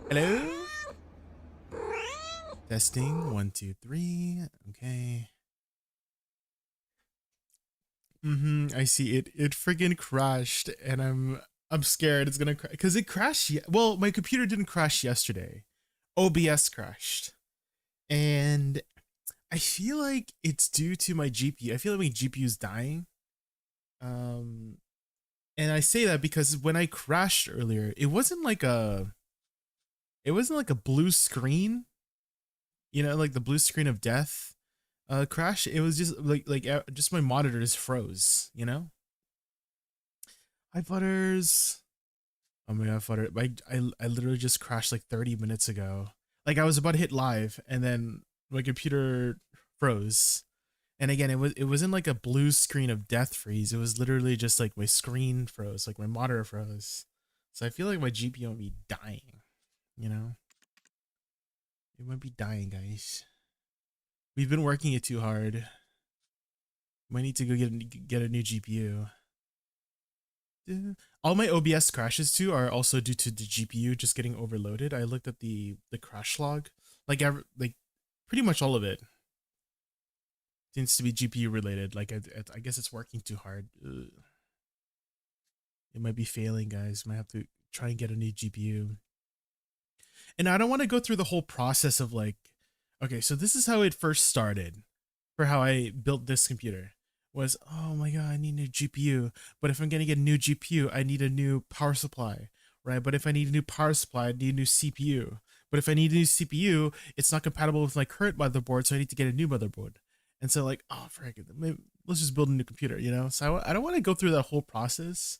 Hello? Testing, 1, 2, 3. Okay. I see it. It friggin' crashed, and I'm scared it's gonna crash because it crashed. Well, my computer didn't crash yesterday. OBS crashed, and I feel like it's due to my GPU. I feel like my GPU is dying. Um, and I say that because when I crashed earlier, it wasn't like a blue screen. You know, like the blue screen of death. Crash. It was just just my monitor just froze. You know. Hi, Butters. Oh my god, Flutter. I literally just crashed like 30 minutes ago. Like I was about to hit live and then my computer froze. And again, it wasn't like a blue screen of death freeze. It was literally just like my screen froze, like my monitor froze. So I feel like my GPU might be dying, you know? It might be dying, guys. We've been working it too hard. Might need to go get a new GPU. All my OBS crashes too are also due to the GPU just getting overloaded. I looked at the crash log, like pretty much all of it seems to be GPU related. Like I guess it's working too hard. Ugh. It might be failing, guys. Might have to try and get a new GPU. And I don't want to go through the whole process of like, okay, so this is how it first started for how I built this computer. Was, oh my god, I need a new GPU. But if I'm gonna get a new GPU, I need a new power supply, right? But if I need a new power supply, I need a new CPU. But if I need a new CPU, it's not compatible with my current motherboard, so I need to get a new motherboard. And so like, oh frick, let's just build a new computer, you know? So I don't want to go through that whole process.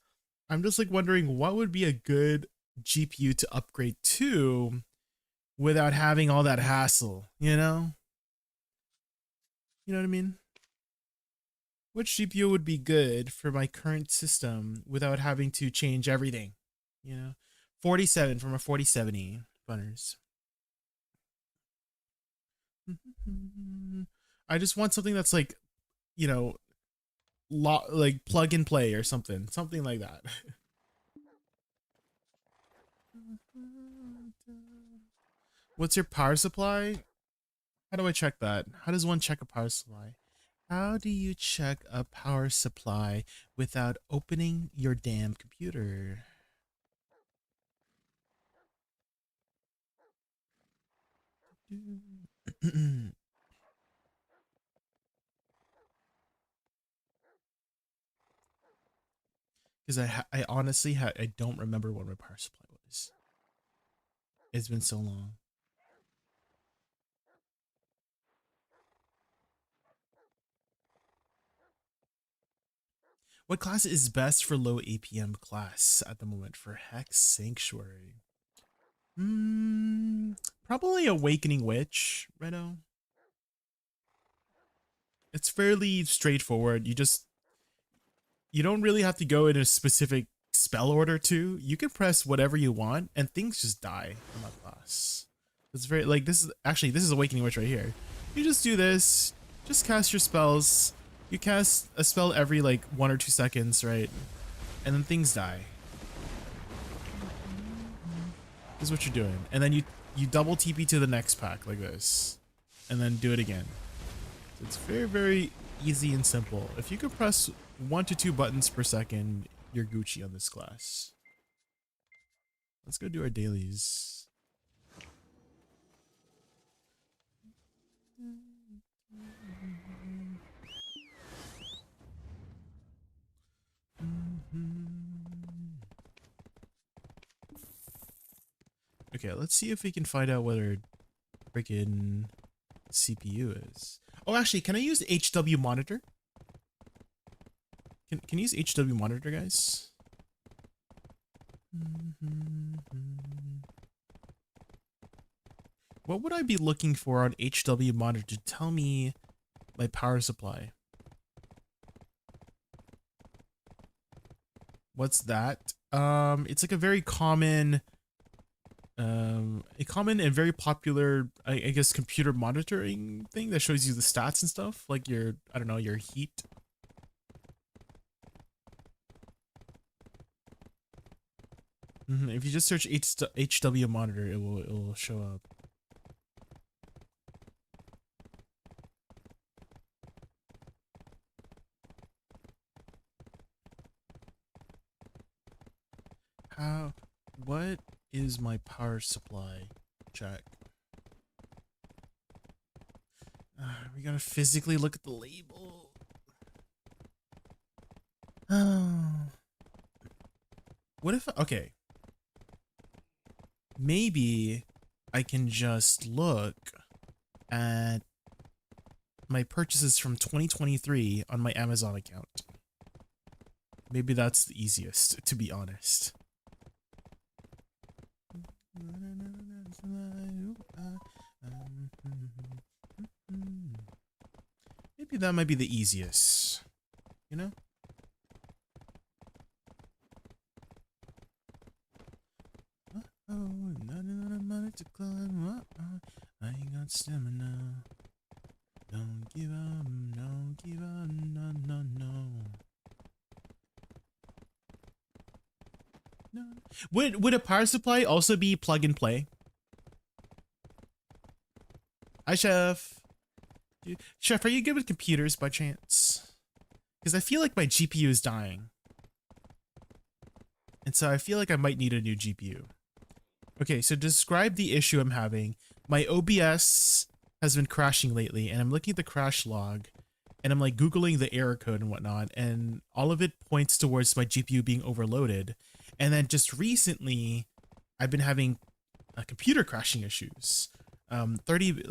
I'm just like wondering what would be a good GPU to upgrade to without having all that hassle, you know? You know what I mean? Which GPU would be good for my current system without having to change everything? You know, 47 from a 4070 Bunners. I just want something that's like, you know, like plug and play or something like that. What's your power supply? How do I check that? How does one check a power supply? How do you check a power supply without opening your damn computer? Because I honestly I don't remember what my power supply was. It's been so long. What class is best for low APM class at the moment for Hex Sanctuary? Probably Awakening Witch, Redo. It's fairly straightforward. You don't really have to go in a specific spell order too. You can press whatever you want and things just die on that class. It's very like this is Awakening Witch right here. You just do this, just cast your spells. You cast a spell every like 1 or 2 seconds, right? And then things die. This is what you're doing. And then you double TP to the next pack like this. And then do it again. So it's very, very easy and simple. If you could press 1 to 2 buttons per second, you're Gucci on this class. Let's go do our dailies. Okay, let's see if we can find out whether freaking CPU is. Oh, actually, can I use HW monitor? Can you use HW monitor, guys? What would I be looking for on HW monitor to tell me my power supply? What's that? It's like a very common, a common and very popular, I guess, computer monitoring thing that shows you the stats and stuff, like your, I don't know, your heat. If you just search HW monitor, it will show up. What is my power supply? Check. We gotta physically look at the label. What if, okay. Maybe I can just look at my purchases from 2023 on my Amazon account. Maybe that's the easiest, to be honest. Maybe that might be the easiest, you know? Oh, not enough money to climb. I ain't got stamina. Don't give up, don't give up, no, no, no. No. Would a power supply also be plug and play? Hi, Chef. Chef, are you good with computers by chance? Because I feel like my GPU is dying. And so I feel like I might need a new GPU. Okay, so describe the issue I'm having. My OBS has been crashing lately, and I'm looking at the crash log, and I'm like Googling the error code and whatnot, and all of it points towards my GPU being overloaded. And then just recently, I've been having computer crashing issues. 30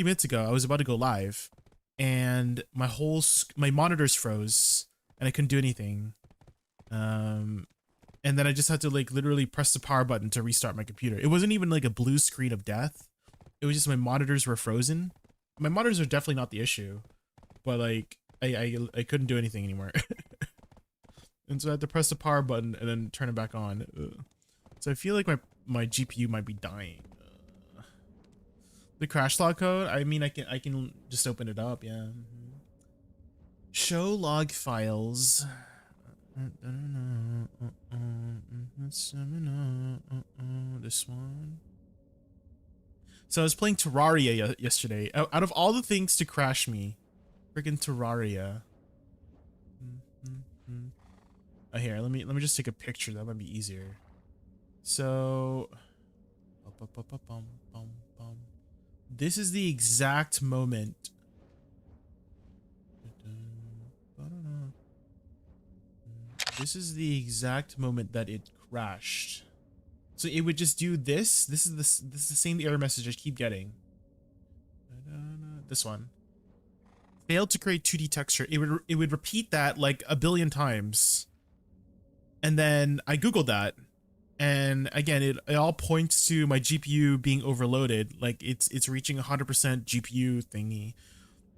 minutes ago, I was about to go live, and my monitors froze, and I couldn't do anything. And then I just had to like literally press the power button to restart my computer. It wasn't even like a blue screen of death. It was just my monitors were frozen. My monitors are definitely not the issue, but like I couldn't do anything anymore. And so I had to press the power button and then turn it back on. So I feel like my GPU might be dying. The crash log code, I mean, I can just open it up, yeah. Show log files. This one. So I was playing Terraria yesterday. Out of all the things to crash me, freaking Terraria. Oh, here, let me just take a picture. That might be easier. So, this is the exact moment. This is the exact moment that it crashed. So it would just do this. This is the same error message I keep getting. This one. Failed to create 2D texture. It would repeat that like a billion times. And then I Googled that. And again, it all points to my GPU being overloaded. Like it's reaching 100% GPU thingy.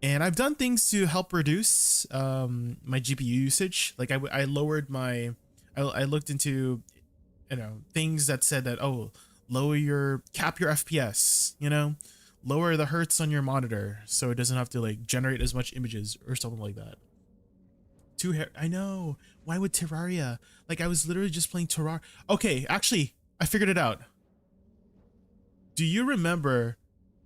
And I've done things to help reduce my GPU usage. Like I lowered my, I looked into, you know, things that said that, oh, cap your FPS, you know, lower the hertz on your monitor so it doesn't have to like generate as much images or something like that. I know. Why would Terraria? Like I was literally just playing Terraria. Okay, actually, I figured it out. Do you remember?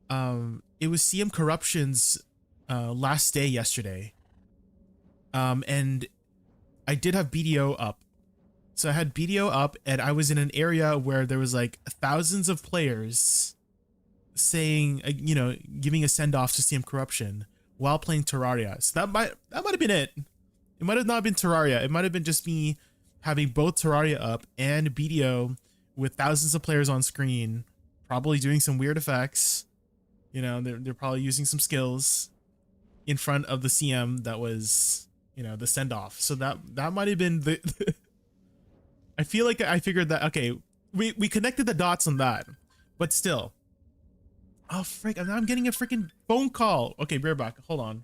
It was CM Corruption's last day yesterday. And I did have BDO up. So I had BDO up and I was in an area where there was like thousands of players saying, you know, giving a send off to CM Corruption while playing Terraria. So that might have been it. It might have not been Terraria. It might have been just me having both Terraria up and BDO with thousands of players on screen, probably doing some weird effects. You know, they're probably using some skills in front of the CM that was, you know, the send off. So that might have been the I feel like I figured that, okay, we connected the dots on that, but still. Oh, frick, I'm getting a freaking phone call. Okay, bear back, hold on.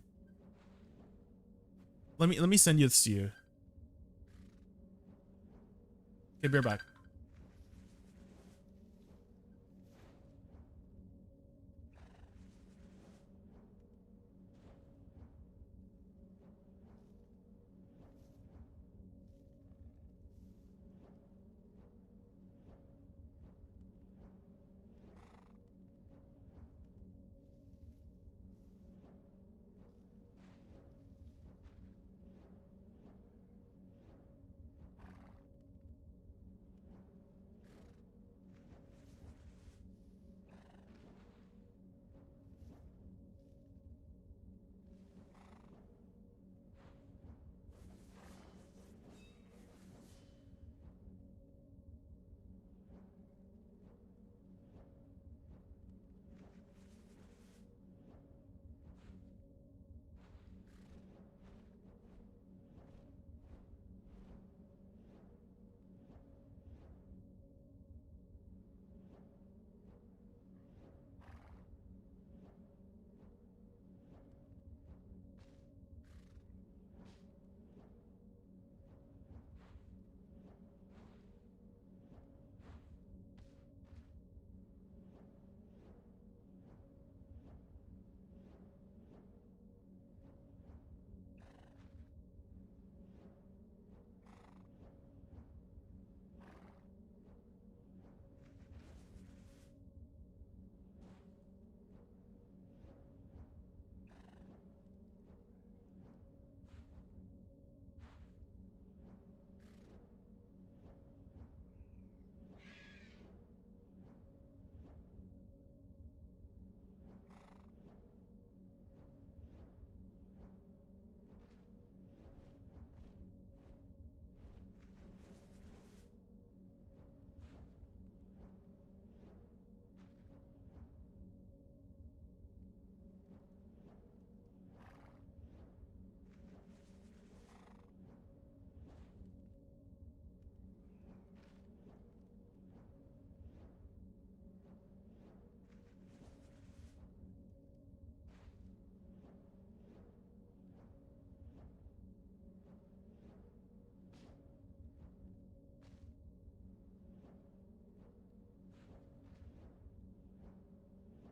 Let me send this to you. Okay, bear back.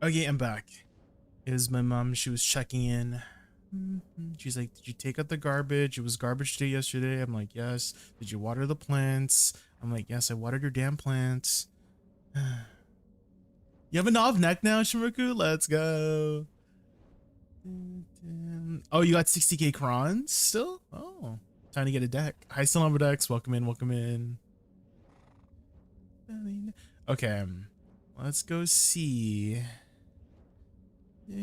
Okay, I'm back. It was my mom. She was checking in. She's like, "Did you take out the garbage? It was garbage day yesterday." I'm like, "Yes." "Did you water the plants?" I'm like, "Yes, I watered your damn plants." You have a knob neck now, Shimiku? Let's go. Oh, you got 60k crons still? Oh, time to get a deck. Hi, Salama decks. Welcome in, welcome in. Okay, let's go see. Oh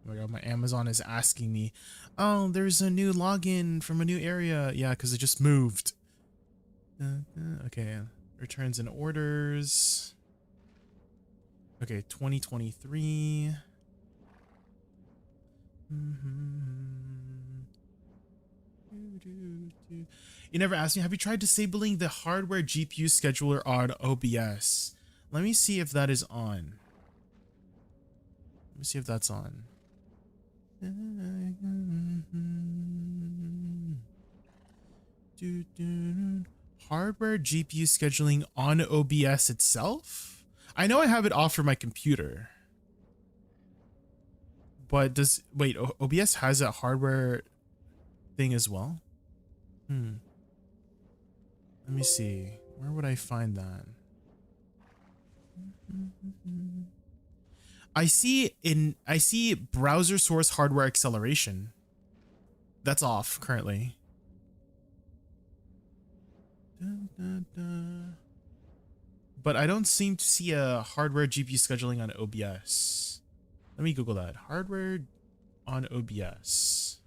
my god, my Amazon is asking me, "Oh, there's a new login from a new area." Yeah, because it just moved. Okay, returns and orders. Okay, 2023. You never asked me, have you tried disabling the hardware GPU scheduler on OBS? Let me see if that is on. Let me see if that's on. Hardware GPU scheduling on OBS itself? I know I have it off for my computer. But does, wait, OBS has a hardware thing as well? Let me see. Where would I find that? I see browser source hardware acceleration. That's off currently. But I don't seem to see a hardware GPU scheduling on OBS. Let me Google that. Hardware on OBS.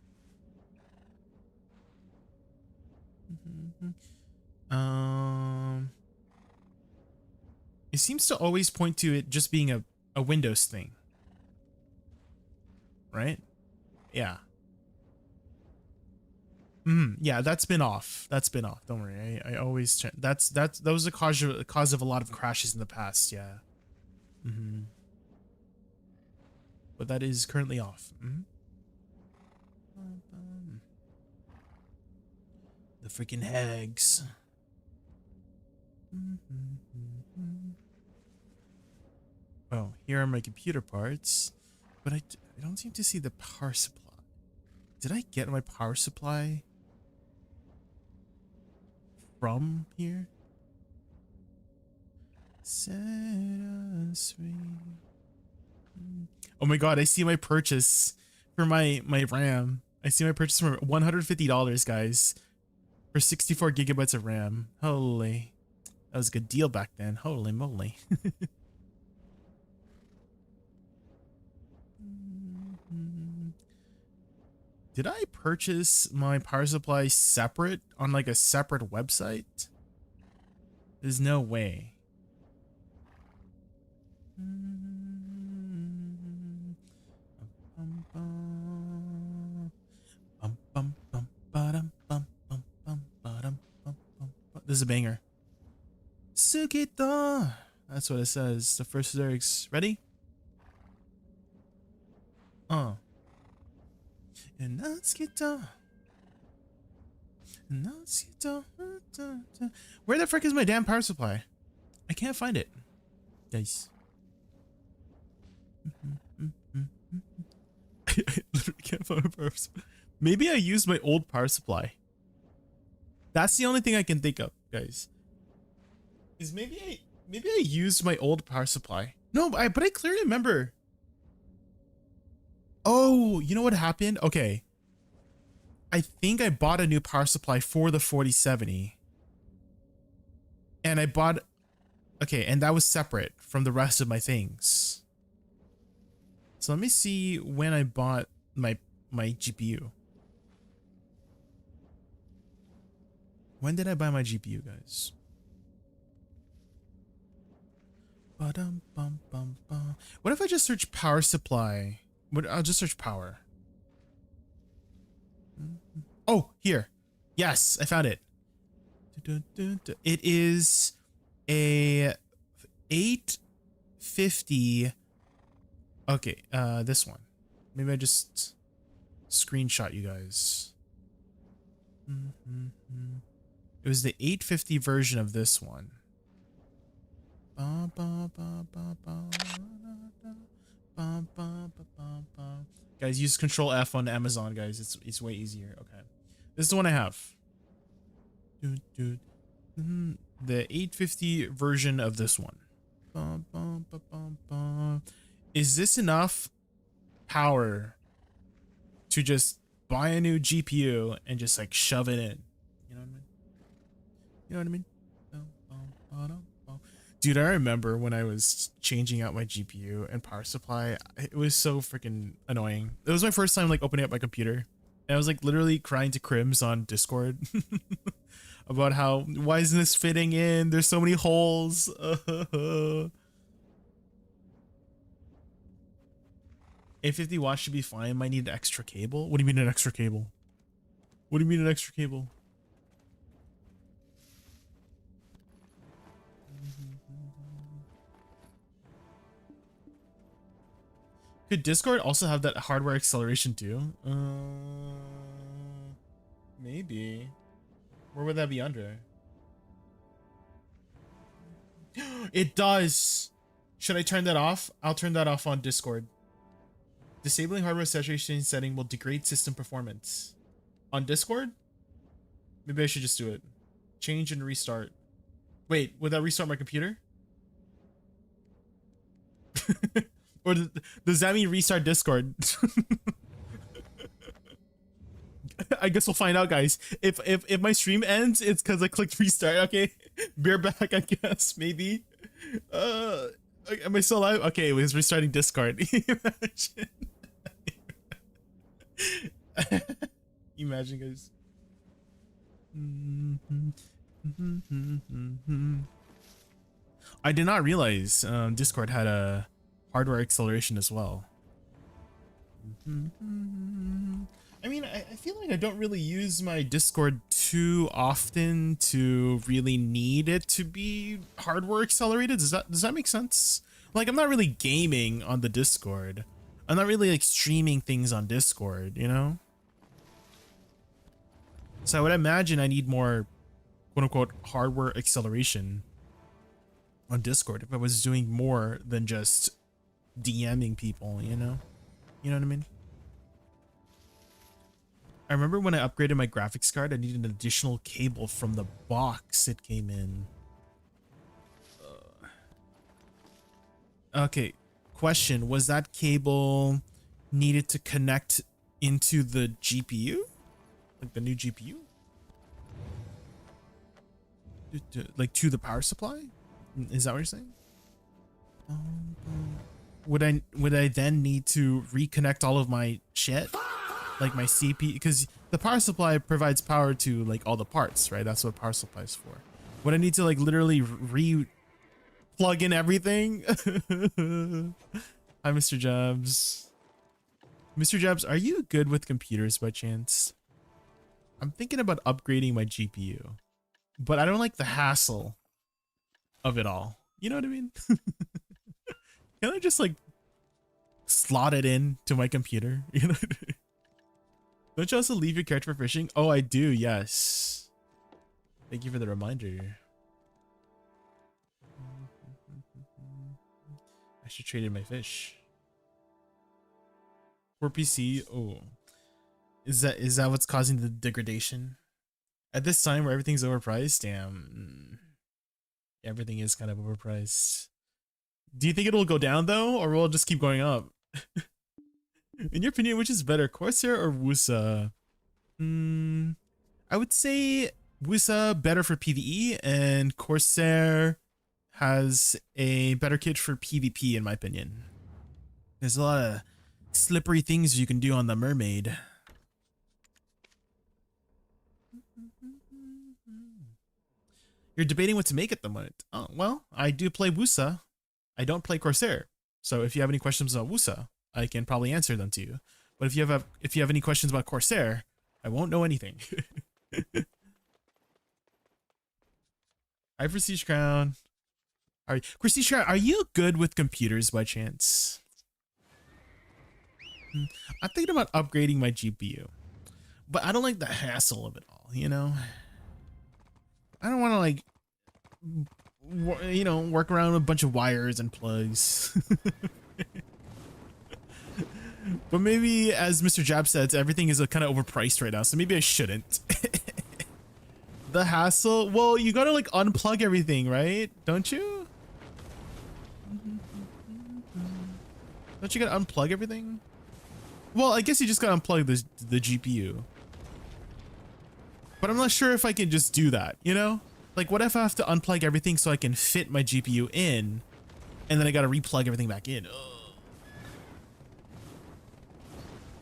It seems to always point to it just being a Windows thing. Right? Yeah. Yeah, that's been off. That's been off. Don't worry. I always check. That was a cause of a lot of crashes in the past. Yeah. But that is currently off. The freaking hags. Oh, here are my computer parts, but I don't seem to see the power supply. Did I get my power supply from here? Set us free. Oh my god, I see my purchase for my RAM. I see my purchase for $150, guys, for 64 gigabytes of RAM. Holy, that was a good deal back then. Holy moly. Did I purchase my power supply separate on like a separate website? There's no way. This is a banger. Sukita. That's what it says. The first lyrics. Ready? And where the frick is my damn power supply? I can't find it. Guys. I literally can't find my power supply. Maybe I used my old power supply. That's the only thing I can think of, guys. Is maybe I used my old power supply. No, but I clearly remember. Oh, you know what happened? Okay. I think I bought a new power supply for the 4070. And I bought, okay, and that was separate from the rest of my things. So let me see when I bought my GPU. When did I buy my GPU, guys? What if I just search power supply? I'll just search power. Oh, here. Yes, I found it. It is a 850. Okay, this one. Maybe I just screenshot you guys. It was the 850 version of this one. Guys, use Control F on Amazon, guys. It's way easier. Okay, this is the one I have. The 850 version of this one. Is this enough power to just buy a new GPU and just like shove it in? You know what I mean? You know what I mean? Dude, I remember when I was changing out my GPU and power supply, it was so freaking annoying. It was my first time like opening up my computer. And I was like literally crying to Crims on Discord about how, why isn't this fitting in? There's so many holes. 850 watts should be fine. Might need an extra cable. What do you mean an extra cable? What do you mean an extra cable? Could Discord also have that hardware acceleration too? Maybe. Where would that be under? It does. Should I turn that off? I'll turn that off on Discord. Disabling hardware saturation setting will degrade system performance. On Discord? Maybe I should just do it. Change and restart. Wait, would that restart my computer? Or does that mean restart Discord? I guess we'll find out, guys. If my stream ends, it's because I clicked restart. Okay, bear back. I guess maybe. Am I still alive? Okay, it was restarting Discord. Imagine. Imagine, guys. I did not realize Discord had a hardware acceleration as well. I mean, I feel like I don't really use my Discord too often to really need it to be hardware accelerated. Does that make sense? Like, I'm not really gaming on the Discord. I'm not really like streaming things on Discord, you know? So I would imagine I need more quote unquote hardware acceleration on Discord if I was doing more than just DMing people, you know? You know what I mean? I remember when I upgraded my graphics card, I needed an additional cable from the box it came in. Okay, question. Was that cable needed to connect into the GPU? Like the new GPU? Like to the power supply? Is that what you're saying? Would I then need to reconnect all of my shit? Like my CPU, because the power supply provides power to like all the parts, right? That's what power supply is for. Would I need to like literally plug in everything? Hi, Mr. Jobs. Mr. Jobs, are you good with computers by chance? I'm thinking about upgrading my GPU, but I don't like the hassle of it all. You know what I mean? Can I just like slot it in to my computer? You know? Don't you also leave your character for fishing? Oh, I do, yes. Thank you for the reminder. I should trade in my fish. For PC, oh. Is that what's causing the degradation? At this time where everything's overpriced? Damn. Everything is kind of overpriced. Do you think it'll go down though, or will it just keep going up? In your opinion, which is better, Corsair or Woosa? I would say Woosa better for PvE, and Corsair has a better kit for PvP in my opinion. There's a lot of slippery things you can do on the mermaid. You're debating what to make at the moment. Oh, well, I do play Woosa. I don't play Corsair. So if you have any questions about Woosa, I can probably answer them to you. But if you have any questions about Corsair, I won't know anything. Hi, Prestige Crown. Prestige Crown, are you good with computers by chance? I'm thinking about upgrading my GPU, but I don't like the hassle of it all, you know? I don't want to like you know, work around with a bunch of wires and plugs. But maybe, as Mr. Jab said, everything is kind of overpriced right now, so maybe I shouldn't. The hassle? Well, you gotta like unplug everything, right? Don't you? Don't you gotta unplug everything? Well, I guess you just gotta unplug the GPU. But I'm not sure if I can just do that, you know? Like, what if I have to unplug everything so I can fit my GPU in, and then I gotta replug everything back in? Ugh.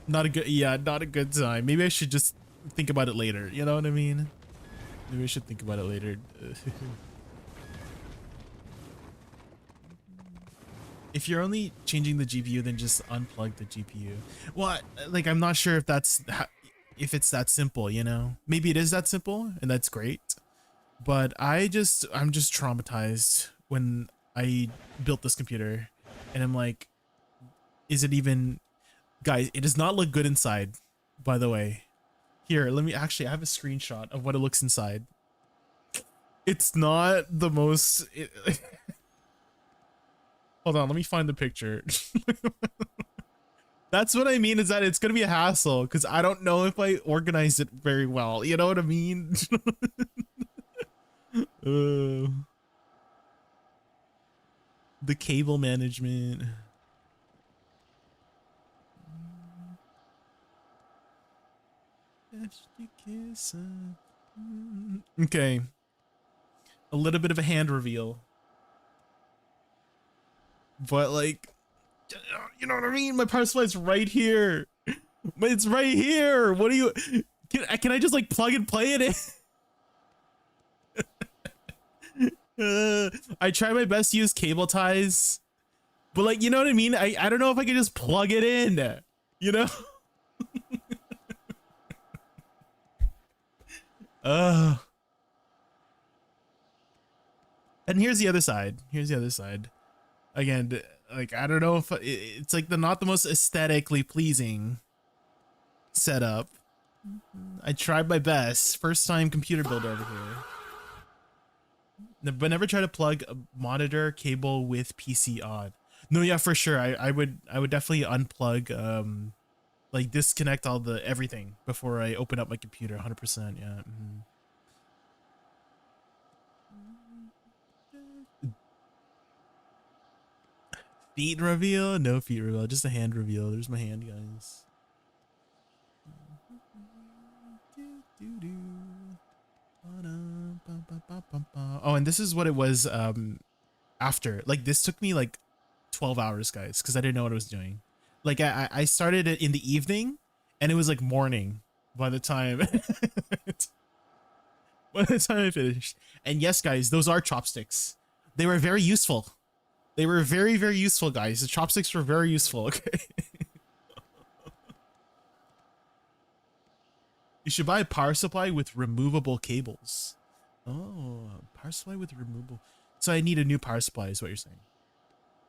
Not a good, yeah, not a good time. Maybe I should just think about it later, you know what I mean? Maybe I should think about it later. If you're only changing the GPU, then just unplug the GPU. Well, like, I'm not sure if if it's that simple, you know? Maybe it is that simple, and that's great. But I'm just traumatized when I built this computer, and I'm like, is it even, guys, it does not look good inside, by the way. Here, let me, actually, I have a screenshot of what it looks inside. It's not the most, hold on, let me find the picture. That's what I mean, is that it's gonna be a hassle, because I don't know if I organized it very well, you know what I mean? The cable management. Okay. A little bit of a hand reveal. But like, you know what I mean? My power supply's right here. But it's right here. What do you, can I just like plug and play it in? I try my best to use cable ties, but like, you know what I mean? I don't know if I can just plug it in, you know? And here's the other side. Here's the other side. Again, like, I don't know if it's like not the most aesthetically pleasing setup. I tried my best. First time computer builder over here. But never try to plug a monitor cable with PC on. No, yeah, for sure. I would definitely unplug, like disconnect all the everything before I open up my computer. 100%. Yeah. Feet reveal? No feet reveal. Just a hand reveal. There's my hand, guys. Oh, and this is what it was after. Like, this took me like 12 hours, guys, because I didn't know what I was doing. Like, I started it in the evening, and it was like morning by the time I finished. And yes, guys, those are chopsticks. They were very useful. They were very, very useful, guys. The chopsticks were very useful, okay? You should buy a power supply with removable cables. Oh, power supply with removable. So I need a new power supply is what you're saying.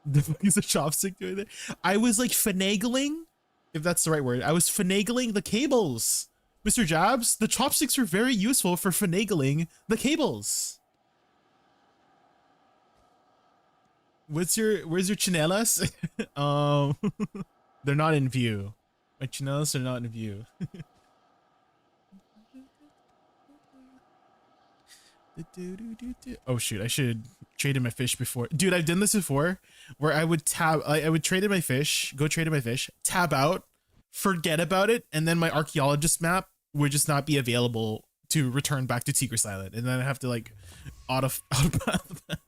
The fuck is a chopstick doing there? I was like finagling, if that's the right word. I was finagling the cables. Mr. Jabs, the chopsticks are very useful for finagling the cables. Where's your chinelas? They're not in view. My chinelas are not in view. Oh shoot, I should trade in my fish before. Dude, I've done this before where I would I would trade in my fish, go trade in my fish, tab out, forget about it, and then my archaeologist map would just not be available to return back to Tigris Island, and then I have to like auto path back.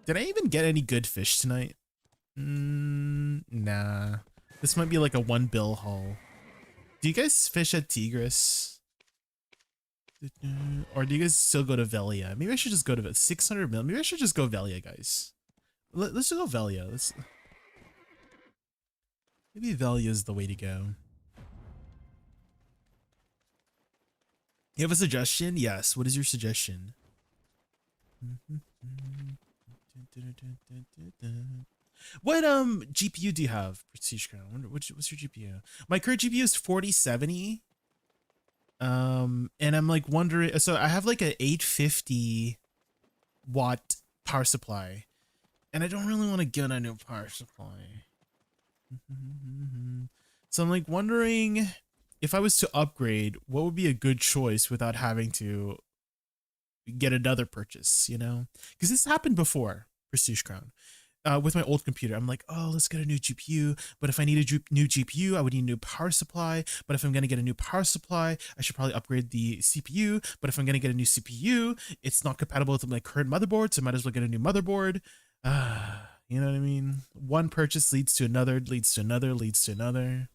Did I even get any good fish tonight? Nah. This might be like a 1 bill haul. Do you guys fish at Tigris? Or do you guys still go to Velia? Maybe I should just go to 600 mil. Maybe I should just go Velia, guys. Let's just go Velia. Maybe Velia is the way to go. You have a suggestion? Yes. What is your suggestion? What GPU do you have, Prestige Crown? What's your GPU? My current GPU is 4070. And I'm like wondering, so I have like a 850 watt power supply, and I don't really want to get a new power supply. So I'm like wondering if I was to upgrade, what would be a good choice without having to get another purchase, you know? Because this happened before, Prestige Crown. With my old computer, I'm like, oh, let's get a new GPU. But if I need a new GPU, I would need a new power supply. But if I'm going to get a new power supply, I should probably upgrade the CPU. But if I'm going to get a new CPU, it's not compatible with my current motherboard, so I might as well get a new motherboard. You know what I mean? One purchase leads to another, leads to another, leads to another.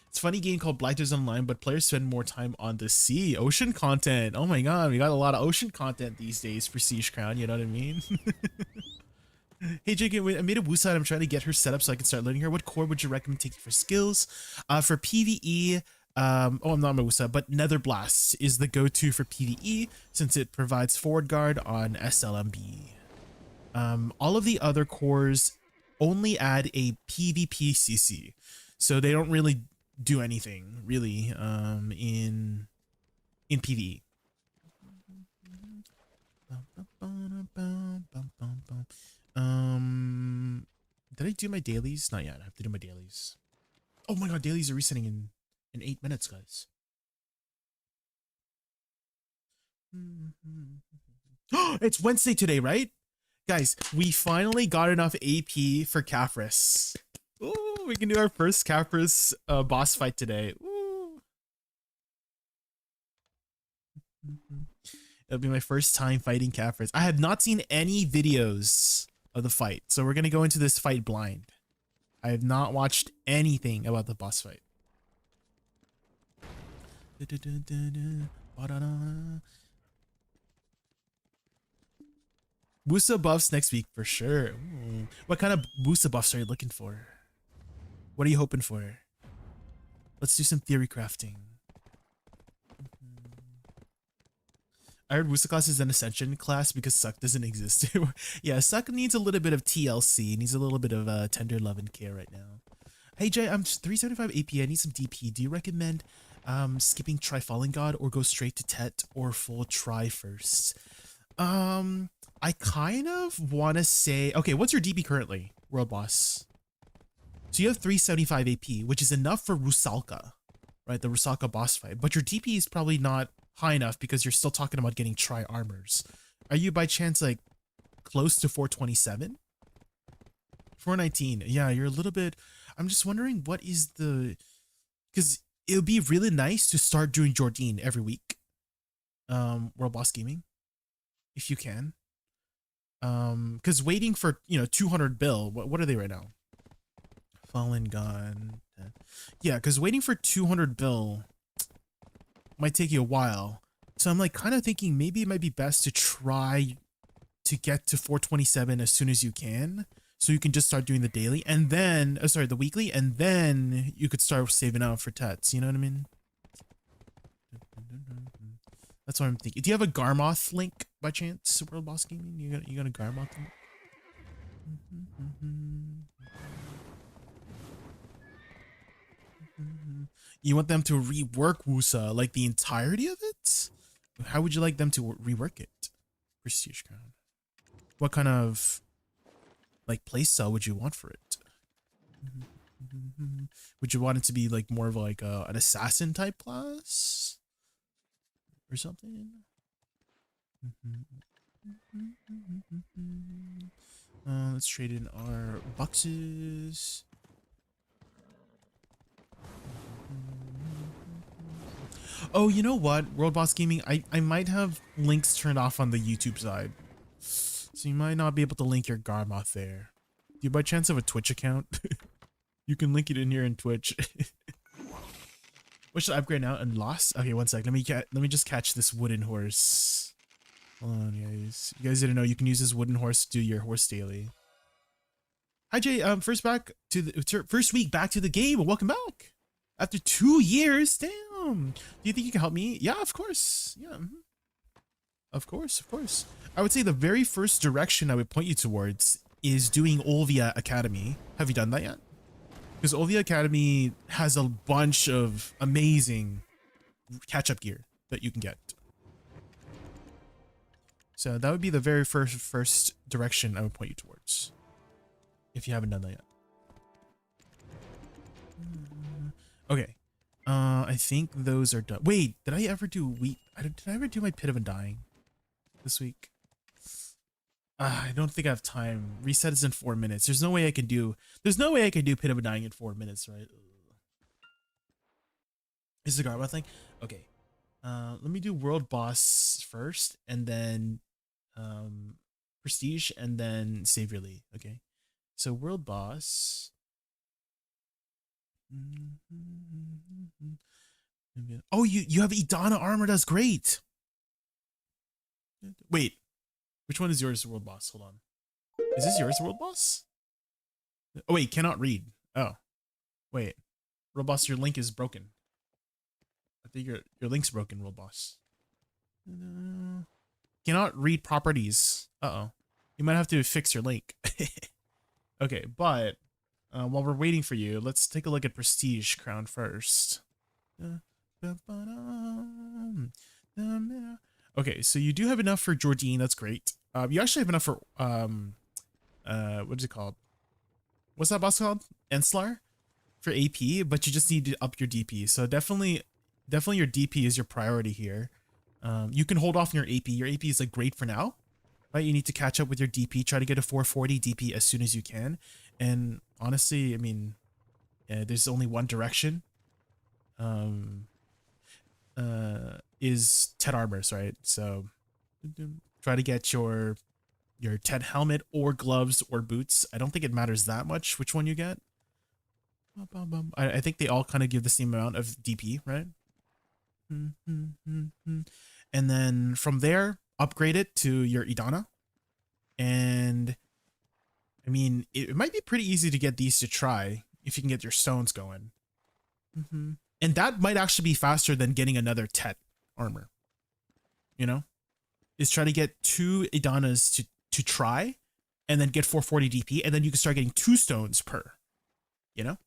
It's a funny game called Blighters Online, but players spend more time on the sea. Ocean content. Oh my god, we got a lot of ocean content these days for Siege Crown, you know what I mean? Hey JayKun, I made a Woosa and I'm trying to get her set up so I can start learning her. What core would you recommend taking for skills? For PvE, I'm not my Woosa, but Nether Blast is the go-to for PvE since it provides forward guard on SLMB. All of the other cores only add a PvP CC. So they don't really do anything really in PvE. Did I do my dailies? Not yet. I have to do my dailies. Oh my god, dailies are resetting in 8 minutes, guys. It's Wednesday today, right? Guys, we finally got enough AP for Cafferis. Ooh, we can do our first Cafferis boss fight today. Ooh. It'll be my first time fighting Cafferis. I have not seen any videos of the fight, so we're gonna go into this fight blind. I have not watched anything about the boss fight. Woosa buffs next week for sure. Ooh. What kind of Woosa buffs are you looking for? What are you hoping for? Let's do some theory crafting. I heard Woosa class is an ascension class because Suck doesn't exist. Yeah, Suck needs a little bit of TLC, needs a little bit of tender love and care right now. Hey Jay, I'm 375 AP, I need some DP. Do you recommend skipping Try Fallen God or go straight to Tet or full try first? I kind of want to say, okay, what's your DP currently, World Boss? So you have 375 AP, which is enough for Rusalka, right? The Rusalka boss fight. But your DP is probably not high enough because you're still talking about getting tri armors. Are you by chance like close to 427? 419. Yeah, you're a little bit. I'm just wondering what is the, because it would be really nice to start doing Jordine every week. World Boss Gaming, if you can. Because waiting for 200 bill. What are they right now? Fallen God. Yeah, because waiting for 200 bill might take you a while. So I'm like kind of thinking maybe it might be best to try to get to 427 as soon as you can. So you can just start doing the daily and then, the weekly, and then you could start saving up for Tets. You know what I mean? That's what I'm thinking. Do you have a Garmoth link by chance, World Boss Gaming? You got a Garmoth link? You want them to rework Woosa, like the entirety of it? How would you like them to rework it? Prestige Crown. What kind of like playstyle would you want for it? Would you want it to be like more of like an assassin type class or something? Let's trade in our boxes. Oh, you know what? World Boss Gaming, I might have links turned off on the YouTube side. So you might not be able to link your Garmoth there. Do you by chance have a Twitch account? You can link it in here in Twitch. What should I upgrade now? And lost? Okay, one sec. Let me just catch this wooden horse. Hold on, guys. You guys didn't know you can use this wooden horse to do your horse daily. Hi Jay, first week back to the game. Welcome back. After 2 years, damn. Do you think you can help me? Yeah, of course. Yeah. Of course. I would say the very first direction I would point you towards is doing Olvia Academy. Have you done that yet? Because Olvia Academy has a bunch of amazing catch-up gear that you can get. So that would be the very first direction I would point you towards, if you haven't done that yet. Okay. I think those are done. Wait, did I ever do wheat? Did I ever do my Pit of Undying this week? I don't think I have time. Reset is in 4 minutes. There's no way I can do Pit of Undying in 4 minutes, right? Is the Garba thing? Okay. Let me do World Boss first, and then Prestige, and then Saviorly. Okay. So World Boss. Oh, you have Idana armor. That's great. Wait, which one is yours, World Boss? Hold on. Is this yours, World Boss? Oh wait, cannot read. Oh, wait, World Boss, your link is broken. I think your link's broken, World Boss. Cannot read properties. Uh-oh. You might have to fix your link. Okay, but while we're waiting for you, let's take a look at Prestige Crown first. Okay, so you do have enough for Jordine. That's great. You actually have enough for what is it called? What's that boss called? Enslar for AP, but you just need to up your DP. So definitely your DP is your priority here. You can hold off on your AP. Your AP is like great for now, right? You need to catch up with your DP. Try to get a 440 DP as soon as you can. And honestly, I mean, there's only one direction. Is Ted armors, right? So try to get your Ted helmet or gloves or boots. I don't think it matters that much which one you get. I think they all kind of give the same amount of DP, right? And then from there, upgrade it to your Idana. And I mean, it might be pretty easy to get these to try if you can get your stones going. And that might actually be faster than getting another Tet armor. You know? Is try to get 2 Idanas to try, and then get 440 DP, and then you can start getting 2 stones per. You know?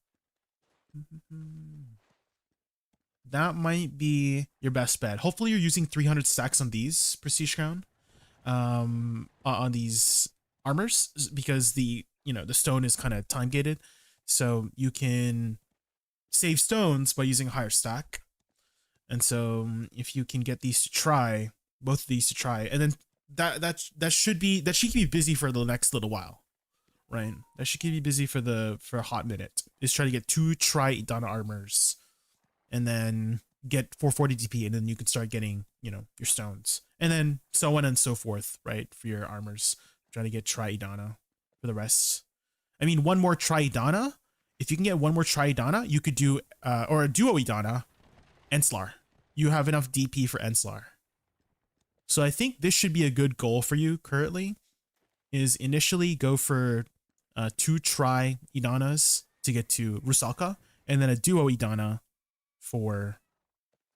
That might be your best bet. Hopefully you're using 300 stacks on these Prestige Crown. On these armors, because the stone is kind of time gated. So you can save stones by using a higher stack. And so if you can get these to try, both of these to try, and then that should keep you busy for the next little while, right? That should keep you busy for a hot minute. Is try to get 2 try Idana armors, and then get 440 DP, and then you can start getting your stones, and then so on and so forth, right? For your armors, try to get try Idana for the rest. I mean, one more try Idana. If you can get one more try Idana, you could do or a duo Idana, Enslar. You have enough DP for Enslar. So I think this should be a good goal for you currently, is initially go for 2 try Idanas to get to Rusalka, and then a duo Idana for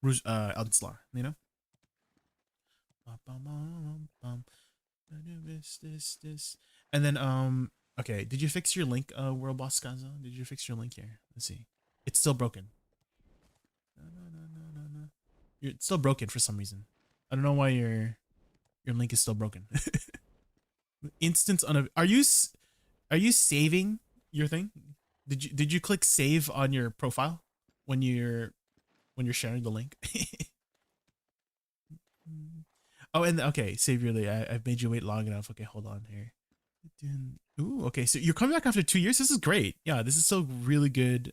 Enslar, And then okay, did you fix your link, World Boss Gaza? Did you fix your link here? Let's see. It's still broken. It's still broken for some reason. I don't know why your link is still broken. Instance on are you saving your thing? Did you click save on your profile when you're sharing the link? Oh, and okay, Saviorly, I've made you wait long enough. Okay, hold on here. Ooh, okay, so you're coming back after 2 years. This is great. Yeah, this is still really good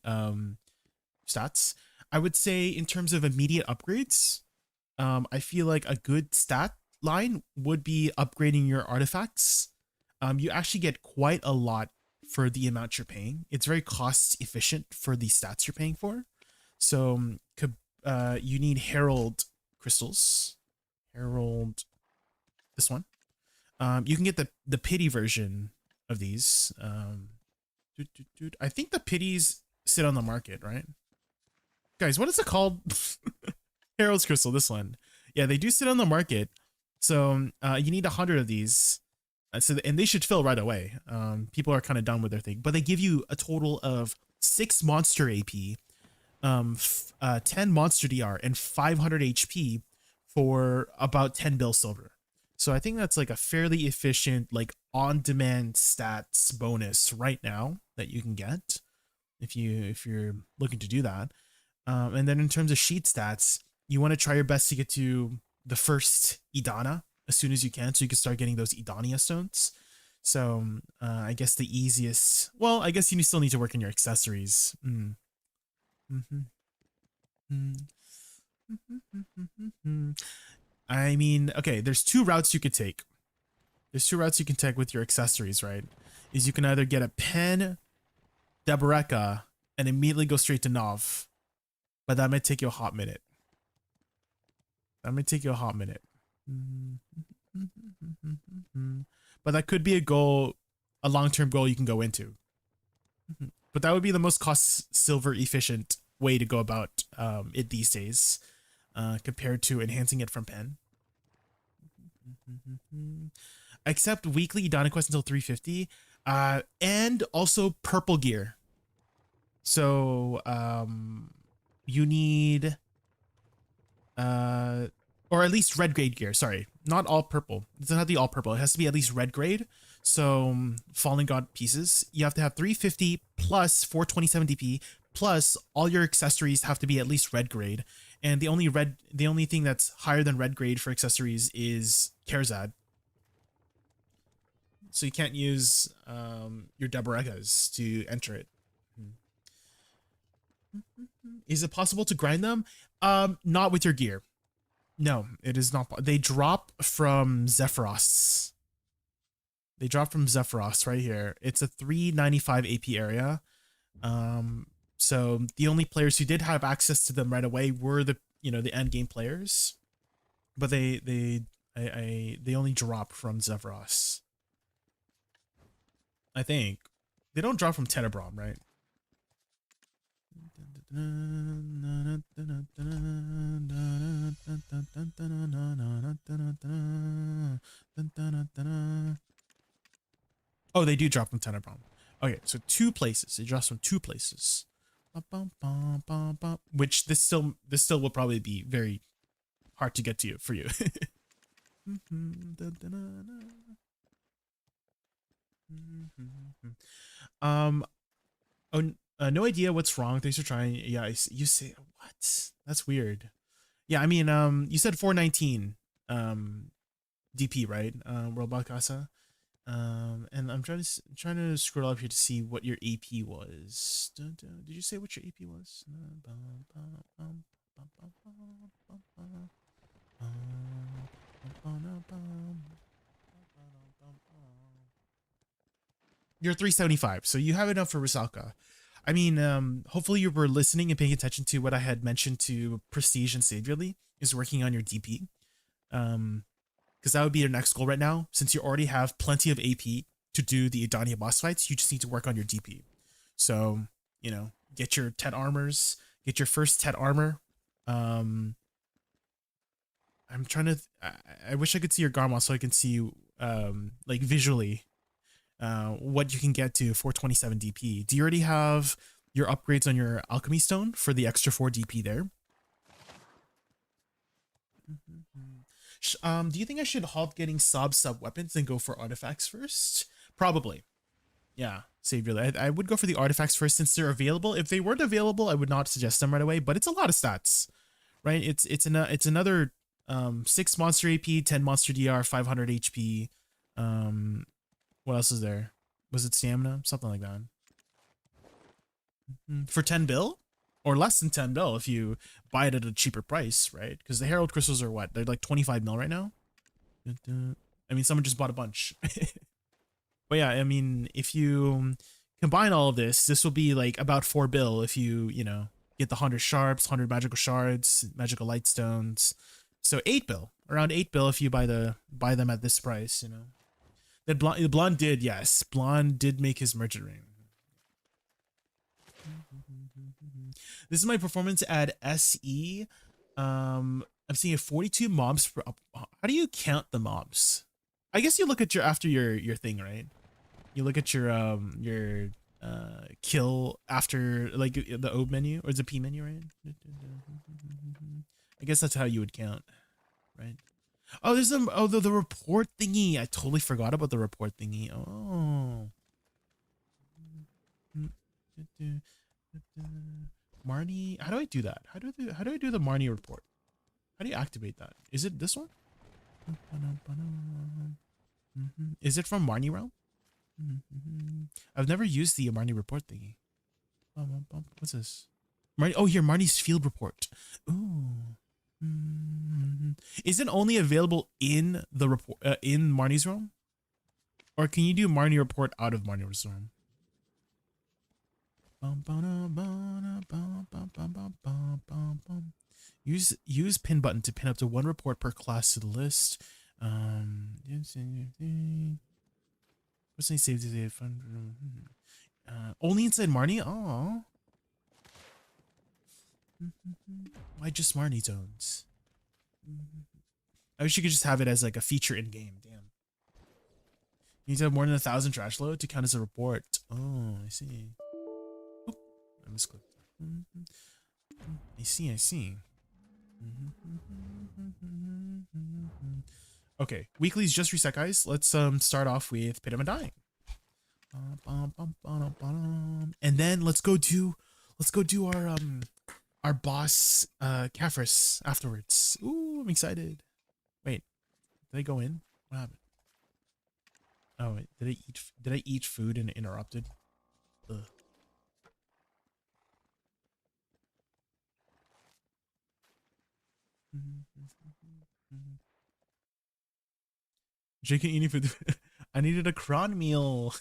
stats. I would say in terms of immediate upgrades, I feel like a good stat line would be upgrading your artifacts. You actually get quite a lot for the amount you're paying. It's very cost efficient for the stats you're paying for. So you need Herald crystals. Herald, this one. You can get the pity version of these. I think the pities sit on the market, right? Guys, what is it called? Herald's crystal, this one. Yeah, they do sit on the market. So you need 100 of these. So and they should fill right away. People are kind of done with their thing, but they give you a total of 6 monster AP, 10 monster DR, and 500 HP for about 10 bill silver. So I think that's like a fairly efficient, like on-demand stats bonus right now that you can get if you're looking to do that. And then in terms of sheet stats, you want to try your best to get to the first Idana as soon as you can, so you can start getting those Idania stones. So I guess the easiest, well, I guess you still need to work on your accessories. I mean, okay, there's 2 routes you could take. There's 2 routes you can take with your accessories, right? Is you can either get a pen, Deboreka, and immediately go straight to Nov. But that might take you a hot minute. But that could be a goal, a long-term goal you can go into. But that would be the most cost silver efficient way to go about it these days, compared to enhancing it from pen. Accept weekly Idana quest until 350, and also purple gear. So you need or at least red grade gear. Sorry, not all purple. It doesn't have to be all purple. It has to be at least red grade. So Fallen God pieces, you have to have 350 plus 427 DP plus all your accessories have to be at least red grade. And the only thing that's higher than red grade for accessories is Kerzad. So you can't use your Deberekas to enter it. Is it possible to grind them? Not with your gear. No, it is not. They drop from Zephyros. They drop from Zephyros right here. It's a 395 AP area. So the only players who did have access to them right away were the end game players, but they only drop from Zephyros. I think they don't drop from Tenebrom, right? Oh, they do drop from Tenebrom. Okay, so 2 places. It drops from 2 places. Which this still will probably be very hard to get to for you. No idea what's wrong. Thanks for trying. Yeah, you say what? That's weird. Yeah, I mean, you said 419 DP, right? World Casa. And I'm trying to scroll up here to see what your AP was. Did you say what your AP was? You're 375, so you have enough for Rusalka. I mean, hopefully you were listening and paying attention to what I had mentioned to Prestige and Saviorly is working on your DP. Because that would be your next goal right now. Since you already have plenty of AP to do the Idania boss fights, you just need to work on your DP. So, get your Tet armors, get your first Tet armor. I'm trying to, I wish I could see your Garmon so I can see, like visually, what you can get to 427 DP. Do you already have your upgrades on your Alchemy Stone for the extra 4 DP there? Do you think I should halt getting sub weapons and go for artifacts first? Probably. Yeah, Saviorly. I would go for the artifacts first since they're available. If they weren't available, I would not suggest them right away, but it's a lot of stats, right? It's another 6 monster AP, 10 monster DR, 500 HP. What else is there? Was it stamina? Something like that. For 10 bill? Or less than 10 bill if you buy it at a cheaper price, right? Because the Herald Crystals are what? They're like 25 mil right now? I mean, someone just bought a bunch. But yeah, I mean, if you combine all of this, this will be like about 4 bill if you, get the 100 sharps, 100 magical shards, magical light stones. So 8 bill. Around 8 bill if you buy them at this price, That Blonde did, yes. Blonde did make his merchant ring. This is my performance at SE. I'm seeing 42 mobs per. How do you count the mobs? I guess you look at after your thing, right? You look at your kill after like the O menu or the P menu, right? I guess that's how you would count, right? Oh, there's the report thingy. I totally forgot about the report thingy. Oh. Marnie, how do I do that? How do I do the Marnie report? How do you activate that? Is it this one? Is it from Marnie Realm? I've never used the Marnie report thingy. What's this? Marnie, oh, here, Marnie's field report. Ooh. Is it only available in the report in Marnie's realm, or can you do Marnie report out of Marnie's realm? Use pin button to pin up to one report per class to the list. What's any save to only inside Marnie? Oh. Why just Marnie zones? I wish you could just have it as like a feature in game. Damn. You need to have more than 1,000 trash load to count as a report. Oh, I see. Oop, I misclicked. I see. Okay, weeklies just reset, guys. Let's start off with Pit of Dying. And then let's go do our boss Cafferis afterwards. Ooh, I'm excited. Wait, did I go in? What happened? Oh wait, did I eat food and interrupted? Ugh. Jaykun eating food. I needed a cron meal.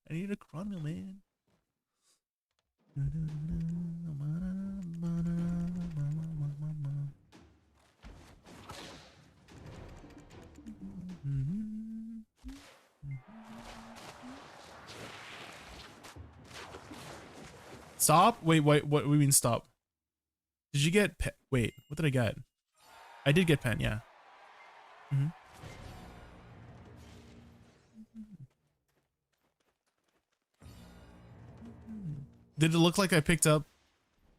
I needed a cron meal, man. Stop? Wait, what do you mean stop? Did you get pen? Wait, what did I get? I did get pen, yeah. Did it look like I picked up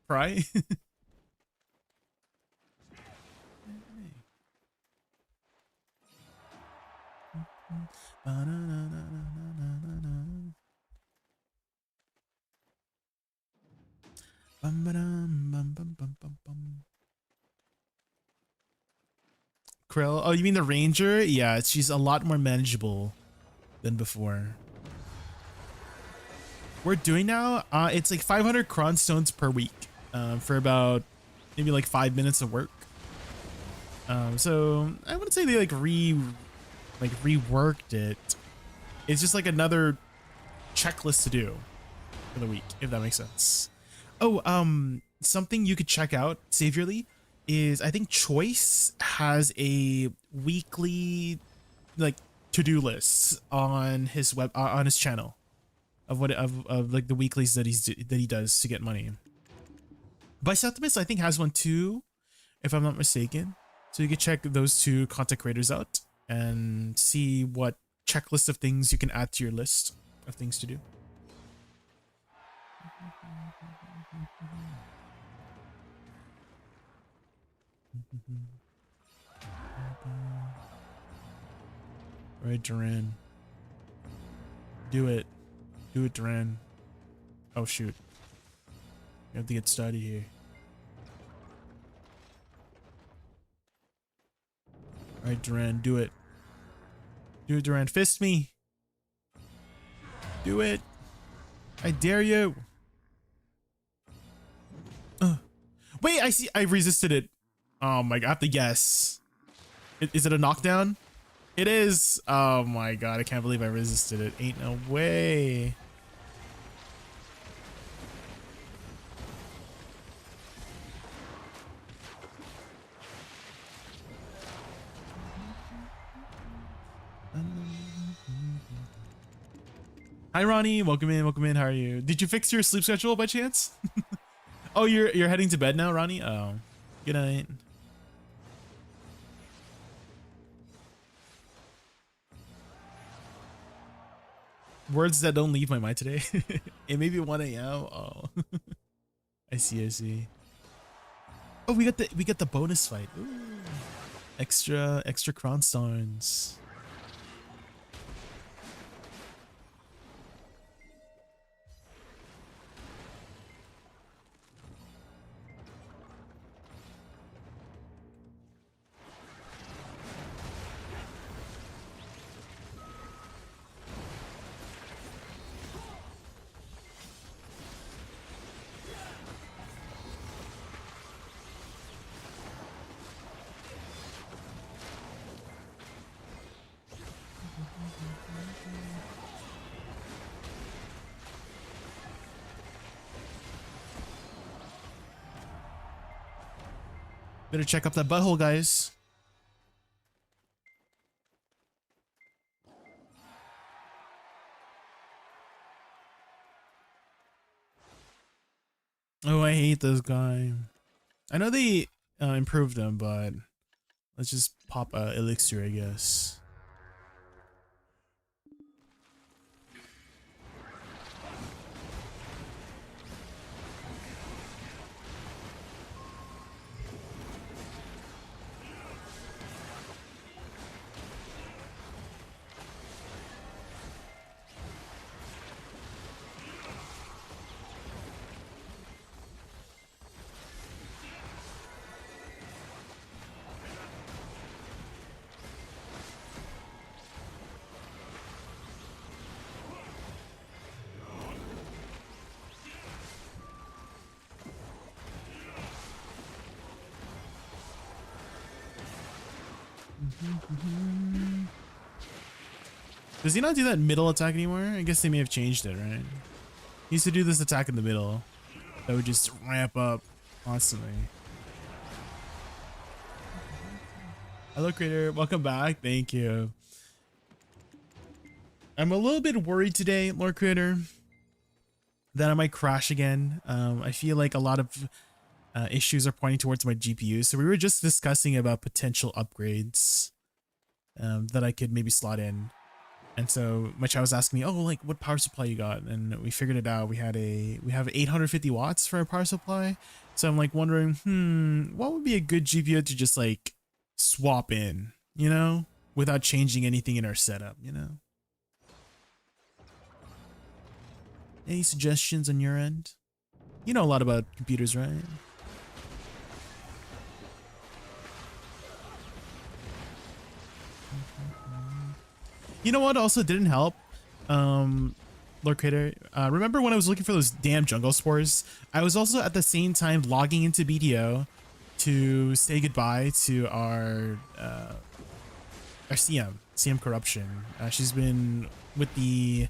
Pry? Krill? Oh, you mean the Ranger? Yeah, she's a lot more manageable than before. We're doing now, it's like 500 cron stones per week for about maybe like 5 minutes of work. So I wouldn't say they like reworked it. It's just like another checklist to do for the week, if that makes sense. Oh, something you could check out, Saviorly, is I think Choice has a weekly like to-do lists on his on his channel of like the weeklies that he does to get money. Biseptimus I think has one too, if I'm not mistaken. So you can check those two content creators out and see what checklist of things you can add to your list of things to do. All right, Duran. Do it. Do it, Duran. Oh, shoot. We have to get started here. All right, Duran, do it. Do it, Duran. Fist me. Do it. I dare you. Wait, I see. I resisted it. Oh my god, I have to guess. Is it a knockdown? It is. Oh my god, I can't believe I resisted it. Ain't no way. Hi Ronnie, welcome in. How are you? Did you fix your sleep schedule by chance? Oh, you're heading to bed now, Ronnie? Oh, good night. Words that don't leave my mind today. It may be 1 a.m. Oh, I see. I see. Oh, we got the bonus fight. Ooh. Extra crown stones. Better check up that butthole, guys. Oh, I hate this guy. I know they improved him, but let's just pop a elixir, I guess. Does he not do that middle attack anymore? I guess they may have changed it, right? He used to do this attack in the middle that would just ramp up constantly. Hello, Creator. Welcome back. Thank you. I'm a little bit worried today, Lord Creator, that I might crash again. I feel like a lot of issues are pointing towards my GPU. So we were just discussing about potential upgrades that I could maybe slot in. And so my chat was asking me, oh, like what power supply you got? And we figured it out. We have 850 watts for our power supply. So I'm like wondering, what would be a good GPU to just like swap in, you know, without changing anything in our setup, you know? Any suggestions on your end? You know a lot about computers, right? You know what also didn't help? Lord Creator, remember when I was looking for those damn jungle spores? I was also at the same time logging into BDO to say goodbye to our CM Corruption. She's been with the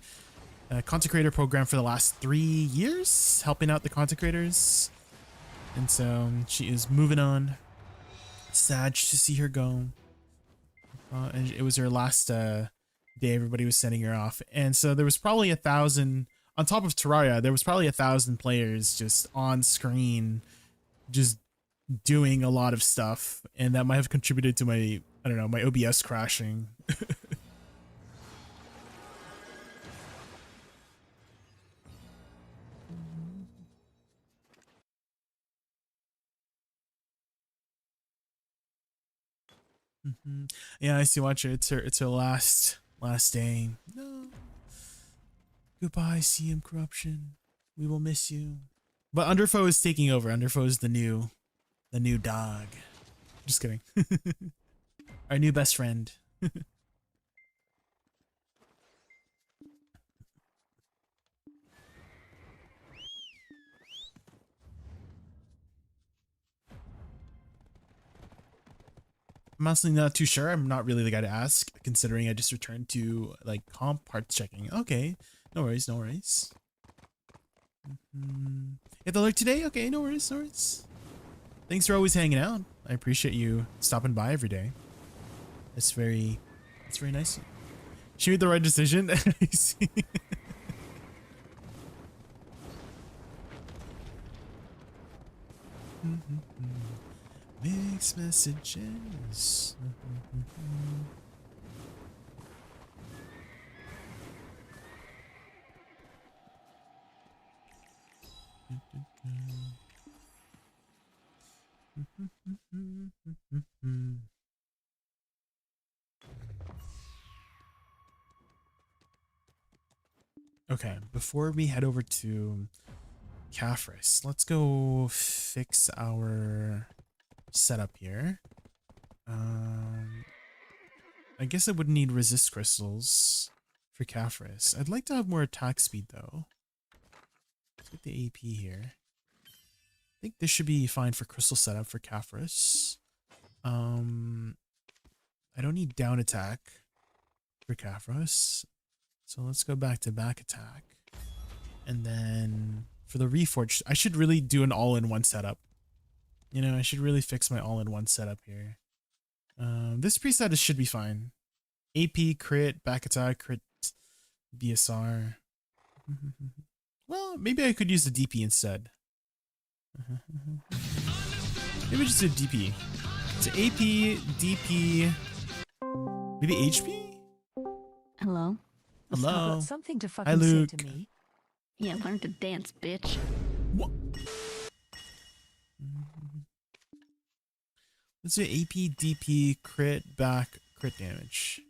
content creator program for the last 3 years, helping out the content creators. And so she is moving on. Sad to see her go. And it was her last day everybody was sending her off, and so there was probably 1,000 on top of Terraria. There was probably 1,000 players just on screen, just doing a lot of stuff, and that might have contributed to my, I don't know, my OBS crashing. Yeah, I see. Watch it. It's her last day. No. Goodbye, CM Corruption. We will miss you. But Underfoe is taking over. Underfoe is the new dog. Just kidding. Our new best friend. I'm honestly not too sure. I'm not really the guy to ask, considering I just returned to like comp parts checking. Okay, no worries, no worries. Hit the alert today? Okay, no worries, no worries. Thanks for always hanging out. I appreciate you stopping by every day. It's very nice. She made the right decision. I see. Mixed messages. Okay, before we head over to Cafferis, let's go fix our setup here. I guess I would need resist crystals for Cafferis. I'd like to have more attack speed though. Let's get the AP here. I think this should be fine for crystal setup for Cafferis. I don't need down attack for Cafferis. So let's go back to back attack. And then for the Reforged, I should really do an all-in-one setup. You know, I should really fix my all-in-one setup here. This preset should be fine. AP, crit, back attack, crit, BSR. Well, maybe I could use the DP instead. Maybe just do DP. So AP, DP, maybe HP? Hello? Hello. Something to Hi, fucking Luke. say to me. Yeah, learn to dance, bitch. What? Let's do AP, DP, crit, back, crit damage.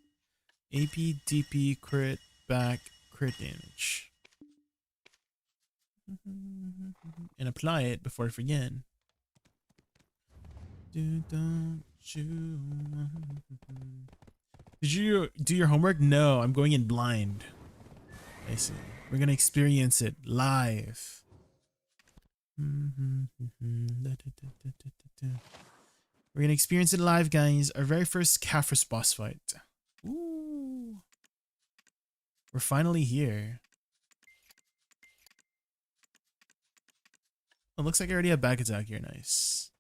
AP, DP, crit, back, crit damage. And apply it before I forget. Did you do your homework? No, I'm going in blind. I see. We're gonna experience it live. We're gonna experience it live, guys. Our very first Cafferis boss fight. Ooh. We're finally here. Oh, looks like I already have back attack here. Nice.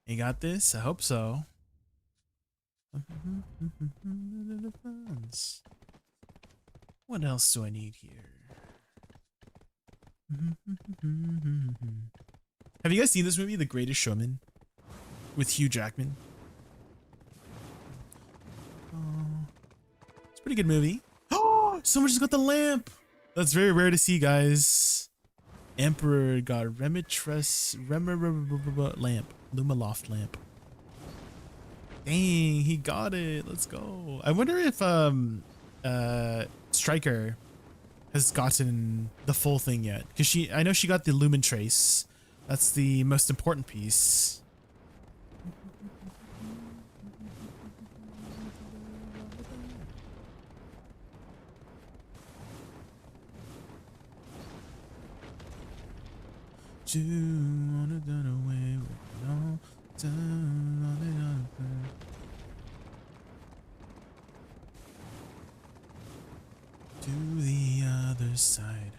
You got this? I hope so. What else do I need here? Have you guys seen this movie, The Greatest Showman? With Hugh Jackman? It's a pretty good movie. Oh, someone just got the lamp! That's very rare to see, guys. Emperor got Remitress lamp. Lumaloft lamp. Dang, he got it. Let's go. I wonder if Striker has gotten the full thing yet. Because I know she got the Lumen Trace. That's the most important piece. To the other side.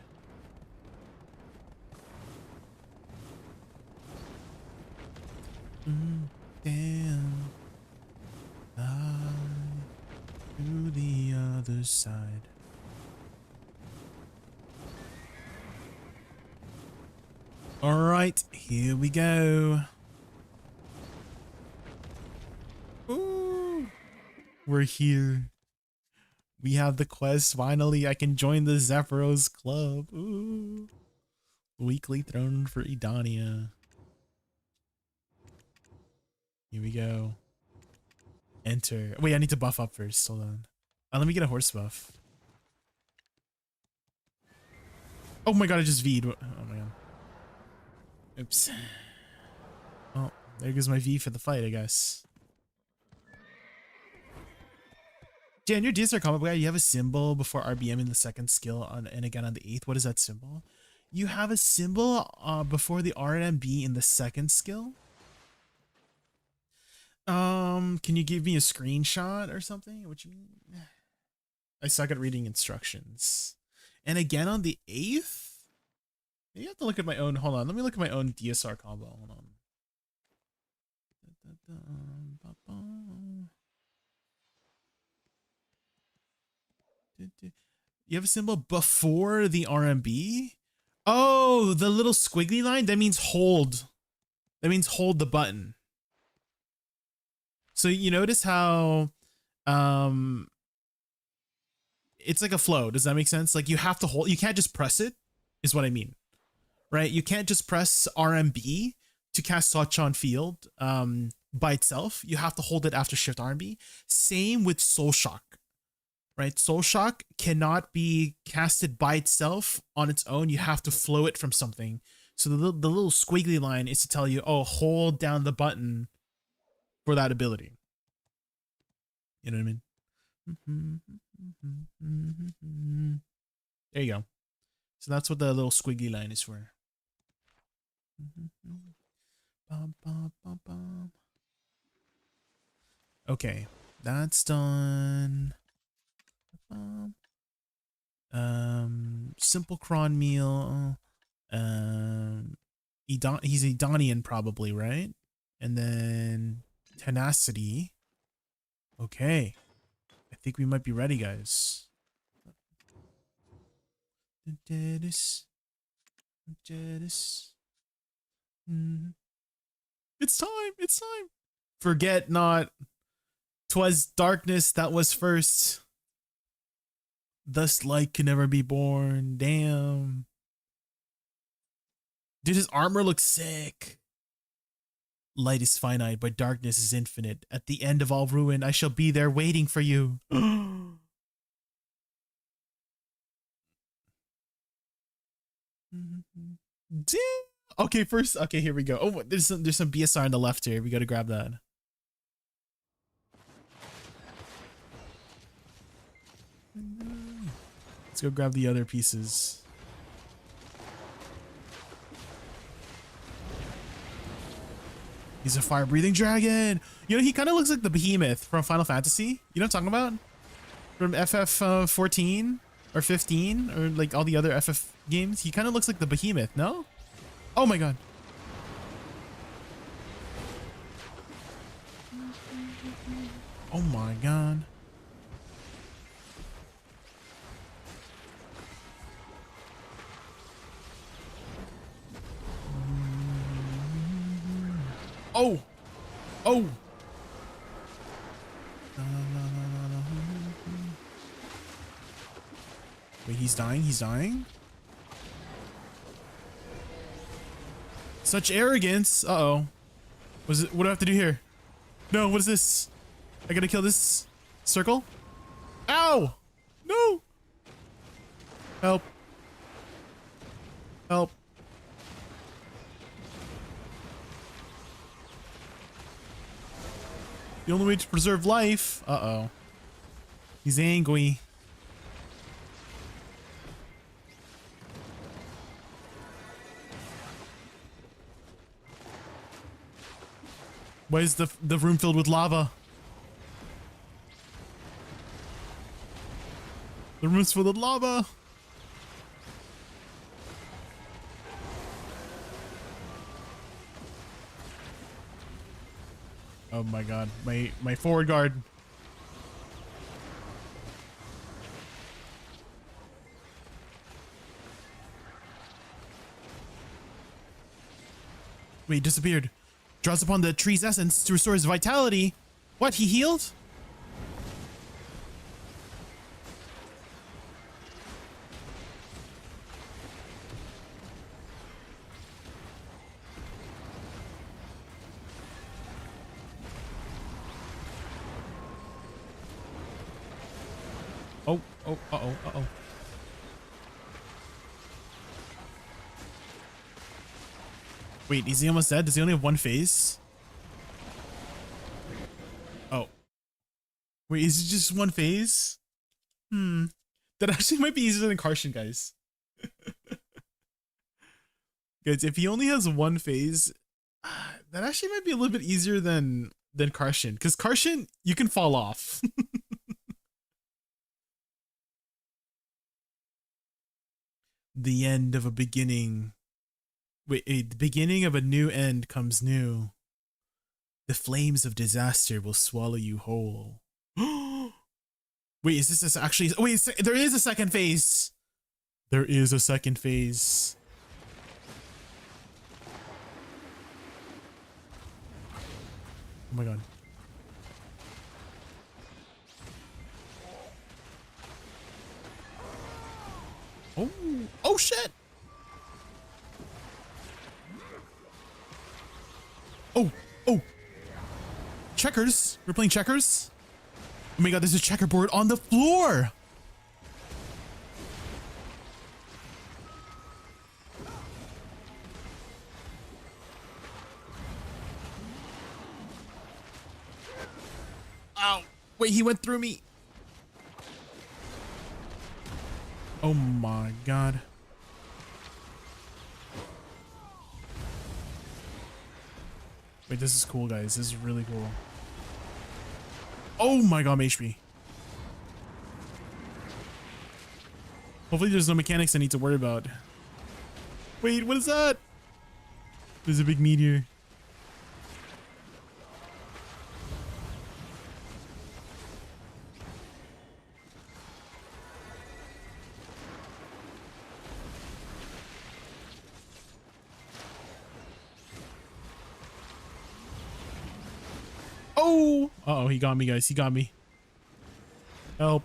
Damn. To the other side. All right, here we go. Ooh, we're here. We have the quest. Finally, I can join the Zephyros Club. Ooh. Weekly throne for Edania. Here we go. Enter. Wait, I need to buff up first. Hold on. Let me get a horse buff. Oh my god, I just V'd. Oh my god. Oops. Well, there goes my V for the fight, I guess. Jan, your DSR combo guy, you have a symbol before RBM in the second skill and again on the 8th. What is that symbol? You have a symbol before the RNMB in the second skill? Can you give me a screenshot or something? What you mean? I suck at reading instructions. And again on the 8th? Maybe I have to look at my own. Hold on, let me look at my own DSR combo. Hold on. You have a symbol before the RMB? Oh, the little squiggly line? That means hold. That means hold the button. So you notice how it's like a flow. Does that make sense? Like you have to hold, you can't just press it, is what I mean. right? You can't just press RMB to cast Touch on Field by itself. You have to hold it after Shift RMB. Same with Soul Shock, right? Soul Shock cannot be casted by itself on its own. You have to flow it from something. So the little squiggly line is to tell you, oh, hold down the button for that ability. You know what I mean? There you go. So that's what the little squiggly line is for. Okay, that's done. Simple cron meal. He's Edonian probably, right? And then tenacity. Okay, I think we might be ready, guys. It's time. It's time. Forget not. 'Twas darkness that was first. Thus light can never be born. Damn. Dude, his armor looks sick. Light is finite, but darkness is infinite. At the end of all ruin, I shall be there waiting for you. Damn. Okay, first. Okay, here we go. Oh, there's some BSR on the left here. We got to grab that. Let's go grab the other pieces. He's a fire-breathing dragon. You know, he kind of looks like the behemoth from Final Fantasy. You know what I'm talking about? From FF 14 or 15 or like all the other FF games. He kind of looks like the behemoth, no? Oh my god. Oh my god. Oh! Oh! Wait, he's dying? He's dying? Such arrogance. Uh-oh. What do I have to do here? No, what is this? I gotta kill this circle? Ow! No! Help. Help. The only way to preserve life. Uh-oh. He's angry. Why is the room filled with lava? The room's full of lava. Oh my god, my forward guard. Wait, he disappeared. Draws upon the tree's essence to restore his vitality. What, he healed? Oh, uh-oh. Wait, is he almost dead? Does he only have one phase? Oh. Wait, is it just one phase? That actually might be easier than Karshan, guys. Guys, if he only has one phase, that actually might be a little bit easier than Karshan. Because Karshan, you can fall off. The end of a beginning. Wait, the beginning of a new end comes new. The flames of disaster will swallow you whole. Wait, is this actually? Oh, wait, there is a second phase. There is a second phase. Oh my god. Oh shit. Oh, oh. Checkers. We're playing checkers. Oh my god, there's a checkerboard on the floor. Ow. Wait, he went through me. Oh my god. Wait, this is cool, guys. This is really cool. Oh my god, I'm HP. Hopefully there's no mechanics I need to worry about. Wait, what is that? There's a big meteor. Oh! Uh-oh, he got me, guys. He got me. Help.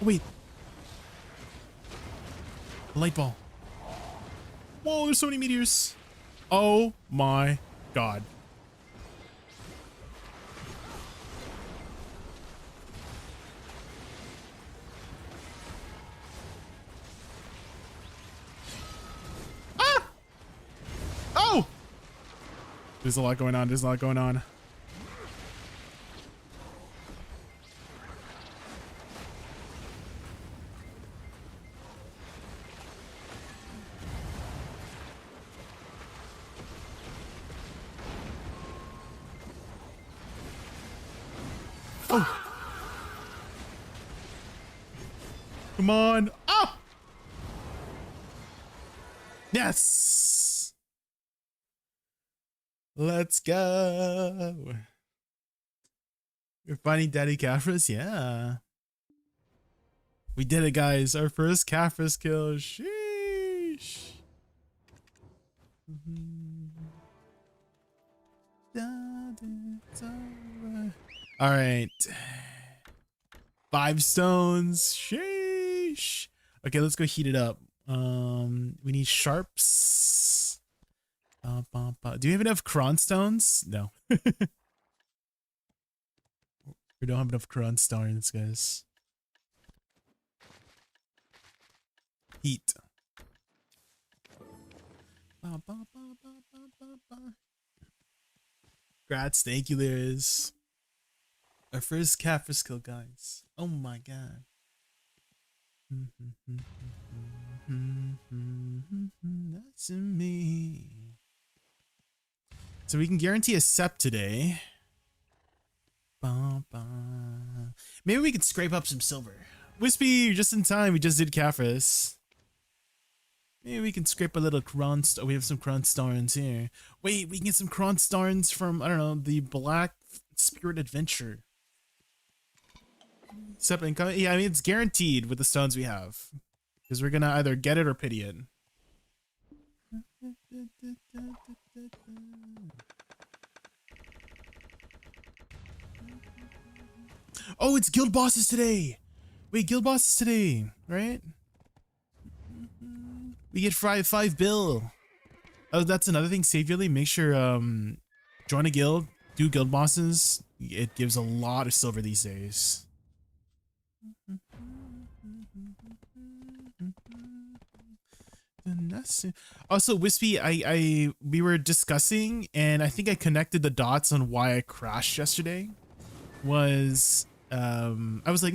Wait. Light ball. Whoa, there's so many meteors. Oh my god. Ah! Oh! There's a lot going on. There's a lot going on. Oh. Come on. Oh. Yes. Let's go. We're finding Daddy Cafferis. Yeah. We did it, guys. Our first Cafferis kill. Sheesh. All right. 5 stones. Sheesh. Okay, let's go heat it up. We need sharps. Do you have enough cron stones? No. We don't have enough cron stones, guys. Heat. Grats, thank you, Liz. Our first Cafferis kill, guys. Oh my god. That's me. So we can guarantee a sep today. Maybe we could scrape up some silver. Wispy, you're just in time. We just did Cafferis. Maybe we can scrape a little cron. Oh, we have some cron stones here. Wait, we can get some cron stones from, I don't know, the Black Spirit Adventure. Sep income. Yeah, I mean, it's guaranteed with the stones we have. Because we're gonna either get it or pity it. Oh, it's guild bosses today. Wait, guild bosses today, right? We get 5 bill. Oh, that's another thing. Save yearly. Make sure join a guild, do guild bosses. It gives a lot of silver these days. Also, Wispy, we were discussing, and I think I connected the dots on why I crashed yesterday. Was I was like,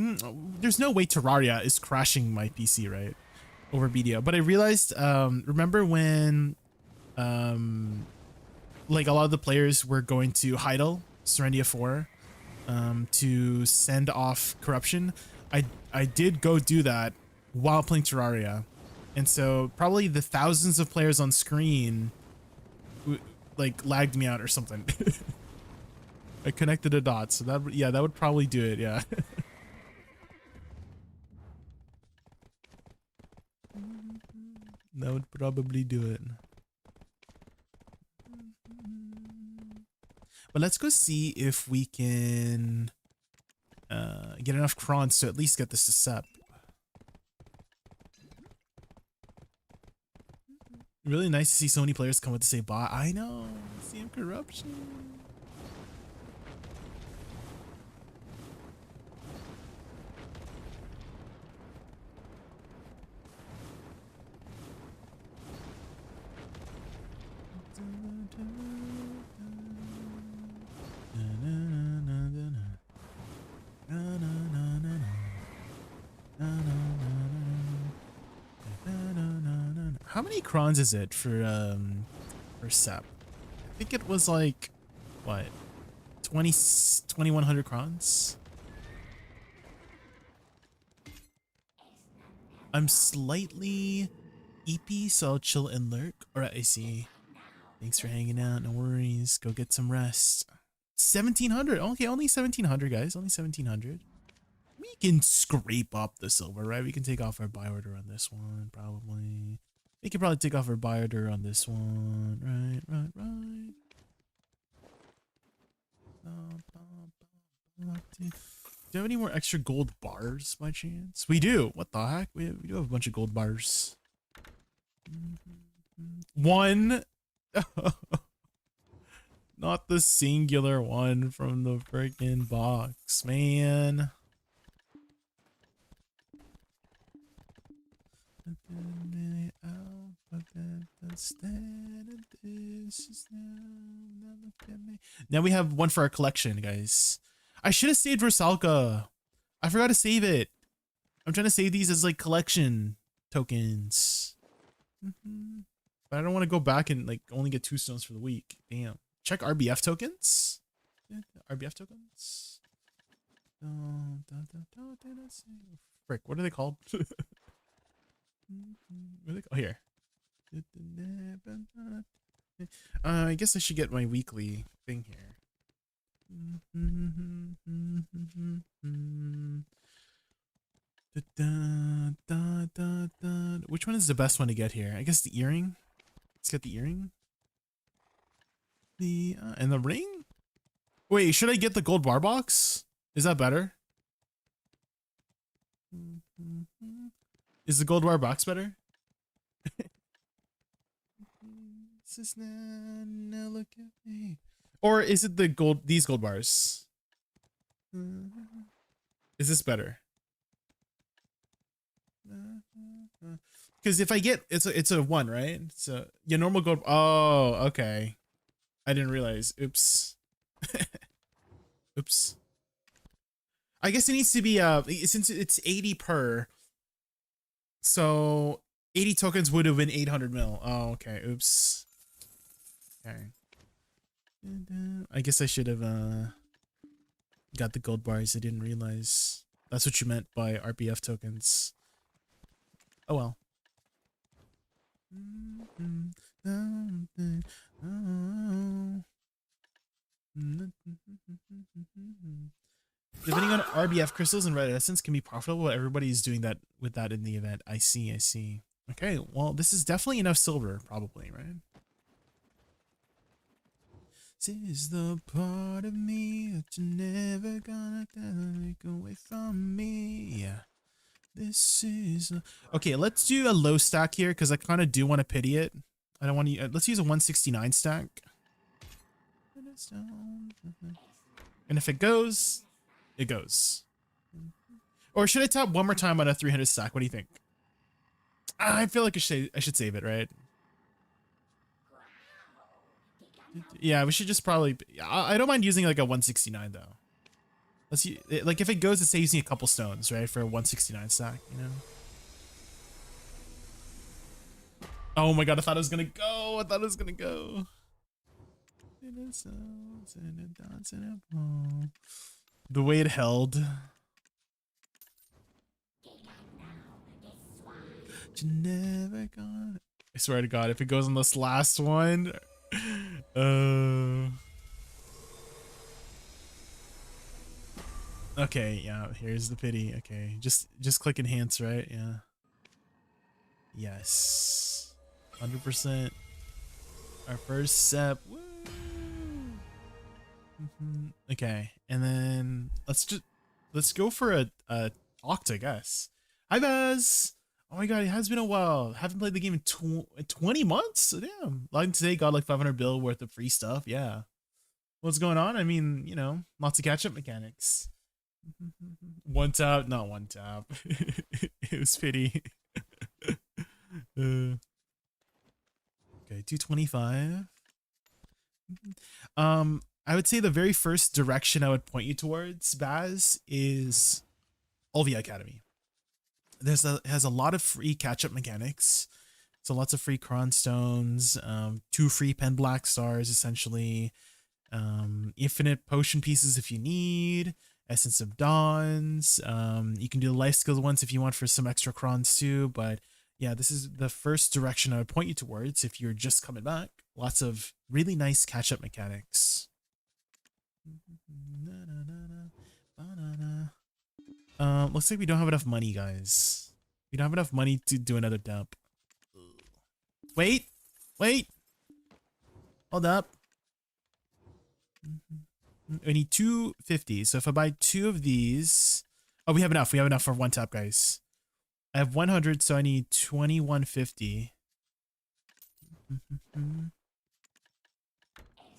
there's no way Terraria is crashing my PC, right? Over BDO. But I realized, remember when like a lot of the players were going to Heidel, Serendia 4, to send off corruption. I did go do that while playing Terraria. And so probably the thousands of players on screen like lagged me out or something. I connected the dots. So that would probably do it. Yeah. That would probably do it. But let's go see if we can get enough crons to at least get this to sep. Really nice to see so many players come up to say bot. I know. CM corruption. How many crons is it for sep? I think it was like what, 2100 crons. I'm slightly EP, so I'll chill and lurk. Alright, I see. Thanks for hanging out. No worries. Go get some rest. 1700. Okay, only 1700, guys. Only 1700. We can scrape up the silver, right? We can take off our buy order on this one, probably. We can probably take off our buy order on this one. Right. Do you have any more extra gold bars by chance? We do. What the heck? We do have a bunch of gold bars. One. Not the singular one from the freaking box, man. Now we have one for our collection, guys. I should have saved Versalka. I forgot to save it. I'm trying to save these as like collection tokens. But I don't want to go back and like only get 2 stones for the week. Damn. Check RBF tokens. RBF tokens. Frick, what are they called? What are they called? Here. I guess I should get my weekly thing here. Which one is the best one to get here? I guess the earring. Let's get the earring. And the ring? Wait, should I get the gold bar box? Is that better? Is the gold bar box better? Now look at me. Or is it these gold bars? Is this better? Because if I get it's a 1, right? So your normal gold. Oh, okay. I didn't realize. Oops. Oops. I guess it needs to be since it's 80 per. So 80 tokens would have been 800 mil. Oh, okay. Oops. Okay. I guess I should have got the gold bars. I didn't realize that's what you meant by RPF tokens. Oh well. Depending on RBF crystals and red essence can be profitable. Everybody's doing that with that in the event. I see. Okay, well, this is definitely enough silver, probably, right? This is the part of me that you're never gonna take away from me. Yeah. This is okay. Let's do a low stack here because I kind of do want to pity it. I don't want to. Let's use a 169 stack. And if it goes, it goes. Or should I tap one more time on a 300 stack? What do you think? I feel like I should save it, right? Yeah, we should just probably. I don't mind using like a 169 though. Let's see, like if it goes, it saves me a couple stones, right, for a 169 stack, you know. Oh my god, I thought it was gonna go. The way it held. You never gonna. I swear to God, if it goes on this last one, Okay, yeah, here's the pity. Okay, just click enhance, right? Yeah. Yes. 100%. Our first step. Woo! Okay, and then let's go for a Oct, I guess. Hi, Baz. Oh my god, it has been a while. Haven't played the game in 20 months. Damn. Logging today, got like 500 bill worth of free stuff. Yeah. What's going on? I mean, you know, lots of catch up mechanics. One tap, not one tap. It was pity. Okay, 225. I would say the very first direction I would point you towards, Baz, is Olvia Academy. Has a lot of free catch-up mechanics. So lots of free cron stones, 2 free pen black stars essentially, infinite potion pieces if you need, essence of dawns. You can do the life skills ones if you want for some extra crons too. But yeah, this is the first direction I would point you towards if you're just coming back. Lots of really nice catch-up mechanics. Looks like we don't have enough money, guys. We don't have enough money to do another dump. Wait, hold up. We need 250. So if I buy 2 of these, oh, we have enough. We have enough for 1 tap, guys. I have 100, so I need 2150.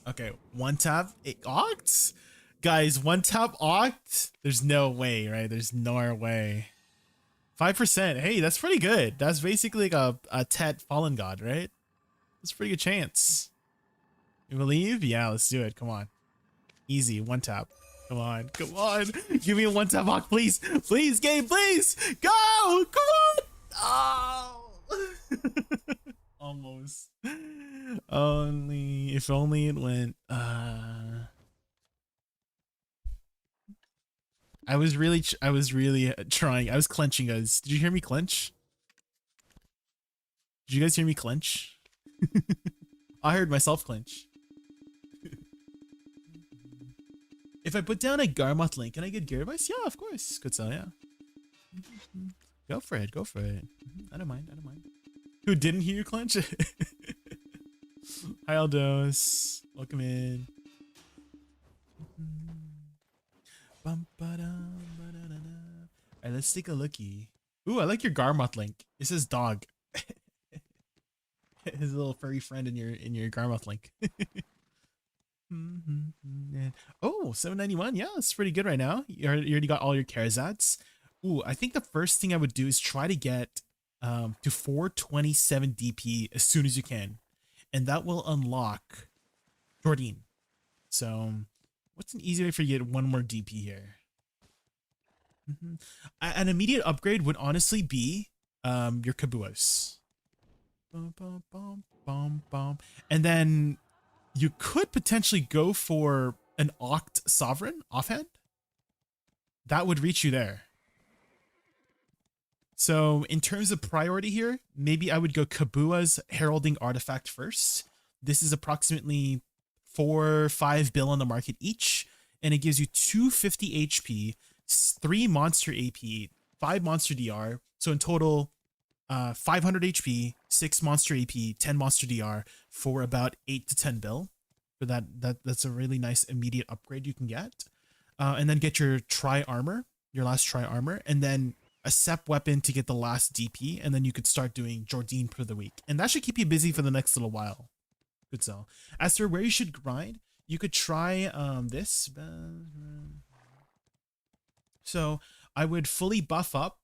Okay, 1 tap, 8 Oct? Guys, 1 tap Oct? There's no way, right? There's no way. 5%. Hey, that's pretty good. That's basically like a Tet Fallen God, right? That's a pretty good chance. You believe? Yeah, let's do it. Come on. Easy. 1 tap. Come on. Come on. Give me a 1 tap Oct, please. Please, game, please. Go. Come on. Oh. Almost. Only. If only it went. I was really trying. I was clenching, guys. Did you hear me clench? Did you guys hear me clench? I heard myself clench. If I put down a Garmoth link, can I get gear advice? Yeah, of course. Good sell, yeah. Go for it. Go for it. I don't mind. I don't mind. Who didn't hear you clench? Hi, Aldos. Welcome in. Alright, let's take a lookie. Ooh, I like your Garmoth link. It says dog. His little furry friend in your Garmoth link. Oh, 791. Yeah, that's pretty good right now. You already got all your Karazats. Ooh, I think the first thing I would do is try to get to 427 DP as soon as you can. And that will unlock Jordine. So what's an easy way for you to get 1 more DP here? An immediate upgrade would honestly be your Kabuos. And then you could potentially go for an Oct Sovereign offhand. That would reach you there. So in terms of priority here, maybe I would go Kabua's Heralding Artifact first. This is approximately 4 or 5 bill on the market each, and it gives you 250 HP, 3 monster AP, 5 monster DR. So in total, 500 HP, 6 monster AP, 10 monster DR for about 8 to 10 bill. For that's a really nice immediate upgrade you can get. And then get your Tri Armor, your last Tri Armor, and then a Sep weapon to get the last DP, and then you could start doing Jordine for the week. And that should keep you busy for the next little while. Good sell. As for where you should grind, you could try this. So I would fully buff up.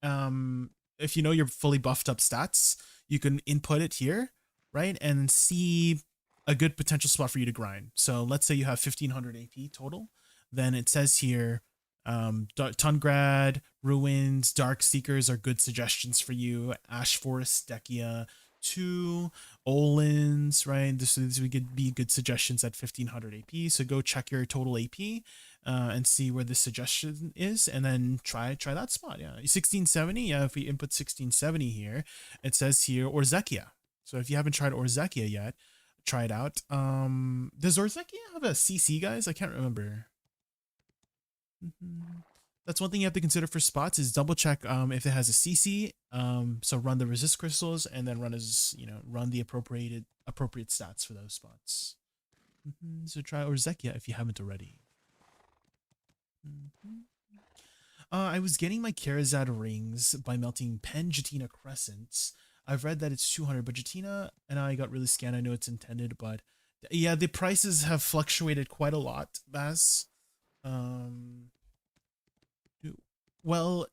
If you know your fully buffed up stats, you can input it here, right? And see a good potential spot for you to grind. So let's say you have 1500 AP total. Then it says here, Tungrad, Ruins, Dark Seekers are good suggestions for you. Ash Forest, Dekia, 2 Olins, right? This would be good suggestions at 1500 AP. So go check your total AP and see where the suggestion is, and then try that spot. Yeah, 1670. Yeah, if we input 1670 here, it says here Orzekia. So if you haven't tried Orzekia yet, try it out. Does Orzekia have a CC, guys? I can't remember. That's one thing you have to consider for spots is double check if it has a CC. So run the resist crystals and then run the appropriate stats for those spots. So try Orzekia if you haven't already. I was getting my Karazad rings by melting Pen Jatina Crescents. I've read that it's 200, but Jatina and I got really scanned. I know it's intended, but yeah, the prices have fluctuated quite a lot, Baz. Well,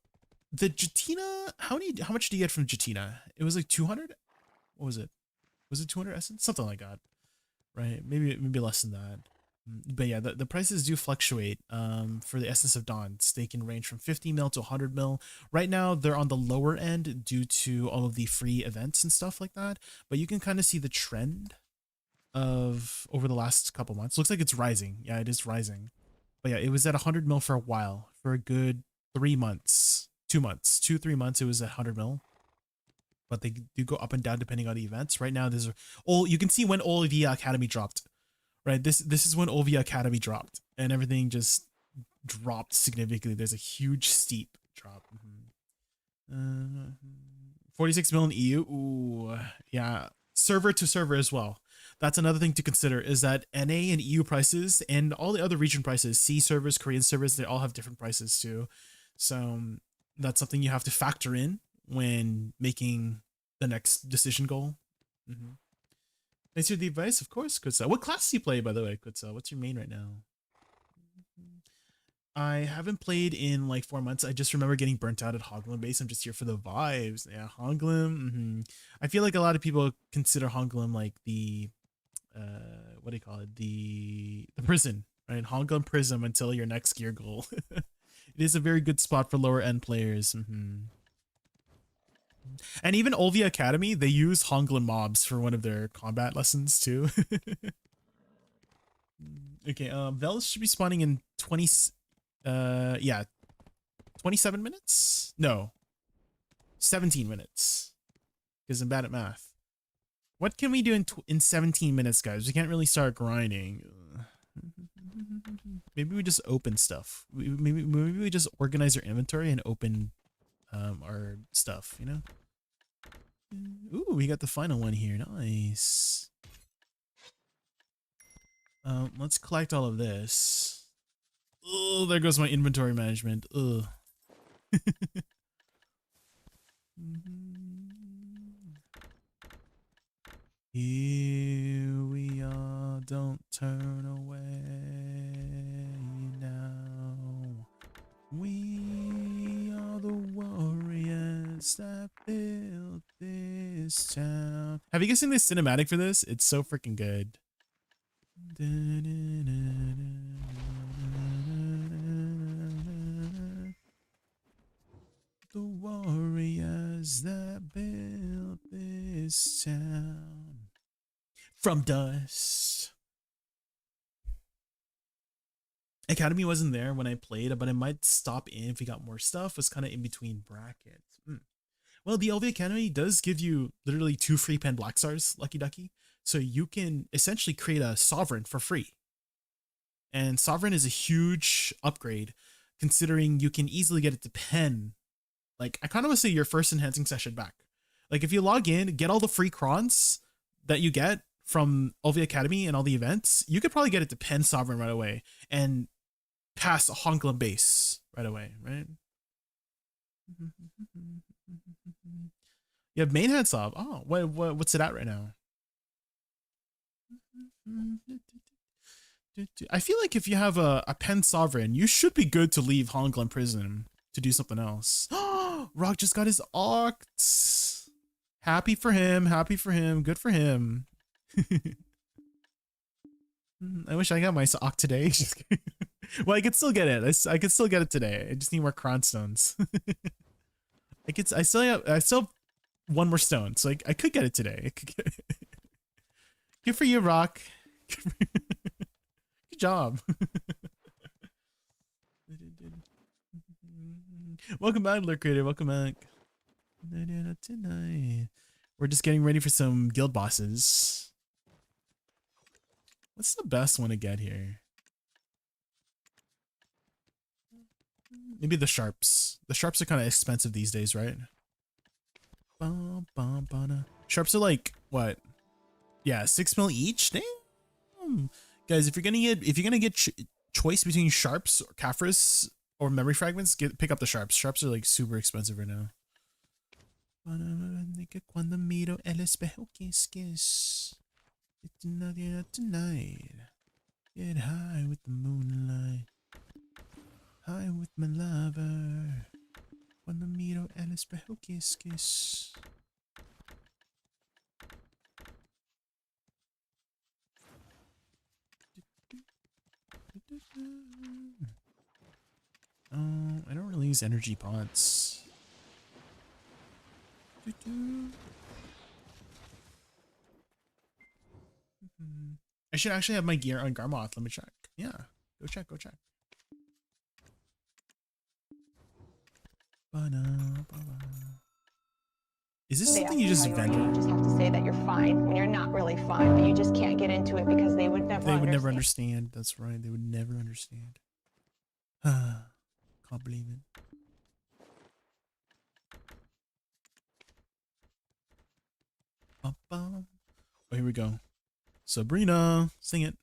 the Jatina, how much do you get from Jatina? It was like 200? What was it? Was it 200 essence? Something like that. Right? Maybe less than that. But yeah, the prices do fluctuate for the Essence of Dawns. They can range from 50 mil to 100 mil. Right now, they're on the lower end due to all of the free events and stuff like that. But you can kind of see the trend of over the last couple months. Looks like it's rising. Yeah, it is rising. But yeah, it was at 100 mil for a while, for a good 3 months, 2 months, 3 months. It was at 100 mil. But they do go up and down depending on the events. Right now, you can see when Olivia Academy dropped. Right, this is when Olivia Academy dropped, and everything just dropped significantly. There's a huge steep drop. 46 million EU. Ooh, yeah, server to server as well. That's another thing to consider is that NA and EU prices and all the other region prices, C servers, Korean servers, they all have different prices too. So that's something you have to factor in when making the next decision goal. Thanks for the advice, of course, Kutsa. What class do you play, by the way, Kutsa? What's your main right now? I haven't played in like 4 months. I just remember getting burnt out at Honglim base. I'm just here for the vibes. Yeah, Honglim. I feel like a lot of people consider Honglim like the, what do you call it? The prison, right? Honglim Prism until your next gear goal. It is a very good spot for lower end players. And even Olvia Academy, they use Honglim mobs for one of their combat lessons too. Okay, Velas should be spawning in 27 minutes? No. 17 minutes. Because I'm bad at math. What can we do in 17 minutes, guys? We can't really start grinding. Maybe we just open stuff. Maybe we just organize our inventory and open our stuff, you know? Ooh, we got the final one here. Nice. Let's collect all of this. Oh, there goes my inventory management. Ugh. Here we are, don't turn away now. We are the warriors that built this town. Have you guys seen this cinematic for this? It's so freaking good. The warriors that built this town from dust. Academy wasn't there when I played, but I might stop in if we got more stuff. It was kind of in between brackets. Well, the LV Academy does give you literally 2 free pen black stars, Lucky Ducky. So you can essentially create a Sovereign for free. And Sovereign is a huge upgrade considering you can easily get it to pen. Like, I kind of want to say your first enhancing session back. Like, if you log in, get all the free crons that you get from LV Academy and all the events, you could probably get it to pen Sovereign right away and pass a Honglim base right away, right? You have main hand sub. Oh, what's it at right now? I feel like if you have a pen Sovereign, you should be good to leave Honglim Prison to do something else. Rock just got his Octs. Happy for him. Happy for him. Good for him. I wish I got my Oct today. Well, I could still get it. I could still get it today. I just need more Cron stones. I still have 1 more stone, so I could get it today. Good for you, Rock. Good job. Welcome back, Lurk Creator. Welcome back. We're just getting ready for some guild bosses. What's the best one to get here? Maybe the sharps. The sharps are kind of expensive these days, right? Sharps are like what? Yeah, 6 mil each. Damn, guys, if you're gonna get choice between sharps or Cafferis or memory fragments, pick up the sharps. Sharps are like super expensive right now. Cuando miro el espejo, kiss. It's another tonight. Get high with the moonlight. High with my lover. Cuando miro el espejo, kiss. Oh, I don't really use energy pots. I should actually have my gear on Garmoth. Let me check. Yeah, go check. Is this something you just invented? You just have to say that you're fine when you're not really fine, but you just can't get into it because they would never understand. That's right. They would never understand. Can't believe it. Oh, here we go. Sabrina, sing it.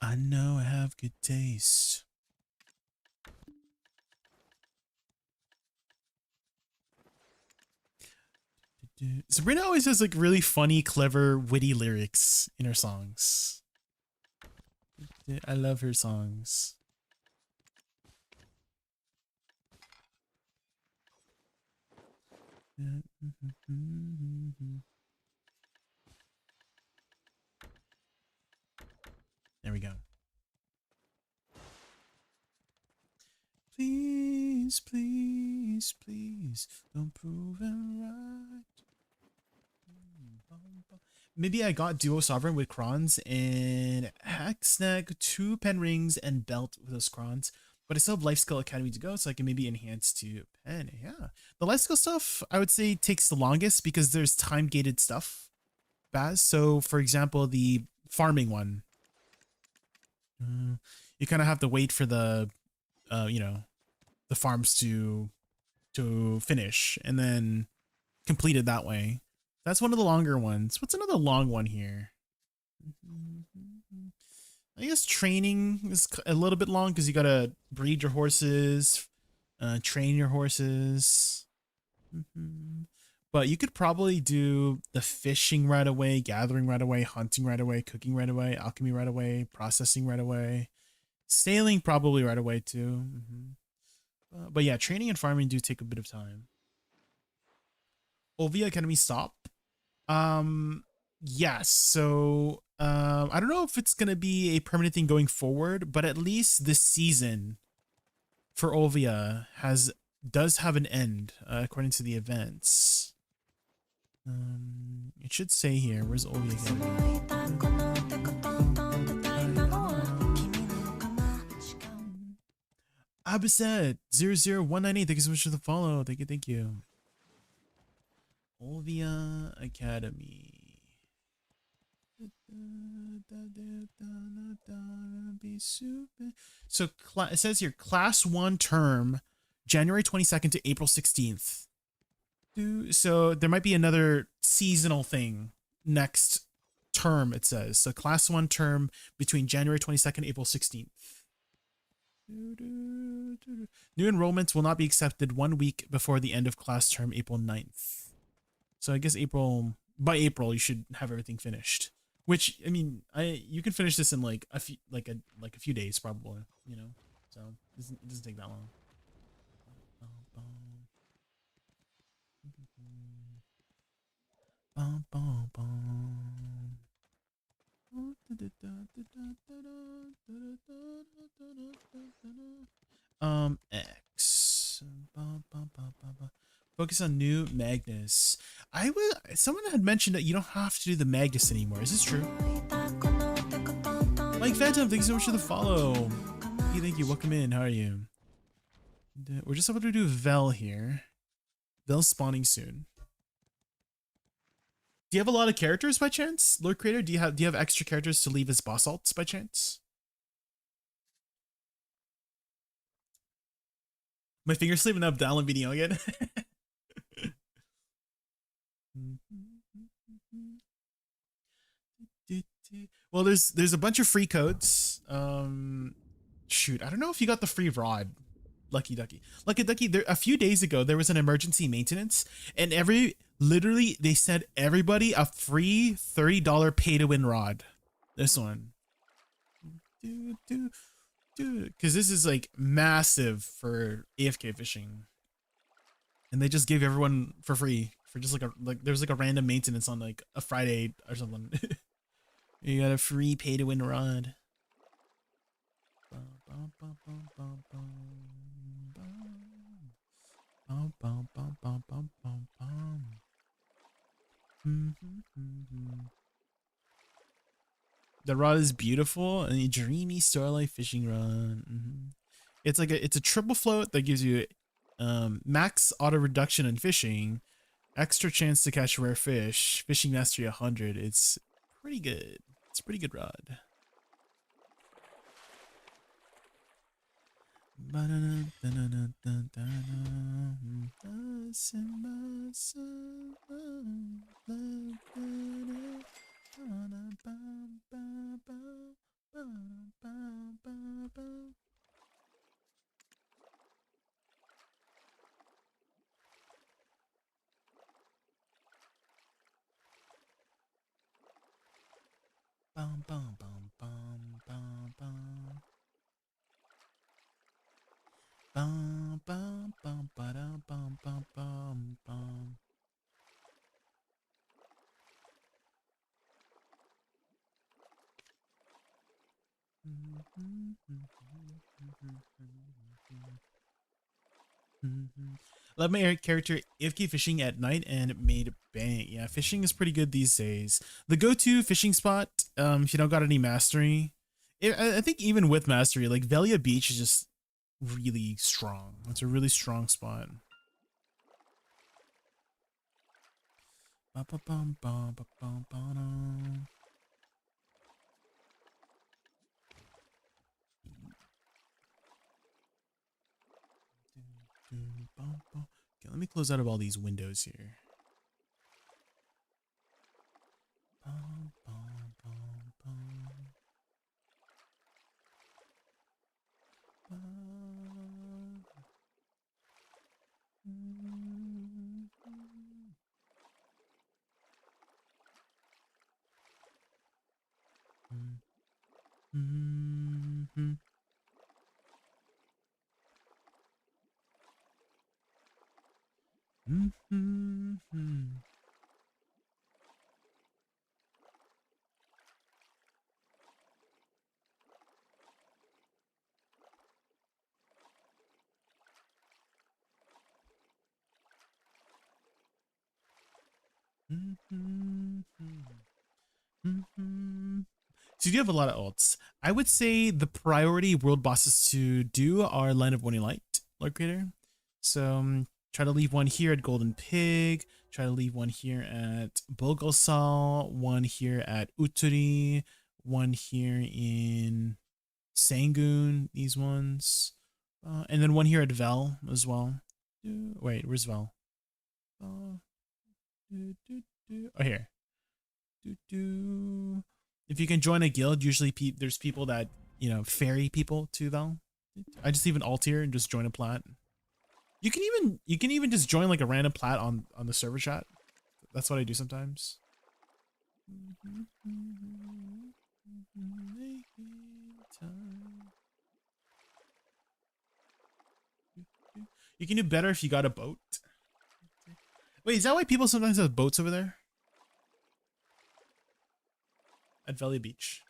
I know I have good taste. Sabrina always has like really funny, clever, witty lyrics in her songs. I love her songs. There we go. Please, please, please, don't prove it right. Maybe I got Duo Sovereign with crons and Hex Snag 2 pen rings and belt with those crons. But I still have Life Skill Academy to go, so I can maybe enhance to pen. Yeah. The life skill stuff, I would say, takes the longest because there's time-gated stuff. Baz. So, for example, the farming one. You kind of have to wait for the, the farms to finish and then complete it that way. That's one of the longer ones. What's another long one here? I guess training is a little bit long because you gotta breed your horses, train your horses. But you could probably do the fishing right away, gathering right away, hunting right away, cooking right away, alchemy right away, processing right away, sailing probably right away too. But yeah, training and farming do take a bit of time. Ovia Academy stop. Yes. So I don't know if it's gonna be a permanent thing going forward, but at least this season for Ovia does have an end according to the events. It should say here. Where's Ovia Academy? Abiset 00198. Thank you so much for the follow. Thank you. Ovia Academy. So it says here class 1 term January 22nd to April 16th. So there might be another seasonal thing next term, it says. So class 1 term between January 22nd and April 16th. New enrollments will not be accepted 1 week before the end of class term, April 9th. So I guess by April you should have everything finished. Which, I mean, you can finish this in like a few days probably, you know. So it doesn't take that long. X. Focus on new Magnus. Someone had mentioned that you don't have to do the Magnus anymore. Is this true? Mike Phantom, thank you so much for the follow. Hey, thank you. Welcome in. How are you? We're just about to do Vel here. Vel's spawning soon. Do you have a lot of characters by chance, Lord Creator? Do you have extra characters to leave as boss alts by chance? My finger's sleeping up. Download video again. Well, there's a bunch of free codes. Shoot, I don't know if you got the free rod. Lucky Ducky. There a few days ago there was an emergency maintenance, and literally they sent everybody a free $30 pay to win rod. This one, because this is like massive for AFK fishing, and they just gave everyone for free for just like there was like a random maintenance on like a Friday or something. You got a free pay to win rod. The rod is beautiful and a dreamy starlight fishing rod. It's like it's a triple float that gives you max auto reduction in fishing, extra chance to catch rare fish, fishing mastery 100. It's pretty good. It's a pretty good rod. Bum, bum, bum, bum, bum, bum. Bum, bum, bum, ba-dum, bum, bum, bum, bum. Love my character AFK fishing at night and made bang. Yeah, fishing is pretty good these days. The go-to fishing spot, if you don't got any mastery, I think even with mastery, like Velia Beach is just really strong. It's a really strong spot. Okay, let me close out of all these windows here. So you do have a lot of ults. I would say the priority world bosses to do are Line of Warning Light, Lord Creator. So try to leave one here at Golden Pig. Try to leave one here at Bulgosal. One here at Uturi. One here in Sangoon. These ones. And then one here at Vel as well. Wait, where's Vel? Oh, here. If you can join a guild, usually there's people that, you know, ferry people to Vel. I just leave an alt here and just join a plat. You can even just join like a random plat on the server chat. That's what I do sometimes. You can do better if you got a boat. Wait, is that why people sometimes have boats over there? At Valley Beach,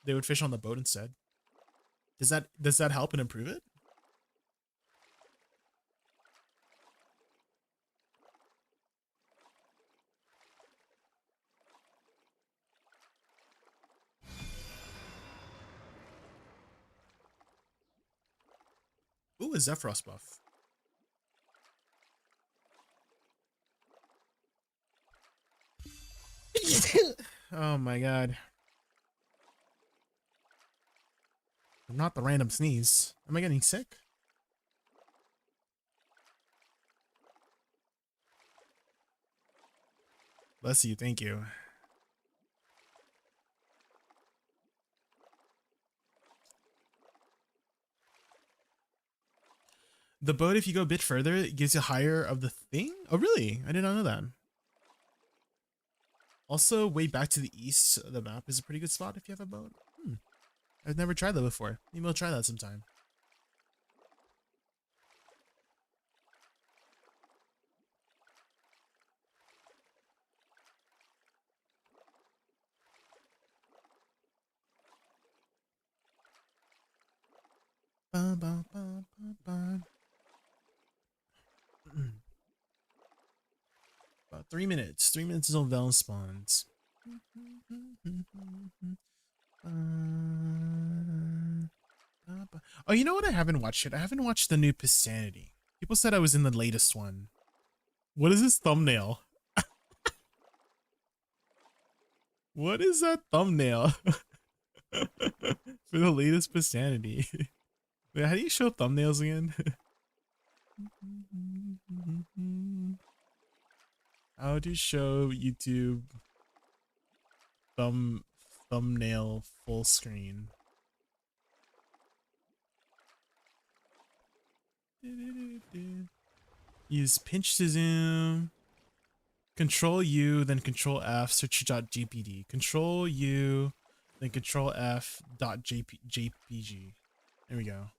they would fish on the boat instead. Does that help and improve it? Ooh, a Zephyros buff. Oh my god. Not the random sneeze. Am I getting sick? Bless you, thank you. The boat, if you go a bit further, it gives you higher of the thing? Oh, really? I did not know that. Also, way back to the east of the map is a pretty good spot if you have a boat. I've never tried that before. Maybe we'll try that sometime. Bum, bum, bum, bum, bum. About 3 minutes. 3 minutes until Velen spawns. Oh, you know what? I haven't watched it. I haven't watched the new Pisanity. People said I was in the latest one. What is this thumbnail? What is that thumbnail? For the latest Pisanity. Wait, how do you show thumbnails again? How to show YouTube thumbnail full screen. Use pinch to zoom. Control U, then Control F, search.jpg. Control U, then Control F dot jpg. There we go.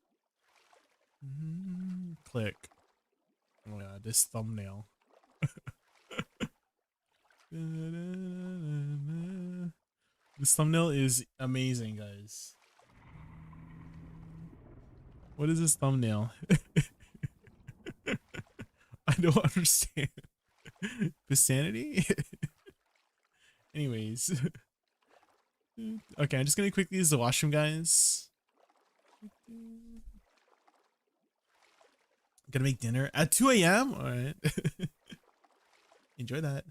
Click. Oh my god, this thumbnail. This thumbnail is amazing, guys. What is this thumbnail? I don't understand. Insanity? Anyways. Okay, I'm just gonna quickly use the washroom, guys. Gonna make dinner at 2 a.m. All right. Enjoy that.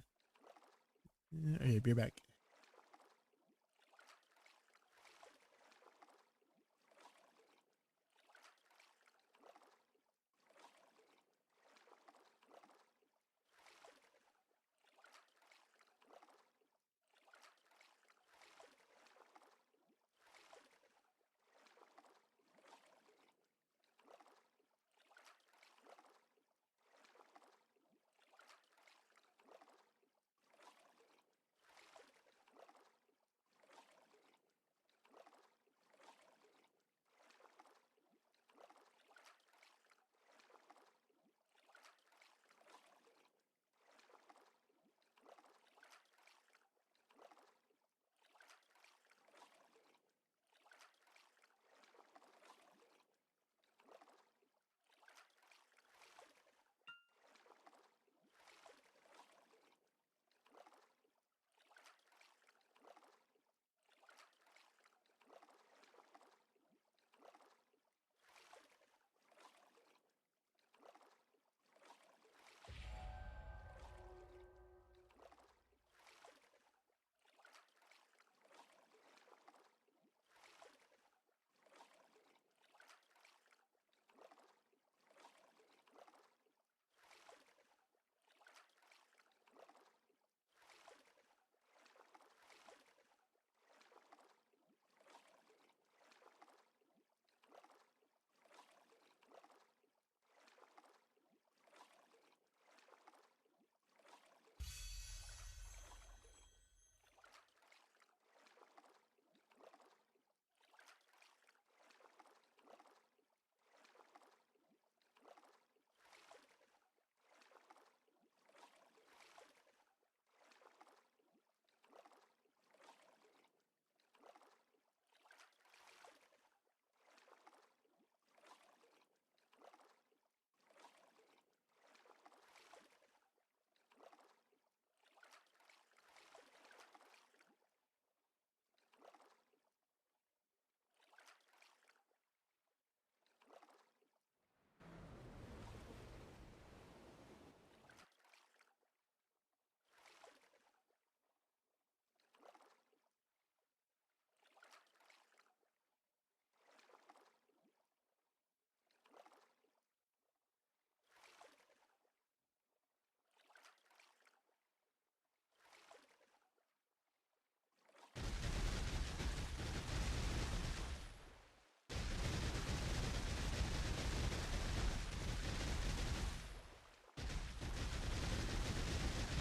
Okay, be back.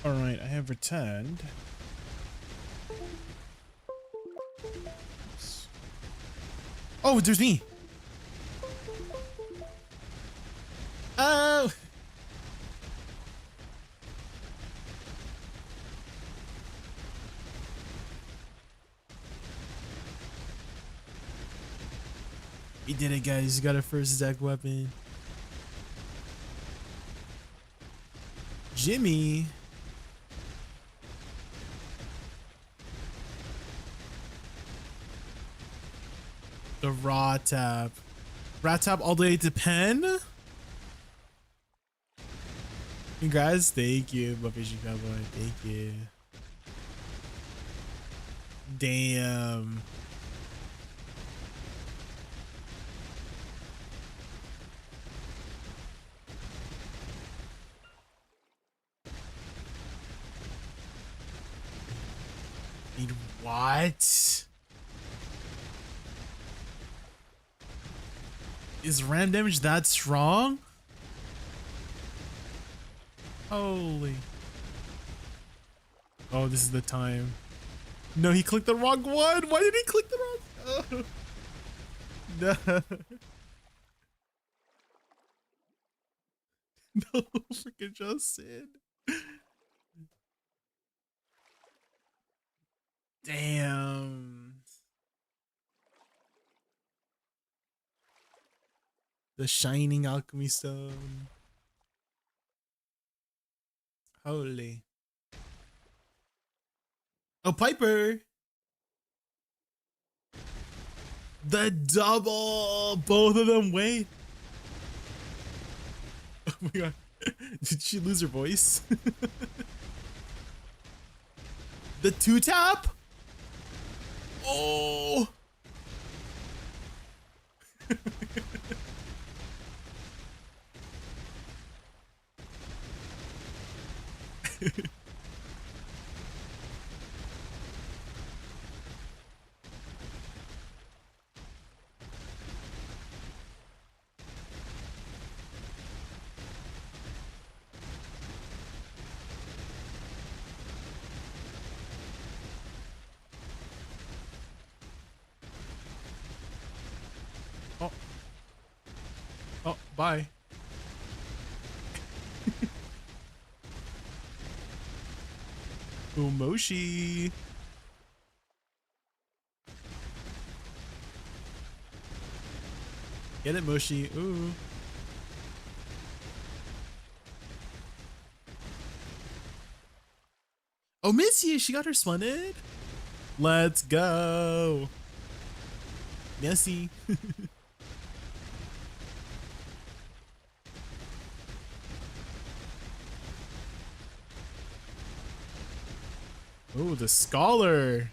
All right, I have returned. Oh, there's me. Oh. We did it, guys. Got our first deck weapon. Jimmy. The raw tap. Rat tap all the way to pen. Congrats. Thank you, Buffy Cowboy. Thank you. Damn. Wait, what? Is ram damage that strong? Holy. Oh, this is the time. No, he clicked the wrong one. Why did he click the wrong? Oh. No. No, freaking Justin. Damn. The shining alchemy stone. Holy. Oh, Piper. The double. Both of them. Wait. Oh my god. Did she lose her voice? The two tap. Oh. Oh. Oh, bye. Umoshi. Get it, Moshi. Ooh. Oh, Missy, she got her splendid. Let's go. Missy. Oh, the Scholar.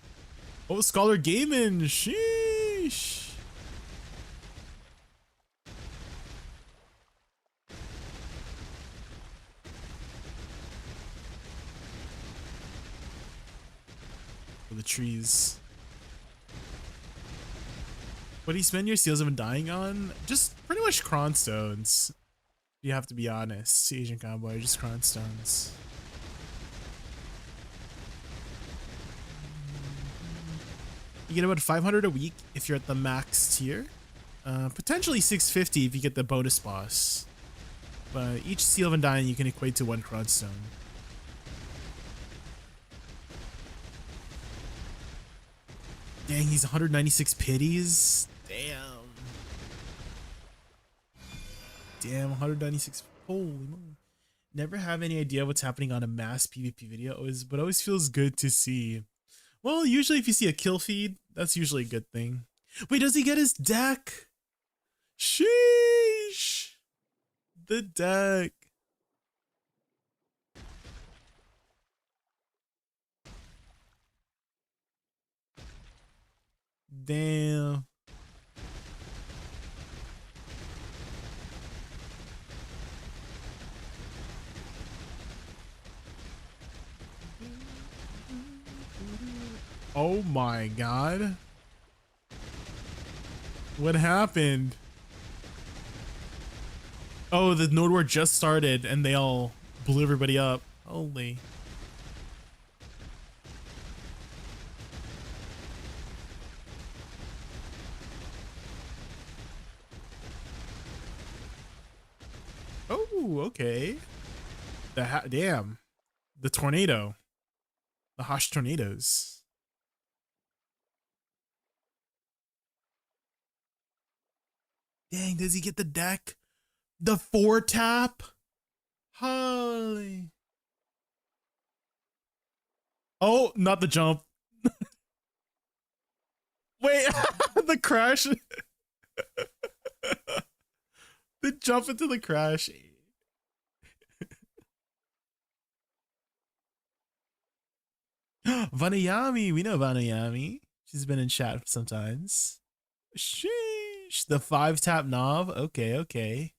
Oh, Scholar Gaming. Sheesh. The trees. What do you spend your seals of dying on? Just pretty much cronstones. You have to be honest, Asian Cowboy, just cronstones. You get about 500 a week if you're at the max tier. Potentially 650 if you get the bonus boss. But each seal of undying you can equate to one cronstone. Dang, he's 196 pities. Damn. Damn, 196. Holy moly. Never have any idea what's happening on a mass PvP video, but always feels good to see. Well, usually if you see a kill feed, that's usually a good thing. Wait, does he get his deck? Sheesh. The deck. Damn. Oh my god. What happened? Oh, the node war just started and they all blew everybody up. Holy. Ooh, okay. Damn. The tornado. The Hosh tornadoes. Dang, does he get the deck? The 4-tap? Holy. Oh, not the jump. Wait, the crash. The jump into the crash. Vanayami, we know Vanayami. She's been in chat sometimes. Sheesh, the 5-tap knob. Okay, okay.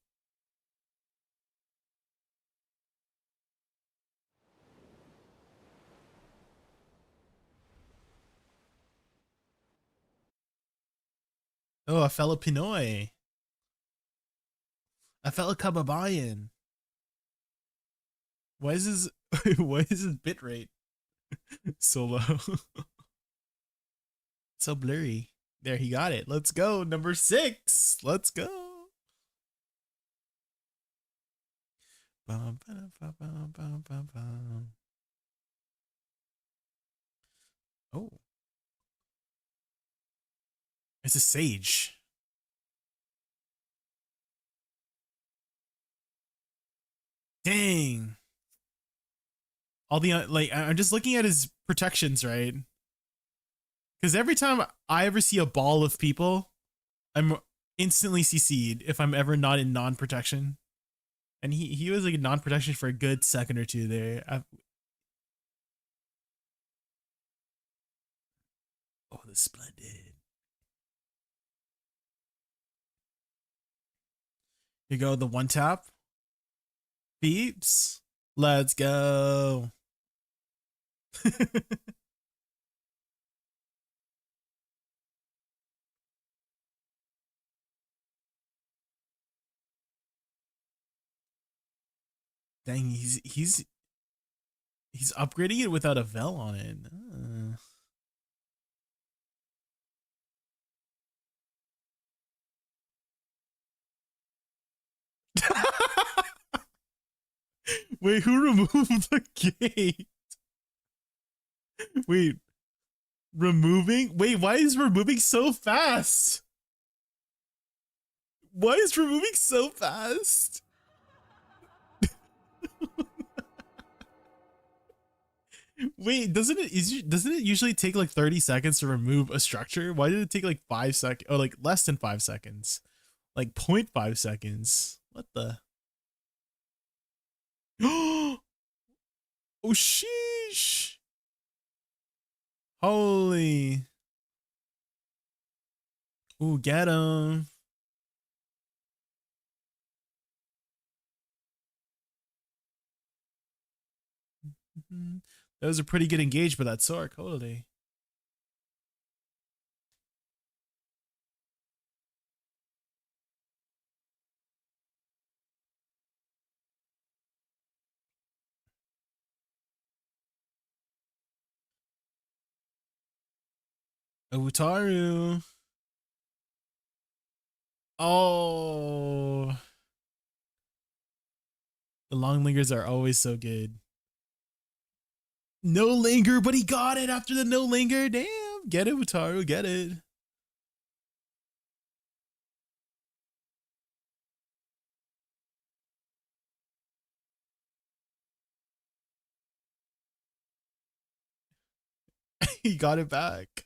Oh, a fellow Pinoy. A fellow Kababayan. Why is his why is his bit rate so low? So blurry. There, he got it. Let's go. Number 6. Let's go. Bum, bum, bum, bum, bum, bum, bum. Oh. It's a sage. Dang. All the like I'm just looking at his protections, right? Because every time I ever see a ball of people, I'm instantly CC'd if I'm ever not in non-protection. And he was like a non-protection for a good second or two there. Oh, the splendid. Here you go, the 1-tap. Beeps. Let's go. Dang, he's upgrading it without a Vel on it. Wait, who removed the gate? Wait, removing? Wait, why is removing so fast? Why is removing so fast? Wait, doesn't it usually take like 30 seconds to remove a structure? Why did it take like 5 seconds? Oh, like less than 5 seconds. Like 0.5 seconds. What the? Oh, sheesh. Holy. Ooh, get him. That was a pretty good engage by that Sork. Holy. Utaru. Oh. The long lingers are always so good. No linger, but he got it after the no linger. Damn. Get it, Utaru. Get it. He got it back.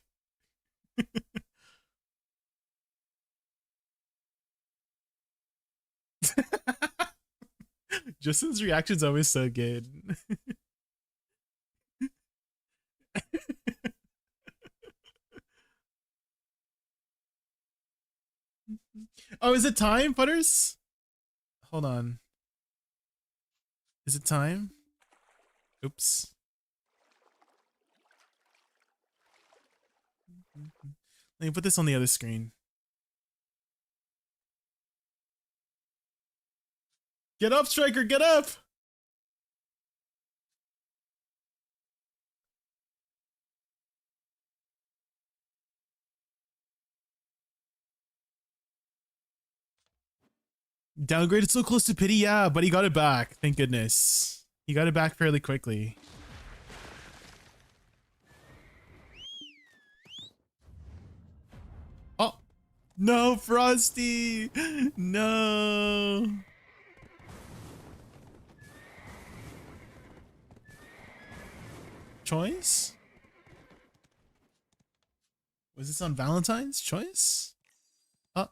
Justin's reaction's always so good. Oh, is it time, Butters? Hold on. Is it time? Oops. Let me put this on the other screen. Get up, Striker, get up! Downgraded so close to pity, yeah, but he got it back. Thank goodness. He got it back fairly quickly. Oh, no, Frosty. No. Choice? Was this on Valentine's choice? Oh.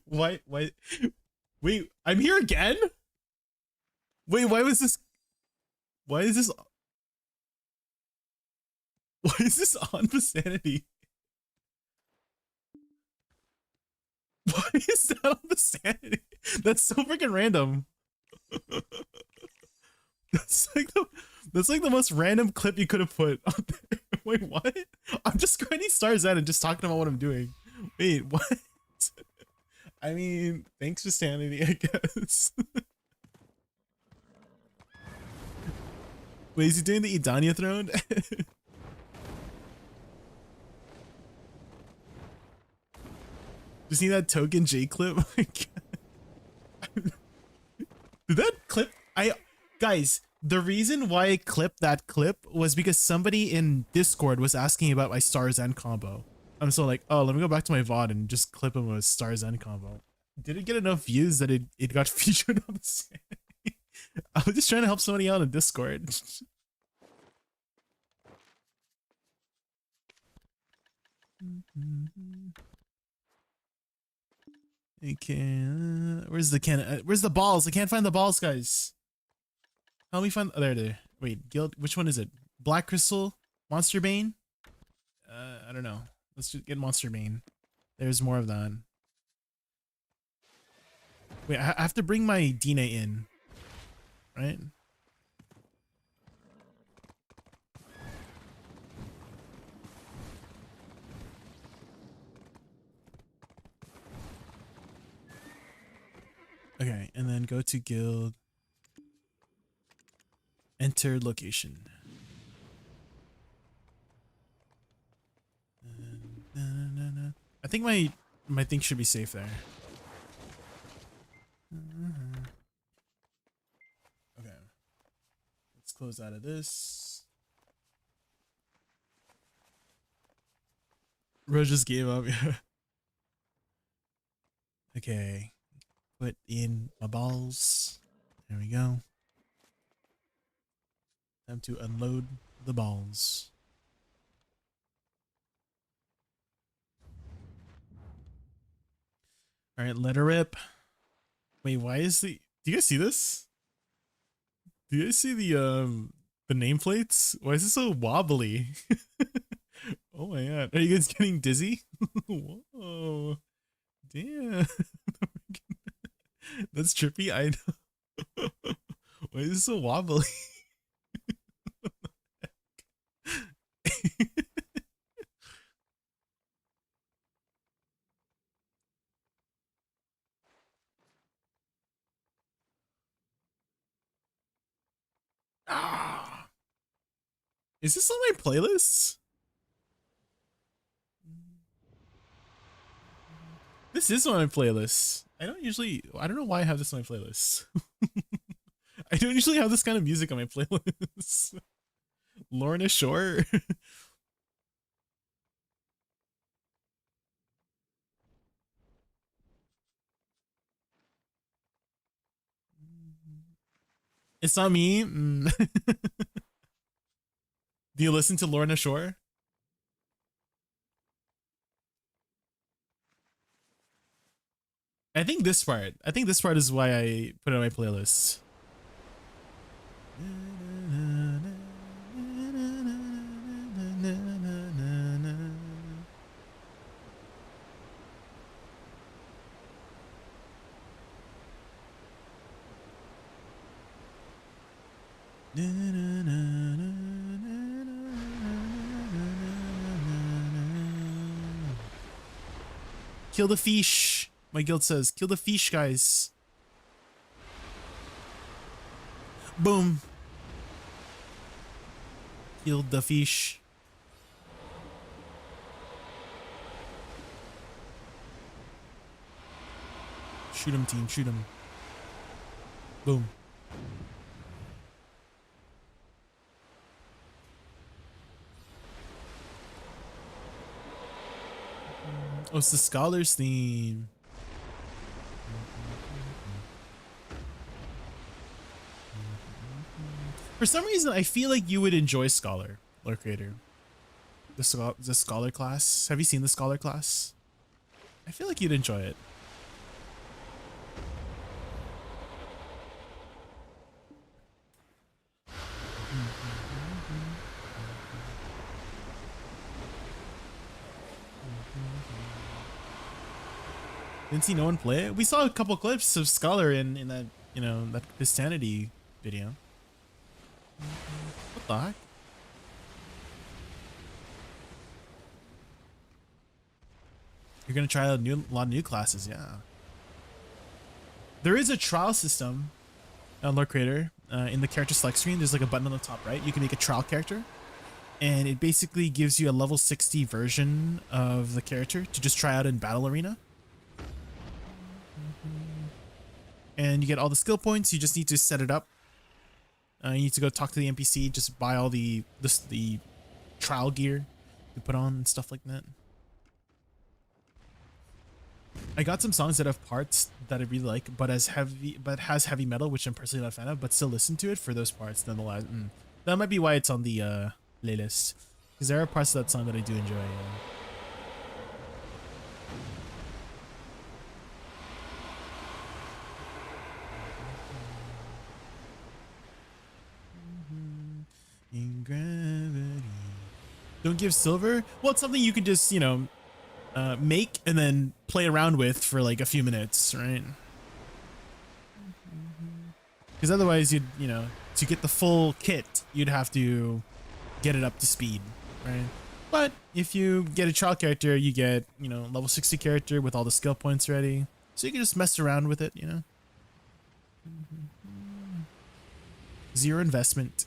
Why? Wait, I'm here again? Wait, why was this? Why is this? Why is this on Vicinity? Why is that on Vicinity? That's so freaking random. That's like the most random clip you could have put on there. Wait, what? I'm just grinding stars out and just talking about what I'm doing. Wait, what? I mean, thanks for sanity, I guess. Wait, is he doing the Idania throne? Just need that token J clip. Oh my God. Did that clip? Guys, the reason why I clipped that clip was because somebody in Discord was asking about my Stars End combo. I'm so like, oh, let me go back to my VOD and just clip him with a Stars End combo. Did it get enough views that it got featured on the set? I was just trying to help somebody out in Discord. Okay, where's the can? Where's the balls? I can't find the balls, guys. Help me find. Oh, there, there. Wait, guild. Which one is it? Black Crystal, Monster Bane. I don't know. Let's just get Monster Bane. There's more of that. Wait, I have to bring my Dina in, right? Okay, and then go to guild. Enter location. I think my thing should be safe there. Okay. Let's close out of this. Rose just gave up. Okay. Put in my balls. There we go. Time to unload the balls. All right, let her rip. Wait, why is the? Do you guys see this? Do you guys see the nameplates? Why is it so wobbly? Oh my God, are you guys getting dizzy? Whoa, damn, that's trippy. I know. Why is it so wobbly? Ah, is this on my playlist? This is on my playlist. I don't know why I have this on my playlist. I don't usually have this kind of music on my playlist. Lorna Shore. It's not me. Do you listen to Lorna Shore? I think this part is why I put it on my playlist. Kill the fish. My guild says, kill the fish, guys. Boom. Killed the fish. Shoot him, team. Shoot him. Boom. Oh, it's the Scholars theme. For some reason, I feel like you would enjoy Scholar, Lord Creator. The Scholar class. Have you seen the Scholar class? I feel like you'd enjoy it. Didn't see no one play it? We saw a couple clips of Scholar in that, you know, that Christianity video. What the heck? You're gonna try a lot of new classes, yeah. There is a trial system on Lord Creator. In the character select screen, there's like a button on the top right. You can make a trial character, and it basically gives you a level 60 version of the character to just try out in Battle Arena. And you get all the skill points. You just need to set it up. You need to go talk to the NPC, just buy all the trial gear to put on and stuff like that. I got some songs that have parts that I really like, but has heavy metal, which I'm personally not a fan of, but still listen to it for those parts nonetheless. That might be why it's on the playlist, because there are parts of that song that I do enjoy. In gravity. Don't give silver? Well, it's something you could just, you know, make and then play around with for like a few minutes, right? Because otherwise you'd, you know, to get the full kit, you'd have to get it up to speed, right? But if you get a trial character, you get, you know, level 60 character with all the skill points ready. So you can just mess around with it, you know? Zero investment.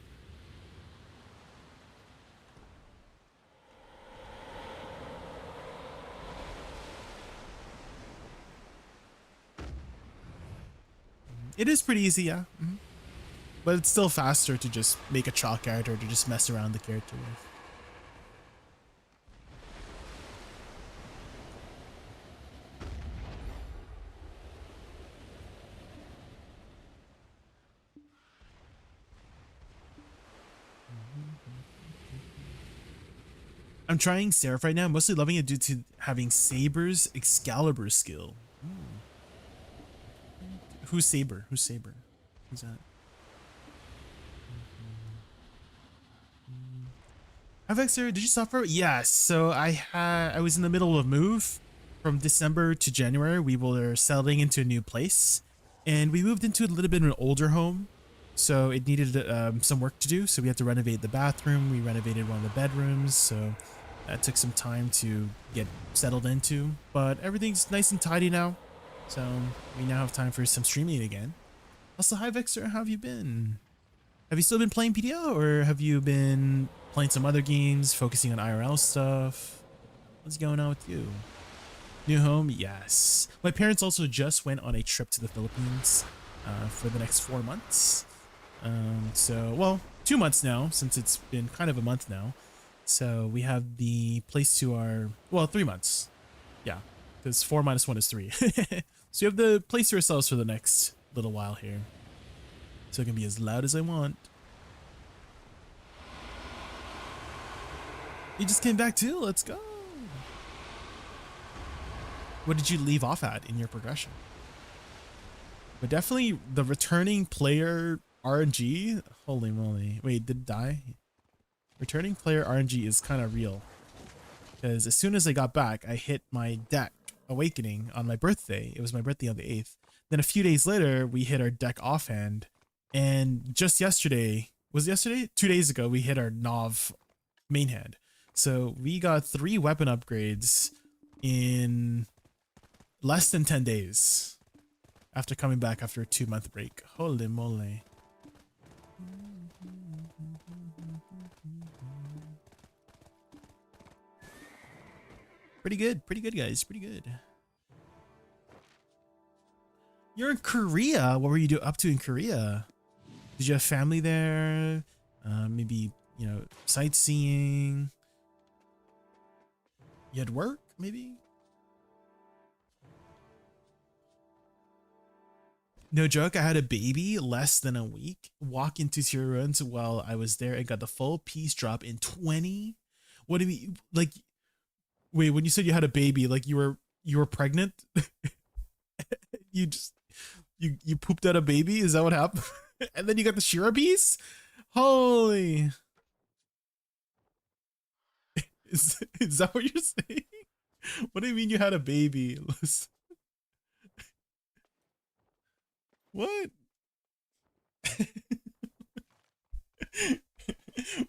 It is pretty easy, yeah. But it's still faster to just make a trial character to just mess around the character with. I'm trying Seraph right now, mostly loving it due to having Saber's Excalibur skill. Who's Saber? Who's Saber? Who's that? Hi Vexer, did you suffer? Yes. So I was in the middle of a move from December to January. We were settling into a new place, and we moved into a little bit of an older home, so it needed some work to do. So we had to renovate the bathroom. We renovated one of the bedrooms, so that took some time to get settled into. But everything's nice and tidy now. So we now have time for some streaming again. Also, hi Vexer, how have you been? Have you still been playing PDO, or have you been playing some other games, focusing on IRL stuff? What's going on with you? New home? Yes. My parents also just went on a trip to the Philippines for the next 4 months. So, well, 2 months now, since it's been kind of a month now. So we have the place to our, well, 3 months. Yeah, because 4 minus 1 is 3. So we have the place to ourselves for the next little while here. So it can be as loud as I want. You just came back too? Let's go. What did you leave off at in your progression? But definitely the returning player RNG. Holy moly. Wait, did it die? Returning player RNG is kind of real. Because as soon as I got back, I hit my deck Awakening on my birthday. It was my birthday on the 8th. Then a few days later, we hit our deck offhand. And just yesterday, was it yesterday? 2 days ago, we hit our Nov main hand. So we got 3 weapon upgrades in less than 10 days after coming back after a 2-month break. Holy moly. Pretty good, guys. Pretty good. You're in Korea. What were you up to in Korea? Did you have family there? Maybe, you know, sightseeing. You had work, maybe? No joke, I had a baby less than a week. Walk into Zero Runs while I was there and got the full piece drop in 20. What do you mean? Like, wait, when you said you had a baby, like you were pregnant? you pooped out a baby? Is that what happened? And then you got the Shira piece? Holy. Is that what you're saying? What do you mean you had a baby? What?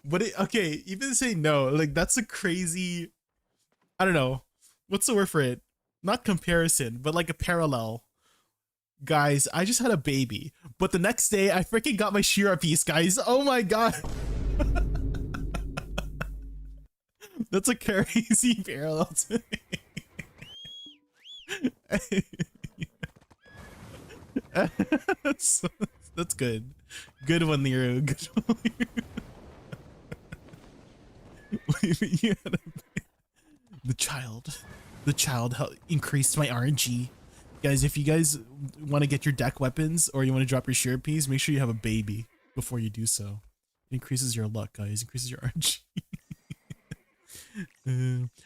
But okay, even say no, like that's a crazy, I don't know, what's the word for it? Not comparison, but like a parallel. Guys, I just had a baby, but the next day I freaking got my Shira piece, guys. Oh my god. That's a crazy parallel to me. That's good. Good one, Nero. Good one, Nero. The child increased my RNG. Guys, if you guys want to get your deck weapons or you want to drop your share piece, make sure you have a baby before you do so. It increases your luck, guys. Increases your RNG.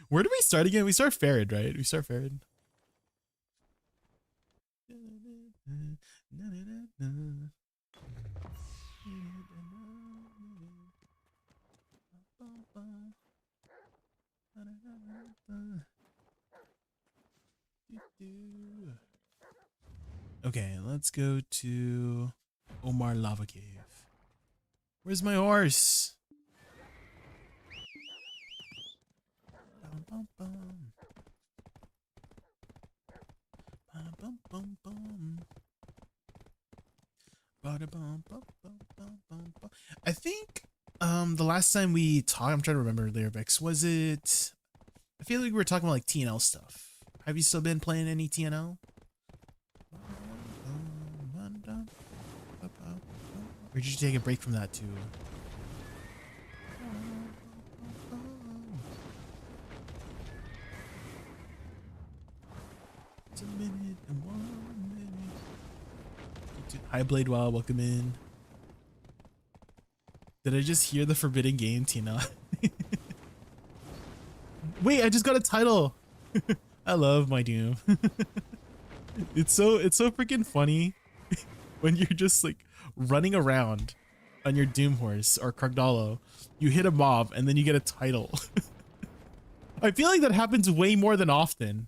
Where do we start again? We start Farid, right? We start Farid. Okay, let's go to Omar Lava Cave. Where's my horse? Bum, bum, bum. Bum, bum, bum. Bada-bum, bum, bum, bum, bum, bum. I think the last time we talked, I'm trying to remember lyrics, was it, I feel like we were talking about like TNL stuff. Have you still been playing any TNL? Or did you take a break from that too? It's a minute and 1 minute. Hi Blade Wow, welcome in. Did I just hear the forbidden game, Tina? Wait, I just got a title. I love my Doom. It's so freaking funny when you're just like running around on your Doom horse or Cardalo, you hit a mob and then you get a title. I feel like that happens way more than often,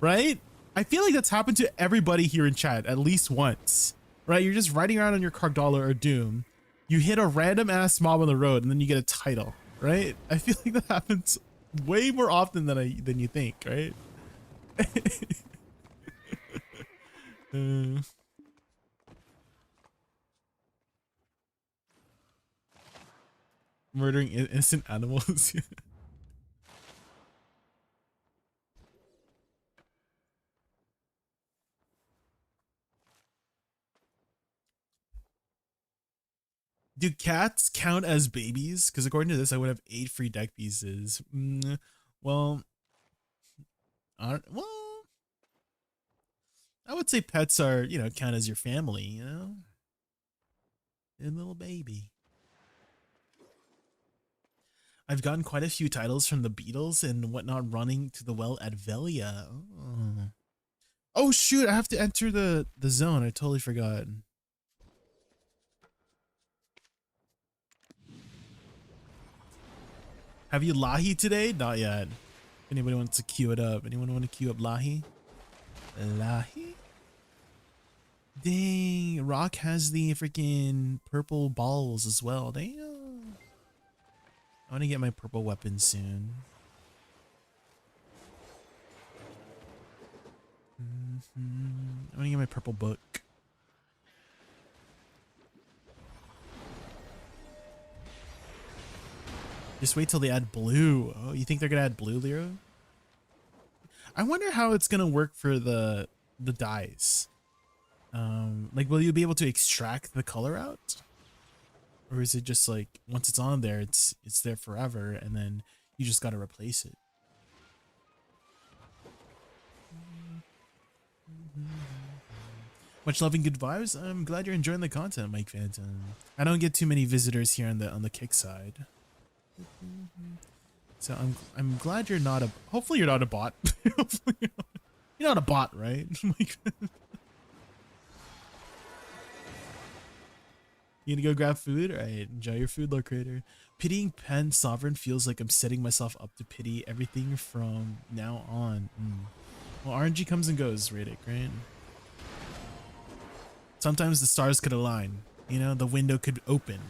right? I feel like that's happened to everybody here in chat at least once, right? You're just riding around on your Cardalo or Doom, you hit a random ass mob on the road and then you get a title, right? I feel like that happens way more often than you think, right? Murdering innocent animals. Do cats count as babies? Because according to this, I would have 8 free deck pieces. Well, I would say pets are, you know, count as your family, you know? Your little baby. I've gotten quite a few titles from the Beatles and whatnot running to the well at Velia. Oh shoot, I have to enter the zone. I totally forgot. Have you Lahi today? Not yet. If anybody wants to queue it up. Anyone want to queue up Lahi? Lahi? Dang, Rock has the freaking purple balls as well. Damn. I want to get my purple weapon soon. I want to get my purple book. Just wait till they add blue. Oh, you think they're gonna add blue, Lero? I wonder how it's gonna work for the dyes. Like, will you be able to extract the color out? Or is it just like, once it's on there, it's there forever, and then you just gotta replace it? Much love and good vibes. I'm glad you're enjoying the content, Mike Phantom. I don't get too many visitors here on the kick side. So I'm glad you're not a, hopefully you're not a bot. Hopefully you're not a bot, right? You gonna go grab food? Alright, enjoy your food, Lord Creator. Pitying Pen Sovereign feels like I'm setting myself up to pity everything from now on. Well, RNG comes and goes, Radic, right? Sometimes the stars could align. You know, the window could open.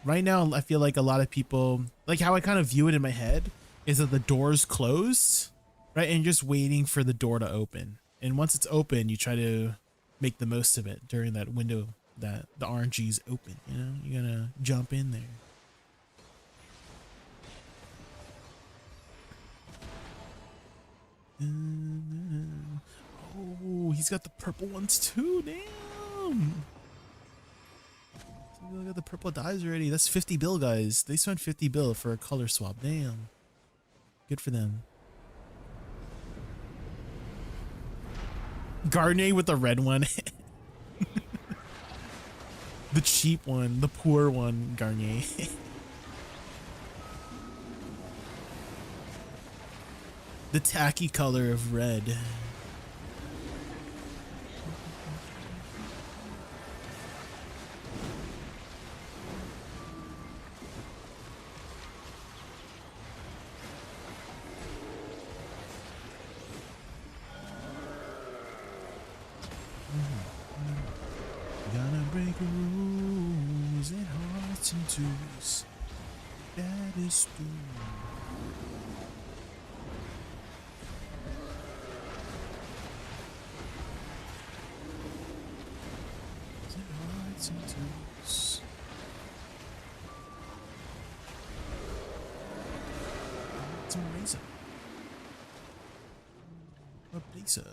Right now, I feel like a lot of people, like how I kind of view it in my head, is that the door's closed, right? And you're just waiting for the door to open. And once it's open, you try to make the most of it during that window that the RNG is open, you know? You're gonna jump in there. Oh, he's got the purple ones too, damn! Look at the purple dyes already. That's 50 bill, guys. They spent 50 bill for a color swap. Damn. Good for them. Garnier with the red one. The cheap one. The poor one, Garnier. The tacky color of red. Gonna break rules and hearts in twos. That is true. Hearts in twos. It's a razor. A blazer.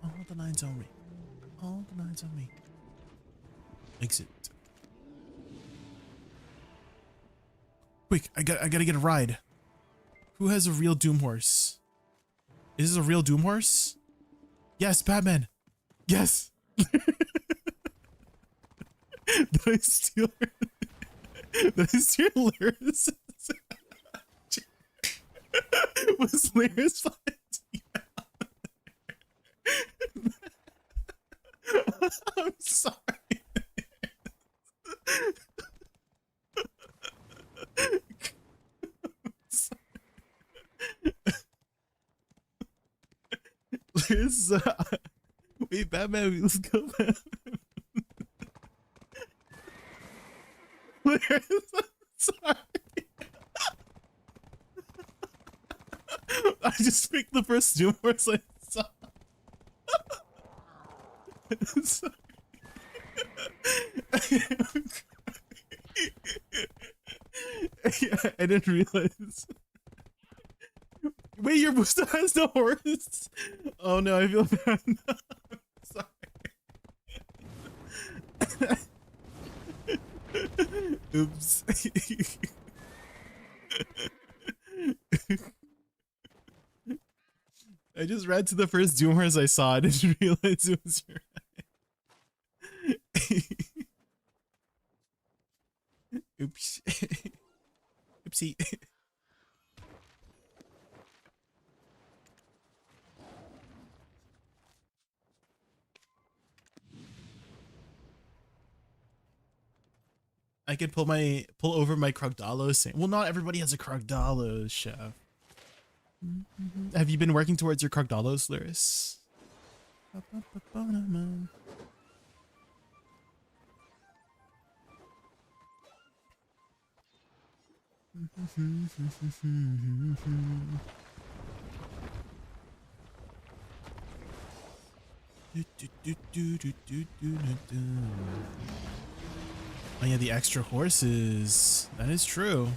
All the lines on me. All the lines on me. Exit. Quick, I gotta get a ride. Who has a real Doom Horse? Is this a real Doom Horse? Yes, Batman. Yes. Did I steal her? Did I steal Lyris? Was Lyris fine? I'm sorry. Lyris, wait, Batman, let's go, Batman. Lyris, I'm sorry. I just picked the first Doom Horse I saw. Sorry. Yeah, I didn't realize. Wait, your booster has no horse? Oh no, I feel bad now. Sorry. Oops. I just ran to the first Doom Horse I saw. I didn't realize it was your Oops. Oopsie. I could pull over my Krogdalos saying, well, not everybody has a Krogdalos, chef. Have you been working towards your Krogdalos, Lyris? Oh yeah, the extra horses. That is true.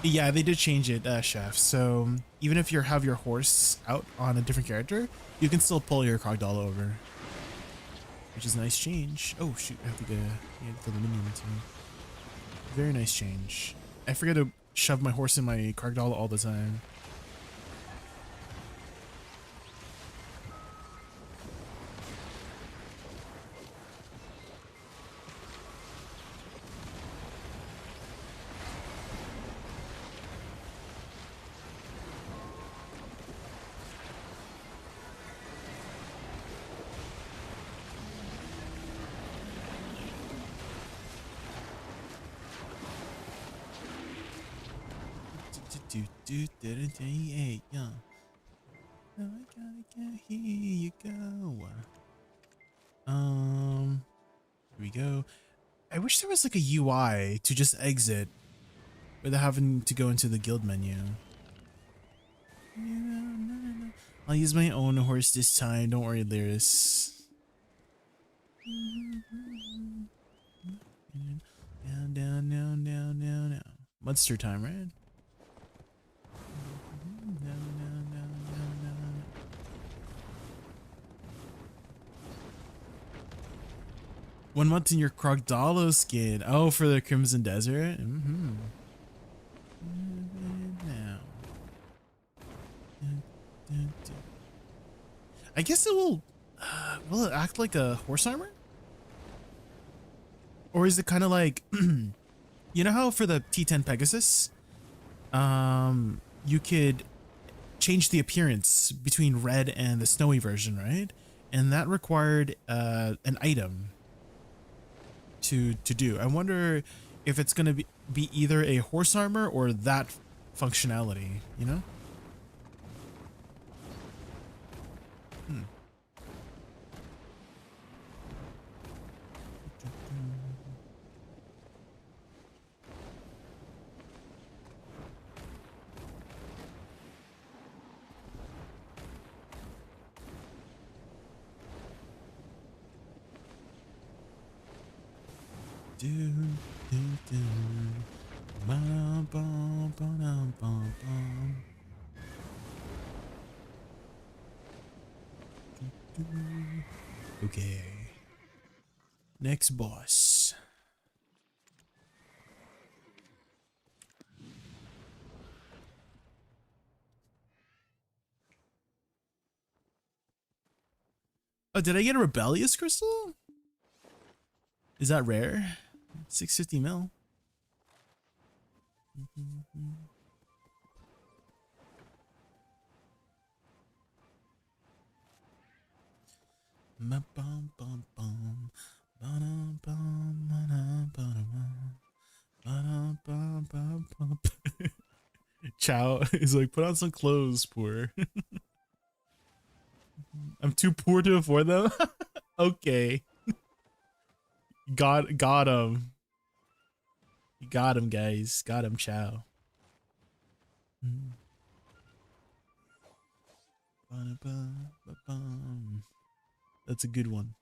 Yeah, they did change it, chef. So even if you have your horse out on a different character, you can still pull your Crocodile over, which is a nice change. Oh shoot, I have to get for the minion too. Very nice change. I forget to shove my horse in my Crocodile all the time. Hey, yeah. Oh, I gotta get here you go. Here we go. I wish there was like a UI to just exit without having to go into the guild menu. I'll use my own horse this time. Don't worry, Lyris. Down, down, down, down, down, down. Monster time, right? One month in your Crocodile skin. Oh, for the Crimson Desert? I guess it will it act like a horse armor? Or is it kind of like, you know how for the T10 Pegasus, you could change the appearance between red and the snowy version, right? And that required an item to do. I wonder if it's going to be either a horse armor or that functionality, you know? Okay. Next boss. Oh, did I get a rebellious crystal? Is that rare? 650 mil. Chow is like, put on some clothes, poor. I'm too poor to afford them. Okay. Got him. You got him, guys. Got him, Chow. That's a good one.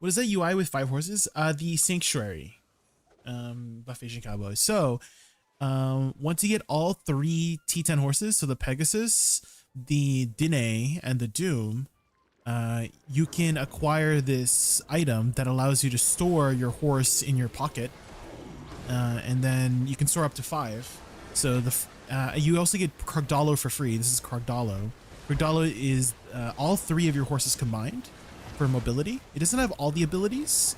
What is that UI with 5 horses? The Sanctuary. Buff Asian Cowboy. So, once you get all 3 T10 horses, so the Pegasus, the Dine, and the Doom, you can acquire this item that allows you to store your horse in your pocket, and then you can store up to 5. So you also get Crocodile for free. This is Crocodile. Crocodile is all 3 of your horses combined for mobility. It doesn't have all the abilities.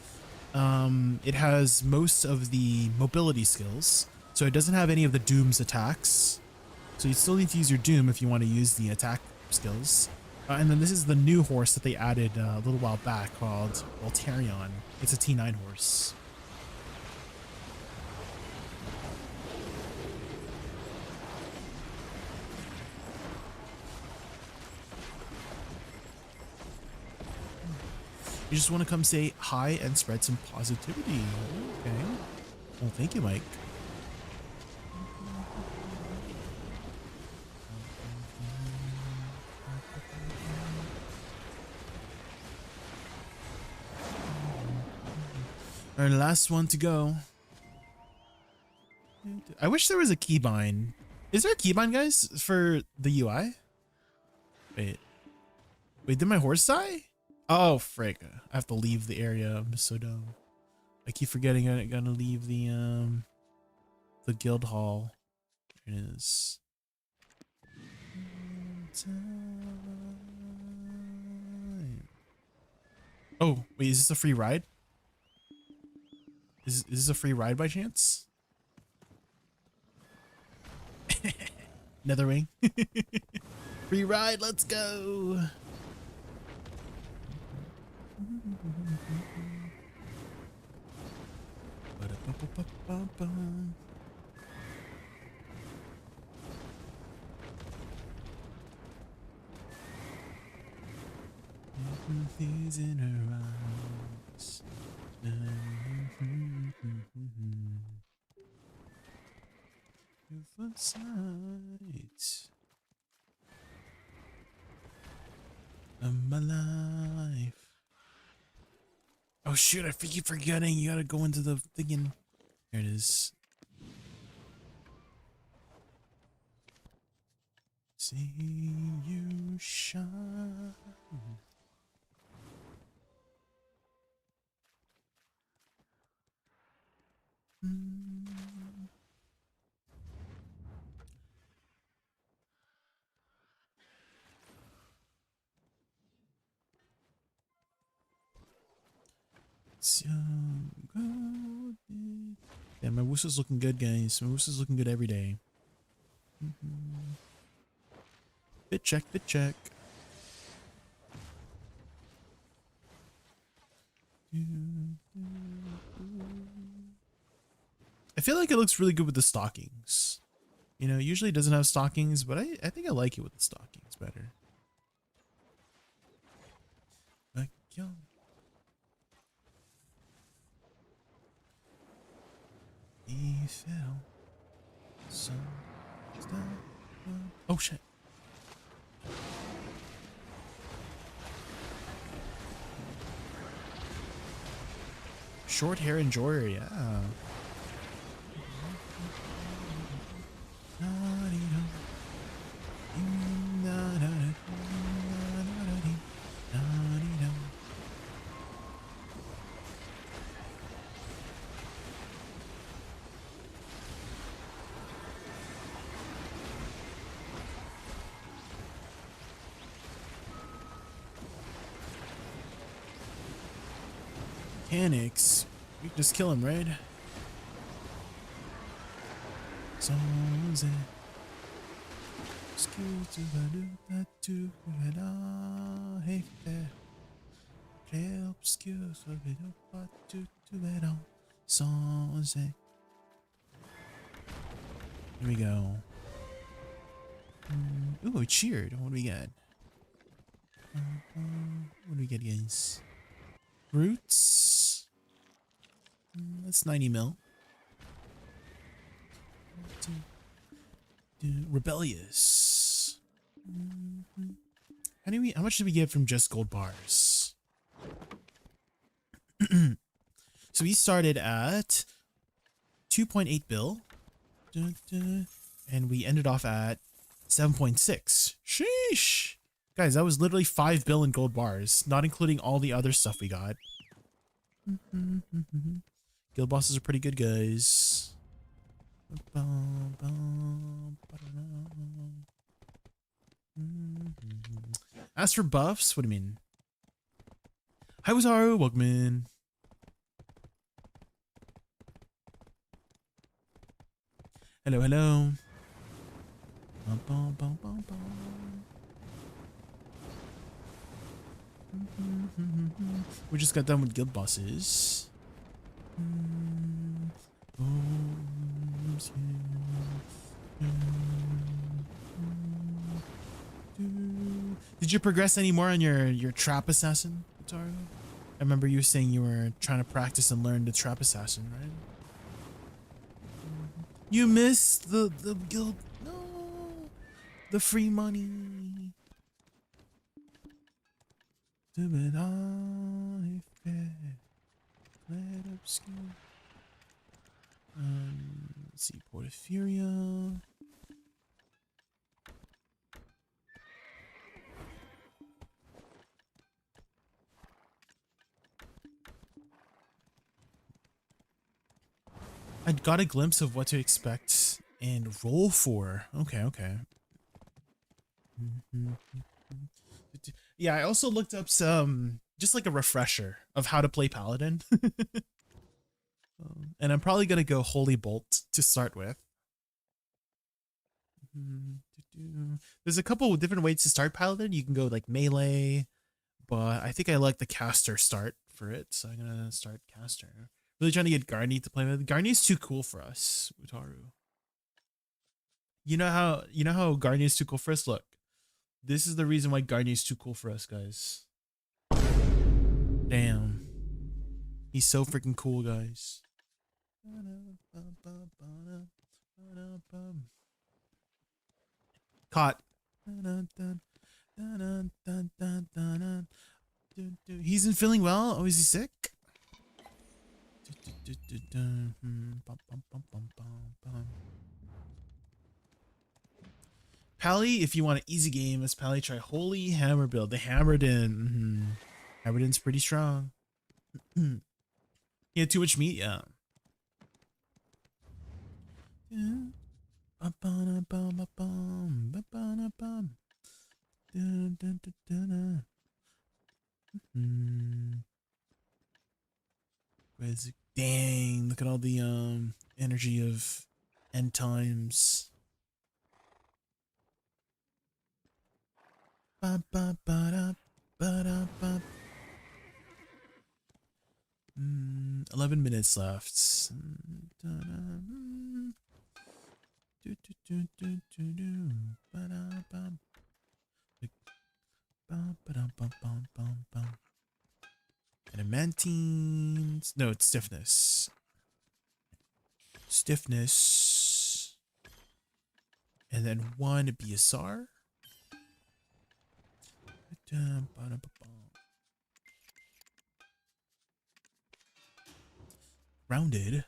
It has most of the mobility skills, so it doesn't have any of the Doom's attacks. So you still need to use your Doom if you want to use the attack skills. And then this is the new horse that they added a little while back called Voltarion. It's a T9 horse. You just want to come say hi and spread some positivity. Okay. Well, thank you, Mike. Our last one to go. I wish there was a keybind. Is there a keybind, guys, for the UI? Wait, did my horse die? Oh, frick. I have to leave the area. I'm so dumb. I keep forgetting I gotta leave the guild hall. There it is. Oh, wait, is this a free ride? Is this a free ride by chance? Netherwing. Free ride, let's go. Things in her eyes. Beautiful sight of my life. Oh shoot, I keep forgetting. You gotta go into the thinking. There it is. See you shine. Yeah, my Woosa's looking good, guys. My Woosa's looking good every day. Fit check, fit check. I feel like it looks really good with the stockings. You know, usually it doesn't have stockings, but I think I like it with the stockings better. He fell. So oh shit. Short hair enjoyer, yeah. Mechanics. We can just kill him, right? Here we go. Ooh, I cheered. What do we got? What do we get, guys? Roots. That's 90 mil. Rebellious. How much did we get from just gold bars? So we started at 2.8 bill. And we ended off at 7.6. Sheesh. Guys, that was literally 5 bill in gold bars, not including all the other stuff we got. Guild bosses are pretty good, guys. As for buffs, what do you mean? Hi, Wazaru, welcome in. Hello, hello. We just got done with guild bosses. Did you progress any more on your trap assassin, Taro? I remember you saying you were trying to practice and learn the trap assassin, right? You missed the guild. No, the free money. skill. Let's see, Porphyria. I got a glimpse of what to expect and roll for. Okay, okay. Yeah, I also looked up some, just like a refresher of how to play Paladin. And I'm probably going to go Holy Bolt to start with. There's a couple of different ways to start Paladin. You can go like melee, but I think I like the caster start for it. So I'm going to start caster. Really trying to get Garni to play with. Garni's too cool for us, Utaru. You know how Garni is too cool for us? Look. This is the reason why Garni is too cool for us, guys. Damn. He's so freaking cool, guys. Caught. He's been feeling well? Oh, is he sick? Pally, if you want an easy game, as Pally, try Holy Hammer build. The Hammerdin. Hammerdin's pretty strong. He had too much meat, yeah. Dang, look at all the energy of end times. 11 minutes left. Adamantines. No, it's stiffness. Stiffness. And then one BSR. Rounded.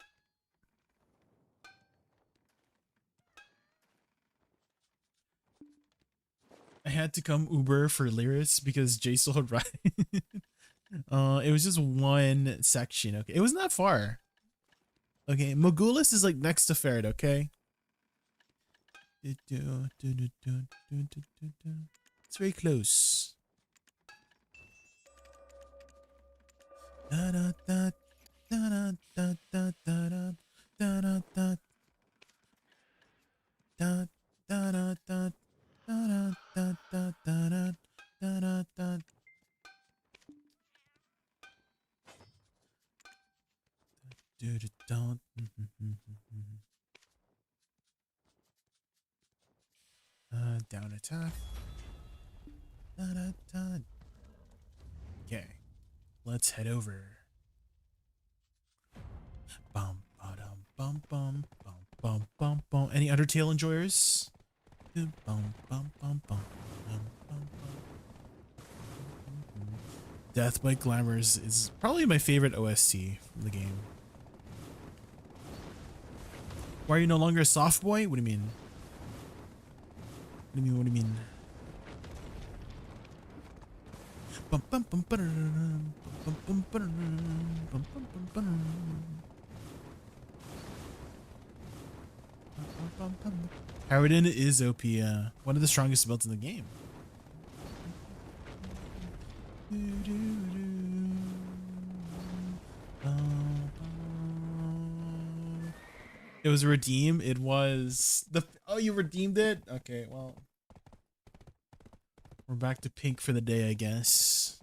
I had to come Uber for Lyris because Jay still had ride. It was just one section. Okay, it wasn't that far. Okay, Mogulis is like next to Ferret. Okay. It's very close. Down attack. Okay, let's head over. Bum, ba-dum, bum, bum, bum, bum, bum, bum. Any Undertale enjoyers? Bum, bum, bum, bum, bum, bum. Death by Glamours is probably my favorite OST from the game. Why are you no longer a soft boy? What do you mean? What do you mean? What do you mean? Bum, bum, bum, ba-da-da-da, bum, bum, ba-da-da, bum, bum, bum, ba-da-da. Harridan is OP, one of the strongest builds in the game. It was a redeem. It was the oh, you redeemed it? Okay, well, we're back to pink for the day, I guess.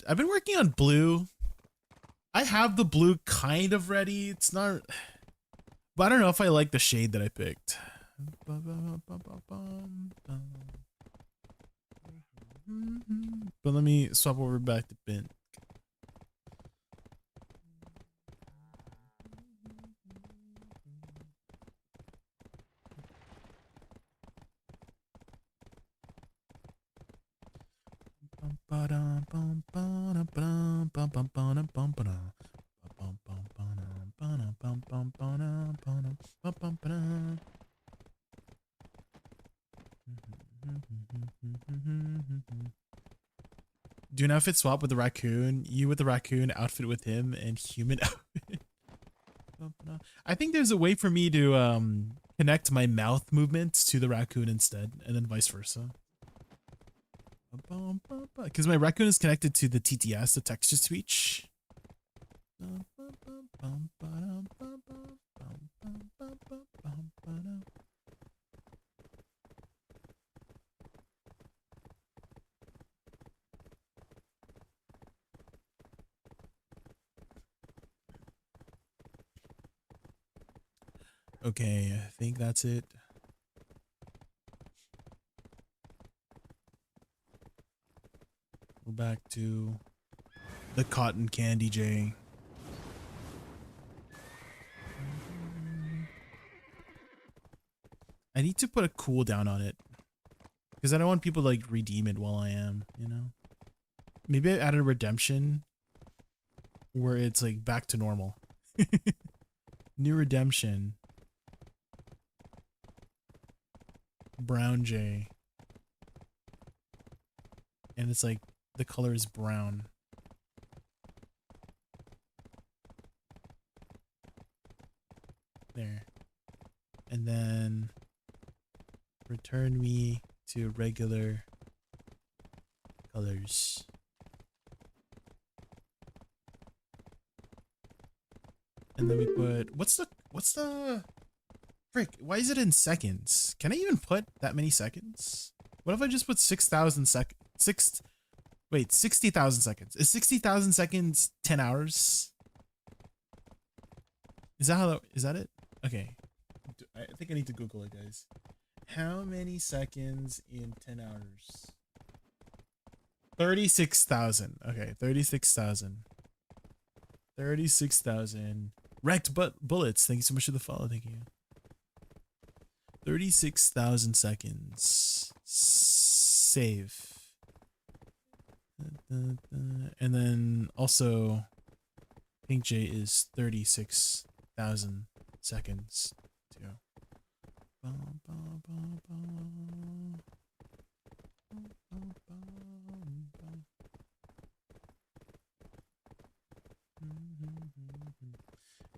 I've been working on blue. I have the blue kind of ready. It's not, but I don't know if I like the shade that I picked. But let me swap over back to pink. Do an outfit swap with the raccoon. You with the raccoon, outfit with him, and human outfit. I think there's a way for me to connect my mouth movements to the raccoon instead, and then vice versa. Because my raccoon is connected to the TTS, the text to speech. Okay, I think that's it. We're back to the cotton candy, Jay. I need to put a cooldown on it because I don't want people to like redeem it while I am, you know? Maybe I added a redemption where it's like back to normal. New redemption. Brown J. And it's like the color is brown. There. And then return me to regular colors. And then we put what's the frick? Why is it in seconds? Can I even put that many seconds? What if I just put 6,000 seconds? 60,000 seconds. Is 60,000 seconds 10 hours? Is that it? Okay. I think I need to Google it, guys. How many seconds in 10 hours? 36,000. Okay, 36,000. 36,000. Wrecked bullets. Thank you so much for the follow. Thank you. 36,000 seconds. Save. And then also Pink J is 36,000 seconds too.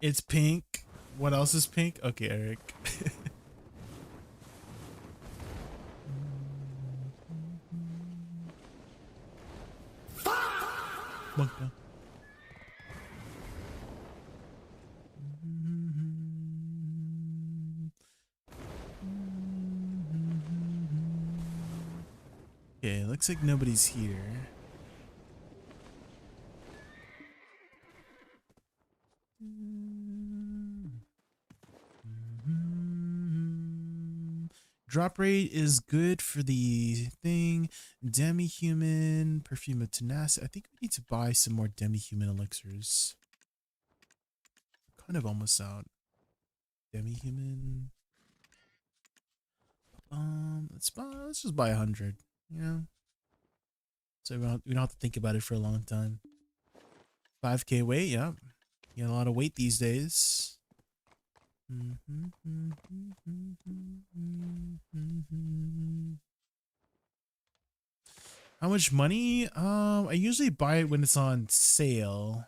It's pink. What else is pink? Okay, Eric. Bunker. Okay, looks like nobody's here. Drop rate is good for the thing. Demi-human, perfume of tenacity. I think we need to buy some more demi-human elixirs. Kind of almost out. Demi-human. Let's just buy 100. You know, so we don't have to think about it for a long time. 5K weight, yeah. You got a lot of weight these days. How much money? I usually buy it when it's on sale.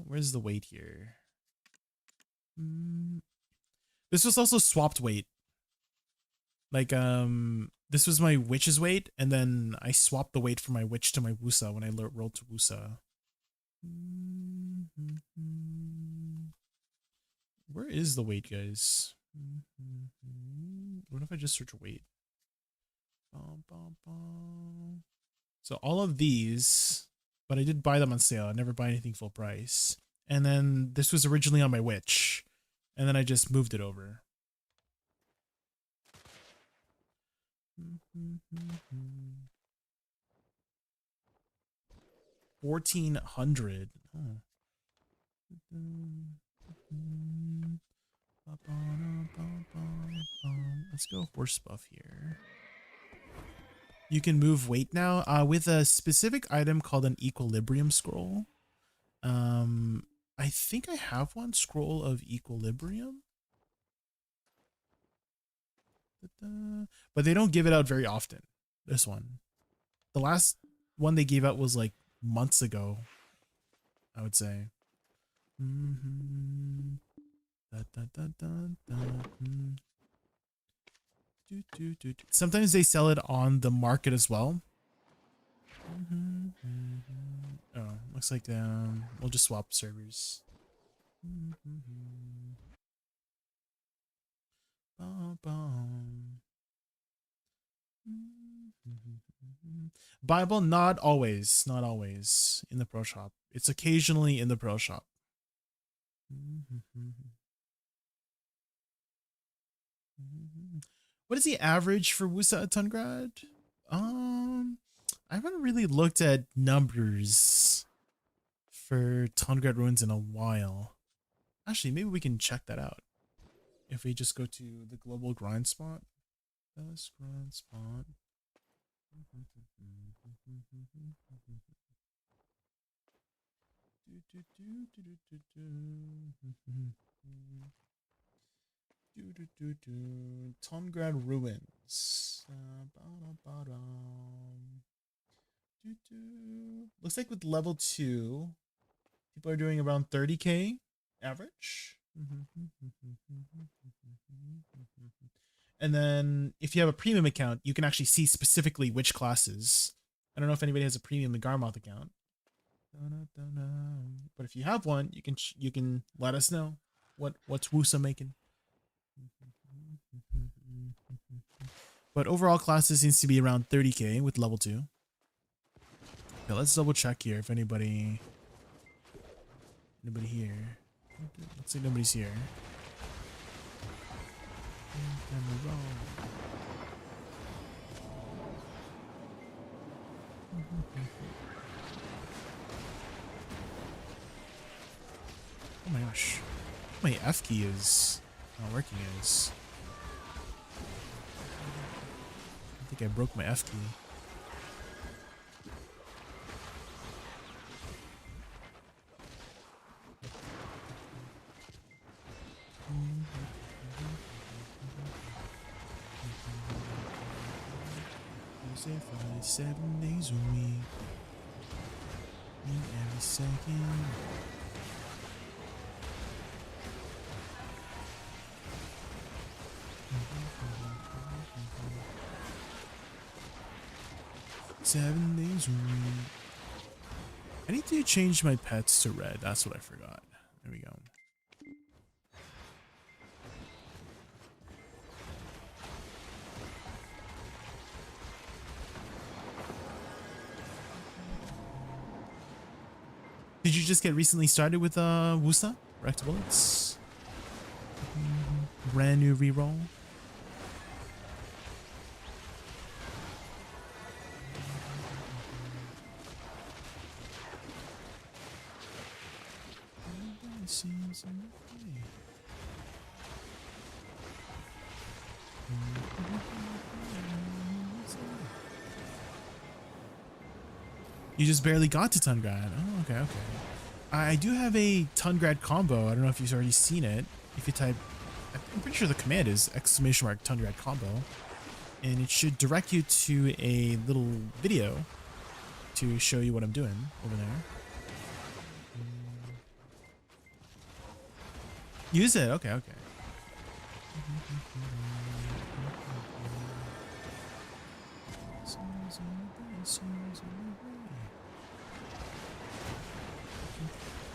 Where's the weight here? This was also swapped weight. Like, this was my witch's weight, and then I swapped the weight from my witch to my Woosa when I rolled to Woosa. Where is the weight, guys? What if I just search weight? So all of these, but I did buy them on sale. I never buy anything full price. And then this was originally on my witch, and then I just moved it over. 1,400. Oh. Let's go horse buff here. You can move weight now with a specific item called an equilibrium scroll. I think I have one, scroll of equilibrium. But they don't give it out very often. This one. The last one they gave out was like months ago, I would say. Sometimes they sell it on the market as well. Oh, looks like we'll just swap servers. Bible, not always in the pro shop. It's occasionally in the pro shop. What is the average for Woosa at Tungrad? I haven't really looked at numbers for Tungrad ruins in a while. Actually, maybe we can check that out. If we just go to the global grind spot. Best grind spot. Tungrad ruins. Looks like with level 2, people are doing around 30k average. And then if you have a premium account, you can actually see specifically which classes. I don't know if anybody has a premium Garmoth account. But if you have one, you can let us know what's Woosa making. But overall classes seems to be around 30k with level 2. Okay, let's double check here if anybody here. Let's say nobody's here. Oh my gosh. My F key is not working is. I think I broke my F key. Say 7 days a week, in every second. Seven days a week. I need to change my pets to red. That's what I forgot. There we go. Did you just get recently started with Woosa? Rect bullets? Brand new reroll? You just barely got to Tungrad. Oh, okay. I do have a Tungrad combo. I don't know if you've already seen it. If you type, I'm pretty sure the command is !Tungrad combo. And it should direct you to a little video to show you what I'm doing over there. Use it. Okay.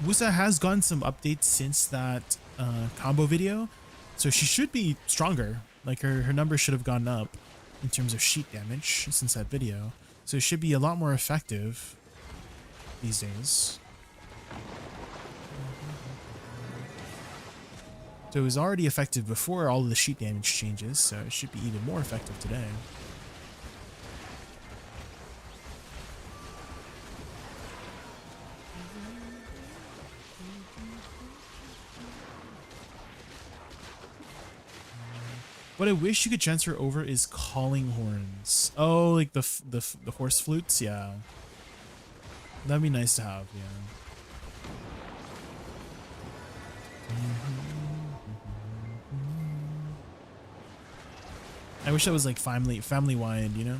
Woosa has gotten some updates since that combo video, so she should be stronger. Like her numbers should have gone up in terms of sheet damage since that video, so it should be a lot more effective these days. So it was already effective before all of the sheet damage changes, so it should be even more effective today. What I wish you could transfer over is calling horns. Oh, like the horse flutes, yeah. That'd be nice to have, yeah. I wish that was like family wide, you know?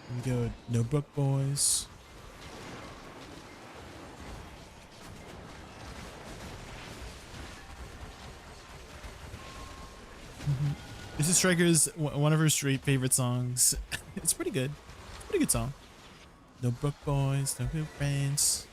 Here we go, Notebook Boys. This is Striker's one of her straight favorite songs. It's pretty good. It's a pretty good song. Notebook Boys, Notebook Friends.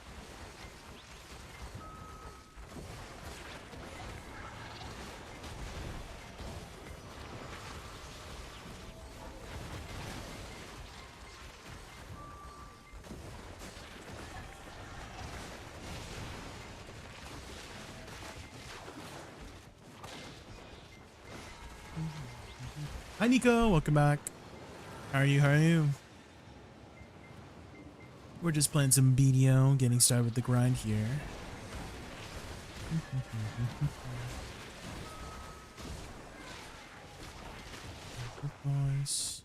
Hi Nico, welcome back. How are you? How are you? We're just playing some BDO, getting started with the grind here. Boys.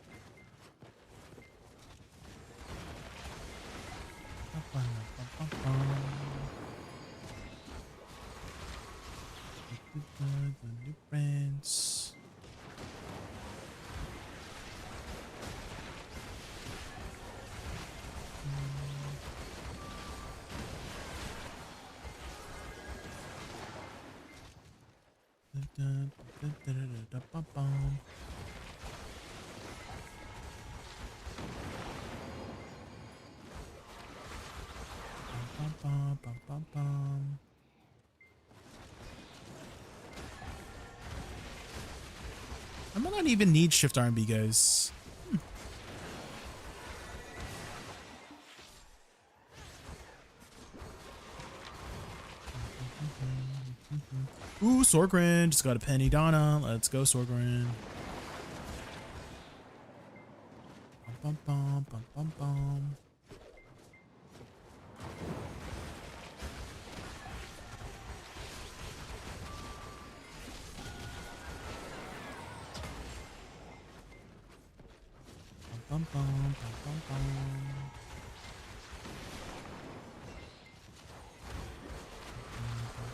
New friends. I might not even need shift R&B, guys. Ooh, Sorgren just got a penny Donna. Let's go, Sorgren. Bum, bum, bum, bum, bum. Bum, bum, bum, bum, bum.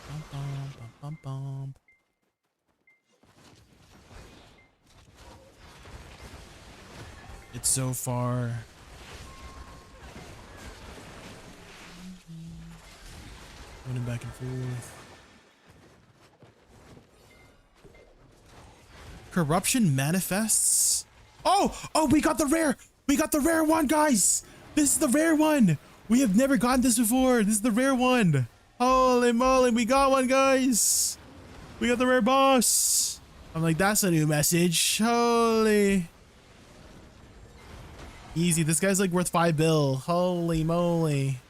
Bum, bum, bum, bum, bum. It's so far. Running back and forth. Corruption manifests. Oh, we got the rare. We got the rare one, guys. This is the rare one. We have never gotten this before. This is the rare one. Holy moly, we got one, guys. We got the rare boss. I'm like, that's a new message. Holy. Easy. This guy's like worth 5 bill. Holy moly.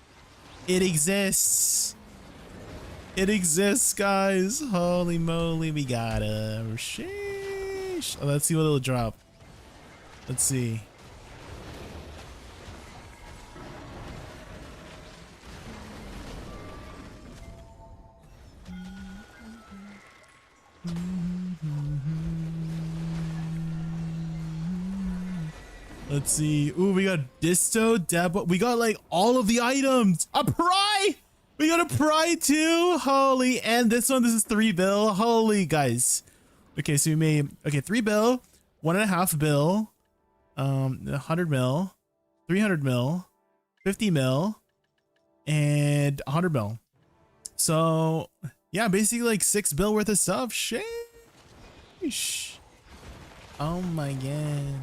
It exists. It exists, guys. Holy moly, we got a sheesh. Oh, let's see what it'll drop. Let's see. Let's see. Ooh, we got Disto, Debo. We got like all of the items. A pry. We got a pry too. Holy. And this one, this is 3 bill. Holy, guys. Okay, so we made, okay, 3 bill, 1.5 bill, 100 mil, 300 mil, 50 mil, and 100 mil. So yeah, basically like 6 bill worth of stuff. Sheesh. Oh my god.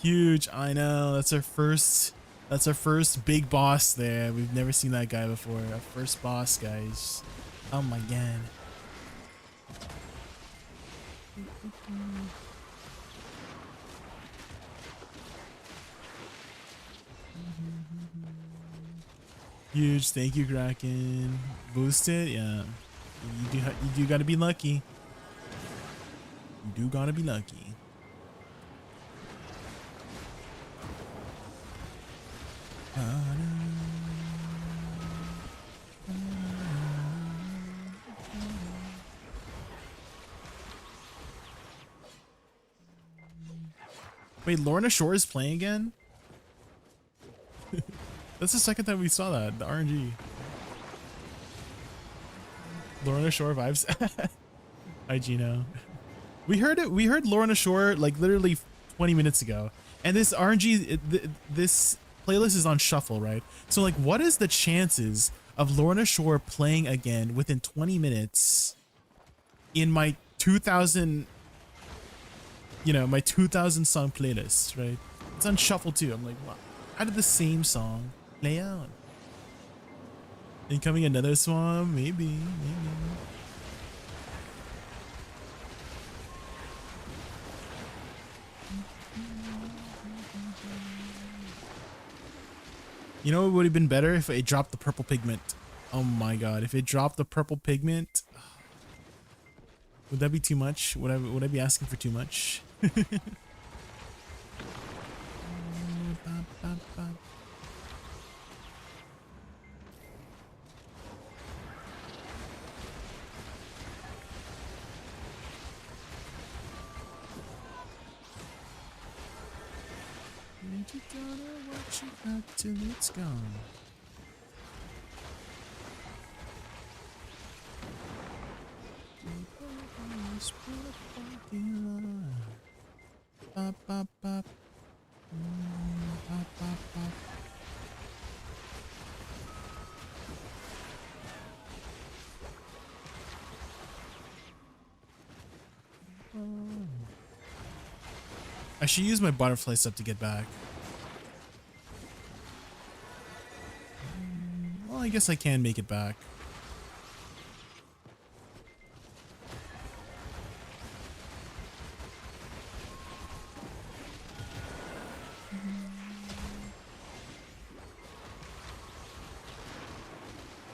Huge. I know. That's our first. That's our first big boss there. We've never seen that guy before. Our first boss, guys. Oh my god. Huge. Thank you, Kraken. Boost it. Yeah. You do gotta be lucky. You do gotta be lucky. Wait, Lorna Shore is playing again? That's the second time we saw that, the RNG. Lorna Shore vibes. Hi, Gino. We heard it. We heard Lorna Shore like literally 20 minutes ago. And this RNG, this playlist is on shuffle, right? So like, what is the chances of Lorna Shore playing again within 20 minutes in my 2000, my 2000 song playlist, right? It's on shuffle too. I'm like, wow, how did the same song play out? Incoming another swan? Maybe. You know what would have been better if it dropped the purple pigment? Oh my god, if it dropped the purple pigment, would that be too much? Would I be asking for too much? You gotta watch it back till it's gone. Bop, bop, bop. Bop, bop, bop. I should use my butterfly step to get back. Well, I guess I can make it back.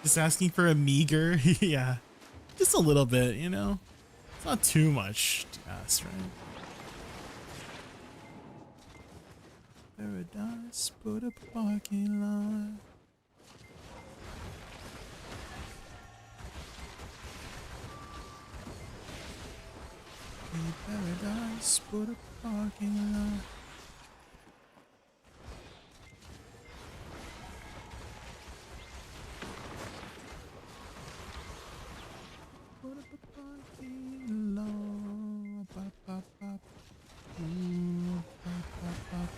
Just asking for a meager, yeah, just a little bit, you know, it's not too much to ask, right? Paradise, put up a parking lot. Hey, paradise, put up a parking lot. Put up a parking lot. Bop, bop, bop. Ooh, bop, bop, bop.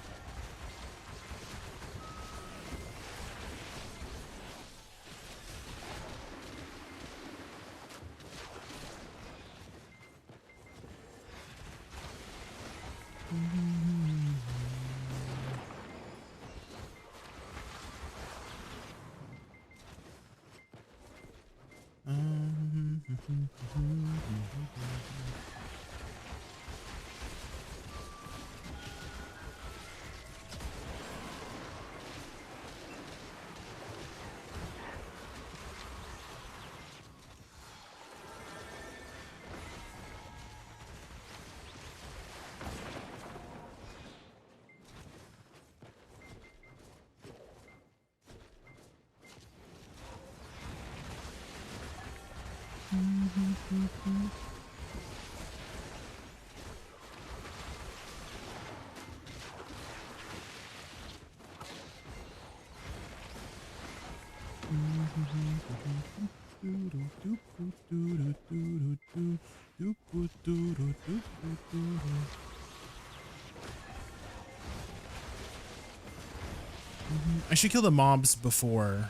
I should kill the mobs before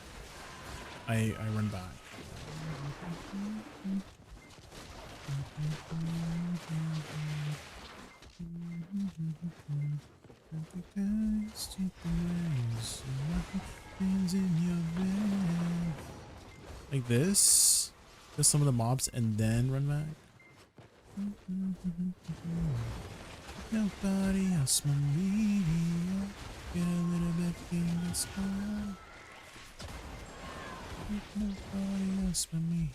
I run back. Like this, kill some of the mobs and then run back. Nobody else but me. Get a little bit famous. Nobody else but me.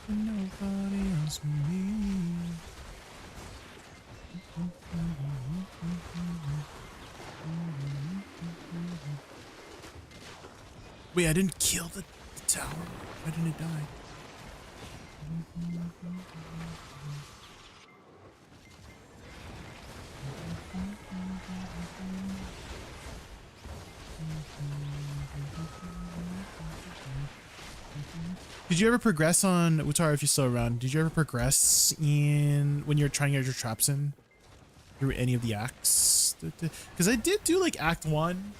Nobody else but me. Wait, I didn't kill the tower. Why didn't it die? Did you ever progress on Utara if you're still around? Did you ever progress in when you're trying to get your traps in through any of the acts? Because I did do like Act 1.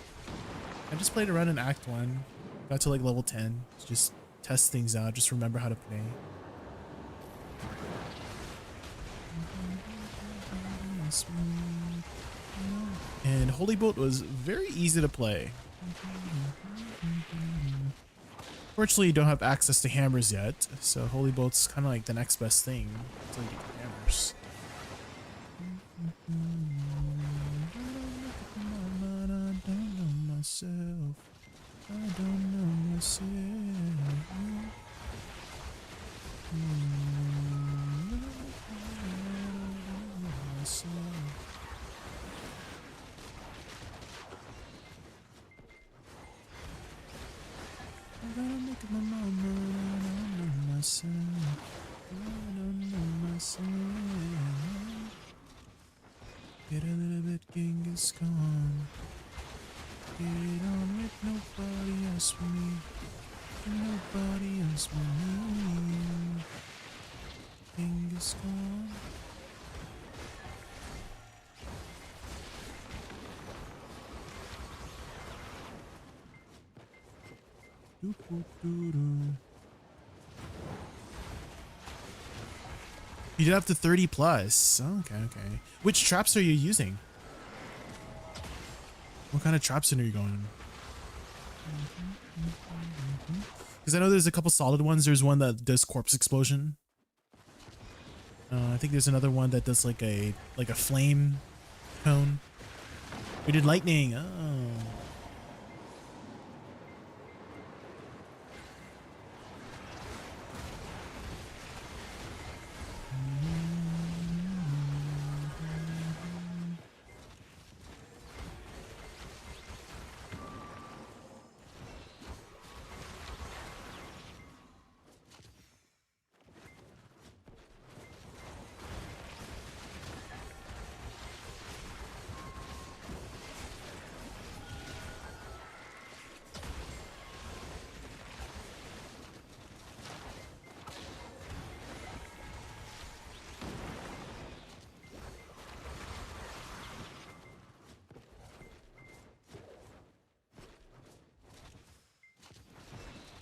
I just played around in Act 1. Got to like level 10. Just test things out. Just remember how to play. And Holy Bolt was very easy to play. Fortunately, you don't have access to hammers yet, so Holy Bolt's kind of like the next best thing until you get the hammers. I don't know myself. I gotta make up my mind, I don't know myself. I don't know myself. Get a little bit Genghis Khan. Get it on with nobody else for me. Nobody else for me. Genghis Khan. You did up to 30 plus. Okay, okay. Which traps are you using? What kind of traps are you going? Because I know there's a couple solid ones. There's one that does corpse explosion. I think there's another one that does like a flame cone. We did lightning. Oh.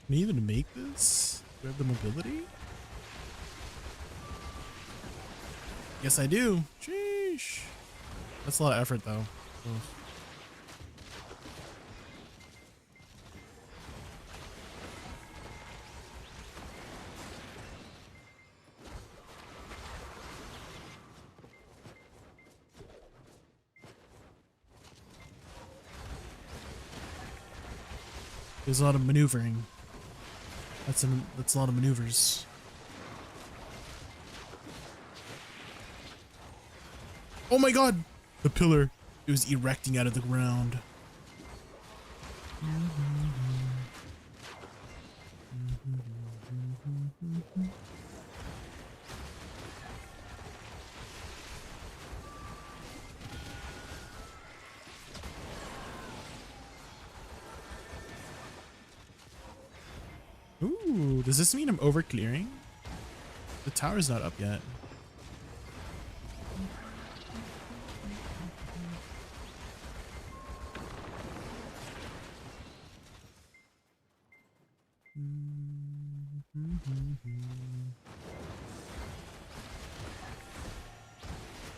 Can you even make this? Do I have the mobility? Yes, I do. Sheesh. That's a lot of effort, though. Ugh. There's a lot of maneuvering. That's a lot of maneuvers. Oh my god! The pillar. It was erecting out of the ground. Ooh, does this mean I'm over clearing? The tower's not up yet.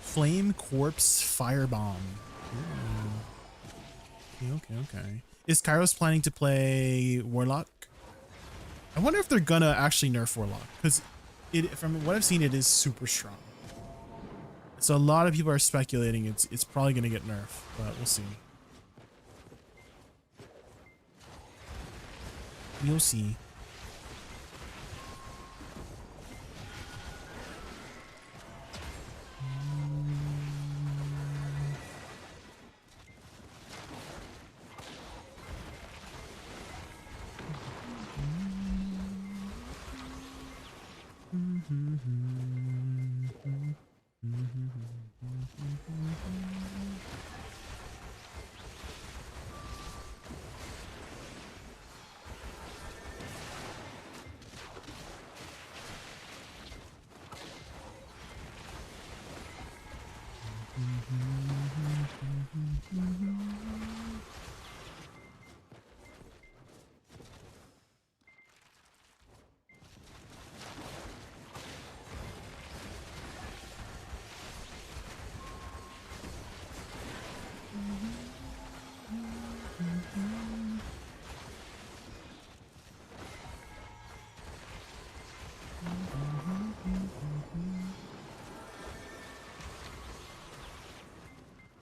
Flame Corpse Firebomb. Okay. Is Kairos planning to play Warlock? I wonder if they're gonna actually nerf Warlock, because from what I've seen, it is super strong. So a lot of people are speculating it's probably gonna get nerfed, but we'll see. We'll see.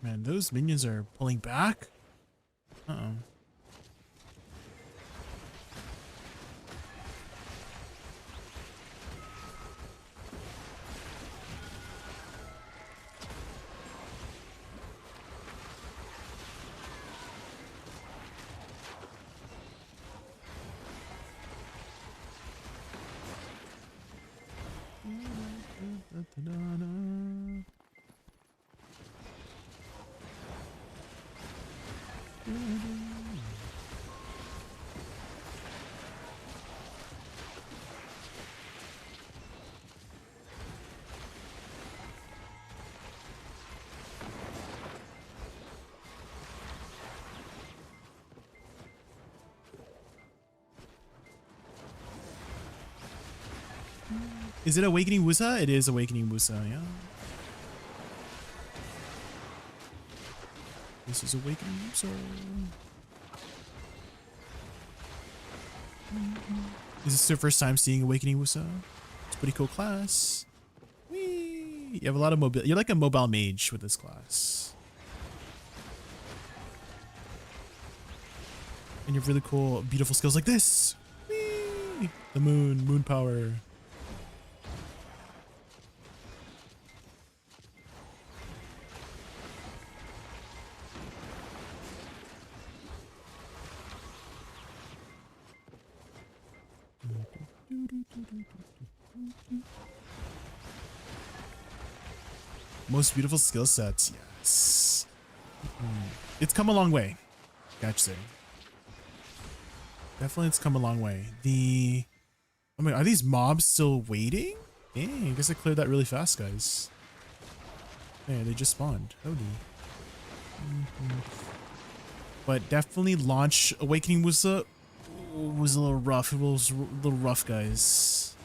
Man, those minions are pulling back. Uh-oh. Is it Awakening Woosa? It is Awakening Woosa, yeah. This is Awakening Woosa. Is this your first time seeing Awakening Woosa? It's a pretty cool class. Whee! You have a lot of mobile. You're like a mobile mage with this class. And you have really cool, beautiful skills like this. Whee! The moon power. Most beautiful skill sets, yes. It's come a long way, gotcha. Definitely, it's come a long way. I mean, are these mobs still waiting? Dang, I guess I cleared that really fast, guys. Yeah, they just spawned. Howdy. But definitely launch Awakening was a little rough. It was a little rough, guys.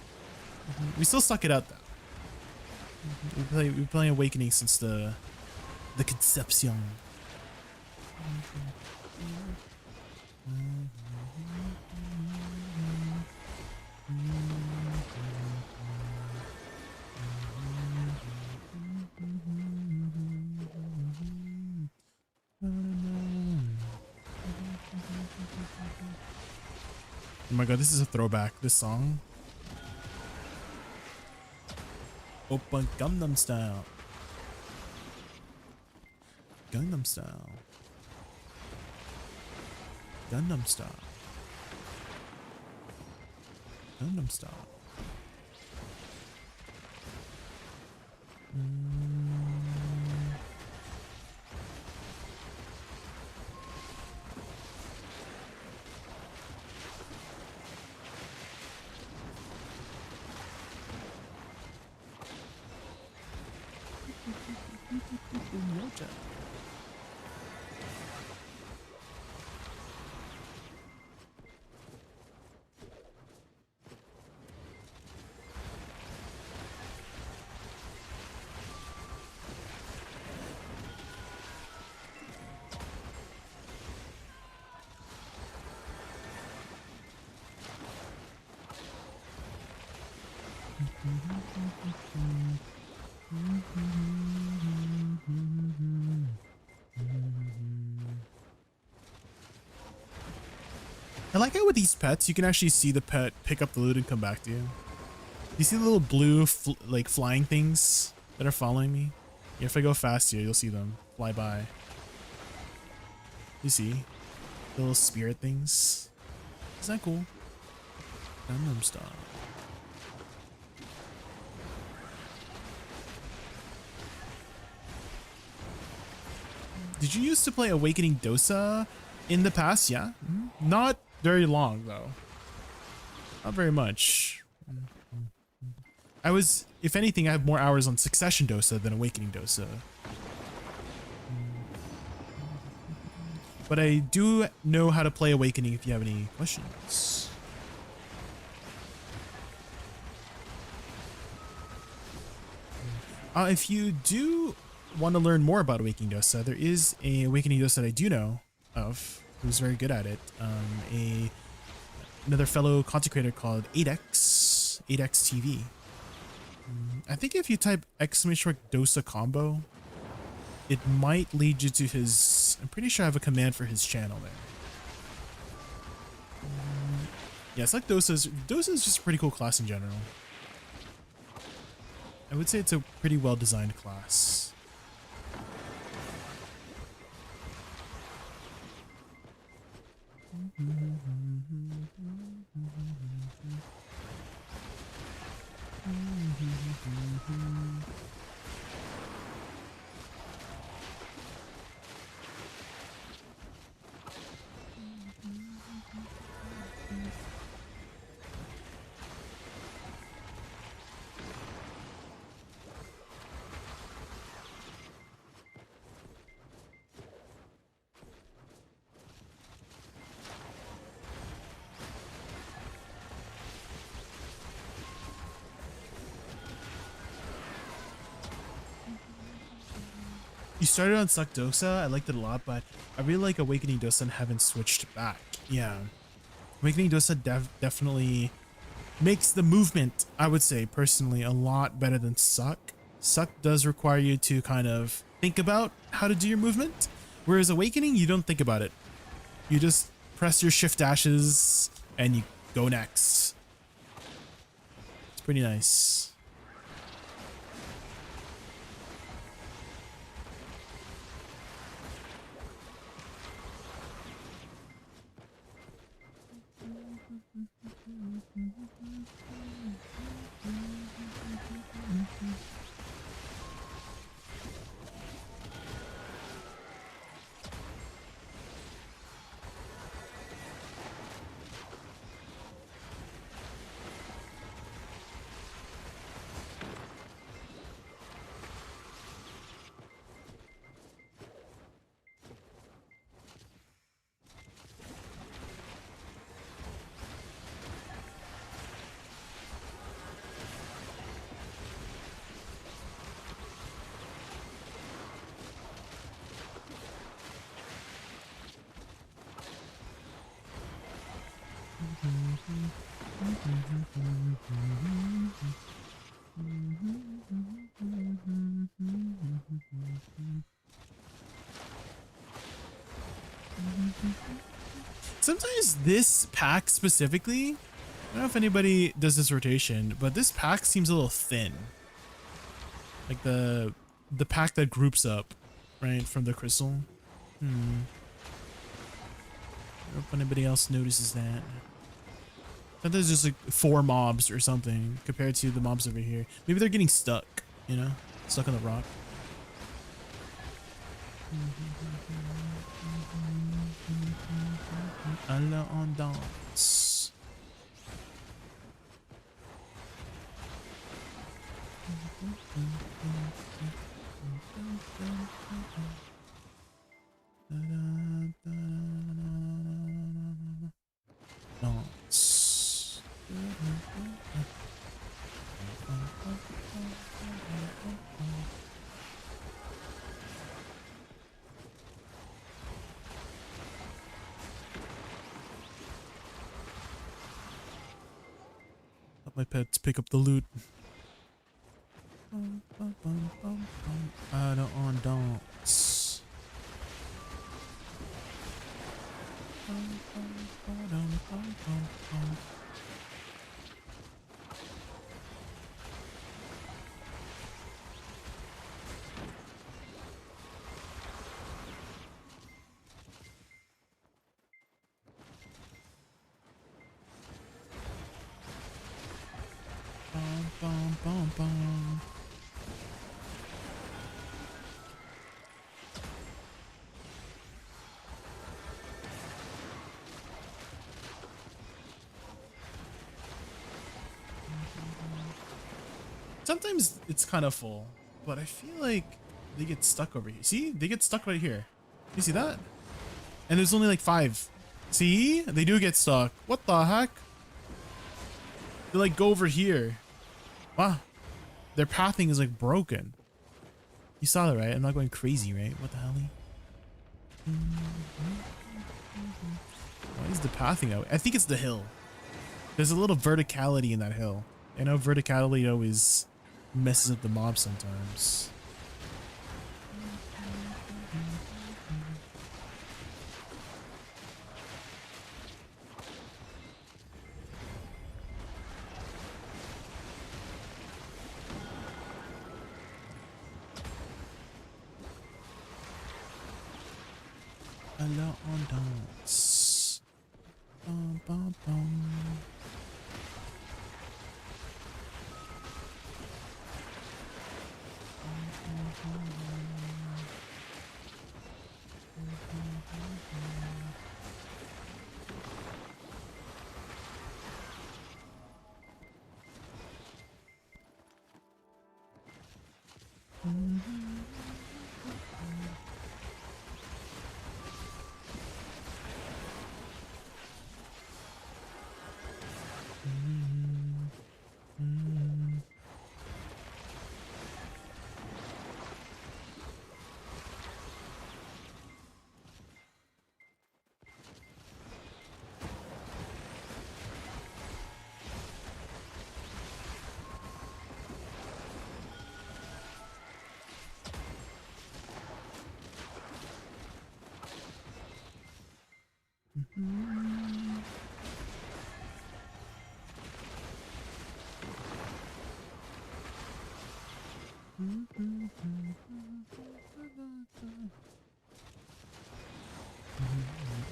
We still stuck it out though. We've been playing Awakening since the conception. Oh my god, this is a throwback, this song. Open Gangnam Style. Gangnam Style. Gangnam Style. Gangnam Style. I like how with these pets, you can actually see the pet pick up the loot and come back to you. You see the little blue, like flying things that are following me? Yeah, if I go fast here, you'll see them fly by. You see? The little spirit things. Isn't that cool? Gundam style. Did you used to play Awakening Dosa in the past? Yeah. Not very long, though. Not very much. I was, if anything, I have more hours on Succession Dosa than Awakening Dosa. But I do know how to play Awakening if you have any questions. If you do want to learn more about Awakening Dosa, there is a Awakening Dosa that I do know of who's very good at it. Another fellow content creator called ADVgg TV. I think if you type !dosa combo, it might lead you to his. I'm pretty sure I have a command for his channel there. Yeah, it's like Dosa is just a pretty cool class in general. I would say it's a pretty well designed class. You started on Suck Dosa, I liked it a lot, but I really like Awakening Dosa and haven't switched back. Yeah. Awakening Dosa definitely makes the movement, I would say, personally, a lot better than Suck. Suck does require you to kind of think about how to do your movement, whereas Awakening, you don't think about it. You just press your shift dashes and you go next. It's pretty nice. Sometimes this pack specifically, I don't know if anybody does this rotation, but this pack seems a little thin. Like the pack that groups up, right, from the crystal. I don't know if anybody else notices that. But there's just like 4 mobs or something compared to the mobs over here. Maybe they're getting stuck, you know, stuck on the rock. Allons en danse. Dance. Let my pets pick up the loot. Allons en danse. Sometimes it's kind of full, but I feel like they get stuck over here. See, they get stuck right here. You see that? And there's only like 5. See, they do get stuck. What the heck? They like go over here. Wow, their pathing is like broken. You saw that, right? I'm not going crazy, right? What the hell? Why is the pathing out? I think it's the hill. There's a little verticality in that hill. I know verticality always messes up the mob sometimes. Alors on danse. Bum, bum, bum.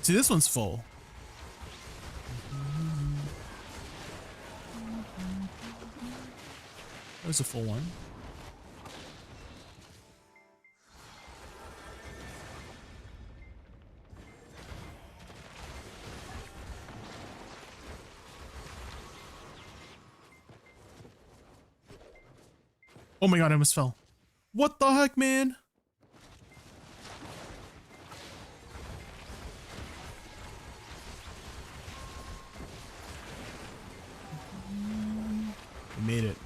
See, this one's full. There's a full one. Oh my god, I almost fell. What the heck, man? I made it.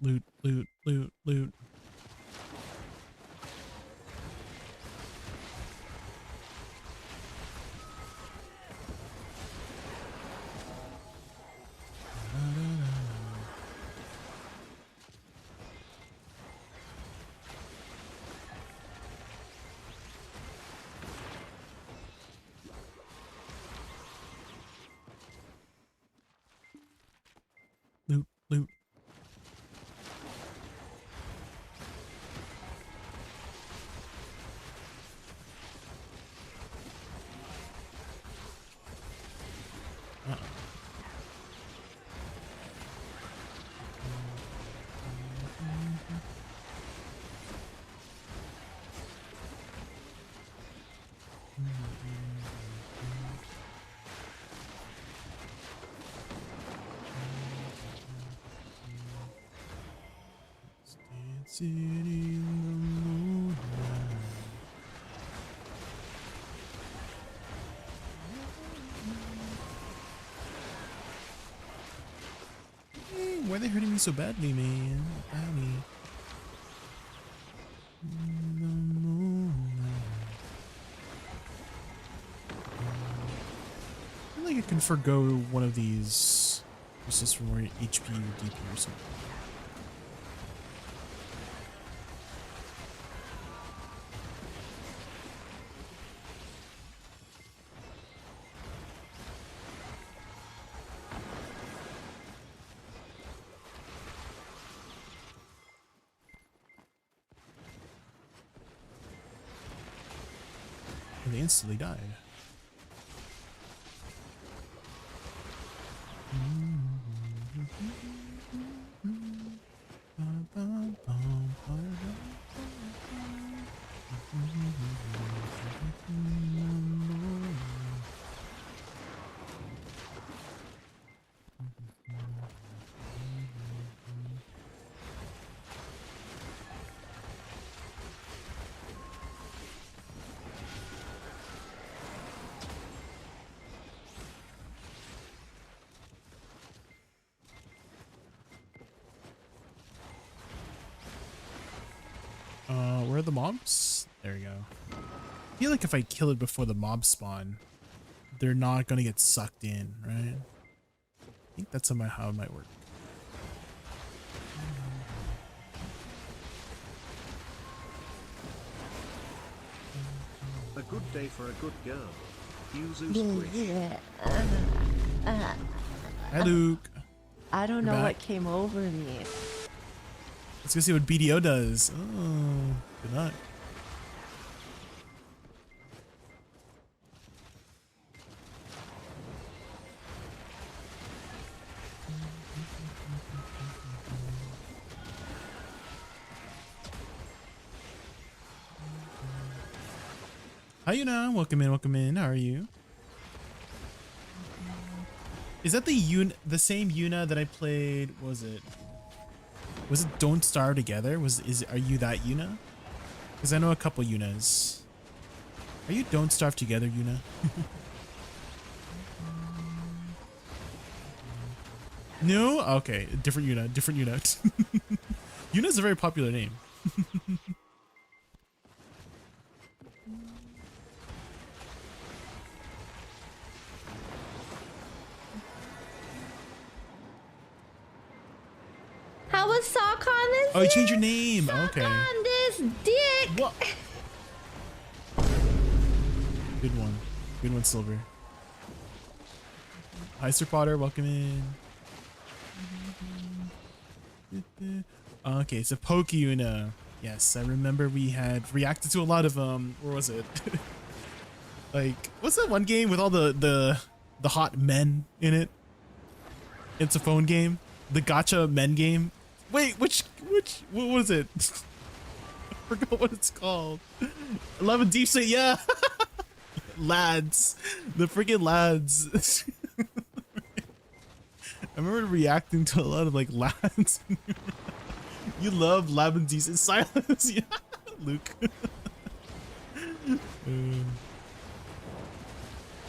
Loot, loot, loot, loot. Loot, loot. Sitting in the moonlight. Hey, why are they hurting me so badly, man? Owie. In the moonlight. I feel like I can forgo one of these. This is for more HP or DP or something. And they instantly died. Where are the mobs? There we go. I feel like if I kill it before the mobs spawn, they're not gonna get sucked in, right? I think that's how it might work. A good day for a good girl. Yuzu squish. Hi, Luke. I don't You're know back. what came over me. Let's go see what BDO does. Oh, good luck. Hi, Yuna. Welcome in. Welcome in. How are you? Is that the same Yuna that I played? What was it? Was it Don't Starve Together? Are you that Yuna? Because I know a couple Yunas. Are you Don't Starve Together, Yuna? No? Okay, different Yuna. Different Yuna. Yuna's a very popular name. How was sock on this? Oh, you changed your name. Sock Okay. on this dick. What? Good one. Good one, Silver. Hi, Sir Potter. Welcome in. Okay, it's a Poke-Yuna. Yes, I remember we had reacted to a lot of where was it? Like, what's that one game with all the hot men in it? It's a phone game. The Gacha men game. Wait, what was it? I forgot what it's called. 11 Deep State, yeah. Lads. The freaking lads. I remember reacting to a lot of like lads. You love Lab and Decent Silence. Yeah, Luke.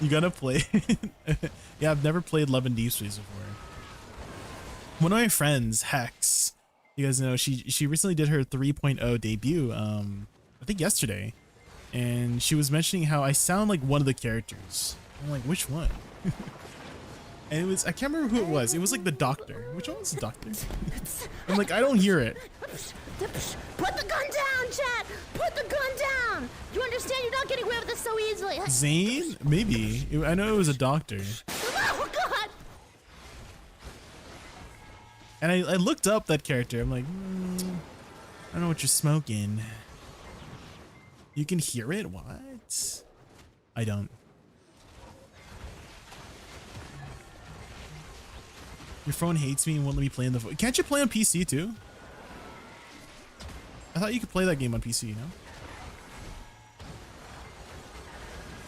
You gotta play it. Yeah, I've never played Love and Deep Space before. One of my friends, Hex, you guys know, she recently did her 3.0 debut, I think yesterday. And she was mentioning how I sound like one of the characters. I'm like, which one? And it was, I can't remember who it was. It was like the doctor. Which one was the doctor? I'm like, I don't hear it. Put the gun down, chat. Put the gun down. You understand? You're not getting away with this so easily. Zane? Maybe. I know it was a doctor. Oh God. And I looked up that character. I'm like, I don't know what you're smoking. You can hear it? What? I don't. Your phone hates me and won't let me play on the phone. Can't you play on PC too? I thought you could play that game on PC, you know?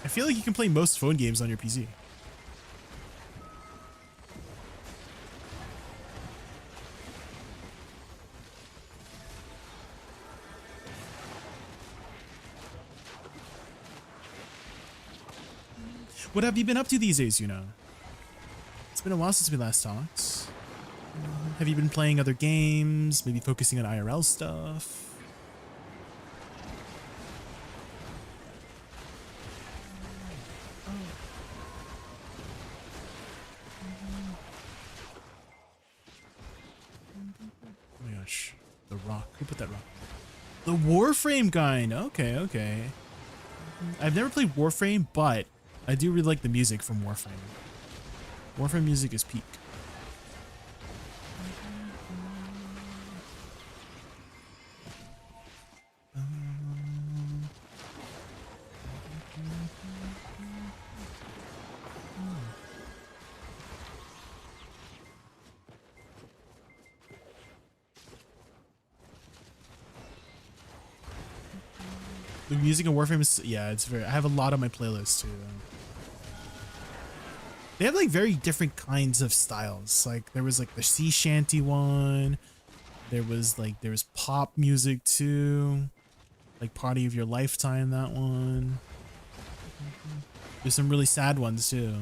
I feel like you can play most phone games on your PC. What have you been up to these days, you know? It's been a while since we last talked. Have you been playing other games? Maybe focusing on IRL stuff? Oh my gosh. The rock. Who put that rock? The Warframe guy. Okay, okay. I've never played Warframe, but I do really like the music from Warframe. Warframe music is peak. The music in Warframe is, yeah, it's very, I have a lot on my playlist too. They have like very different kinds of styles. Like there was like the sea shanty one. There was pop music too. Like Party of Your Lifetime, that one. There's some really sad ones too.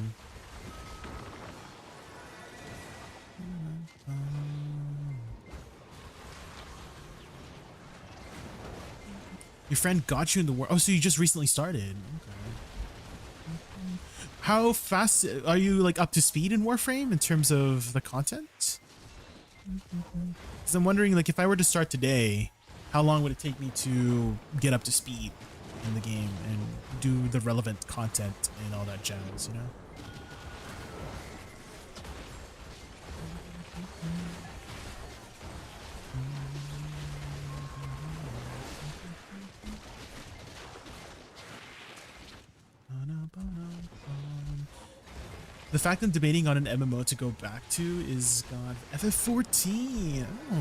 Your friend got you in the war. Oh, so you just recently started. Okay. How fast are you, like, up to speed in Warframe in terms of the content? Because I'm wondering, like, if I were to start today, how long would it take me to get up to speed in the game and do the relevant content and all that jazz, you know? The fact I'm debating on an MMO to go back to is, God, FF14. Oh.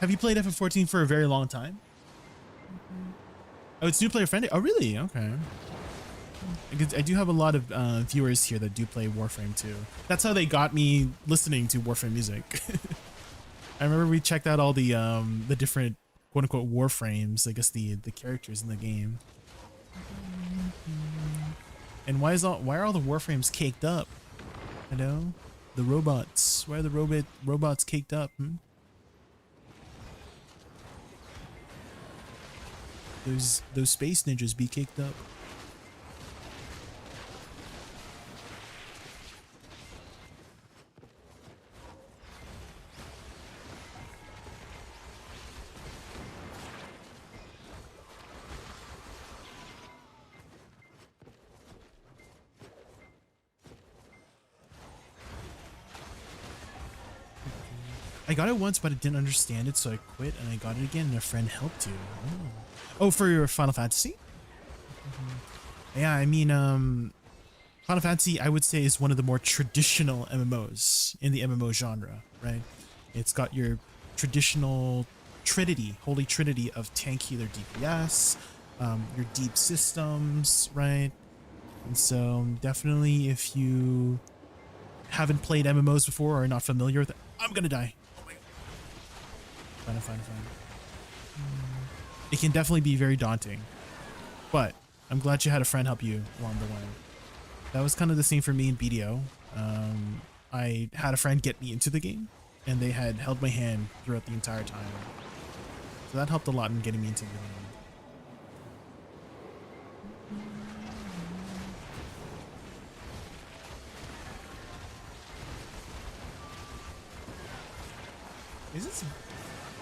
Have you played FF14 for a very long time? Oh, it's new player friendly. Oh, really? Okay. I do have a lot of viewers here that do play Warframe too. That's how they got me listening to Warframe music. I remember we checked out all the different quote unquote Warframes, I guess the characters in the game. And why are all the Warframes caked up? You know, the robots. Why are the robots caked up? Those space ninjas be caked up. I got it once, but I didn't understand it, so I quit, and I got it again, and a friend helped you. Oh, for your Final Fantasy? Yeah, I mean, Final Fantasy, I would say, is one of the more traditional MMOs in the MMO genre, right? It's got your traditional trinity, holy trinity of tank, healer, DPS, your deep systems, right? And so, definitely, if you haven't played MMOs before or are not familiar with it, I'm gonna die. Fine. It can definitely be very daunting, but I'm glad you had a friend help you along the way. That was kind of the same for me in BDO. I had a friend get me into the game, and they had held my hand throughout the entire time. So that helped a lot in getting me into the game. Is this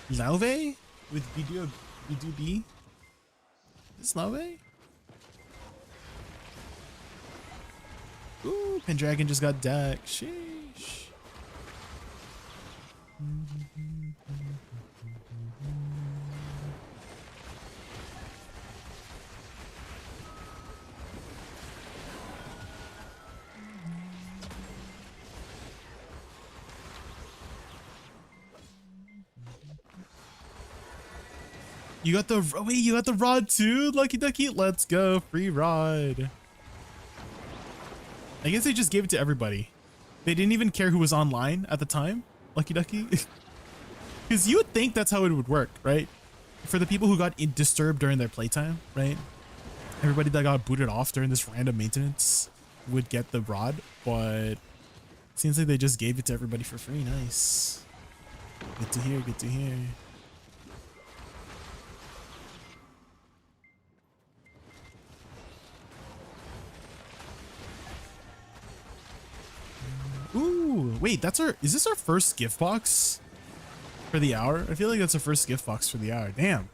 Lauve with BDB? Is this Lauve? Ooh, Pendragon just got decked. Sheesh. You got the, wait, you got the rod too? Lucky Ducky, let's go, free rod. I guess they just gave it to everybody. They didn't even care who was online at the time, Lucky Ducky. Because you would think that's how it would work, right? For the people who got disturbed during their playtime, right? Everybody that got booted off during this random maintenance. would get the rod, but seems like they just gave it to everybody for free. Nice. Good to hear, good to hear. Ooh, wait, is this our first gift box for the hour? I feel like that's our first gift box for the hour. Damn.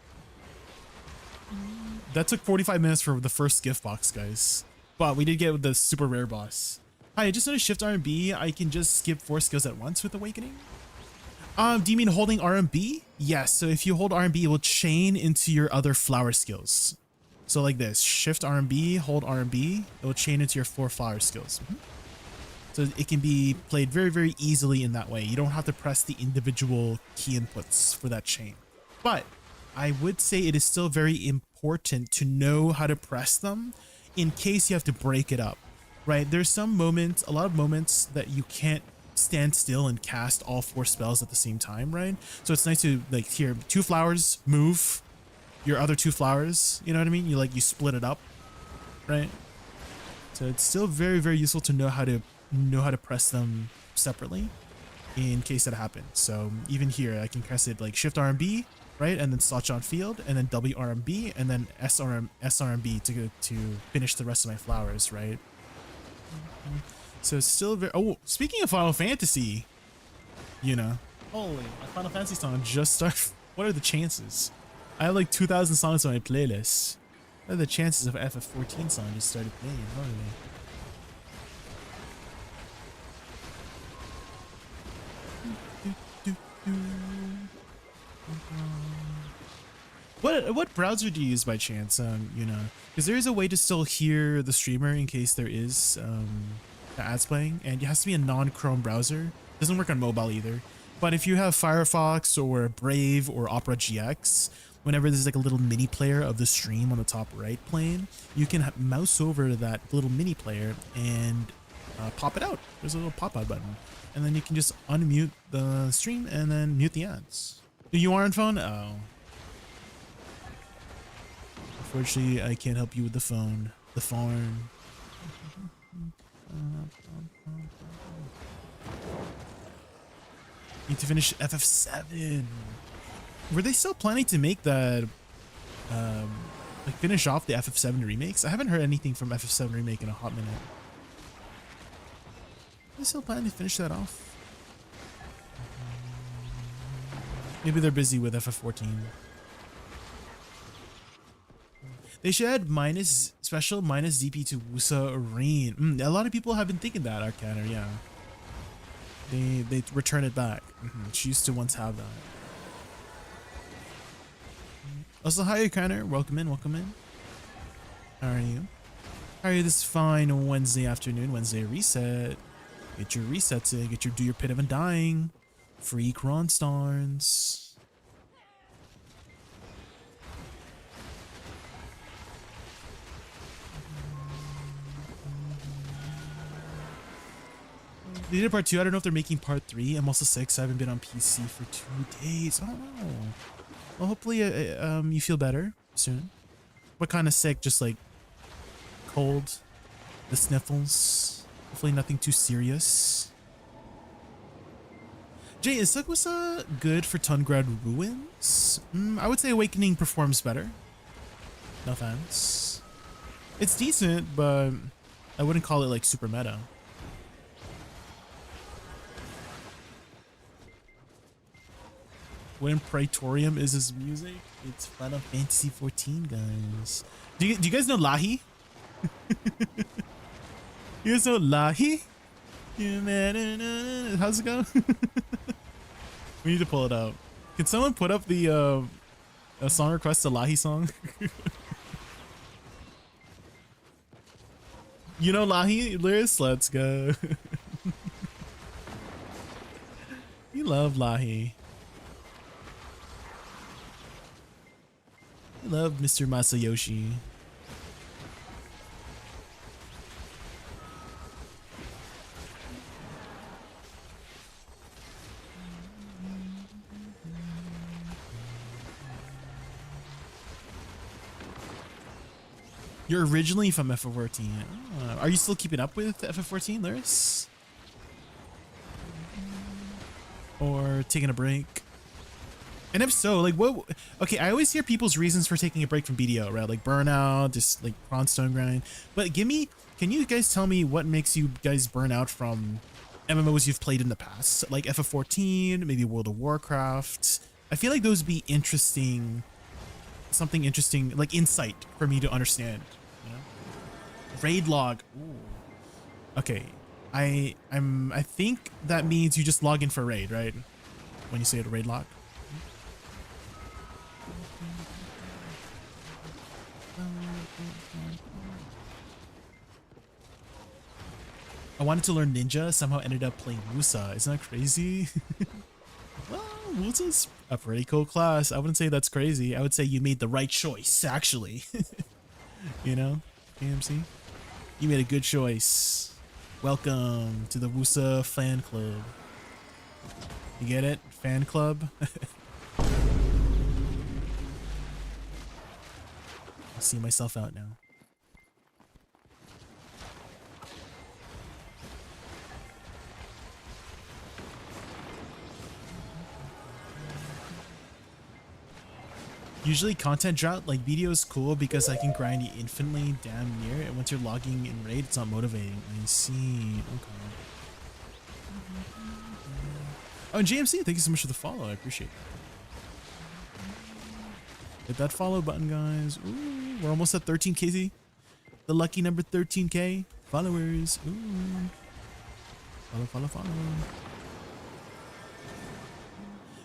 That took 45 minutes for the first gift box, guys. But we did get the super rare boss. Hi, I just noticed shift RMB. I can just skip 4 skills at once with Awakening. Do you mean holding RMB? Yes, so if you hold RMB, it will chain into your other flower skills. So like this, shift RMB, hold RMB, it will chain into your 4 flower skills. So it can be played very, very easily in that way. You don't have to press the individual key inputs for that chain. But I would say it is still very important to know how to press them in case you have to break it up, right? There's some moments, a lot of moments that you can't stand still and cast all 4 spells at the same time, right? So it's nice to like here, 2 flowers, move your other 2 flowers, you know what I mean? You split it up, right? So it's still very, very useful to know how to press them separately in case that happens. So even here, I can press it like shift RMB, right? And then slot on field, and then W RMB, and then SRMB to finish the rest of my flowers, right? So it's still very, oh, speaking of Final Fantasy, you know, holy, my Final Fantasy song just started. What are the chances? I have like 2,000 songs on my playlist. What are the chances of FF14 song just started playing? Holy. What browser do you use by chance? You know, because there is a way to still hear the streamer in case there is the ads playing, and it has to be a non-Chrome browser. Doesn't work on mobile either. But if you have Firefox or Brave or Opera GX, whenever there's like a little mini player of the stream on the top right playing, you can mouse over to that little mini player and pop it out. There's a little pop-out button, and then you can just unmute the stream and then mute the ads. You are on phone? Oh. Unfortunately, I can't help you with the phone. The phone. Need to finish FF7. Were they still planning to make that, like finish off the FF7 remakes? I haven't heard anything from FF7 remake in a hot minute. Are they still planning to finish that off? Maybe they're busy with FF14. They should add special minus DP to Woosa Arene. A lot of people have been thinking that, Arcaner, yeah. They return it back. She used to once have that. Also, hi Arcaner, welcome in, welcome in. How are you? How are you this fine Wednesday afternoon, Wednesday reset? Get your resets in, do your Pit of Undying. Free Kronstars. They did part 2. I don't know if they're making part 3. I'm also 6. I haven't been on PC for 2 days. I don't know. Well, hopefully you feel better soon. What kind of sick? Just like cold, the sniffles. Hopefully nothing too serious. Jay, is Woosa good for Tungrad Ruins? I would say Awakening performs better. No offense. It's decent, but I wouldn't call it like super meta. When Praetorium is his music, it's Final Fantasy 14, guys. Do you guys know Lahi? You guys know Lahi? How's it go? We need to pull it up. Can someone put up the a song request, a Lahi song? You know Lahi? Liris, let's go. You love Lahi. I love Mr. Masayoshi. You're originally from FF14. Are you still keeping up with FF14, Lyris? Or taking a break? And if so, like what? Okay, I always hear people's reasons for taking a break from BDO, right? Like burnout, just like Cronstone grind. But can you guys tell me what makes you guys burn out from MMOs you've played in the past? Like FF14, maybe World of Warcraft. I feel like those would be interesting, something interesting, like insight for me to understand. You know? Raid log. Ooh. Okay, I think that means you just log in for raid, right? When you say a raid log. I wanted to learn Ninja, somehow ended up playing Woosa. Isn't that crazy? Well, Woosa's a pretty cool class. I wouldn't say that's crazy. I would say you made the right choice, actually. You know, AMC? You made a good choice. Welcome to the Woosa fan club. You get it? Fan club? I'll see myself out now. Usually content drought, like video is cool because I can grind infinitely damn near, and once you're logging in raid, it's not motivating. I see. Okay. Oh, and JMC, thank you so much for the follow. I appreciate it. Hit that follow button, guys. Ooh, we're almost at 13k. The lucky number 13k followers. Ooh. Follow.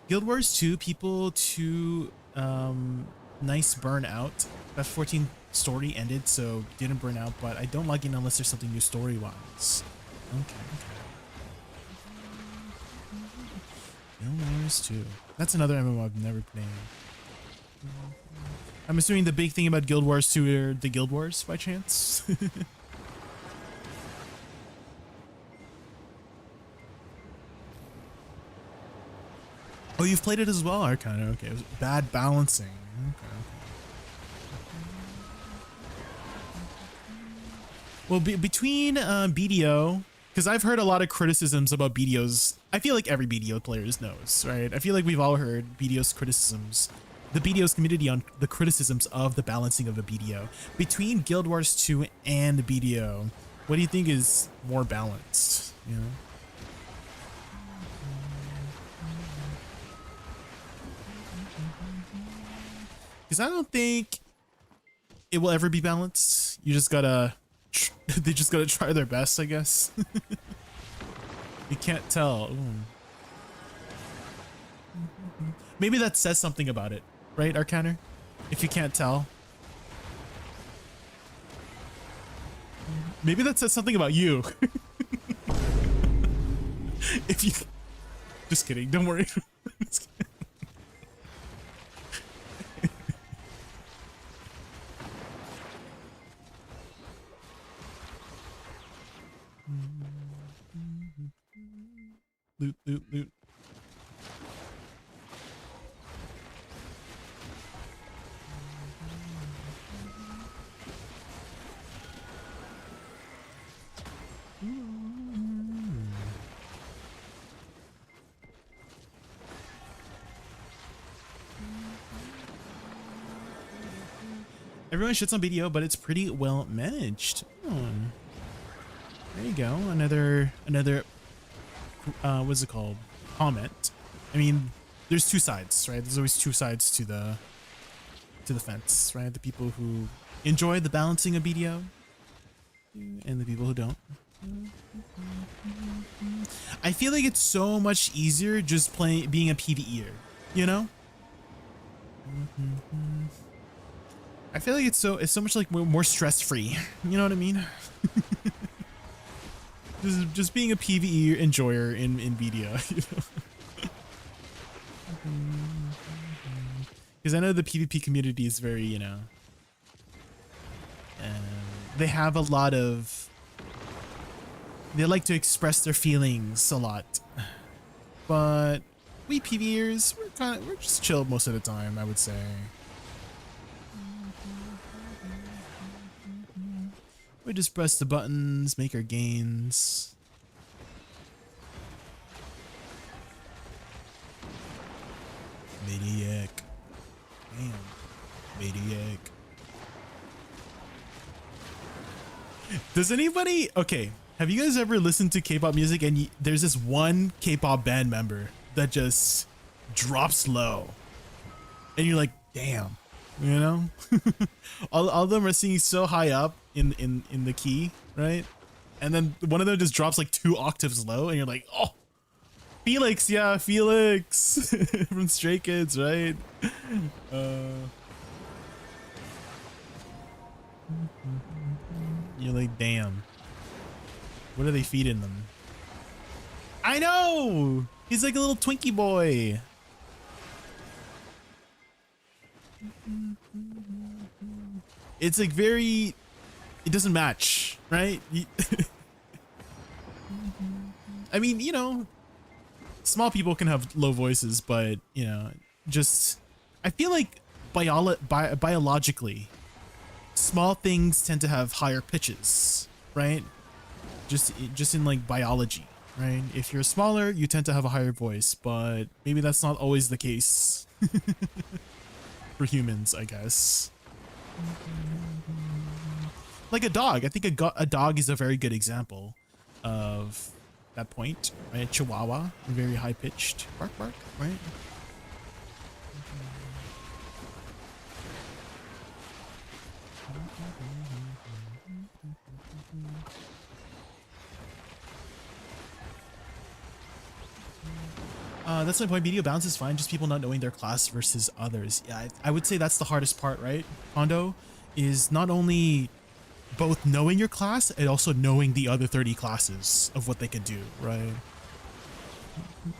Guild Wars 2 people to nice burnout. F14 story ended, so didn't burn out, but I don't log in unless there's something new story-wise. Okay. Guild Wars 2. That's another MMO I've never played. I'm assuming the big thing about Guild Wars 2 are the Guild Wars, by chance? Oh, you've played it as well, Arcana. Okay, it was bad balancing. Okay. Well, between BDO, because I've heard a lot of criticisms about BDOs. I feel like every BDO player knows, right? I feel like we've all heard BDO's criticisms, the BDO's community on the criticisms of the balancing of a BDO. Between Guild Wars 2 and BDO, what do you think is more balanced? You know? Because I don't think it will ever be balanced. You just gotta, they just gotta try their best, I guess. You can't tell. Ooh. Maybe that says something about it, right, Arcaner? If you can't tell. Maybe that says something about you. If you, just kidding, don't worry. Loot. Everyone shits on BDO, but it's pretty well managed. There you go. Another what's it called? Comment. I mean, there's two sides, right? There's always two sides to the fence, right? The people who enjoy the balancing of BDO and the people who don't. I feel like it's so much easier just being a PvEer, you know? I feel like it's so much like more stress-free. You know what I mean? just being a PvE enjoyer in BDO, you know? Because I know the PvP community is very, you know, they have a lot of, they like to express their feelings a lot, but we PvEers, we're just chill most of the time, I would say. We just press the buttons, make our gains. Maniac. Damn. Maniac. Does anybody... Okay, have you guys ever listened to K-pop music and there's this one K-pop band member that just drops low? And you're like, damn, you know? all of them are singing so high up in the key, right? And then one of them just drops like 2 octaves low and you're like, oh, Felix, yeah, Felix from Stray Kids, right? You're like, damn. What are they feeding them? I know! He's like a little Twinkie boy. It's like very... It doesn't match, right? I mean, you know, small people can have low voices, but, you know, just... I feel like biologically, small things tend to have higher pitches, right? Just in like biology, right? If you're smaller, you tend to have a higher voice, but maybe that's not always the case for humans, I guess. Like a dog. I think a dog is a very good example of that point, right? Chihuahua, very high pitched, bark bark, right? That's my point. Media balance is fine, just people not knowing their class versus others. Yeah, I would say that's the hardest part, right? Kondo is not only both knowing your class and also knowing the other 30 classes of what they can do, right?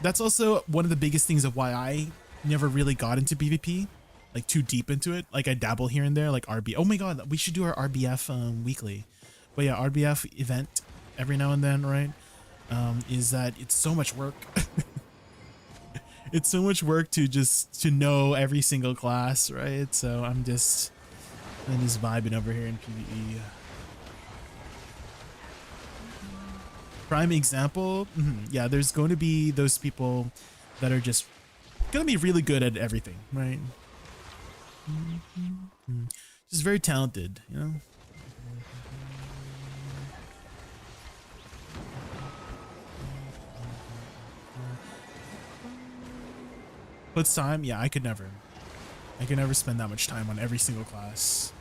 That's also one of the biggest things of why I never really got into PvP, like too deep into it. Like I dabble here and there, like RB. Oh my god, we should do our RBF weekly. But yeah, RBF event every now and then, right? Is that it's so much work. It's so much work to know every single class, right? So I'm just vibing over here in PvE. Prime example, yeah, there's going to be those people that are just gonna be really good at everything, right? Just very talented, you know? Puts time? Yeah, I could never spend that much time on every single class.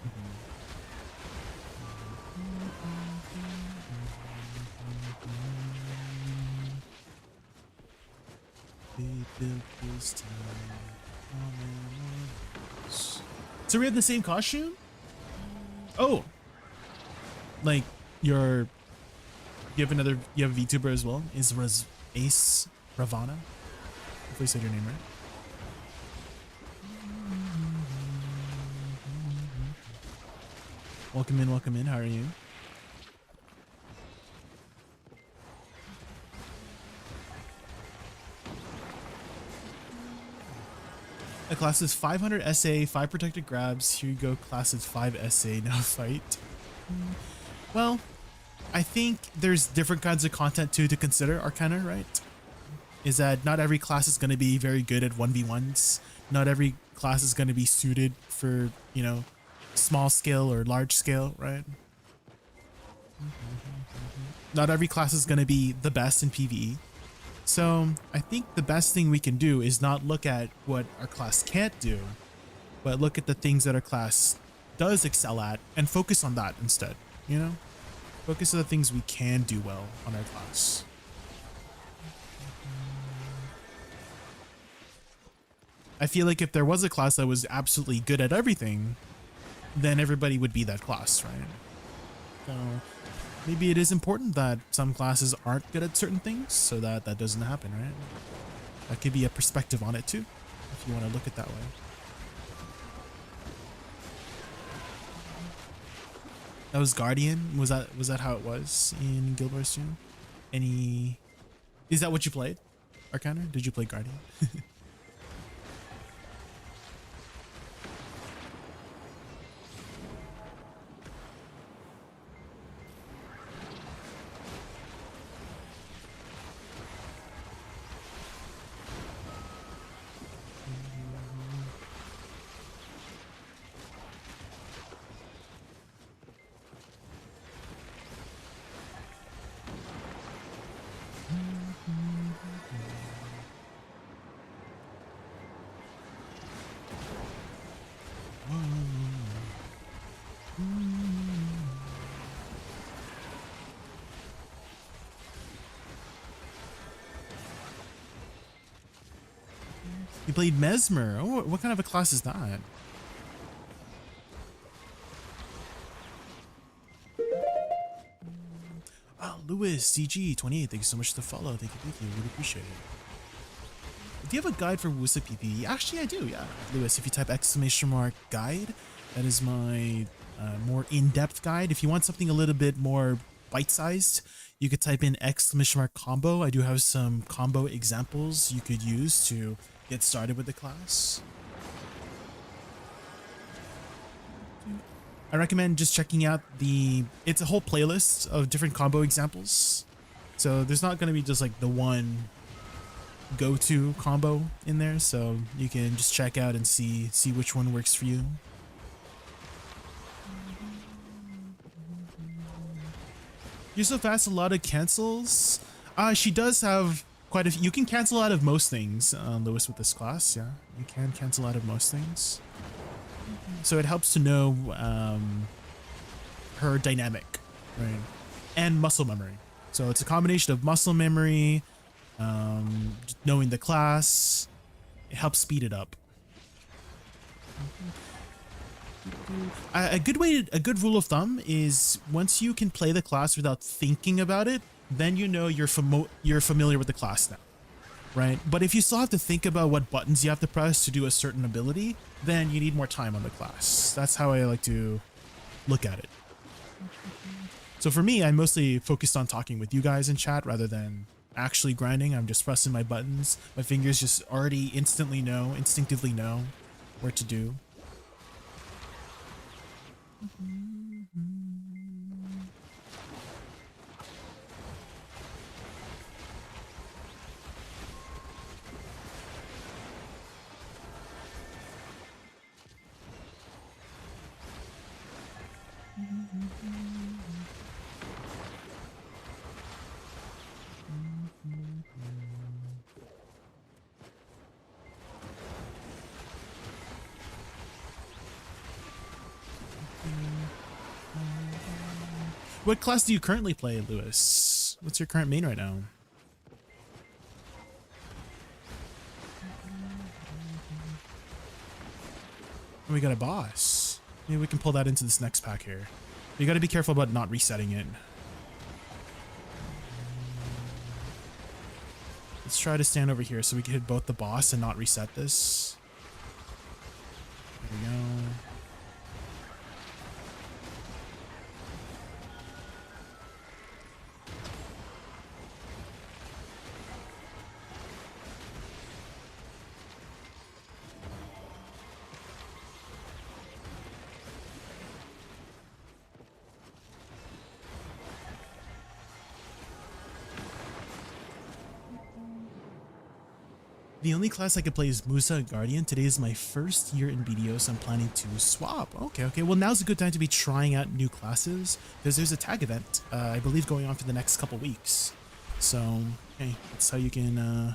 So we have the same costume? Oh, like you have a VTuber as well? Is Ace Ravana? Hopefully I said your name right. Welcome in, welcome in. How are you? The class is 500 SA, 5 protected grabs. Here you go, class is 5 SA, now fight. Well, I think there's different kinds of content too to consider, Arcana, right? Is that not every class is going to be very good at 1v1s. Not every class is going to be suited for, you know, small scale or large scale, right? Not every class is going to be the best in PvE. So I think the best thing we can do is not look at what our class can't do, but look at the things that our class does excel at and focus on that instead, you know? Focus on the things we can do well on our class. I feel like if there was a class that was absolutely good at everything, then everybody would be that class, right? So maybe it is important that some classes aren't good at certain things so that that doesn't happen, right? That could be a perspective on it too, if you want to look at it that way. That was Guardian? Was that how it was in Guild Wars 2? Is that what you played, Arcana? Did you play Guardian? You played Mesmer. Oh, what kind of a class is that? Oh, Lewis, CG28, thank you so much for the follow. Thank you. Really appreciate it. Do you have a guide for Woosa PvE? Actually, I do, yeah. Lewis, if you type !guide, that is my more in-depth guide. If you want something a little bit more bite-sized, you could type in !combo. I do have some combo examples you could use to get started with the class. I recommend just checking out it's a whole playlist of different combo examples. So there's not going to be just like the one go-to combo in there. So you can just check out and see which one works for you. You're so fast, a lot of cancels. She does have quite a few. You can cancel out of most things, Lewis, with this class. Yeah, you can cancel out of most things. So it helps to know her dynamic, right? And muscle memory. So it's a combination of muscle memory, knowing the class. It helps speed it up. A good rule of thumb is once you can play the class without thinking about it, then you know you're familiar with the class now. Right? But if you still have to think about what buttons you have to press to do a certain ability, then you need more time on the class. That's how I like to look at it. So for me, I'm mostly focused on talking with you guys in chat rather than actually grinding. I'm just pressing my buttons. My fingers just already instinctively know what to do. What class do you currently play, Lewis? What's your current main right now? Oh, we got a boss. Maybe we can pull that into this next pack here. You gotta be careful about not resetting it. Let's try to stand over here so we can hit both the boss and not reset this. There we go. The only class I could play is Woosa Guardian. Today is my first year in BDO, so I'm planning to swap. Okay. Well, now's a good time to be trying out new classes because there's a tag event, I believe, going on for the next couple weeks. So, hey, that's how you can,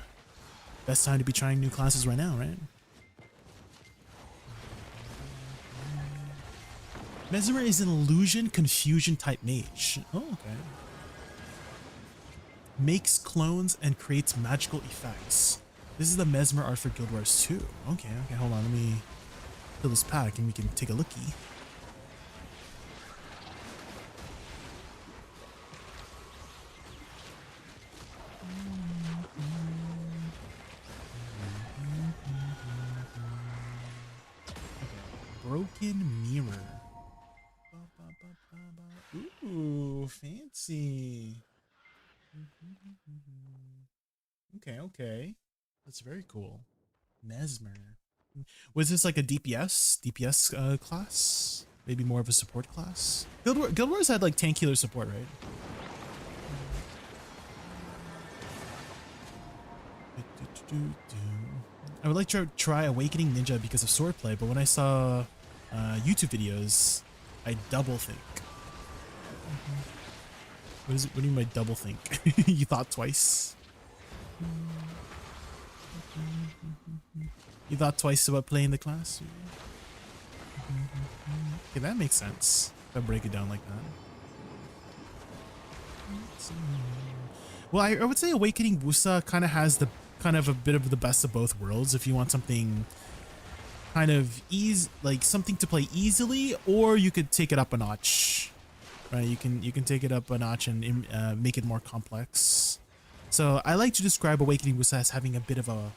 best time to be trying new classes right now, right? Mesmer is an illusion confusion type mage. Oh, okay. Makes clones and creates magical effects. This is the Mesmer art for Guild Wars 2. Okay, hold on. Let me fill this pack and we can take a lookie. Okay. Broken mirror. Ooh, fancy. Okay. That's very cool. Mesmer. Was this like a DPS class? Maybe more of a support class? Guild Wars had like tank healer support, right? I would like to try Awakening Ninja because of swordplay, but when I saw YouTube videos, I double think. What do you mean by double think? You thought twice? You thought twice about playing the class? Okay, that makes sense. If I break it down like that. Well, I would say Awakening Woosa kind of has the kind of a bit of the best of both worlds. If you want something kind of like something to play easily, or you could take it up a notch, right? You can take it up a notch and make it more complex. So I like to describe Awakening Woosa as having a bit of a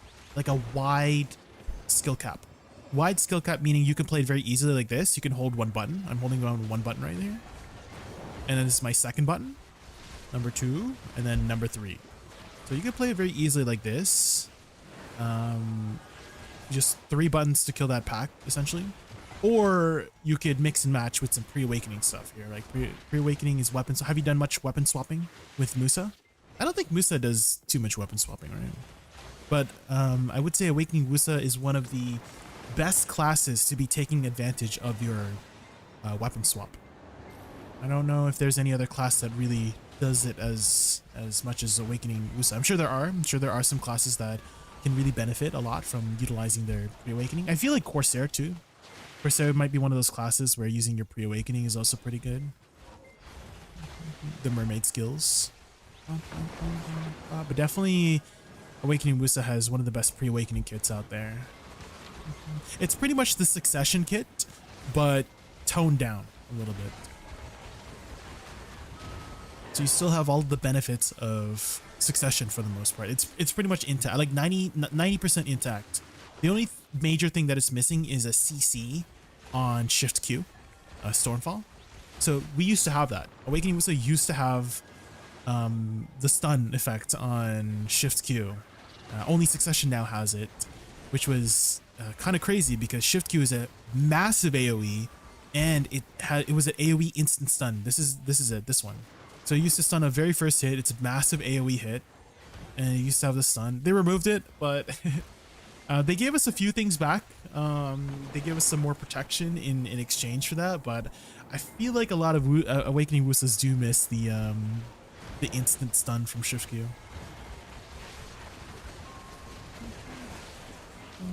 wide skill cap. Wide skill cap meaning you can play it very easily like this. You can hold one button. I'm holding on one button right there. And then this is my second button, number 2, and then number 3. So you can play it very easily like this. Just 3 buttons to kill that pack, essentially. Or you could mix and match with some pre-awakening stuff here. Like pre-awakening is weapons. So have you done much weapon swapping with Musa? I don't think Musa does too much weapon swapping, right? But I would say Awakening Woosa is one of the best classes to be taking advantage of your weapon swap. I don't know if there's any other class that really does it as much as Awakening Woosa. I'm sure there are. I'm sure there are some classes that can really benefit a lot from utilizing their pre-awakening. I feel like Corsair too. Corsair might be one of those classes where using your pre-awakening is also pretty good. The mermaid skills. But definitely Awakening Woosa has one of the best pre-awakening kits out there. It's pretty much the succession kit, but toned down a little bit. So you still have all the benefits of succession for the most part. It's pretty much intact, like 90% intact. The only major thing that it's missing is a CC on Shift Q, Stormfall. So we used to have that. Awakening Woosa used to have the stun effect on Shift Q. Only Succession now has it, which was kind of crazy because Shift Q is a massive AoE, and it was an AoE instant stun. This is it. This one. So it used to stun a very first hit. It's a massive AoE hit, and it used to have the stun. They removed it, but they gave us a few things back. They gave us some more protection in exchange for that, but I feel like a lot of Awakening Woosas do miss the instant stun from Shift Q.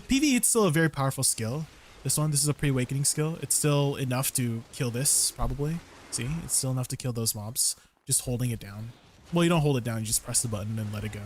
PvE, it's still a very powerful skill. This is a pre-awakening skill. It's still enough to kill this, probably. See, it's still enough to kill those mobs. Just holding it down. Well, you don't hold it down, you just press the button and let it go.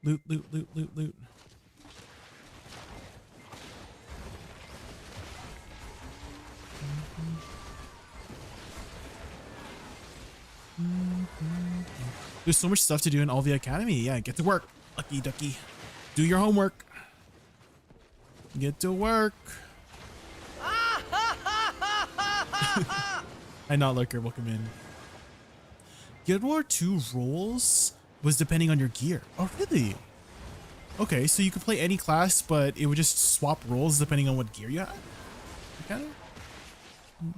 Loot, loot, loot, loot, loot. There's so much stuff to do in All the Academy. Yeah, get to work, Lucky Ducky. Do your homework. Get to work. Hi, Not Lurker. Welcome in. Guild War 2 rolls was depending on your gear. Oh, really? Okay, so you could play any class, but it would just swap roles depending on what gear you had? Okay.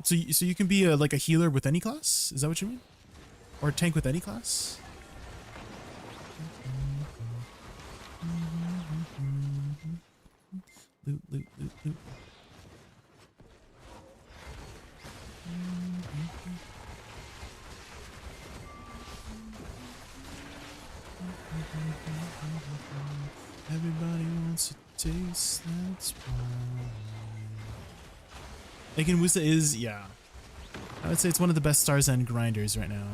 So you can be like a healer with any class? Is that what you mean? Or a tank with any class? Loot, loot, loot, loot. Everybody wants to taste that wine. Like Woosa is, yeah. I would say it's one of the best Stars End grinders right now.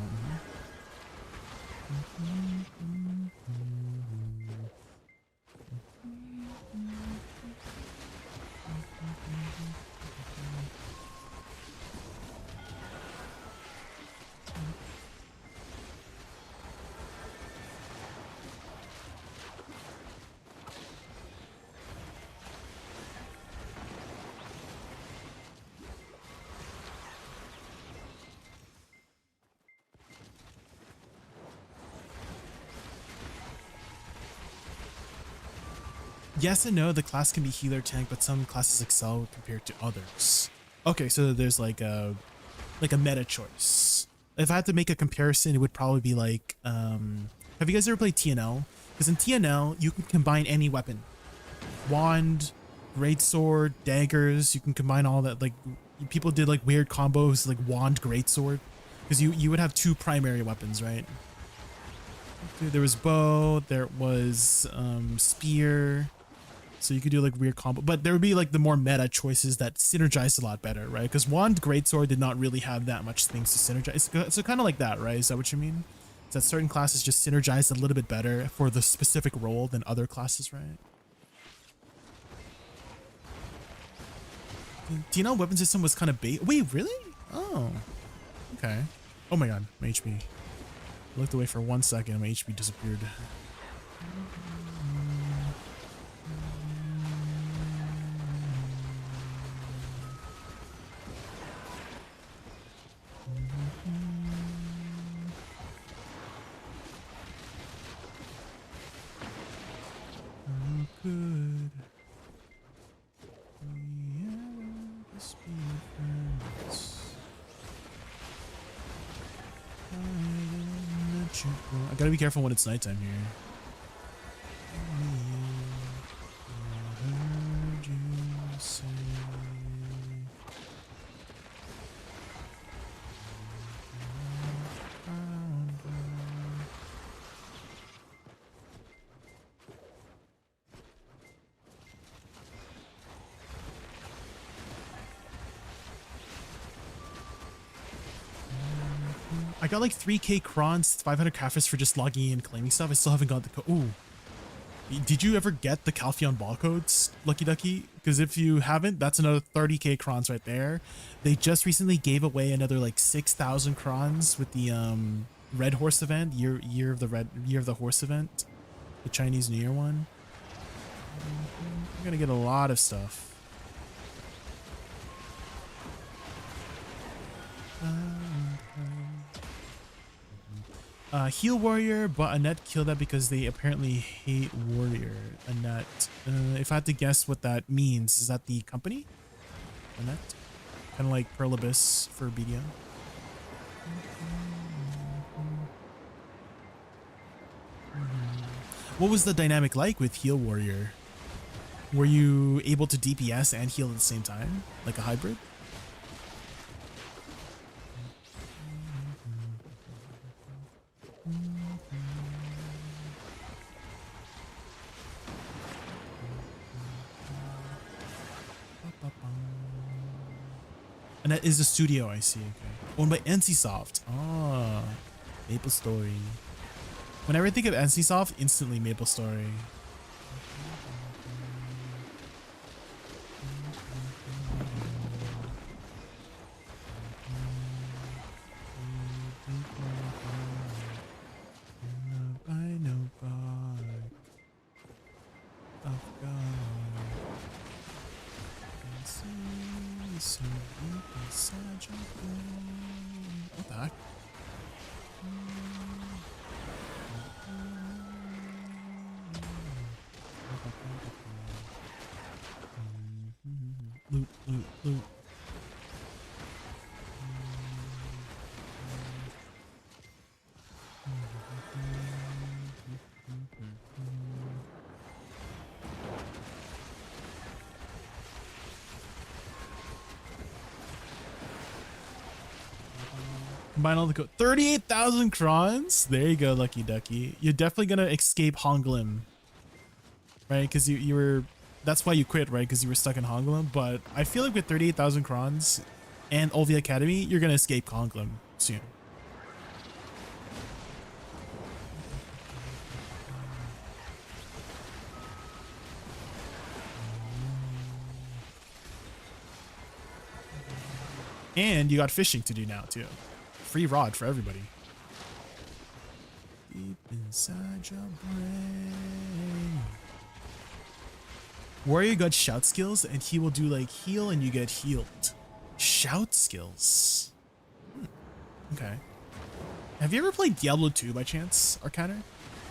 Yes and no. The class can be healer tank, but some classes excel compared to others. Okay, so there's like a meta choice. If I had to make a comparison, it would probably be like, have you guys ever played TNL? Because in TNL, you can combine any weapon. Wand, greatsword, daggers, you can combine all that. Like, people did like weird combos, like wand, greatsword. Because you would have two primary weapons, right? There was bow, there was spear. So you could do like weird combo, but there would be like the more meta choices that synergize a lot better, right? Because wand, greatsword did not really have that much things to synergize. So kind of like that, right? Is that what you mean? Is that certain classes just synergize a little bit better for the specific role than other classes, right? Do you know weapon system was kind of bait? Wait, really? Oh, okay. Oh my god, my HP. I looked away for 1 second, my HP disappeared. Could we ever just be friends? I gotta be careful when it's nighttime here. I heard you say. I got like 3k crons, 500 Cafferis for just logging in and claiming stuff. I still haven't got the code. Ooh. Did you ever get the Calpheon ball codes, Lucky Ducky? Because if you haven't, that's another 30k crons right there. They just recently gave away another like 6,000 crons with the Red Horse event, year of the horse event, the Chinese New Year one. I'm gonna get a lot of stuff. Heal Warrior, but Annette killed that because they apparently hate Warrior. Annette. If I had to guess what that means, is that the company? Annette? Kind of like Pearl Abyss for BDM. What was the dynamic like with Heal Warrior? Were you able to DPS and heal at the same time? Like a hybrid? And that is a studio, I see. Okay. Owned by NCSoft. Ah, Maple Story. Whenever I think of NCSoft, instantly Maple Story. What the heck? Loot, loot, loot. Combine all the code. 38,000 crons? There you go, Lucky Ducky. You're definitely gonna escape Honglim. Right? Because you were... That's why you quit, right? Because you were stuck in Honglim. But I feel like with 38,000 crons and Olvia Academy, you're gonna escape Honglim soon. And you got fishing to do now, too. Free rod for everybody. Deep inside your brain. Warrior got shout skills, and he will do like heal and you get healed. Shout skills. Okay. Have you ever played Diablo 2 by chance, Arcaner?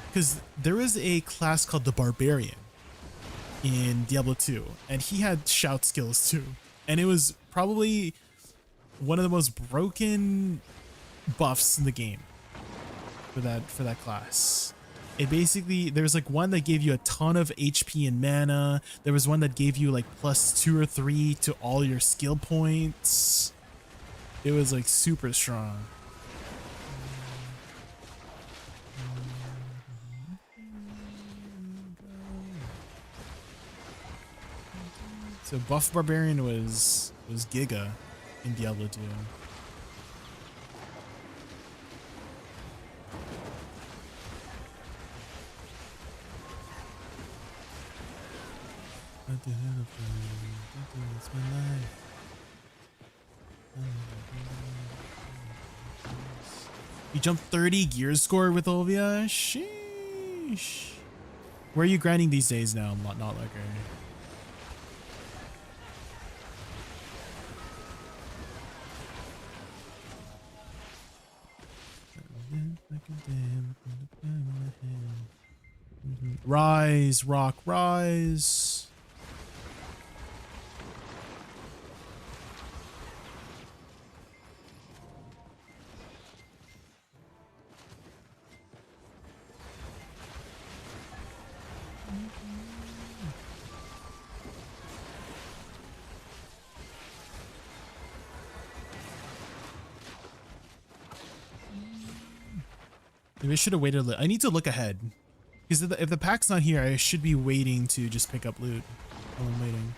Because there is a class called the Barbarian. in Diablo 2, and he had shout skills too, and it was probably one of the most broken buffs in the game for that class. It basically, there's like one that gave you a ton of HP and mana. There was one that gave you like +2 or 3 to all your skill points. It was like super strong. So buff barbarian was Giga in Diablo 2. It's my life. You jumped 30 gear score with Olvia? Sheesh. Where are you grinding these days now? Not like her. Rise, rock, rise. Maybe I should have waited a little. I need to look ahead. Because if the pack's not here, I should be waiting to just pick up loot while I'm waiting.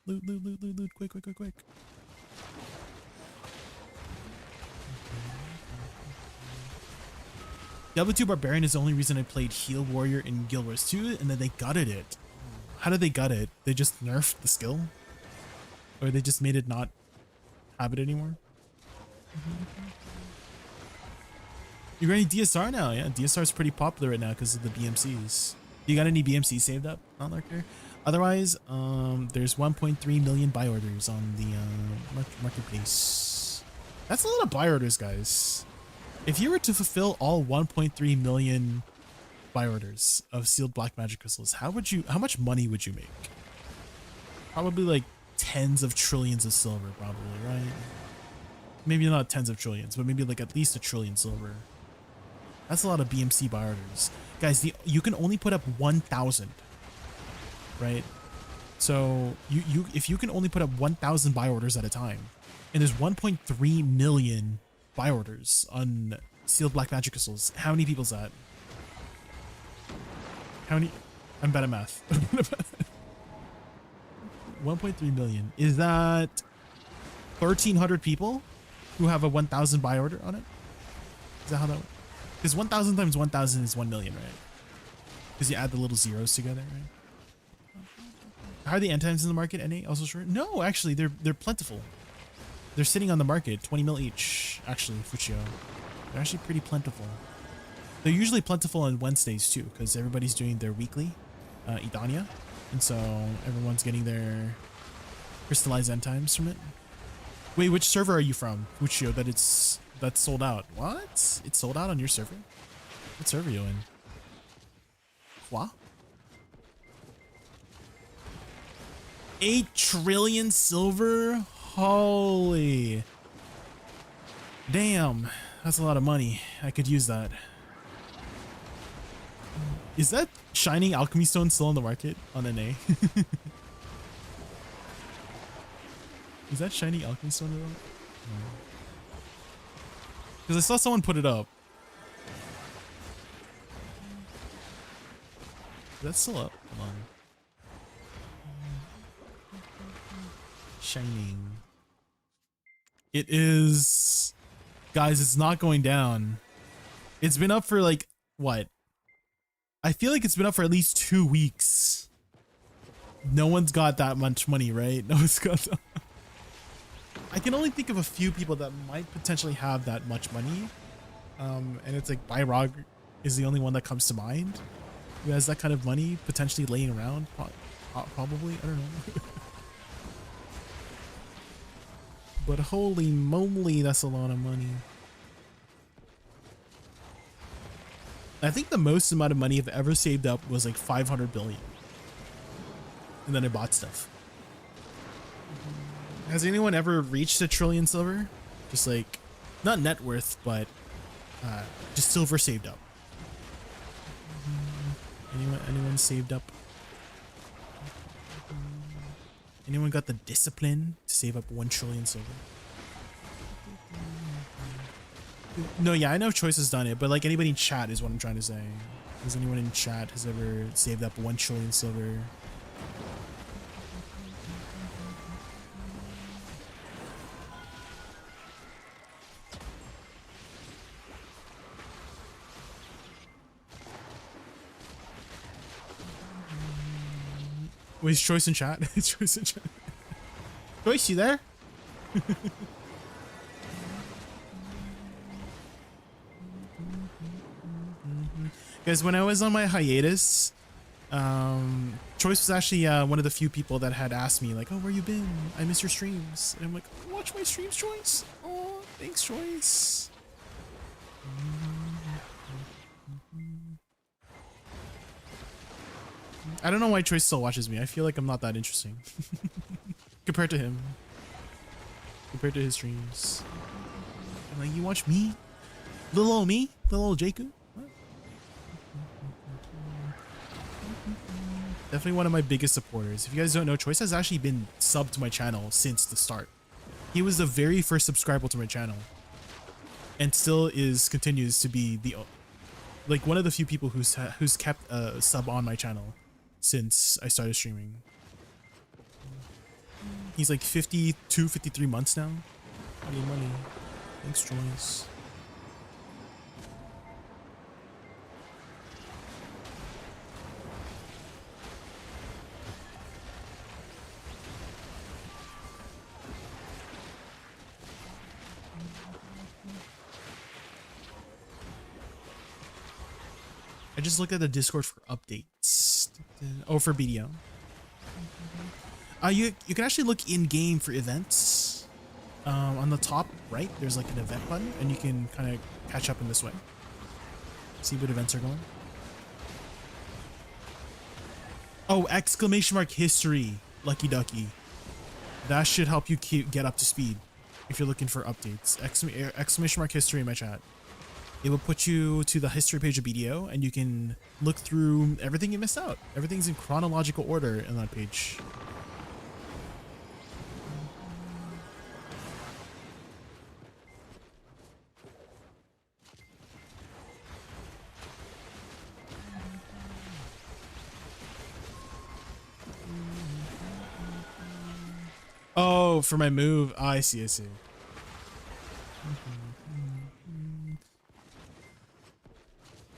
Loot, loot, loot, loot, loot. Quick, quick, quick, quick. Diablo 2 Barbarian is the only reason I played Heal Warrior in Guild Wars 2, and then they gutted it. How did they gut it? They just nerfed the skill? Or they just made it not have it anymore? You're running DSR now? Yeah, DSR is pretty popular right now because of the BMCs. You got any BMCs saved up? Not lurker. Otherwise, there's 1.3 million buy orders on the marketplace. That's a lot of buy orders, guys. If you were to fulfill all 1.3 million buy orders of sealed black magic crystals, how much money would you make? Probably like tens of trillions of silver, probably, right? Maybe not tens of trillions, but maybe like at least 1 trillion silver. That's a lot of BMC buy orders. Guys, you can only put up 1,000, right? So if you can only put up 1,000 buy orders at a time, and there's 1.3 million buy orders on sealed black magic crystals, how many people's that? How many? I'm bad at math. 1.3 million. Is that 1,300 people who have a 1,000 buy order on it? Is that how that works? Because 1,000 times 1,000 is 1 million, right? Because you add the little zeros together, right? How are the end times in the market? NA also short? No, actually, they're plentiful. They're sitting on the market, 20 mil each. Actually, Fuchio, they're actually pretty plentiful. They're usually plentiful on Wednesdays too, because everybody's doing their weekly Idania, and so everyone's getting their crystallized end times from it. Wait, which server are you from, Fuchio? That's sold out. What? It's sold out on your server? What server are you in? What? 8 trillion silver? Holy. Damn. That's a lot of money. I could use that. Is that Shining Alchemy Stone still on the market on NA? Is that Shining Alchemy Stone at all? No. Because I saw someone put it up. That's still up. Hold on. Shining. It is. Guys, it's not going down. It's been up for like, what? I feel like it's been up for at least 2 weeks. No one's got that much money, right? No one's got that. I can only think of a few people that might potentially have that much money. And it's like Byrog is the only one that comes to mind who has that kind of money potentially laying around. Probably, I don't know. But holy moly, that's a lot of money. I think the most amount of money I've ever saved up was like 500 billion. And then I bought stuff. Has anyone ever reached a trillion silver? Just like, not net worth, but just silver saved up. Anyone saved up? Anyone got the discipline to save up 1 trillion silver? No, yeah, I know Choice has done it, but like anybody in chat is what I'm trying to say. Has anyone in chat has ever saved up 1 trillion silver? Wait, is Choice in chat? Choice in chat. Choice, you there? Guys, when I was on my hiatus, Choice was actually one of the few people that had asked me like, oh, where you been? I miss your streams. And I'm like, watch my streams, Choice. Oh, thanks, Choice. I don't know why Choice still watches me. I feel like I'm not that interesting compared to him, compared to his streams. I'm like, you watch me? Little old me? Little old Jakun? What? Definitely one of my biggest supporters. If you guys don't know, Choice has actually been subbed to my channel since the start. He was the very first subscriber to my channel and still continues to be the like one of the few people who's kept a sub on my channel since I started streaming. He's like 52, 53 months now. Money. Thanks, Choice. I just looked at the Discord for updates. Oh, for BDO. You can actually look in game for events. On the top right, there's like an event button, and you can kind of catch up in this way. See what events are going. Oh, exclamation mark history, Lucky Ducky. That should help you get up to speed if you're looking for updates. Exclamation mark history in my chat. It will put you to the history page of BDO, and you can look through everything you missed out. Everything's in chronological order in that page. Oh, for my move. Oh, I see.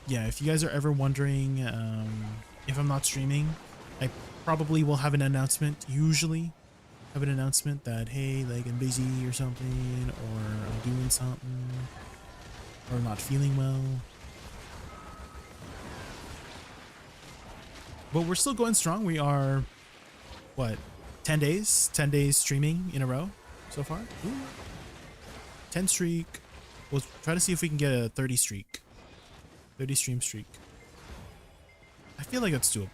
Yeah, if you guys are ever wondering if I'm not streaming, I probably will have an announcement, usually have an announcement that, hey, like I'm busy or something, or I'm doing something, or not feeling well. But we're still going strong. We are, what, 10 days? 10 days streaming in a row so far? Ooh. 10 streak. We'll try to see if we can get a 30 streak. 30 stream streak. I feel like that's doable.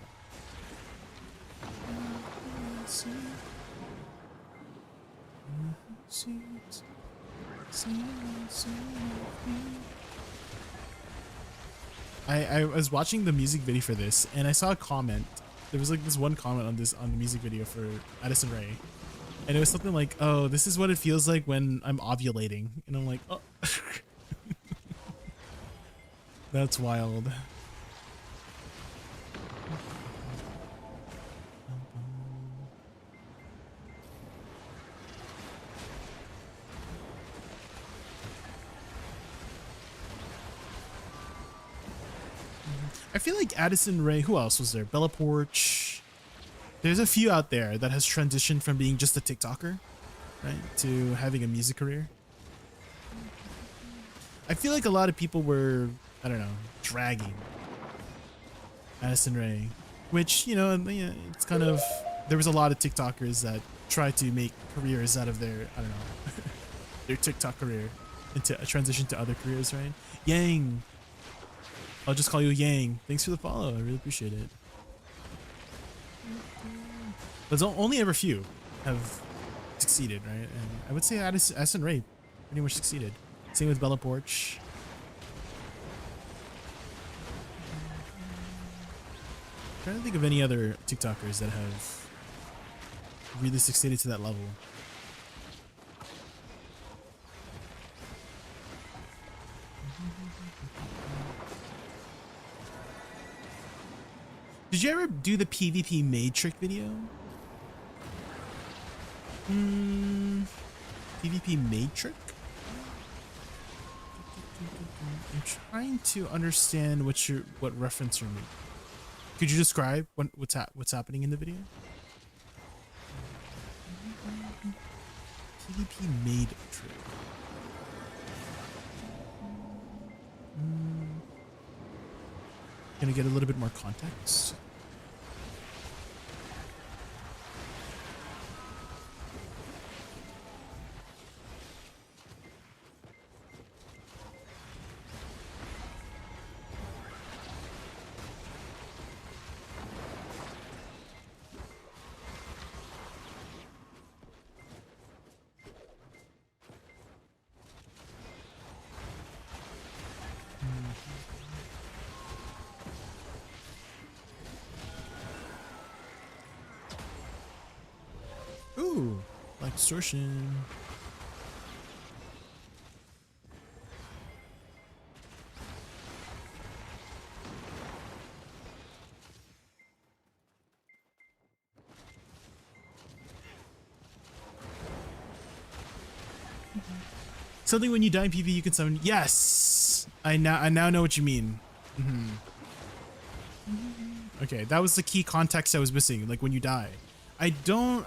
I was watching the music video for this, and I saw a comment. There was like this one comment on the music video for Addison Rae, and it was something like, "Oh, this is what it feels like when I'm ovulating," and I'm like, "Oh." That's wild. I feel like Addison Rae, who else was there? Bella Porch. There's a few out there that has transitioned from being just a TikToker, right, to having a music career. I feel like a lot of people were, I don't know, dragging Addison Rae, which, you know, it's kind of, there was a lot of TikTokers that tried to make careers out of their, I don't know, their TikTok career into a transition to other careers, right? Yang. I'll just call you Yang. Thanks for the follow. I really appreciate it. But only ever few have succeeded, right? And I would say Addis and Ray pretty much succeeded. Same with Bella Porch. I'm trying to think of any other TikTokers that have really succeeded to that level. Did you ever do the PvP maid trick video? PvP maid trick? I'm trying to understand what reference you're making. Could you describe what's happening in the video? PvP maid trick. Gonna get a little bit more context. Ooh, like distortion. Something when you die in PvP you can summon. Yes, I now know what you mean. Okay, that was the key context I was missing. Like when you die. I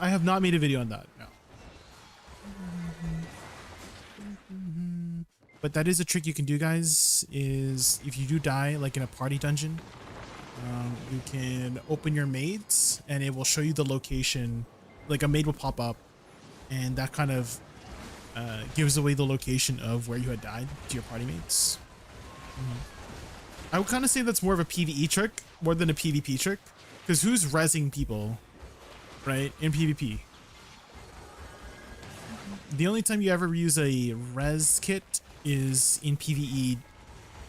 have not made a video on that, no. But that is a trick you can do, guys, is if you do die, like in a party dungeon, you can open your maids and it will show you the location. Like a maid will pop up and that kind of gives away the location of where you had died to your party mates. I would kind of say that's more of a PvE trick more than a PvP trick, because who's rezzing people? Right, in PvP. The only time you ever use a res kit is in PvE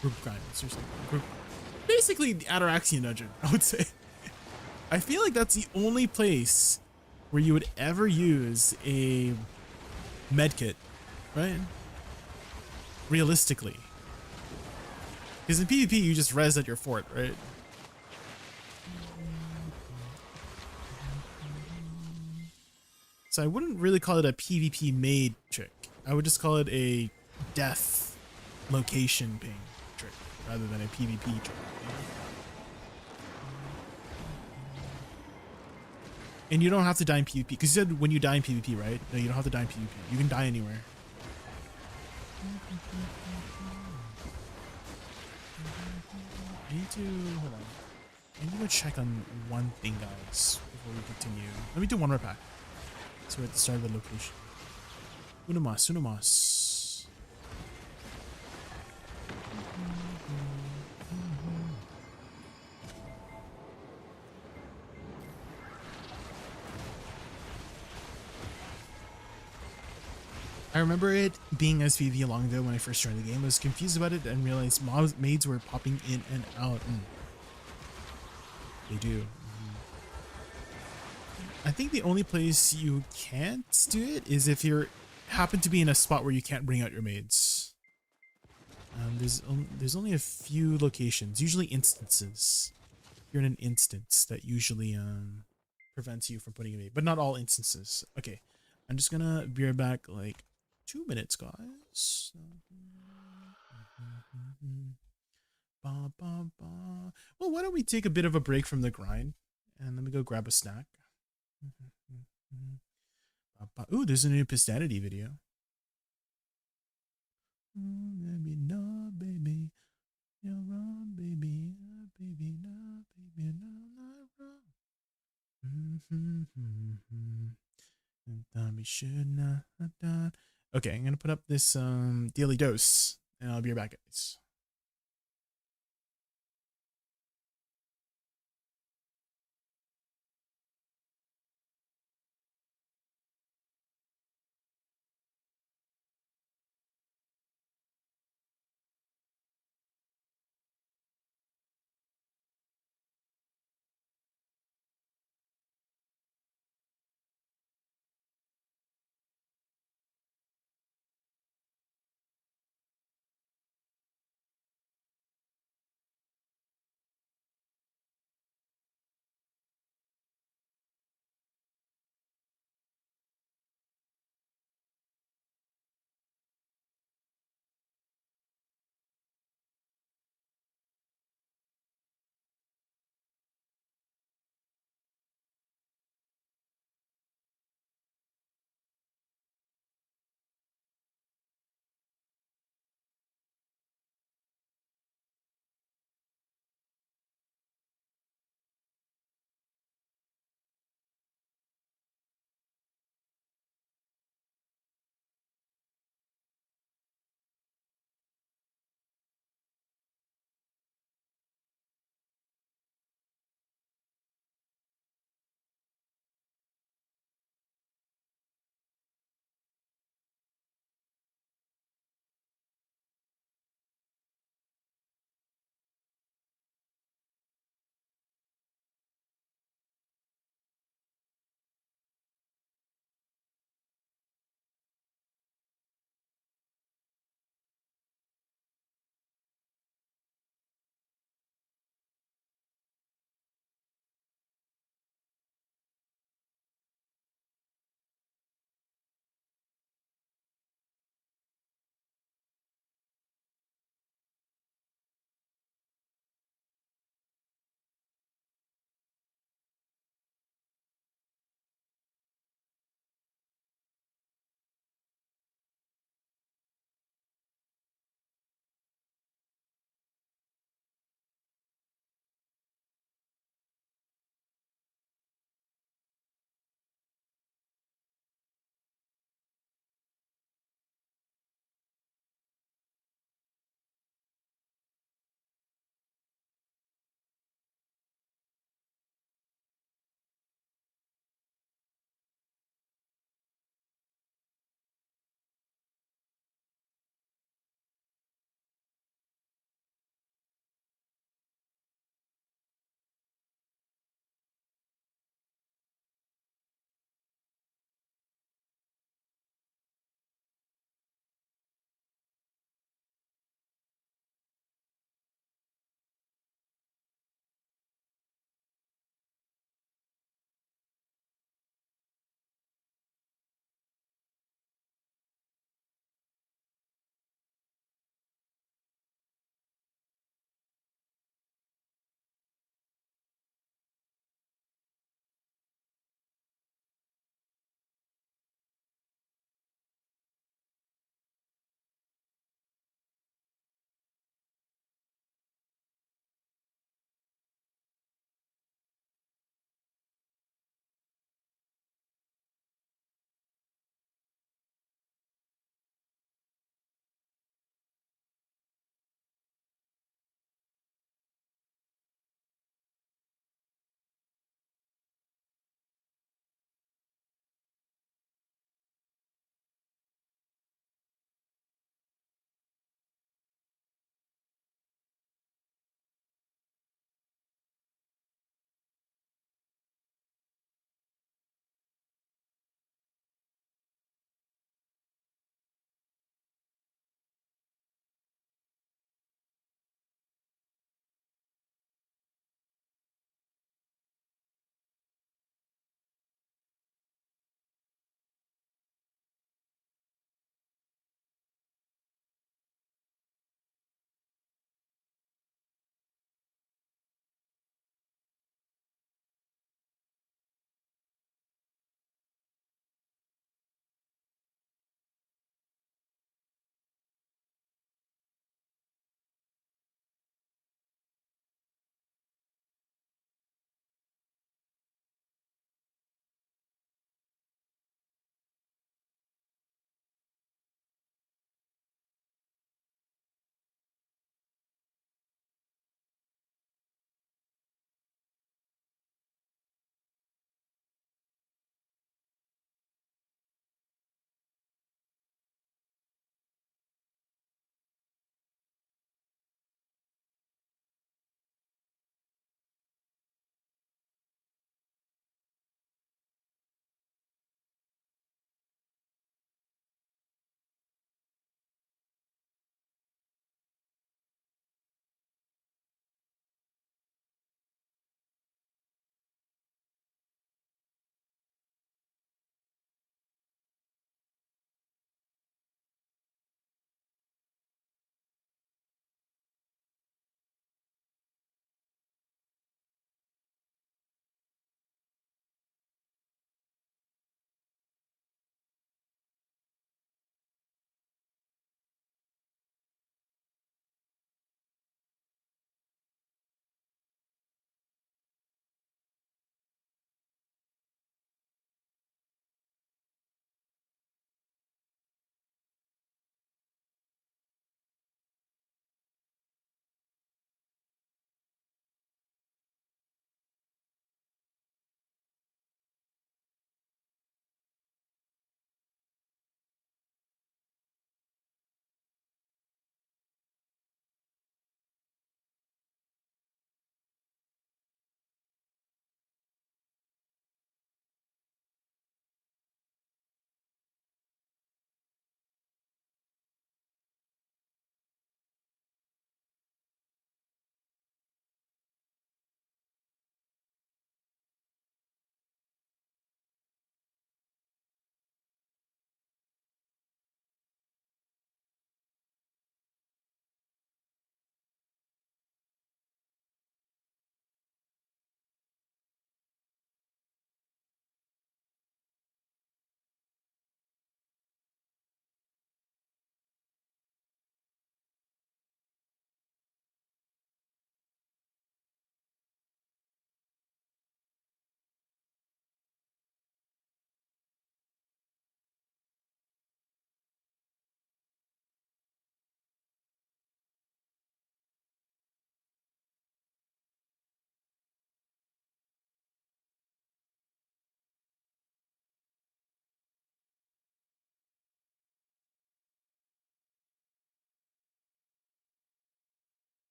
group grinds or something. Basically the Ataraxian dungeon, I would say. I feel like that's the only place where you would ever use a med kit, right? Realistically. Because in PvP you just res at your fort, right? So I wouldn't really call it a PvP maid trick. I would just call it a death location ping trick rather than a PvP trick. And you don't have to die in PvP, because you said when you die in PvP, right? No, you don't have to die in PvP. You can die anywhere. I need to, hold on. I need to go check on one thing, guys, before we continue. Let me do one more pack. So we're at the start of the location. Unamas. I remember it being SPV long ago when I first joined the game. I was confused about it and realized maids were popping in and out. They do. I think the only place you can't do it is if you happen to be in a spot where you can't bring out your maids. There's only a few locations, usually instances. You're in an instance that usually prevents you from putting a maid, but not all instances. Okay, I'm just gonna be right back like 2 minutes, guys. Well, why don't we take a bit of a break from the grind and let me go grab a snack. Ooh, there's a new Pistanity video. Baby, no, baby, you're wrong, baby, baby, no, baby, no, not wrong. Okay, I'm gonna put up this daily dose, and I'll be right back, guys.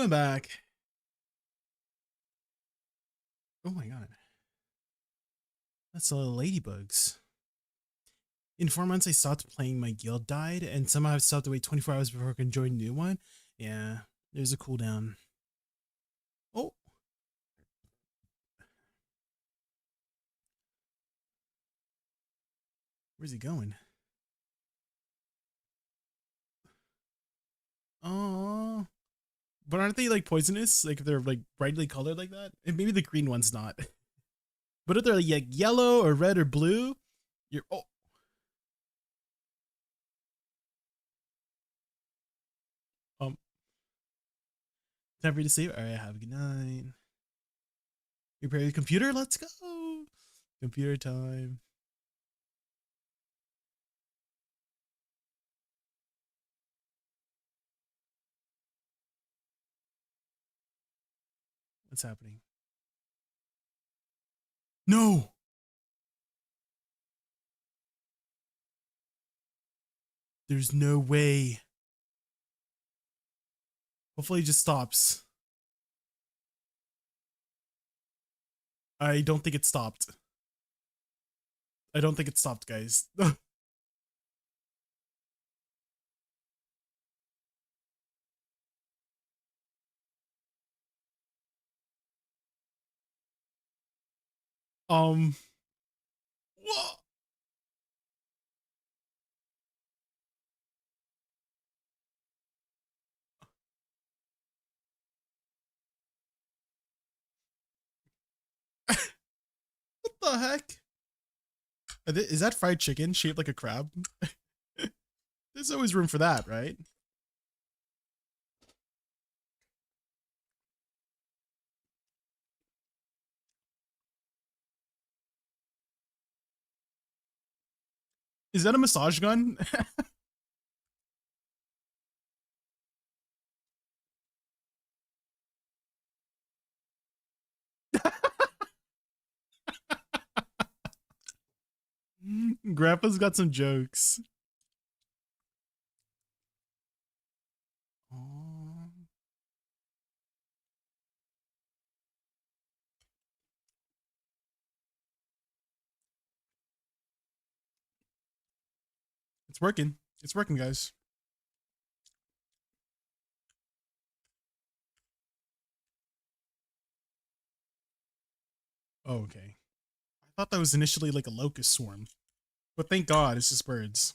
coming back. Oh my god. That's a ladybugs. In 4 months, I stopped playing. My guild died, and somehow I stopped to wait 24 hours before I can join a new one. Yeah, there's a cooldown. Oh. Where's he going? Oh. But aren't they like poisonous? Like if they're like brightly colored like that? And maybe the green one's not. But if they're like yellow or red or blue, you're um time for you to save. Alright, have a good night. Repair your computer, let's go. Computer time. What's happening? No. There's no way. Hopefully it just stops. I don't think it stopped. I don't think it stopped, guys. Whoa. What the heck? Is that fried chicken shaped like a crab? There's always room for that, right? Is that a massage gun? Grandpa's got some jokes. Aww. It's working. It's working, guys. Oh, okay. I thought that was initially like a locust swarm. But thank God it's just birds.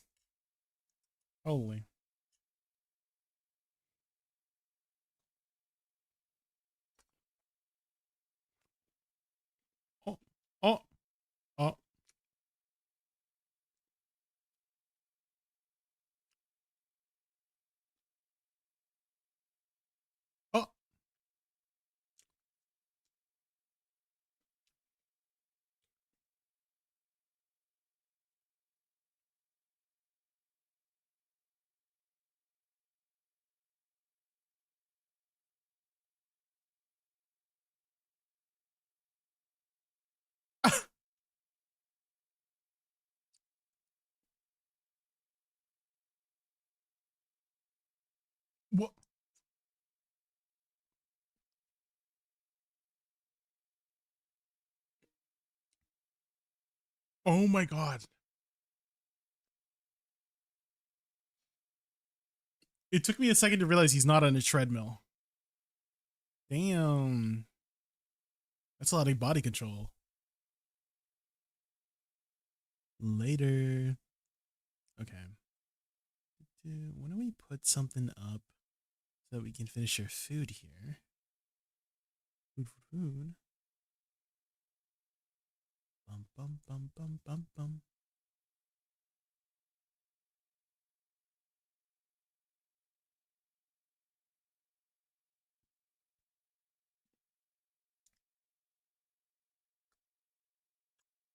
Holy. Oh, oh, oh. Oh. What? Oh my God. It took me a second to realize he's not on a treadmill. Damn. That's a lot of body control. Later. Okay. Why don't we put something up so that we can finish our food here? Food. Bum, bum, bum, bum, bum, bum.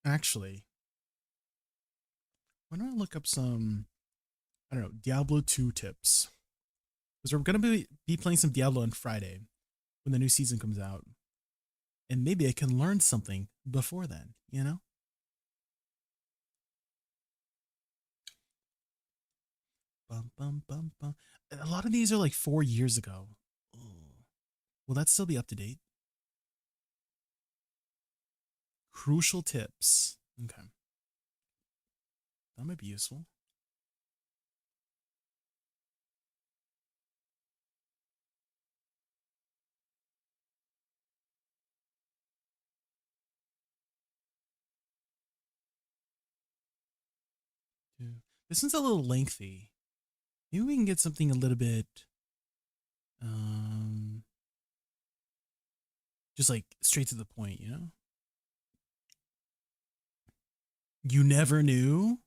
Actually, why don't I look up some, I don't know, Diablo 2 tips? Because we're going to be playing some Diablo on Friday when the new season comes out. And maybe I can learn something before then, you know? Bum, bum, bum, bum. A lot of these are like 4 years ago. Ooh. Will that still be up to date? Crucial tips. Okay. That might be useful. This one's a little lengthy. Maybe we can get something a little bit, just like straight to the point, you know? You never knew?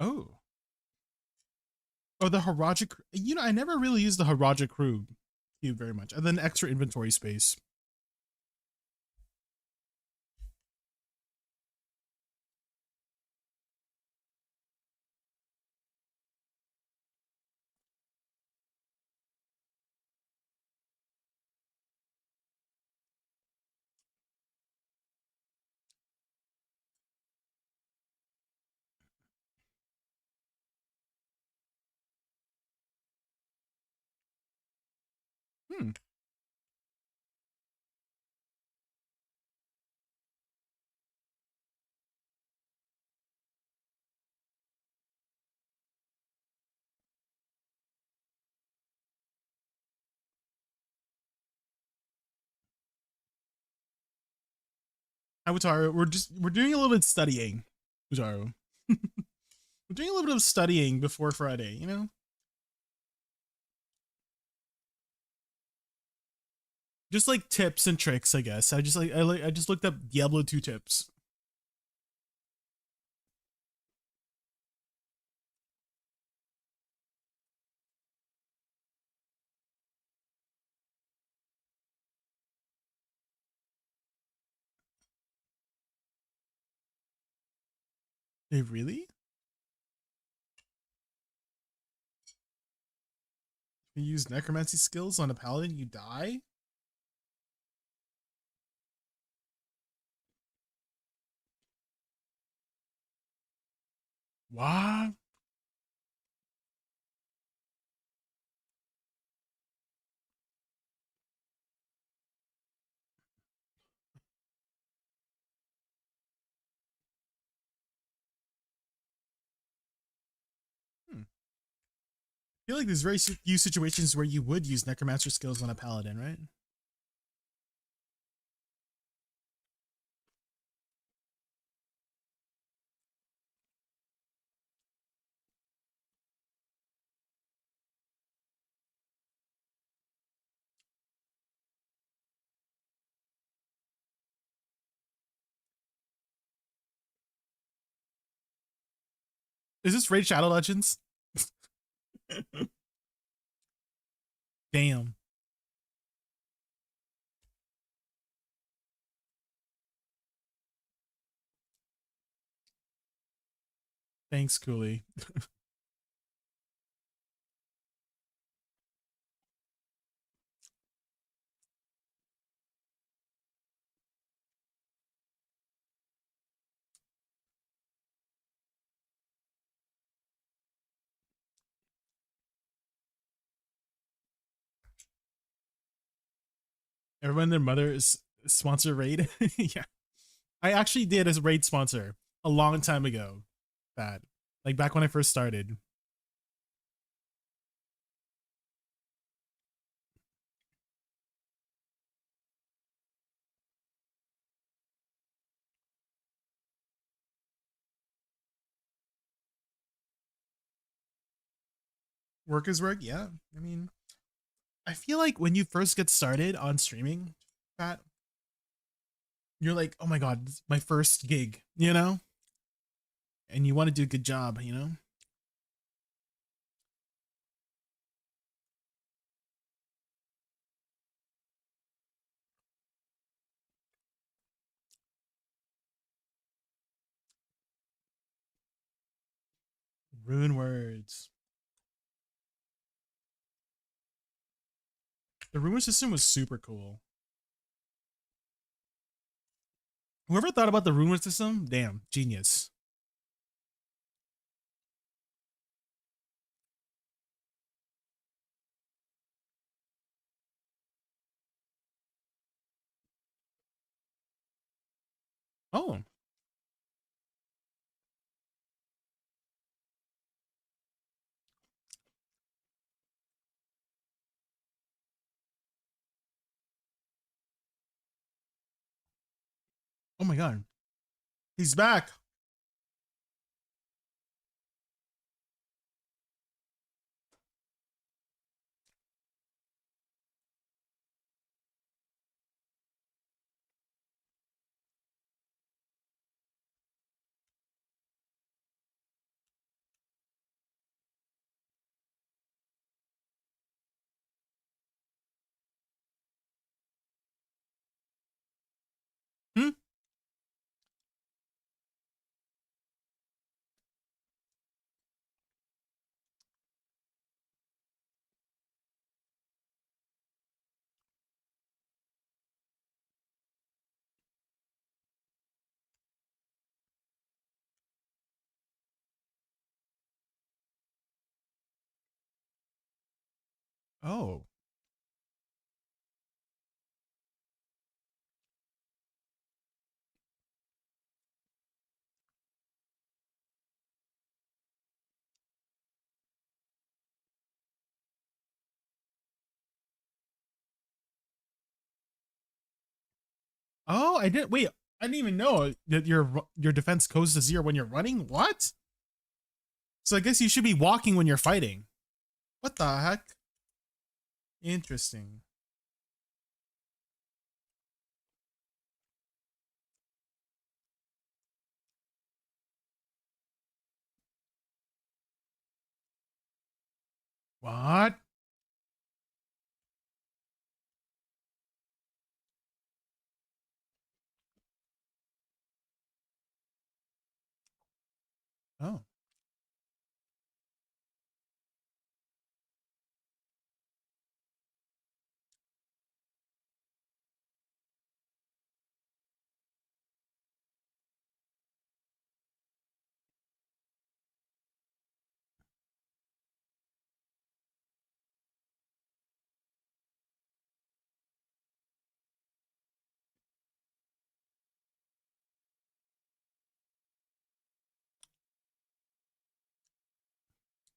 Oh. Oh, the Harajic. You know, I never really used the Harajic cube very much. And then extra inventory space. Hmm. Hi, Wataru. We're doing a little bit of studying, Wataru. We're doing a little bit of studying before Friday, you know? Just like tips and tricks, I guess. I just looked up Diablo 2 tips. They really? You use necromancy skills on a paladin, you die? What? Hmm. I feel like there's very few situations where you would use necromancer skills on a paladin, right? Is this Raid Shadow Legends? Damn. Thanks, Cooley. Everyone and their mother is sponsor raid. Yeah. I actually did as a raid sponsor a long time ago. That. Like back when I first started. Work is work, yeah. I mean, I feel like when you first get started on streaming, Pat, you're like, oh my god, this is my first gig, you know? And you want to do a good job, you know? Rune words. The rumor system was super cool. Whoever thought about the rumor system, damn, genius. Oh. Oh my god. He's back. Hmm? Oh. Oh, I didn't wait. I didn't even know that your defense goes to 0 when you're running. What? So I guess you should be walking when you're fighting. What the heck? Interesting. What? Oh.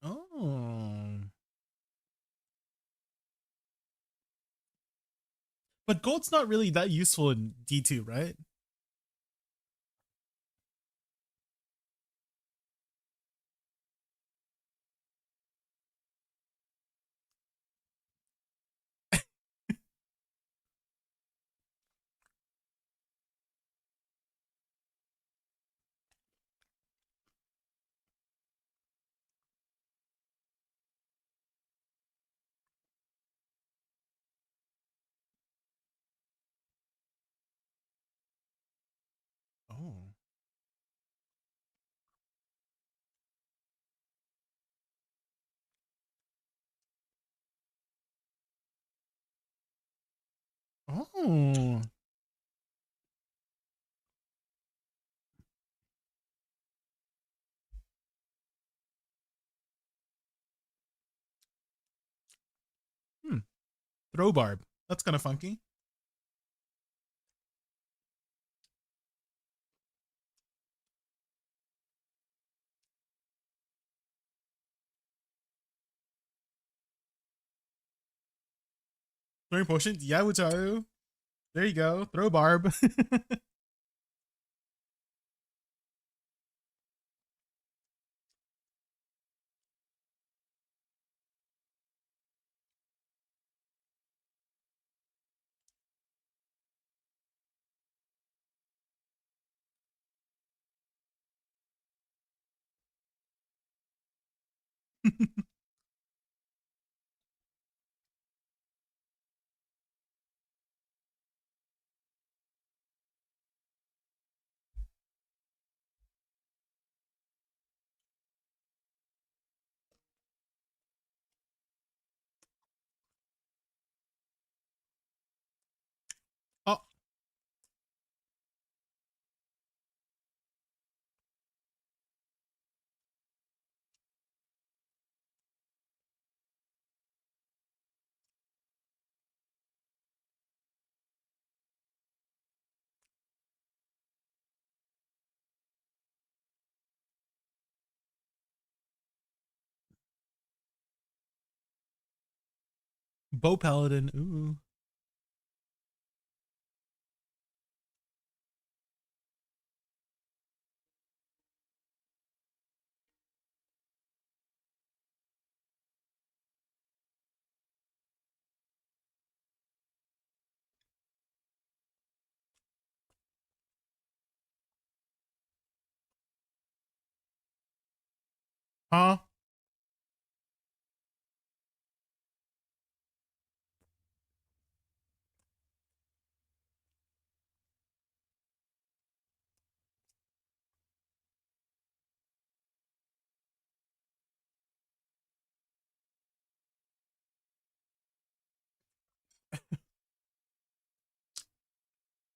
Oh. But gold's not really that useful in D2, right? Oh. Oh. Hmm. Throw barb. That's kind of funky. Throwing potion. Yeah, Wutaru. There you go. Throw barb. Bow Paladin. Ooh. Huh?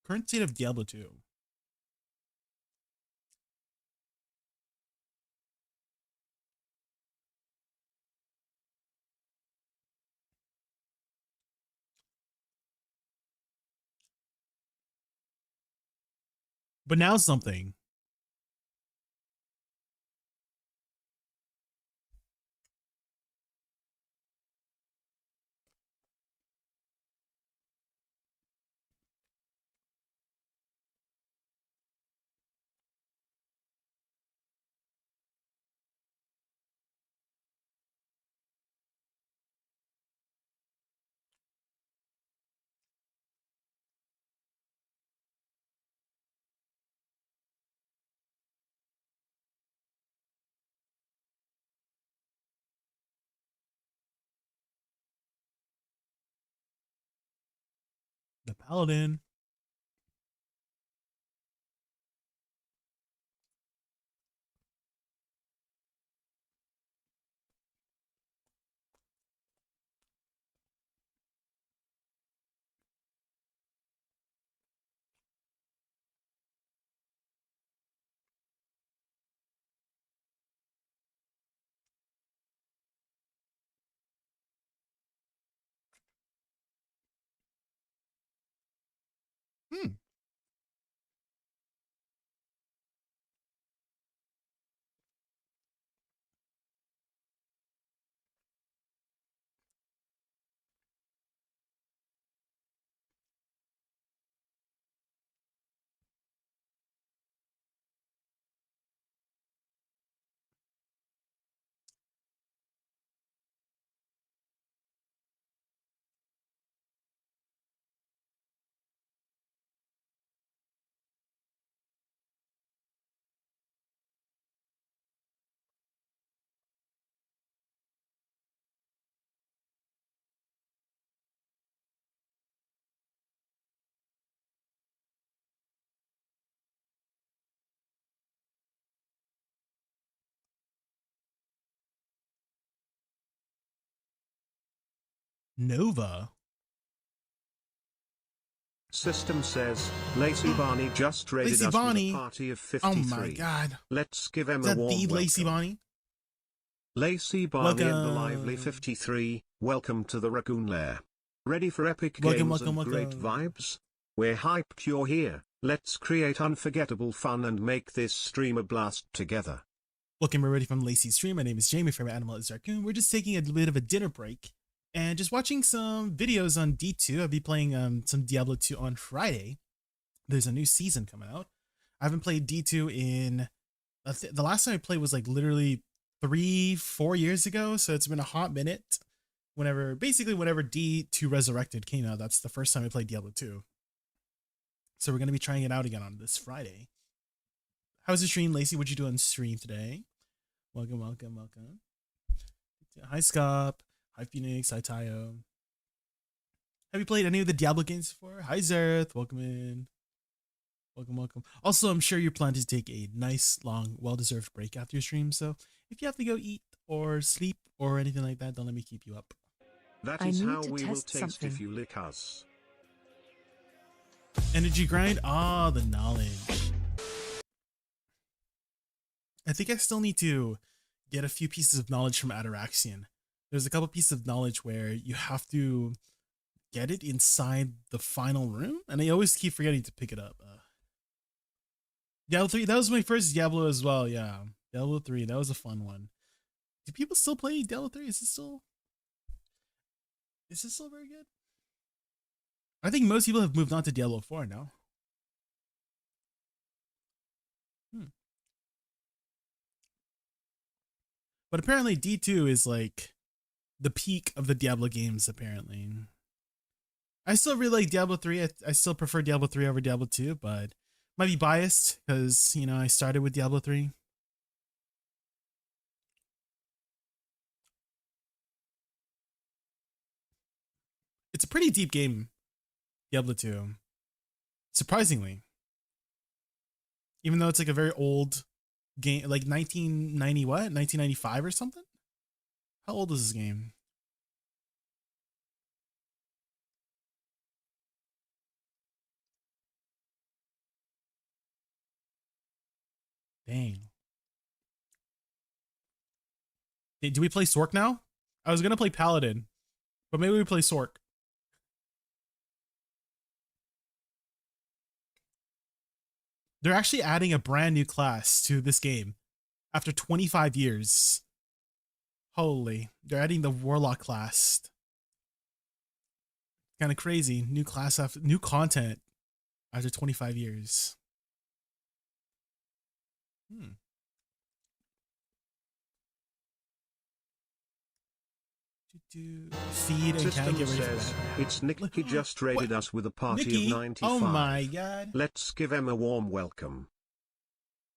Current state of Diablo 2. But now something. The Paladin. Hmm. Nova. System says, Lacey Barney just raided Lacey us Barney. with a party of Oh 53. my god. Let's give Is Emma a that warm the welcome. Lacey Bonnie? Lacey Barney and the Welcome. lively 53, welcome to the Raccoon Lair. Ready for epic Welcome, games welcome, and great welcome. vibes? We're hyped you're here. Let's create unforgettable fun and make this stream a blast together. Welcome everybody from Lacey's stream. My name is Jamie. Favorite animal is Raccoon. We're just taking a bit of a dinner break and just watching some videos on D2. I'll be playing some Diablo 2 on Friday. There's a new season coming out. I haven't played D2 in the last time I played was like literally 3-4 years ago, so it's been a hot minute. Whenever D2 Resurrected came out, that's the first time I played Diablo 2. So we're gonna be trying it out again on this Friday. How's the stream, Lacey? What'd you do on stream today? Welcome, welcome, welcome. Hi, Scop. Hi, Phoenix. Hi, Tayo. Have you played any of the Diablo games before? Hi, Zareth. Welcome in. Welcome, welcome. Also, I'm sure you plan to take a nice, long, well-deserved break after your stream. So if you have to go eat or sleep or anything like that, don't let me keep you up. That I is need how to we will test taste something. if you lick us. Energy grind? Ah, the knowledge. I think I still need to get a few pieces of knowledge from Ataraxian. There's a couple pieces of knowledge where you have to get it inside the final room, and I always keep forgetting to pick it up. Diablo 3, that was my first Diablo as well, yeah. Diablo 3, that was a fun one. Do people still play Diablo 3? Is it still? Is this still very good? I think most people have moved on to Diablo 4 now. But apparently D2 is like the peak of the Diablo games, apparently. I still really like Diablo 3. I still prefer Diablo 3 over Diablo 2, but might be biased because, you know, I started with Diablo 3. It's a pretty deep game, Diablo 2. Surprisingly. Even though it's like a very old game, like 1990 what? 1995 or something? How old is this game? Dang. Hey, do we play Sork now? I was gonna play Paladin, but maybe we play Sork. They're actually adding a brand new class to this game after 25 years. Holy, they're adding the Warlock class. Kind of crazy. New class after new content after 25 years. Feed and System get ready says, for that. it's Nicky just raided us with a party Nikki? of 95. Oh my god. Let's give him a warm welcome.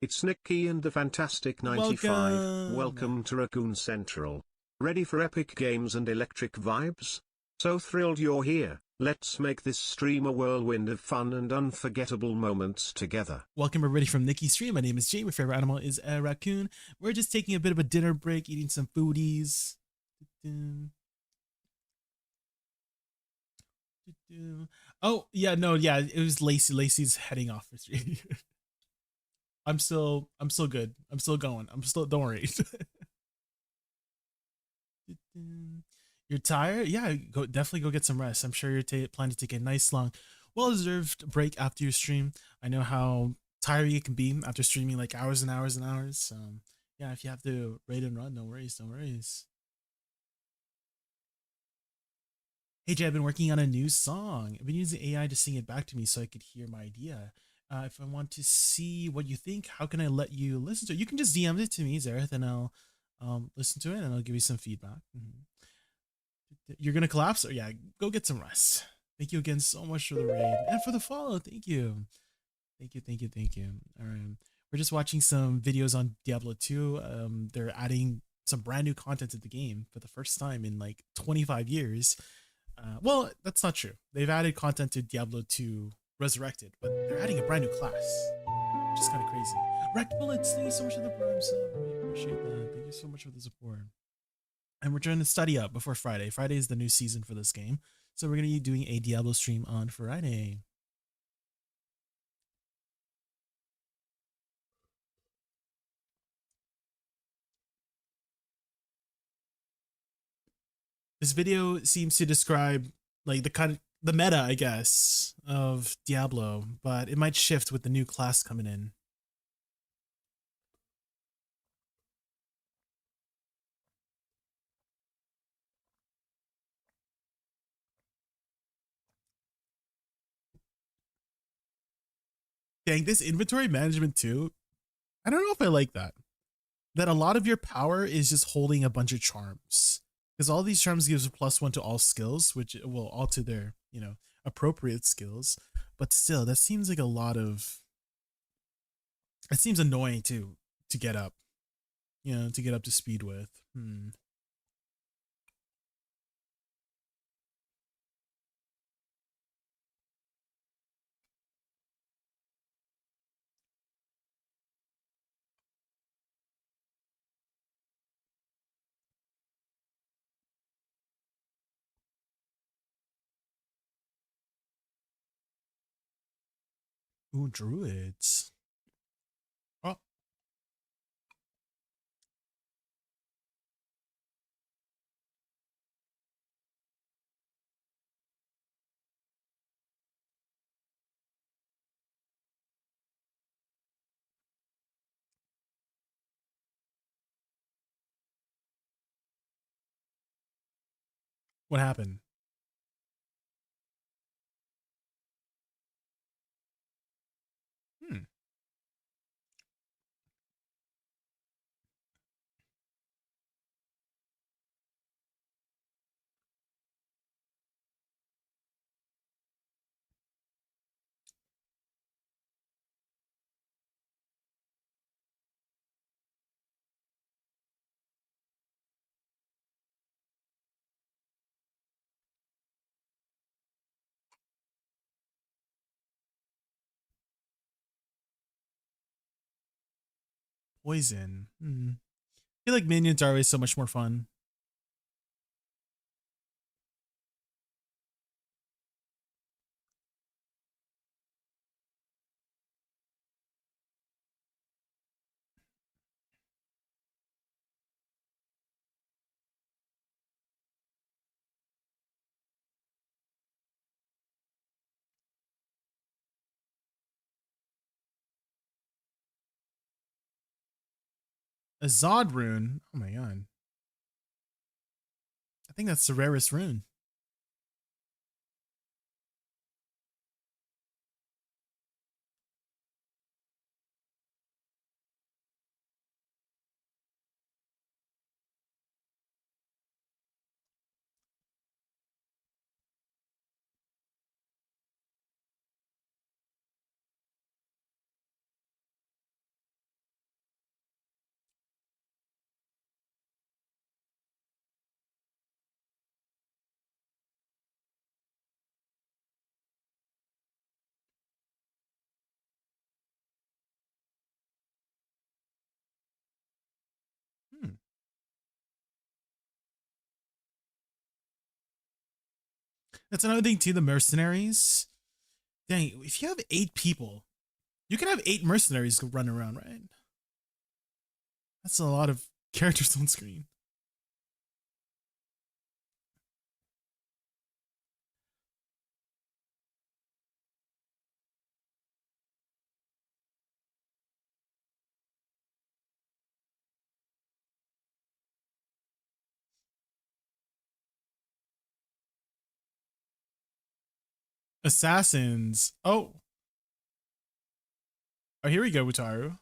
It's Nicky and the Fantastic 95. Welcome to Raccoon Central. Ready for epic games and electric vibes? So thrilled you're here. Let's make this stream a whirlwind of fun and unforgettable moments together. Welcome everybody from Nikki's stream. My name is Jay. My favorite animal is a raccoon. We're just taking a bit of a dinner break, eating some foodies. Oh yeah, no, yeah, it was Lacey. Lacey's heading off for stream. I'm still good. I'm still going. Don't worry. You're tired? Yeah, definitely go get some rest. I'm sure you're planning to take a nice, long, well-deserved break after your stream. I know how tiring it can be after streaming like hours and hours and hours. So yeah, if you have to raid and run, no worries, no worries. Hey Jay, I've been working on a new song. I've been using AI to sing it back to me so I could hear my idea. If I want to see what you think, how can I let you listen to it? You can just DM it to me, Zareth, and I'll listen to it and I'll give you some feedback. You're gonna collapse? Or yeah, go get some rest. Thank you again so much for the raid and for the follow. Thank you. Thank you. All right. We're just watching some videos on Diablo 2. They're adding some brand new content to the game for the first time in like 25 years. Well, that's not true. They've added content to Diablo 2 Resurrected, but they're adding a brand new class, which is kind of crazy. Wrecked Bullets, thank you so much for the prime sub. Really appreciate that. Thank you so much for the support. And we're trying to study up before Friday. Friday is the new season for this game, so we're going to be doing a Diablo stream on Friday. This video seems to describe like the meta, I guess, of Diablo, but it might shift with the new class coming in. Dang, this inventory management too. I don't know if I like that. That a lot of your power is just holding a bunch of charms. Because all these charms gives a +1 to all skills, which will all to their, you know, appropriate skills. But still, that seems like a lot of. It seems annoying to get up, you know, to get up to speed with. Ooh, druids. Oh. What happened? Poison. I feel like minions are always so much more fun. A Zod rune. Oh my god. I think that's the rarest rune. That's another thing too, the mercenaries. Dang, if you have 8 people, you can have 8 mercenaries go run around, right? That's a lot of characters on screen. Assassins. Oh, here we go, Utaru.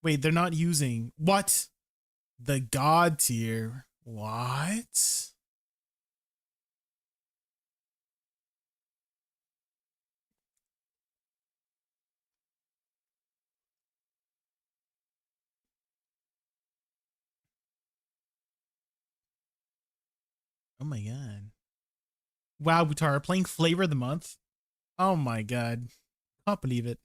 Wait, they're not using what? The god tier. What? Oh my god. Wow, Butara playing flavor of the month. Oh my god. Can't believe it.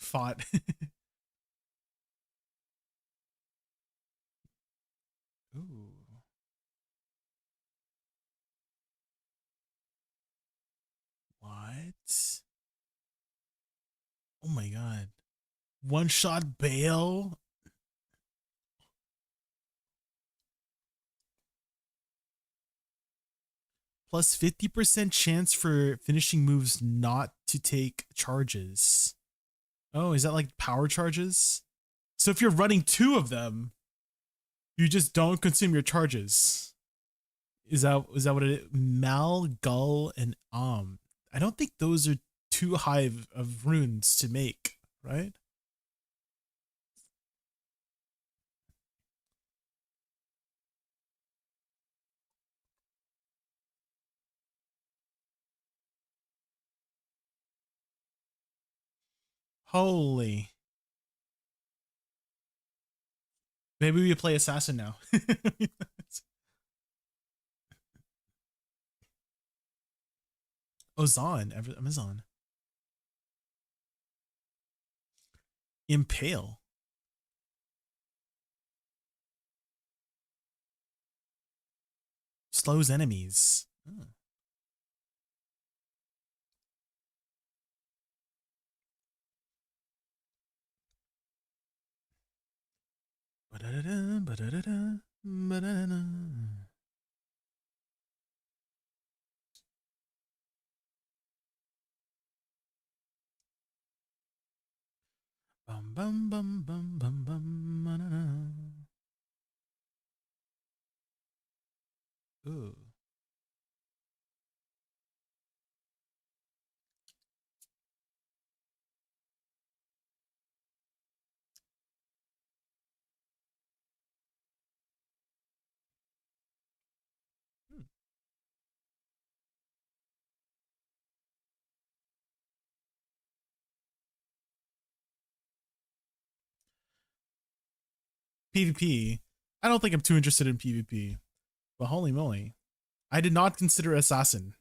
Fought. Ooh. What? Oh my god. One shot bail? Plus 50% chance for finishing moves not to take charges. Oh, is that like power charges? So if you're running 2 of them, you just don't consume your charges. Is that what it is? Mal, Gull, and I don't think those are too high of runes to make, right? Holy. Maybe we play assassin now. Ozon, Amazon. Impale. Slows enemies. Oh. Ba-da-da-da, ba-da-da-da, ba-da-da-da. Bum bum bum bum bum bum. Ba-da-da. Ooh. Hmm. PvP. I don't think I'm too interested in PvP. But holy moly. I did not consider Assassin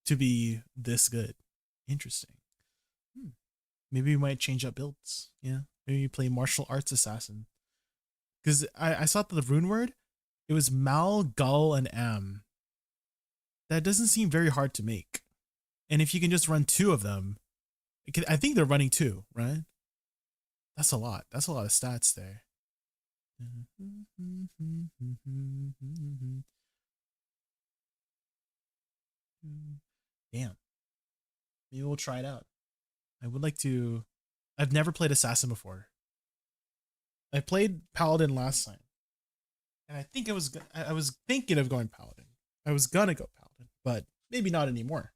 to be this good. Interesting. Maybe we might change up builds. Yeah. Maybe play Martial Arts Assassin. Because I saw the rune word. It was Mal, Gull, and Am. That doesn't seem very hard to make. And if you can just run 2 of them, I think they're running 2, right? That's a lot. That's a lot of stats there. Damn. Maybe we'll try it out. I would like to. I've never played Assassin before. I played Paladin last time, and I think I was thinking of going Paladin. I was gonna go Paladin, but maybe not anymore.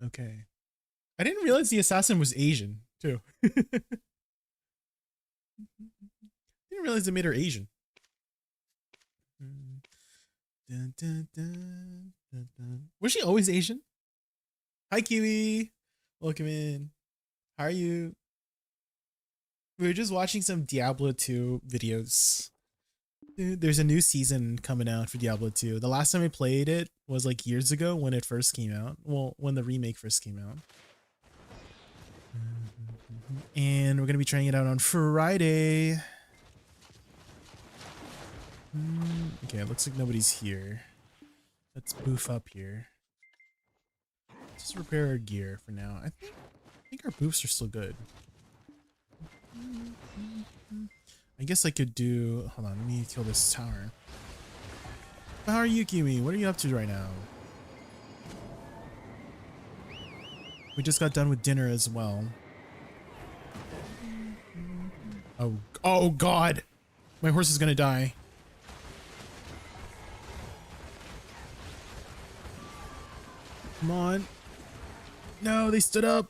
Okay. I didn't realize the Assassin was Asian too. Didn't realize they made her Asian. Was she always Asian? Hi, Kiwi. Welcome in. How are you? We were just watching some Diablo 2 videos. Dude, there's a new season coming out for Diablo 2. The last time I played it was like years ago when it first came out. Well, when the remake first came out. And we're going to be trying it out on Friday. Okay, it looks like nobody's here. Let's boof up here. Let's just repair our gear for now. I think our boofs are still good. I guess I could do... Hold on, let me kill this tower. How are you, Kiwi? What are you up to right now? We just got done with dinner as well. Oh God! My horse is gonna die. Come on. No, they stood up.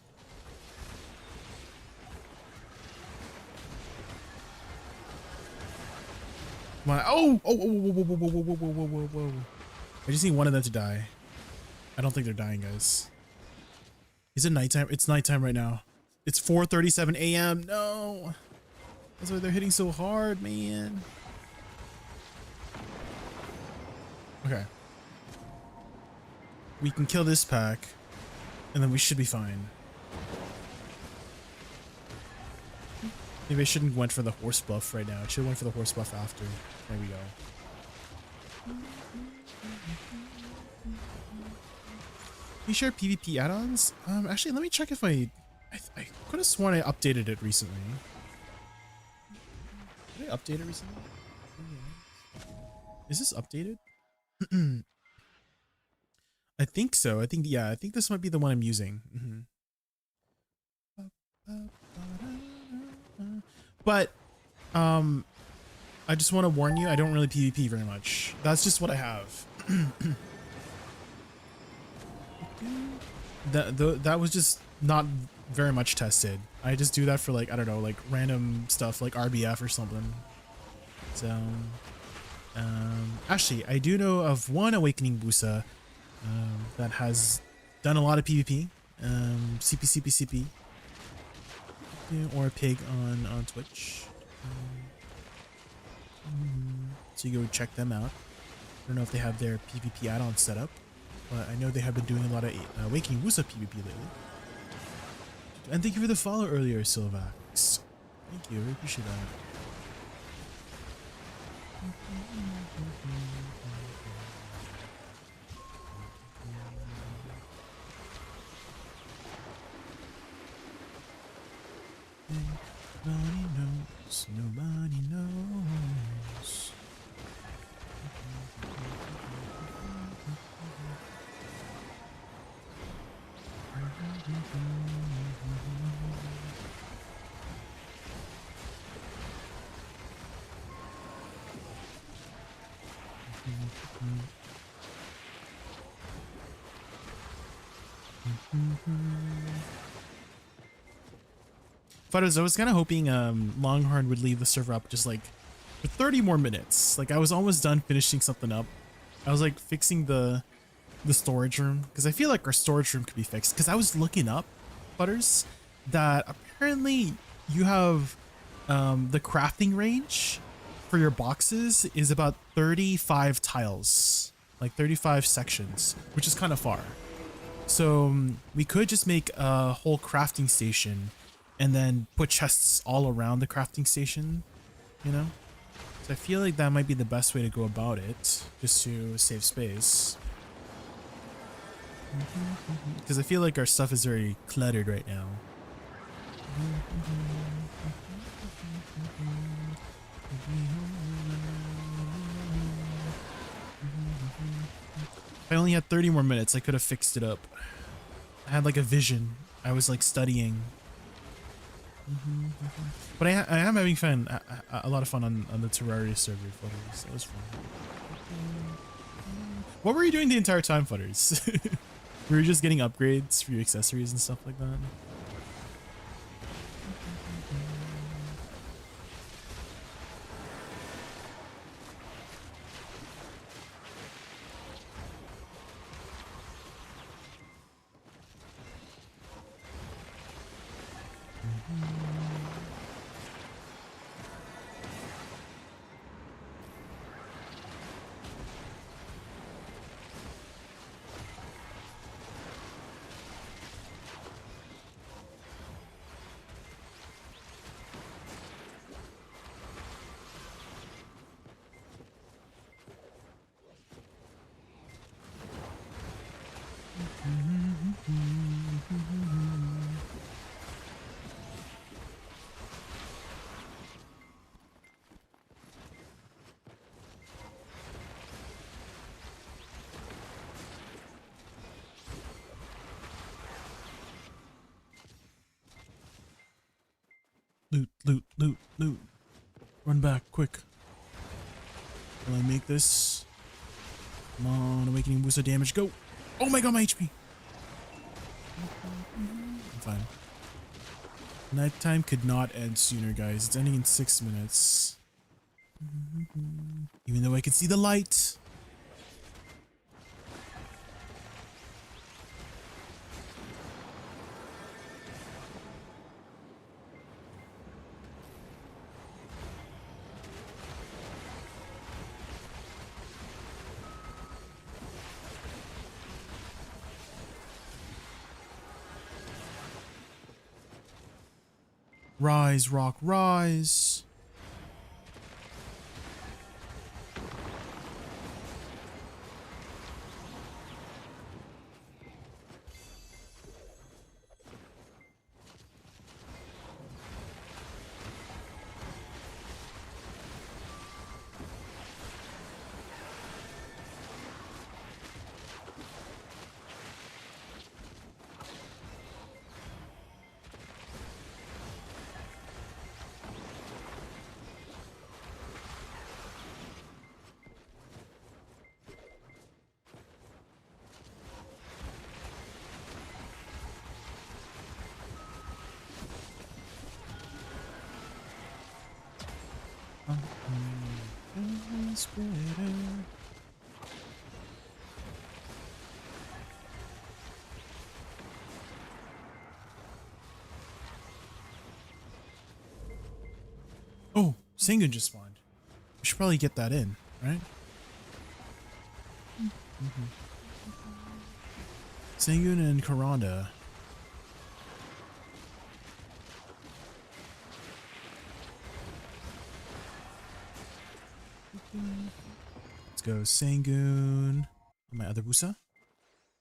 Come on. Oh, whoa. I just need one of them to die. I don't think they're dying, guys. Is it nighttime? It's nighttime right now. It's 4:37 a.m. No. That's why they're hitting so hard, man. Okay. We can kill this pack, and then we should be fine. Maybe I shouldn't went for the horse buff right now. I should have went for the horse buff after. There we go. You share PvP add-ons? Actually, let me check if I could have sworn I updated it recently. Did I update it recently? Is this updated? I think so. I think this might be the one I'm using. But I just want to warn you, I don't really PvP very much. That's just what I have. That was just not very much tested. I just do that for like, I don't know, like random stuff like RBF or something. So actually I do know of one Awakening Woosa that has done a lot of PvP. CP, or a pig on Twitch. So you go check them out. I don't know if they have their PvP add-on set up, but I know they have been doing a lot of Awakening Woosa PvP lately. And thank you for the follow earlier, Silvax. Thank you, I appreciate that. Nobody knows, nobody knows. Photos, I was kind of hoping Longhorn would leave the server up just like for 30 more minutes. Like I was almost done finishing something up. I was like fixing the storage room because I feel like our storage room could be fixed. Because I was looking up, Butters, that currently you have the crafting range for your boxes is about 35 tiles, like 35 sections, which is kind of far. So we could just make a whole crafting station and then put chests all around the crafting station, you know? So I feel like that might be the best way to go about it, just to save space. Because I feel like our stuff is very cluttered right now. If I only had 30 more minutes, I could have fixed it up. I had like a vision. I was like studying. But I am having fun, a lot of fun on the Terraria server, Futters. That was fun. What were you doing the entire time, Futters? We were just getting upgrades for your accessories and stuff like that. Loot, loot, loot, loot. Run back, quick. Will I make this? Come on, awakening Woosa damage, go! Oh my god, my HP! I'm fine. Nighttime could not end sooner, guys. It's ending in 6 minutes. Even though I can see the light. Rise, rock, rise. Oh, Sangun just spawned. We should probably get that in, right? Sangun and Karanda. Let's go Sangun. My other Woosa.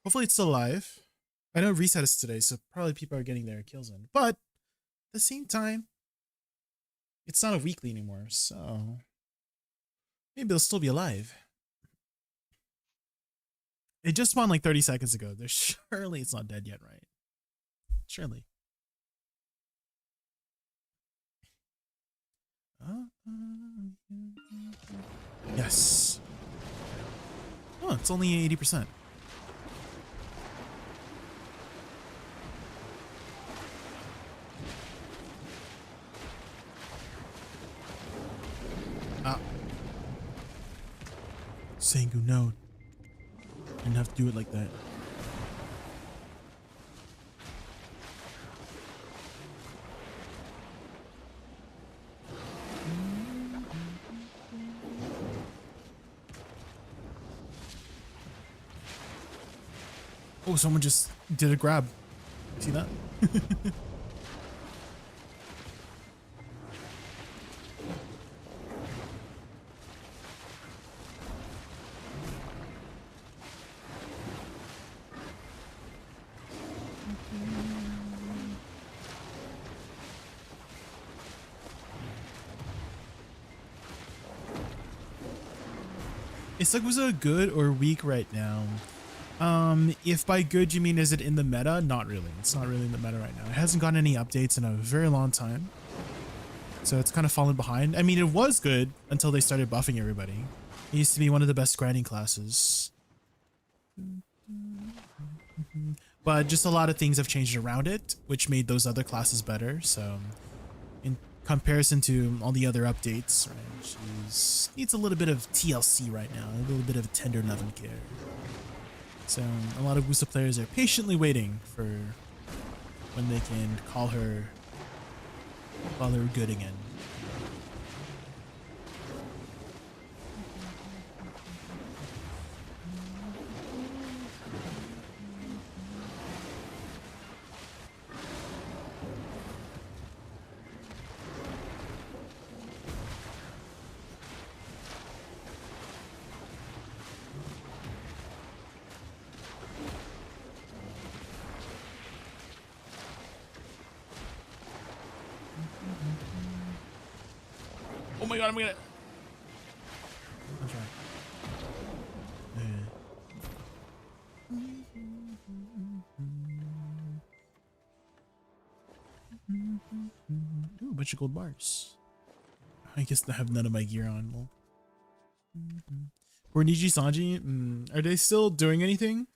Hopefully it's still alive. I know reset is today, so probably people are getting their kills in. But at the same time, it's not a weekly anymore, so maybe it'll still be alive. It just spawned like 30 seconds ago. There's surely it's not dead yet, right? Surely. Yes. Oh, it's only 80%. Sangu, no. Didn't have to do it like that. Oh, someone just did a grab. See that? Is Woosa good or weak right now? If by good you mean is it in the meta? Not really. It's not really in the meta right now. It hasn't gotten any updates in a very long time. So it's kind of fallen behind. I mean, it was good until they started buffing everybody. It used to be one of the best grinding classes. But just a lot of things have changed around it, which made those other classes better. So in comparison to all the other updates, right, she needs a little bit of TLC right now, a little bit of tender love and care. So a lot of Woosa players are patiently waiting for when they can call her good again. Oh my god, I'm gonna... That's right. Ooh, a bunch of gold bars. I guess I have none of my gear on. Well, for Niji Sanji, are they still doing anything?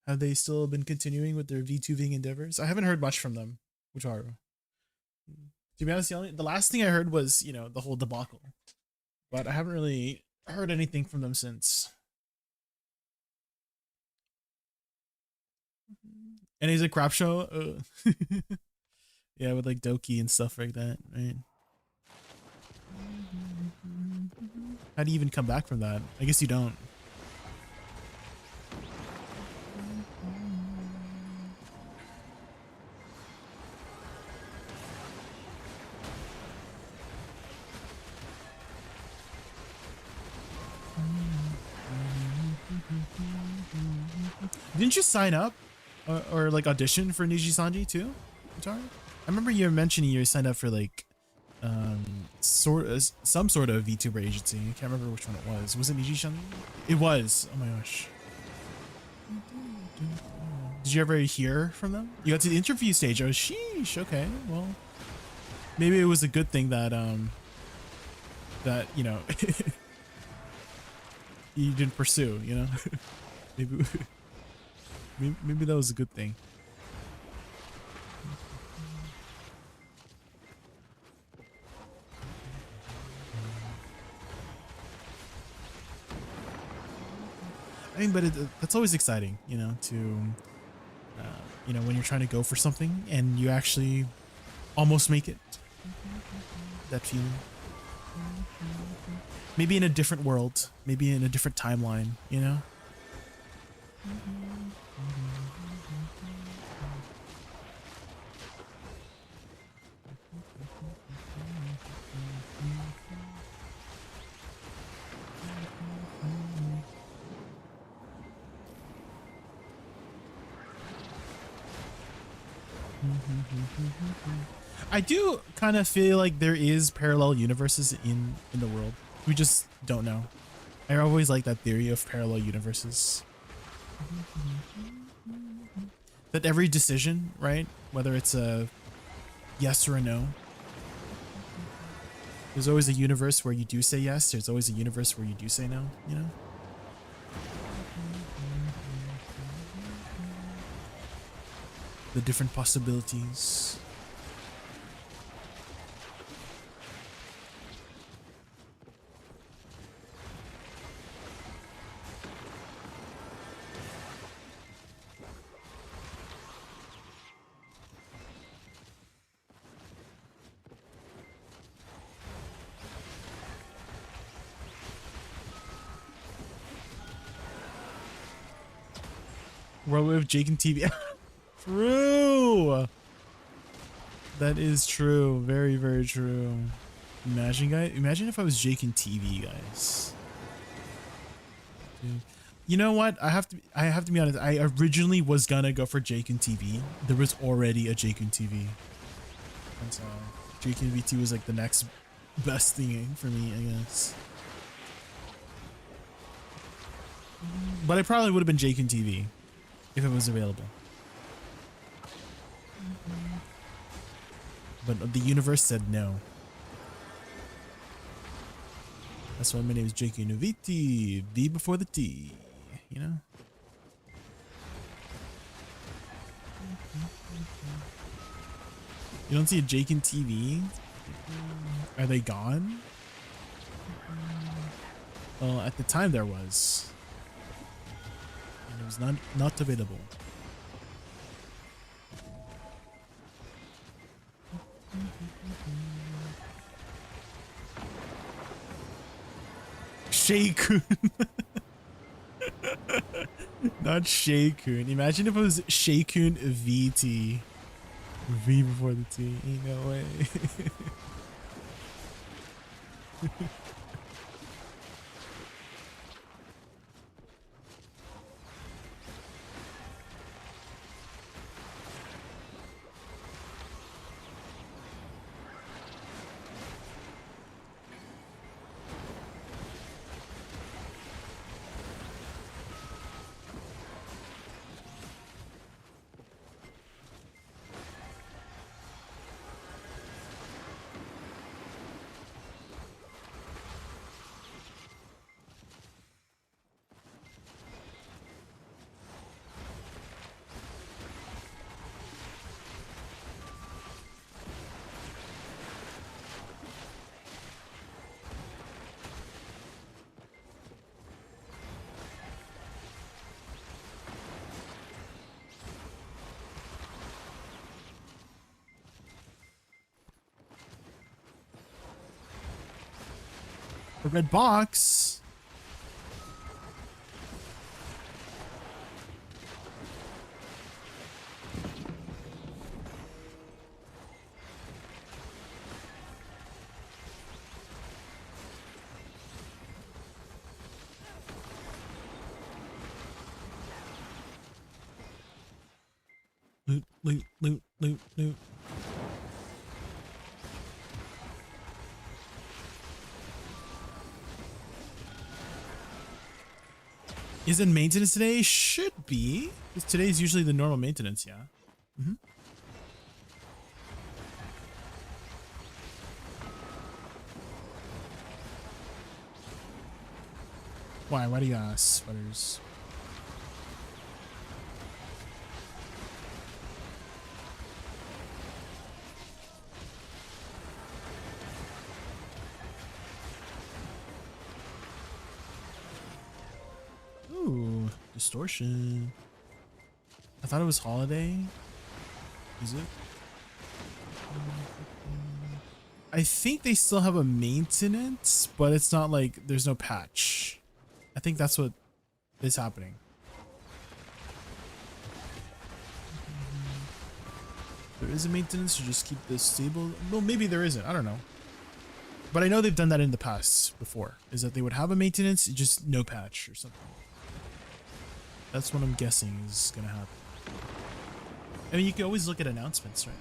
Have they still been continuing with their VTubing endeavors? I haven't heard much from them, Wataru. To be honest, the last thing I heard was, you know, the whole debacle. But I haven't really heard anything from them since. And he's a crap show. Yeah, with like Doki and stuff like that, right? How do you even come back from that? I guess you don't. Didn't you sign up or like audition for Niji Sanji too, Wataru? I remember you were mentioning you signed up for like some sort of VTuber agency. I can't remember which one it was. Was it Niji Sanji? It was. Oh my gosh. Did you ever hear from them? You got to the interview stage. Oh, sheesh. Okay, well, maybe it was a good thing that that, you know, you didn't pursue, you know. maybe that was a good thing. I mean, but that's always exciting, you know, to, you know, when you're trying to go for something and you actually almost make it. That feeling. Maybe in a different world, maybe in a different timeline, you know? I do kind of feel like there is parallel universes in the world. We just don't know. I always like that theory of parallel universes. That every decision, right? Whether it's a yes or a no. There's always a universe where you do say yes. There's always a universe where you do say no, you know? The different possibilities. World with JaykunTV. True. That is true. Very, very true. Imagine, guys. Imagine if I was JaykunTV, guys. Dude. You know what? I have to be honest. I originally was gonna go for JaykunTV. There was already a JaykunTV, and so JaykunVT was like the next best thing for me, I guess. But I probably would have been JaykunTV if it was available. But the universe said no. That's why my name is JaykunVT. V before the T. You know? You don't see a JaykunTV? Are they gone? Well, at the time there was. And it was not available. Shaykun. Not Shaykun. Imagine if it was JaykunVT. V before the T. Ain't no way. A red box. Loot, loot, loot, loot, loot. Is it maintenance today? Should be. Today's usually the normal maintenance, yeah. Mm-hmm. Why? Why do you ask, sweaters? Ooh, distortion. I thought it was holiday. Is it? I think they still have a maintenance, but it's not like there's no patch. I think that's what is happening. There is a maintenance to just keep this stable. Well, maybe there isn't. I don't know. But I know they've done that in the past before. Is that they would have a maintenance, just no patch or something. That's what I'm guessing is gonna happen. I mean, you can always look at announcements, right?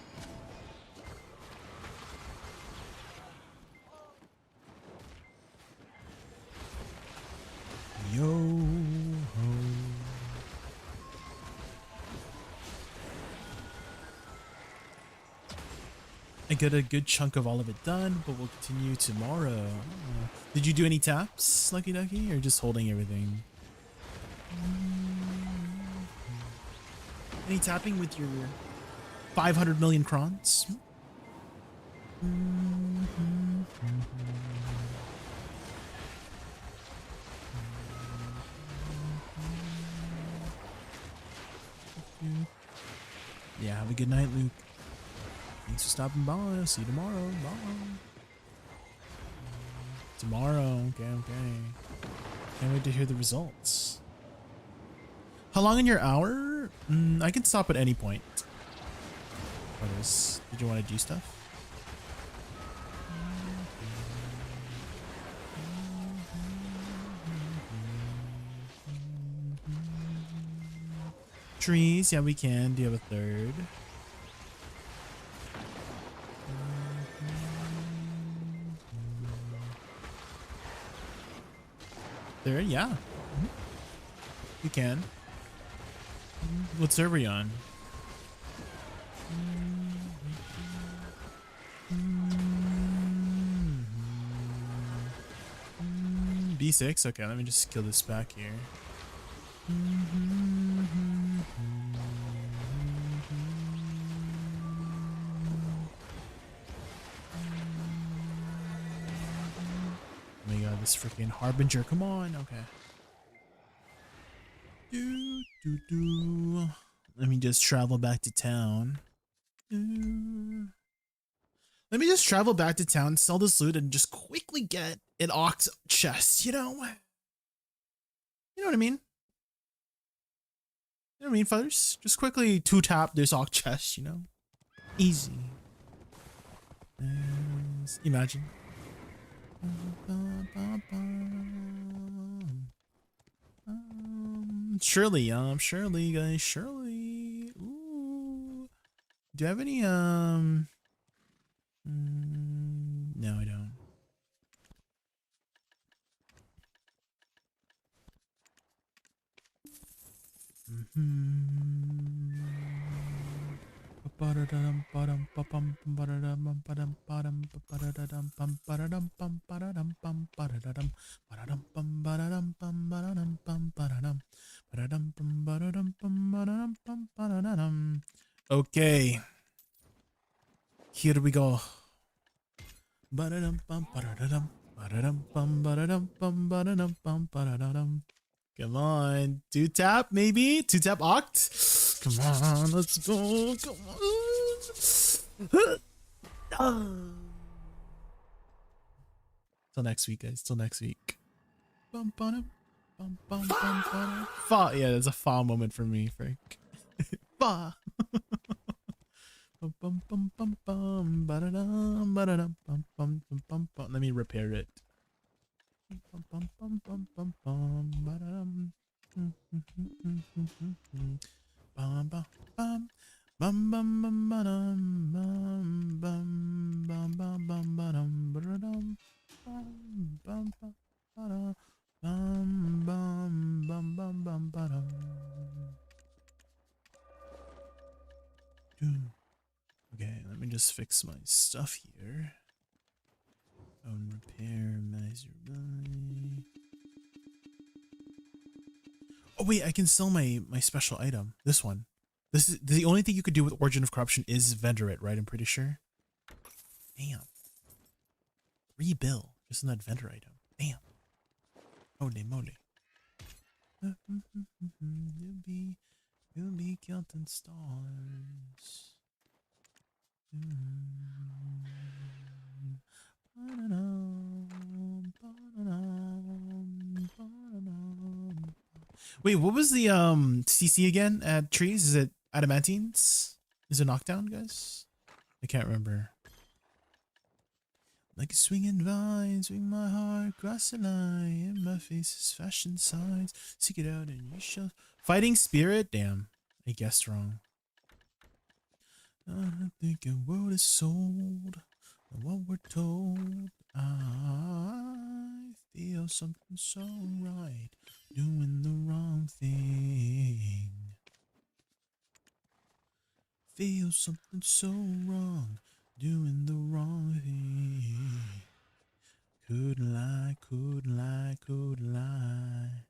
Yo ho. I got a good chunk of all of it done, but we'll continue tomorrow. Did you do any taps, Lucky Ducky, or just holding everything? Any tapping with your 500 million crons? Yeah, have a good night, Luke. Thanks for stopping by. See you tomorrow. Bye. Tomorrow. Okay, okay. Can't wait to hear the results. How long in your hour? I can stop at any point. Did you want to do stuff? Trees, yeah, we can. Do you have a third? Third, yeah. You can. What server are you on? B6? Okay, let me just kill this back here. Oh my god, this freaking Harbinger, come on, okay. Let me just travel back to town. Let me just travel back to town, sell this loot, and just quickly get an ox chest, you know? You know what I mean? You know what I mean, feathers? Just quickly two-tap this ox chest, you know? Easy. Imagine. Shirley, Shirley, guys, Shirley. Ooh. Do you have any, no, I don't. Okay. Here we go. Come on. Two tap, maybe? Two tap oct? Come on, let's go. Come on. Till next week, guys. Till next week. Fa. Yeah, there's a fa moment for me, Frank. Fa. Let me repair it. Okay, let me just fix my stuff here. Repair, miserability. Oh wait, I can sell my special item. This one. This is the only thing you could do with Origin of Corruption is vendor it, right? I'm pretty sure. Damn. 3 bill just in that vendor item. Damn. Holy moly. You'll be counting stars. Wait, what was the CC again at trees? Is it adamantines? Is it knockdown, guys? I can't remember. Like a swinging vine, swing my heart across the line. In my face is fashion signs. Seek it out and you shall. Fighting spirit? Damn, I guessed wrong. I think a world is sold. What we're told. I feel something so right. Doing the wrong thing. Feel something so wrong. Doing the wrong thing. Couldn't lie, couldn't lie, couldn't lie.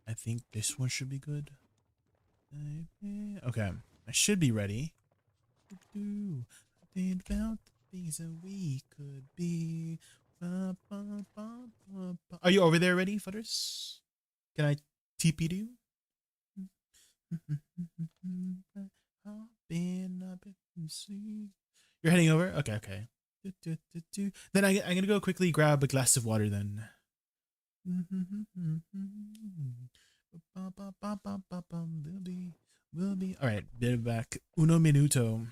I think this one should be good. Okay, I should be ready. Think about the things that we could be. Are you over there already, Futters? Can I TP to you? You're heading over? Okay, okay. Then I'm gonna go quickly grab a glass of water then. Will be. All right, be back. Uno minuto.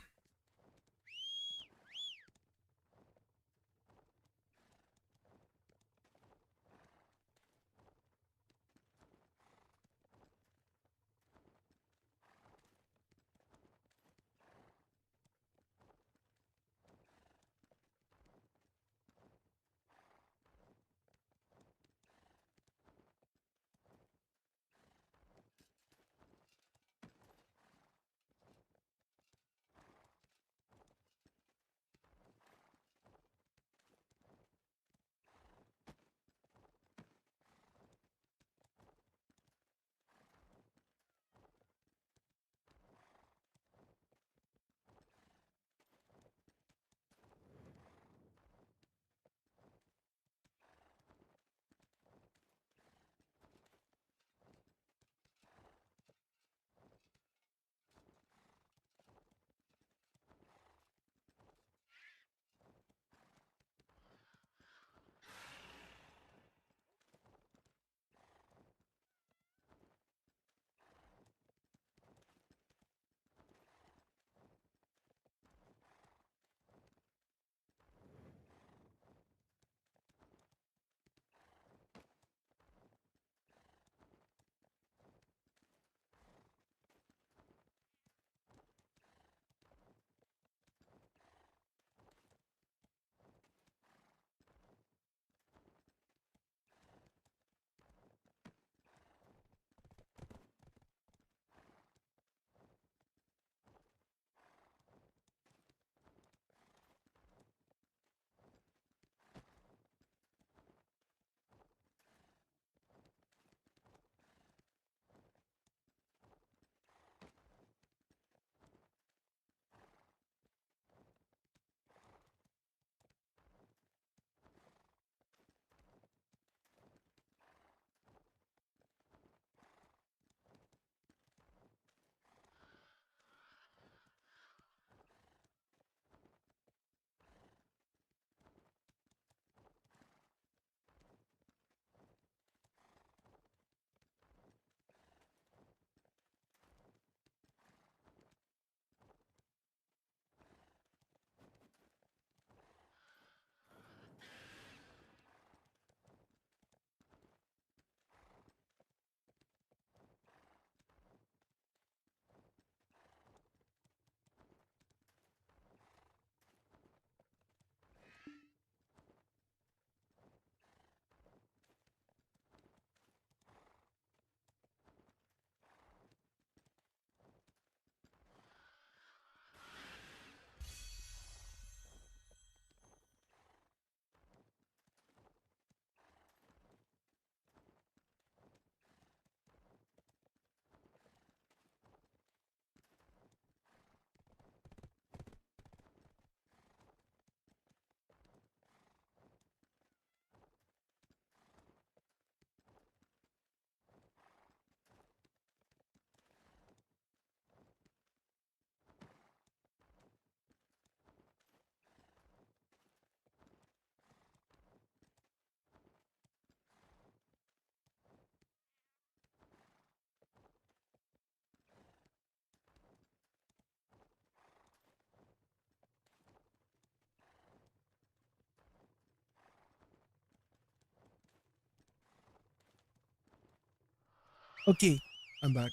Okay, I'm back.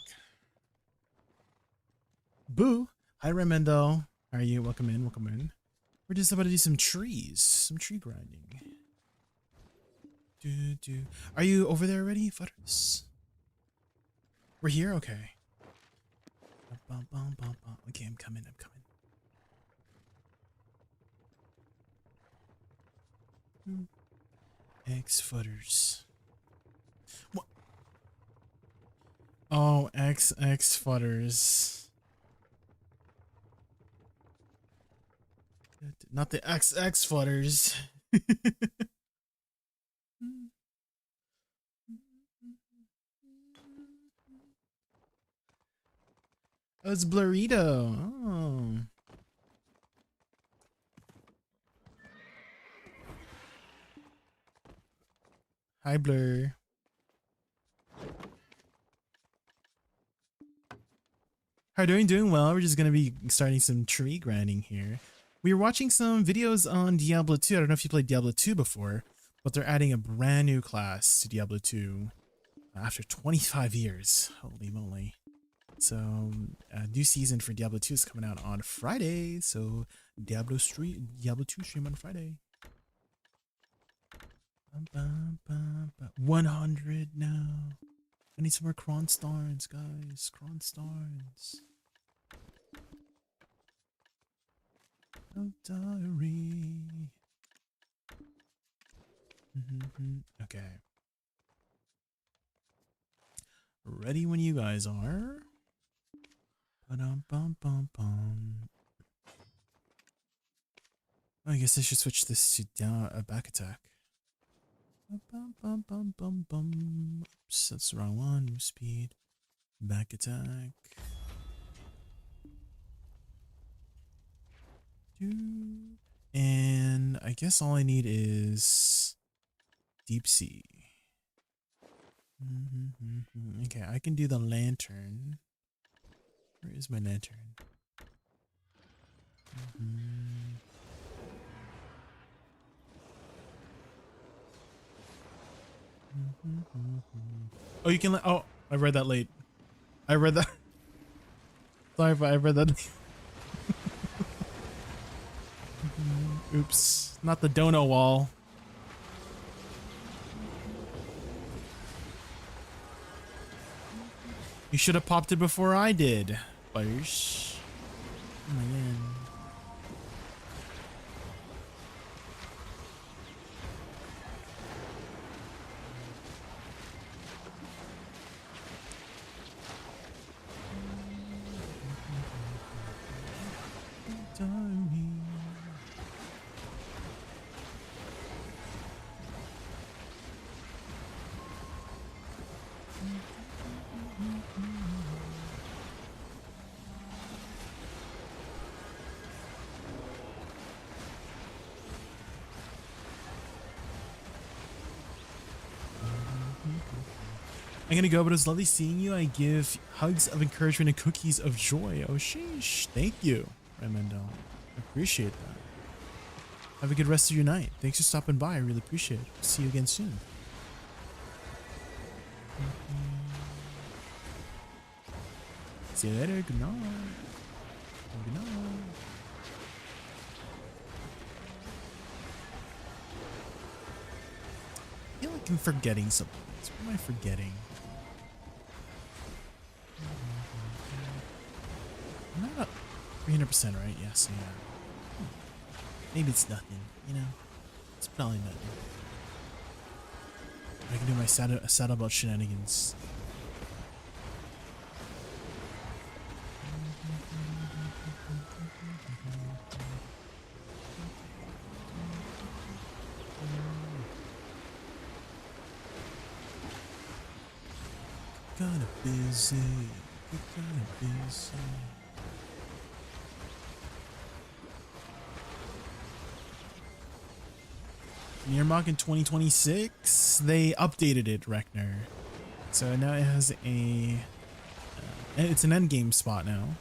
Boo! Hi, Remendo. How are you? Welcome in, welcome in. We're just about to do some trees, some tree grinding. Are you over there already, Futters? We're here? Okay. Okay, I'm coming, I'm coming. X Futters. What? Oh, XX Futters. Not the XX Futters. Oh, it's Blurrito. Oh. Hi, Blur. How are you doing? Doing well. We're just going to be starting some tree grinding here. We were watching some videos on Diablo 2. I don't know if you played Diablo 2 before, but they're adding a brand new class to Diablo 2 after 25 years. Holy moly. So, a new season for Diablo 2 is coming out on Friday. So, Diablo 2 stream on Friday. 100 now. I need some more Kronstars, guys. Kronstars. Oh, diary. Okay. Ready when you guys are. Ba-dum-bum-bum-bum. I guess I should switch this to back attack. Bum-bum-bum-bum-bum. Oops, that's the wrong one. Move speed. Back attack. And I guess all I need is deep sea. Okay, I can do the lantern. Where is my lantern? Oh, you can. Oh, I read that late. I read that. Sorry if I read that. Oops, not the dono wall. You should have popped it before I did. Buyers. Oh my god. I'm gonna go, but it was lovely seeing you. I give hugs of encouragement and cookies of joy. Oh, sheesh. Thank you, Raymond. I appreciate that. Have a good rest of your night. Thanks for stopping by. I really appreciate it. See you again soon. See you later. Good night. Good night. I feel like I'm forgetting something. What am I forgetting? I'm not 300% right. Yes, I am. Maybe it's nothing, you know? It's probably nothing. I can do my sad about shenanigans. Kinda busy. Kinda busy. Niermach in 2026, they updated it, Rekner. So now it has a, it's an endgame spot now.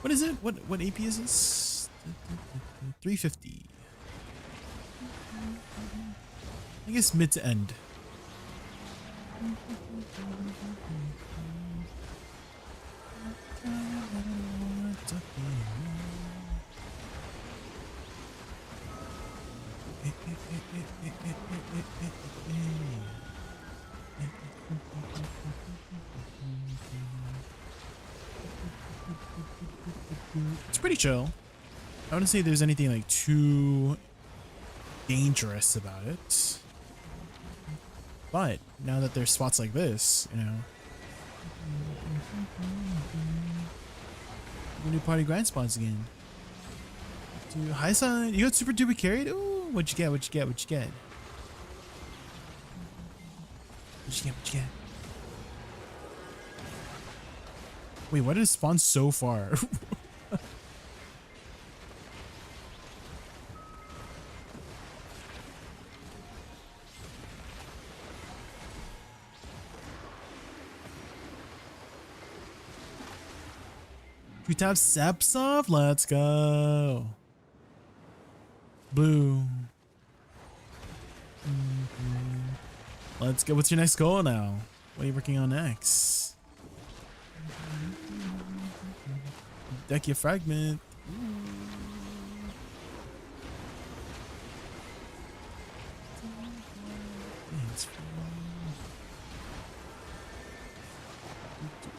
What is it? What AP is this? 350. I guess mid to end. It's pretty chill. I wouldn't say there's anything like too dangerous about it. But now that there's spots like this, you know. New party grind spots again. Dude, hi son, you got super duper carried? Ooh, what'd you get? What'd you get? What'd you get? What'd you get? What'd you get? Wait, why did it spawn so far? We tap Seps off. Let's go. Blue. Let's go. What's your next goal now? What are you working on next? Deck your fragment.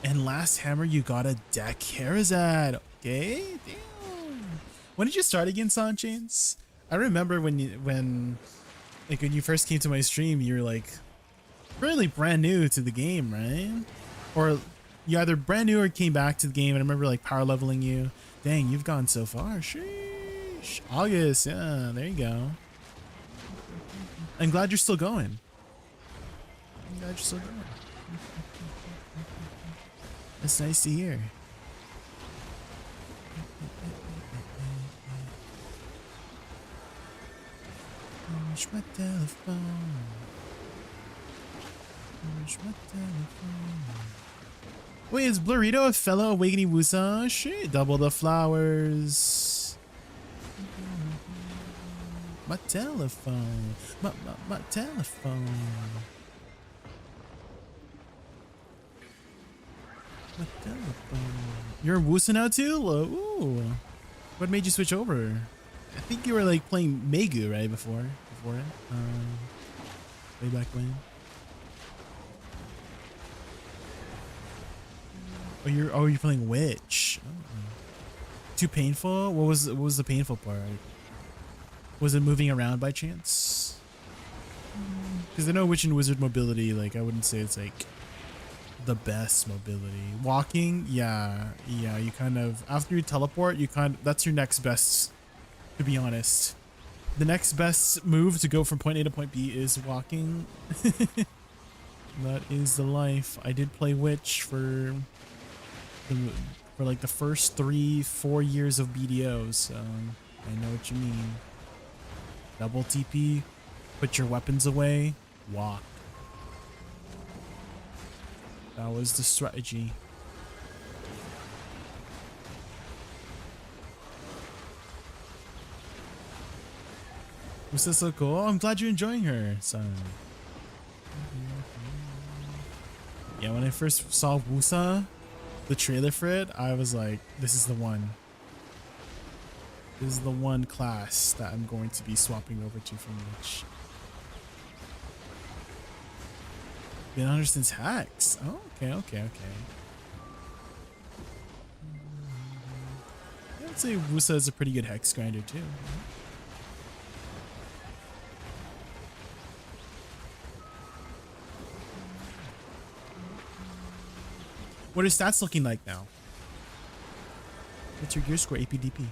And last hammer, you got a deck Charizard. Okay, damn. When did you start again, Sanchains? I remember when you first came to my stream, you were like really brand new to the game, right? Or you either brand new or came back to the game. And I remember like power leveling you. Dang, you've gone so far. Sheesh. August, yeah, there you go. I'm glad you're still going. I'm glad you're still going. That's nice to hear. Where's my telephone? Where's my telephone? Wait, is Blurrito a fellow awakening Woosa? Shit, double the flowers. My telephone. My telephone. My telephone. You're a Woosa now too? Ooh. What made you switch over? I think you were like playing Megu, right? Before it? Way back when. Oh, you're playing Witch. Oh. Too painful? What was the painful part? Was it moving around by chance? Because I know Witch and Wizard mobility, like I wouldn't say it's like the best mobility. Walking, yeah, you kind of, after you teleport, that's your next best, to be honest. The next best move to go from point A to point B is walking. That is the life. I did play Witch for like the first 3-4 years of BDO, so I know what you mean. Double TP, put your weapons away, walk. That was the strategy. Was this so cool? I'm glad you're enjoying her, son. Yeah, when I first saw Woosa, the trailer for it, I was like, this is the one. This is the one class that I'm going to be swapping over to from Witch. Been on her since Hex. Oh, okay. I'd say Woosa is a pretty good Hex grinder too. What are stats looking like now? What's your gear score, APDP?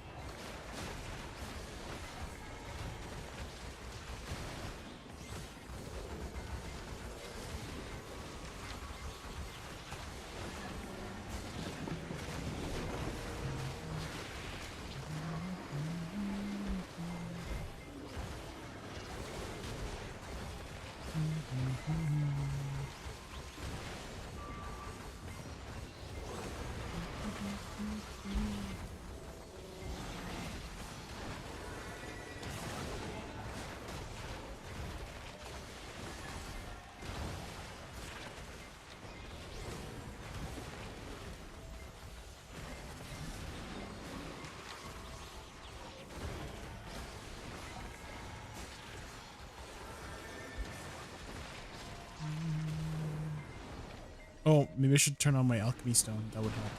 Oh, maybe I should turn on my alchemy stone. That would help.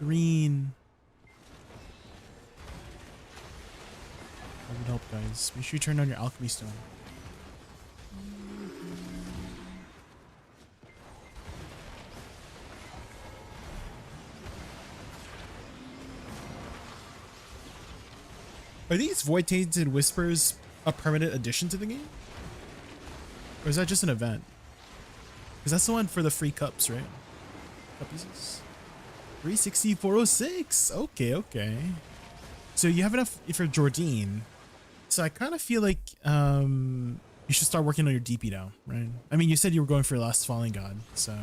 Green. That would help, guys. Make sure you turn on your alchemy stone. Are these Void Tainted Whispers a permanent addition to the game? Or is that just an event? Because that's the one for the free cups, right? Cup pieces. 360, 406. Okay. So you have enough for Jordine. So I kind of feel like you should start working on your DP now, right? I mean, you said you were going for Last Falling God, so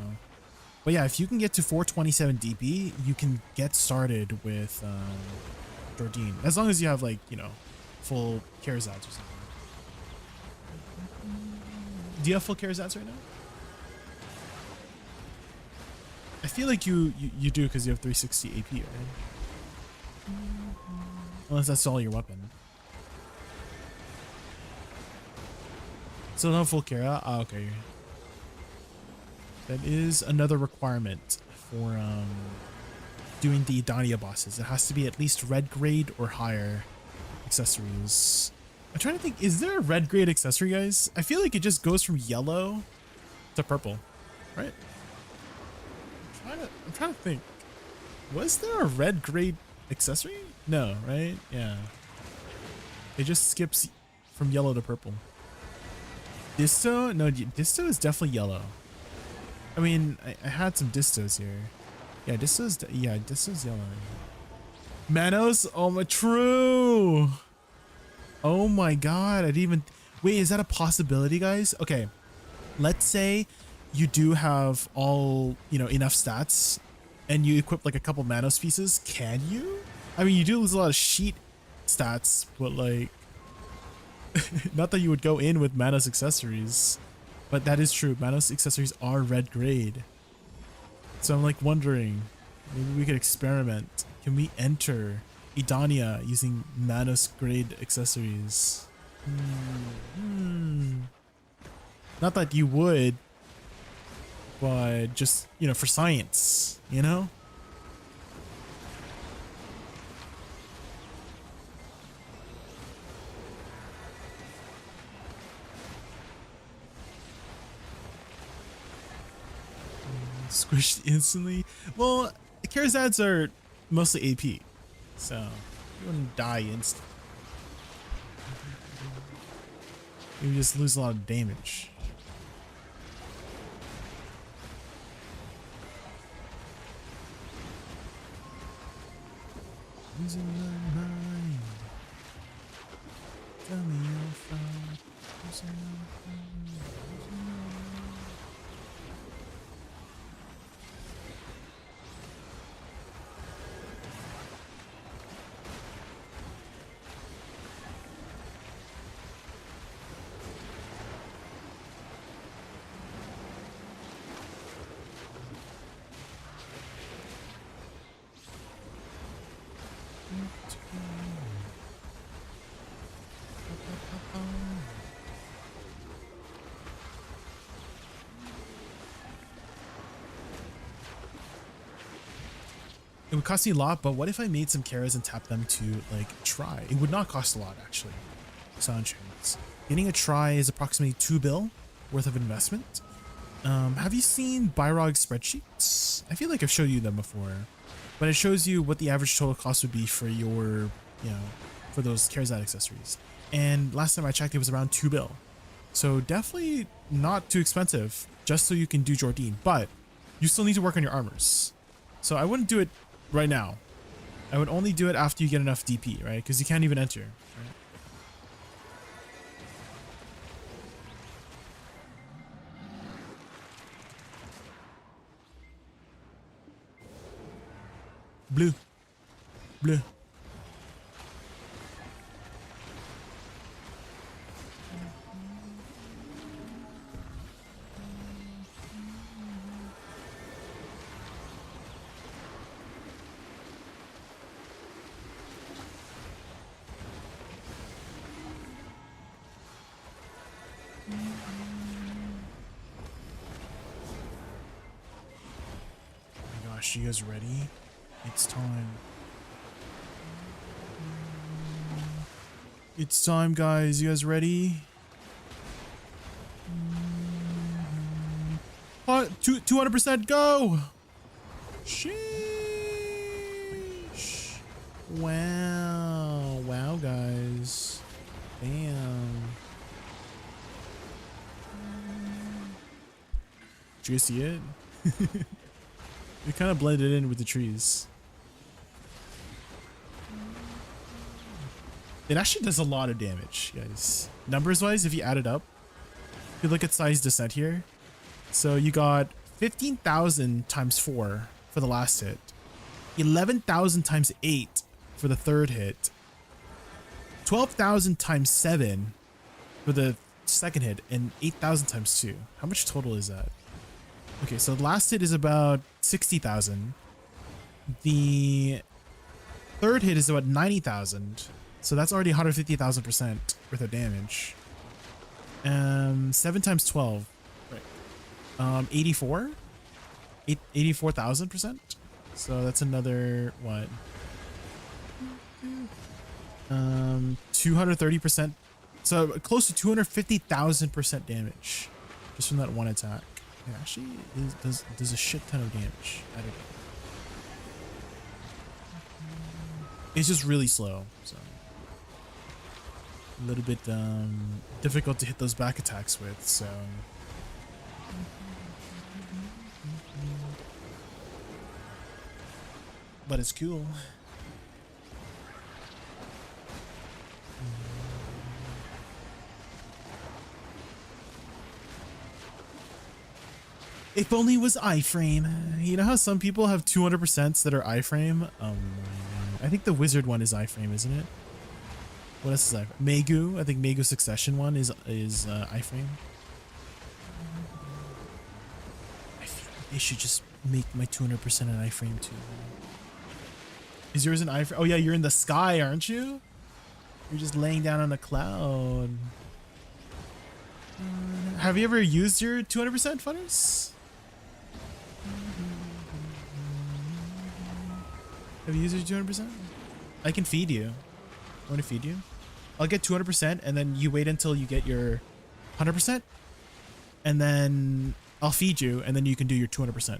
But yeah, if you can get to 427 DP, you can get started with Jordine. As long as you have like, you know, full Cafferis or something. Do you have full Cafferis right now? I feel like you do because you have 360 AP, right? Unless that's all your weapon. So no full Cafferis? Ah, okay. That is another requirement for doing the Idania bosses. It has to be at least red grade or higher accessories. I'm trying to think, is there a red grade accessory, guys? I feel like it just goes from yellow to purple, right? I'm trying to think. Was there a red grade accessory? No, right? Yeah. It just skips from yellow to purple. Disto? No, Disto is definitely yellow. I mean, I had some distos here. Yeah, disto's yellow. Manos? Oh my, true. Oh my god, I didn't even, wait, is that a possibility, guys? Okay, let's say you do have all, you know, enough stats and you equip like a couple Manos pieces. Can you? I mean, you do lose a lot of sheet stats, but like, not that you would go in with Manos accessories. But that is true. Manos accessories are red grade. So I'm like wondering, maybe we could experiment. Can we enter Idania using Manos grade accessories? Not that you would, but just, you know, for science, you know? Squished instantly. Well, Cafferis are mostly AP, so you wouldn't die instantly. You just lose a lot of damage. Losing my mind. Tell me you're fine. Losing my mind. Losing my mind. It would cost me a lot, but what if I made some Cafferis and tapped them to like try? It would not cost a lot actually. Sound chance. Getting a try is approximately 2 bill worth of investment. Have you seen Byrog spreadsheets? I feel like I've showed you them before, but it shows you what the average total cost would be for your, you know, for those Cafferis accessories. And last time I checked, it was around 2 bill. So definitely not too expensive, just so you can do Jordine, but you still need to work on your armors. So I wouldn't do it right now. I would only do it after you get enough DP, right? Because you can't even enter, right? Blue. Blue. Gosh, you guys ready? It's time. It's time, guys. You guys ready? 200% go! Sheesh. Wow. Wow, guys. Damn. Did you guys see it? It kind of blended in with the trees. It actually does a lot of damage, guys. Numbers wise, if you add it up, if you look at size descent here. So you got 15,000 times 4 for the last hit, 11,000 times 8 for the third hit, 12,000 times 7 for the second hit, and 8,000 times 2. How much total is that? Okay, so the last hit is about 60,000. The third hit is about 90,000. So that's already 150,000% worth of damage. 7 times 12. Right. 84? 84,000%? So that's another, what? 230%. So close to 250,000% damage just from that one attack. It actually does a shit ton of damage. I don't know. It's just really slow, so a little bit difficult to hit those back attacks with. So but it's cool. If only it was iframe. You know how some people have 200% that are iframe? I think the wizard one is iframe, isn't it? What else is iframe? Megu. I think Megu Succession one is iframe. I feel like they should just make my 200% an iframe too. Is yours an iframe? Oh yeah, you're in the sky, aren't you? You're just laying down on a cloud. Have you ever used your 200% funners? Have you used your 200%? I can feed you. I want to feed you? I'll get 200% and then you wait until you get your 100% and then I'll feed you and then you can do your 200%.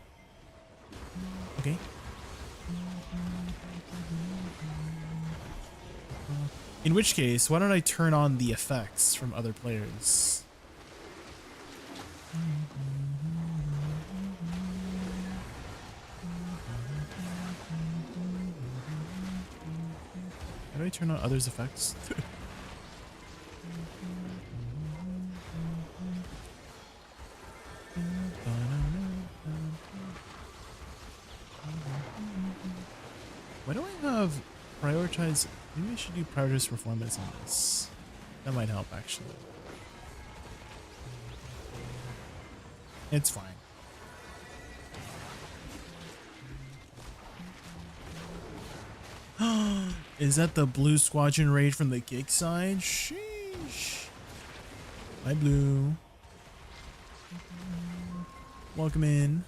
Okay? In which case, why don't I turn on the effects from other players? How do I turn on others' effects? Why do I have prioritize? Maybe I should do prioritize performance on this. That might help actually. It's fine. Is that the blue squadron raid from the gig side? Sheesh. Hi, Blue. Welcome in.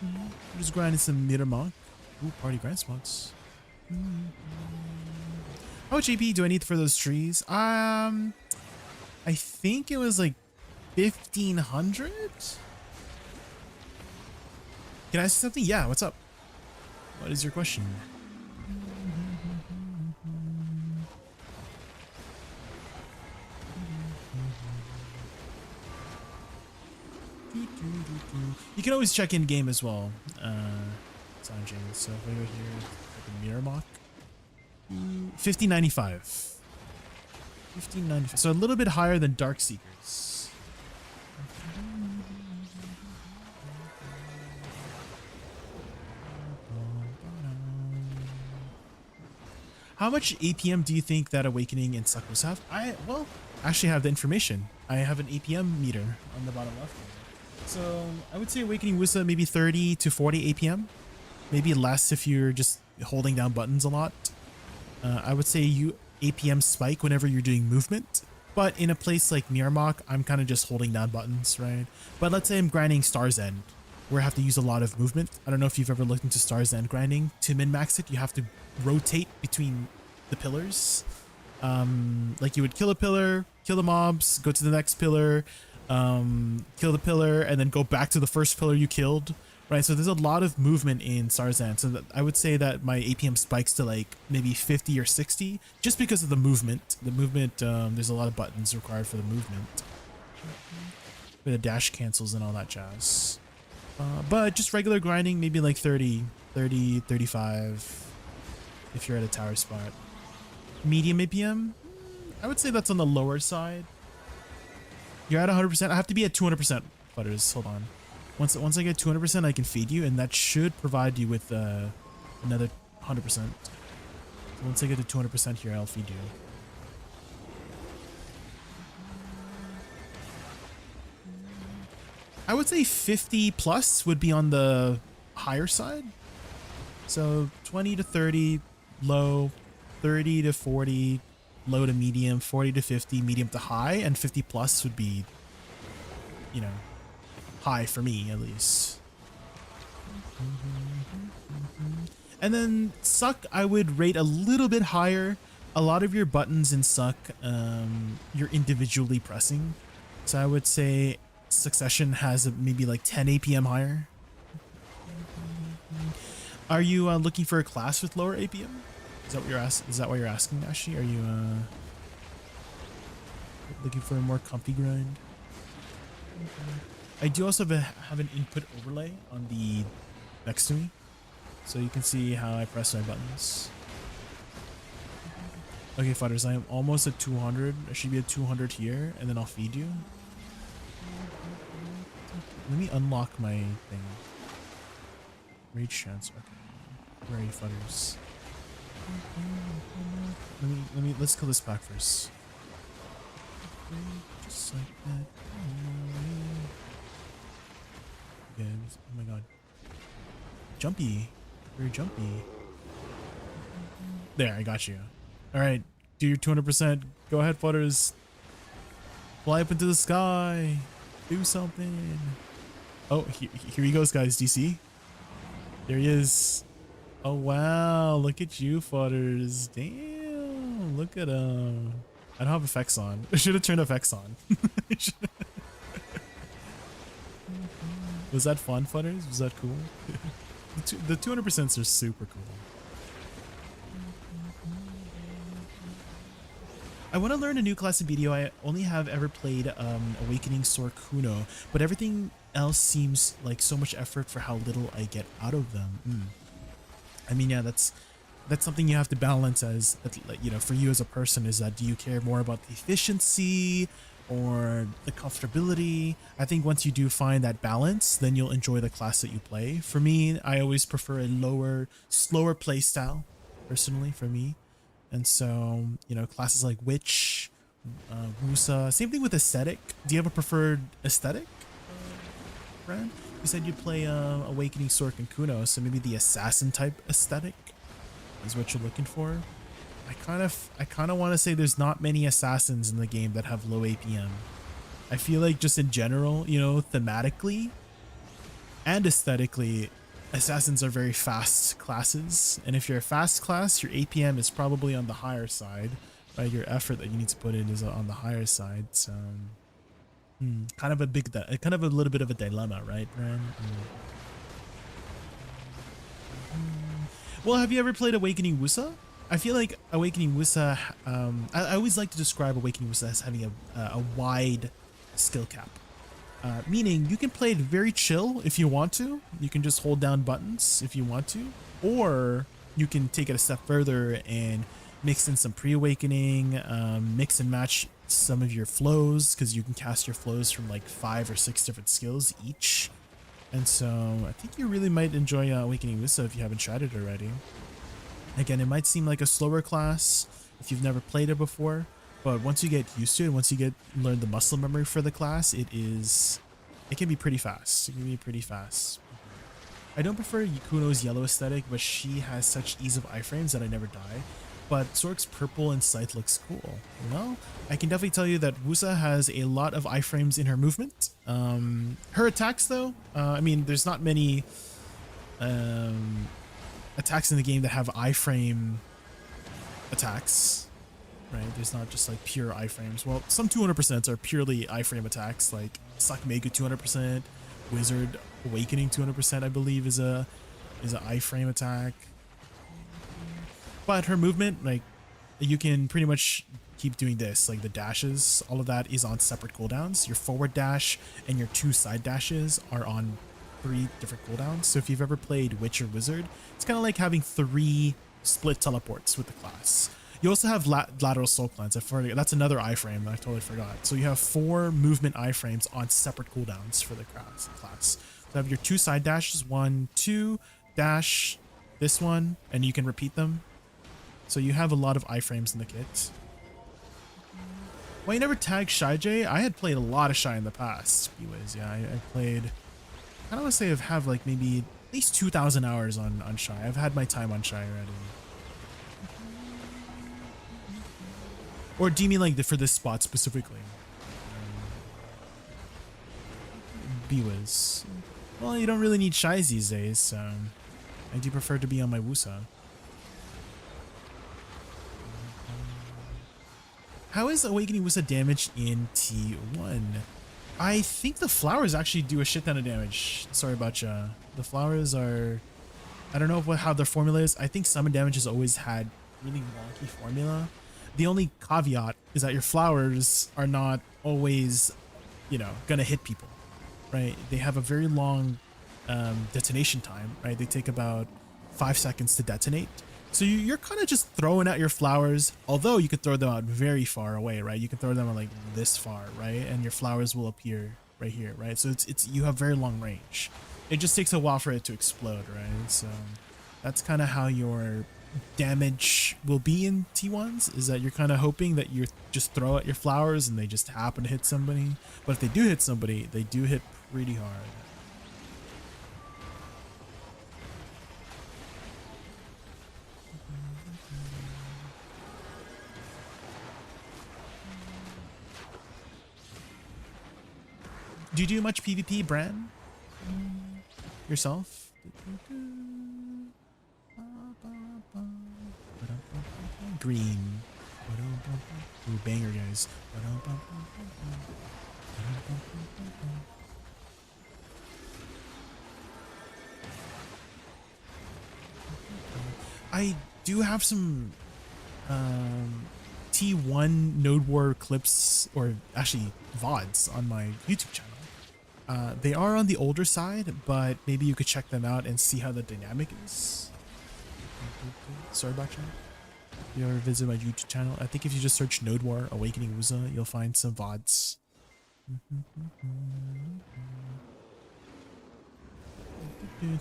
We're just grinding some Miramok. Ooh, party grind spots. How much AP do I need for those trees? I think it was like 1,500. Can I say something? Yeah, what's up? What is your question? You can always check in game as well. Sanjay. So if I go here, like a Miramok, 1595. 1595. So a little bit higher than Dark Seekers. How much APM do you think that Awakening and Suckers have? Well, actually have the information. I have an APM meter on the bottom left. So I would say Awakening Woosa maybe 30 to 40 APM. Maybe less if you're just holding down buttons a lot. I would say you APM spike whenever you're doing movement. But in a place like Miramok, I'm kind of just holding down buttons, right? But let's say I'm grinding Star's End, where I have to use a lot of movement. I don't know if you've ever looked into Star's End grinding. To min-max it, you have to rotate between the pillars. Like you would kill a pillar, kill the mobs, go to the next pillar, kill the pillar, and then go back to the first pillar you killed, right? So there's a lot of movement in Starzan. So that I would say that my APM spikes to like maybe 50 or 60 just because of the movement. The movement, there's a lot of buttons required for the movement. For the dash cancels and all that jazz. But just regular grinding, maybe like 30, 35 if you're at a tower spot. Medium APM, I would say that's on the lower side. You're at 100%. I have to be at 200%. Butters, hold on. Once I get 200%, I can feed you, and that should provide you with another 100%. So once I get to 200% here, I'll feed you. I would say 50 plus would be on the higher side. So 20 to 30 low, 30 to 40 low to medium, 40 to 50 medium to high, and 50 plus would be, you know, high for me at least. And then Suck, I would rate a little bit higher. A lot of your buttons in Suck, you're individually pressing. So I would say Succession has maybe like 10 APM higher. Are you looking for a class with lower APM? Is that what you're asking? Is that what you're asking, Nashi? Are you looking for a more comfy grind? I do also have an input overlay on the next to me, so you can see how I press my buttons. Okay, fighters, I am almost at 200. I should be at 200 here, and then I'll feed you. Let me unlock my thing. Rage chance. Okay. Where are you, fighters? Let's kill this pack first. Just like that. Yeah, oh my god. Jumpy. Very jumpy. There, I got you. Alright, do your 200%. Go ahead, fighters. Fly up into the sky. Do something. Oh, here he goes, guys. Do you see? There he is. Oh, wow. Look at you, fodders. Damn. Look at him. I don't have effects on. I should have turned effects on. Was that fun, fodders? Was that cool? The 200% are super cool. I want to learn a new class in BDO. I only have ever played Awakening Sword Kuno, but everything else seems like so much effort for how little I get out of them. I mean, yeah, that's something you have to balance as, you know, for you as a person, is that do you care more about the efficiency or the comfortability? I think once you do find that balance, then you'll enjoy the class that you play. For me, I always prefer a slower play style, personally, for me. And so, you know, classes like Witch, Woosa, same thing with aesthetic. Do you have a preferred aesthetic, Brand? You said you'd play Awakening Sword and Kuno, so maybe the assassin type aesthetic is what you're looking for. I kind of want to say there's not many assassins in the game that have low APM. I feel like just in general, you know, thematically and aesthetically, assassins are very fast classes, and if you're a fast class, your APM is probably on the higher side, right? Your effort that you need to put in is on the higher side. So kind of a little bit of a dilemma, right, Bran? Well, have you ever played Awakening Woosa? I feel like Awakening Woosa, I always like to describe Awakening Woosa as having a wide skill cap. Meaning you can play it very chill if you want to. You can just hold down buttons if you want to, or you can take it a step further and mix in some pre-awakening, mix and match some of your flows, because you can cast your flows from like 5 or 6 different skills each. And so I think you really might enjoy Awakening Woosa if you haven't tried it already. Again, it might seem like a slower class if you've never played it before, but once you get used to it, once you learn the muscle memory for the class, it can be pretty fast. It can be pretty fast. I don't prefer Kuno's yellow aesthetic, but she has such ease of iframes that I never die. But Sork's purple and Scythe looks cool. Well, I can definitely tell you that Woosa has a lot of iframes in her movement. Her attacks, though, I mean, there's not many attacks in the game that have iframe attacks, right? There's not just like pure iframes. Well, some 200% are purely iframe attacks, like Suck Mega 200%, Wizard Awakening 200%, I believe, is a iframe attack. But her movement, like, you can pretty much keep doing this, like the dashes, all of that is on separate cooldowns. Your forward dash and your 2 side dashes are on 3 different cooldowns. So if you've ever played Witch or Wizard, it's kind of like having 3 split teleports with the class. You also have lateral soul cleanse. I forgot. That's another iframe that I totally forgot. So you have 4 movement iframes on separate cooldowns for the class. So you have your 2 side dashes, 1, 2, dash, this one, and you can repeat them. So you have a lot of iframes in the kit. Why you never tagged Shy J? I had played a lot of Shy in the past. Anyways, yeah, I played. I don't want to say I've had like maybe at least 2,000 hours on Shy. I've had my time on Shy already. Or do you mean like for this spot specifically? Biwas. Well, you don't really need Shies these days, so I do prefer to be on my Woosa. How is Awakening Woosa damage in T1? I think the flowers actually do a shit ton of damage. Sorry about ya. The flowers are... I don't know how their formula is. I think summon damage has always had really wonky formula. The only caveat is that your flowers are not always, you know, gonna hit people, right? They have a very long detonation time, right? They take about 5 seconds to detonate. So you're kind of just throwing out your flowers, although you could throw them out very far away, right? You can throw them like this far, right? And your flowers will appear right here, right? So it's you have very long range. It just takes a while for it to explode, right? So that's kind of how your damage will be in T1s, is that you're kind of hoping that you just throw out your flowers and they just happen to hit somebody. But if they do hit somebody, they do hit pretty hard. Do you do much PvP, Bran? Yourself? Green. Ooh, banger, guys. I do have some T1 Node War clips, or actually VODs on my YouTube channel. They are on the older side, but maybe you could check them out and see how the dynamic is. Sorry about you. If you ever visit my YouTube channel, I think if you just search Node War Awakening Woosa, you'll find some VODs.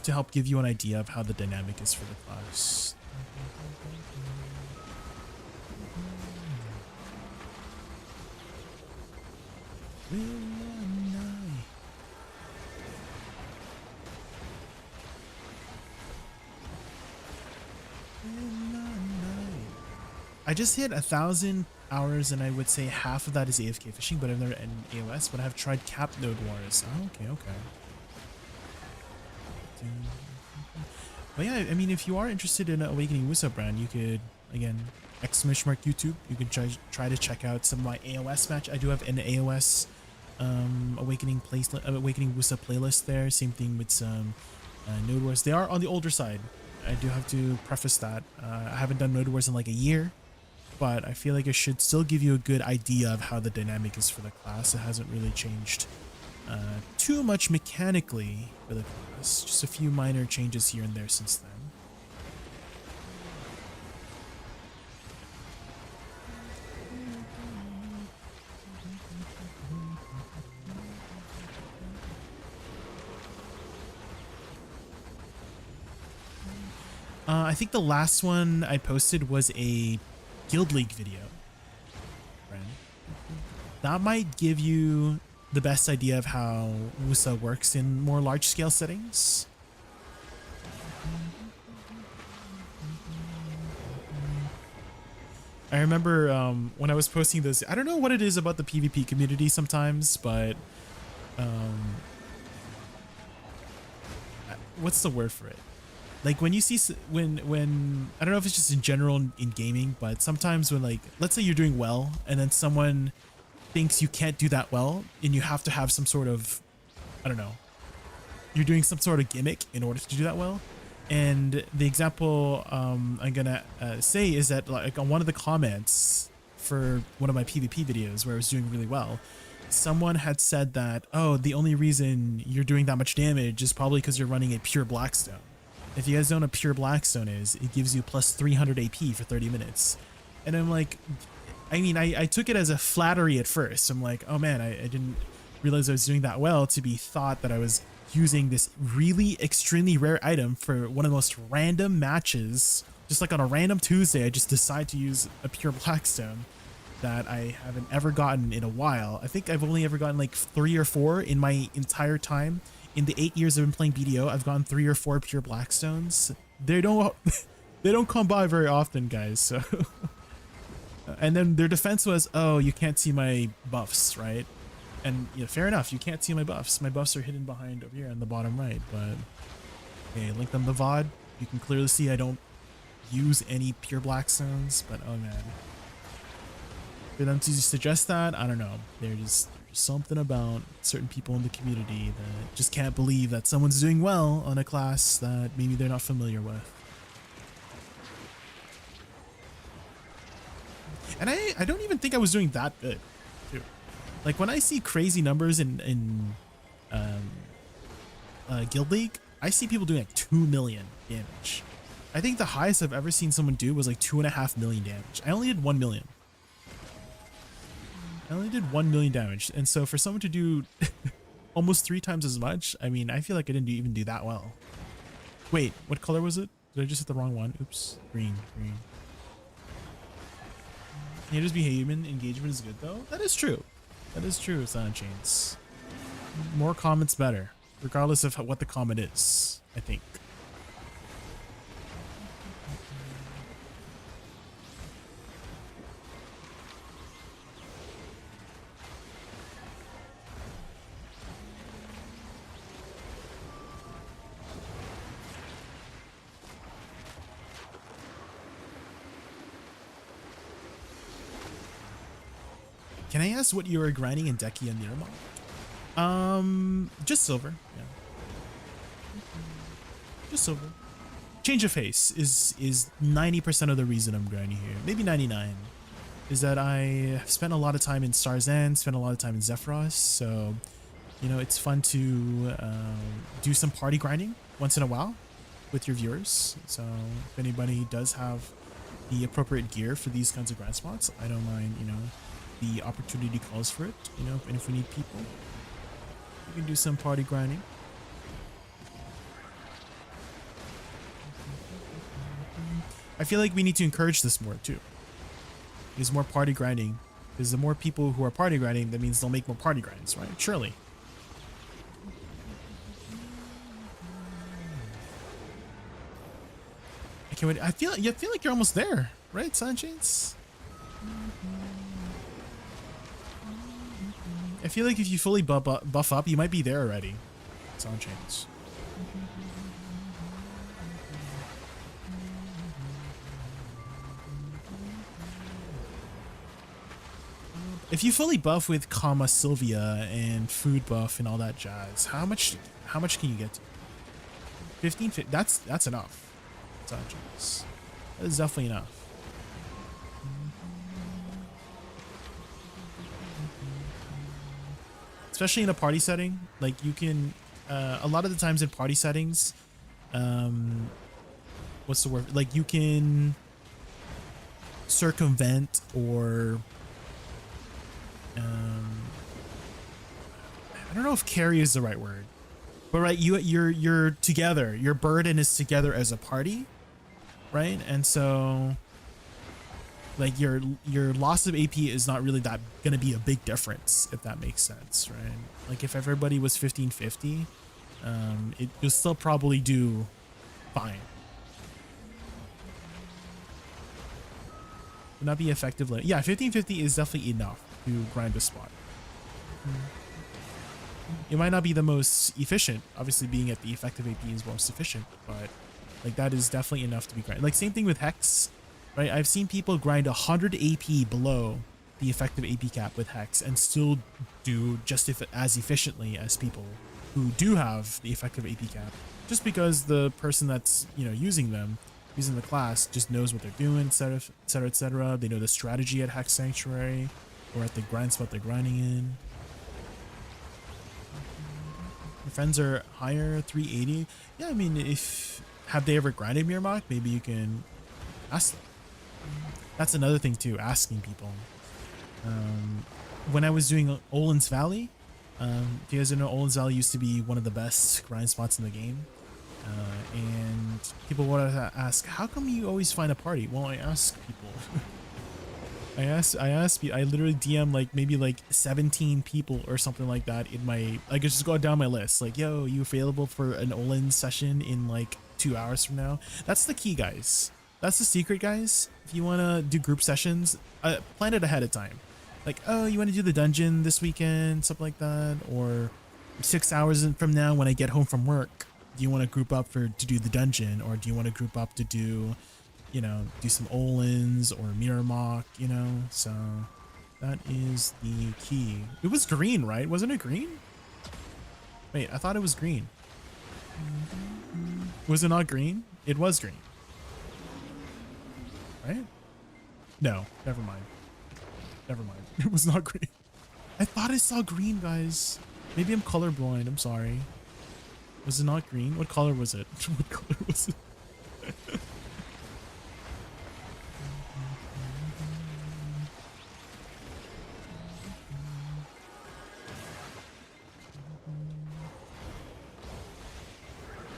To help give you an idea of how the dynamic is for the class. I just hit 1,000 hours, and I would say half of that is AFK fishing, but I've never in AOS, but I have tried Cap Node Wars. Oh, okay. But yeah, I mean, if you are interested in Awakening Woosa brand, you could, again, !YouTube, you can try to check out some of my AOS match. I do have an AOS Awakening Woosa playlist there. Same thing with some Node Wars. They are on the older side. I do have to preface that. I haven't done Node Wars in like a year, but I feel like it should still give you a good idea of how the dynamic is for the class. It hasn't really changed too much mechanically for the class. Just a few minor changes here and there since then. I think the last one I posted was a Guild League video. That might give you the best idea of how Woosa works in more large-scale settings. I remember when I was posting those, I don't know what it is about the PvP community sometimes, but what's the word for it? Like when you see, when I don't know if it's just in general in gaming, but sometimes when, like, let's say you're doing well and then someone thinks you can't do that well and you have to have some sort of, I don't know, you're doing some sort of gimmick in order to do that well. And the example I'm gonna say is that, like, on one of the comments for one of my PvP videos where I was doing really well, someone had said that, oh, the only reason you're doing that much damage is probably because you're running a pure Blackstone. If you guys don't know what a pure Blackstone is, it gives you plus 300 AP for 30 minutes. And I'm like, I mean, I took it as a flattery at first. I'm like, oh man, I didn't realize I was doing that well to be thought that I was using this really extremely rare item for one of the most random matches. Just like on a random Tuesday, I just decide to use a pure blackstone that I haven't ever gotten in a while. I think I've only ever gotten like 3 or 4 in my entire time. In the 8 years I've been playing BDO, I've gotten 3 or 4 pure blackstones. They don't they don't come by very often, guys. So and then their defense was, oh, you can't see my buffs, right? And yeah, fair enough, you can't see my buffs. My buffs are hidden behind over here on the bottom right, but okay, link on the VOD. You can clearly see I don't use any pure blackstones, but oh man. For them to suggest that, I don't know. There's something about certain people in the community that just can't believe that someone's doing well on a class that maybe they're not familiar with. And I don't even think I was doing that good, too. Like when I see crazy numbers in Guild League, I see people doing like 2 million damage. I think the highest I've ever seen someone do was like 2.5 million damage. I only did 1 million. I only did 1 million damage. And so for someone to do almost 3 times as much, I mean, I feel like I didn't even do that well. Wait, what color was it? Did I just hit the wrong one? Oops, green. Haters' behavior engagement is good though. That is true. That is true, Silent Chains. More comments better, regardless of what the comment is, I think. Can I ask what you were grinding in Deki and Nirma? Just silver, yeah. Just silver. Change of face is 90% of the reason I'm grinding here. Maybe 99. Is that I have spent a lot of time in Star's End, spent a lot of time in Zephyros, so you know it's fun to do some party grinding once in a while with your viewers. So if anybody does have the appropriate gear for these kinds of grind spots, I don't mind, you know, the opportunity calls for it, you know, and if we need people, we can do some party grinding. I feel like we need to encourage this more too. There's more party grinding, because the more people who are party grinding, that means they'll make more party grinds, right? Surely. I can't wait. I feel like you're almost there, right, Silent Chains? I feel like if you fully buff up, you might be there already. Silent Chains. If you fully buff with Kama Sylvia and food buff and all that jazz, how much can you get to? 15, that's enough. Silent Chains. That is definitely enough. Especially in a party setting, like you can, a lot of the times in party settings, what's the word? Like you can circumvent or, I don't know if carry is the right word, but right, you're together. Your burden is together as a party, right? And so, like your loss of AP is not really that gonna be a big difference, if that makes sense, right? Like if everybody was 1550, you'll still probably do fine. Would not be effective. Yeah, 1550 is definitely enough to grind a spot. It might not be the most efficient, obviously being at the effective AP is most efficient, but like that is definitely enough to be grinded. Like same thing with Hex. Right, I've seen people grind 100 AP below the effective AP cap with Hex and still do just as efficiently as people who do have the effective AP cap, just because the person that's, you know, using the class just knows what they're doing, etc, etc, etc. They know the strategy at Hex Sanctuary or at the grind spot they're grinding in. Your friends are higher, 380. Yeah, I mean, have they ever grinded Mirmok? Maybe you can ask them. That's another thing too, asking people. When I was doing Olin's Valley, if you guys don't know, Olin's Valley used to be one of the best grind spots in the game. And people would ask, how come you always find a party? Well, I ask people. I literally DM like maybe like 17 people or something like that in my, I could just go down my list. Like, yo, you available for an Olin session in like 2 hours from now? That's the key, guys. That's the secret, guys. If you want to do group sessions, plan it ahead of time. Like, oh, you want to do the dungeon this weekend, something like that, or 6 hours from now when I get home from work, do you want to group up to do the dungeon, or do you want to group up to do, you know, do some Olins or mirror mock, you know? So that is the key. It was green, right? Wasn't it green? Wait, I thought it was green. Was it not green? It was green. Right? No, never mind. Never mind. It was not green. I thought I saw green, guys. Maybe I'm colorblind. I'm sorry. Was it not green? What color was it? What color was it?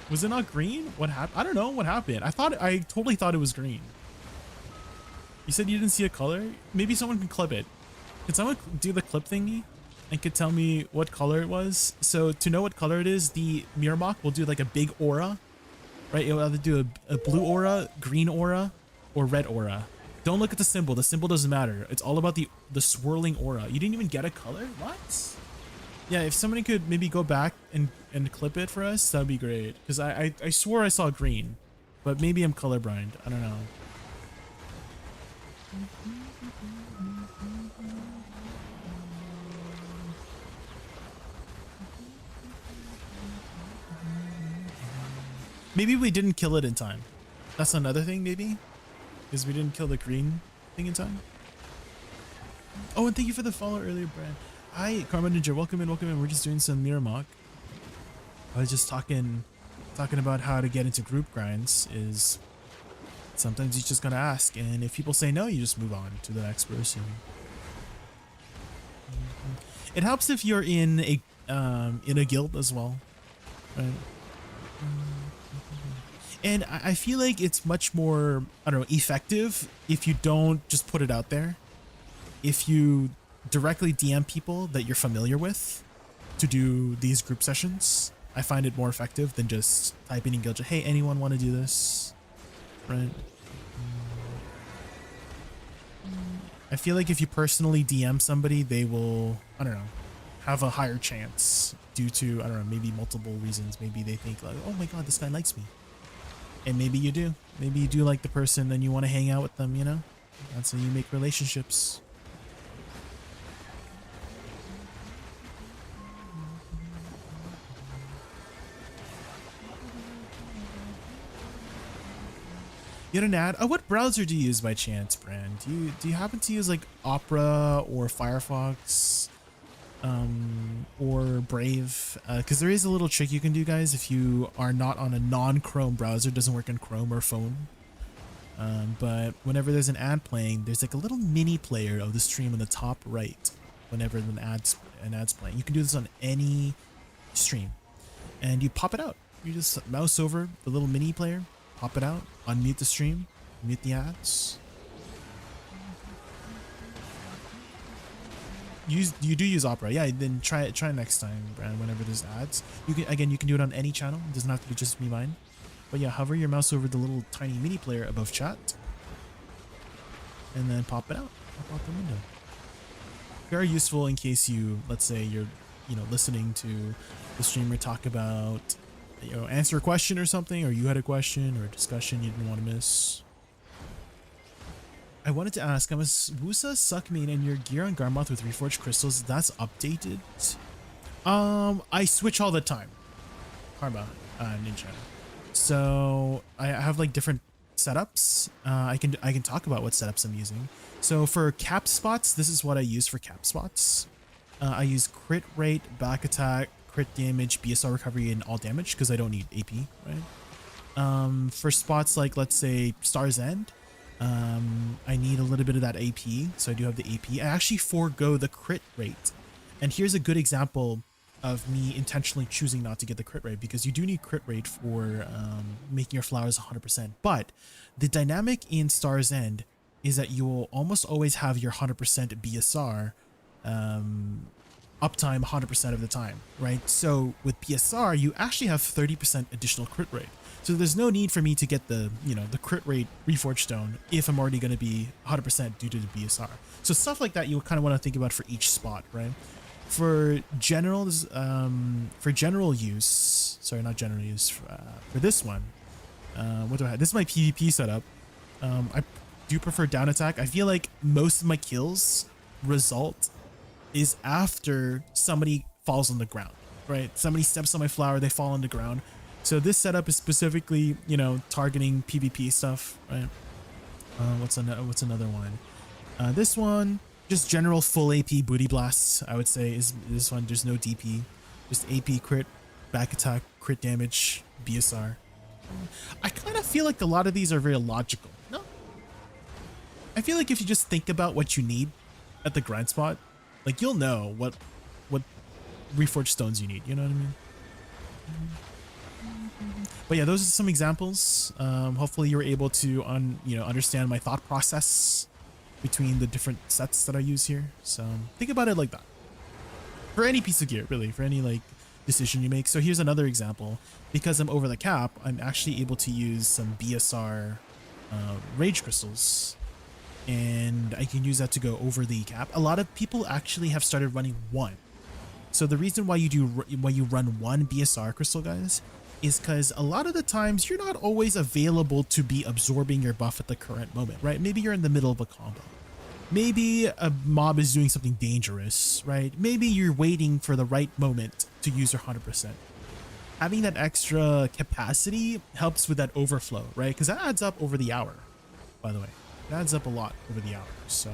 Was it not green? What happened? I don't know what happened. I totally thought it was green. You said you didn't see a color? Maybe someone can clip it. Can someone do the clip thingy and could tell me what color it was? So to know what color it is, the mirror mock will do like a big aura, right? It will either do a blue aura, green aura, or red aura. Don't look at the symbol. The symbol doesn't matter. It's all about the swirling aura. You didn't even get a color? What? Yeah, if somebody could maybe go back and clip it for us, that'd be great. Because I swore I saw green, but maybe I'm colorblind. I don't know. Maybe we didn't kill it in time. That's another thing, maybe? Because we didn't kill the green thing in time. Oh, and thank you for the follow earlier, Brad. Hi, Karma Ninja. Welcome in, welcome in. We're just doing some mirror mock. I was just talking about how to get into group grinds is sometimes you just gotta ask, and if people say no, you just move on to the next person. It helps if you're in a guild as well, right? And I feel like it's much more, I don't know, effective if you don't just put it out there. If you directly DM people that you're familiar with to do these group sessions, I find it more effective than just typing in guild, hey, anyone want to do this? Right? I feel like if you personally DM somebody, they will, I don't know, have a higher chance due to, I don't know, maybe multiple reasons. Maybe they think like, oh my god, this guy likes me. And maybe you do. Maybe you do like the person and you want to hang out with them, you know? That's how you make relationships. You had an ad? Oh, what browser do you use by chance, Brand? Do you happen to use like Opera or Firefox? Or Brave, because there is a little trick you can do, guys, if you are not on a non-Chrome browser. It doesn't work on Chrome or phone, but whenever there's an ad playing, there's like a little mini player of the stream on the top right whenever an ad's playing. You can do this on any stream, and you pop it out. You just mouse over the little mini player, pop it out, unmute the stream, mute the ads. You do use Opera, yeah? Then try it next time, Brand. Whenever there's ads, you can do it on any channel. It doesn't have to be just be mine. But yeah, hover your mouse over the little tiny mini player above chat, and then pop it out. Pop out the window. Very useful in case you, let's say you're, listening to the streamer talk about, answer a question or something, or you had a question or a discussion you didn't want to miss. I wanted to ask, I'm a Woosa suck main and your gear on Garmoth with reforged crystals, that's updated? I switch all the time. Karma, Ninja. So I have like different setups. I can talk about what setups I'm using. So for cap spots, this is what I use for cap spots. I use crit rate, back attack, crit damage, BSR recovery, and all damage because I don't need AP, right? For spots like, let's say, Star's End, I need a little bit of that AP, so I do have the AP. I actually forego the crit rate. And here's a good example of me intentionally choosing not to get the crit rate, because you do need crit rate for making your flowers 100%. But the dynamic in Star's End is that you will almost always have your 100% BSR uptime 100% of the time, right? So with BSR, you actually have 30% additional crit rate. So there's no need for me to get the, the crit rate Reforged Stone if I'm already going to be 100% due to the BSR. So stuff like that you kind of want to think about for each spot, right? For generals, for general use, sorry, not general use, for this one, what do I have? This is my PvP setup. I do prefer down attack. I feel like most of my kills result is after somebody falls on the ground, right? Somebody steps on my flower, they fall on the ground. So this setup is specifically, targeting PvP stuff, right? What's another one? This one, just general full AP booty blasts, I would say, is this one. There's no DP, just AP crit, back attack, crit damage, BSR. I kind of feel like a lot of these are very logical. No, I feel like if you just think about what you need at the grind spot, like you'll know what Reforged Stones you need. You know what I mean? But yeah, those are some examples. Hopefully you were able to understand my thought process between the different sets that I use here. So think about it like that. For any piece of gear, really, for any decision you make. So here's another example. Because I'm over the cap, I'm actually able to use some BSR Rage Crystals. And I can use that to go over the cap. A lot of people actually have started running one. So the reason why you run one BSR crystal, guys, is because a lot of the times you're not always available to be absorbing your buff at the current moment, right? Maybe you're in the middle of a combo. Maybe a mob is doing something dangerous, right? Maybe you're waiting for the right moment to use your 100%. Having that extra capacity helps with that overflow, right? Because that adds up over the hour, by the way. It adds up a lot over the hour. So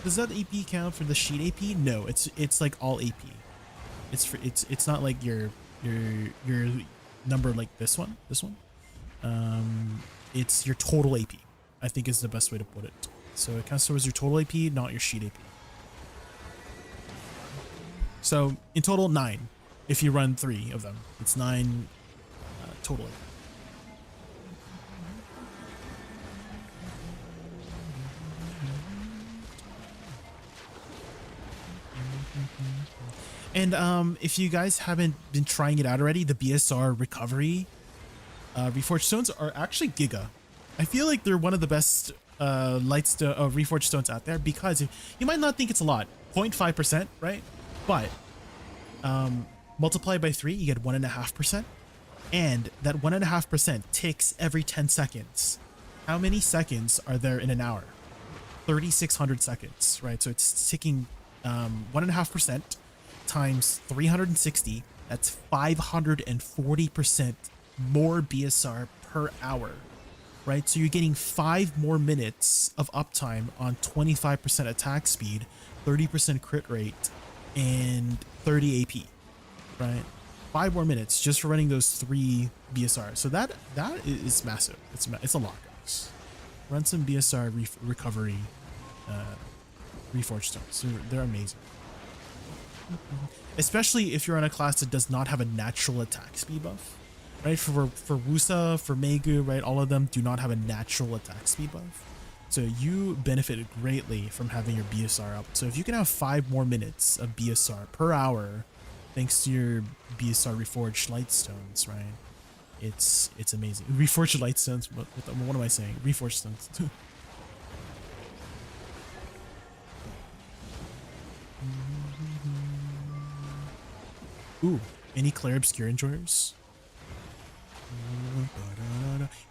does that AP count for the sheet AP? No, it's like all AP. It's not like your number like this one. It's your total AP, I think is the best way to put it. So it counts towards your total AP, not your sheet AP. So in total 9 if you run 3 of them. It's 9 total AP. And if you guys haven't been trying it out already, the BSR recovery Reforged Stones are actually Giga. I feel like they're one of the best Reforged Stones out there, because you might not think it's a lot, 0.5%, right? But multiply by 3, you get 1.5%, and that 1.5% ticks every 10 seconds. How many seconds are there in an hour? 3,600 seconds, right? So it's ticking 1.5% times 360. That's 540% more BSR per hour, right? So you're getting 5 more minutes of uptime on 25% attack speed, 30% crit rate, and 30 AP, right? 5 more minutes just for running those 3 BSR. So that is massive. It's a lot, guys. Run some BSR recovery Reforged Stones. They're amazing. Especially if you're on a class that does not have a natural attack speed buff, right? For Woosa, for Megu, right? All of them do not have a natural attack speed buff. So you benefit greatly from having your BSR up. So if you can have 5 more minutes of BSR per hour, thanks to your BSR Reforged Lightstones, right? It's amazing. Reforged Lightstones, what am I saying? Reforged Stones. Ooh, any Claire Obscure Enjoyers?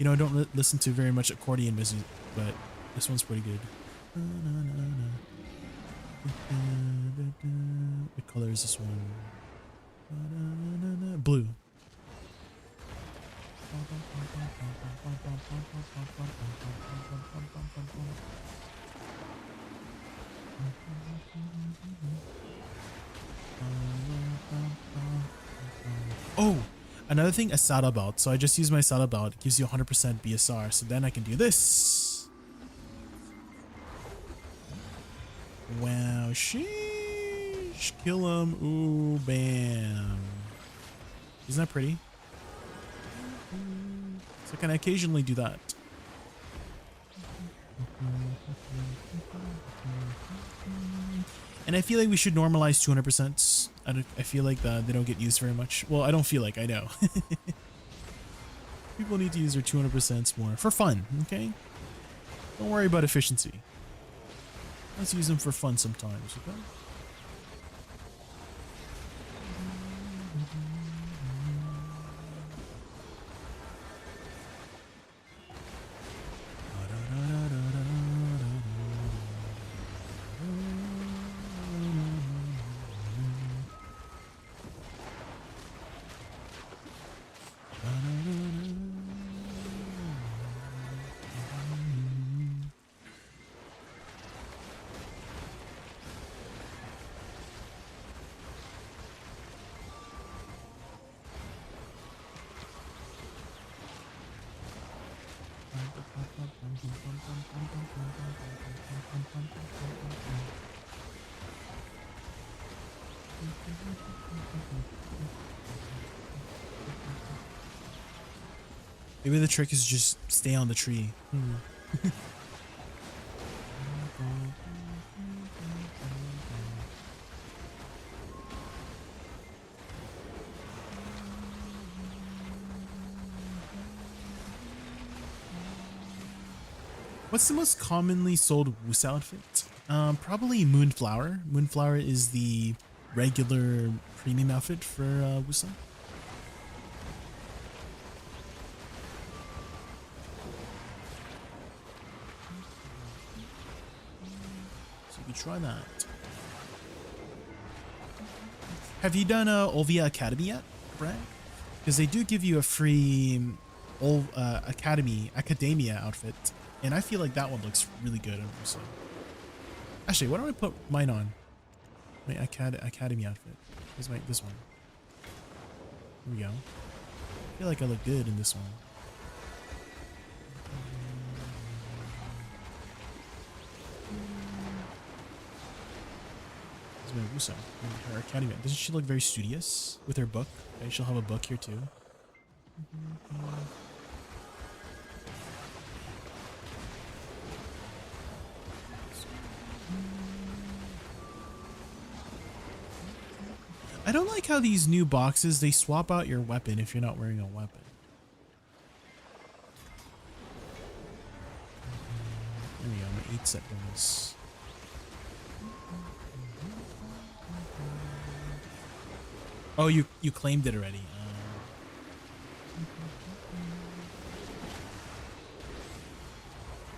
I don't listen to very much accordion music, but this one's pretty good. What color is this one? Blue. Oh, another thing, a saddle belt. So I just use my saddle belt. It gives you 100% BSR. So then I can do this. Wow, sheesh. Kill him. Ooh, bam. Isn't that pretty? So I can occasionally do that. And I feel like we should normalize 200%. I feel like they don't get used very much. Well, I don't feel like, I know. People need to use their 200% more for fun, okay? Don't worry about efficiency. Let's use them for fun sometimes, okay? Maybe the trick is just stay on the tree. What's the most commonly sold Woosa outfit? Probably Moonflower. Moonflower is the regular premium outfit for Woosa. So you can try that. Have you done Olvia Academy yet, Brad? Because they do give you a free Academia outfit. And I feel like that one looks really good. So. Actually, why don't I put mine on? My Academy outfit. Here's this one. Here we go. I feel like I look good in this one. This is my Woosa. Her Academy. Doesn't she look very studious with her book? Okay, she'll have a book here too. I don't like how these new boxes, they swap out your weapon if you're not wearing a weapon. There we go, my 8 set bonus. Oh, you claimed it already.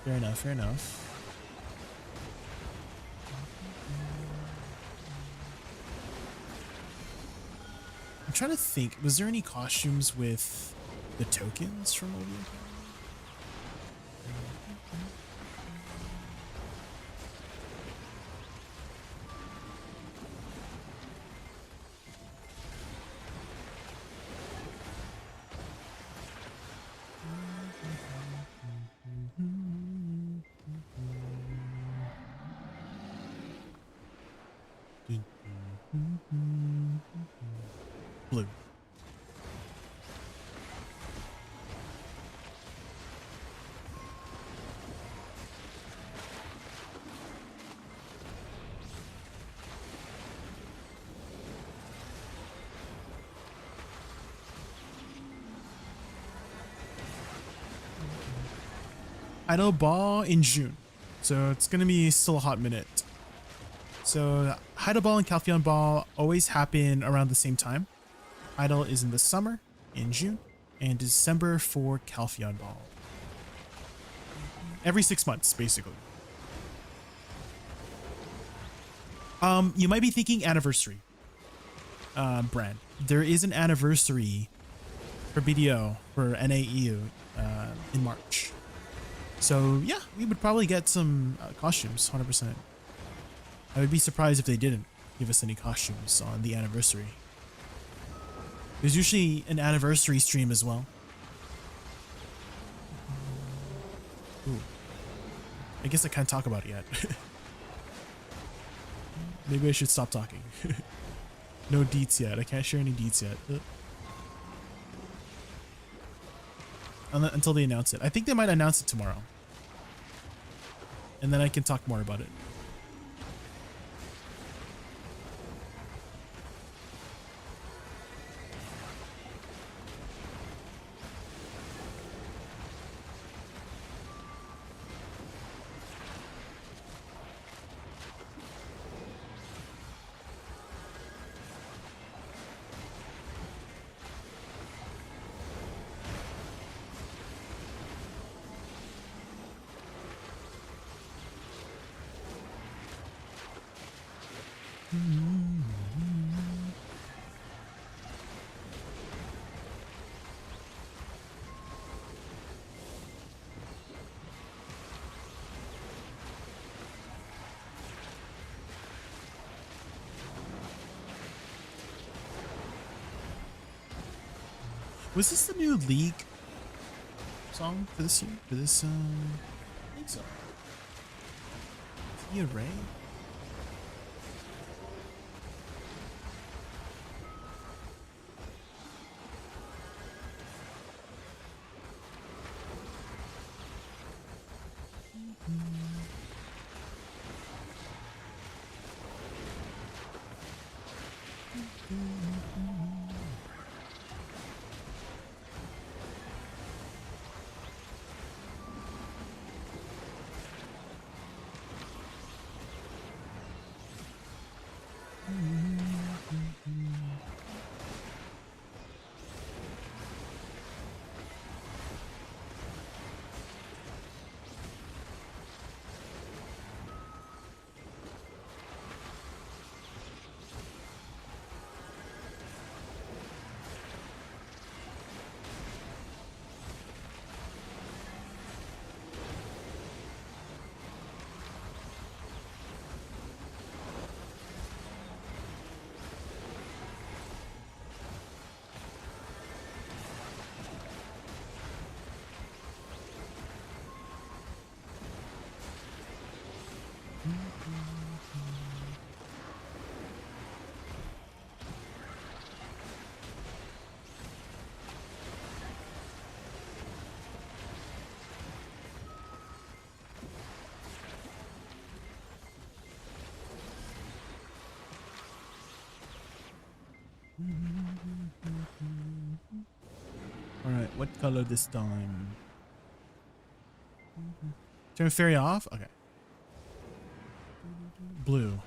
Fair enough, fair enough. I'm trying to think, was there any costumes with the tokens from OVA? Blue. Idle Ball in June, so it's gonna be still a hot minute. So Idle Ball and Calpheon Ball always happen around the same time. Idle is in the summer, in June, and December for Calpheon Ball. Every 6 months, basically. You might be thinking anniversary, Brand. There is an anniversary for BDO, for NAEU, in March. So yeah, we would probably get some costumes, 100%. I would be surprised if they didn't give us any costumes on the anniversary. There's usually an anniversary stream as well. Ooh. I guess I can't talk about it yet. Maybe I should stop talking. No deets yet. I can't share any deets yet. Until they announce it. I think they might announce it tomorrow. And then I can talk more about it. Was this the new League song for this year? For this, I think so. Tia Ray? Alright, what color this time? Turn fairy off? Okay. Blue.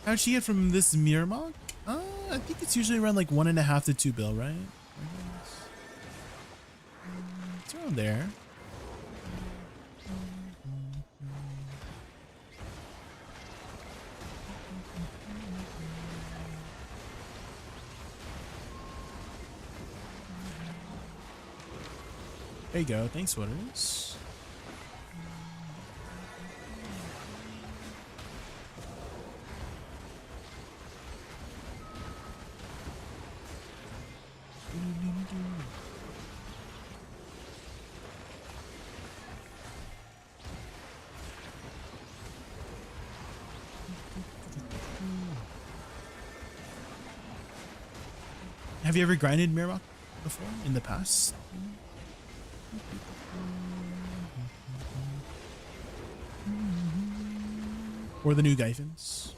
How'd she get from this Mirmok? I think it's usually around like 1.5 to 2 bill, right? It's around there. There you go. Thanks, Waters. Have you ever grinded Mirror before in the past? Or the new Gyphins?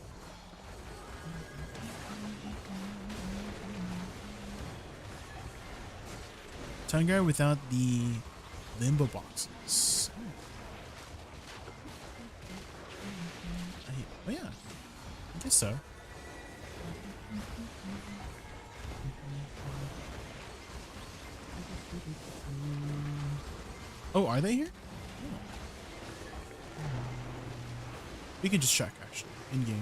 Tongue guard without the limbo boxes. Oh yeah, I guess so. Oh, are they here? Oh. We can just check actually in game.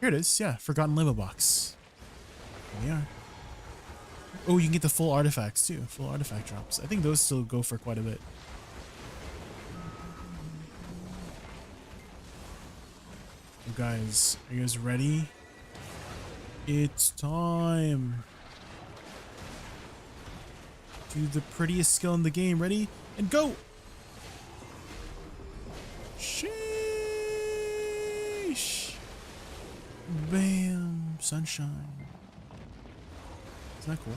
Here it is. Yeah, forgotten limbo box. Here we are. Oh, you can get the full artifacts too. Full artifact drops. I think those still go for quite a bit. You guys, are you guys ready? It's time. Do the prettiest skill in the game. Ready? And go! Sheesh! Bam! Sunshine. Isn't that cool?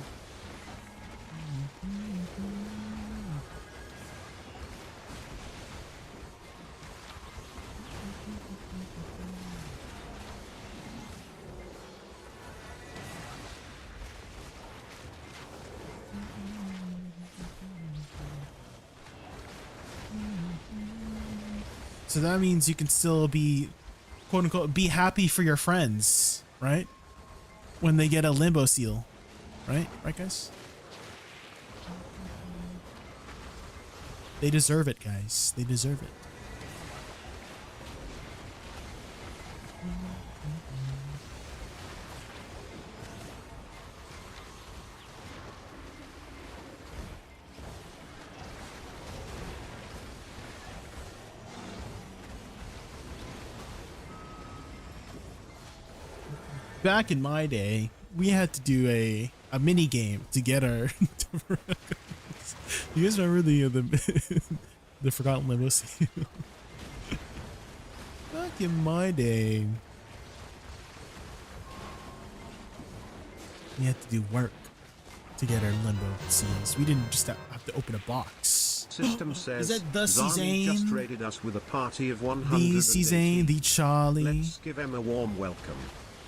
So that means you can still be, quote unquote, be happy for your friends, right? When they get a limbo seal, right? Right, guys? They deserve it, guys. They deserve it. Back in my day, we had to do a mini game to get our. You guys remember the Forgotten Limbo Seal? Back in my day, we had to do work to get our limbo seals. We didn't just have to open a box. System says, is that the Zani just Cezanne? raided us with a party of 100. The Cezanne, the Charlie. Let's give him a warm welcome.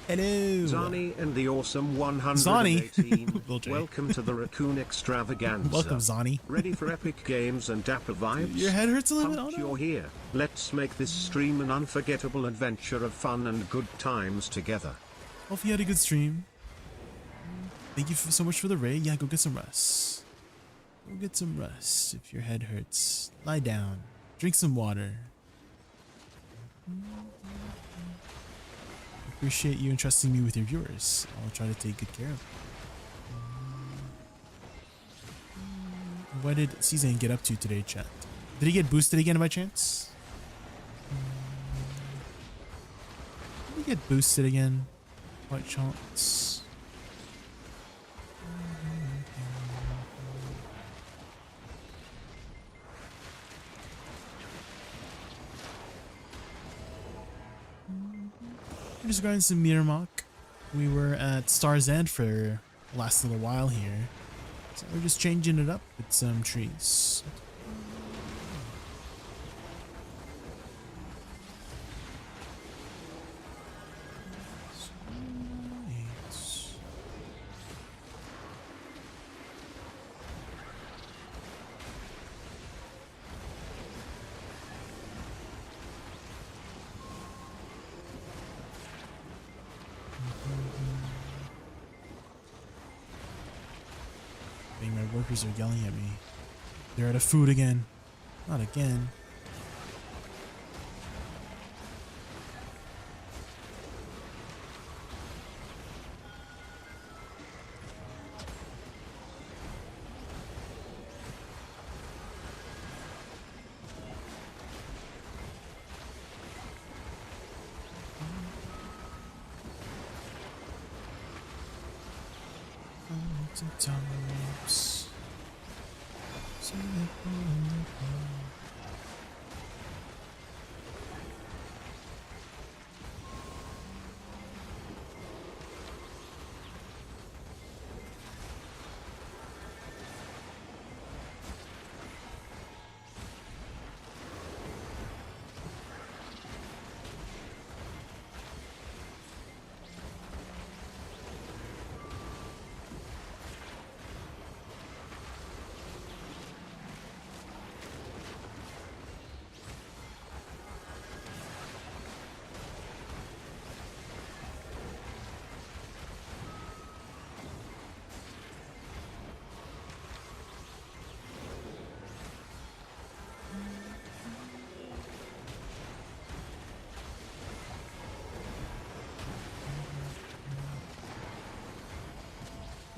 Hello. Zani and the awesome 118. Little J. Welcome to the Raccoon Extravaganza. Welcome, Zani. Ready for epic games and dapper vibes? Your head hurts a little bit. Pumped Oh, no. you're here. Let's make this stream an unforgettable adventure of fun and good times together. Hope you had a good stream. Thank you so much for the raid. Yeah, go get some rest. Go get some rest. If your head hurts, lie down. Drink some water. Appreciate you entrusting me with your viewers. I'll try to take good care of them. What did Cezanne get up to today, chat? Did he get boosted again by chance? Did he get boosted again by chance? Just going some Mirmak. We were at Star's End for the last little while here. So we're just changing it up with some trees. My workers are yelling at me. They're out of food again. Not again. Sometimes.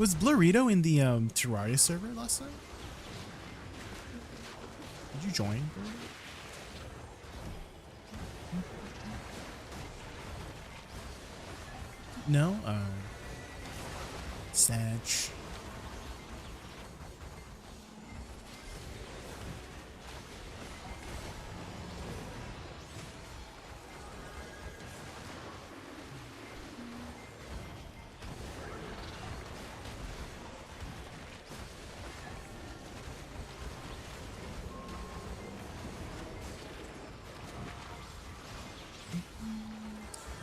Was Blurrito in the Terraria server last night? Did you join? No? Sag.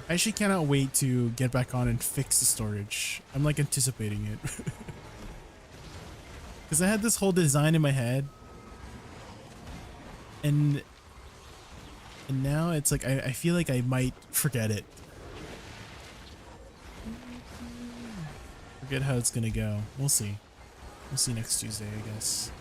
I actually cannot wait to get back on and fix the storage. I'm like anticipating it. Because I had this whole design in my head. And now it's like I feel like I might forget it. Forget how it's gonna go. We'll see. We'll see next Tuesday, I guess.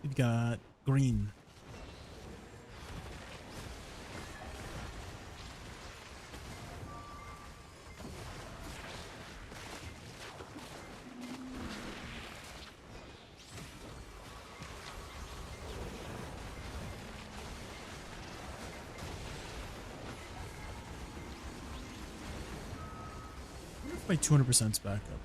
We've got green. What if my 200% is back up?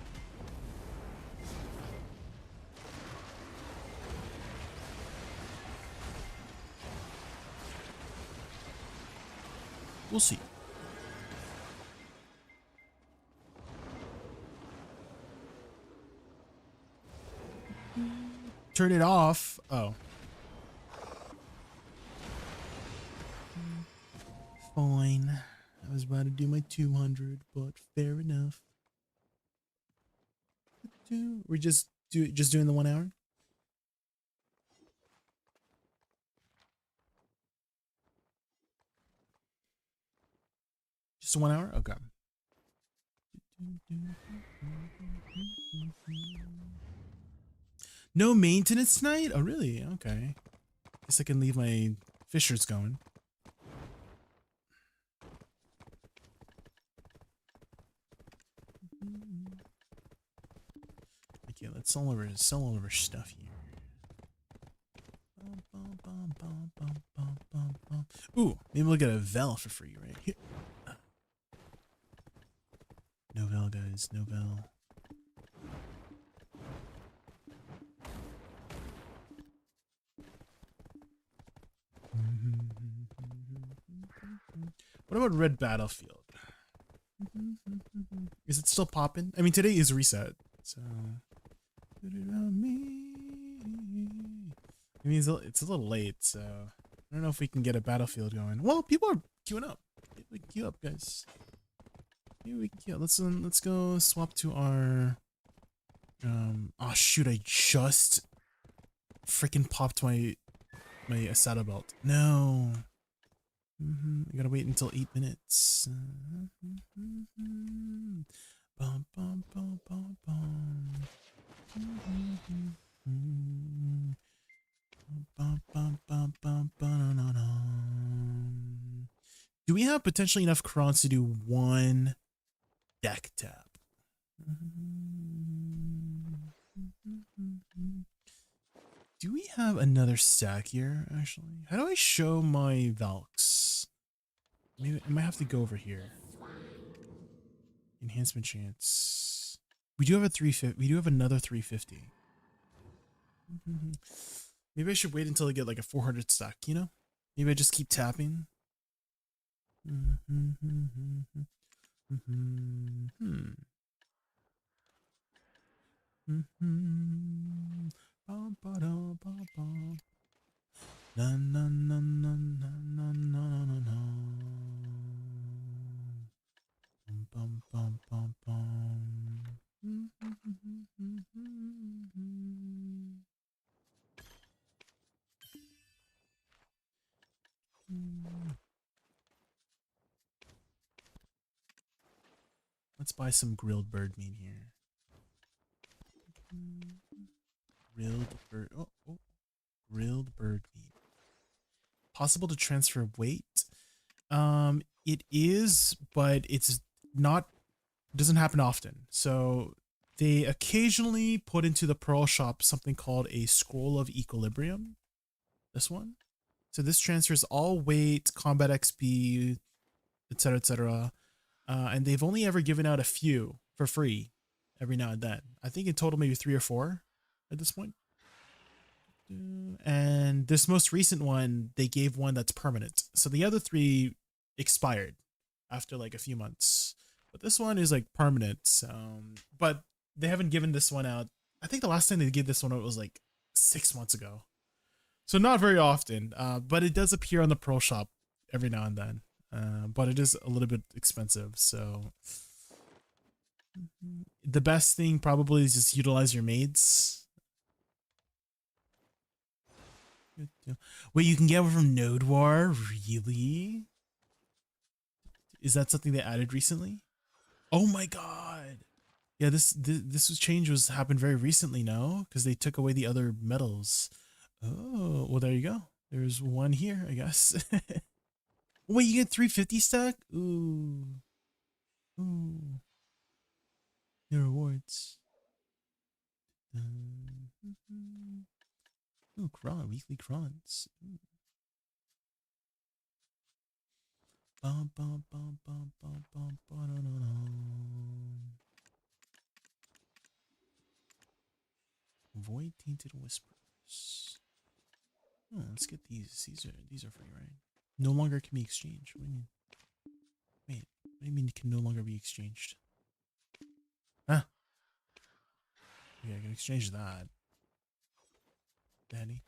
We'll see. Turn it off. Oh. Fine. I was about to do my 200, but fair enough. We're just doing the 1 hour. Just 1 hour? Okay. No maintenance tonight? Oh, really? Okay. Guess I can leave my fishers going. Okay, let's sell all of our stuff here. Ooh, maybe we'll get a Vel for free, right? Here. No Vel, guys. No Vel. What about Red Battlefield? Is it still popping? I mean, today is reset, so. Put it on me. I mean, it's a little late, so I don't know if we can get a Battlefield going. Well, people are queuing up. We can queue up, guys. Maybe we can queue up. Let's go swap to our. Oh shoot! I just freaking popped my Asada belt. No. I gotta wait until 8 minutes. Bum, bum, bum, bum, bum. Do we have potentially enough crowns to do one deck tap? Do we have another stack here, actually? How do I show my Valks? Maybe I might have to go over here. Enhancement chance. We do have a 350. We do have another 350. Maybe I should wait until I get like a 400 stack, you know? Maybe I just keep tapping. Na, na, na, na, na, na, na, na, na. Let's buy some grilled bird meat here. Grilled bird. Oh, grilled bird meat. Possible to transfer weight. It is, but it's not. Doesn't happen often. So they occasionally put into the Pearl shop something called a scroll of equilibrium. This one. So this transfers all weight, combat XP, etc., etc. And they've only ever given out a few for free every now and then. I think in total maybe 3 or 4 at this point. And this most recent one, they gave one that's permanent. So the other 3 expired after like a few months. But this one is like permanent. But they haven't given this one out. I think the last time they gave this one out was like 6 months ago. So not very often. But it does appear on the Pearl shop every now and then. But it is a little bit expensive. So the best thing probably is just utilize your maids. Wait, you can get one from Node War? Really? Is that something they added recently? Oh my god. Yeah, this change happened very recently, no? Because they took away the other metals. Oh, well there you go. There's one here, I guess. Wait, you get 350 stack? Ooh. Ooh. The rewards. Ooh, cron, weekly crons. Ooh. Bum, bum, bum, bum, bum, bum, ba-da-da-dum. Void Tainted Whispers. Oh, let's get these. These are free, right? No longer can be exchanged. What do you mean? Wait, what do you mean it can no longer be exchanged? Huh? Yeah, I can exchange that. Daddy.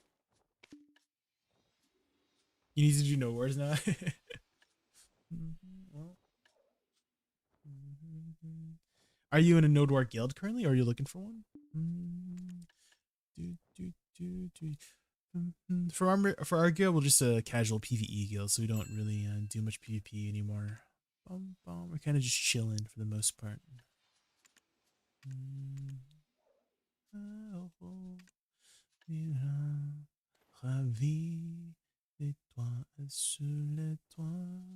You need to do no words now? Well. Are you in a Node War guild currently, or are you looking for one? For our guild, we're just a casual PvE guild, so we don't really do much PvP anymore. We're kind of just chilling for the most part. Ravi de toi sur les toits.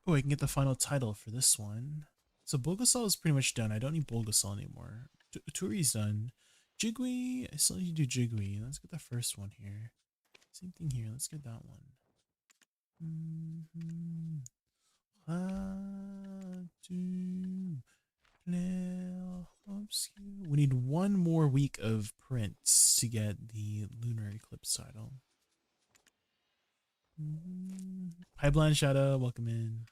Oh, I can get the final title for this one. So Bulgasol is pretty much done. I don't need Bulgasol anymore. Turi's done. Jigui, I still need to do Jigui. Let's get the first one here. Same thing here. Let's get that one. We need one more week of prints to get the Lunar Eclipse title. Hi, Blind Shadow. Welcome in.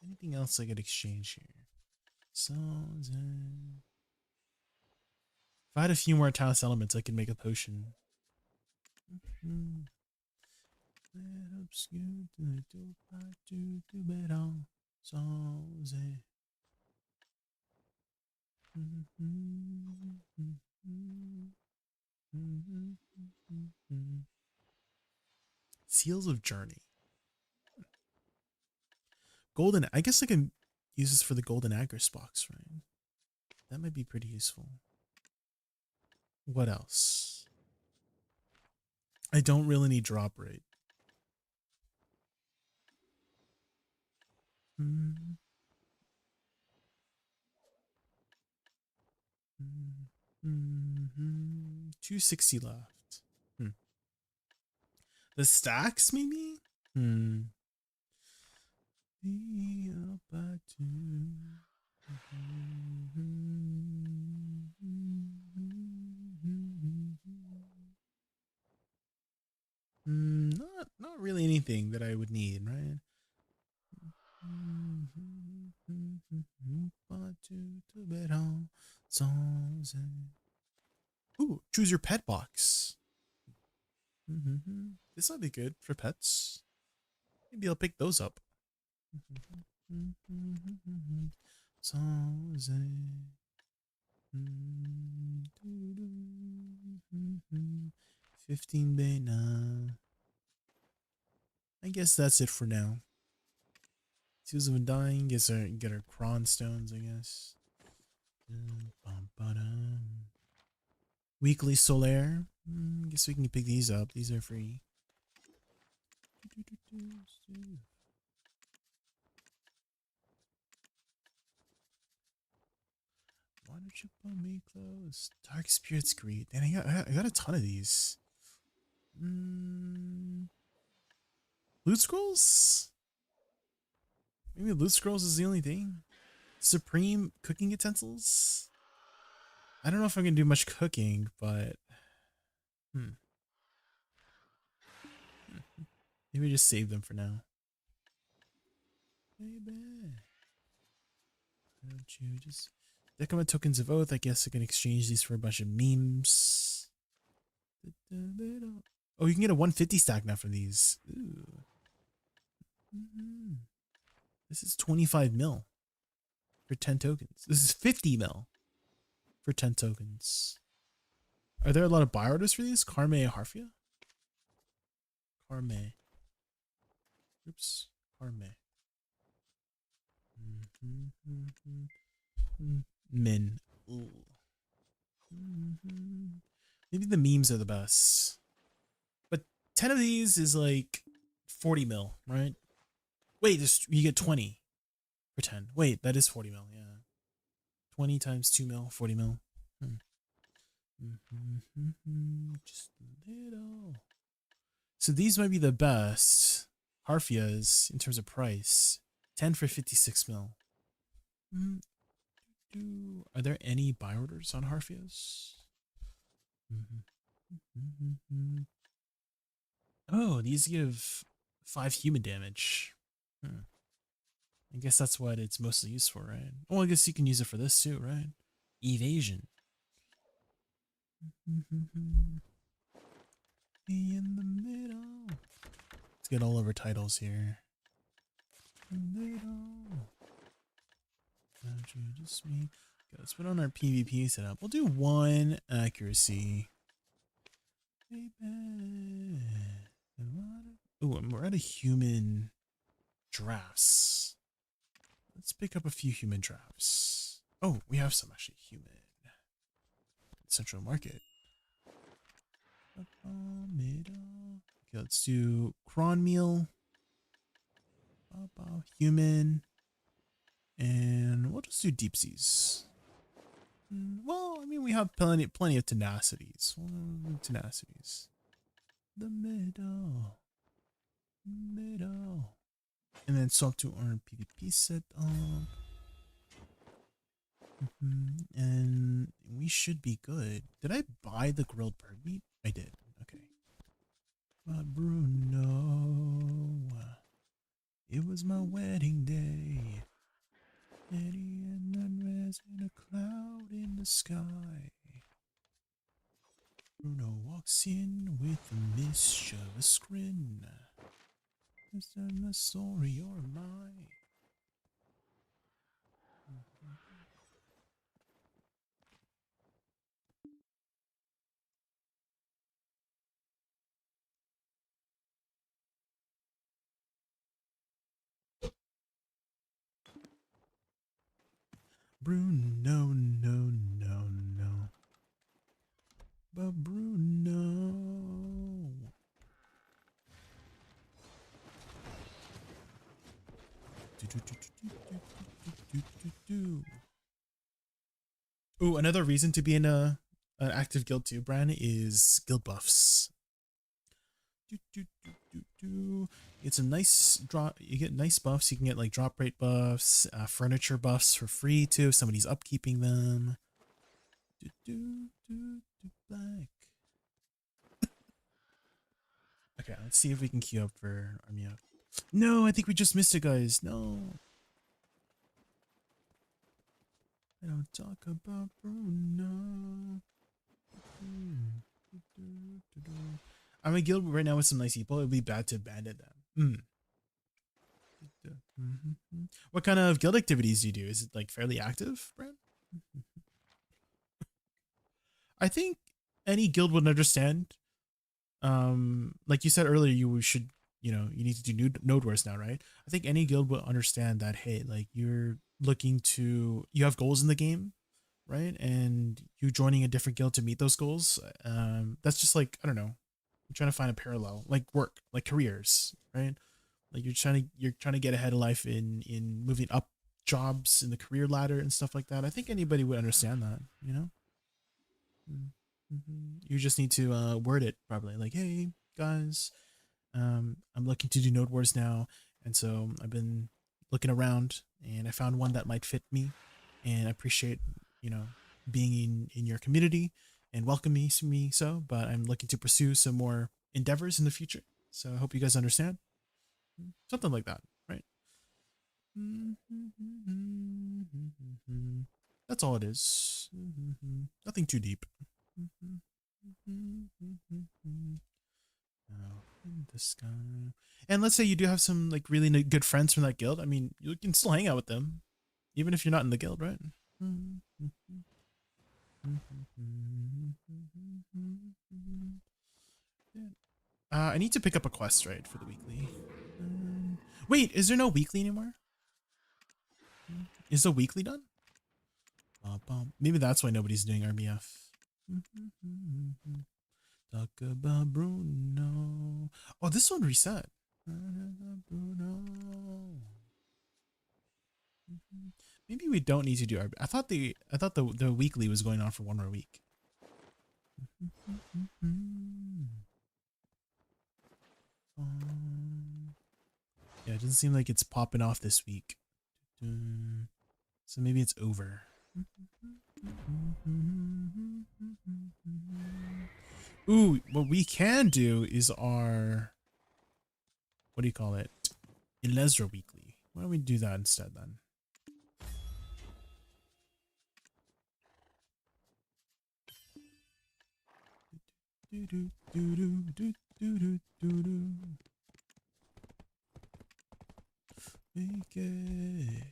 Anything else I could exchange here? If I had a few more Talos elements, I could make a potion. Seals of Journey. Golden, I guess I can use this for the Golden Agris box, right? That might be pretty useful. What else? I don't really need drop rate. Mm-hmm. 260 left. The stacks, maybe? Not really anything that I would need, right? Ooh, choose your pet box. This might be good for pets. Maybe I'll pick those up. 15 bay now. I guess that's it for now. Seals of Undying, get our Cron stones, I guess. Weekly Solaire. Guess we can pick these up. These are free. Why don't you put me close? Dark Spirit's Greed. And I got a ton of these. Loot Scrolls? Maybe Loot Scrolls is the only thing. Supreme cooking utensils? I don't know if I'm gonna do much cooking, but maybe just save them for now. Baby, why don't you just deck my tokens of oath? I guess I can exchange these for a bunch of memes. Oh, you can get a 150 stack now from these. Ooh. This is 25 mil for 10 tokens. This is 50 mil for 10 tokens. Are there a lot of buy orders for these? Karme Harfia? Karme. Oops. Karme. Min. Ooh. Maybe the memes are the best. But 10 of these is like 40 mil, right? Wait, you get 20 for 10. Wait, that is 40 mil, yeah. 20 times 2 mil, 40 mil. Just a little. So these might be the best Harfias in terms of price. 10 for 56 mil. Are there any buy orders on Harfias? Oh, these give 5 human damage. I guess that's what it's mostly used for, right? Oh, I guess you can use it for this too, right? Evasion. Be in the middle. Let's get all of our titles here. Middle. Don't you just me? Okay, let's put on our PvP setup. We'll do 1 accuracy. Oh, and we're at a human drafts. Let's pick up a few human drafts. Oh, we have some actually human. Central Market. Okay, let's do cron meal. Human. And we'll just do deep seas. Well, I mean, we have plenty of tenacities. Tenacities. The middle. Middle. And then swap to our PvP set up. And we should be good. Did I buy the grilled bird meat? I did. Okay. But Bruno, it was my wedding day. Eddie and unrest in a cloud in the sky. Bruno walks in with a mischievous grin. Is that the story or mine? Bruno, no. But Bruno. Ooh, another reason to be in an active guild too, Bran, is guild buffs. It's a nice drop. You get nice buffs. You can get like drop rate buffs, furniture buffs for free too if somebody's upkeeping them. Black. Okay, let's see if we can queue up for army up. No, I think we just missed it, guys. No. I don't talk about Bruno. I'm a guild right now with some nice people. It would be bad to abandon them. What kind of guild activities do you do? Is it like fairly active, Brad? I think any guild would understand. Like you said earlier, you should, you need to do node wars now, right? I think any guild will understand that, hey, like you have goals in the game, right? And you joining a different guild to meet those goals. That's just like, I don't know, I'm trying to find a parallel, like work, like careers, right? Like you're trying to get ahead of life in moving up jobs in the career ladder and stuff like that. I think anybody would understand that, You just need to word it properly, like, hey guys, I'm looking to do node wars now, and so I've been looking around and I found one that might fit me, and I appreciate being in your community and welcoming me, but I'm looking to pursue some more endeavors in the future, so I hope you guys understand. Something like that, right? That's all it is. Nothing too deep. Oh, in the sky. And let's say you do have some like really good friends from that guild. I mean, you can still hang out with them, even if you're not in the guild, right? I need to pick up a quest, right, for the weekly. Wait, is there no weekly anymore? Is the weekly done? Maybe that's why nobody's doing RBF. Talk about Bruno. Oh, this one reset. Bruno. Maybe we don't need to do RBF. I thought the weekly was going on for one more week. Yeah, it doesn't seem like it's popping off this week. So maybe it's over. Ooh, what we can do is our, what do you call it? Ilesra weekly. Why don't we do that instead then? Make it.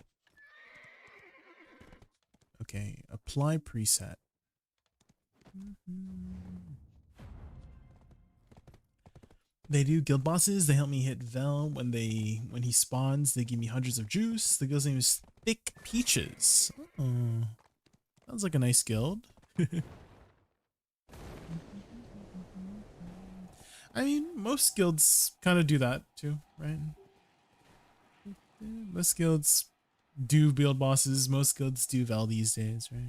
Okay, apply preset. They do guild bosses. They help me hit Vel when he spawns. They give me hundreds of juice. The guild's name is Thick Peaches. Oh, sounds like a nice guild. I mean, most guilds kind of do that too, right? Most guilds do build bosses. Most guilds do Vel these days, right?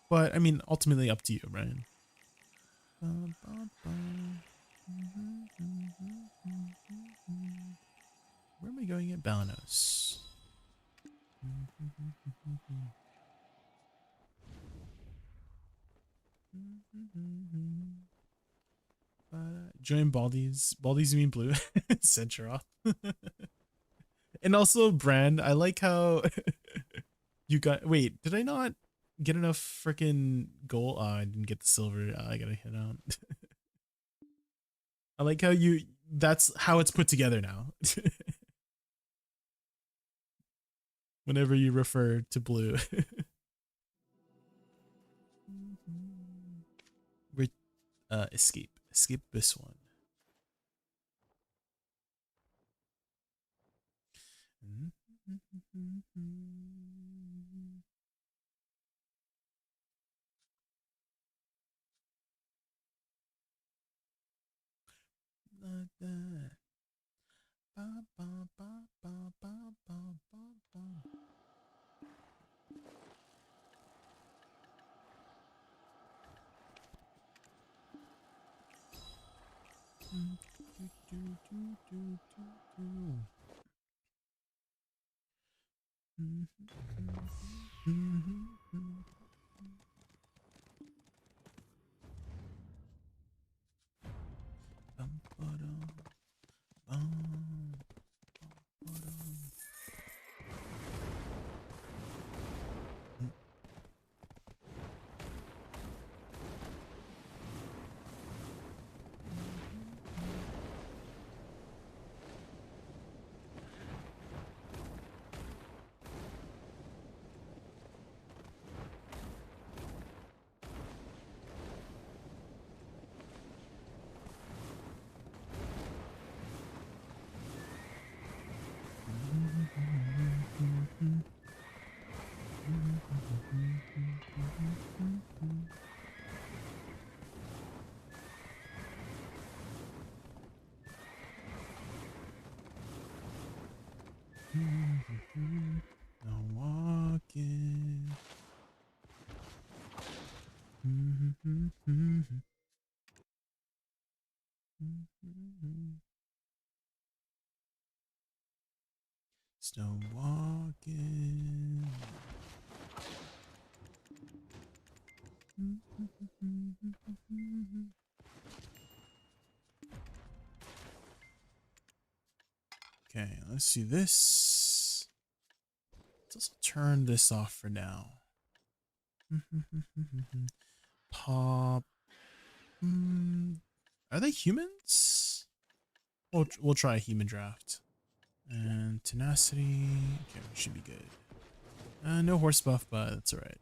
But I mean, ultimately up to you, right? Where am I going at Balanos? Join Baldi's. Baldi's you mean blue? Centra. And also Brand, I like how you got, wait, did I not get enough freaking gold? Oh, I didn't get the silver. Oh, I gotta hit out. I like how that's how it's put together now. Whenever you refer to blue. Escape this one. Like that. Still walking. Okay, let's do this. Let's also turn this off for now. Pop. Are they humans? We'll try a human draft. And tenacity. Okay, we should be good. No horse buff, but that's alright.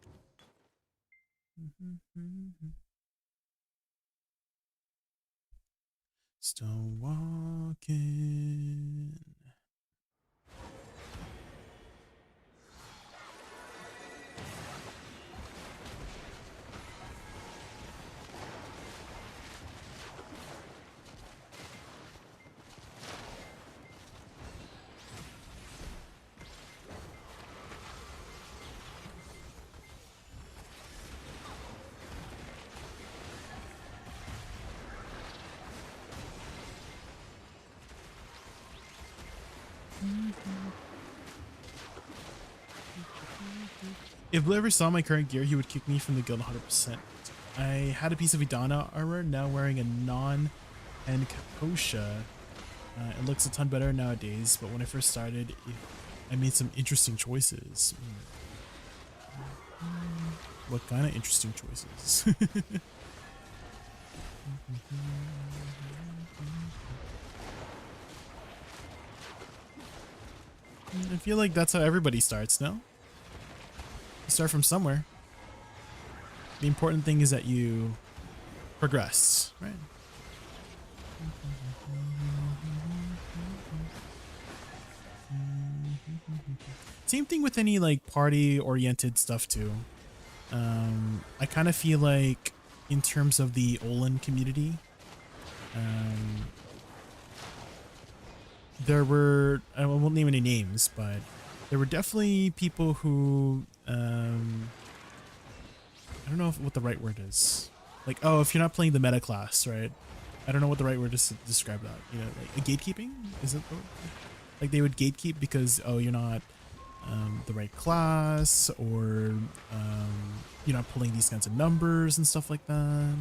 Still walking. If Blue ever saw my current gear, he would kick me from the guild 100%. I had a piece of Idana armor, now wearing a non-and Kaposha. It looks a ton better nowadays, but when I first started, I made some interesting choices. What kind of interesting choices? I feel like that's how everybody starts, no? You start from somewhere. The important thing is that you progress, right? Same thing with any like party-oriented stuff too. I kind of feel like in terms of the Olin community, there were, I won't name any names, but there were definitely people who, I don't know what the right word is. Like, oh, if you're not playing the meta class, right? I don't know what the right word is to describe that. You know, like a gatekeeping? Is it? Like they would gatekeep because, oh, you're not the right class, or you're not pulling these kinds of numbers and stuff like that.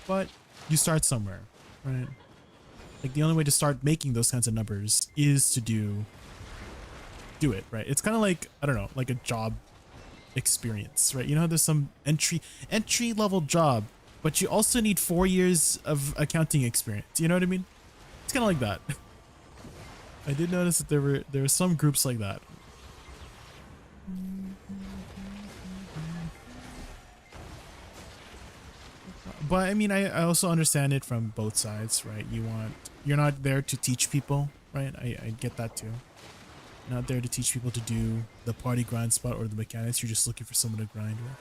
But you start somewhere, right? Like the only way to start making those kinds of numbers is to do it, right? It's kind of like, I don't know, like a job experience, right? You know, there's some entry level job, but you also need 4 years of accounting experience. You know what I mean? It's kind of like that. I did notice that there were some groups like that. But I mean, I also understand it from both sides, right? You're not there to teach people, right? I get that too. You're not there to teach people to do the party grind spot or the mechanics. You're just looking for someone to grind with.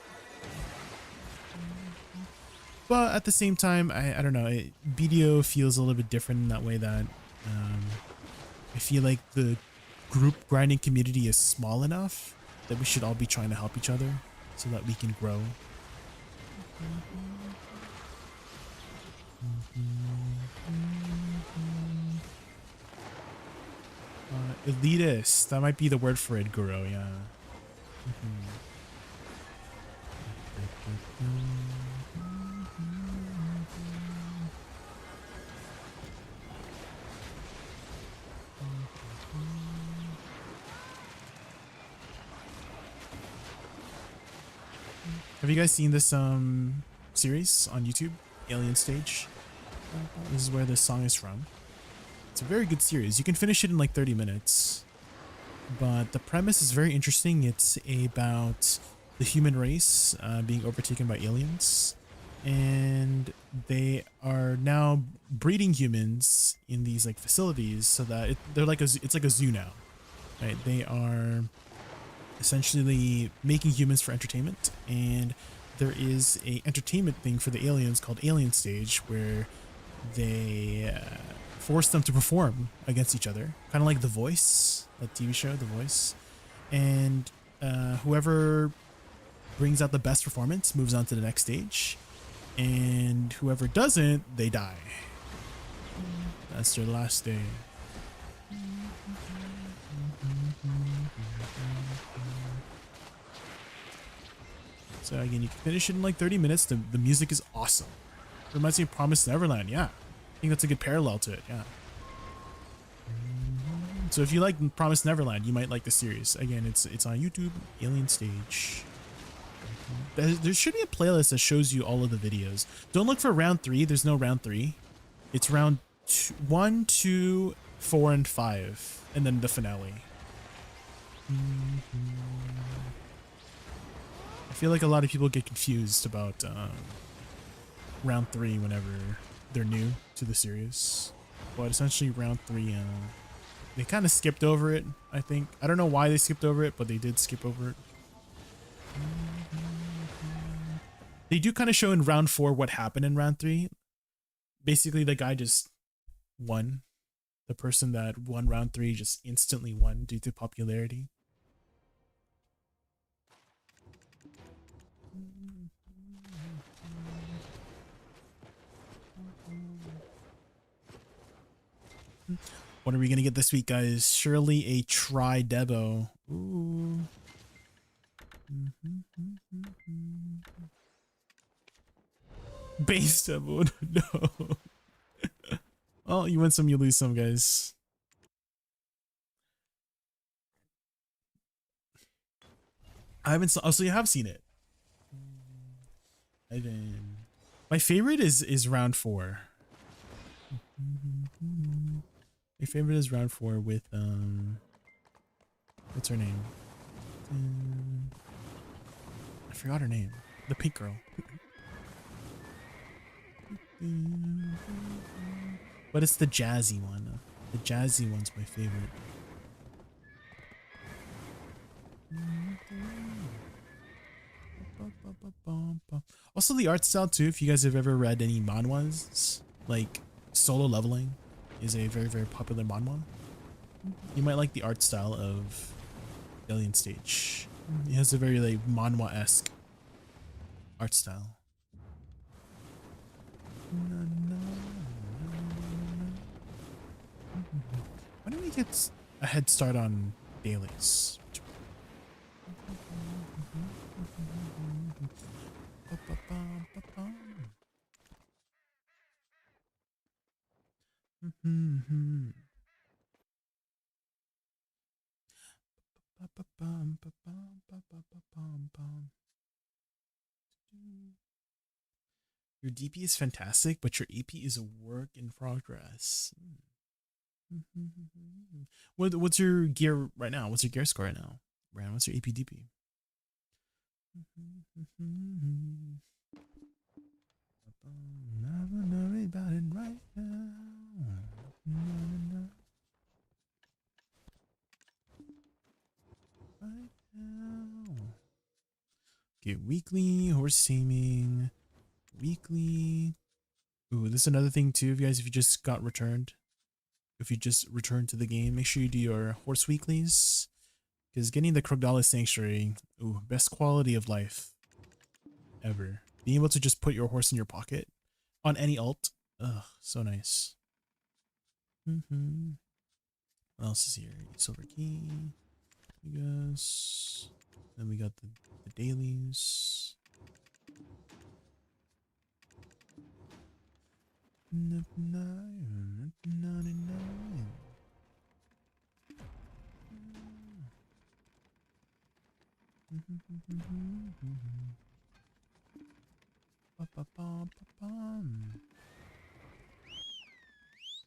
But at the same time, I don't know. BDO feels a little bit different in that way that I feel like the group grinding community is small enough that we should all be trying to help each other so that we can grow. Elitist, that might be the word for it, Guru, yeah. Have you guys seen this series on YouTube, Alien Stage? This is where this song is from. It's a very good series. You can finish it in like 30 minutes. But the premise is very interesting. It's about the human race being overtaken by aliens. And they are now breeding humans in these like facilities so that they're like it's like a zoo now. Right? They are essentially making humans for entertainment. And there is a entertainment thing for the aliens called Alien Stage where they force them to perform against each other, kind of like The Voice, that TV show, The Voice, and whoever brings out the best performance moves on to the next stage, and whoever doesn't, they die. That's their last day. So again, you can finish it in like 30 minutes. The music is awesome. Reminds me of Promised Neverland. Yeah, I think that's a good parallel to it. Yeah. So if you like Promised Neverland, you might like the series. Again, it's on YouTube, Alien Stage. There should be a playlist that shows you all of the videos. Don't look for round 3. There's no round 3. It's round 1, 2, 4, and 5, and then the finale. I feel like a lot of people get confused about round 3 whenever they're new to the series. But essentially round 3, they kind of skipped over it, I think. I don't know why they skipped over it, but they did skip over it. They do kind of show in round 4 what happened in round 3. Basically, the guy just won. The person that won round 3 just instantly won due to popularity. What are we gonna get this week, guys? Surely a Tri-Debo. Ooh. Base Debo. No. Oh, you win some, you lose some, guys. I haven't. Oh, so you have seen it. My favorite is round 4. My favorite is round 4 with what's her name? I forgot her name. The pink girl. But it's the jazzy one. The jazzy one's my favorite. Also the art style too, if you guys have ever read any manhwas, like Solo Leveling is a very, very popular manhwa. You might like the art style of Alien Stage. It has a very like manhwa-esque art style. Why don't we get a head start on dailies? Your DP is fantastic, but your AP is a work in progress. What's your gear right now? What's your gear score right now? Brand, what's your AP DP? Never know about it right now. Right now. Okay, weekly horse taming. Weekly. Ooh, this is another thing too, guys. If you just got returned, if you just returned to the game, make sure you do your horse weeklies, because getting the Woosa Sanctuary, ooh, best quality of life ever. Being able to just put your horse in your pocket on any alt, ugh, so nice. What else is here? Silver key, I guess. Then we got the dailies.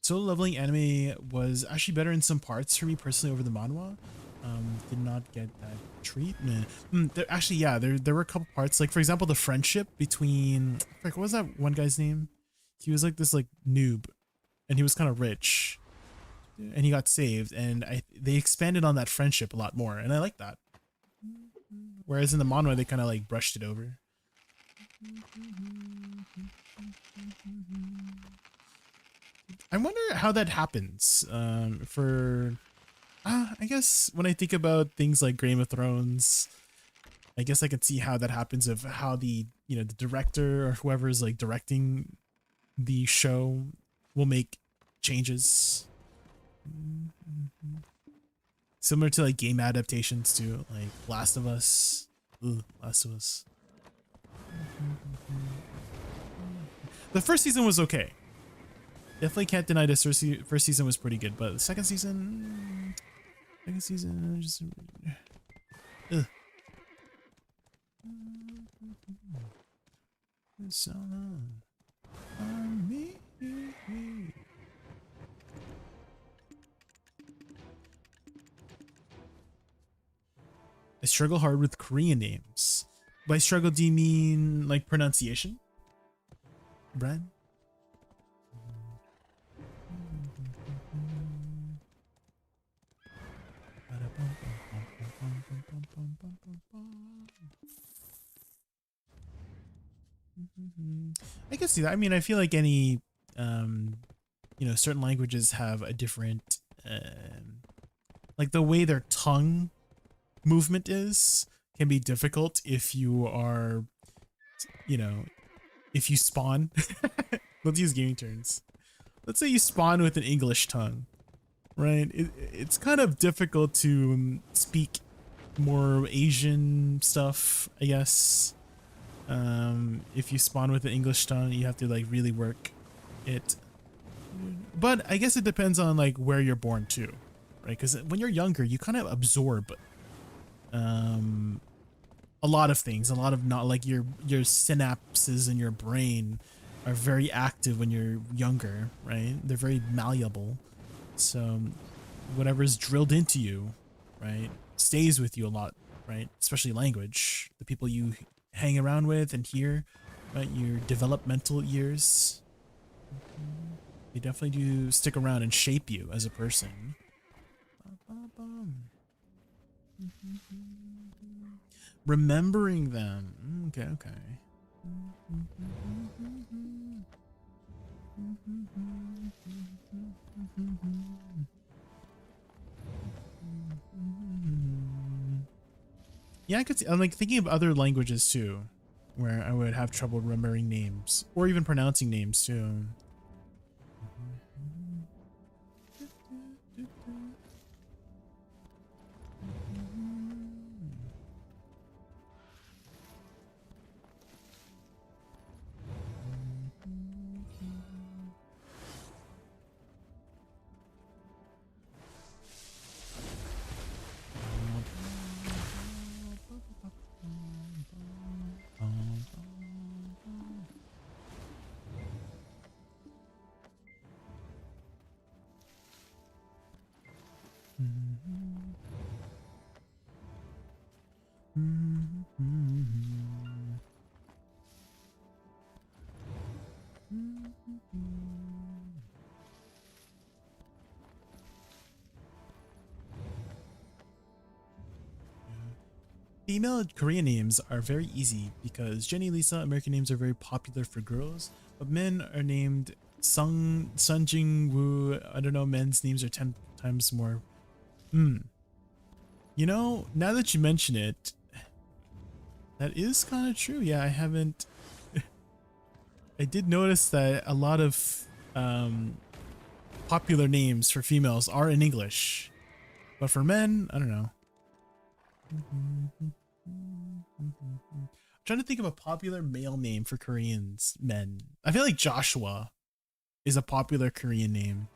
Solo leveling anime was actually better in some parts for me personally over the manhwa. Did not get that treatment. Actually, yeah, there were a couple parts, like for example, the friendship between, like, what was that one guy's name? He was like this like noob, and he was kind of rich, and he got saved, and they expanded on that friendship a lot more, and I like that. Whereas in the manhwa, they kind of like brushed it over. I wonder how that happens I guess when I think about things like Game of Thrones, I guess I could see how that happens of how the, you know, the director or whoever is like directing the show will make changes. Similar to like game adaptations too, like Last of Us. Ugh, Last of Us. The first season was okay. Definitely can't deny this first season was pretty good, but the second season just ugh. It's all on me. I struggle hard with Korean names. By struggle, do you mean like pronunciation, Brad? I can see that. I mean, I feel like any, you know, certain languages have a different, like the way their tongue movement is can be difficult if you are, you know, if you spawn. Let's use gaming terms. Let's say you spawn with an English tongue, right? It's kind of difficult to speak more Asian stuff, I guess. If you spawn with an English tongue, you have to like really work it. But I guess it depends on like where you're born too, right? Because when you're younger, you kind of absorb a lot of things, a lot of not like your synapses in your brain are very active when you're younger, right? They're very malleable. So whatever's drilled into you, right, stays with you a lot, right? Especially language, the people you hang around with and hear, right? Your developmental years, they definitely do stick around and shape you as a person. Remembering them. Okay, okay. Yeah, I could see. I'm like thinking of other languages too, where I would have trouble remembering names or even pronouncing names too. Female Korean names are very easy because Jenny, Lisa, American names are very popular for girls, but men are named Sung, Sunjing, Woo. I don't know, men's names are 10 times more. You know, now that you mention it, that is kind of true. Yeah, I haven't. I did notice that a lot of popular names for females are in English, but for men, I don't know. I'm trying to think of a popular male name for Koreans men. I feel like Joshua is a popular Korean name.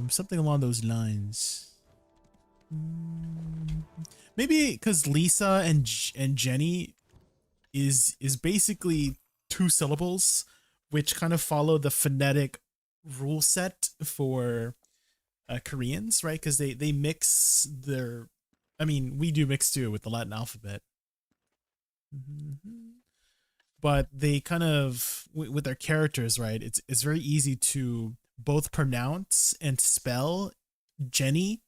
Something along those lines. Maybe because Lisa and Jenny is basically 2 syllables, which kind of follow the phonetic rule set for Koreans, right? Because they mix their, I mean, we do mix too with the Latin alphabet, but they kind of with their characters, right? It's very easy to both pronounce and spell Jenny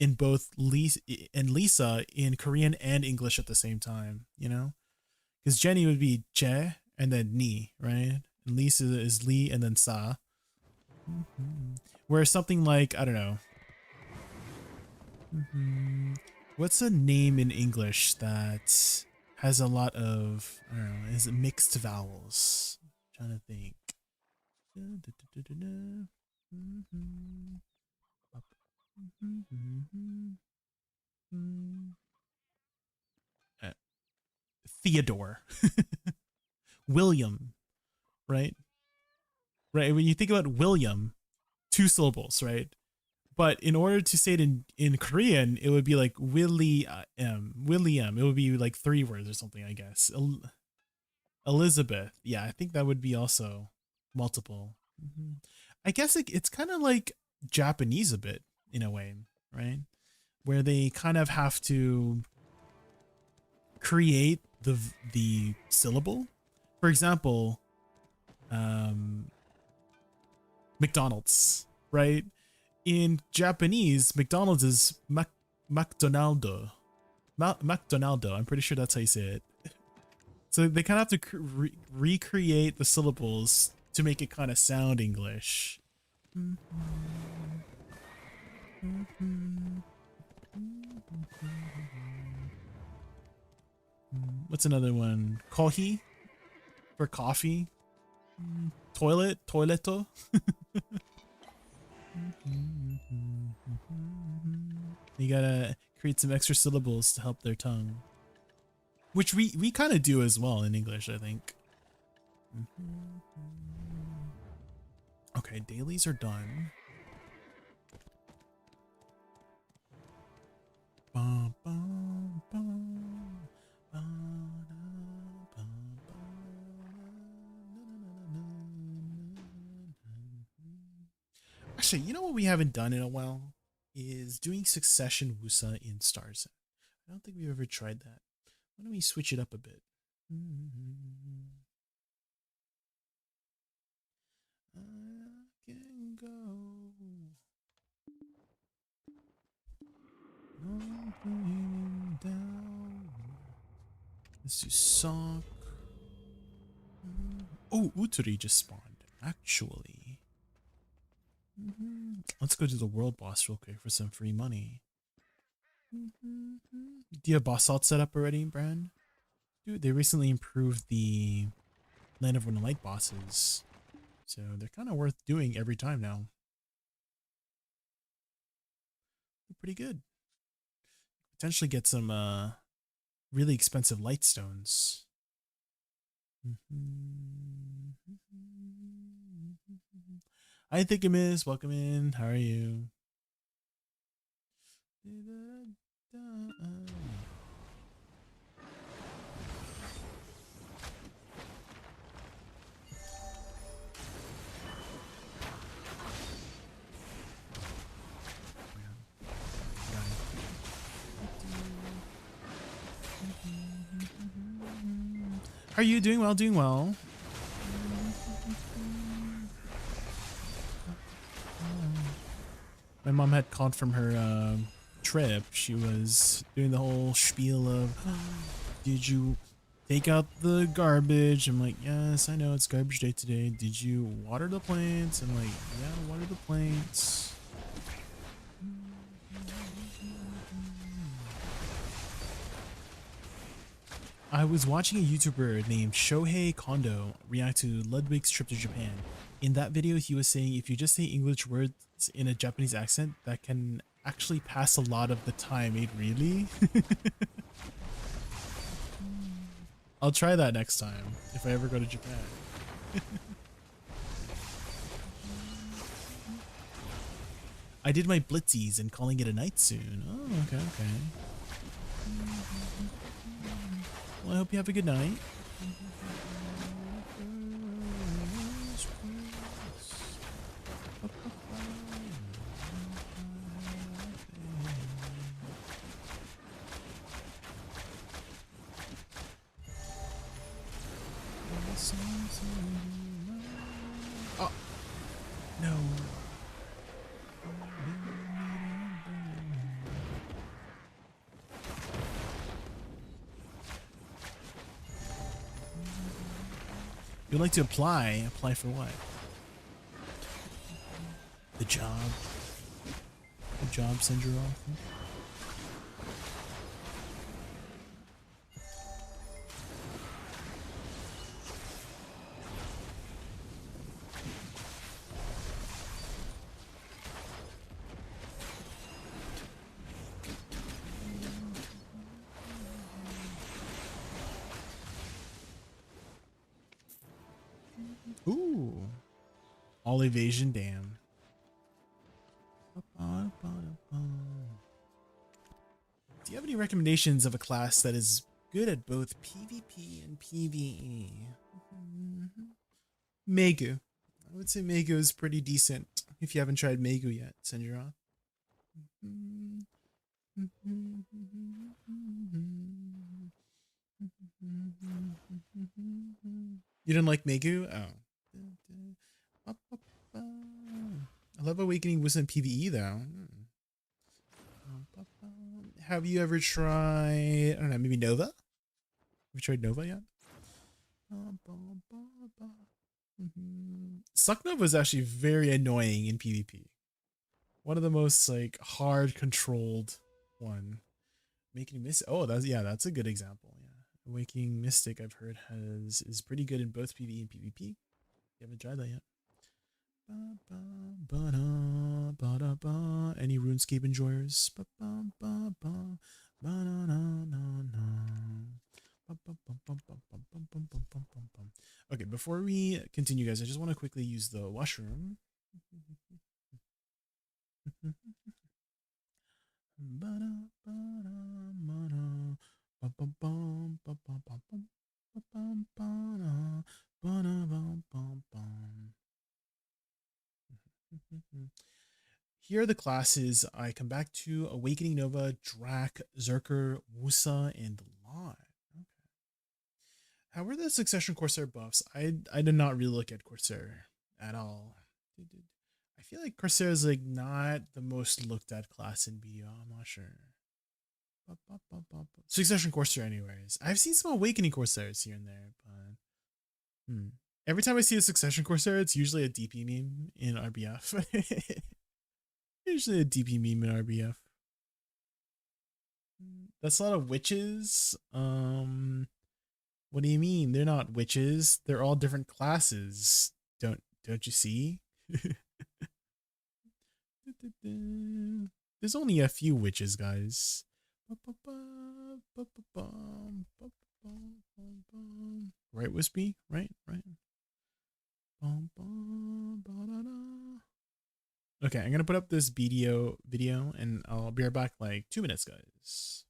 in both Lisa in Korean and English at the same time, you know? Because Jenny would be Je and then Ni, right? And Lisa is Lee and then Sa. Whereas something like, I don't know, What's a name in English that has a lot of, I don't know, is it mixed vowels? I'm trying to think. Uh, Theodore. William, right? Right. When you think about William, 2 syllables, right? But in order to say it in Korean, it would be like William. It would be like 3 words or something, I guess. Elizabeth. Yeah, I think that would be also multiple. I guess it's kind of like Japanese a bit in a way, right? Where they kind of have to create the syllable. For example, McDonald's, right? In Japanese, McDonald's is McDonaldo. McDonaldo. I'm pretty sure that's how you say it. So they kind of have to recreate the syllables to make it kind of sound English. What's another one? Kohi for coffee. Toilet, toileto. You gotta create some extra syllables to help their tongue, which we kind of do as well in English, I think. Okay, dailies are done. Actually, you know what we haven't done in a while is doing Succession Woosa in Stars. I don't think we've ever tried that. Why don't we switch it up a bit? I can go. Down. Let's do sock. Oh, Uturi just spawned, actually. Let's go to the world boss real quick for some free money. Do you have boss salt set up already, Brand? Dude, they recently improved the Land of Wind and Light bosses, so they're kind of worth doing every time now. They're pretty good. Potentially get some really expensive light stones. Hi, Thickamus. Welcome in. How are you? How are you? Doing well, doing well. My mom had called from her trip. She was doing the whole spiel of, did you take out the garbage? I'm like, yes, I know it's garbage day today. Did you water the plants? I'm like, yeah, water the plants. I was watching a YouTuber named Shohei Kondo react to Ludwig's trip to Japan. In that video, he was saying if you just say English words in a Japanese accent, that can actually pass a lot of the time. Really? I'll try that next time if I ever go to Japan. I did my blitzies and calling it a night soon. Oh, okay, okay. Well, I hope you have a good night. Oh, no. You'd like to apply? Apply for what? The job. The job send you off? All evasion, damn. Do you have any recommendations of a class that is good at both PvP and PvE? Megu. I would say Megu is pretty decent. If you haven't tried Megu yet, Senjuron. You didn't like Megu? Oh. I love Awakening wasn't PvE though. Have you ever tried, I don't know, maybe Nova? Have you tried Nova yet? Suck Nova is actually very annoying in PvP. One of the most like hard controlled one. Making Mystic. Oh, that's a good example. Yeah. Awakening Mystic I've heard is pretty good in both PvE and PvP. You haven't tried that yet. Any RuneScape enjoyers? Okay, before we continue, guys, I just want to quickly use the washroom. Here are the classes I come back to: Awakening Nova, Drac, Zerker, Woosa, and Lot. Okay. How were the Succession Corsair buffs? I did not really look at Corsair at all. I feel like Corsair is like not the most looked at class in BO. I'm not sure. Succession Corsair anyways. I've seen some Awakening Corsairs here and there, but every time I see a Succession Corsair, it's usually a DP meme in RBF. Usually a DP meme in RBF. That's a lot of witches. What do you mean? They're not witches. They're all different classes. Don't you see? There's only a few witches, guys. Right, Wispy? Right. Okay, I'm gonna put up this video and I'll be right back like 2 minutes, guys.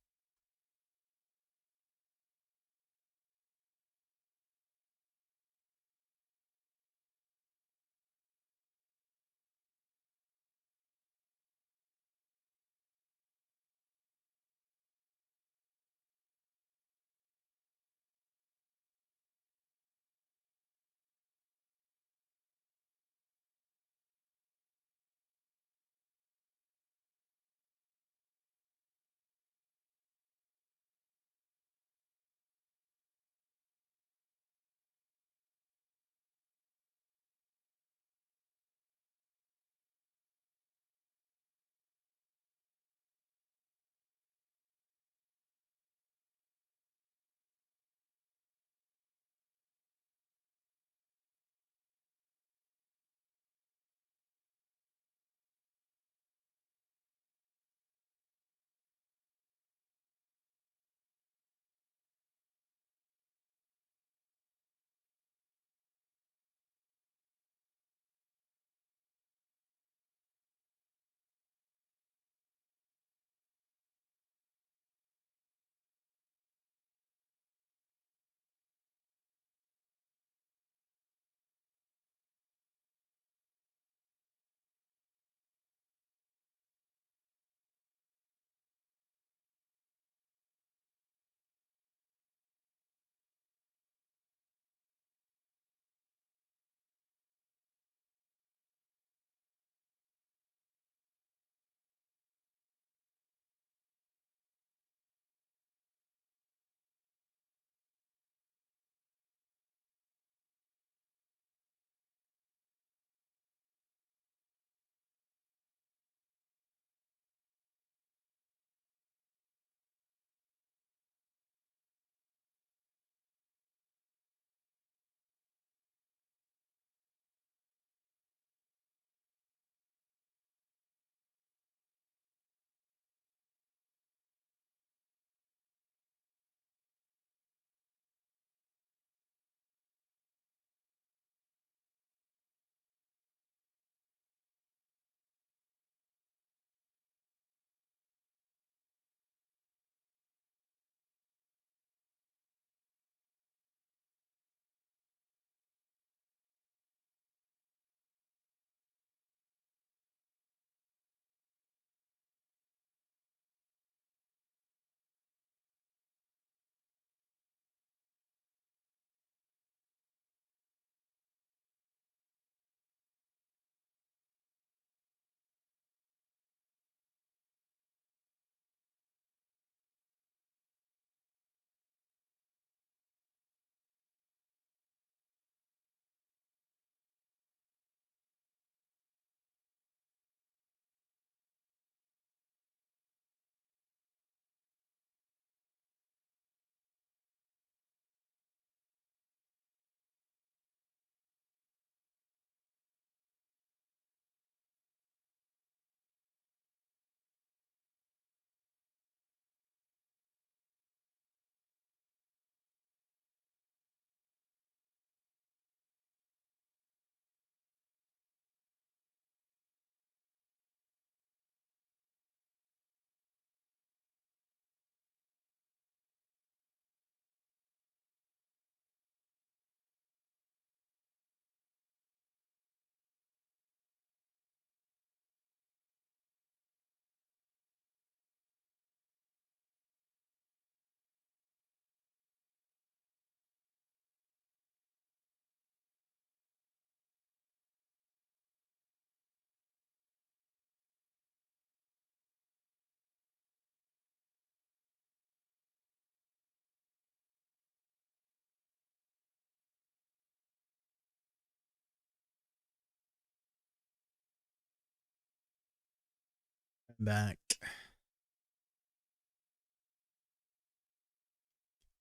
Back.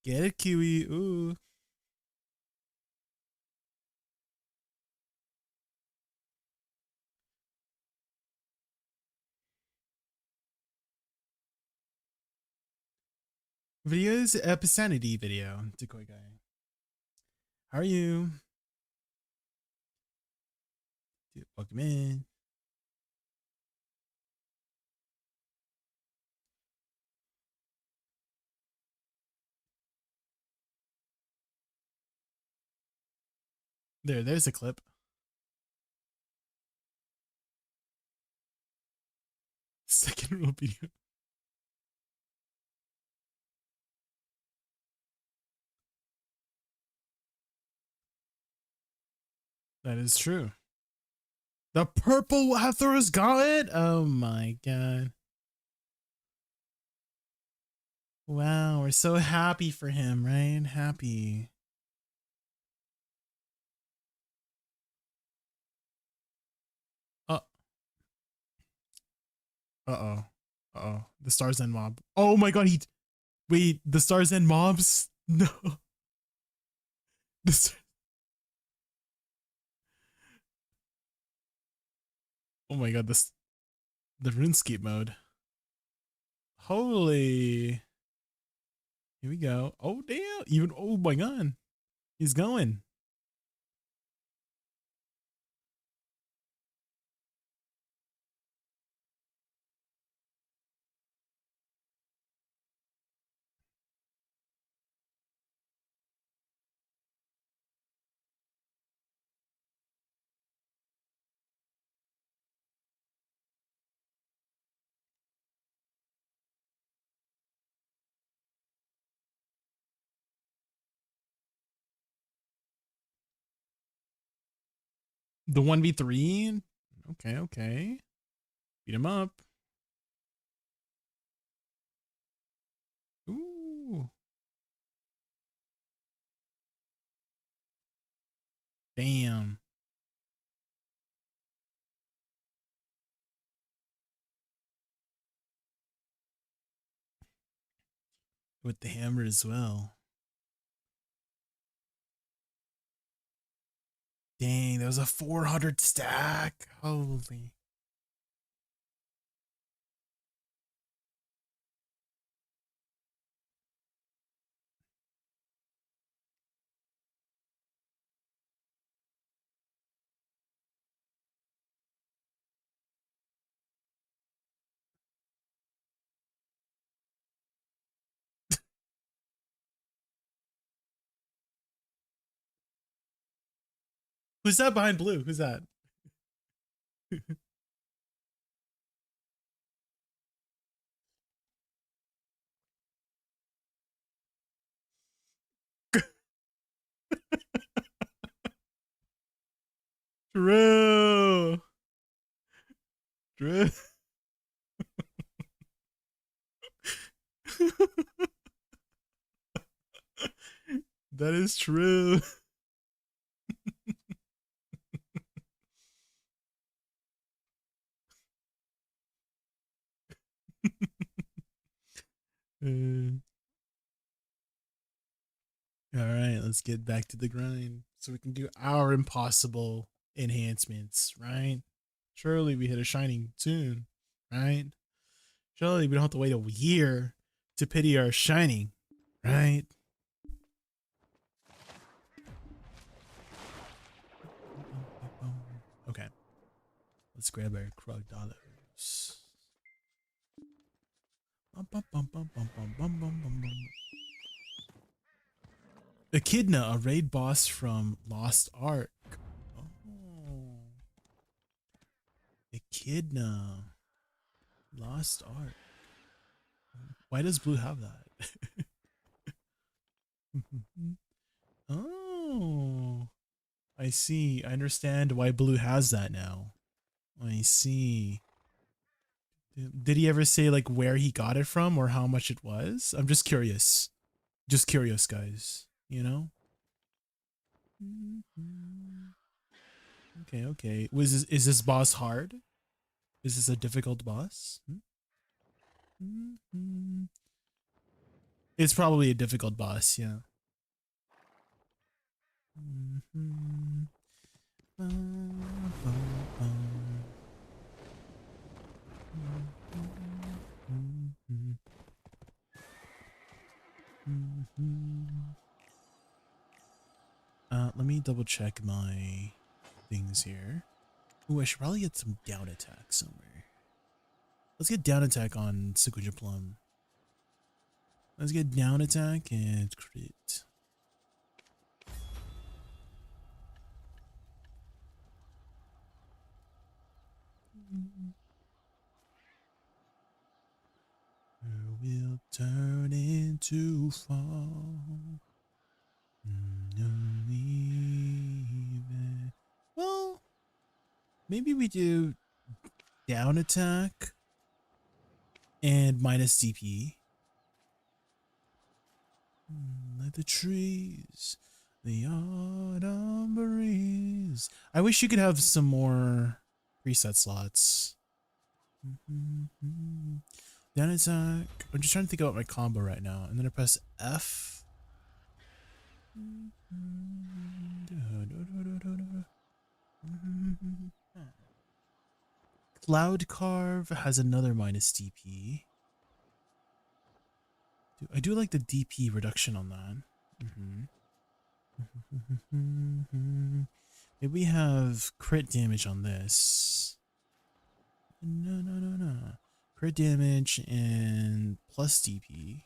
Get it, Kiwi. Ooh. Videos, Episanity video. Decoy guy. How are you? Dude, welcome in. There's a clip. Second rule video. That is true. The purple Hathor's got it? Oh my god. Wow, we're so happy for him, right? Happy. Uh-oh. Uh-oh. The Stars End mob. Oh my god, wait, the Stars End mobs? No. Oh my god, the RuneScape mode. Holy. Here we go. Oh damn. Oh my god. He's going. The 1v3? Okay. Beat him up. Ooh. Damn. With the hammer as well. Dang, that was a 400 stack. Holy. Who's that behind blue? Who's that? Drew. Drew. That is true. All right, let's get back to the grind so we can do our impossible enhancements, right? Surely we hit a shining soon, right? Surely we don't have to wait a year to pity our shining, right? Okay, let's grab our Krug dollars. Echidna, a raid boss from Lost Ark. Oh. Echidna. Lost Ark. Why does blue have that? Oh. I see. I understand why blue has that now. I see. Did he ever say like where he got it from or how much it was? I'm just curious. Just curious, guys. You know? Okay. Is this boss hard? Is this a difficult boss? It's probably a difficult boss, yeah. Let me double check my things here. Ooh, I should probably get some down attack somewhere. Let's get down attack on Sequoia Plum. Let's get down attack and crit. Will turn into fall. Well, maybe we do down attack and minus DP. Like the trees, the autumn breeze. I wish you could have some more preset slots. Down attack. I'm just trying to think about my combo right now. And then I press F. Cloud Carve has another minus DP. I do like the DP reduction on that. Maybe we have crit damage on this. No. Crit damage and plus DP.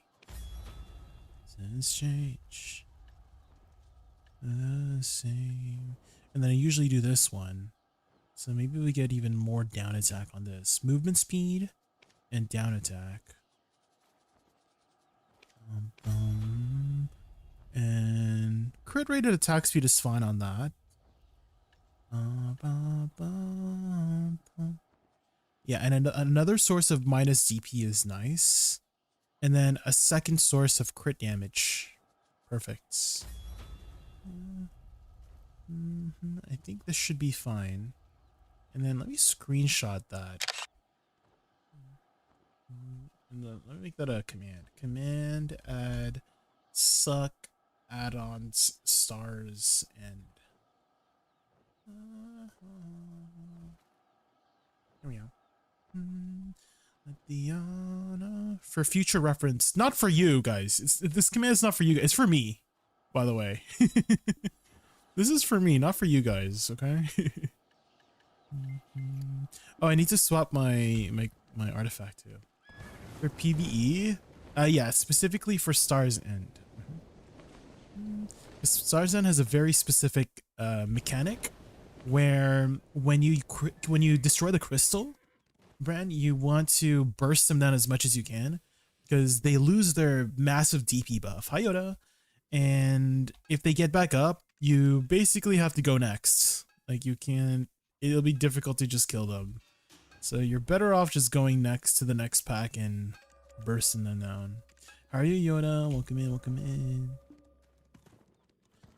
Let's change. The same. And then I usually do this one. So maybe we get even more down attack on this. Movement speed and down attack. And crit rated attack speed is fine on that. Yeah, and another source of minus DP is nice. And then a second source of crit damage. Perfect. I think this should be fine. And then let me screenshot that. And then let me make that a command. Command add suck add-ons stars end. There we go. For future reference, not for you guys. This command is not for you. It's for me, by the way. This is for me, not for you guys. Okay. Oh, I need to swap my artifact too. For PvE, yeah, specifically for Star's End. Star's End has a very specific mechanic where when you destroy the crystal, Bran, you want to burst them down as much as you can because they lose their massive DP buff. Hi Yoda. And if they get back up, you basically have to go next. Like you can't, it'll be difficult to just kill them. So you're better off just going next to the next pack and bursting them down. How are you, Yoda? Welcome in, welcome in.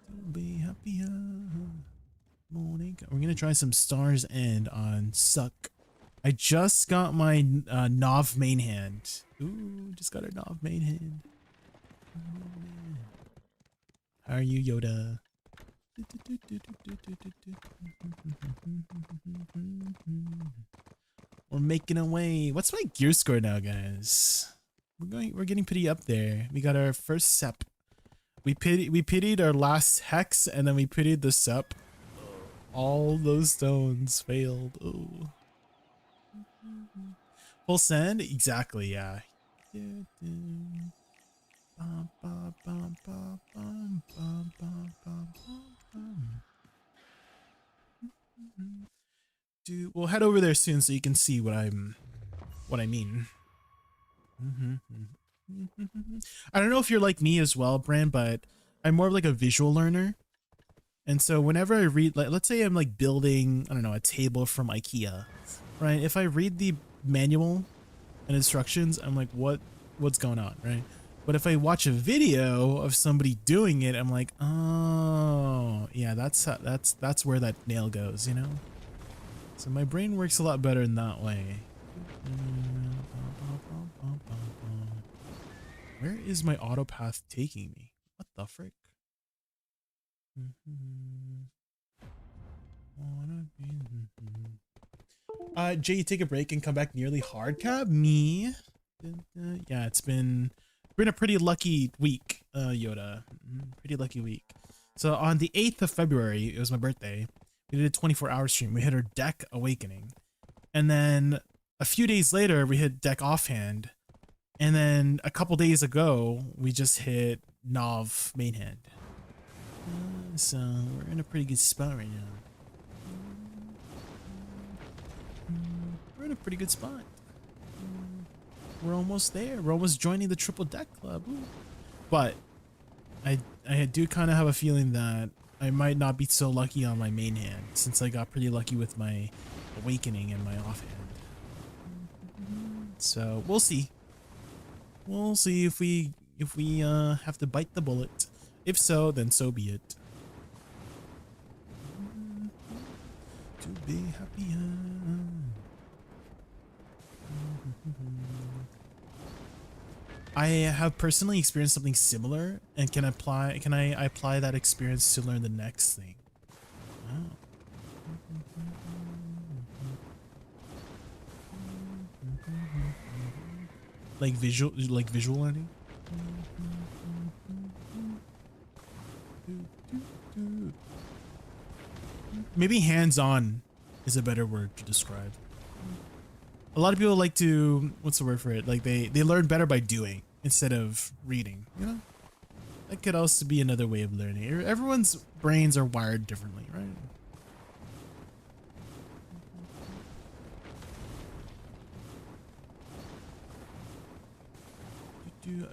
Don't be happier. Morning. We're gonna try some Star's End on Suck. I just got my Nov main hand. Ooh, just got our Nov main hand. How are you, Yoda? We're making our way. What's my gear score now, guys? We're getting pretty up there. We got our first sep. We pitied our last hex, and then we pitied the sep. All those stones failed. Oh. Full send? Exactly, yeah. Dude, we'll head over there soon so you can see what I mean. I don't know if you're like me as well, Bran, but I'm more of like a visual learner. And so whenever I read, like, let's say I'm like building, I don't know, a table from IKEA, right? If I read the manual and instructions, I'm like, what's going on, right? But if I watch a video of somebody doing it, I'm like, oh, yeah, that's where that nail goes, you know? So my brain works a lot better in that way. Where is my auto path taking me? What the frick? Jay, you take a break and come back nearly hard cab? Me? Yeah, it's been a pretty lucky week, Yoda. Pretty lucky week. So on the 8th of February, it was my birthday. We did a 24-hour stream. We hit our deck awakening. And then a few days later, we hit deck offhand. And then a couple days ago, we just hit Nov main hand. So we're in a pretty good spot right now. We're in a pretty good spot. We're almost there. We're almost joining the triple deck club. Ooh. But I do kind of have a feeling that I might not be so lucky on my main hand, since I got pretty lucky with my awakening and my offhand. So we'll see. We'll see if we have to bite the bullet. If so, then so be it. To be happier. I have personally experienced something similar, and can I apply that experience to learn the next thing? Oh. Like visual learning? Maybe hands-on is a better word to describe. A lot of people like to, what's the word for it? Like they learn better by doing instead of reading, you know? That could also be another way of learning. Everyone's brains are wired differently, right?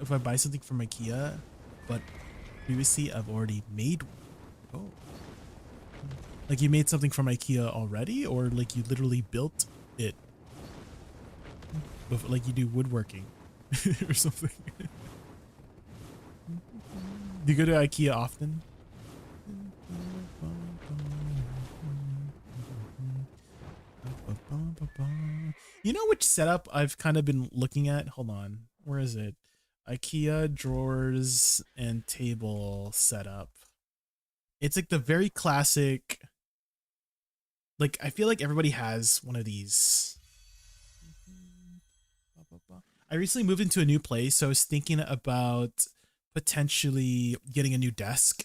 If I buy something from IKEA, but previously I've already made one. Oh. Like you made something from IKEA already, or like you literally built it? Like you do woodworking or something. Do you go to IKEA often? You know which setup I've kind of been looking at? Hold on. Where is it? IKEA drawers and table setup. It's like the very classic. Like, I feel like everybody has one of these. I recently moved into a new place, so I was thinking about potentially getting a new desk.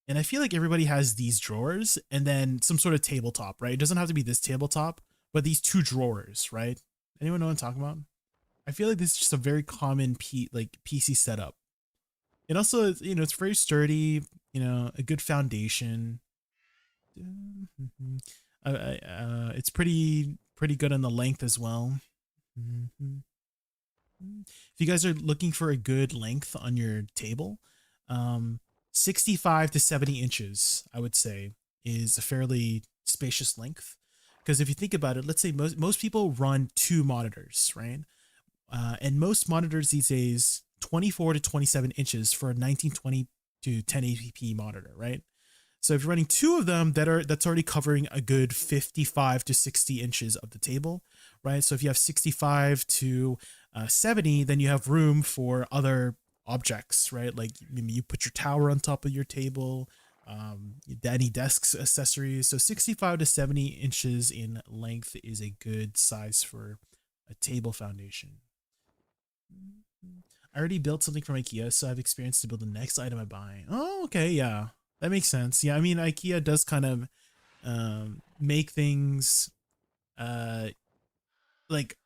And I feel like everybody has these drawers and then some sort of tabletop, right? It doesn't have to be this tabletop, but these two drawers, right? Anyone know what I'm talking about? I feel like this is just a very common PC setup. It also, you know, it's very sturdy, you know, a good foundation. It's pretty good on the length as well. If you guys are looking for a good length on your table, 65 to 70 inches, I would say, is a fairly spacious length. Because if you think about it, let's say most people run 2 monitors, right? And most monitors these days, 24 to 27 inches for a 1920 to 1080p monitor, right? So if you're running 2 of them, that's already covering a good 55 to 60 inches of the table, right? So if you have 65 to 70, then you have room for other objects, right? Like maybe you put your tower on top of your table, any desks, accessories. So 65 to 70 inches in length is a good size for a table foundation. I already built something from IKEA, so I have experience to build the next item I buy. Oh, okay, yeah. That makes sense. Yeah, I mean, IKEA does kind of make things like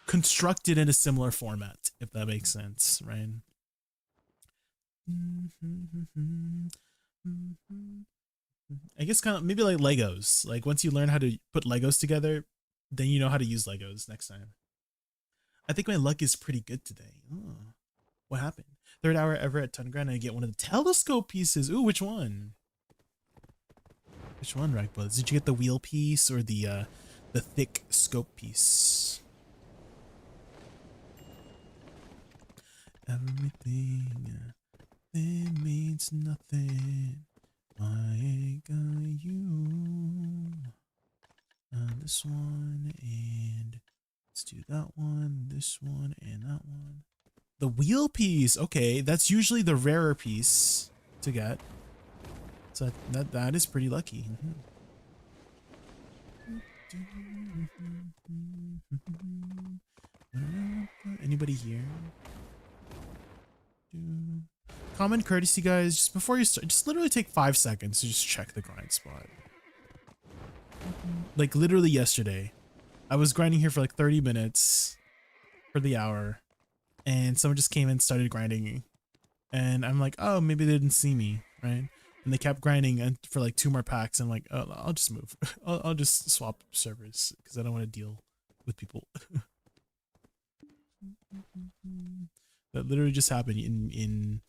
constructed in a similar format, if that makes sense, right? I guess kind of maybe like Legos. Like once you learn how to put Legos together, then you know how to use Legos next time. I think my luck is pretty good today. Oh, what happened? 3rd hour ever at 10 grand. I get one of the telescope pieces. Ooh, which one? Which one, Ragbuzz? Did you get the wheel piece or the thick scope piece? Everything it means nothing. I got you. And this one, and let's do that one, this one, and that one. The wheel piece. Okay, that's usually the rarer piece to get. So that is pretty lucky. Anybody here? Common courtesy, guys. Just before you start, just literally take 5 seconds to just check the grind spot. Like literally yesterday, I was grinding here for like 30 minutes for the hour, and someone just came and started grinding, and I'm like, oh, maybe they didn't see me, right? And they kept grinding and for like 2 more packs. I'm like, oh, I'll just move. I'll just swap servers because I don't want to deal with people. That literally just happened in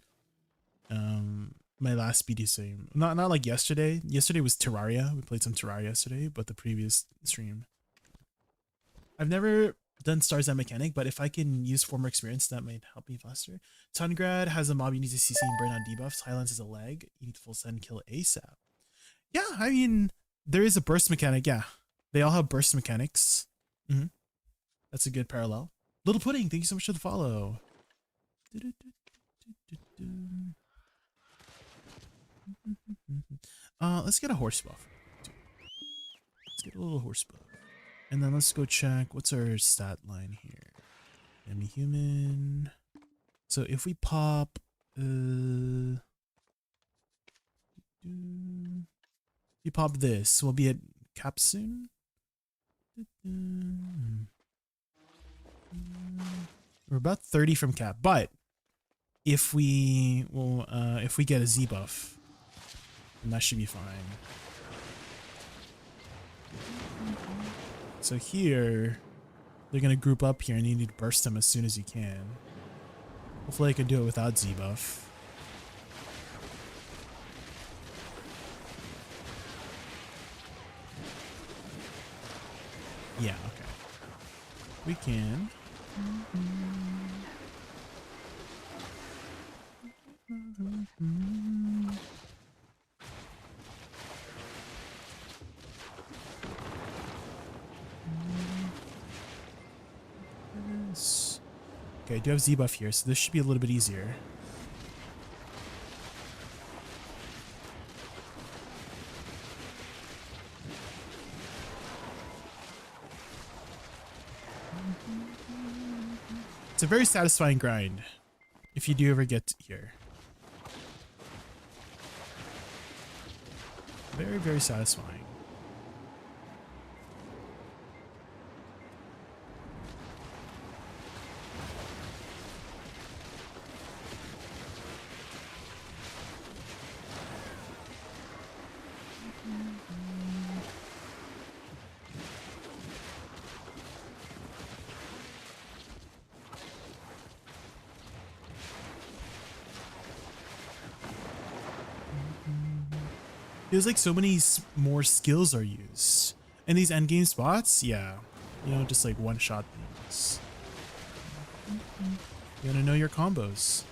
my last BD stream. Not like yesterday. Yesterday was Terraria. We played some Terraria yesterday, but the previous stream. I've never done stars that mechanic, but if I can use former experience, that might help me faster. Tungrad has a mob you need to CC and burn on debuffs. Highlands is a lag. You need to full send kill ASAP. Yeah, I mean, there is a burst mechanic. Yeah, they all have burst mechanics. That's a good parallel. Little Pudding, thank you so much for the follow. Let's get a horse buff. Let's get a little horse buff. And then let's go check what's our stat line here. Enemy human. So if we pop you pop this, we'll be at cap soon. We're about 30 from cap, but if we get a Z buff, then that should be fine. So here, they're gonna group up here, and you need to burst them as soon as you can. Hopefully I can do it without Z buff. Yeah, okay. We can. Okay, I do have Z buff here, so this should be a little bit easier. It's a very satisfying grind if you do ever get here. Very, very satisfying. Feels like so many more skills are used. And these endgame spots, yeah. You know, just like one-shot things. You gotta know your combos.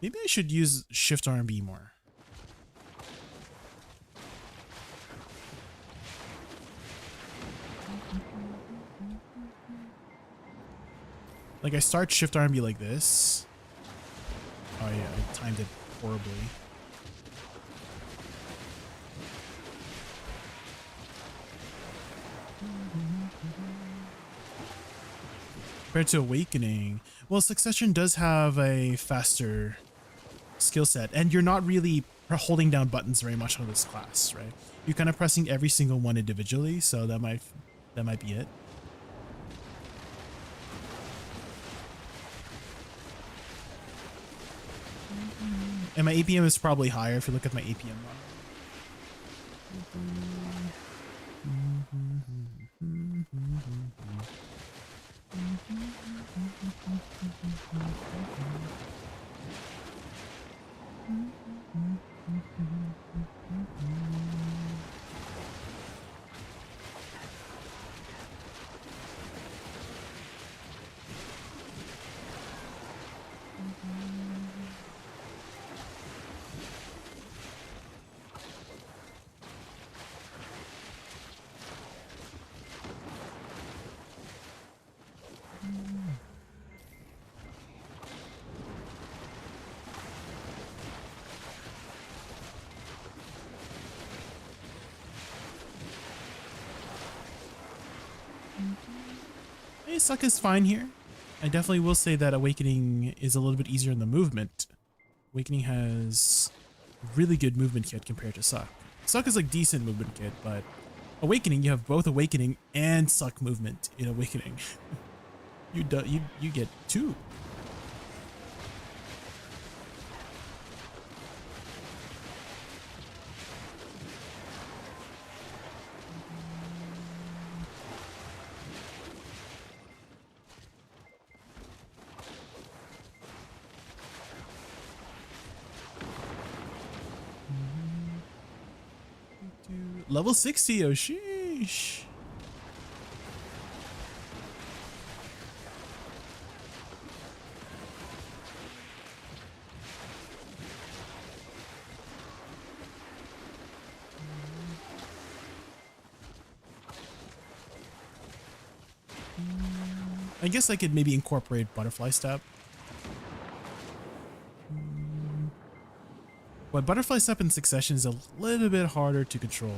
Maybe I should use Shift R&B more. Like I start Shift R&B like this. Oh yeah, I timed it horribly. Compared to Awakening, well, Succession does have a faster skill set, and you're not really holding down buttons very much on this class, right? You're kind of pressing every single one individually, so that might be it. And my APM is probably higher if you look at my APM model. Hey, Suck is fine here. I definitely will say that Awakening is a little bit easier in the movement. Awakening has a really good movement kit compared to Suck. Suck is like decent movement kit, but Awakening, you have both Awakening and Suck movement in Awakening. you get two. Level 60, oh sheesh. I guess I could maybe incorporate Butterfly Step. But Butterfly Step in succession is a little bit harder to control.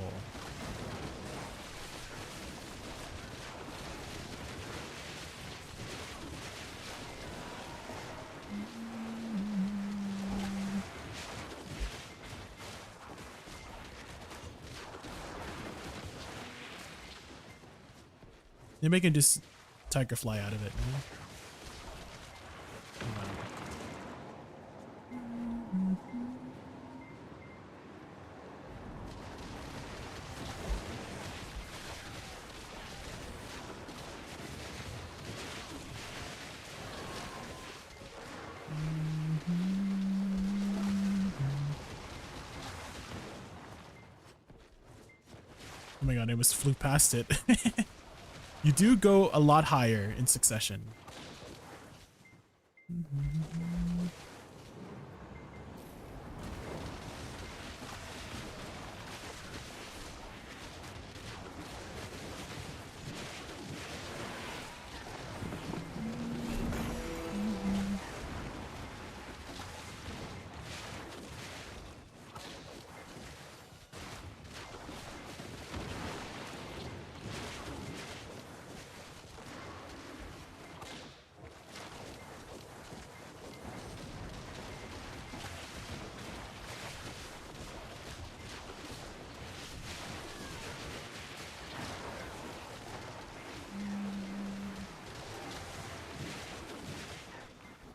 Maybe I can just Tiger Fly out of it. You know? Oh my god, I almost flew past it. You do go a lot higher in succession.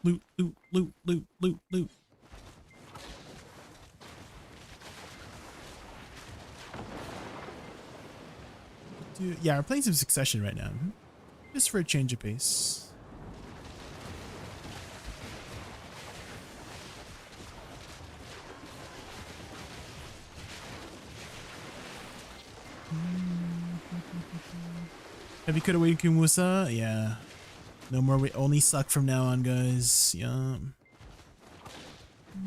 Loot, loot, loot, loot, loot, loot. Dude, yeah, we're playing some Succession right now. Just for a change of pace. Have you could awaken Woosa? Yeah. No more, we only Suck from now on, guys. Yum. Oh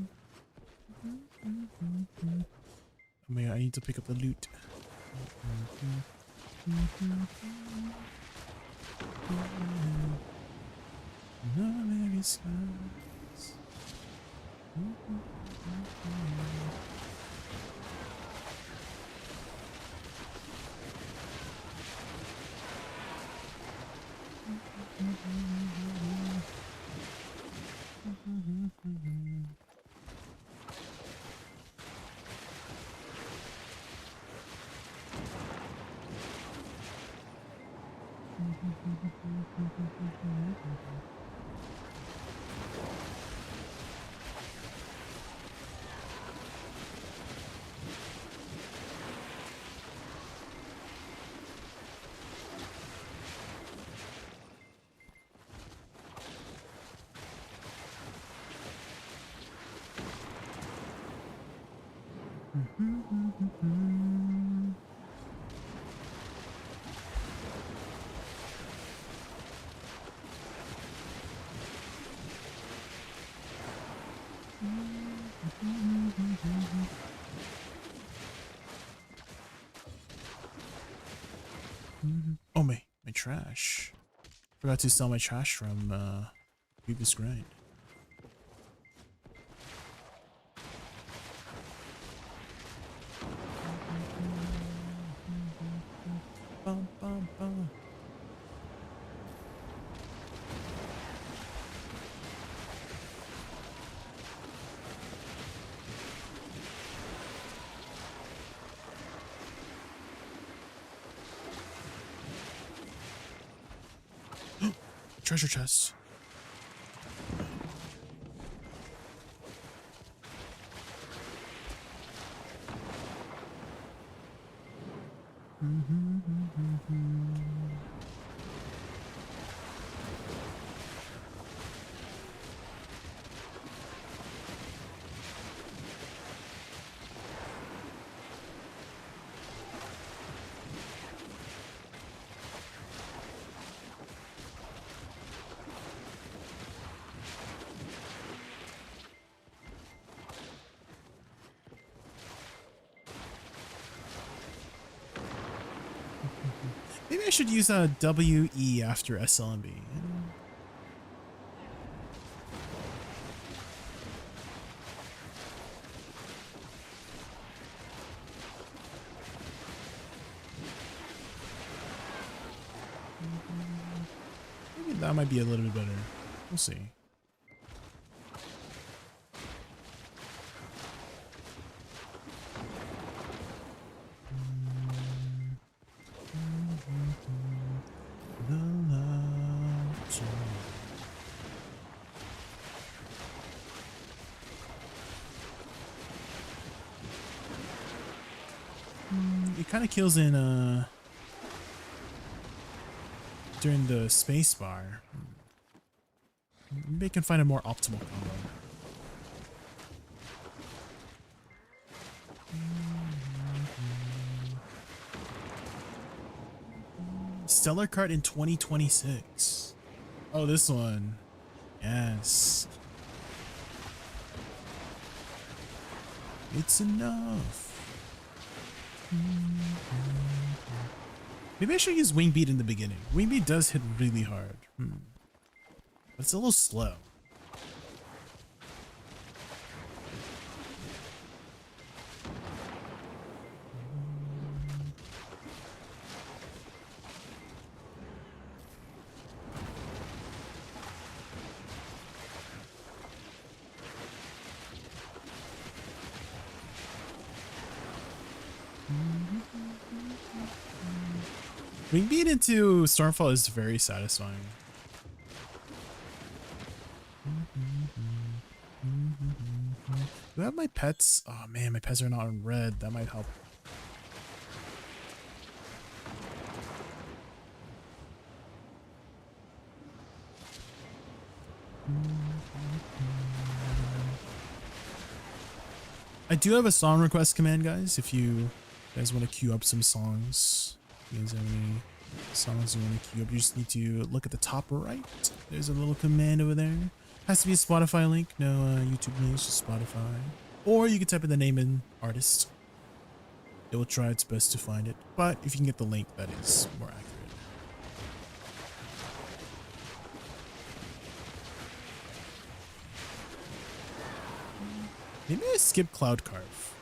my god, I need to pick up the loot. Oh, my trash. Forgot to sell my trash from previous grind. Bum, bum, bum. treasure chest. Maybe I should use a WE after SLMB. Maybe that might be a little bit better. We'll see. It kind of kills in during the space bar. Maybe I can find a more optimal combo. Stellar card in 2026. Oh, this one. Yes. It's enough. Maybe I should use Wing Beat in the beginning. Wing Beat does hit really hard. But it's a little slow. Wing Beat into Stormfall is very satisfying. Do I have my pets? Oh man, my pets are not in red. That might help. I do have a song request command, guys. If you guys want to queue up some songs. If you guys have any songs you want to queue up, you just need to look at the top right. There's a little command over there. Has to be a Spotify link, no YouTube links, just Spotify. Or you can type in the name and artist. It will try its best to find it. But if you can get the link, that is more accurate. Maybe I skip Cloud Carve.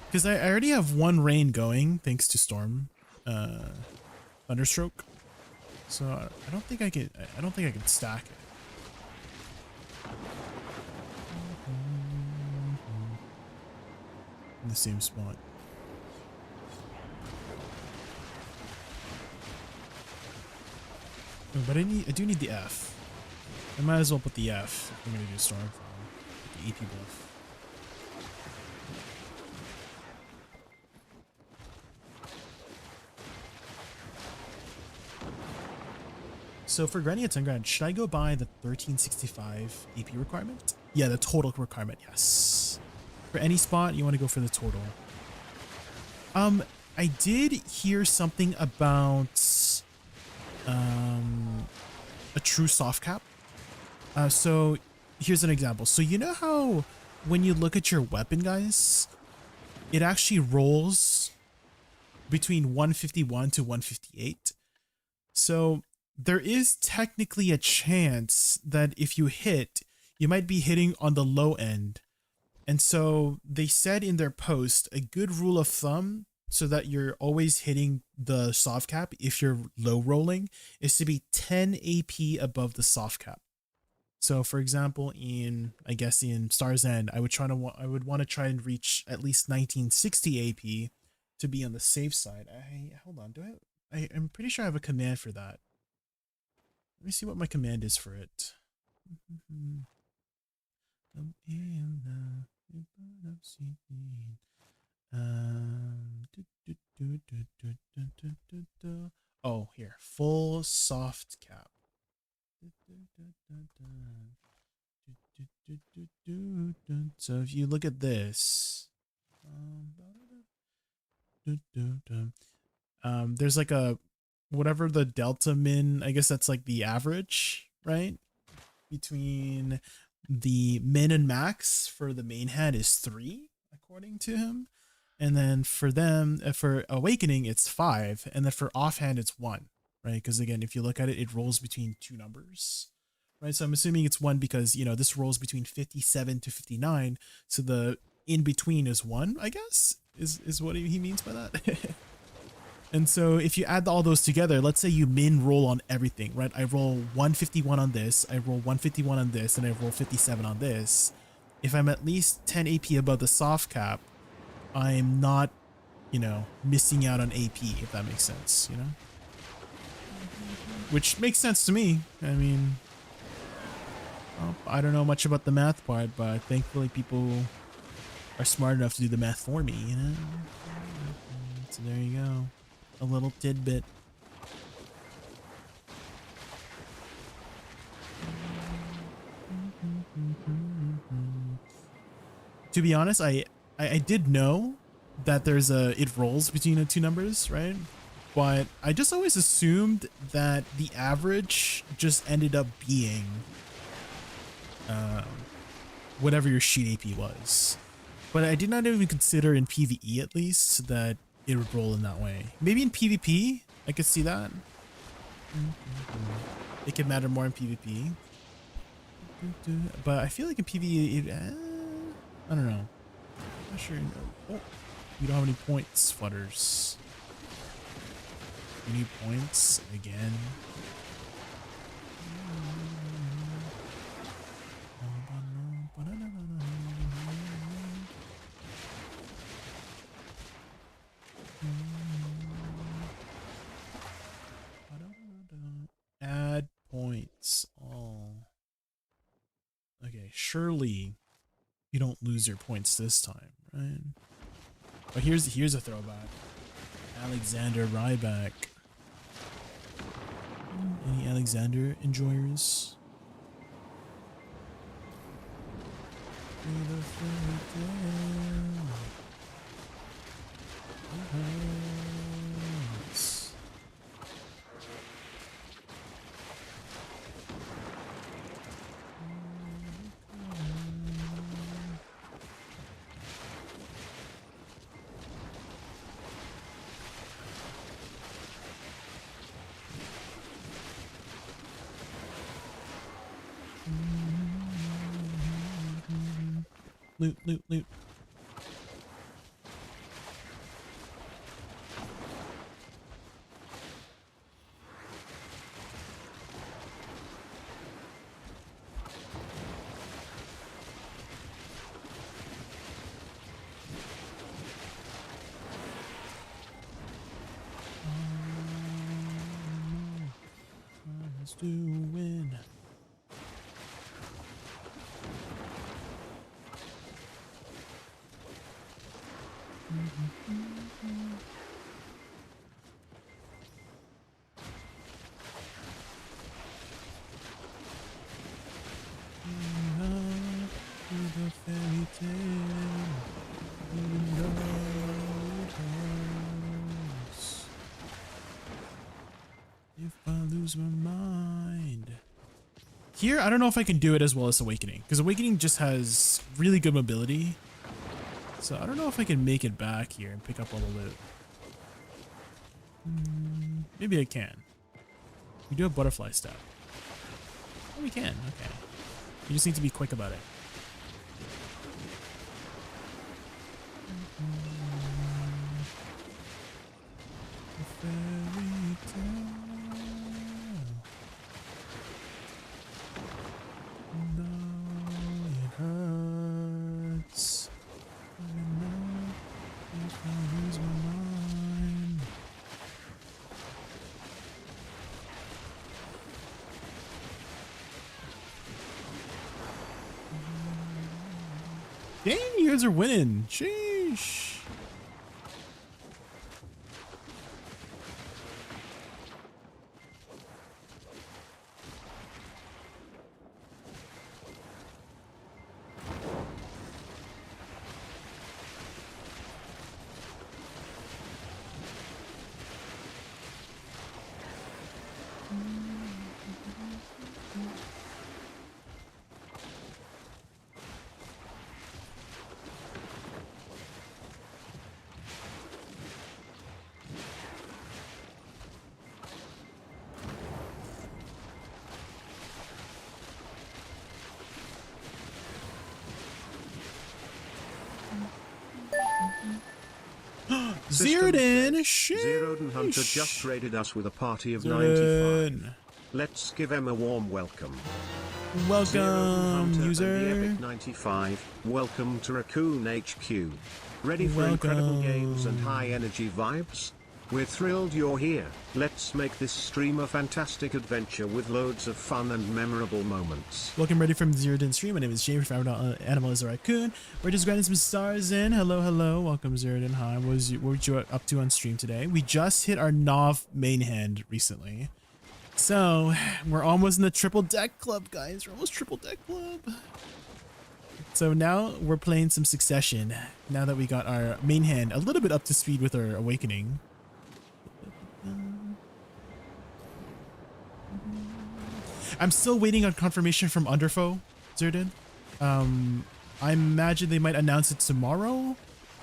Because I already have one rain going thanks to Storm Thunderstroke. So I don't think I can stack it. In the same spot. Oh, but I do need the F. I might as well put the F if I'm gonna do Stormfall. The EP buff. So for Granny at 10 grand, should I go by the 1365 AP requirement? Yeah, the total requirement, yes. For any spot, you want to go for the total. I did hear something about a true soft cap. So here's an example. So you know how when you look at your weapon, guys, it actually rolls between 151 to 158. So there is technically a chance that if you hit, you might be hitting on the low end. And so they said in their post, a good rule of thumb so that you're always hitting the soft cap if you're low rolling is to be 10 AP above the soft cap. So for example, I guess in Star's End, I would want to try and reach at least 1960 AP to be on the safe side. Hold on, I'm pretty sure I have a command for that. Let me see what my command is for it. Oh, here, full soft cap. So if you look at this, there's like a whatever the delta min, I guess that's like the average, right? Between the min and max for the main hand is 3 according to him, and then for them, for awakening it's 5, and then for offhand it's 1, right? Because again, if you look at it, it rolls between 2 numbers, right? So I'm assuming it's 1 because, you know, this rolls between 57 to 59, so the in between is 1, I guess is what he means by that. And so if you add all those together, let's say you min roll on everything, right? I roll 151 on this, I roll 151 on this, and I roll 57 on this. If I'm at least 10 AP above the soft cap, I'm not, you know, missing out on AP, if that makes sense, you know? Which makes sense to me. I mean, well, I don't know much about the math part, but thankfully people are smart enough to do the math for me, you know? So there you go. A little tidbit. To be honest, I did know that there's it rolls between the 2 numbers, right? But I just always assumed that the average just ended up being whatever your sheet AP was. But I did not even consider in PvE at least that it would roll in that way. Maybe in PvP, I could see that. It could matter more in PvP. But I feel like in PvE, I don't know. I'm not sure. Oh, you don't have any points, Flutters. You need points again. Add points. Oh. Okay, surely you don't lose your points this time, right? But here's a throwback. Alexander Ryback. Any Alexander enjoyers? Loot, loot, loot. Let's do win. If I lose my mind. Here, I don't know if I can do it as well as Awakening, because Awakening just has really good mobility. So I don't know if I can make it back here and pick up all the loot. Maybe I can. We do have Butterfly Step. Oh, we can. Okay. You just need to be quick about it. Fairy tale. No, it hurts. I know if I lose my mind. 1, Dang, you guys are winning. Sheesh. Zirdan, Zeroed and Hunter just raided us with a party of Zirdan. 95. Let's give them a warm welcome. Welcome, user. The Epic 95, welcome to Raccoon HQ. Ready for incredible games and high energy vibes? We're thrilled you're here. Let's make this stream a fantastic adventure with loads of fun and memorable moments. Welcome, ready from the Zirdan stream. My name is Jay from Animal is a Raccoon. We're just grinding some stars in. Hello, hello. Welcome, Zirdan. Hi. What were you up to on stream today? We just hit our Nov main hand recently. So, we're almost in the triple deck club, guys. We're almost triple deck club. So now we're playing some Succession. Now that we got our main hand a little bit up to speed with our Awakening. I'm still waiting on confirmation from Underfoe, Zirdan. I imagine they might announce it tomorrow.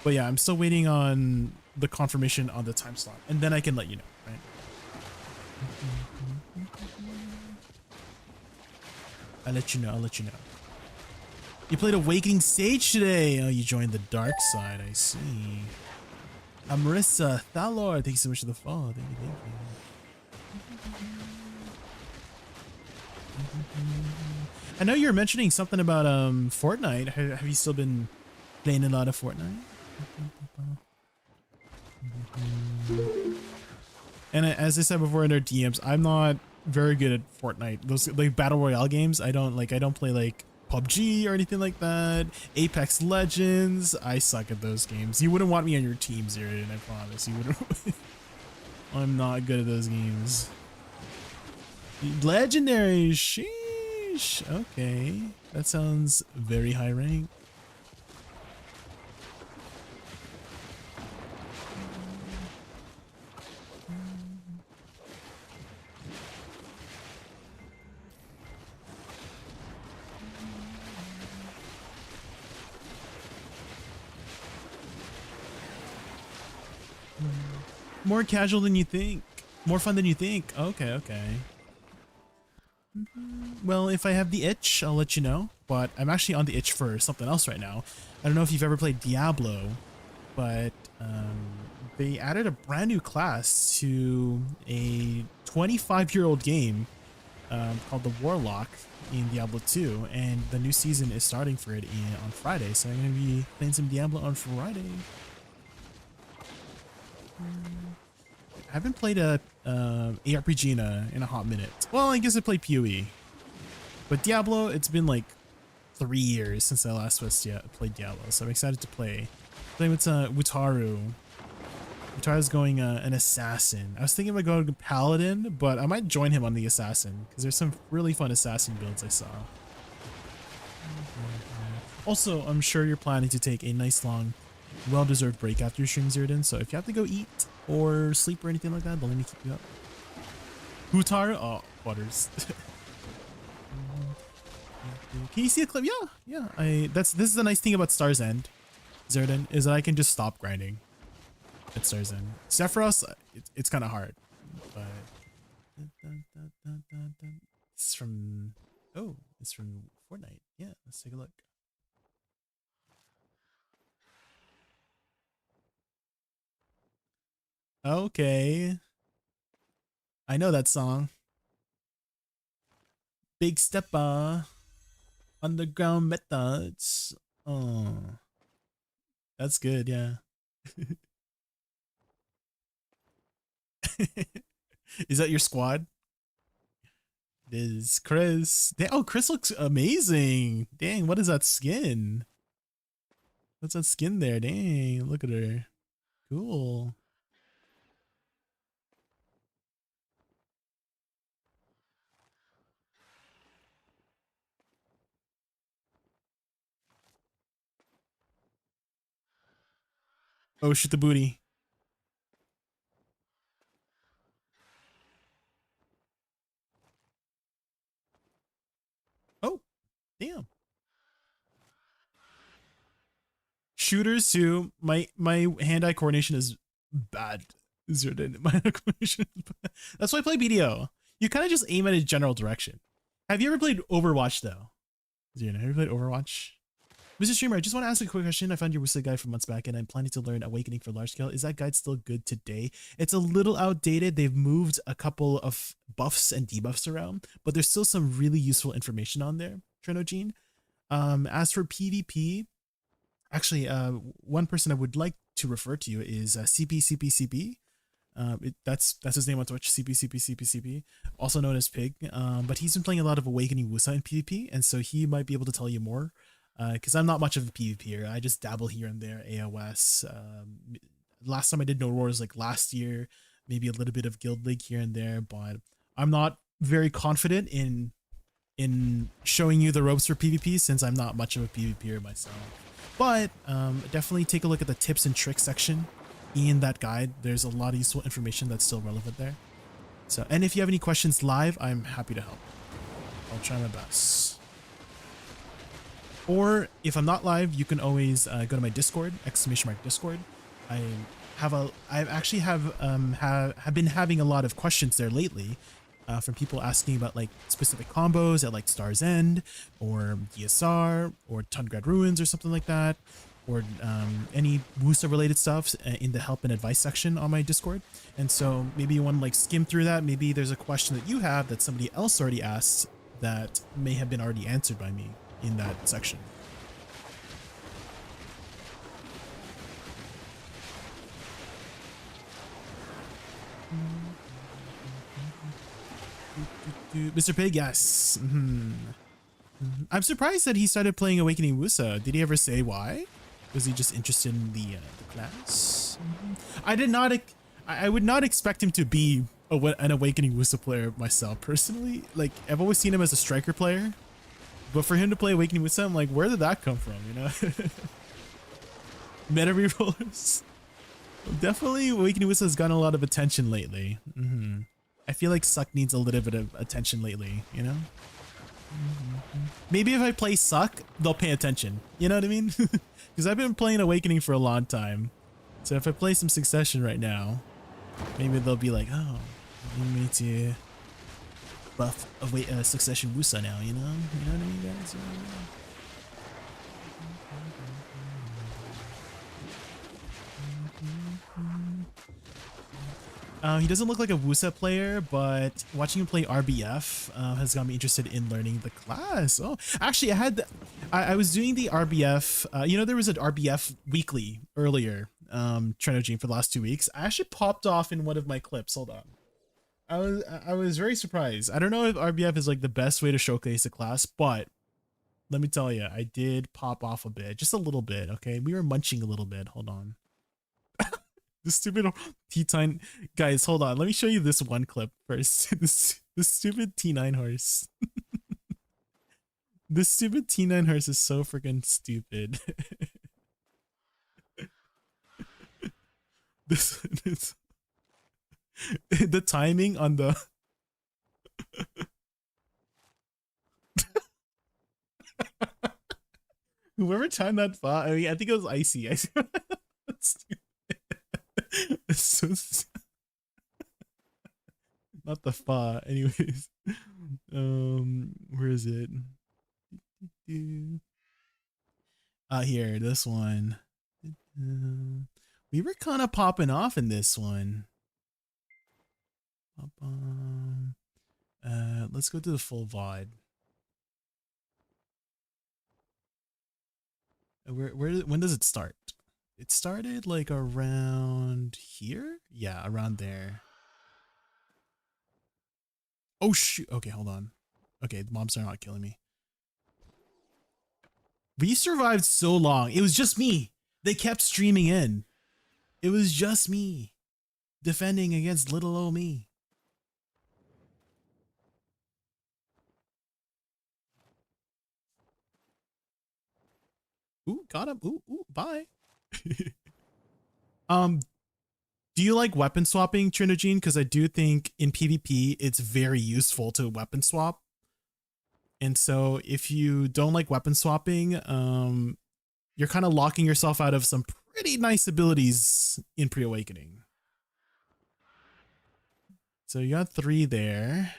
But yeah, I'm still waiting on the confirmation on the time slot. And then I can let you know, right? I'll let you know, I'll let you know. You played Awakening Sage today. Oh, you joined the dark side, I see. Marissa, Thalor, thank you so much for the follow. Thank you, thank you. I know you were mentioning something about Fortnite. Have you still been playing a lot of Fortnite? And as I said before in our DMs, I'm not very good at Fortnite. Those like battle royale games, I don't play like PUBG or anything like that. Apex Legends, I suck at those games. You wouldn't want me on your team, Ziridan, I promise. You wouldn't. I'm not good at those games. Legendary, sheesh. Okay, that sounds very high rank. More casual than you think. More fun than you think. Okay, okay. Well, if I have the itch, I'll let you know. But I'm actually on the itch for something else right now. I don't know if you've ever played Diablo, but they added a brand new class to a 25-year-old game called the Warlock in Diablo 2, and the new season is starting for it on Friday. So I'm going to be playing some Diablo on Friday. I haven't played a ARPG in a hot minute. Well, I guess I played PoE, but Diablo, it's been like 3 years since I last played Diablo, so I'm excited to play. Playing with Wutaru. Wutaru's going an assassin. I was thinking about going paladin, but I might join him on the assassin because there's some really fun assassin builds I saw. Also, I'm sure you're planning to take a nice long, well-deserved break after your stream, Zirdan, so if you have to go eat or sleep or anything like that, don't let me keep you up. Wutaru? Oh, butters. Can you see a clip? Yeah. This is the nice thing about Star's End, Zirdan, is that I can just stop grinding at Star's End. Sephiroth, it's kind of hard, but it's from Fortnite. Yeah, let's take a look. Okay. I know that song. Big Steppa. Underground Methods. Oh. That's good, yeah. Is that your squad? This is Chris. Oh, Chris looks amazing. Dang, what is that skin? What's that skin there? Dang, look at her. Cool. Oh, shoot the booty. Oh, damn. Shooters too. My hand-eye coordination is bad. My hand-eye coordination is bad. That's why I play BDO. You kind of just aim at a general direction. Have you ever played Overwatch though? Have you ever played Overwatch? Mr. Streamer, I just want to ask a quick question. I found your Woosa guide from months back and I'm planning to learn Awakening for large scale. Is that guide still good today? It's a little outdated. They've moved a couple of buffs and debuffs around, but there's still some really useful information on there, Trenogene. As for PvP, actually, one person I would like to refer to you is CP. That's his name on Twitch, CP, also known as Pig. But he's been playing a lot of Awakening Woosa in PvP, and so he might be able to tell you more. Because I'm not much of a PvPer. I just dabble here and there, AOS. Last time I did No Roars like last year, maybe a little bit of Guild League here and there, but I'm not very confident in showing you the ropes for PvP since I'm not much of a PvPer myself. But definitely take a look at the tips and tricks section in that guide. There's a lot of useful information that's still relevant there. So, and if you have any questions live, I'm happy to help. I'll try my best. Or if I'm not live, you can always go to my Discord, !Discord. I actually have been having a lot of questions there lately from people asking about like specific combos at like Star's End or DSR or Tungrad Ruins or something like that, or any Woosa related stuff in the help and advice section on my Discord. And so maybe you want to like skim through that. Maybe there's a question that you have that somebody else already asked that may have been already answered by me in that section. Mr. Pig, yes. I'm surprised that he started playing Awakening Woosa. Did he ever say why? Was he just interested in the class? I would not expect him to be an Awakening Woosa player myself personally. Like, I've always seen him as a striker player. But for him to play Awakening Woosa, I'm like, where did that come from, you know? Meta rerollers. Definitely Awakening Woosa has gotten a lot of attention lately. I feel like Suck needs a little bit of attention lately, you know? Maybe if I play Suck, they'll pay attention. You know what I mean? Because I've been playing Awakening for a long time. So if I play some Succession right now, maybe they'll be like, oh, you need to buff Succession Woosa now, you know? You know what I mean, guys? He doesn't look like a Woosa player, but watching him play RBF has got me interested in learning the class. Oh, actually, I was doing the RBF. You know, there was an RBF weekly earlier, Trenogene, for the last 2 weeks. I actually popped off in one of my clips. Hold on. I was very surprised. I don't know if RBF is like the best way to showcase the class, but let me tell you, I did pop off a bit, just a little bit. Okay, we were munching a little bit. Hold on. The stupid T9 guys, hold on. Let me show you this one clip first. This stupid T9 horse. This stupid T9 horse is so freaking stupid. this the timing on the whoever timed that thought, I mean, I think it was Icy. That's stupid. It's so not the fa. Anyways, where is it? Here, this one. We were kind of popping off in this one. Let's go to the full VOD. When does it start? It started like around here? Yeah, around there. Oh shoot. Okay, hold on. Okay, the mobs are not killing me. We survived so long. It was just me. They kept streaming in. It was just me defending against little old me. Ooh, got him. Ooh, bye. Do you like weapon swapping, Trinogene? Because I do think in PvP it's very useful to weapon swap. And so if you don't like weapon swapping, you're kind of locking yourself out of some pretty nice abilities in Pre-Awakening. So you got 3 there.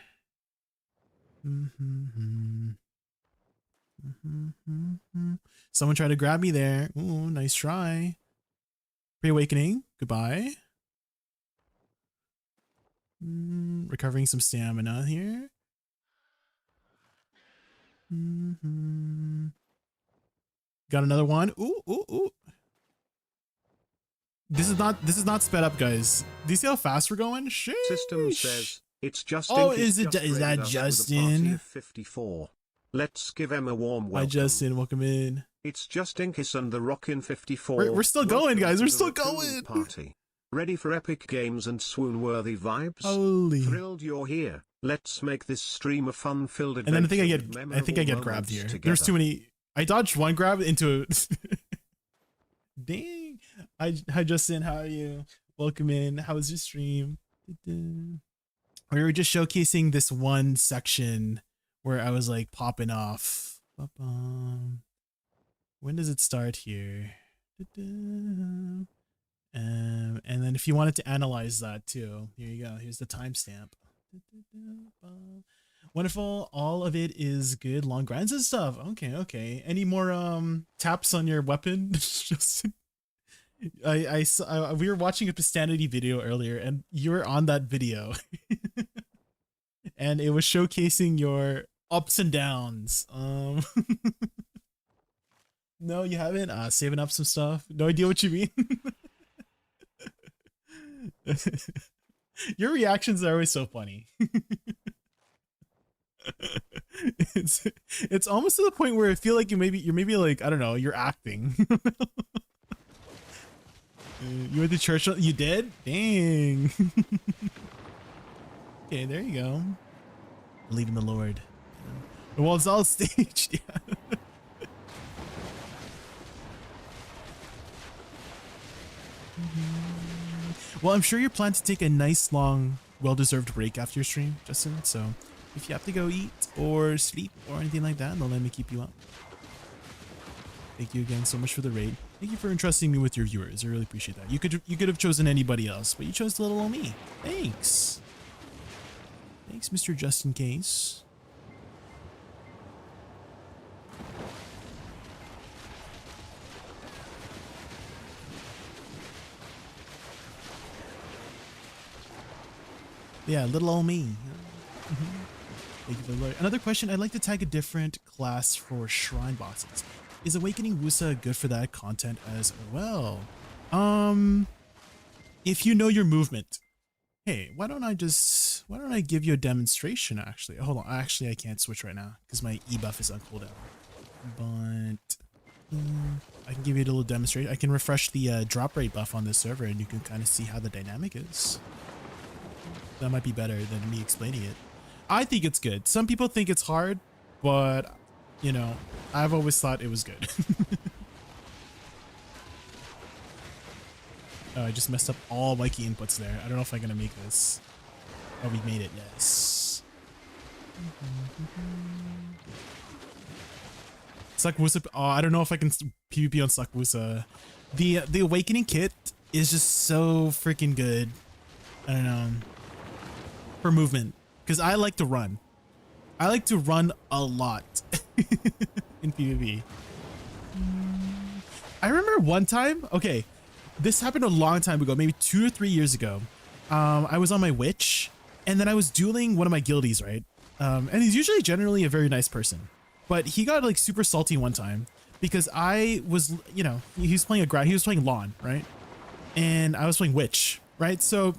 Someone tried to grab me there. Ooh, nice try. Pre-Awakening, goodbye. Recovering some stamina here. Got another one. Ooh. This is not sped up, guys. Do you see how fast we're going? Sheesh. System says it's Justin. Oh, is that Justin? 54. Let's give him a warm welcome. Hi, Justin. Welcome in. It's Justincus and the Rockin' 54. We're still going, guys. We're still going. Party. Ready for epic games and swoon-worthy vibes? Holy. Thrilled you're here. Let's make this stream a fun-filled adventure. And then I think I get grabbed here. Together. There's too many. I dodged one grab into a... Dang. Hi, Justin. How are you? Welcome in. How was your stream? We were just showcasing this one section where I was like popping off. When does it start here? And then if you wanted to analyze that too, here you go. Here's the timestamp. Wonderful. All of it is good. Long grinds and stuff. Okay. Any more taps on your weapon? Just we were watching a Pistanity video earlier, and you were on that video, and it was showcasing your ups and downs. No, you haven't. Saving up some stuff. No idea what you mean. Your reactions are always so funny. It's almost to the point where I feel like you're maybe like, I don't know, you're acting. You went to church. You did? Dang. Okay, there you go. Believe in the Lord. Well, it's all staged. Yeah. Well, I'm sure you're planning to take a nice, long, well-deserved break after your stream, Justin. So if you have to go eat or sleep or anything like that, don't let me keep you up. Thank you again so much for the raid. Thank you for entrusting me with your viewers. I really appreciate that. You could have chosen anybody else, but you chose the little old me. Thanks. Thanks, Mr. Justin Case. Yeah, little old me. Thank you for the Another question. I'd like to tag a different class for shrine bosses. Is Awakening Woosa good for that content as well? If you know your movement. Hey, why don't I give you a demonstration actually? Hold on. Actually, I can't switch right now because my E buff is on cooldown. But I can give you a little demonstration. I can refresh the drop rate buff on this server and you can kind of see how the dynamic is. That might be better than me explaining it. I think it's good. Some people think it's hard, but you know, I've always thought it was good. Oh, I just messed up all my key inputs there. I don't know if I'm gonna make this. Oh, we made it. Yes. Suck Woosa. Oh, I don't know if I can PvP on Suck Woosa. The Awakening kit is just so freaking good. I don't know. For movement, because I like to run. I like to run a lot in PvP. I remember one time, okay, this happened a long time ago, maybe 2 or 3 years ago. I was on my witch, and then I was dueling one of my guildies, right? And he's usually generally a very nice person, but he got like super salty one time because I was, you know, he was playing lawn, right? And I was playing witch, right? So,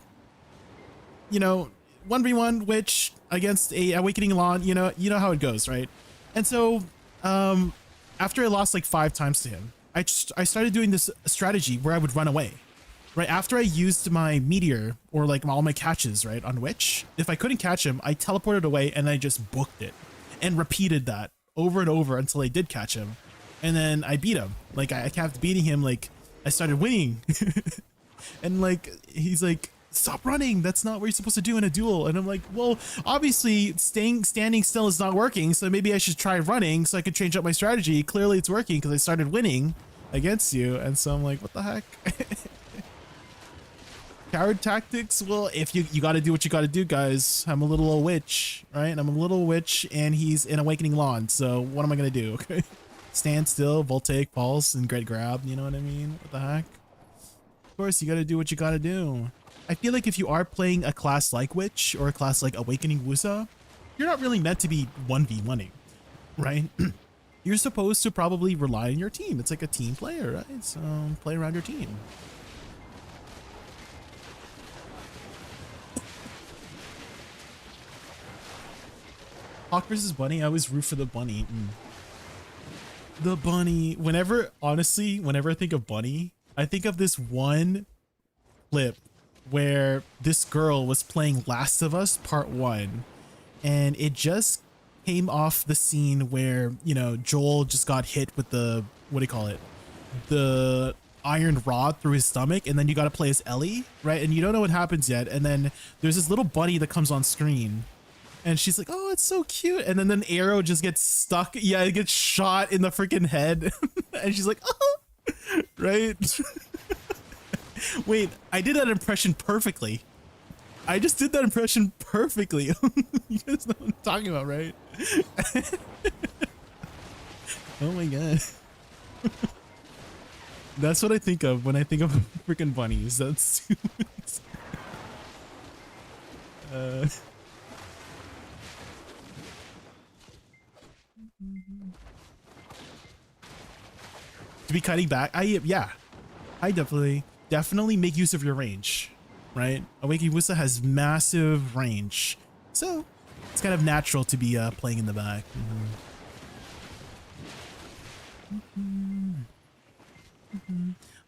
you know, 1v1 witch against a awakening lawn, you know how it goes, right? And so I after I lost like 5 times to him, I started doing this strategy where I would run away. Right after I used my meteor or like all my catches, right, on Witch, if I couldn't catch him, I teleported away and I just booked it and repeated that over and over until I did catch him. And then I beat him. Like I kept beating him. Like I started winning. And like, he's like, stop running. That's not what you're supposed to do in a duel. And I'm like, well, obviously standing still is not working. So maybe I should try running so I could change up my strategy. Clearly it's working because I started winning against you. And so I'm like, what the heck? Coward tactics. Well, if you got to do what you got to do, guys. I'm a little witch, right? I'm a little witch and he's in Awakening Lawn. So what am I going to do? Okay. Stand still, voltaic pulse, and great grab. You know what I mean? What the heck? Of course, you got to do what you got to do. I feel like if you are playing a class like Witch or a class like Awakening Woosa, you're not really meant to be 1v1ing, right? You're supposed to probably rely on your team. It's like a team player, right? So play around your team. Hawk versus Bunny. I always root for the bunny. The bunny. Honestly, whenever I think of Bunny, I think of this one clip where this girl was playing Last of Us Part 1, and it just came off the scene where, you know, Joel just got hit with the, what do you call it? The iron rod through his stomach, and then you got to play as Ellie, right? And you don't know what happens yet. And then there's this little bunny that comes on screen. And she's like, oh, it's so cute. And then arrow just gets stuck. Yeah, it gets shot in the freaking head. And she's like, oh, right? Wait, I did that impression perfectly. I just did that impression perfectly. You guys know what I'm talking about, right? Oh my God. That's what I think of when I think of freaking bunnies. That's to be cutting back. I definitely make use of your range, right? Awakening Woosa has massive range, so it's kind of natural to be playing in the back.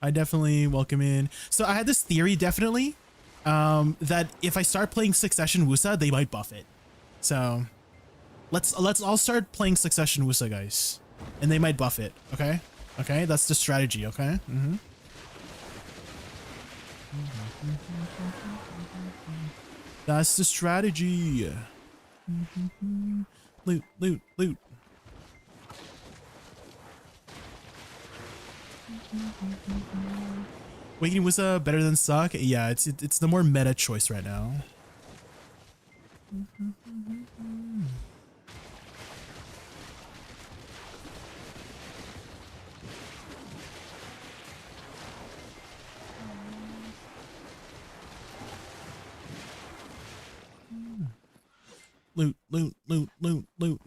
I definitely welcome in. So I had this theory, definitely, that if I start playing Succession Woosa, they might buff it. So let's all start playing Succession Woosa, guys, and they might buff it. Okay, okay, that's the strategy. Okay. That's the strategy. Loot, loot, loot. Awakening Woosa better than Suck? Yeah, it's the more meta choice right now. Loot, loot, loot, loot, loot.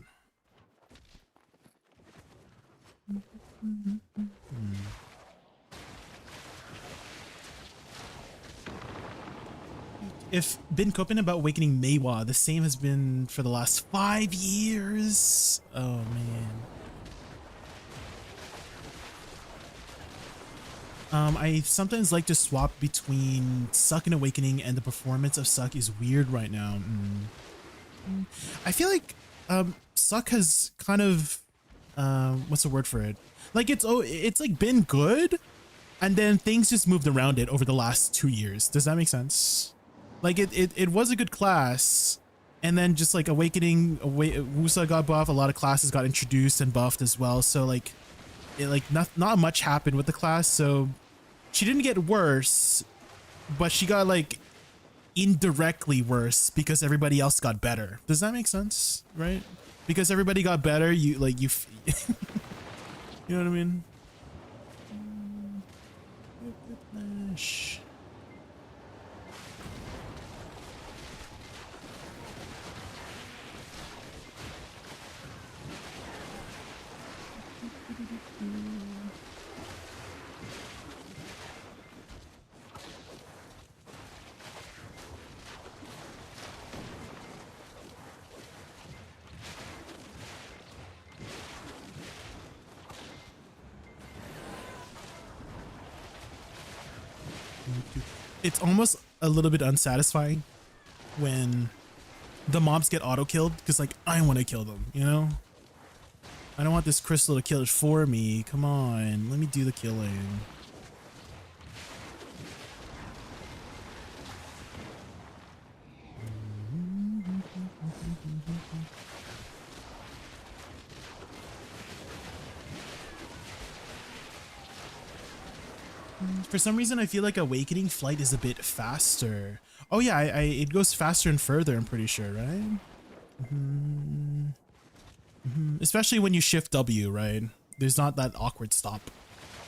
If been coping about Awakening Meiwa, the same has been for the last 5 years. Oh man. I sometimes like to swap between Suck and Awakening, and the performance of Suck is weird right now. I feel like Suck has kind of what's the word for it? Like it's like been good, and then things just moved around it over the last 2 years. Does that make sense? Like it was a good class, and then just like Awakening, Woosa got buffed. A lot of classes got introduced and buffed as well. So like not much happened with the class. So she didn't get worse, but she got like indirectly worse because everybody else got better. Does that make sense? Right? Because everybody got better, you you know what I mean? it's almost a little bit unsatisfying when the mobs get auto killed, because like I want to kill them, you know? I don't want this crystal to kill it for me. Come on, let me do the killing. For some reason, I feel like Awakening Flight is a bit faster. Oh yeah, it goes faster and further, I'm pretty sure, right? Especially when you shift W, right? There's not that awkward stop.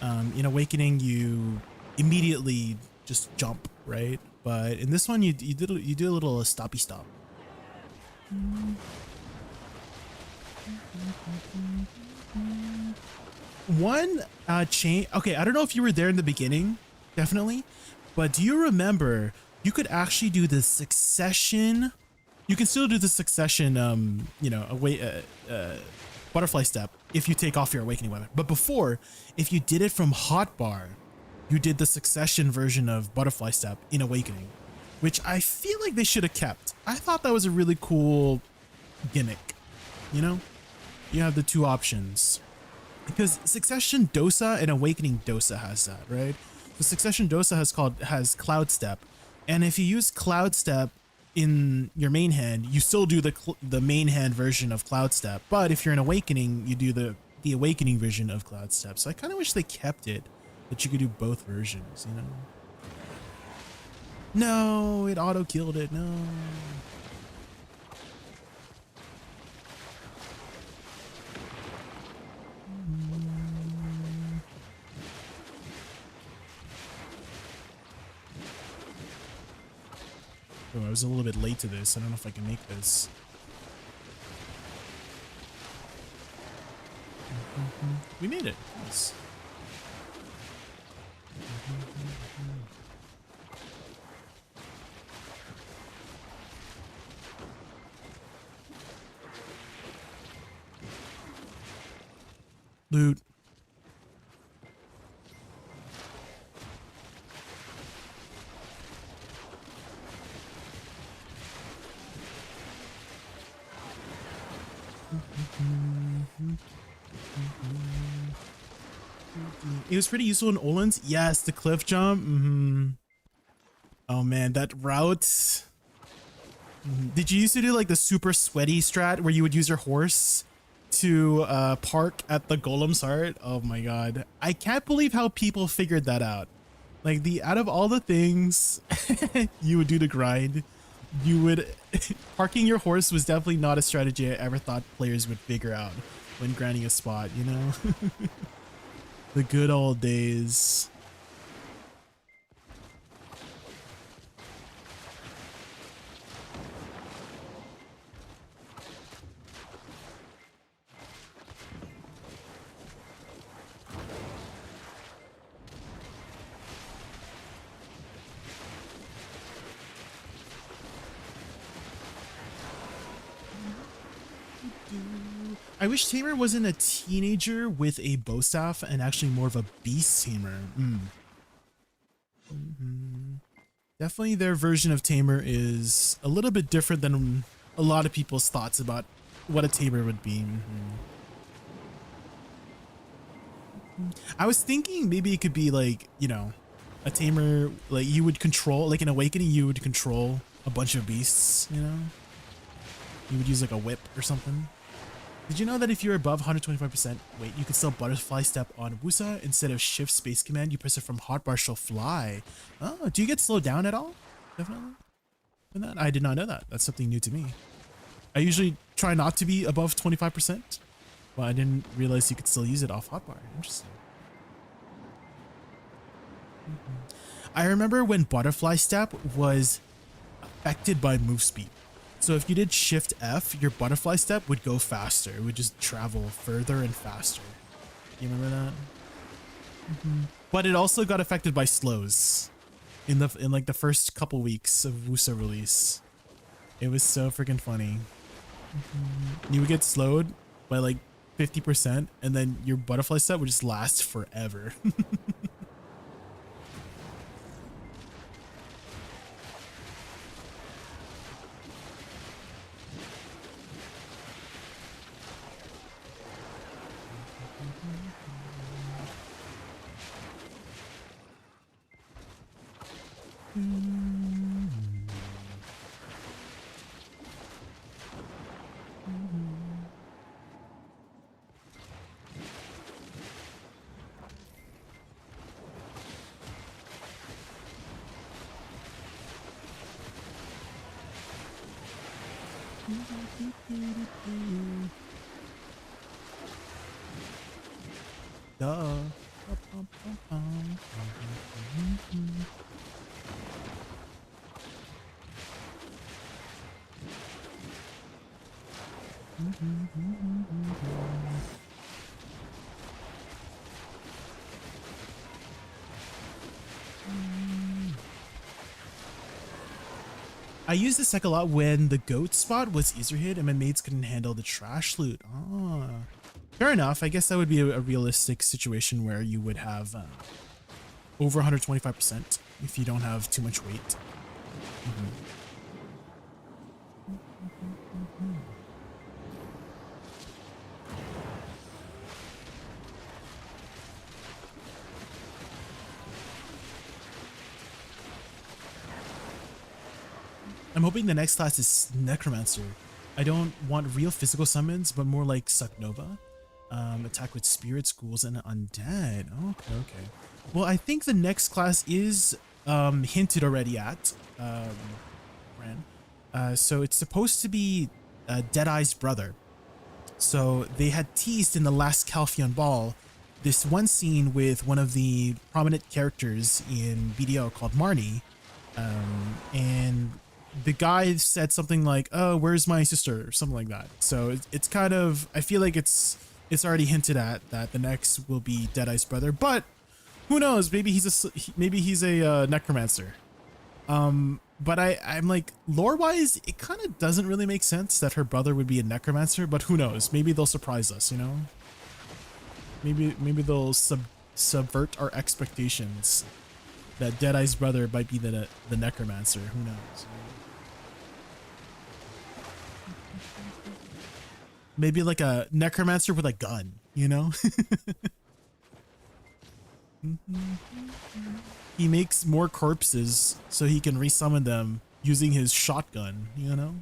In Awakening, you immediately just jump, right? But in this one, you do a little stoppy stop. One chain. Okay, I don't know if you were there in the beginning, definitely, but do you remember you could actually do the succession? You can still do the succession, you know, butterfly step if you take off your awakening weapon. But before, if you did it from hotbar, you did the succession version of butterfly step in awakening, which I feel like they should have kept. I thought that was a really cool gimmick. You know, you have the two options. Because Succession Dosa and Awakening Dosa has that, right? The Succession Dosa has Cloud Step, and if you use Cloud Step in your main hand, you still do the main hand version of Cloud Step. But if you're in Awakening, you do the Awakening version of Cloud Step. So I kind of wish they kept it, that you could do both versions, you know? No, it auto killed it. No. Oh, I was a little bit late to this. I don't know if I can make this. We made it. Nice. Loot. It was pretty useful in Olin's. Yes, the cliff jump. Oh man, that route. Did you used to do like the super sweaty strat where you would use your horse to park at the Golem's Heart? Oh my god. I can't believe how people figured that out. Like out of all the things you would do to grind, you would parking your horse was definitely not a strategy I ever thought players would figure out when grinding a spot, you know? The good old days. I wish Tamer wasn't a teenager with a bow staff and actually more of a beast tamer. Definitely their version of Tamer is a little bit different than a lot of people's thoughts about what a Tamer would be. I was thinking maybe it could be like, you know, a Tamer, like you would control, like in Awakening, you would control a bunch of beasts, you know? You would use like a whip or something. Did you know that if you're above 125% weight, you can still butterfly step on Woosa instead of shift space command? You press it from hotbar, she'll fly. Oh, do you get slowed down at all? Definitely. And that I did not know that. That's something new to me. I usually try not to be above 25%, but I didn't realize you could still use it off hotbar. Interesting. I remember when butterfly step was affected by move speed. So if you did shift F, your butterfly step would go faster. It would just travel further and faster. You remember that? But it also got affected by slows in like the first couple weeks of Woosa release. It was so freaking funny. You would get slowed by like 50%, and then your butterfly step would just last forever. Duh. I used this deck a lot when the goat spot was easier hit and my mates couldn't handle the trash loot. Ah, fair enough. I guess that would be a realistic situation where you would have over 125% if you don't have too much weight. I'm hoping the next class is Necromancer. I don't want real physical summons, but more like Suck Nova. Attack with spirits, ghouls, and undead. Okay. Well, I think the next class is hinted already at. So it's supposed to be Deadeye's brother. So they had teased in the last Calpheon Ball this one scene with one of the prominent characters in BDO called Marnie. And the guy said something like, "Oh, where's my sister?" or something like that. So it's kind of, I feel like it's already hinted at that the next will be Deadeye's brother, but who knows? Maybe he's a necromancer. But I'm like, lore-wise, it kind of doesn't really make sense that her brother would be a necromancer, but who knows? Maybe they'll surprise us, you know? Maybe they'll subvert our expectations that Deadeye's brother might be the necromancer. Who knows? Maybe like a necromancer with a gun, you know? He makes more corpses so he can resummon them using his shotgun, you know?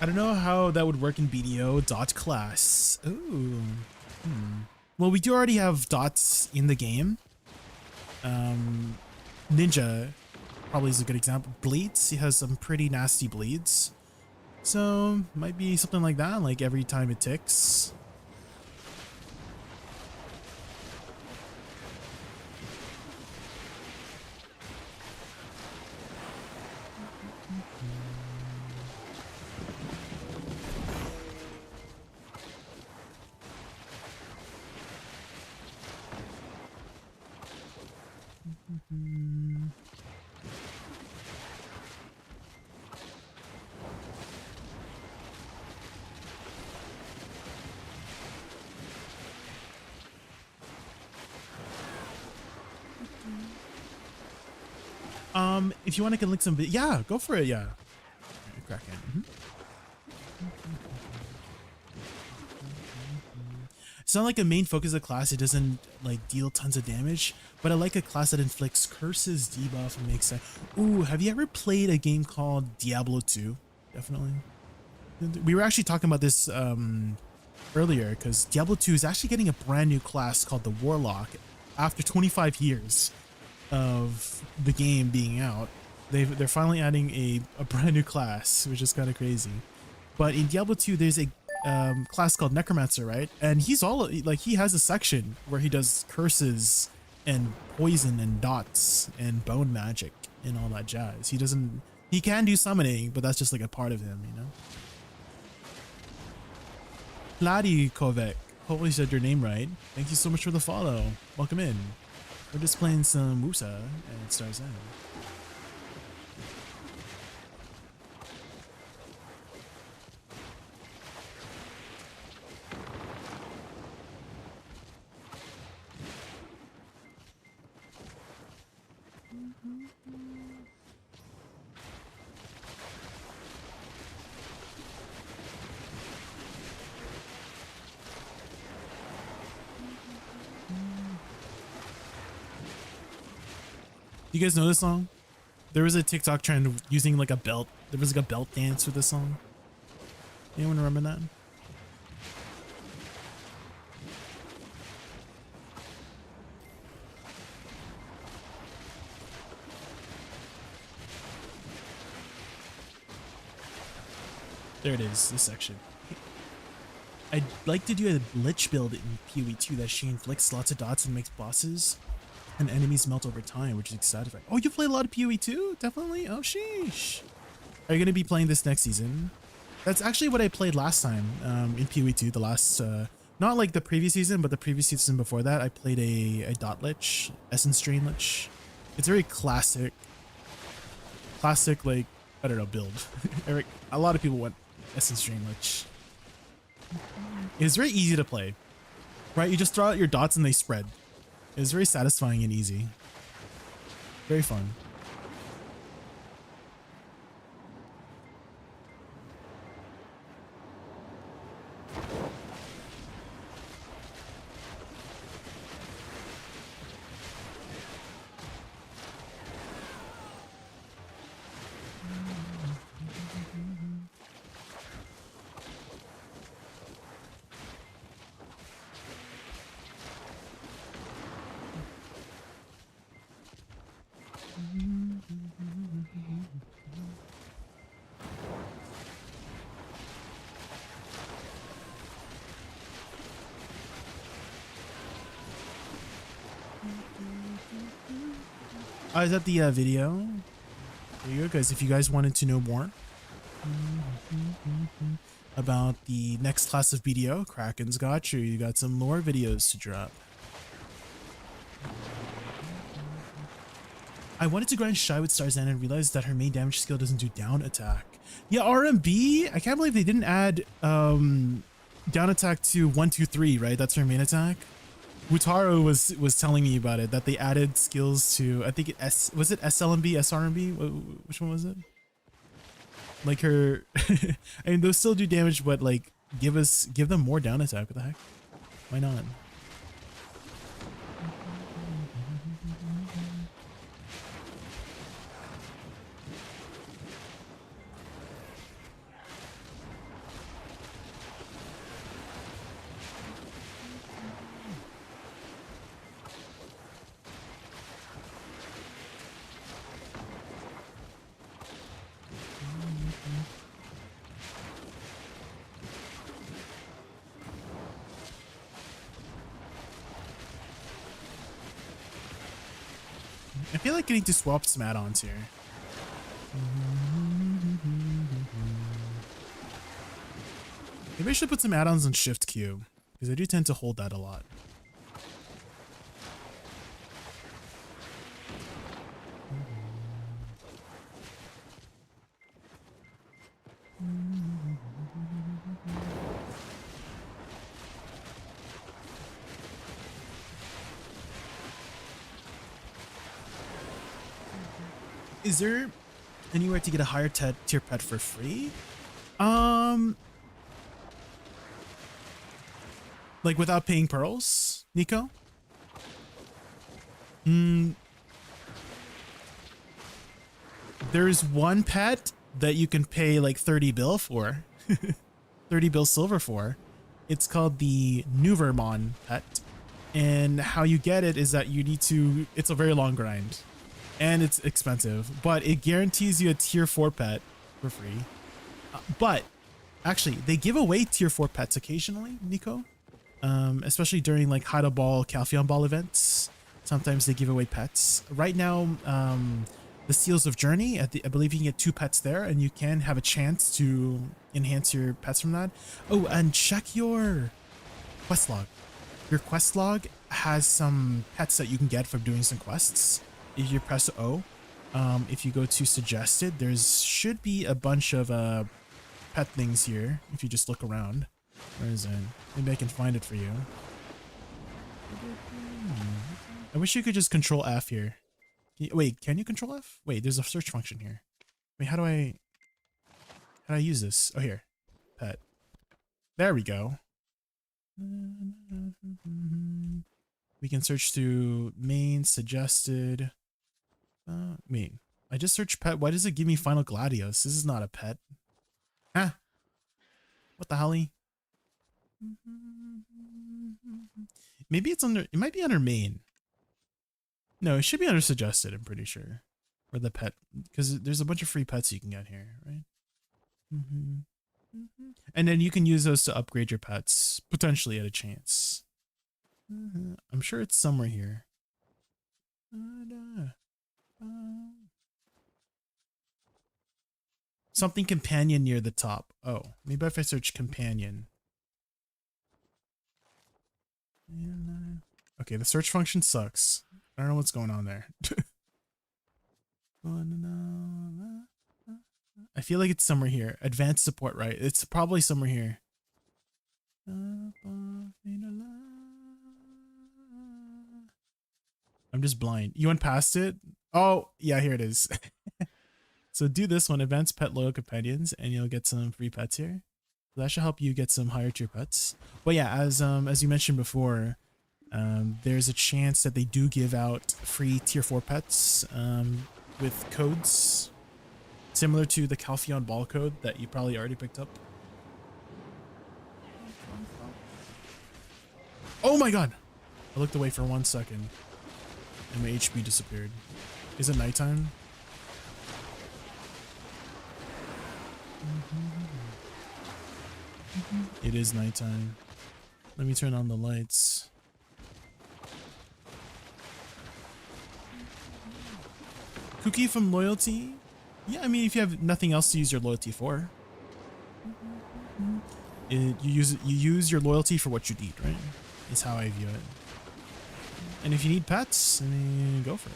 I don't know how that would work in BDO dot class. Ooh. Well, we do already have dots in the game. Ninja probably is a good example. Bleeds, he has some pretty nasty bleeds. So might be something like that, like every time it ticks. If you want, I can link some. Yeah, go for it. Yeah, Kraken. It's not like a main focus of the class. It doesn't like deal tons of damage, but I like a class that inflicts curses, debuff, and makes sense. Ooh, have you ever played a game called Diablo 2? Definitely. We were actually talking about this earlier because Diablo 2 is actually getting a brand new class called the Warlock after 25 years of the game being out. They're finally adding a brand new class, which is kind of crazy. But in Diablo 2, there's a class called Necromancer, right? And he's all like, he has a section where he does curses and poison and dots and bone magic and all that jazz. He can do summoning, but that's just like a part of him, you know? Vladikovic, hopefully you said your name right. Thank you so much for the follow. Welcome in. We're just playing some Woosa and it starts in. You guys know this song? There was a TikTok trend using like a belt. There was like a belt dance with this song. Anyone remember that? There it is, this section. I'd like to do a Lich build in PoE 2 that she inflicts lots of dots and makes bosses and enemies melt over time, which is exciting. Oh, you play a lot of PoE 2? Definitely? Oh, sheesh. Are you going to be playing this next season? That's actually what I played last time in PoE 2, the last, not like the previous season, but the previous season before that, I played a Dot Lich, Essence Drain Lich. It's very classic, like, I don't know, build. A lot of people went Essence Drain Lich. It's very easy to play, right? You just throw out your dots and they spread. It's very satisfying and easy. Very fun. Oh, is that the video? There you go, guys. If you guys wanted to know more about the next class of BDO, Kraken's got you. You got some more videos to drop. I wanted to grind Shy with Starzan and realized that her main damage skill doesn't do down attack. Yeah, RMB. I can't believe they didn't add down attack to 1, 2, 3. Right, that's her main attack. Wutaro was telling me about it, that they added skills to, I think was it SLMB, SRMB? Which one was it? Like her, I mean, those still do damage, but like give them more down attack. What the heck? Why not? I feel like I need to swap some add-ons here. Maybe I should put some add-ons on Shift Q, because I do tend to hold that a lot. Is there anywhere to get a higher tier pet for free? Like without paying pearls, Nico? There's one pet that you can pay like 30 bill for. 30 bill silver for. It's called the Nuvermon pet. And how you get it is that you need to, it's a very long grind. And it's expensive, but it guarantees you a tier 4 pet for free. But actually, they give away tier 4 pets occasionally, Nico. Especially during like Hida Ball, Calpheon Ball events. Sometimes they give away pets. Right now, the Seals of Journey, I believe you can get 2 pets there, and you can have a chance to enhance your pets from that. Oh, and check your quest log. Your quest log has some pets that you can get from doing some quests. If you press O, if you go to suggested, should be a bunch of pet things here. If you just look around, where is it? Maybe I can find it for you. I wish you could just control F here. Wait, can you control F? Wait, there's a search function here. Wait, how do I use this? Oh, here, pet. There we go. We can search through main, suggested. Wait, I just searched pet. Why does it give me Final Gladius? This is not a pet. Huh? What the hell? Maybe it's under, it might be under main. No, it should be under suggested, I'm pretty sure. Or the pet, because there's a bunch of free pets you can get here, right? And then you can use those to upgrade your pets, potentially at a chance. I'm sure it's somewhere here. Something companion near the top. Oh, maybe if I search companion. Okay, the search function sucks. I don't know what's going on there. I feel like it's somewhere here. Advanced support, right? It's probably somewhere here. I'm just blind. You went past it? Oh, yeah, here it is. So do this one, advanced pet loyal companions, and you'll get some free pets here. So that should help you get some higher tier pets. But yeah, as you mentioned before, there's a chance that they do give out free tier 4 pets with codes similar to the Calpheon ball code that you probably already picked up. Oh my god! I looked away for 1 second and my HP disappeared. Is it nighttime? It is nighttime. Let me turn on the lights. Cookie from loyalty? Yeah, I mean, if you have nothing else to use your loyalty for, you use your loyalty for what you need, right? Is how I view it. And if you need pets, I mean, go for it.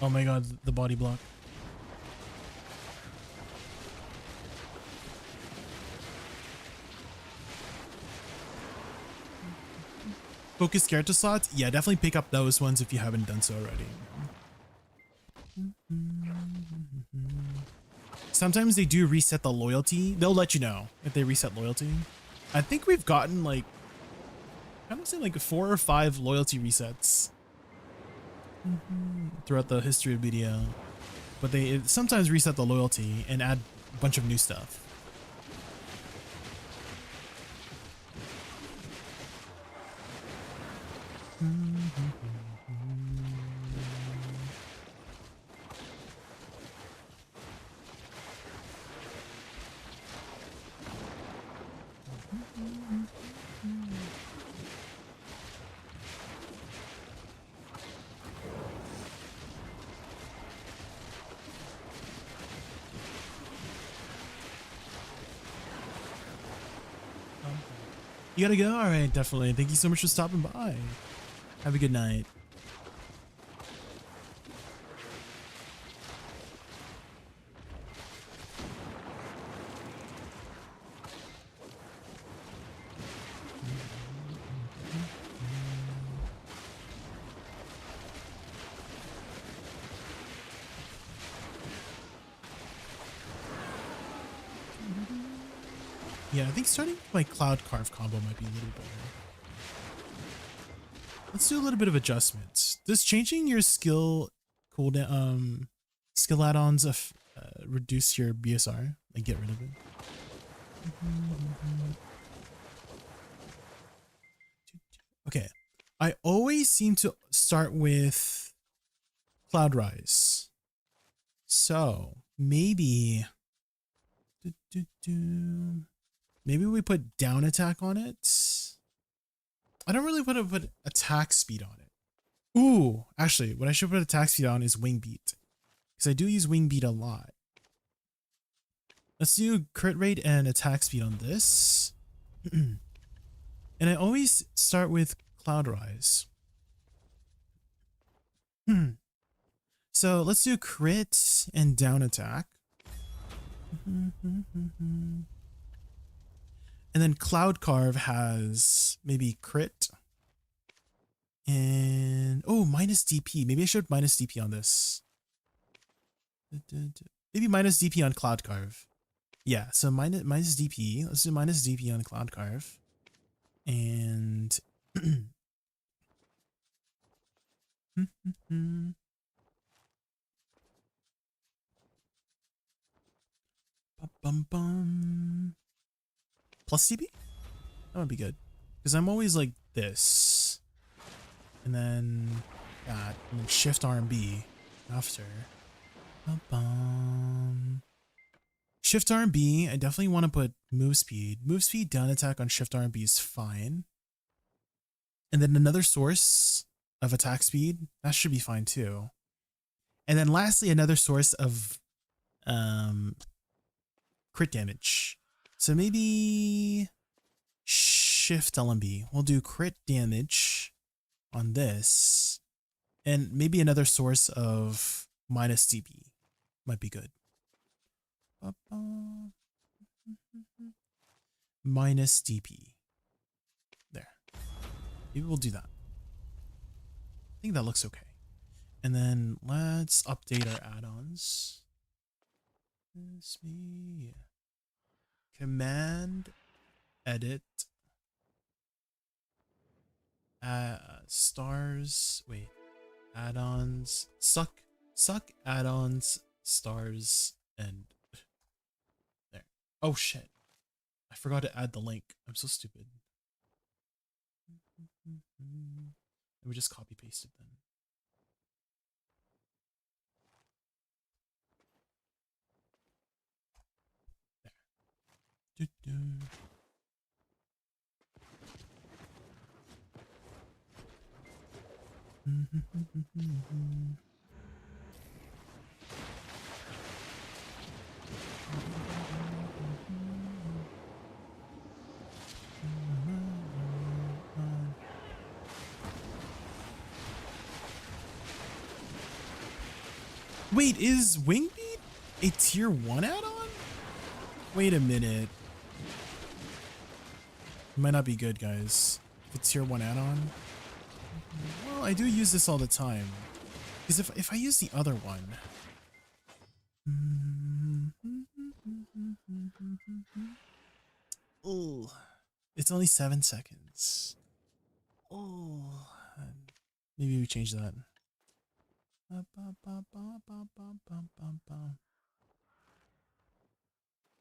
Oh my god, the body block. Focus character slots? Yeah, definitely pick up those ones if you haven't done so already. Sometimes they do reset the loyalty. They'll let you know if they reset loyalty. I think we've gotten like, I don't say like 4 or 5 loyalty resets throughout the history of video, but they sometimes reset the loyalty and add a bunch of new stuff. You gotta go? Alright, definitely. Thank you so much for stopping by. Have a good night. Yeah, I think starting my Cloud Carve combo might be a little better. Let's do a little bit of adjustments. Does changing your skill cooldown, skill add-ons reduce your BSR? Like get rid of it? Okay, I always seem to start with Cloud Rise. So maybe maybe we put down attack on it. I don't really want to put attack speed on it. Ooh, actually, what I should put attack speed on is wing beat, because I do use wing beat a lot. Let's do crit rate and attack speed on this. And I always start with Cloud Rise. So let's do crit and down attack. And then Cloud Carve has maybe crit and oh, minus DP. Maybe I should minus DP on this. Maybe minus DP on Cloud Carve. Yeah, so minus DP. Let's do minus DP on Cloud Carve. And bum bum. Plus DP? That would be good. Because I'm always like this. And then that. And then shift RB after. Bum bum. Shift RB, I definitely want to put move speed. Move speed down attack on shift RB is fine. And then another source of attack speed, that should be fine too. And then lastly, another source of crit damage. So maybe shift LMB. We'll do crit damage on this. And maybe another source of minus DP might be good. Minus DP. There. Maybe we'll do that. I think that looks okay. And then let's update our add-ons. It's me. Command edit stars. Wait. Add-ons. Suck add-ons stars and there. Oh shit. I forgot to add the link. I'm so stupid. Let me just copy paste it then. There. Wait, is Wingbeat a tier 1 add-on? Wait a minute. It might not be good, guys. If it's tier 1 add-on. Well, I do use this all the time. Because if I use the other one. Oh, it's only 7 seconds. Oh, maybe we change that.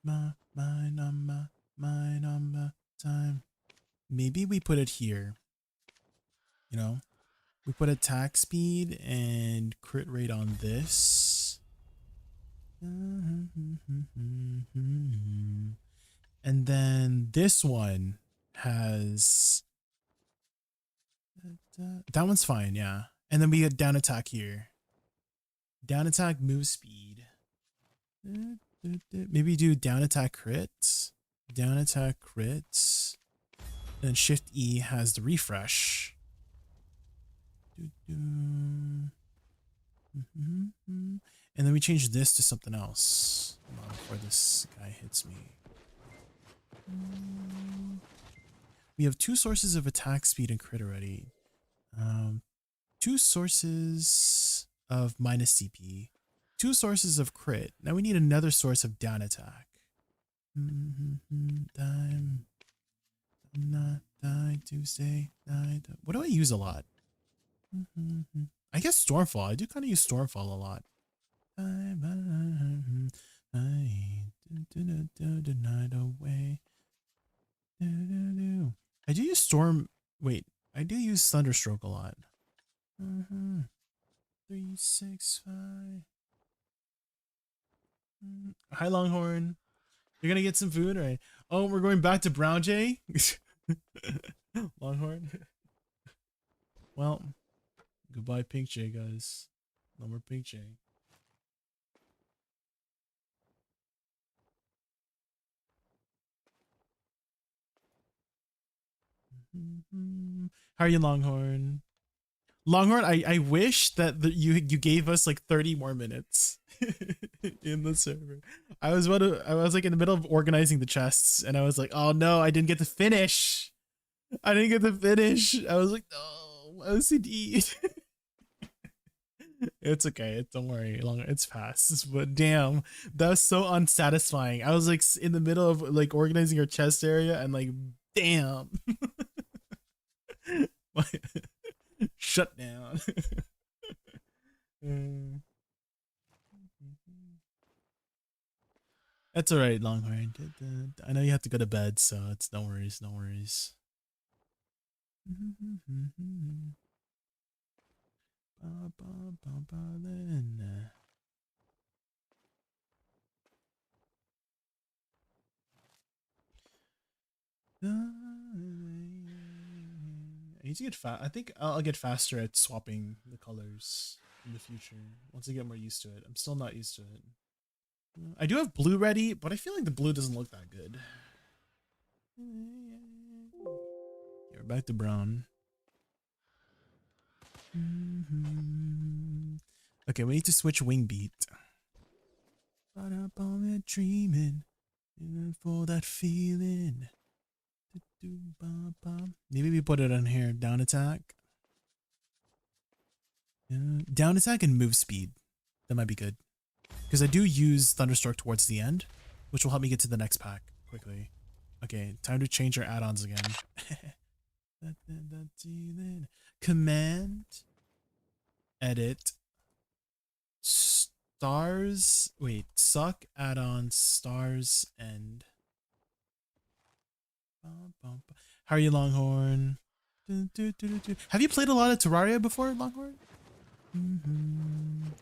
My number time. Maybe we put it here. You know, we put attack speed and crit rate on this. And then this one has that one's fine, yeah. And then we get down attack here. Down attack move speed. Maybe do down attack crit. Down attack crit. Then shift E has the refresh. And then we change this to something else. Hold on, before this guy hits me. We have 2 sources of attack speed and crit already. 2 sources of minus CP. 2 sources of crit. Now we need another source of down attack. Time. Not die Tuesday. What do I use a lot? I guess Stormfall. I do kind of use Stormfall a lot. Night away. I do use Storm. Wait, I do use Thunderstroke a lot. 3, 6, 5. Hi, Longhorn. You're gonna get some food, right? Oh, we're going back to Brown Jay. Longhorn. Well, goodbye, Pink Jay, guys. No more Pink Jay. How are you, Longhorn? Longhorn, I wish that you gave us like 30 more minutes in the server. I was like in the middle of organizing the chests, and I was like, oh no, I didn't get to finish. I didn't get to finish. I was like, no, OCD. It's okay. Don't worry. Longer. It's past. But damn, that was so unsatisfying. I was like in the middle of like organizing your chest area and like, damn. Shut down. That's all right, Longhorn. I know you have to go to bed, so it's no worries. No worries. I need to get fast. I think I'll get faster at swapping the colors in the future once I get more used to it. I'm still not used to it. I do have blue ready, but I feel like the blue doesn't look that good. Yeah, we're back to brown. Okay, we need to switch wing beat. But up on it dreaming for that feeling. Maybe we put it on here. Down attack. Down attack and move speed. That might be good. Because I do use Thunderstroke towards the end, which will help me get to the next pack quickly. Okay, time to change our add-ons again. Command. Edit. Stars. Wait, suck add-on stars end. How are you, Longhorn? Have you played a lot of Terraria before, Longhorn?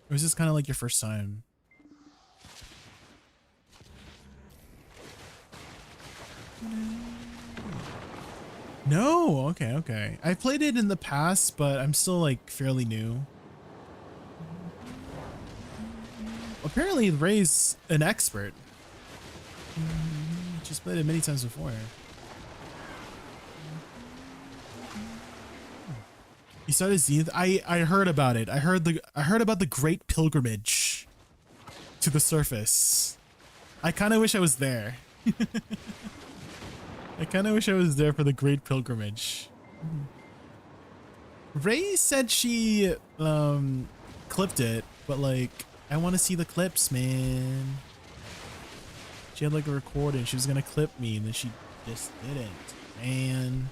Or is this kind of like your first time? No, okay. I played it in the past, but I'm still like fairly new. Apparently Ray's an expert. She's played it many times before. You started Zenith? I heard about it. I heard about the Great Pilgrimage to the surface. I kind of wish I was there. I kind of wish I was there for the Great Pilgrimage. Ray said she clipped it, but like I want to see the clips, man. She had like a recording. She was gonna clip me, and then she just didn't, man.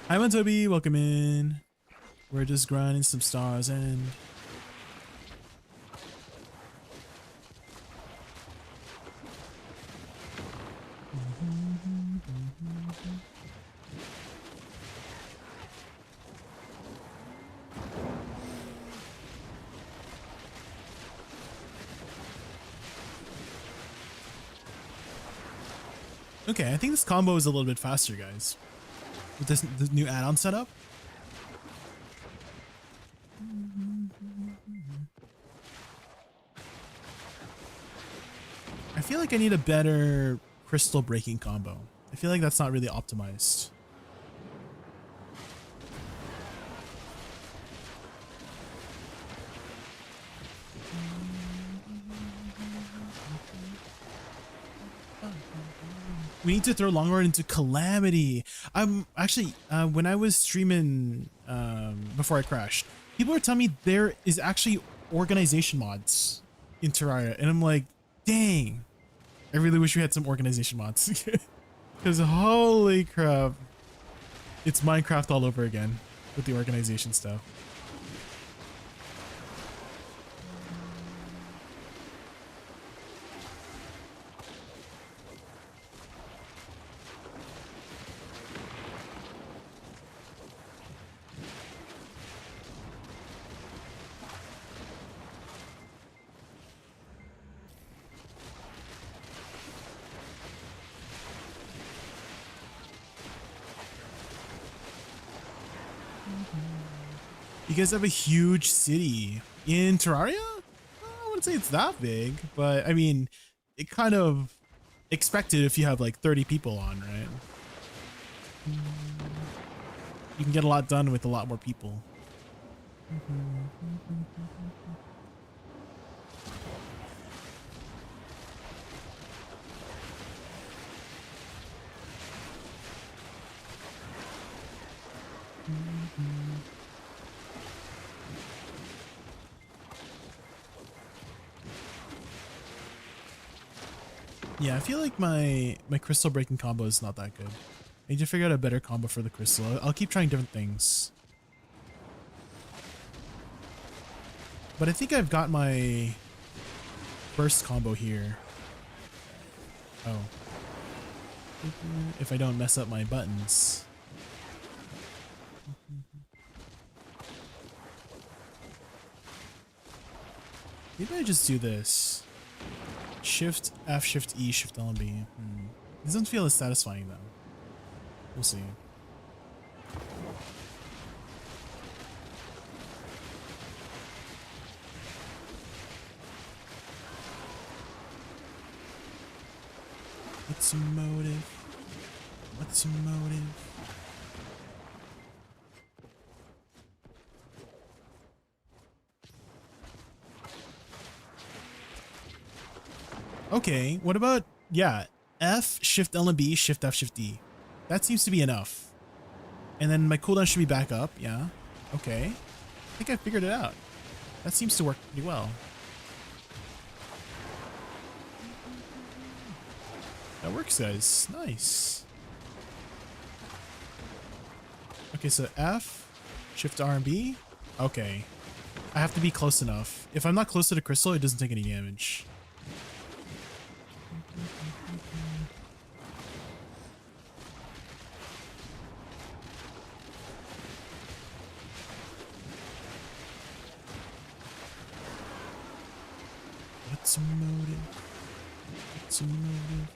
Hi, Montobi, welcome in. We're just grinding some stars and okay, I think this combo is a little bit faster, guys. With this new add-on setup. I feel like I need a better crystal breaking combo. I feel like that's not really optimized. We need to throw Longhorn into Calamity. Actually, when I was streaming before I crashed, people were telling me there is actually organization mods in Terraria, and I'm like, dang, I really wish we had some organization mods. Because holy crap, it's Minecraft all over again with the organization stuff. You guys have a huge city in Terraria? I wouldn't say it's that big, but I mean, it kind of expected if you have like 30 people on, right? You can get a lot done with a lot more people. Yeah, I feel like my crystal breaking combo is not that good. I need to figure out a better combo for the crystal. I'll keep trying different things. But I think I've got my burst combo here. Oh. If I don't mess up my buttons. Maybe I just do this. Shift F, Shift E, Shift L and B. This doesn't feel as satisfying though. We'll see. What's your motive? What's your motive? Okay, what about, yeah, F, Shift L and B, Shift F, Shift D. That seems to be enough. And then my cooldown should be back up, yeah. Okay. I think I figured it out. That seems to work pretty well. That works, guys. Nice. Okay, so F, Shift R and B. Okay. I have to be close enough. If I'm not close to the crystal, it doesn't take any damage. What's a motive? What's a motive?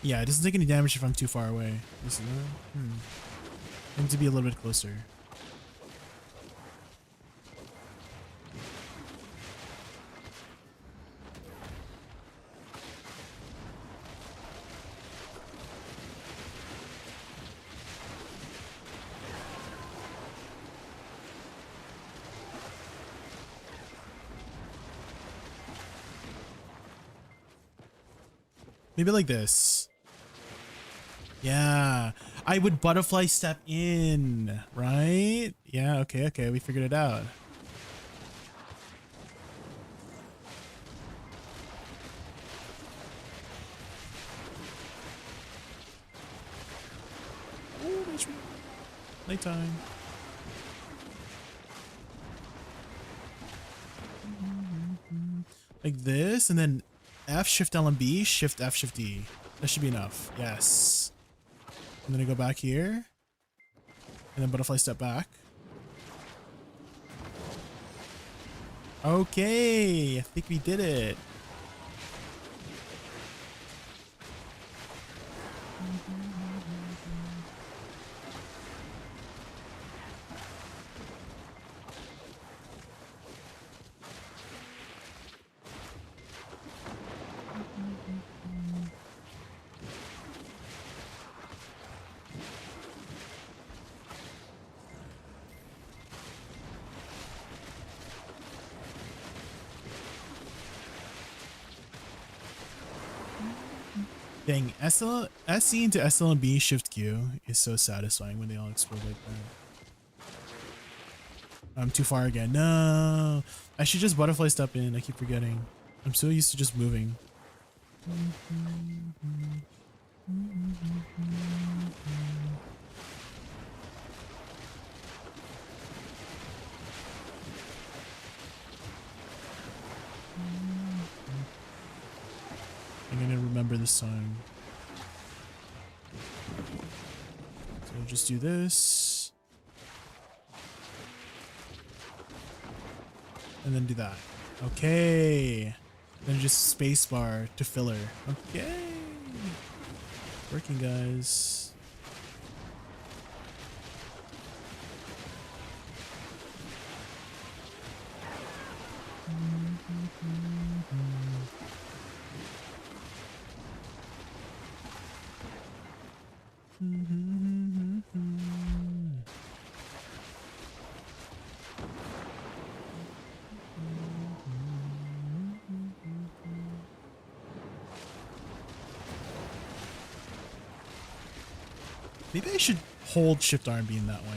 Yeah, it doesn't take any damage if I'm too far away. I need to be a little bit closer. Maybe like this. Yeah, I would butterfly step in, right? Yeah, okay, okay, we figured it out. Oh, that's right. Nighttime. Like this, and then F, Shift L and B, Shift F, Shift E. That should be enough. Yes. I'm gonna go back here. And then butterfly step back. Okay, I think we did it. Dang, SC into SL and B Shift Q is so satisfying when they all explode like that. I'm too far again. No, I should just butterfly step in. I keep forgetting. I'm so used to just moving. I'm gonna remember this time. So just do this. And then do that. Okay. Then just spacebar to filler. Okay. Working, guys. Maybe I should hold Shift R and B in that way.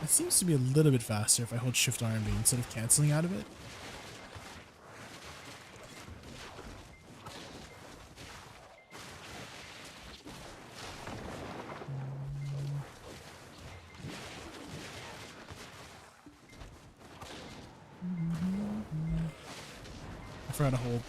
It seems to be a little bit faster if I hold Shift R and B instead of canceling out of it. I forgot to hold.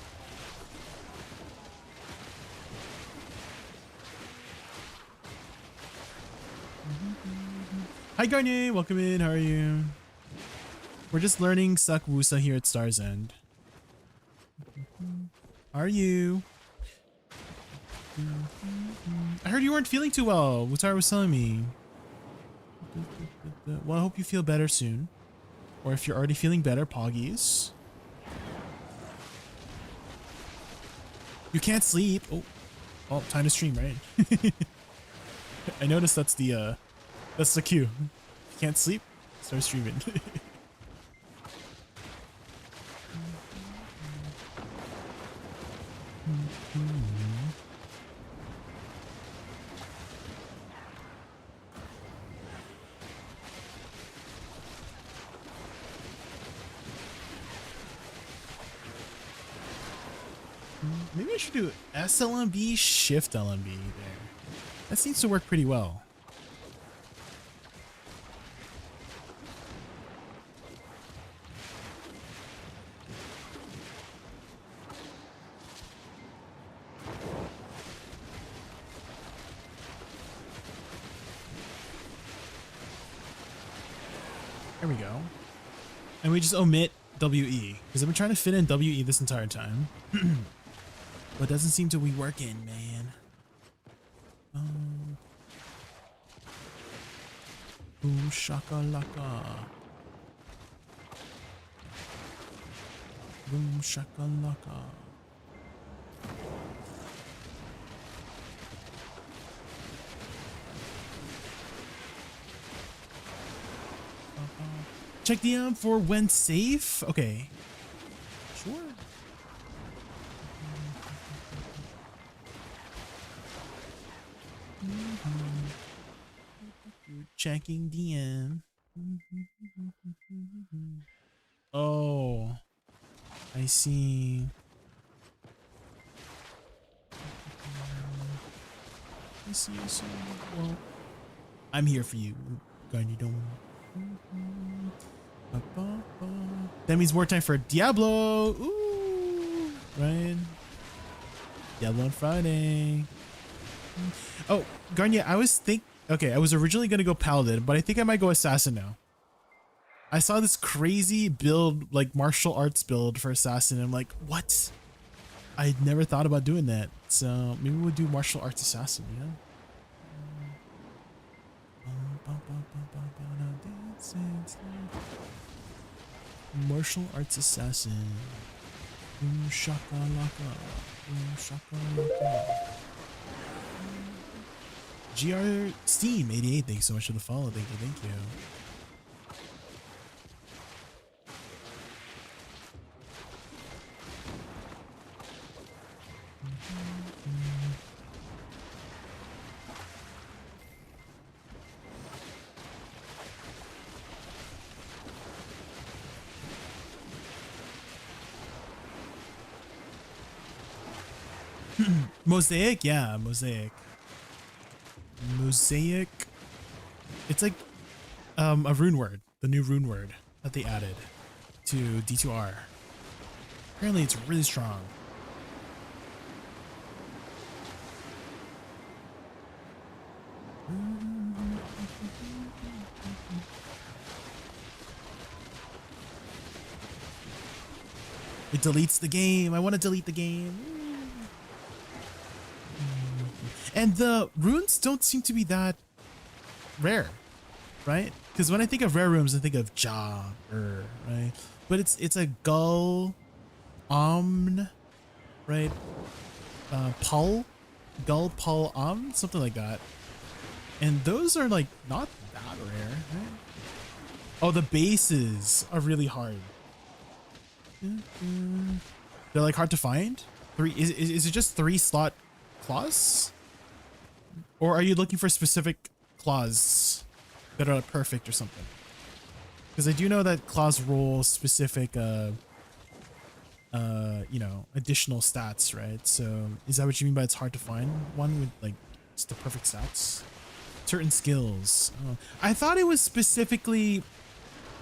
Hi Garnier, welcome in, how are you? We're just learning Suck Woosa here at Star's End. How are you? I heard you weren't feeling too well, Wutar was telling me. Well, I hope you feel better soon. Or if you're already feeling better, Poggies. You can't sleep. Oh, time to stream, right? I noticed that's the cue. Can't sleep? Start streaming. Maybe I should do SLMB, Shift LMB there. That seems to work pretty well. There we go. And we just omit WE, because I've been trying to fit in WE this entire time. But it doesn't seem to be working, man. Boom shakalaka. Boom shakalaka. Check DM for when safe. Okay. Sure. Checking DM. Oh, I see. I see. Well, I'm here for you, Garni. Don't. That means more time for Diablo. Ooh, right? Diablo on Friday. Oh, Garnia, I was okay, I was originally gonna go Paladin, but I think I might go Assassin now. I saw this crazy build, like martial arts build for Assassin, and I'm like, what? I'd never thought about doing that. So maybe we'll do martial arts Assassin, you know? Martial arts assassin. Boom shakalaka. Boom shakalaka. GR Steam 88, thanks so much for the follow. Thank you. Mosaic, yeah, Mosaic. It's like a rune word, the new rune word that they added to D2R. Apparently it's really strong. It deletes the game. I want to delete the game. And the runes don't seem to be that rare, right? Because when I think of rare runes, I think of Ja, right? but it's a gull, omn, right? Pull, gull, pull, something like that. And those are like not that rare, right? Oh, the bases are really hard. They're like hard to find. Is it just 3 slot claws? Or are you looking for specific claws that are perfect or something? Because I do know that claws roll specific, you know, additional stats, right? So is that what you mean by it's hard to find one with like just the perfect stats? Certain skills. Oh. I thought it was specifically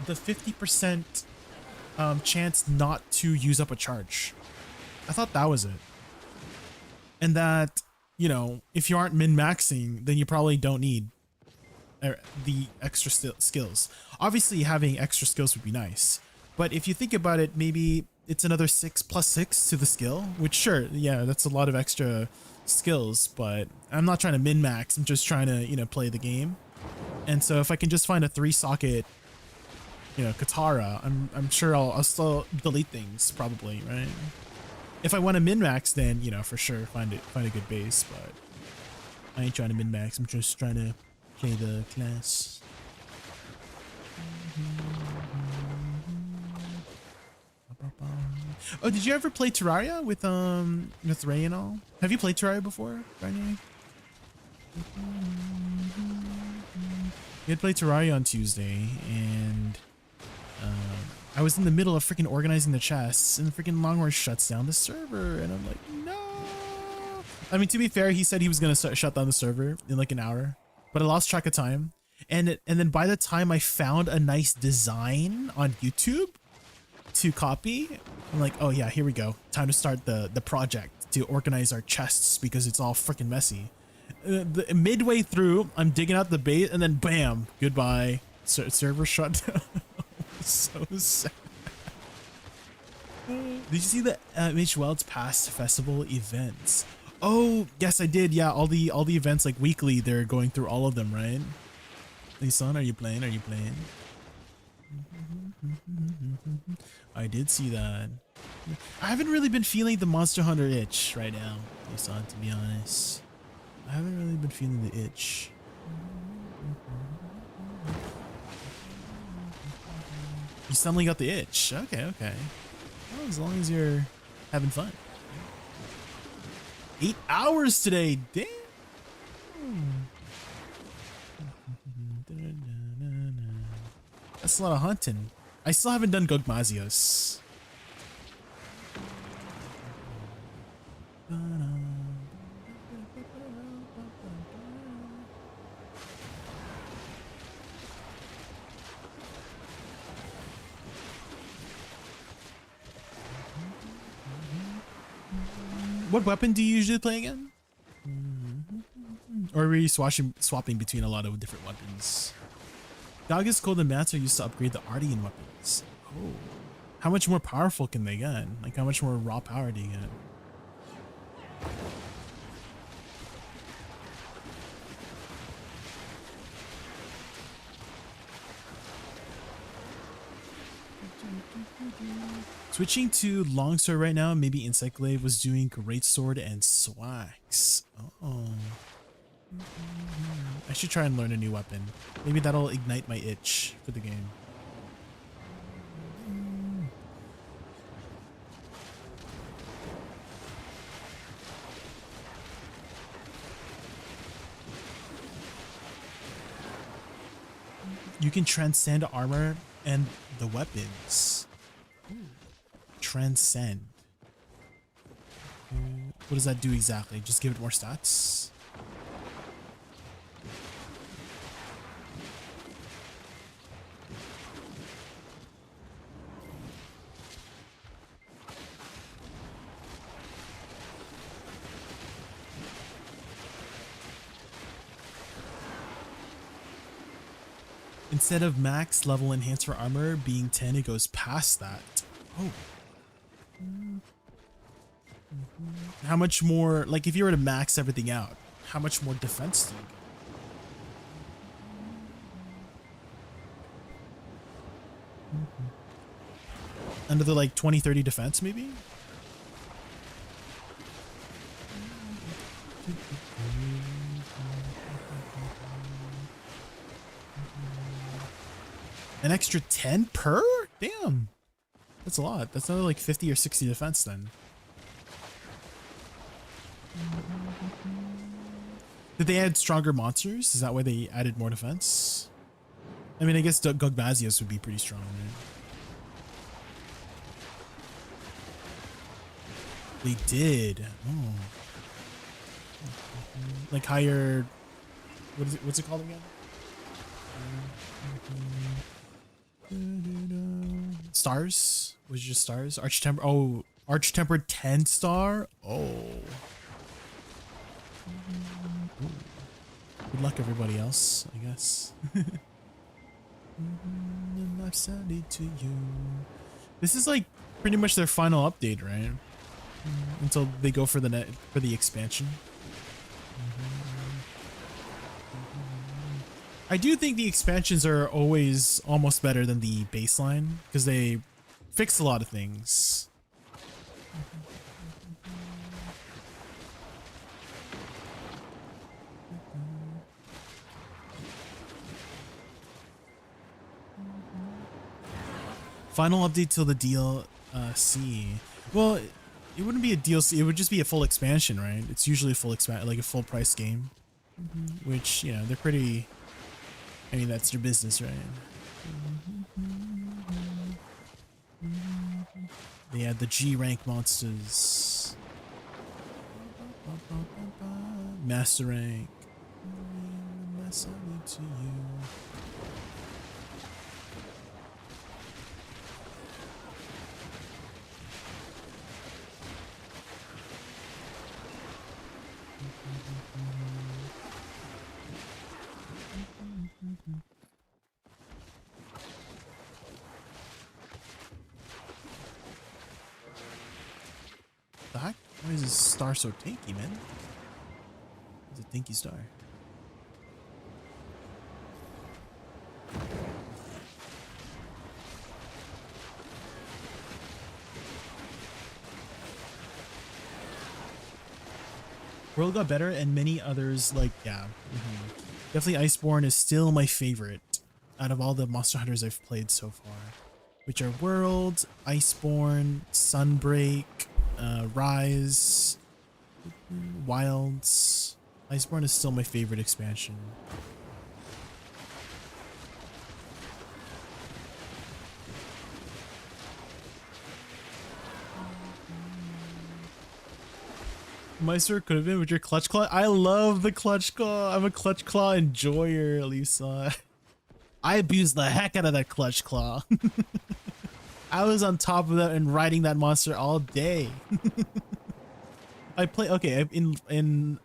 the 50% chance not to use up a charge. I thought that was it. And that, you know, if you aren't min-maxing, then you probably don't need the extra skills. Obviously, having extra skills would be nice. But if you think about it, maybe it's another 6 + 6 to the skill, which sure, yeah, that's a lot of extra skills, but I'm not trying to min-max. I'm just trying to, you know, play the game. And so if I can just find a 3-socket, you know, Katara, I'm sure I'll still delete things probably, right? If I want to min-max, then, you know, for sure find a good base, but I ain't trying to min-max. I'm just trying to play the class. Oh, did you ever play Terraria with Ray and all? Have you played Terraria before, Brian? We had played Terraria on Tuesday, and I was in the middle of freaking organizing the chests, and the freaking Longhorn shuts down the server, and I'm like, no. I mean, to be fair, he said he was gonna shut down the server in like an hour, but I lost track of time, and then by the time I found a nice design on YouTube to copy, I'm like, oh yeah, here we go. Time to start the project to organize our chests because it's all freaking messy. Midway through, I'm digging out the bait, and then bam, goodbye. Server shut down. So sad. Did you see the MH Weld's past festival events? Oh yes, I did. Yeah, all the events like weekly. They're going through all of them, right? Hey son, are you playing? Are you playing? I did see that. I haven't really been feeling the Monster Hunter itch right now, hey son, to be honest. I haven't really been feeling the itch. You suddenly got the itch. Okay, okay. Well, as long as you're having fun. 8 hours today. Damn. That's a lot of hunting. I still haven't done Gogmazios. What weapon do you usually play again? Or were you swapping between a lot of different weapons? Dog's Golden Mats are used to upgrade the Ardian weapons. Oh. How much more powerful can they get? Like how much more raw power do you get? Switching to longsword right now, maybe Encyclave was doing greatsword and swags. Oh. I should try and learn a new weapon. Maybe that'll ignite my itch for the game. You can transcend armor and the weapons. Ooh. Transcend. What does that do exactly? Just give it more stats? Instead of max level enhancer armor being 10, it goes past that. Oh. How much more, like if you were to max everything out, how much more defense do you get? Another like 20-30 defense maybe. An extra 10 per? Damn. That's a lot. That's another like 50 or 60 defense then. Did they add stronger monsters? Is that why they added more defense? I mean, I guess Gugmazios would be pretty strong, right? They did. Oh. Like higher... What is it? What's it called again? Stars? Was it just stars? Arch-tempered. Oh, Arch-tempered 10 star? Oh. Ooh. Good luck, everybody else, I guess. I've sent it to you. This is like pretty much their final update, right? Until they go for the expansion. I do think the expansions are always almost better than the baseline because they fix a lot of things. Final update till the DLC. Well, it wouldn't be a DLC. It would just be a full expansion, right? It's usually a full like a full price game, which, you know, they're pretty. I mean, that's their business, right? They had the G rank monsters, master rank. To you. The heck? Why is this star so tanky, man? It's a tanky star. World got better and many others like, yeah. Definitely Iceborne is still my favorite out of all the Monster Hunters I've played so far. Which are World, Iceborne, Sunbreak, Rise, Wilds. Iceborne is still my favorite expansion. Meister could have been with your Clutch Claw. I love the Clutch Claw. I'm a Clutch Claw enjoyer, Lisa. I abused the heck out of that Clutch Claw. I was on top of that and riding that monster all day. I play in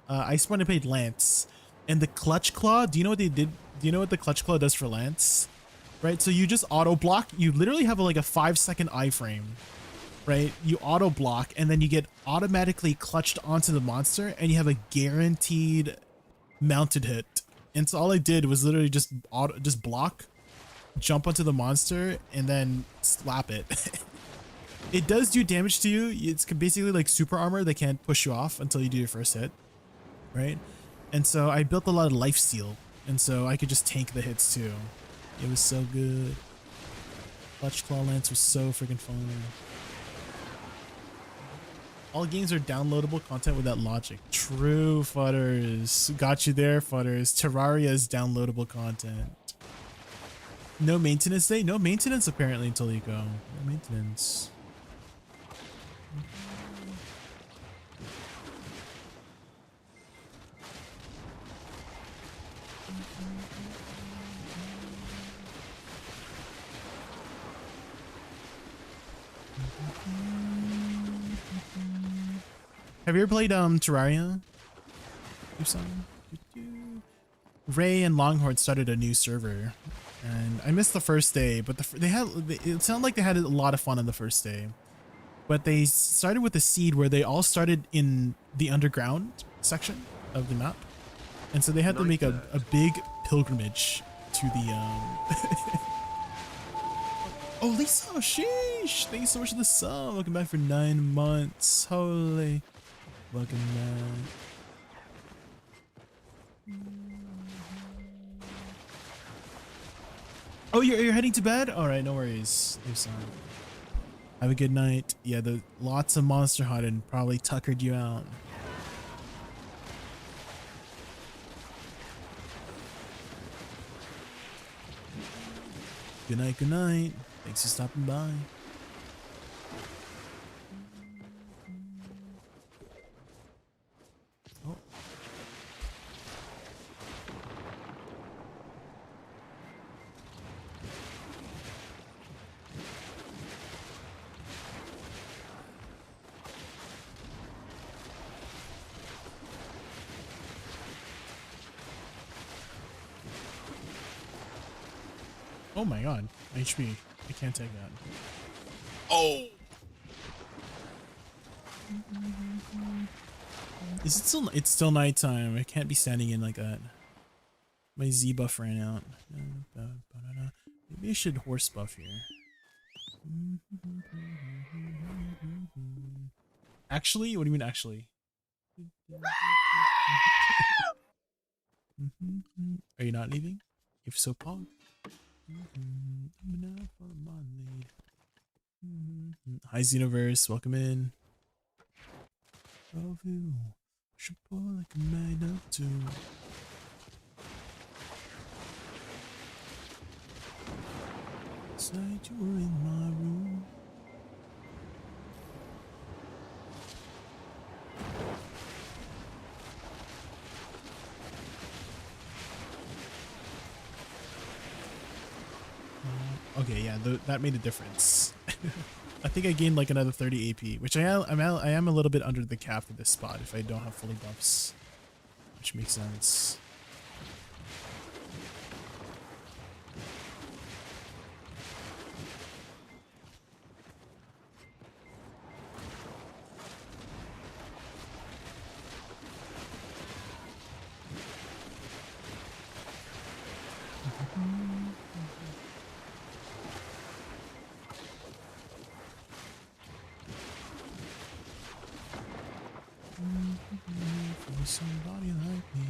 Iceborne I played Lance, and the Clutch Claw. Do you know what they did? Do you know what the Clutch Claw does for Lance? Right. So you just auto block. You literally have like a 5-second iframe. Right, you auto block and then you get automatically clutched onto the monster and you have a guaranteed mounted hit. And so all I did was literally just block, jump onto the monster and then slap it. It does do damage to you. It's basically like super armor. They can't push you off until you do your first hit, right? And so I built a lot of life steal and so I could just tank the hits too. It was so good. Clutch Claw Lance was so freaking fun. All games are downloadable content with that logic. True, Futters. Got you there, Futters. Terraria is downloadable content. No maintenance day? No maintenance apparently until you go. No maintenance. Have you ever played Terraria? Ray and Longhorn started a new server, and I missed the first day, but it sounded like they had a lot of fun on the first day. But they started with a seed where they all started in the underground section of the map, and so they had to make a big pilgrimage to the Oh, Lisa, sheesh. Thank you so much for the sub. Welcome back for 9 months. Holy. Welcome back. Oh, you're heading to bed? All right, no worries. Lisa. Have a good night. Yeah, the lots of Monster Hunting probably tuckered you out. Good night, good night. Thanks for stopping by. Oh. Oh my god, HP. I can't take that. Oh! Is it still? It's still nighttime. I can't be standing in like that. My Z buff ran out. Maybe I should horse buff here. Actually? What do you mean actually? Are you not leaving? If so, Pog. Hi Xenoverse, welcome in. Love you, should pull like a magnet too. It's like you were in my room. Okay, yeah, that made a difference. I think I gained like another 30 AP, which I am a little bit under the cap for this spot if I don't have fully buffs, which makes sense. Somebody like me.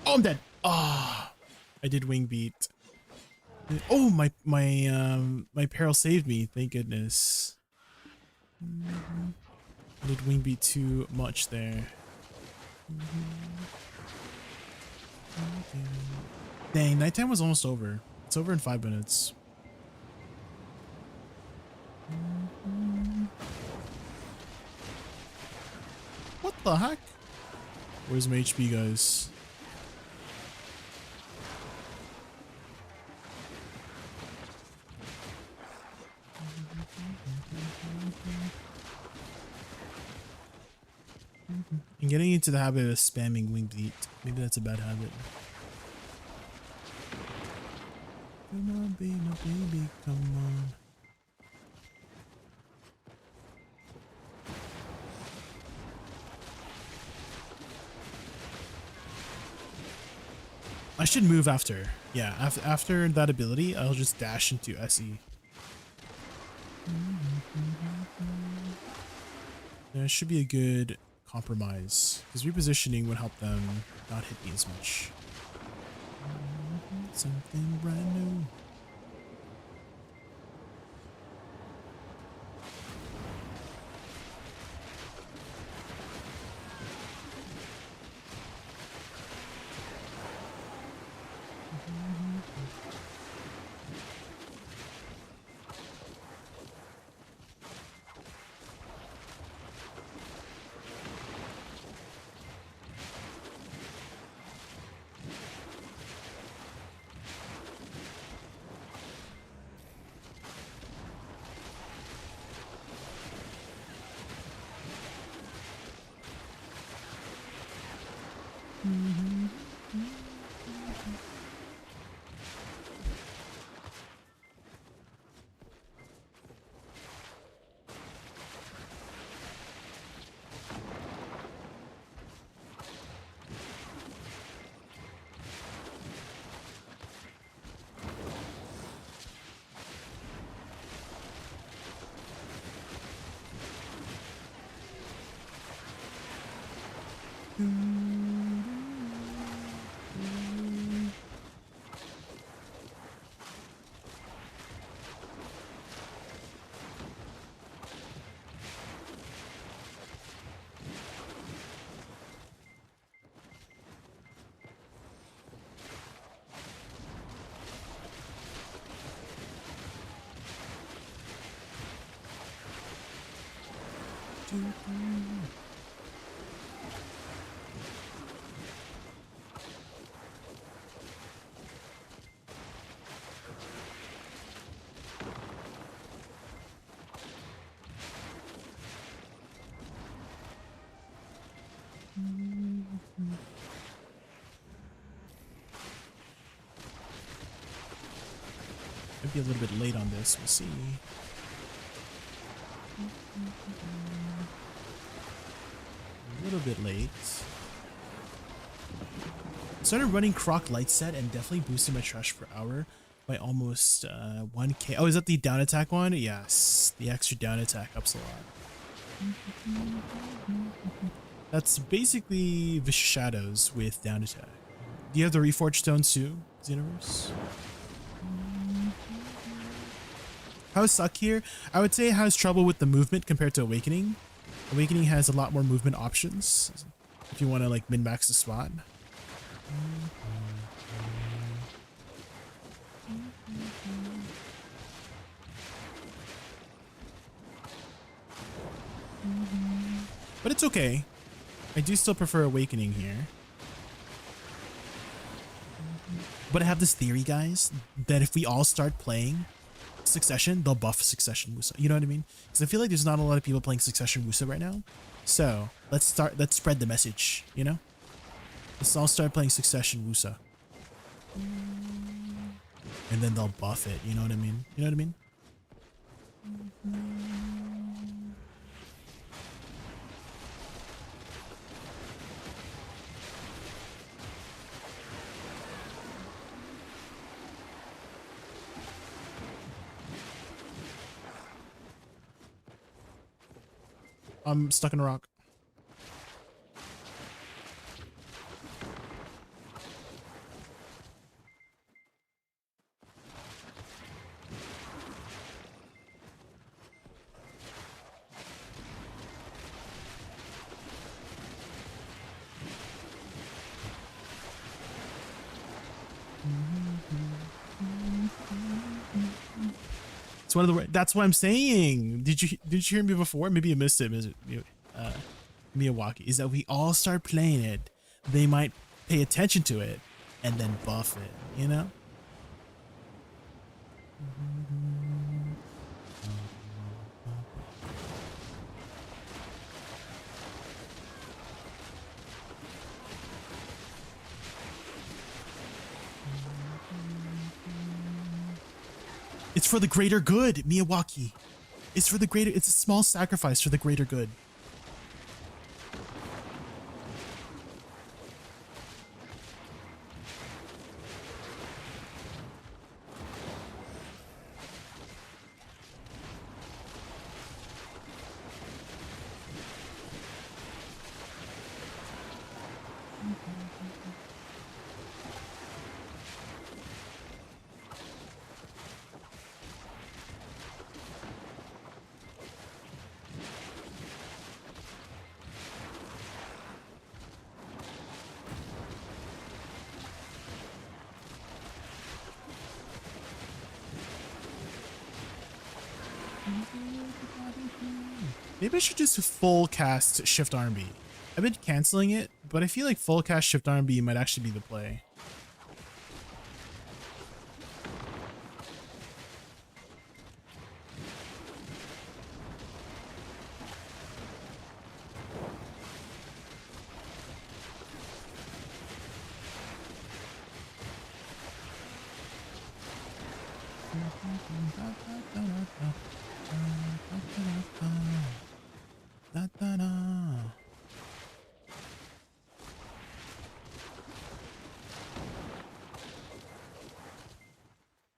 Oh, I'm dead. Ah, I did wing beat. Oh, my peril saved me. Thank goodness. I did wing beat too much there. Dang, nighttime was almost over. It's over in 5 minutes. What the heck? Where's my HP, guys? I'm getting into the habit of spamming wing beat. Maybe that's a bad habit. Come on, baby, baby, come on. I should move after. Yeah, after that ability, I'll just dash into SE. That should be a good compromise, because repositioning would help them not hit me as much. Something brand new. Might be a little bit late on this. We'll see. A little bit late. Started running Croc light set and definitely boosted my trash per hour by almost 1k. Oh, is that the down attack one? Yes, the extra down attack ups a lot. That's basically Vicious Shadows with down attack. Do you have the Reforged Stones too, Xenoverse? How's Suck here? I would say it has trouble with the movement compared to Awakening. Awakening has a lot more movement options if you want to like min-max the spot. But it's okay. I do still prefer Awakening here. But I have this theory, guys, that if we all start playing Succession, they'll buff Succession Woosa. You know what I mean? Because I feel like there's not a lot of people playing Succession Woosa right now. So let's spread the message, you know? Let's all start playing Succession Woosa. And then they'll buff it, you know what I mean? You know what I mean? I'm stuck in a rock. It's one of the. That's what I'm saying. Did you hear me before? Maybe you missed it. Miyawaki, is that we all start playing it, they might pay attention to it and then buff it, you know? It's for the greater good, Miyawaki. It's for the greater, it's a small sacrifice for the greater good. Maybe I should just full cast Shift R&B. I've been canceling it, but I feel like full cast Shift R&B might actually be the play.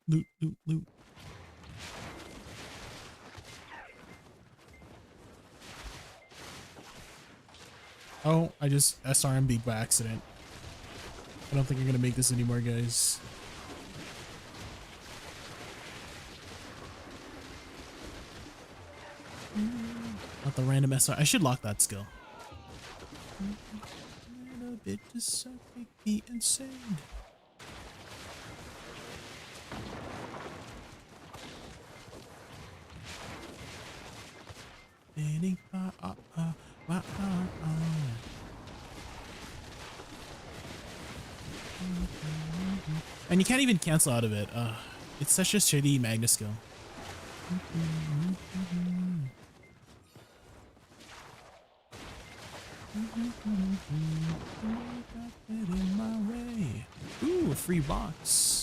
Loot, loot, loot. Oh, I just SRMB'd by accident. I don't think I'm gonna make this anymore, guys. Not the random SR. I should lock that skill. A little bit just make me insane. And you can't even cancel out of it. It's such a shitty Magna skill. In my way. Ooh, a free box.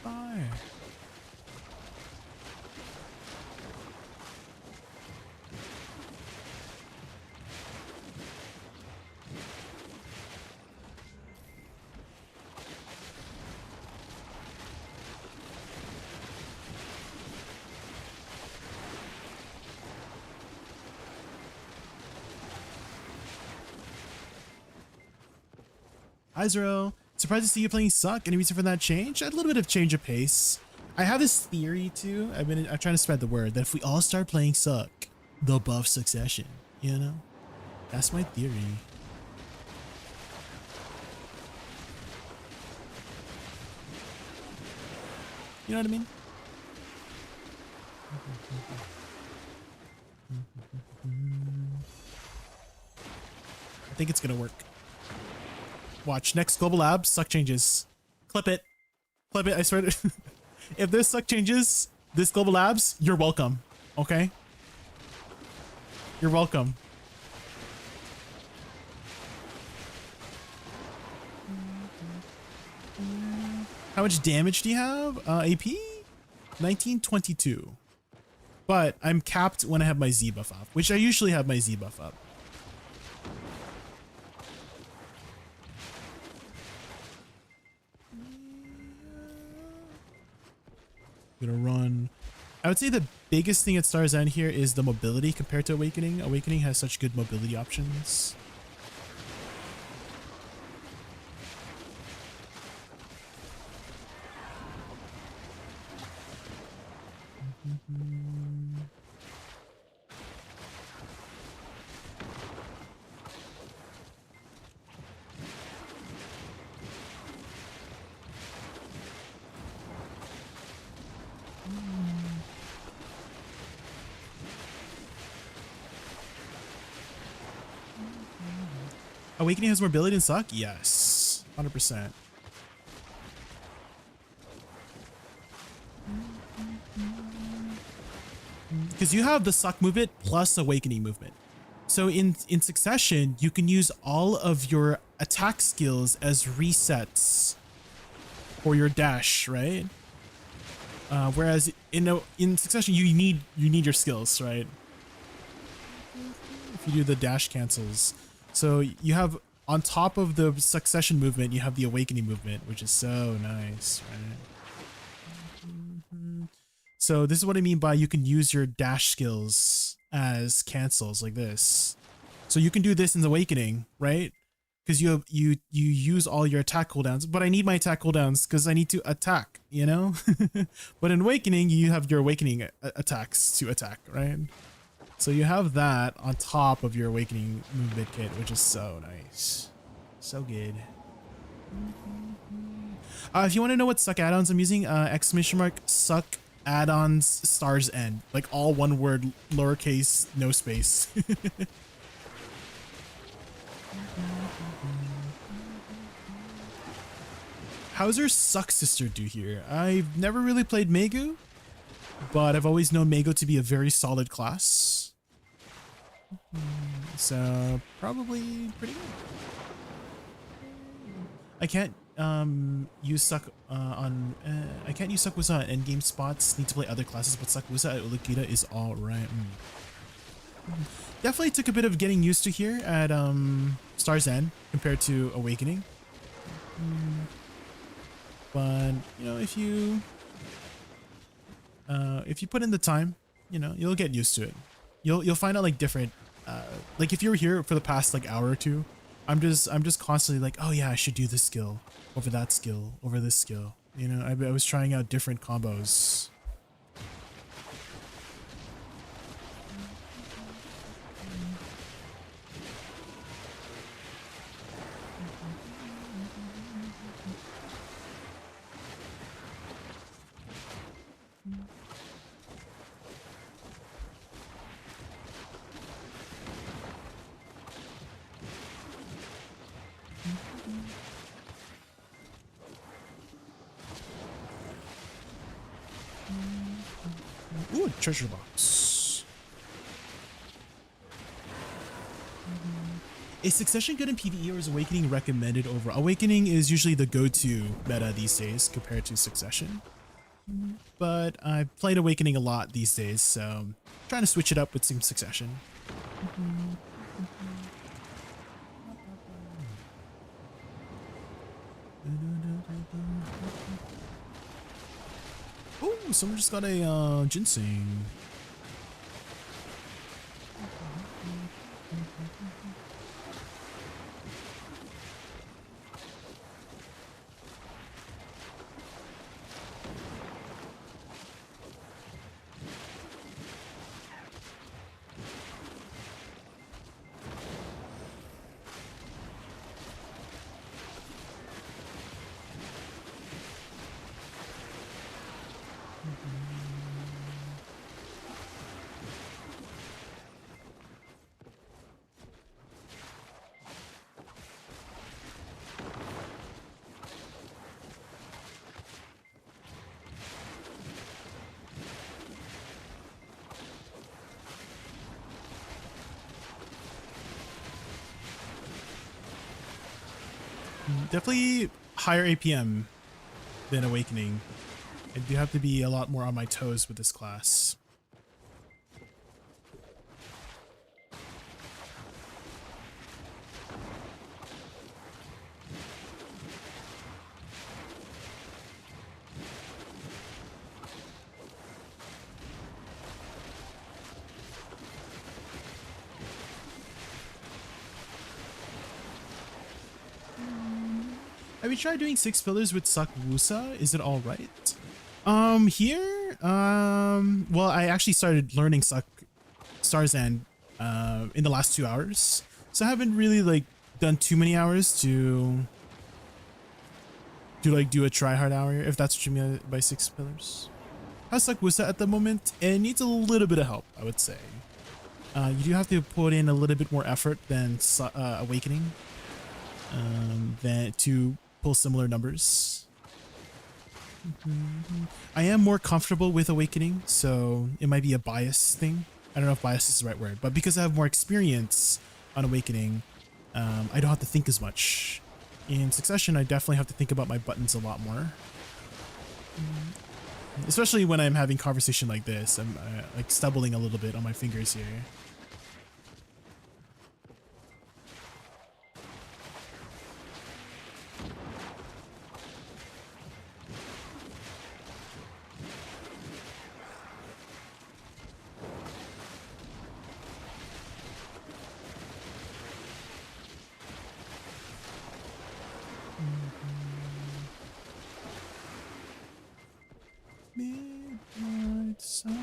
Fire. Hi Zero. Surprised to see you playing Suck. Any reason for that change? A little bit of change of pace. I have this theory too. I'm trying to spread the word that if we all start playing Suck, they'll buff Succession. You know, that's my theory. You know what I mean? I think it's gonna work. Watch, next global lab, Suck changes. Clip it. Clip it, I swear to if this Suck changes, this global labs, you're welcome. Okay? You're welcome. How much damage do you have? AP? 1922. But I'm capped when I have my Z buff up, which I usually have my Z buff up. Gonna run. I would say the biggest thing at Stars End here is the mobility compared to Awakening. Awakening has such good mobility options. Awakening has more ability than Suck? Yes. 100%. Because you have the Suck movement plus Awakening movement. So in succession, you can use all of your attack skills as resets for your dash, right? Whereas in succession, you need your skills, right? If you do the dash cancels. So you have, on top of the succession movement, you have the awakening movement, which is so nice, right? So this is what I mean by you can use your dash skills as cancels like this. So you can do this in the awakening, right? Because you use all your attack cooldowns, but I need my attack cooldowns because I need to attack, you know? But in awakening, you have your awakening attacks to attack, right? So you have that on top of your awakening movement kit, which is so nice. So good. If you want to know what Suck add-ons I'm using, exclamation mark Suck add-ons Stars End. Like all one word, lowercase, no space. How's your Suck sister do here? I've never really played Megu, but I've always known Mego to be a very solid class. So probably pretty good. I can't use Suck on I can't use Suck Woosa on endgame spots. Need to play other classes, but Suck Woosa at Ulukita is alright. Definitely took a bit of getting used to here at Star's End compared to Awakening. But you know, if you put in the time, you know, you'll get used to it. You'll find out like different like if you were here for the past like hour or two, I'm just constantly like, oh yeah, I should do this skill over that skill over this skill. You know, I was trying out different combos. Ooh, treasure box. Is Succession good in PvE or is Awakening recommended over? Awakening is usually the go-to meta these days compared to Succession. But I've played Awakening a lot these days, so I'm trying to switch it up with some Succession. Oh, someone just got a ginseng. Definitely higher APM than Awakening. I do have to be a lot more on my toes with this class. Have you tried doing 6 pillars with Suck Woosa? Is it all right? Well, I actually started learning Suck Star's End in the last 2 hours, so I haven't really like done too many hours to like do a try hard hour, if that's what you mean by 6 pillars. How's Suck Woosa at the moment? It needs a little bit of help, I would say. You do have to put in a little bit more effort than Awakening, than to pull similar numbers. I am more comfortable with Awakening, so it might be a bias thing. I don't know if bias is the right word, but because I have more experience on Awakening, I don't have to think as much. In Succession, I definitely have to think about my buttons a lot more. Especially when I'm having conversation like this, I'm like stumbling a little bit on my fingers here. Midnight sun.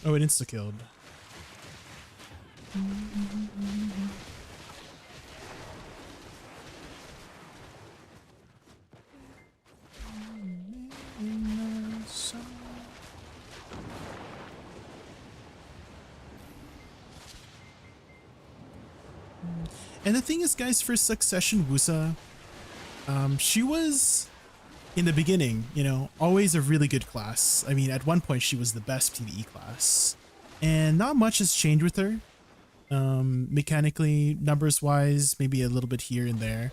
Oh, it insta-killed. And the thing is, guys, for Succession Woosa, she was, in the beginning, you know, always a really good class. I mean, at one point she was the best PvE class, and not much has changed with her. Mechanically, numbers wise, maybe a little bit here and there,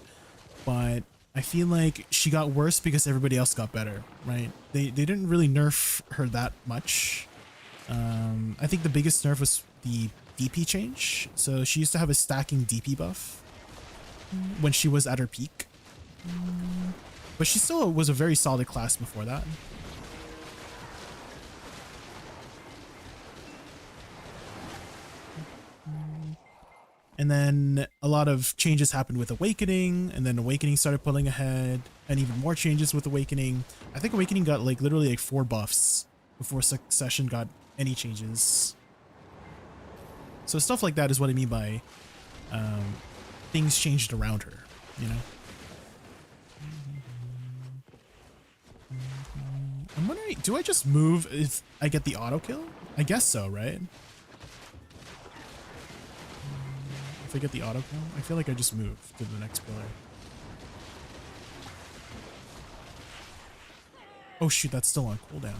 but I feel like she got worse because everybody else got better, right? They didn't really nerf her that much. I think the biggest nerf was the DP change. So she used to have a stacking DP buff when she was at her peak, but she still was a very solid class before that. And then a lot of changes happened with Awakening, and then Awakening started pulling ahead, and even more changes with Awakening. I think Awakening got like literally like 4 buffs before Succession got any changes. So stuff like that is what I mean by things changed around her, you know? I'm wondering, do I just move if I get the auto kill? I guess so, right? If I get the auto kill, I feel like I just move to the next pillar. Oh shoot, that's still on cooldown.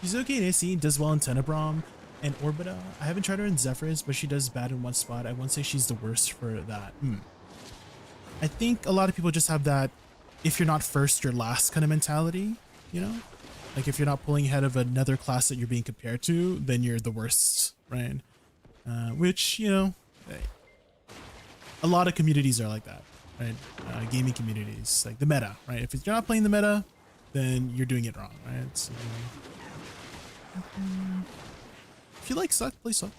She's okay in AC, does well in Tenebrom and Orbita. I haven't tried her in Zephyrs, but she does bad in one spot. I won't say she's the worst for that. I think a lot of people just have that if you're not first, you're last kind of mentality, you know? Like if you're not pulling ahead of another class that you're being compared to, then you're the worst, right? Which, you know, a lot of communities are like that, right? Gaming communities, like the meta, right? If you're not playing the meta, then you're doing it wrong, right? So, if you like Suck, play Suck.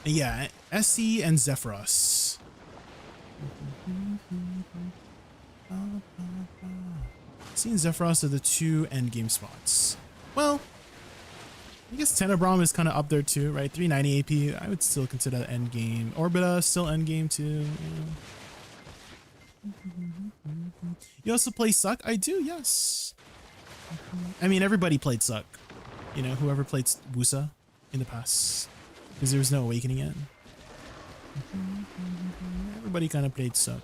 Yeah, SC and Zephyros. SC and Zephyros are the 2 endgame spots. Well, I guess Tenebrom is kind of up there too, right? 390 AP, I would still consider that endgame. Orbita, still endgame too. Yeah. You also play Suck? I do, yes. I mean, everybody played Suck. You know, whoever played Woosa in the past. Because there was no Awakening yet. Everybody kind of played Suck.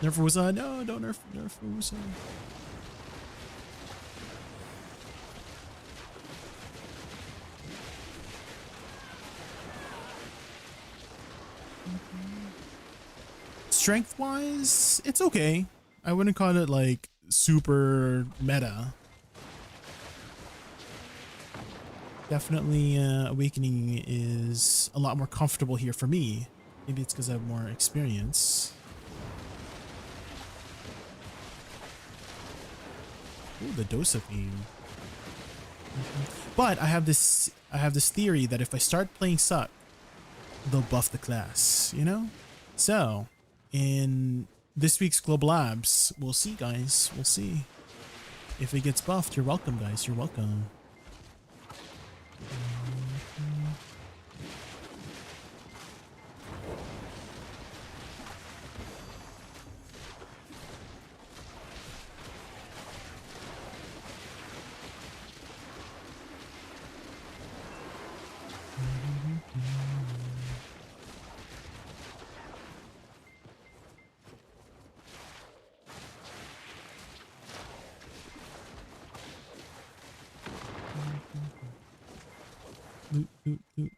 Nerf Woosa? No, don't nerf Woosa. Strength wise, it's okay. I wouldn't call it like super meta. Definitely Awakening is a lot more comfortable here for me. Maybe it's because I have more experience. Ooh, the Dosa theme. But I have this theory that if I start playing Suck, they'll buff the class, you know? So, in this week's Global Labs, we'll see, guys. We'll see. If it gets buffed, you're welcome, guys. You're welcome. Loot, loot, loot.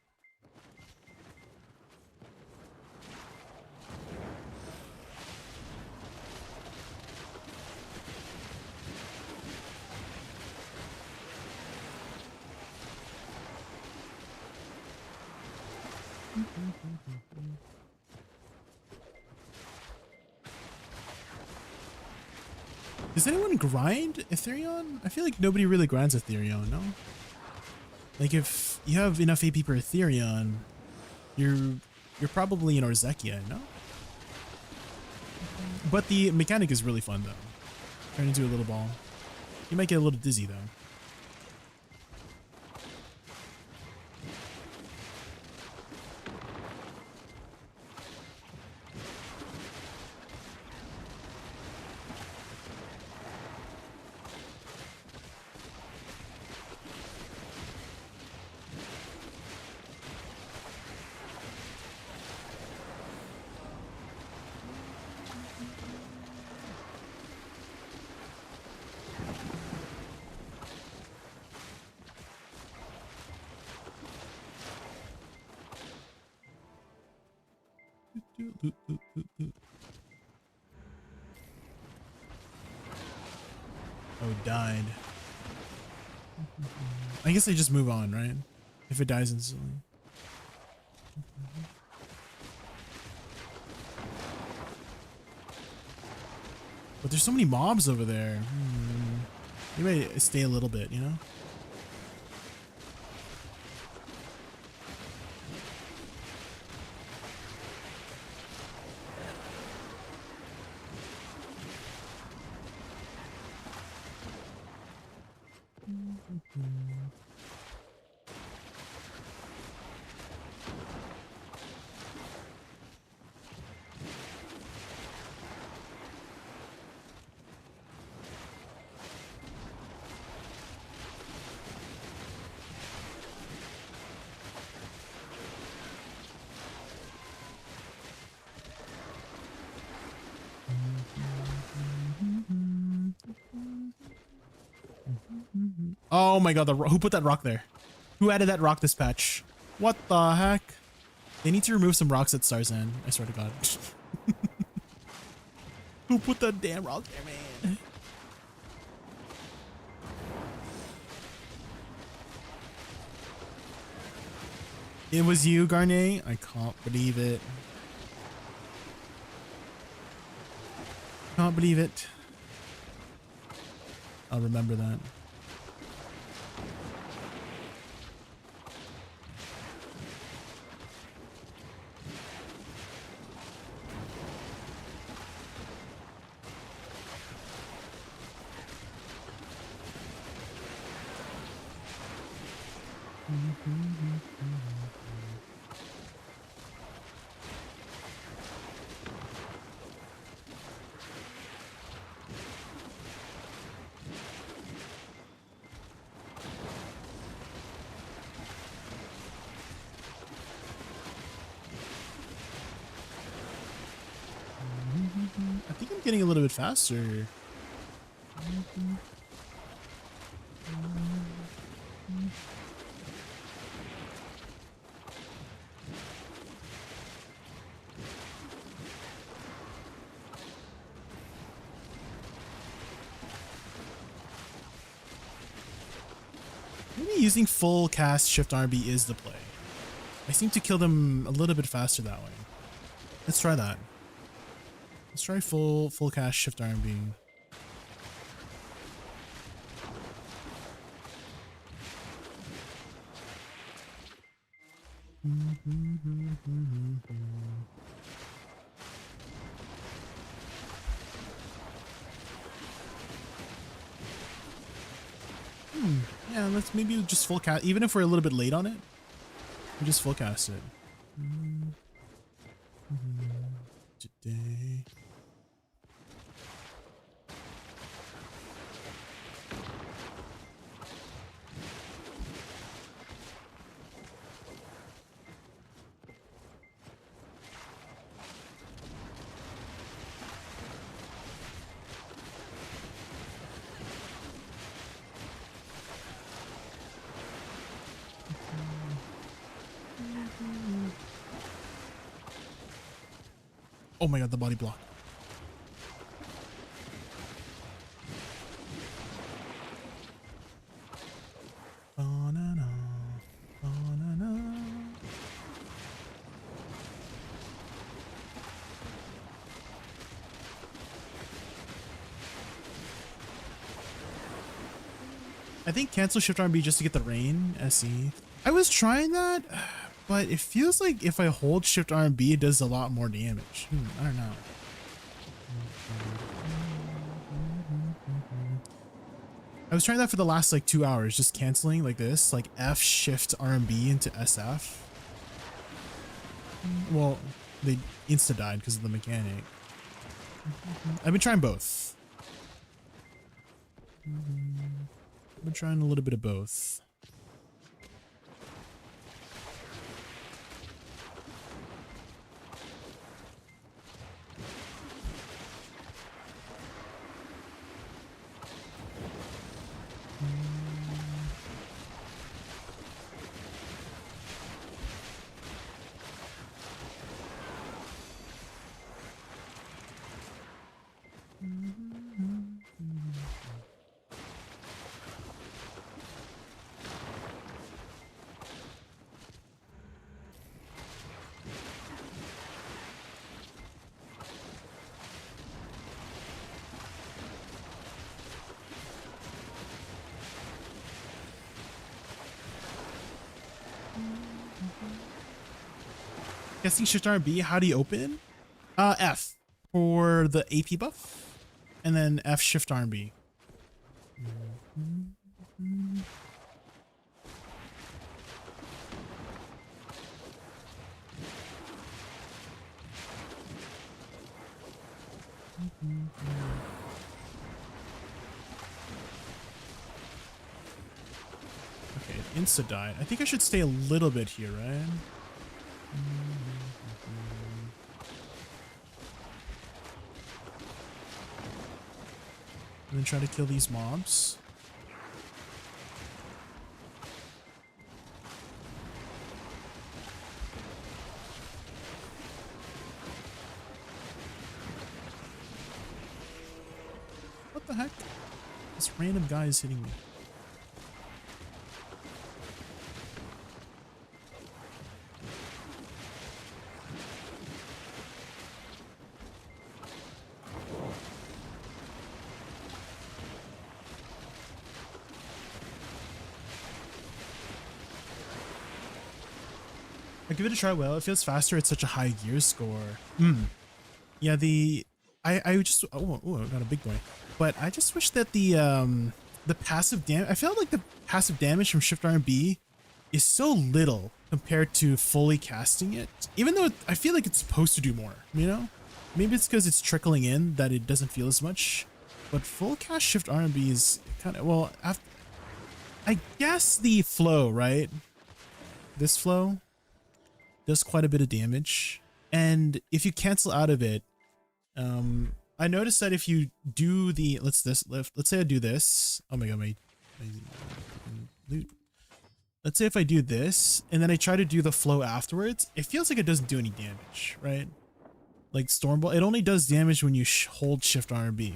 Does anyone grind Ethereum? I feel like nobody really grinds Ethereum, no? Like if you have enough AP per Ethereum, you're probably in Orzekia, no? But the mechanic is really fun though. Turn into a little ball. You might get a little dizzy though. Oh, it died. I guess they just move on, right? If it dies instantly. But there's so many mobs over there. You might stay a little bit, you know? Oh my god, who put that rock there? Who added that rock this patch? What the heck? They need to remove some rocks at Starzan, I swear to god. Who put that damn rock there, man? It was you, Garnet? I can't believe it. Can't believe it. I'll remember that. I think I'm getting a little bit faster. Maybe using full cast shift RB is the play. I seem to kill them a little bit faster that way. Let's try that. Let's try full cast shift RB. Yeah, let's maybe just full cast, even if we're a little bit late on it. We just full cast it. Today. Oh my god, the body block. Ba-na-na, ba-na-na. I think cancel shift RB just to get the rain SE. I was trying that, but it feels like if I hold shift RB, it does a lot more damage. I don't know. I was trying that for the last like 2 hours, just canceling like this, like F shift RB into SF. Well, they insta died because of the mechanic. I've been trying both. I've been trying a little bit of both. Guessing shift RB, how do you open? F for the AP buff, and then F shift RB. Okay, insta die. I think I should stay a little bit here, right? And then try to kill these mobs. What the heck? This random guy is hitting me. I give it a try. Well, it feels faster at such a high gear score. Yeah, I just I got a big boy, but I just wish that the passive damage. I felt like the passive damage from shift RB is so little compared to fully casting it. Even though I feel like it's supposed to do more, you know. Maybe it's because it's trickling in that it doesn't feel as much. But full cast shift RB is kind of well. I guess the flow, right? This flow does quite a bit of damage, and if you cancel out of it, I noticed that if you do the let's say I do this. Oh my god, my loot. Let's say if I do this and then I try to do the flow afterwards, it feels like it doesn't do any damage, right? Like Stormball, it only does damage when you hold shift RB.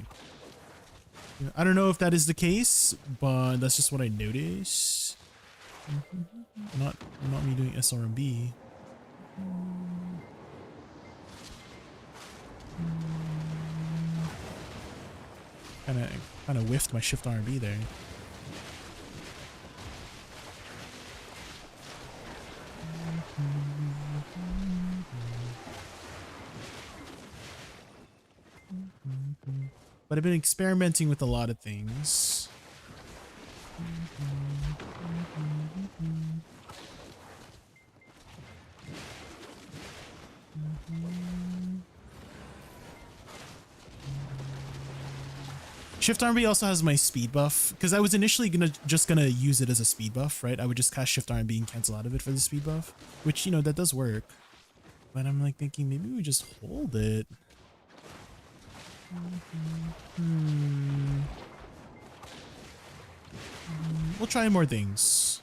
I don't know if that is the case, but that's just what I noticed. Not me doing SRMB. Kind of whiffed my shift RB there. but I've been experimenting with a lot of things. Shift RB also has my speed buff, because I was initially just gonna use it as a speed buff, right? I would just cast Shift RB and cancel out of it for the speed buff, which, you know, that does work. But I'm like thinking maybe we just hold it. We'll try more things.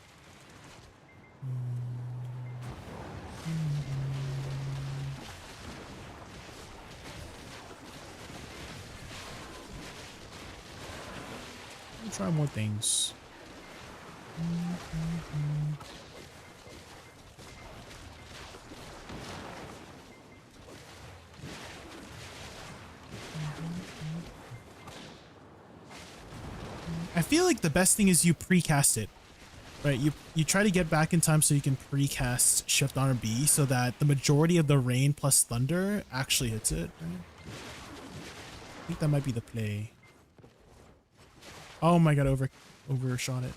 We'll try more things. I feel like the best thing is you precast it, right? You try to get back in time so you can precast Shift RB so that the majority of the rain plus thunder actually hits it. Right? I think that might be the play. Oh my god, overshot it.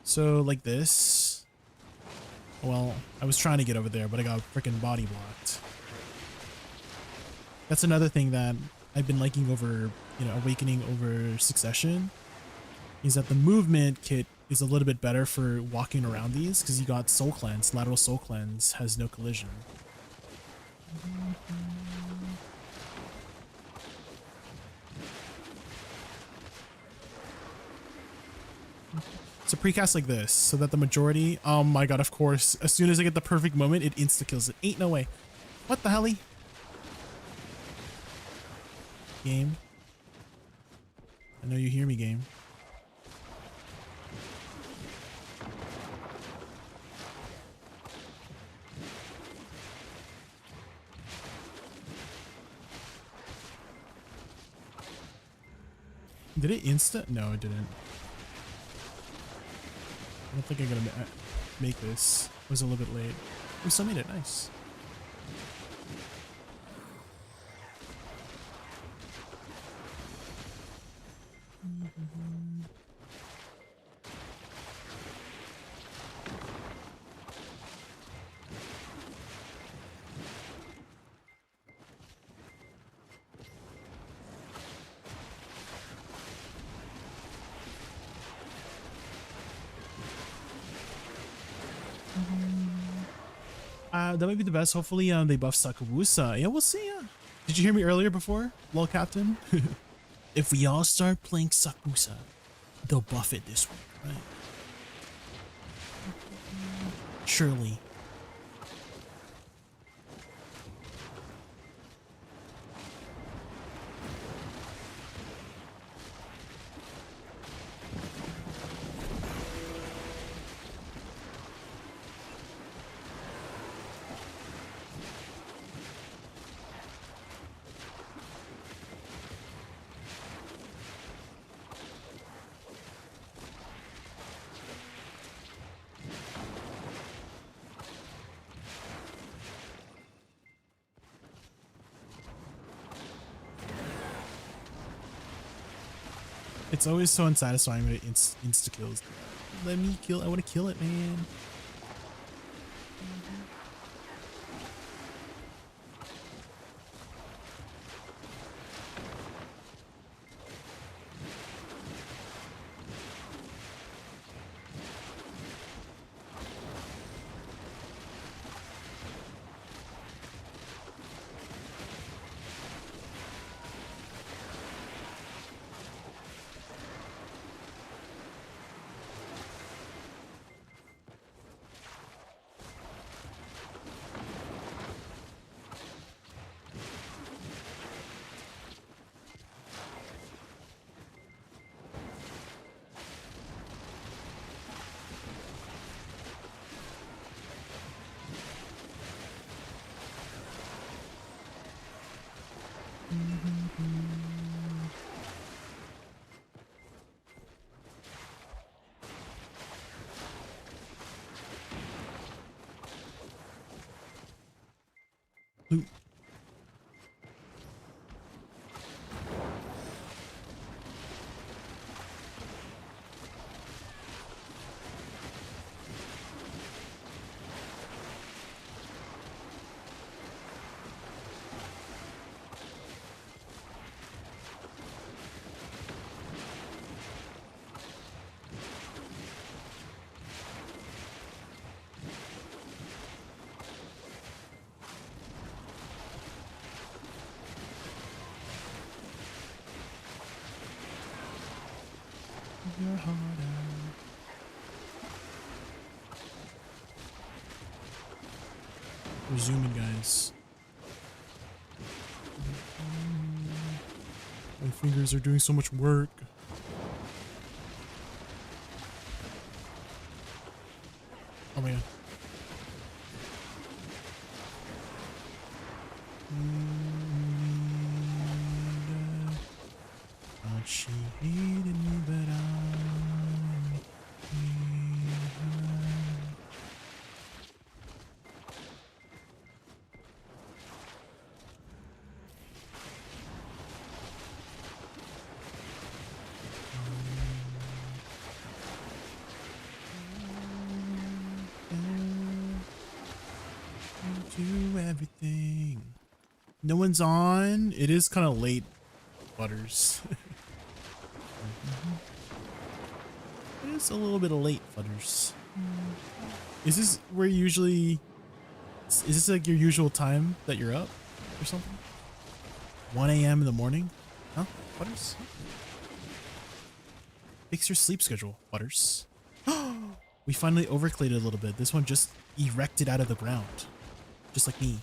So like this. Well, I was trying to get over there, but I got freaking body blocked. That's another thing that I've been liking over, you know, Awakening over Succession, is that the movement kit is a little bit better for walking around these, because you got Soul Cleanse. Lateral Soul Cleanse has no collision. So precast like this, so that the majority, oh my god, of course, as soon as I get the perfect moment, it insta-kills it. Ain't no way. What the helly? Game. I know you hear me, game. Did it insta? No, it didn't. I don't think I'm gonna make this. It was a little bit late. We still made it. Nice. That might be the best. Hopefully, they buff Woosa. Yeah, we'll see. Yeah. Did you hear me earlier before, lol, Captain? If we all start playing Woosa, they'll buff it this week, right? Surely. It's always so unsatisfying when it insta kills. Let me kill. I want to kill it, man. Loot. Your heart out. We're zooming, guys. My fingers are doing so much work. Oh my god. Thought she hated me, but I hate her. Do everything. No one's on. It is kind of late, Butters. It's a little bit of late, Butters. Is this where you usually? Is this like your usual time that you're up or something? 1 a.m. in the morning? Huh, Butters? Fix your sleep schedule, Butters. We finally overclayed it a little bit. This one just erected out of the ground. Just like me.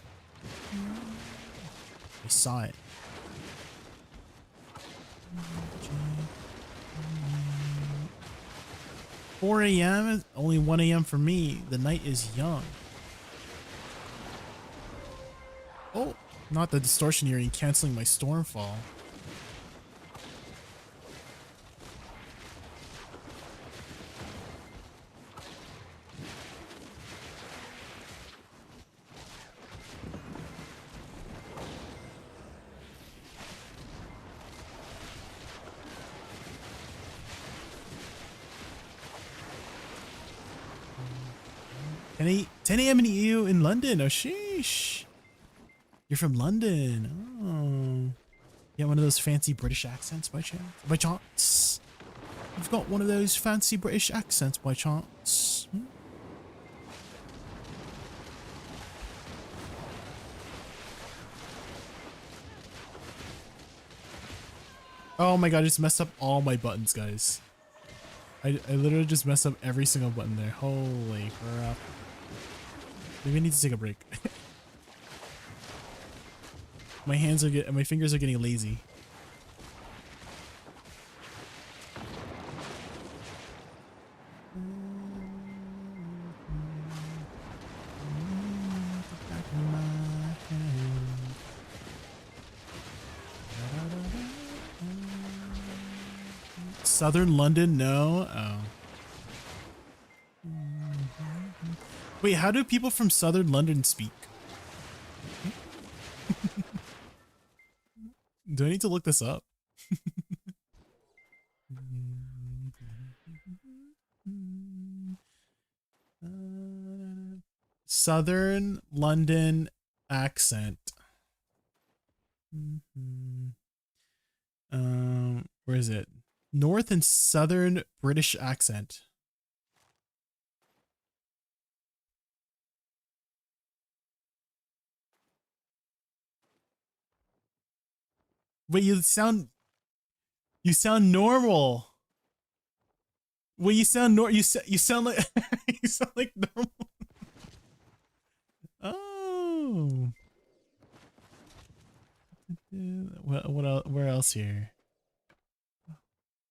I saw it. 4 a.m. Only 1 a.m. for me. The night is young. Oh, not the distortion earring canceling my stormfall. And 10 a.m. in EU in London. Oh, sheesh. You're from London. Oh. You got one of those fancy British accents by chance? By chance? You've got one of those fancy British accents by chance? Hmm? Oh my god, I just messed up all my buttons, guys. I literally just messed up every single button there. Holy crap. Maybe I need to take a break. My fingers are getting lazy. Southern London? No. Oh. Wait, how do people from Southern London speak? Do I need to look this up? Southern London accent. Where is it? North and Southern British accent. Wait, you sound normal. Wait, you sound you sound like you sound like normal. Oh. Where else here?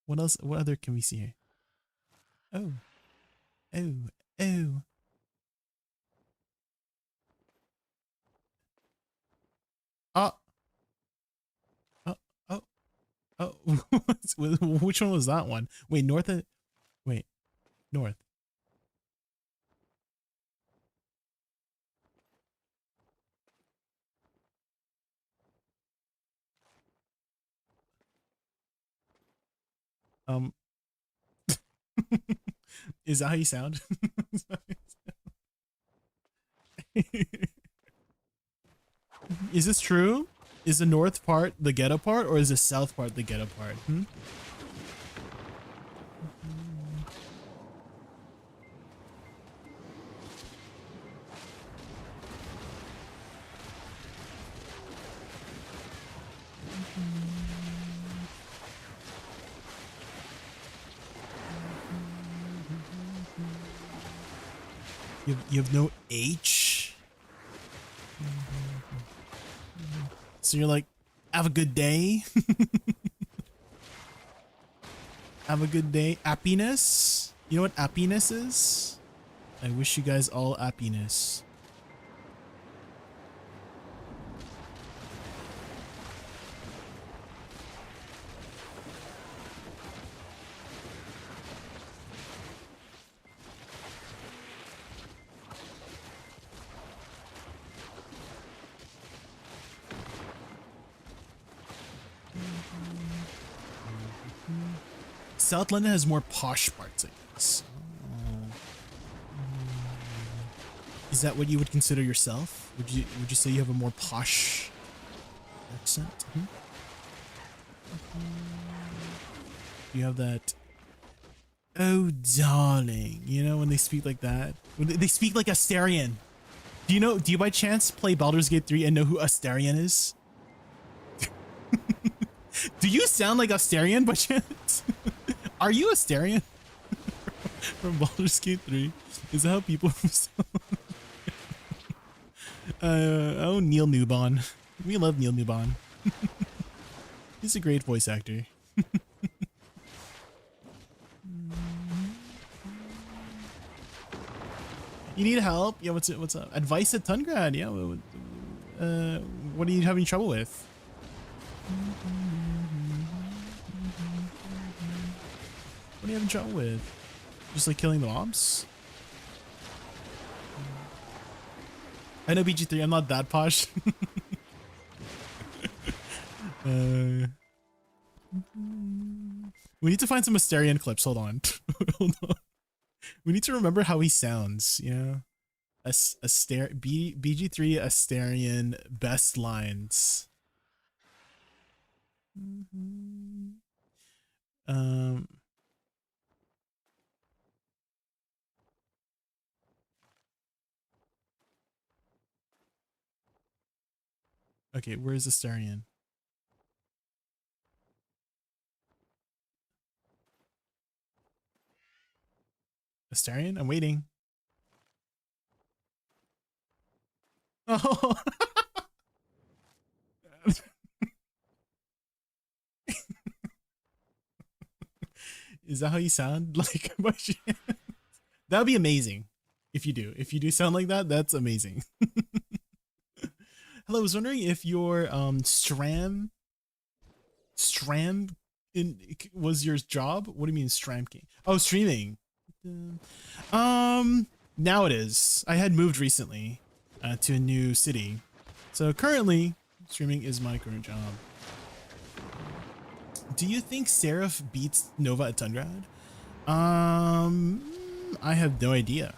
What else? What other can we see here? Oh. Oh. Oh. Oh. Oh. Oh. Which one was that one? Wait, north. Wait, north. Um, is that how you sound? Is this true? Is the north part the ghetto part, or is the south part the ghetto part? Hmm? You have no H? So you're like, have a good day? Have a good day. Happiness? You know what happiness is? I wish you guys all happiness. South London has more posh parts, I guess. Is that what you would consider yourself? Would you say you have a more posh accent? Hmm? You have that, oh darling, you know, when they speak like that? When they speak like Astarion. Do you by chance play Baldur's Gate 3 and know who Astarion is? Do you sound like Astarion by chance? Are you Astarion? From Baldur's Gate 3? Is that how people sound? Oh, Neil Newbon. We love Neil Newbon. He's a great voice actor. You need help? Yeah, what's up? Advice at Tungrad, yeah. What are you having trouble with? What are you having trouble with? Just like killing the mobs? I know BG3, I'm not that posh. We need to find some Astarion clips. Hold on. Hold on. We need to remember how he sounds, you know? BG3 Astarion best lines. Okay, where's Astarion? Astarion? I'm waiting. Oh. Is that how you sound? Like, that would be amazing. If you do sound like that, that's amazing. Hello, I was wondering if your Stram was your job? What do you mean Stramking? Oh, streaming. Now it is. I had moved recently to a new city. So currently, streaming is my current job. Do you think Seraph beats Nova at Tungrad? I have no idea.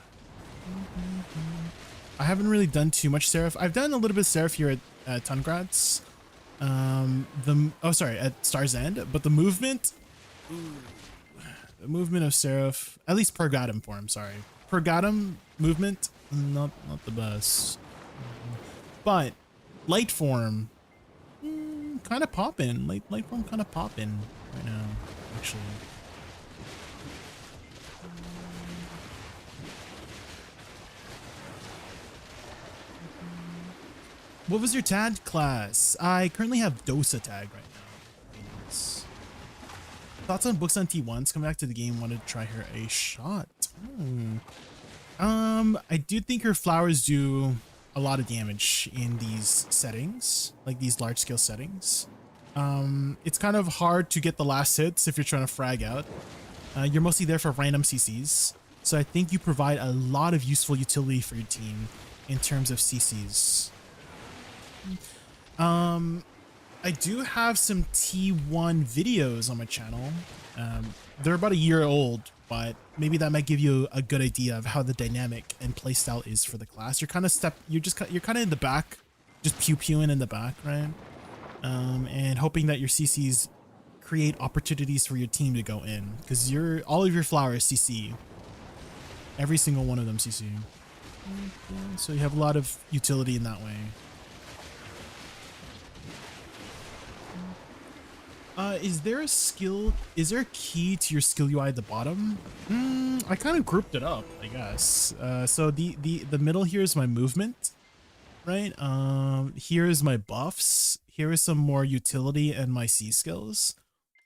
I haven't really done too much Seraph. I've done a little bit of Seraph here at Tungrads. At Star's End, but the movement of Seraph, at least Pergatum form, sorry. Pergatum movement, not the best. But light form, kind of poppin'. Light form kind of poppin' right now, actually. What was your tag class? I currently have Dosa tag right now. Yes. Thoughts on books on T1s? Coming back to the game, wanted to try her a shot. I do think her flowers do a lot of damage in these settings, like these large scale settings. It's kind of hard to get the last hits if you're trying to frag out. You're mostly there for random CCs. So I think you provide a lot of useful utility for your team in terms of CCs. I do have some T1 videos on my channel. They're about a year old, but maybe that might give you a good idea of how the dynamic and playstyle is for the class. You're kind of in the back, just pew-pewing in the back, right? And hoping that your CCs create opportunities for your team to go in, because all of your flowers CC. Every single one of them CC. So you have a lot of utility in that way. Is there a key to your skill UI at the bottom? I kind of grouped it up, I guess. So the middle here is my movement, right? Here is my buffs. Here is some more utility and my C skills.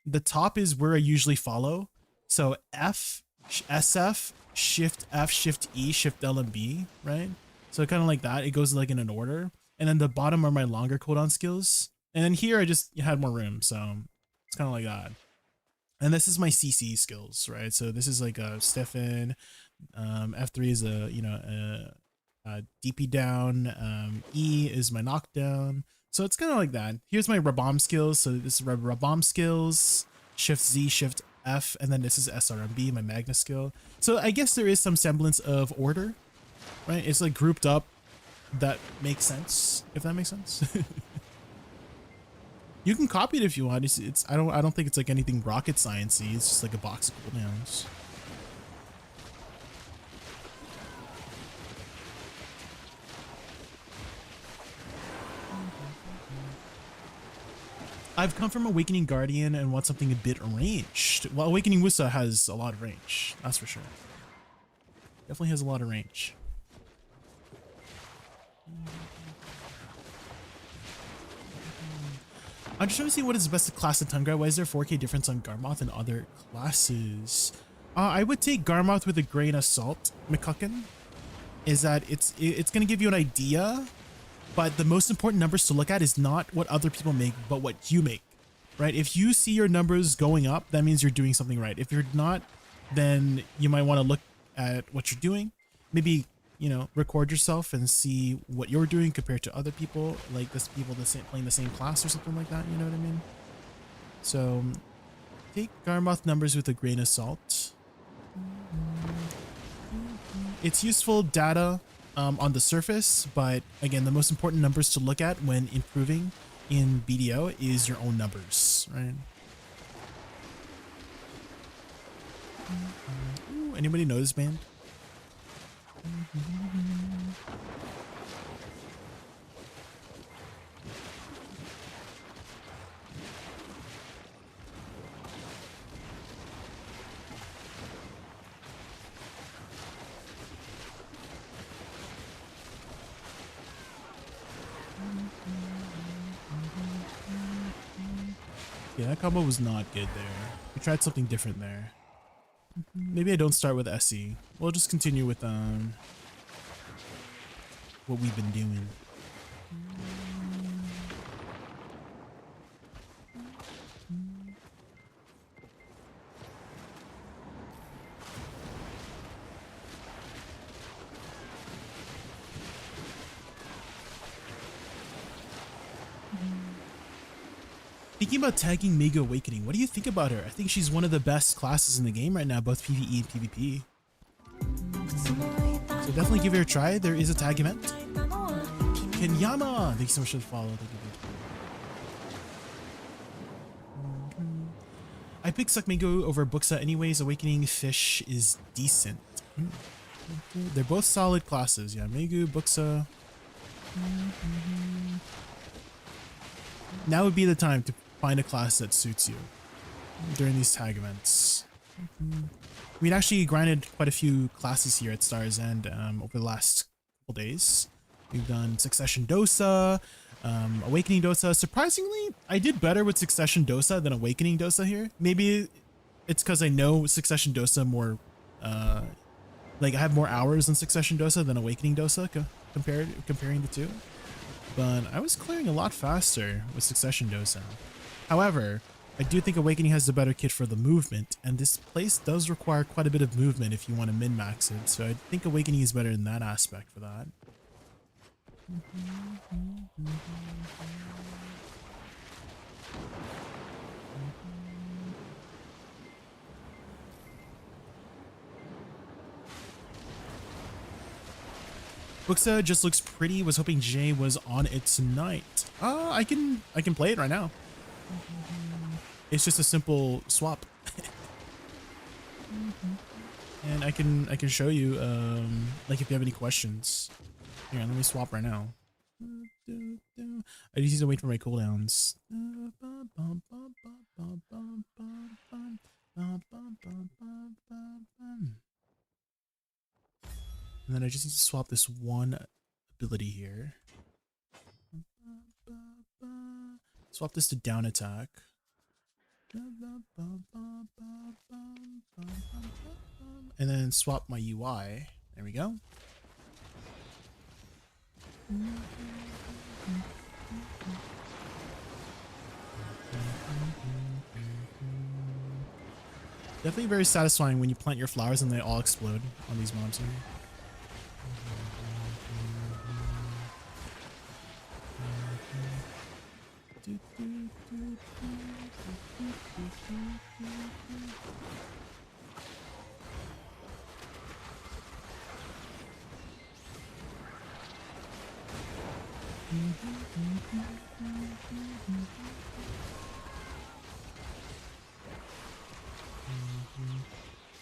The top is where I usually follow. So F, SF, Shift F, Shift E, Shift L, and B, right? So kind of like that. It goes like in an order. And then the bottom are my longer cooldown skills. And then here I just had more room, so it's kind of like that. And this is my CC skills, right? So this is like a stiffen. F3 is a DP down. E is my knockdown. So it's kind of like that. Here's my Rabomb skills. So this is Rabomb skills, Shift Z, Shift F, and then this is SRMB, my Magna skill. So I guess there is some semblance of order, right? It's like grouped up. That makes sense, if that makes sense. You can copy it if you want. I don't think it's like anything rocket sciencey. It's just like a box of cooldowns. I've come from Awakening Guardian and want something a bit ranged. Well, Awakening Woosa has a lot of range, that's for sure. Definitely has a lot of range. I'm just trying to see what is the best class in Tundra. Why is there 4K difference on Garmoth and other classes? I would take Garmoth with a grain of salt, McCucken. Is that it's going to give you an idea, but the most important numbers to look at is not what other people make, but what you make, right? If you see your numbers going up, that means you're doing something right. If you're not, then you might want to look at what you're doing. Maybe, you know, record yourself and see what you're doing compared to other people, like this people playing the same class or something like that. You know what I mean? So take Garmoth numbers with a grain of salt. It's useful data on the surface, but again, the most important numbers to look at when improving in BDO is your own numbers, right? Ooh, anybody know this band? Yeah, that combo was not good there. We tried something different there. Maybe I don't start with SE. We'll just continue with what we've been doing. Thinking about tagging Mega Awakening, what do you think about her? I think she's one of the best classes in the game right now, both PvE and PvP. So definitely give her a try. There is a tag event. Kenyama! Thank you so much for the follow. Thank you. I picked Suck Mango over Buxa anyways. Awakening Fish is decent. They're both solid classes. Yeah, Megu, Buxa. Now would be the time to find a class that suits you during these tag events. We'd actually grinded quite a few classes here at Star's End over the last couple days. We've done Succession Dosa, Awakening Dosa. Surprisingly, I did better with Succession Dosa than Awakening Dosa here. Maybe it's because I know Succession Dosa more, like I have more hours in Succession Dosa than Awakening Dosa comparing the two. But I was clearing a lot faster with Succession Dosa. However, I do think Awakening has the better kit for the movement, and this place does require quite a bit of movement if you want to min-max it, so I think Awakening is better in that aspect for that. Woosa just looks pretty. Was hoping Jay was on it tonight. I can play it right now. It's just a simple swap. And I can show you like if you have any questions. Here, let me swap right now. I just need to wait for my cooldowns. And then I just need to swap this one ability here. Swap this to down attack. And then swap my UI. There we go. Definitely very satisfying when you plant your flowers and they all explode on these mobs here.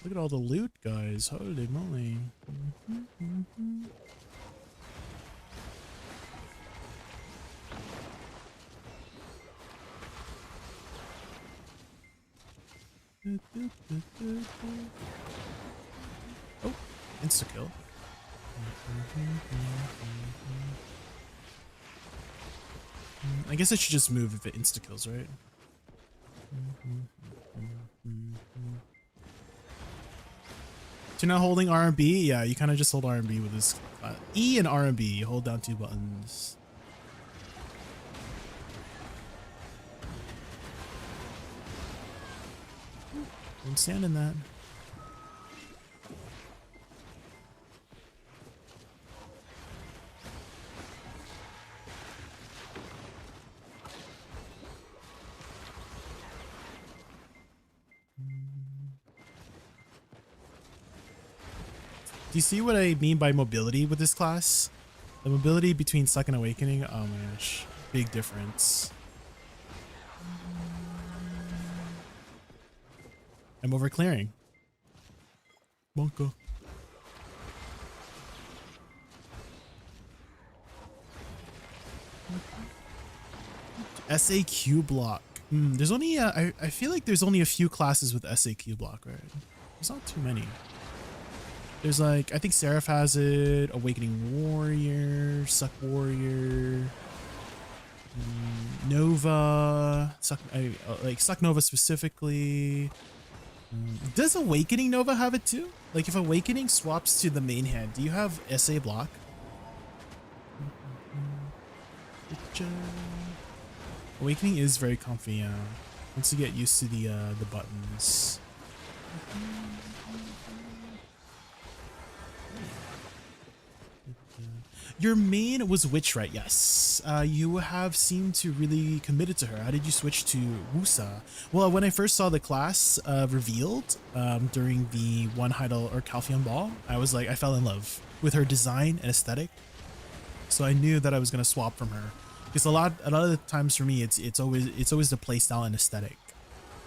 Look at all the loot, guys. Holy moly. Oh, insta-kill. I guess I should just move if it insta-kills, right? You're not holding R and B? Yeah, you kind of just hold R and B with this. E and R and B, you hold down 2 buttons. Don't stand in that. Do you see what I mean by mobility with this class? The mobility between Suck and Awakening? Oh my gosh. Big difference. I'm over clearing. Monka. SAQ block. There's only I feel like there's only a few classes with SAQ block, right? There's not too many. There's like, I think Seraph has it, Awakening Warrior, Suck Warrior, Nova, like Suck Nova specifically. Does Awakening Nova have it too? Like if Awakening swaps to the main hand, do you have SA block? Awakening is very comfy, yeah. Once you get used to the buttons. Your main was Witch, right? Yes. You have seemed to really committed to her. How did you switch to Woosa? Well, when I first saw the class revealed during the One Heidel or Calpheon Ball, I was like, I fell in love with her design and aesthetic. So I knew that I was gonna swap from her. Because a lot of the times for me, it's always the playstyle and aesthetic.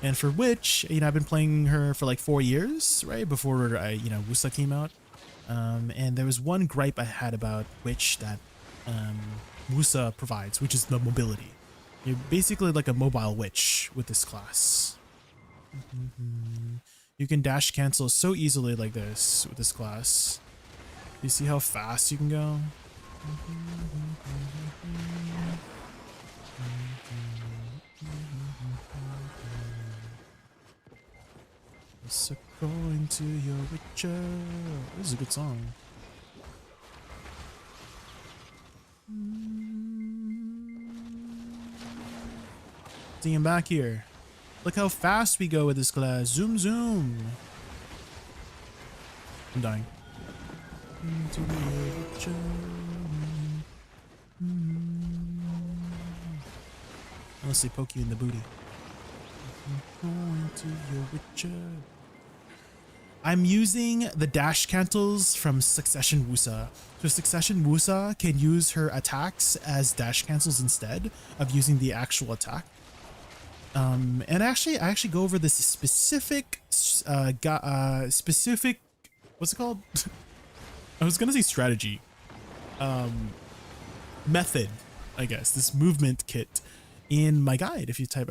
And for Witch, you know, I've been playing her for like 4 years, right? Before Woosa came out. And there was one gripe I had about Witch that Woosa provides, which is the mobility. You're basically like a mobile witch with this class. You can dash cancel so easily like this with this class. You see how fast you can go? Go into your witcher. This is a good song. Seeing back here. Look how fast we go with this class. Zoom, zoom. I'm dying. Into your witcher. Unless they poke you in the booty. Going to your Witcher. I'm using the dash cancels from Succession Woosa. So Succession Woosa can use her attacks as dash cancels instead of using the actual attack. And I actually go over this specific, what's it called? I was gonna say strategy, method, I guess, this movement kit in my guide. If you type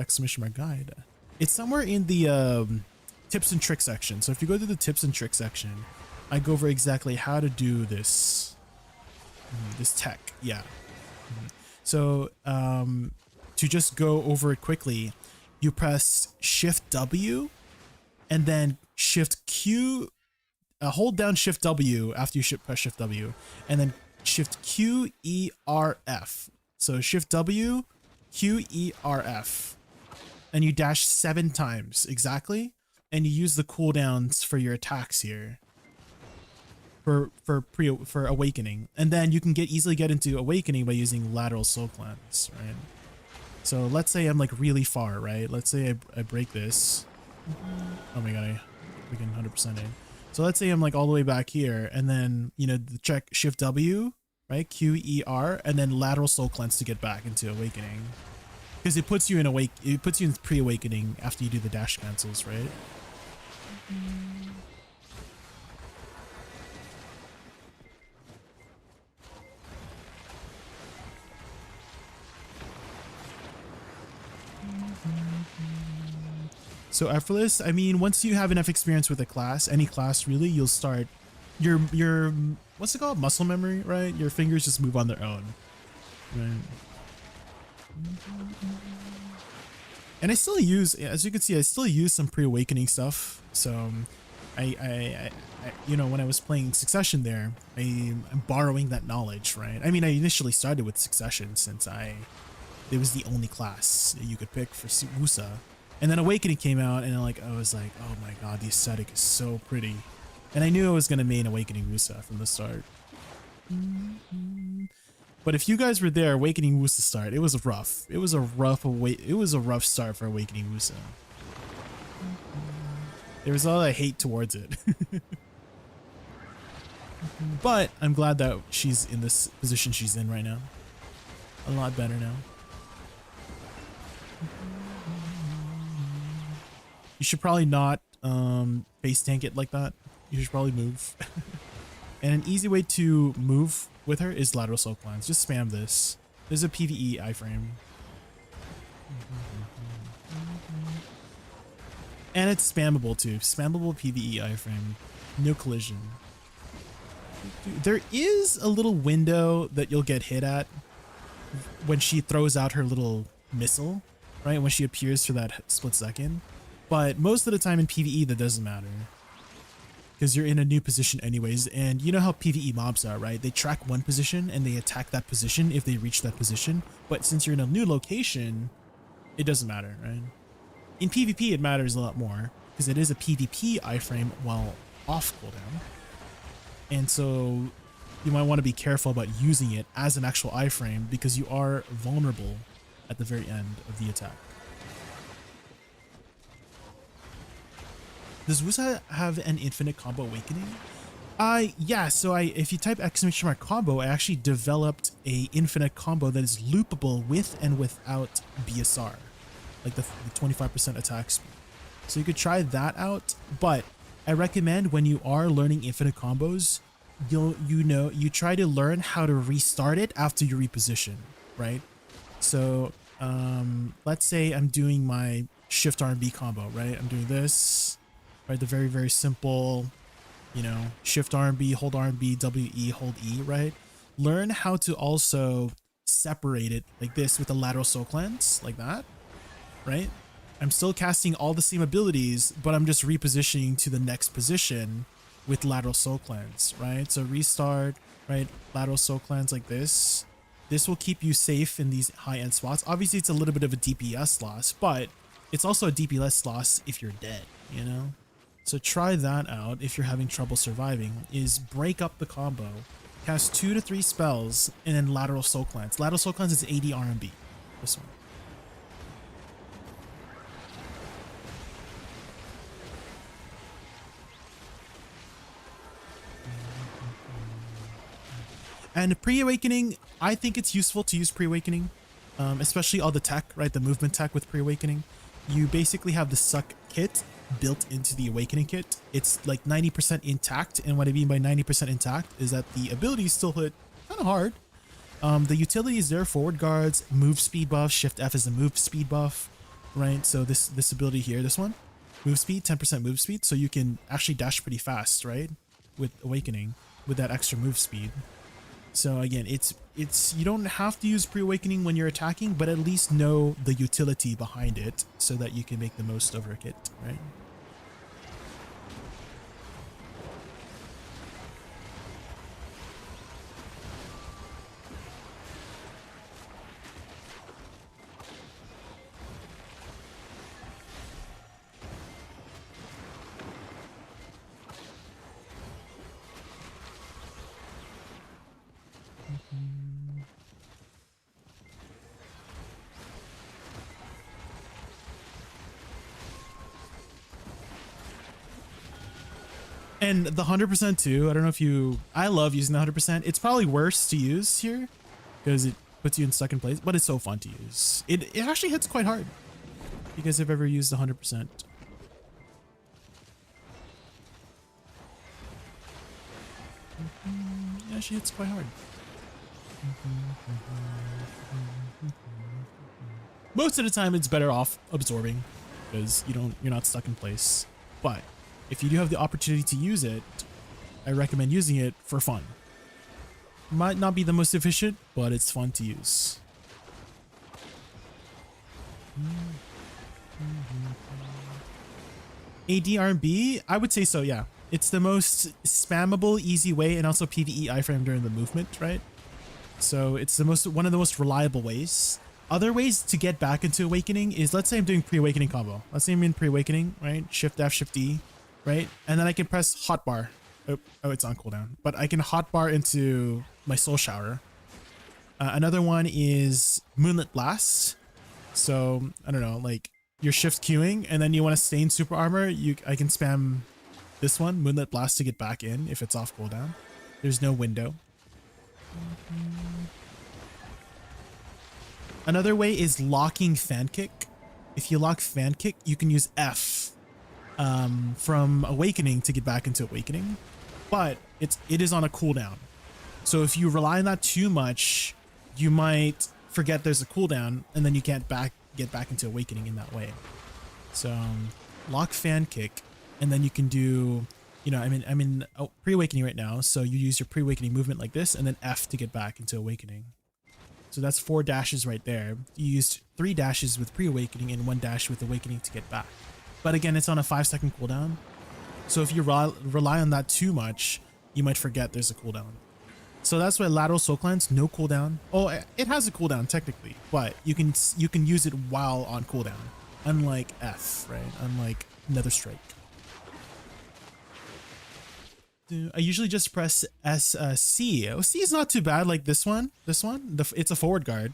!guide, it's somewhere in the tips and tricks section. So if you go to the tips and tricks section, I go over exactly how to do this, this tech. Yeah. So to just go over it quickly, you press Shift W and then Shift Q, hold down Shift W after you press Shift W, and then Shift Q E R F. So Shift W, Q E R F, and you dash 7 times exactly, and you use the cooldowns for your attacks here for awakening, and then you can easily get into awakening by using lateral soul cleanse, right? So let's say I'm like really far, right? Let's say I break this. Oh my god, I freaking 100% in. So let's say I'm like all the way back here, and then, you know, check Shift W, right? Q E R, and then lateral soul cleanse to get back into awakening, because it puts you in pre-awakening after you do the dash cancels, right? So effortless, I mean, once you have enough experience with a class, any class really, you'll start your what's it called, muscle memory, right? Your fingers just move on their own, right? And I still use, as you can see, I still use some pre-awakening stuff. So I you know, when I was playing Succession there, I'm borrowing that knowledge, right? I mean, I initially started with Succession since it was the only class that you could pick for Woosa. And then Awakening came out, and I was like, oh my god, the aesthetic is so pretty. And I knew I was going to main Awakening Woosa from the start. But if you guys were there, Awakening Woosa start, it was rough. It was a rough start for Awakening Woosa. There was a lot of hate towards it. But I'm glad that she's in this position she's in right now. A lot better now. You should probably not face tank it like that. You should probably move. And an easy way to move with her is lateral soul cleanse. Just spam this. There's a PvE iframe. And it's spammable too. Spammable PvE iframe. No collision. There is a little window that you'll get hit at when she throws out her little missile, right? When she appears for that split second. But most of the time in PvE, that doesn't matter, because you're in a new position anyways. And you know how PvE mobs are, right? They track one position and they attack that position if they reach that position. But since you're in a new location, it doesn't matter, right? In PvP, it matters a lot more because it is a PvP iframe while off cooldown. And so you might want to be careful about using it as an actual iframe because you are vulnerable at the very end of the attack. Does Woosa have an infinite combo awakening? Yeah, so if you type !combo, I actually developed a infinite combo that is loopable with and without BSR, like the 25% attack speed. So you could try that out, but I recommend when you are learning infinite combos, you try to learn how to restart it after you reposition, right? So let's say I'm doing my shift R&B combo, right? I'm doing this. Right, the very, very simple, you know, shift R&B, hold R&B, WE, hold E, right? Learn how to also separate it like this with the lateral soul cleanse, like that, right? I'm still casting all the same abilities, but I'm just repositioning to the next position with lateral soul cleanse, right? So restart, right? Lateral soul cleanse like this. This will keep you safe in these high-end spots. Obviously, it's a little bit of a DPS loss, but it's also a DPS loss if you're dead, you know? So try that out if you're having trouble surviving, is break up the combo, cast 2 to 3 spells, and then lateral soul cleanse. Lateral soul cleanse is AD R&B, this one. And pre-awakening, I think it's useful to use pre-awakening, especially all the tech, right? The movement tech with pre-awakening. You basically have the suck kit built into the awakening kit. It's like 90% intact, and what I mean by 90% intact is that the abilities still hit kind of hard. The utilities there: forward guards, move speed buff. Shift F is a move speed buff, right? So this ability here, this one, move speed, 10% move speed, so you can actually dash pretty fast, right? With awakening, with that extra move speed. So again, it's you don't have to use pre-awakening when you're attacking, but at least know the utility behind it so that you can make the most of your kit, right? And the 100% too, I don't know if you, I love using the 100%. It's probably worse to use here because it puts you in stuck in place, but it's so fun to use. It actually hits quite hard. If you guys have ever used the 100%. It actually hits quite hard. Most of the time it's better off absorbing because you're not stuck in place. But if you do have the opportunity to use it, I recommend using it for fun. Might not be the most efficient, but it's fun to use. ADRB, I would say so, yeah. It's the most spammable, easy way, and also PvE iframe during the movement, right? So it's one of the most reliable ways. Other ways to get back into awakening is, let's say I'm doing pre-awakening combo. Let's say I'm in pre-awakening, right? Shift F, Shift D, right? And then I can press hotbar. Oh, it's on cooldown. But I can hotbar into my soul shower. Another one is Moonlit Blast. So, I don't know, like you're shift queuing and then you want to stay in super armor. I can spam this one, Moonlit Blast, to get back in if it's off cooldown. There's no window. Another way is locking fan kick. If you lock fan kick, you can use F from awakening to get back into awakening, but it is on a cooldown. So if you rely on that too much, you might forget there's a cooldown and then you can't get back into awakening in that way. So lock fan kick, and then you can do, I'm in pre-awakening right now, so you use your pre-awakening movement like this and then F to get back into awakening. So that's 4 dashes right there. You used 3 dashes with pre-awakening and 1 dash with awakening to get back. But again, it's on a 5-second cooldown. So if you rely on that too much, you might forget there's a cooldown. So that's why lateral soul cleanse, no cooldown. Oh, it has a cooldown technically, but you can use it while on cooldown. Unlike F, right? Unlike Nether Strike. I usually just press C. C is not too bad, like this one. It's a forward guard.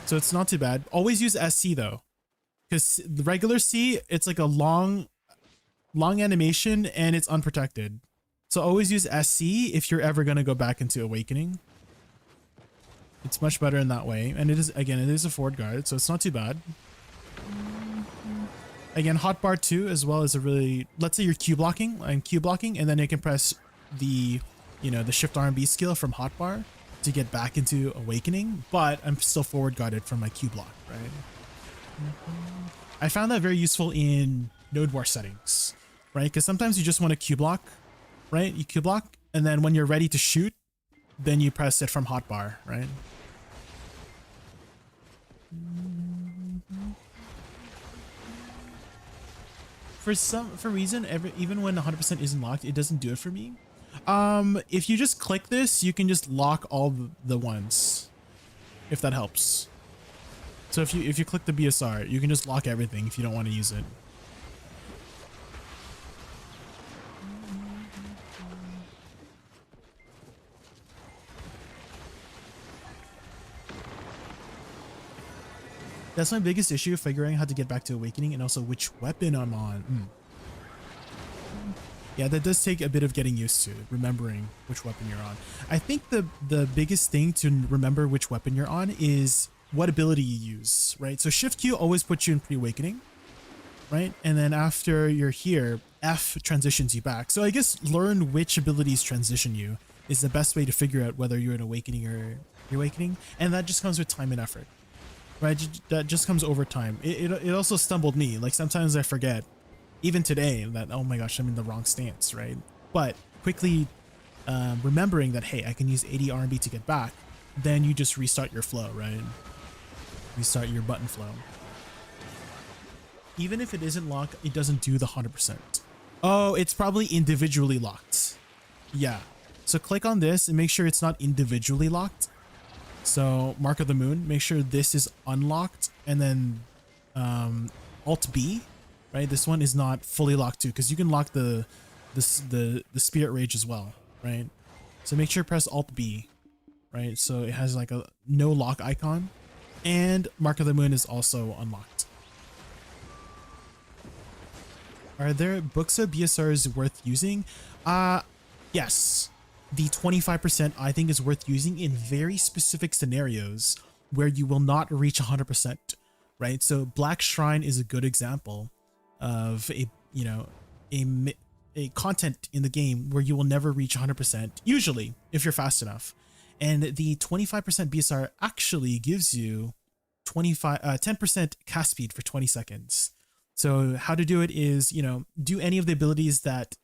So it's not too bad. Always use SC though. Because the regular C, it's like a long animation and it's unprotected. So always use SC if you're ever going to go back into awakening. It's much better in that way. And it is a forward guard, so it's not too bad. Again, hotbar too, as well as a really, let's say you're Q blocking, and then you can press the, the shift RMB skill from hotbar to get back into awakening, but I'm still forward guarded from my Q block, right? I found that very useful in node war settings, right? Because sometimes you just want to Q block, right? You Q block, and then when you're ready to shoot, then you press it from hotbar, right? For reason, even when 100% isn't locked, it doesn't do it for me. If you just click this, you can just lock all the ones, if that helps. So if you click the BSR, you can just lock everything if you don't want to use it. That's my biggest issue, figuring out how to get back to awakening and also which weapon I'm on. Yeah, that does take a bit of getting used to, remembering which weapon you're on. I think the biggest thing to remember which weapon you're on is what ability you use, right? So Shift Q always puts you in pre-awakening, right? And then after you're here, F transitions you back. So I guess learn which abilities transition you is the best way to figure out whether you're in awakening or pre-awakening. And that just comes with time and effort, right? That just comes over time. It also stumbled me. Like sometimes I forget, even today, that, oh my gosh, I'm in the wrong stance, right? But quickly remembering that, hey, I can use 80 RMB to get back, then you just restart your flow, right? Restart your button flow. Even if it isn't locked, it doesn't do the 100%. Oh, it's probably individually locked. Yeah. So click on this and make sure it's not individually locked. So Mark of the Moon, make sure this is unlocked, and then Alt B, right? This one is not fully locked too, because you can lock the Spirit Rage as well, right? So make sure press Alt B, right? So it has like a no lock icon, and Mark of the Moon is also unlocked. Are there Woosa BSRs worth using? Yes. The 25% I think is worth using in very specific scenarios where you will not reach 100%, right? So Black Shrine is a good example of a content in the game where you will never reach 100%, usually if you're fast enough. And the 25% BSR actually gives you 10% cast speed for 20 seconds. So how to do it is, do any of the abilities that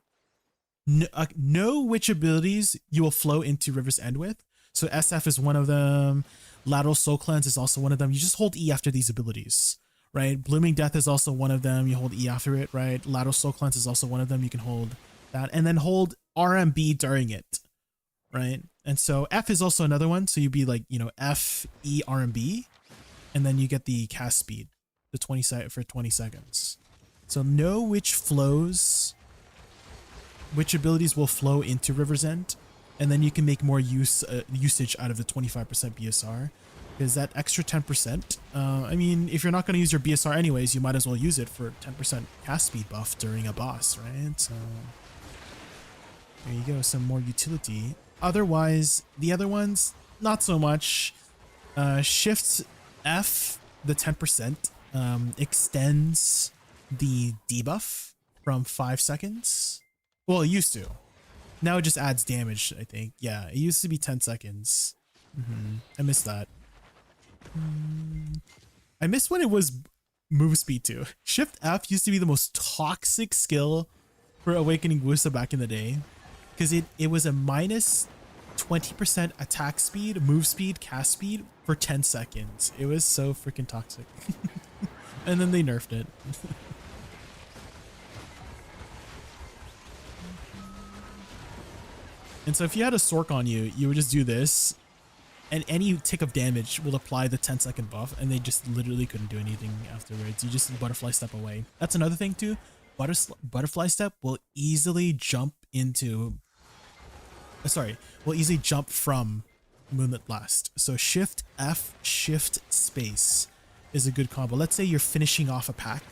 know which abilities you will flow into River's End with. So SF is one of them. Lateral Soul Cleanse is also one of them. You just hold E after these abilities, right? Blooming Death is also one of them. You hold E after it, right? Lateral Soul Cleanse is also one of them. You can hold that and then hold RMB during it, right? And so F is also another one. So you'd be like, F, E, RMB, and then you get the cast speed, the 20 for 20 seconds. So know which abilities will flow into River's End, and then you can make more usage out of the 25% BSR, because that extra 10%, I mean, if you're not going to use your BSR anyways, you might as well use it for 10% cast speed buff during a boss, right? So there you go, some more utility. Otherwise, the other ones, not so much. Shift F, the 10%, extends the debuff from 5 seconds. Well, it used to. Now it just adds damage, I think. Yeah, it used to be 10 seconds. I missed that. I missed when it was move speed too. Shift F used to be the most toxic skill for Awakening Woosa back in the day, because it was a minus 20% attack speed, move speed, cast speed for 10 seconds. It was so freaking toxic. And then they nerfed it. And so if you had a Sork on you, you would just do this, and any tick of damage will apply the 10-second buff, and they just literally couldn't do anything afterwards. You just butterfly step away. That's another thing too. Butterfly step will easily jump into... will easily jump from Moonlit Blast. So Shift F, Shift Space is a good combo. Let's say you're finishing off a pack,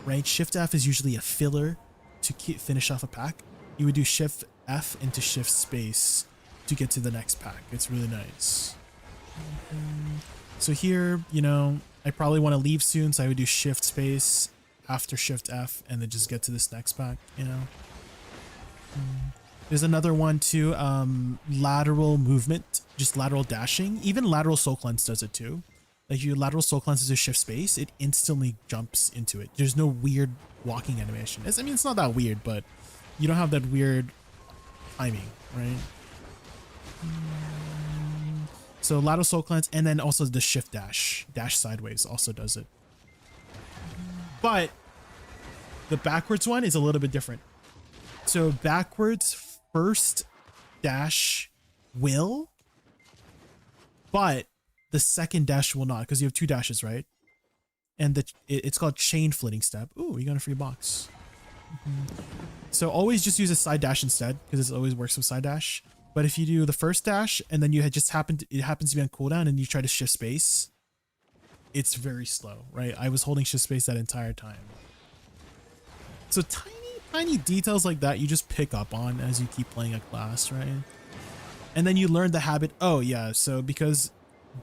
right? Shift F is usually a filler to finish off a pack. You would do Shift F into Shift Space to get to the next pack. It's really nice. So here, I probably want to leave soon, so I would do Shift Space after Shift F and then just get to this next pack, There's another one too, lateral movement, just lateral dashing. Even lateral Soul Cleanse does it too. Like you lateral Soul Cleanse to Shift Space, it instantly jumps into it. There's no weird walking animation. It's not that weird, but you don't have that weird timing, right? So lateral Soul Cleanse, and then also the Shift Dash sideways also does it. But the backwards one is a little bit different. So backwards first dash will, but the second dash will not, because you have 2 dashes, right? And it's called chain flitting step. Ooh, you got a free box. So always just use a side dash instead, because it always works with side dash. But if you do the first dash and then it happens to be on cooldown and you try to shift space, it's very slow, right? I was holding shift space that entire time. So tiny details like that you just pick up on as you keep playing a class, right? And then you learn the habit. Oh yeah, so because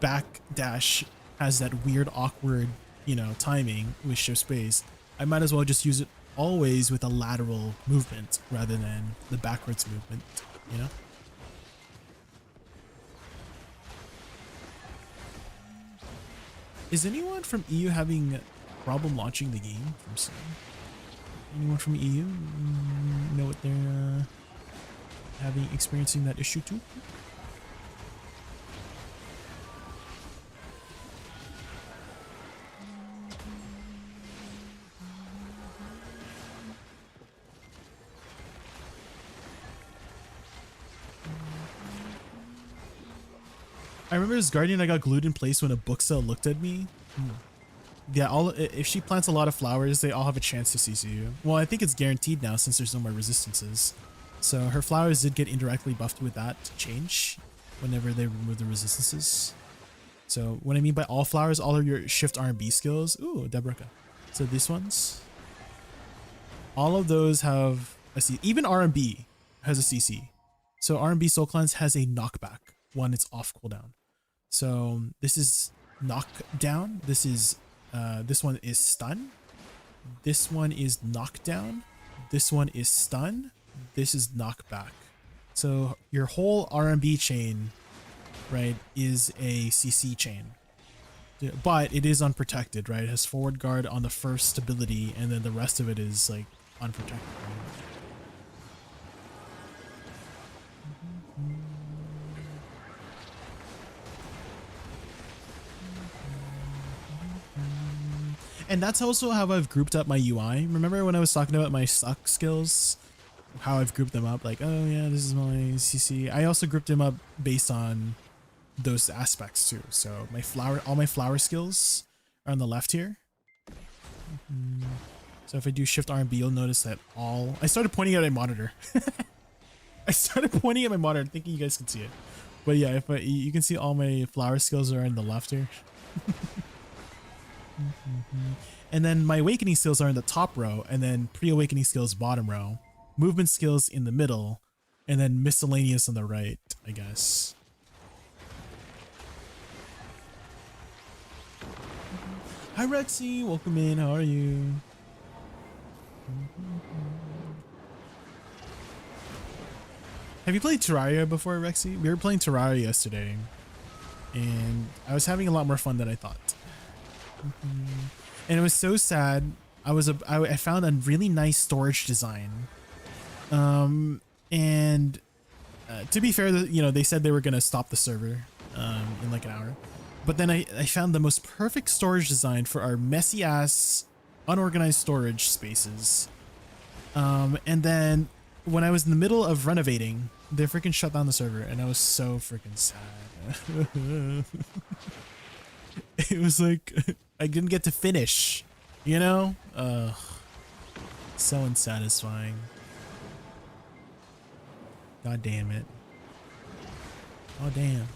backdash has that weird, awkward, timing with shift space, I might as well just use it always with a lateral movement rather than the backwards movement, Is anyone from EU having a problem launching the game from Steam? Anyone from EU know what they're experiencing that issue too? I remember as Guardian, I got glued in place when a book cell looked at me. Yeah, if she plants a lot of flowers, they all have a chance to CC you. Well, I think it's guaranteed now since there's no more resistances. So her flowers did get indirectly buffed with that change whenever they remove the resistances. So what I mean by all flowers, all of your shift R&B skills. Ooh, Debraka. So these ones, all of those have a CC. Even R&B has a CC. So R&B Soul Cleanse has a knockback when it's off cooldown. So this is knockdown. This one is stun. This one is knockdown. This one is stun. This is knockback. So your whole R&B chain, right, is a CC chain. But it is unprotected, right? It has forward guard on the first ability, and then the rest of it is like unprotected. Right? And that's also how I've grouped up my UI. Remember when I was talking about my suck skills? How I've grouped them up, like, oh yeah, this is my CC. I also grouped them up based on those aspects too. So all my flower skills are on the left here. So if I do shift R and B, you'll notice that I started pointing at my monitor. I started pointing at my monitor thinking you guys can see it. But yeah, you can see all my flower skills are in the left here. And then my awakening skills are in the top row, and then pre-awakening skills bottom row, movement skills in the middle, and then miscellaneous on the right, I guess. Hi Rexy, welcome in, how are you? Have you played Terraria before, Rexy? We were playing Terraria yesterday, and I was having a lot more fun than I thought. And it was so sad. I found a really nice storage design. And to be fair, they said they were going to stop the server in like an hour. But then I found the most perfect storage design for our messy ass unorganized storage spaces. And then when I was in the middle of renovating, they freaking shut down the server, and I was so freaking sad. It was like I didn't get to finish, so unsatisfying. God damn it. Oh damn.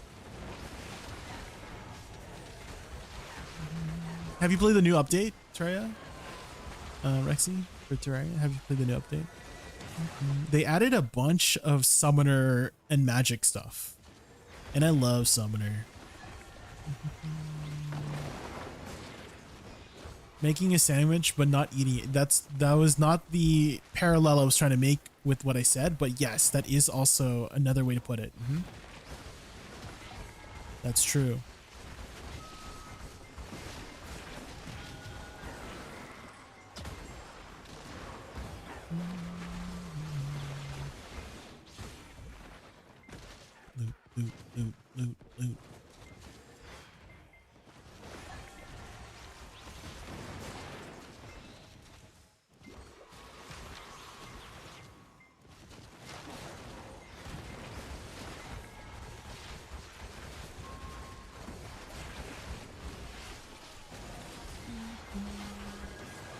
Have you played the new update, Terraria? Rexy, for Terraria, have you played the new update? They added a bunch of summoner and magic stuff, and I love summoner. Making a sandwich but not eating it. That was not the parallel I was trying to make with what I said, but yes, that is also another way to put it. That's true. Loot.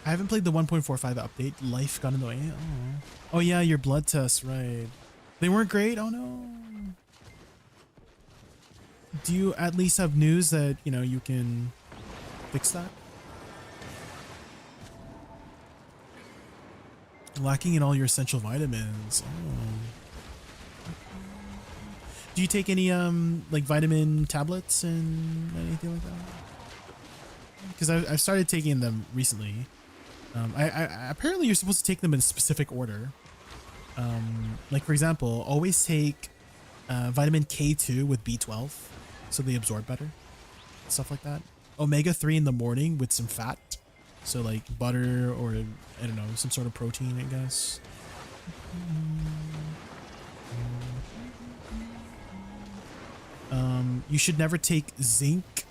I haven't played the 1.45 update. Life got in the way. Oh yeah, your blood tests, right? They weren't great. Oh no. Do you at least have news that you can fix that? Lacking in all your essential vitamins. Oh. Do you take any like vitamin tablets and anything like that? Because I've started taking them recently. I apparently you're supposed to take them in a specific order. Like for example, always take vitamin K2 with B12, so they absorb better. Stuff like that. Omega-3 in the morning with some fat, so like butter or I don't know, some sort of protein, I guess. You should never take zinc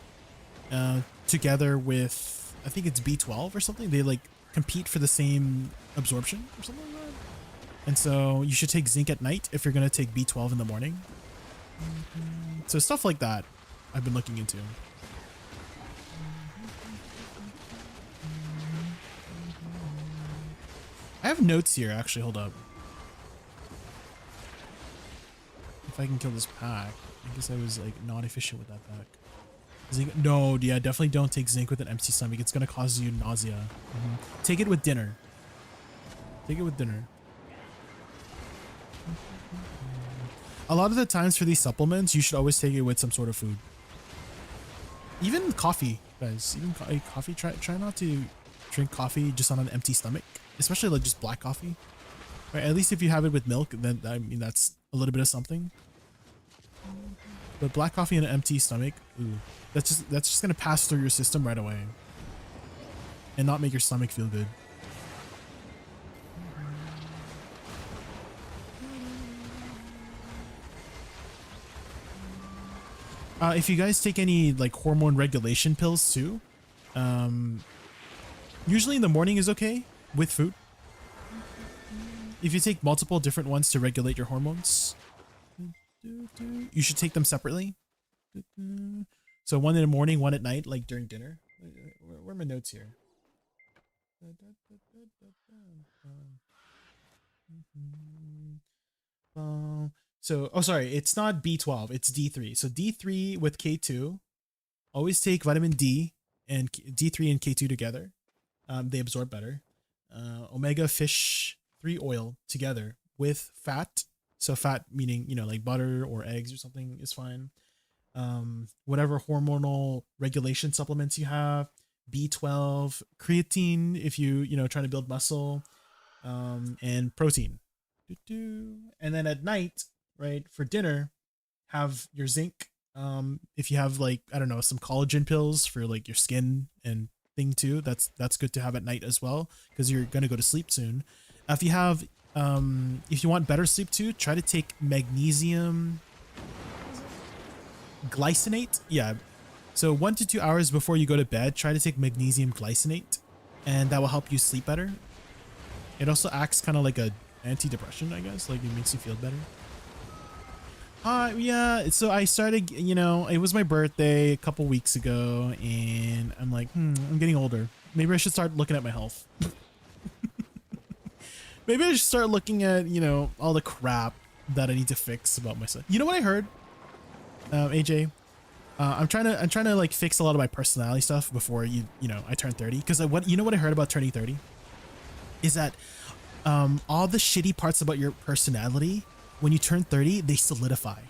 together with, I think it's B12 or something. They like compete for the same absorption or something like that. And so you should take zinc at night if you're going to take B12 in the morning. So stuff like that I've been looking into. I have notes here, actually. Hold up. If I can kill this pack. I guess I was like not efficient with that pack. Zinc, no, yeah, definitely don't take zinc with an empty stomach. It's going to cause you nausea. Take it with dinner. Take it with dinner. A lot of the times for these supplements, you should always take it with some sort of food. Even coffee, guys. Even coffee. Try not to drink coffee just on an empty stomach, especially like just black coffee. Right? At least if you have it with milk, then I mean that's a little bit of something. But black coffee on an empty stomach, ooh, that's just gonna pass through your system right away, and not make your stomach feel good. If you guys take any like hormone regulation pills too, usually in the morning is okay with food. If you take multiple different ones to regulate your hormones, you should take them separately. So one in the morning, one at night, like during dinner. Where are my notes here? So, oh, sorry, it's not B12, it's D3. So D3 with K2. Always take vitamin D and D3 and K2 together. They absorb better. Omega fish 3 oil together with fat. So fat meaning, you know, like butter or eggs or something is fine. Whatever hormonal regulation supplements you have, B12, creatine if you know, trying to build muscle, and protein. And then at night, right, for dinner, have your zinc. If you have like, I don't know, some collagen pills for like your skin and thing too, that's good to have at night as well, because you're going to go to sleep soon. If you have, if you want better sleep too, try to take magnesium glycinate. Yeah. So 1 to 2 hours before you go to bed, try to take magnesium glycinate, and that will help you sleep better. It also acts kind of like a antidepressant, I guess, like it makes you feel better. Yeah, so I started, you know, it was my birthday a couple weeks ago, and I'm like, I'm getting older. Maybe I should start looking at my health. Maybe I should start looking at, you know, all the crap that I need to fix about myself. You know what I heard, AJ? I'm trying to like fix a lot of my personality stuff before you know, I turn 30. Because you know what I heard about turning 30 is that all the shitty parts about your personality, when you turn 30, they solidify,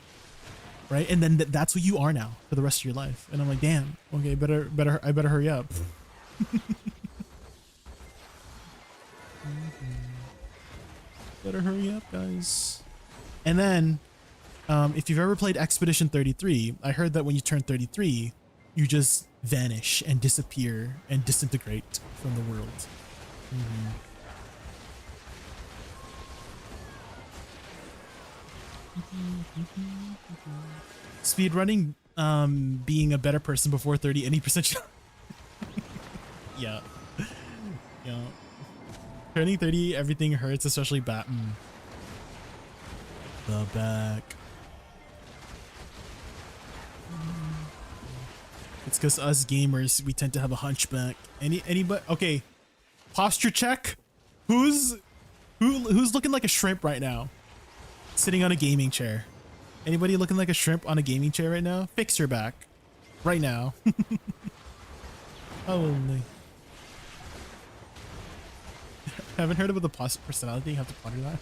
right? And then that's what you are now for the rest of your life. And I'm like, damn, okay, I better hurry up. Better hurry up, guys. And then, if you've ever played Expedition 33, I heard that when you turn 33, you just vanish and disappear and disintegrate from the world. Speedrunning, being a better person before 30, any percent. Yeah. Yeah. Turning 30, everything hurts, especially back. The back. It's because us gamers, we tend to have a hunchback. Anybody? Okay. Posture check. Who's looking like a shrimp right now? Sitting on a gaming chair. Anybody looking like a shrimp on a gaming chair right now? Fix your back. Right now. Holy. haven't heard about the personality thing. You have to ponder that.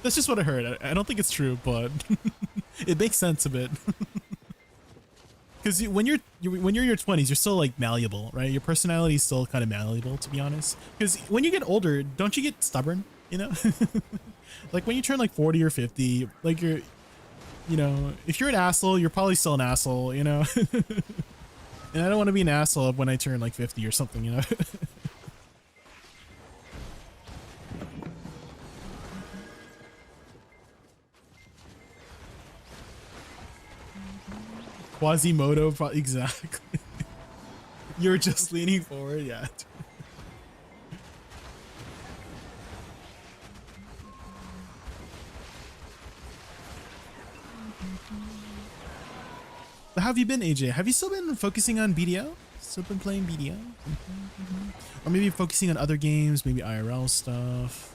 That's just what I heard. I don't think it's true, but it makes sense a bit. Because when you're in your 20s, you're still like malleable, right? Your personality is still kind of malleable, to be honest. Because when you get older, don't you get stubborn? You know, like when you turn like 40 or 50, like you're, you know, if you're an asshole, you're probably still an asshole, you know. And I don't want to be an asshole when I turn like 50 or something, you know. Quasimodo, exactly. You're just leaning forward, yeah. How have you been, AJ? Have you still been focusing on BDO? Still been playing BDO? Or maybe focusing on other games, maybe IRL stuff.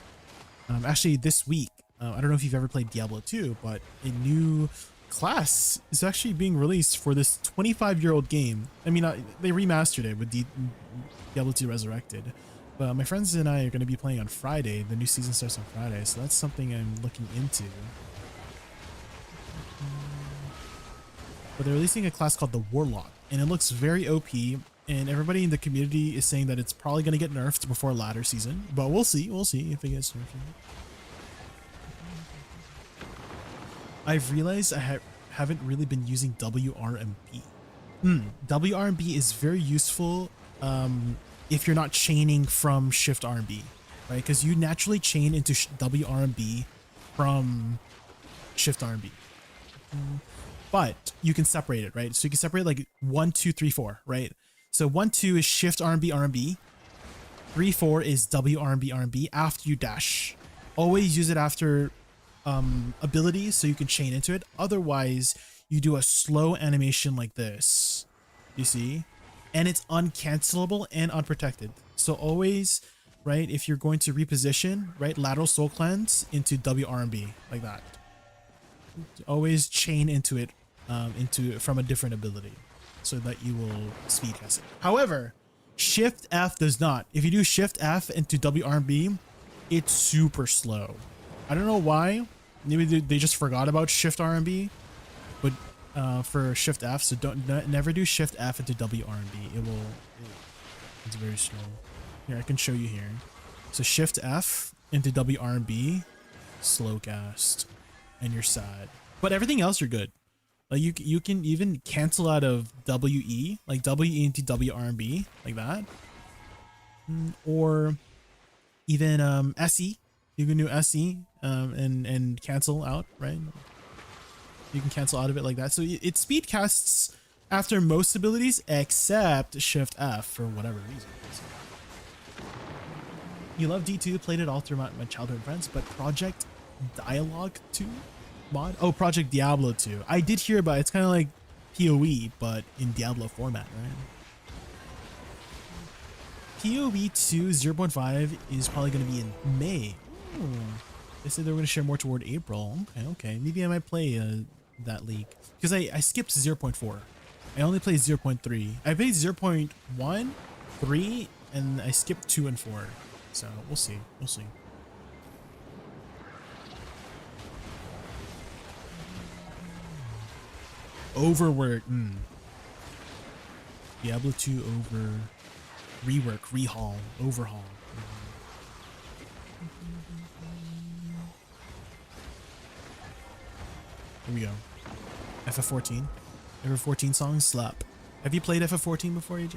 Actually, this week, I don't know if you've ever played Diablo 2, but a new class is actually being released for this 25-year-old game. I mean, they remastered it with Diablo 2 Resurrected. But my friends and I are going to be playing on Friday. The new season starts on Friday, so that's something I'm looking into. But they're releasing a class called the Warlock, and it looks very OP, and everybody in the community is saying that it's probably going to get nerfed before ladder season, but we'll see if it gets nerfed. I've realized I haven't really been using WRMB. WRMB is very useful if you're not chaining from Shift RMB, right? Because you naturally chain into WRMB from Shift RMB. But you can separate it, right? So you can separate like 1, 2, 3, 4, right? So 1, 2 is Shift RMB, RMB. 3, 4 is WRMB, RMB after you dash. Always use it after abilities so you can chain into it. Otherwise, you do a slow animation like this. You see? And it's uncancelable and unprotected. So always, right, if you're going to reposition, right, lateral soul cleanse into WRMB like that. Always chain into it from a different ability so that you will speed cast it. However, Shift F does not. If you do Shift F into WRMB, it's super slow. I don't know why. Maybe they just forgot about Shift RMB, but for Shift F, so never do Shift F into WRMB. It's very slow. Here, I can show you here. So Shift F into WRMB, slow cast, and you're sad. But everything else you're good. Like you can even cancel out of WE, like WE into WRMB, like that. Or even SE. You can do SE and cancel out, right? You can cancel out of it like that. So it speed casts after most abilities except Shift F for whatever reason. You love D2, played it all through my childhood friends, but Project Dialogue 2 mod? Oh, Project Diablo 2. I did hear about it. It's kind of like PoE, but in Diablo format, right? PoE 2 0.5 is probably going to be in May. Oh, they said they were going to share more toward April. Okay. Maybe I might play that league. Because I skipped 0.4. I only played 0.3. I played 0.1, 3, and I skipped 2 and 4. So we'll see. We'll see. Overwork. Diablo 2 over. Rework, rehaul, overhaul. Here we go. FF14. FF14 songs slap. Have you played FF14 before, AJ?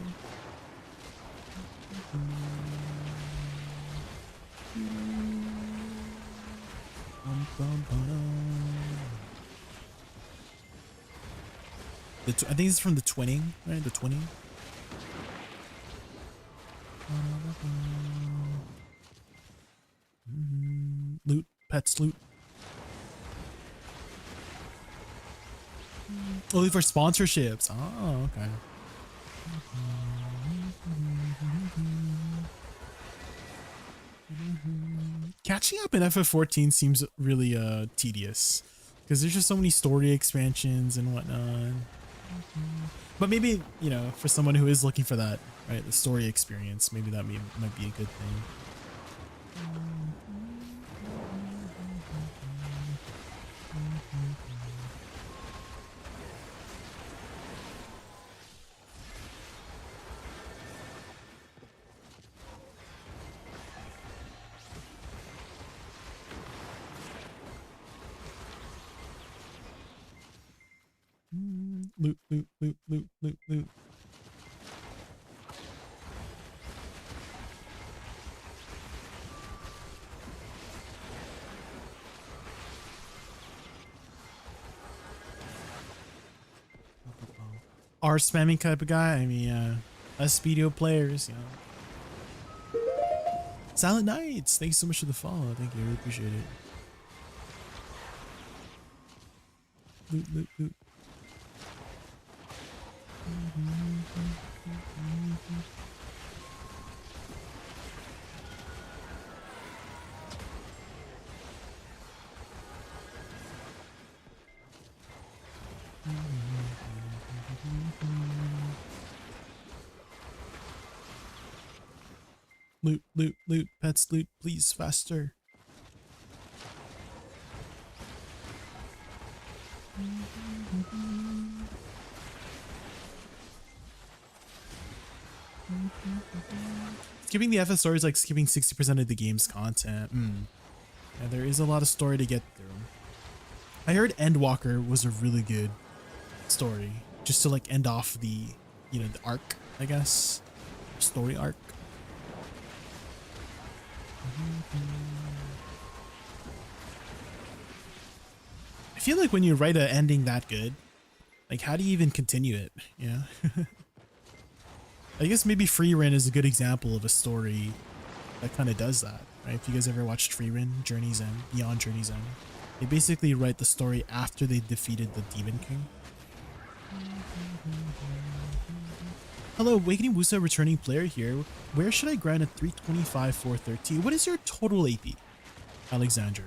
I think it's from the twinning, right? The twinning. Loot, pets, loot. Only for sponsorships. Oh, okay. Catching up in FF14 seems really tedious because there's just so many story expansions and whatnot. But maybe, you know, for someone who is looking for that, right, the story experience, maybe that might be a good thing. Loot, loot, loot, loot, loot, loot. R spamming type of guy. I mean, us Speedo players, you know. Silent Nights, thanks so much for the follow. Thank you, I really appreciate it. Loot, loot, loot. Loot, loot, loot, pets, loot, please, faster. Skipping the FSR is like skipping 60% of the game's content. Yeah, there is a lot of story to get through. I heard Endwalker was a really good story, just to like end off the, you know, the arc, I guess, story arc. I feel like when you write an ending that good, like how do you even continue it? Yeah. I guess maybe Freerun is a good example of a story that kind of does that, right? If you guys ever watched Freerun, Journey's End, Beyond Journey's End, they basically write the story after they defeated the Demon King. Hello, Awakening Woosa returning player here. Where should I grind a 325 413? What is your total AP, Alexander?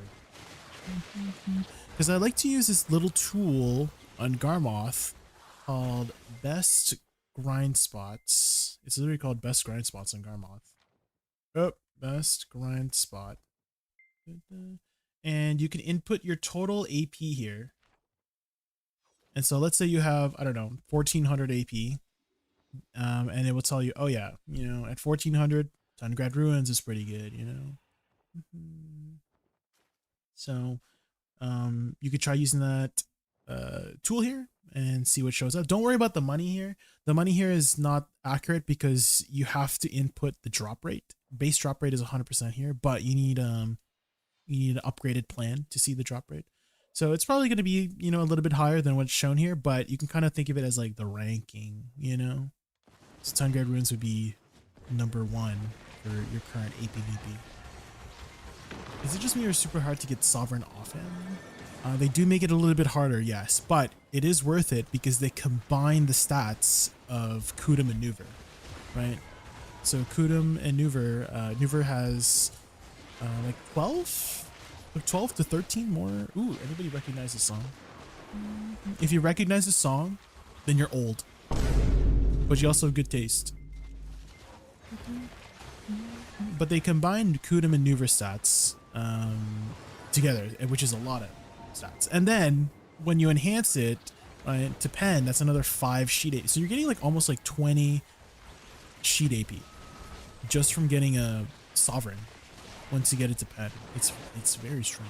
Because I like to use this little tool on Garmoth called Best Grind Spots. It's literally called Best Grind Spots on Garmoth. Oh, Best Grind Spot. And you can input your total AP here. And so let's say you have, I don't know, 1400 AP. And it will tell you, oh yeah, you know, at 1400, Tungrad Ruins is pretty good, you know. So you could try using that tool here and see what shows up. Don't worry about the money here. The money here is not accurate because you have to input the drop rate. Base drop rate is 100% here, but you need an upgraded plan to see the drop rate. So it's probably going to be, you know, a little bit higher than what's shown here, but you can kind of think of it as like the ranking, you know. So Tungrad Ruins would be number 1 for your current APVP. Is it just me or super hard to get Sovereign offhand? They do make it a little bit harder, yes, but it is worth it because they combine the stats of Kudum and Nuver, right? So Kudum and Nuver, Nuver has like 12 to 13 more. Ooh, anybody recognize the song? If you recognize the song, then you're old, but you also have good taste. But they combined Kudum and Nuver stats together, which is a lot of stats. And then when you enhance it to pen, that's another 5 sheet AP. So you're getting like almost like 20 sheet AP just from getting a Sovereign. Once you get it to pen, it's very strong.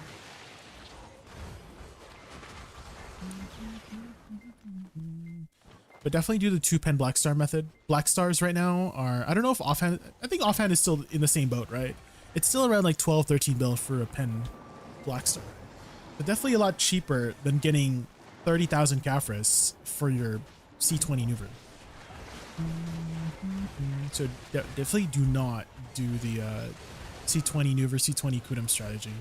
But definitely do the 2 pen Black Star method. Black Stars right now are, I don't know if offhand, I think offhand is still in the same boat, right? It's still around like 12, 13 bill for a pen Black Star. But definitely a lot cheaper than getting 30,000 Cafferis for your C20 Nuver. So definitely do not do the C20 Nuver, C20 Kudum strategy.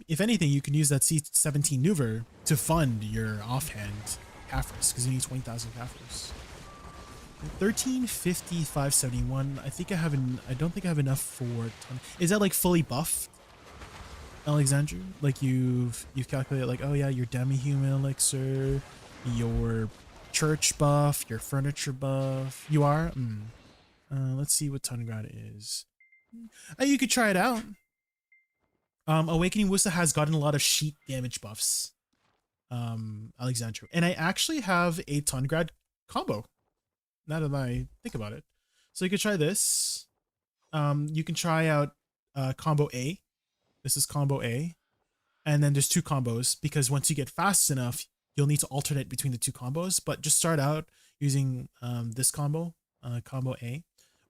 If anything, you can use that C17 Nuver to fund your offhand Cafferis because you need 20,000 Cafferis. 1350 571. I think I don't think I have enough for. Is that like fully buffed? Alexandru? Like you've calculated like, oh yeah, your demi-human elixir, your church buff, your furniture buff. You are? Let's see what Tungrad is. You could try it out. Awakening Woosa has gotten a lot of sheet damage buffs. Alexandru. And I actually have a Tungrad combo, now that I think about it. So you could try this. You can try out combo A. This is combo A. And then there's two combos, because once you get fast enough, you'll need to alternate between the two combos. But just start out using this combo, combo A,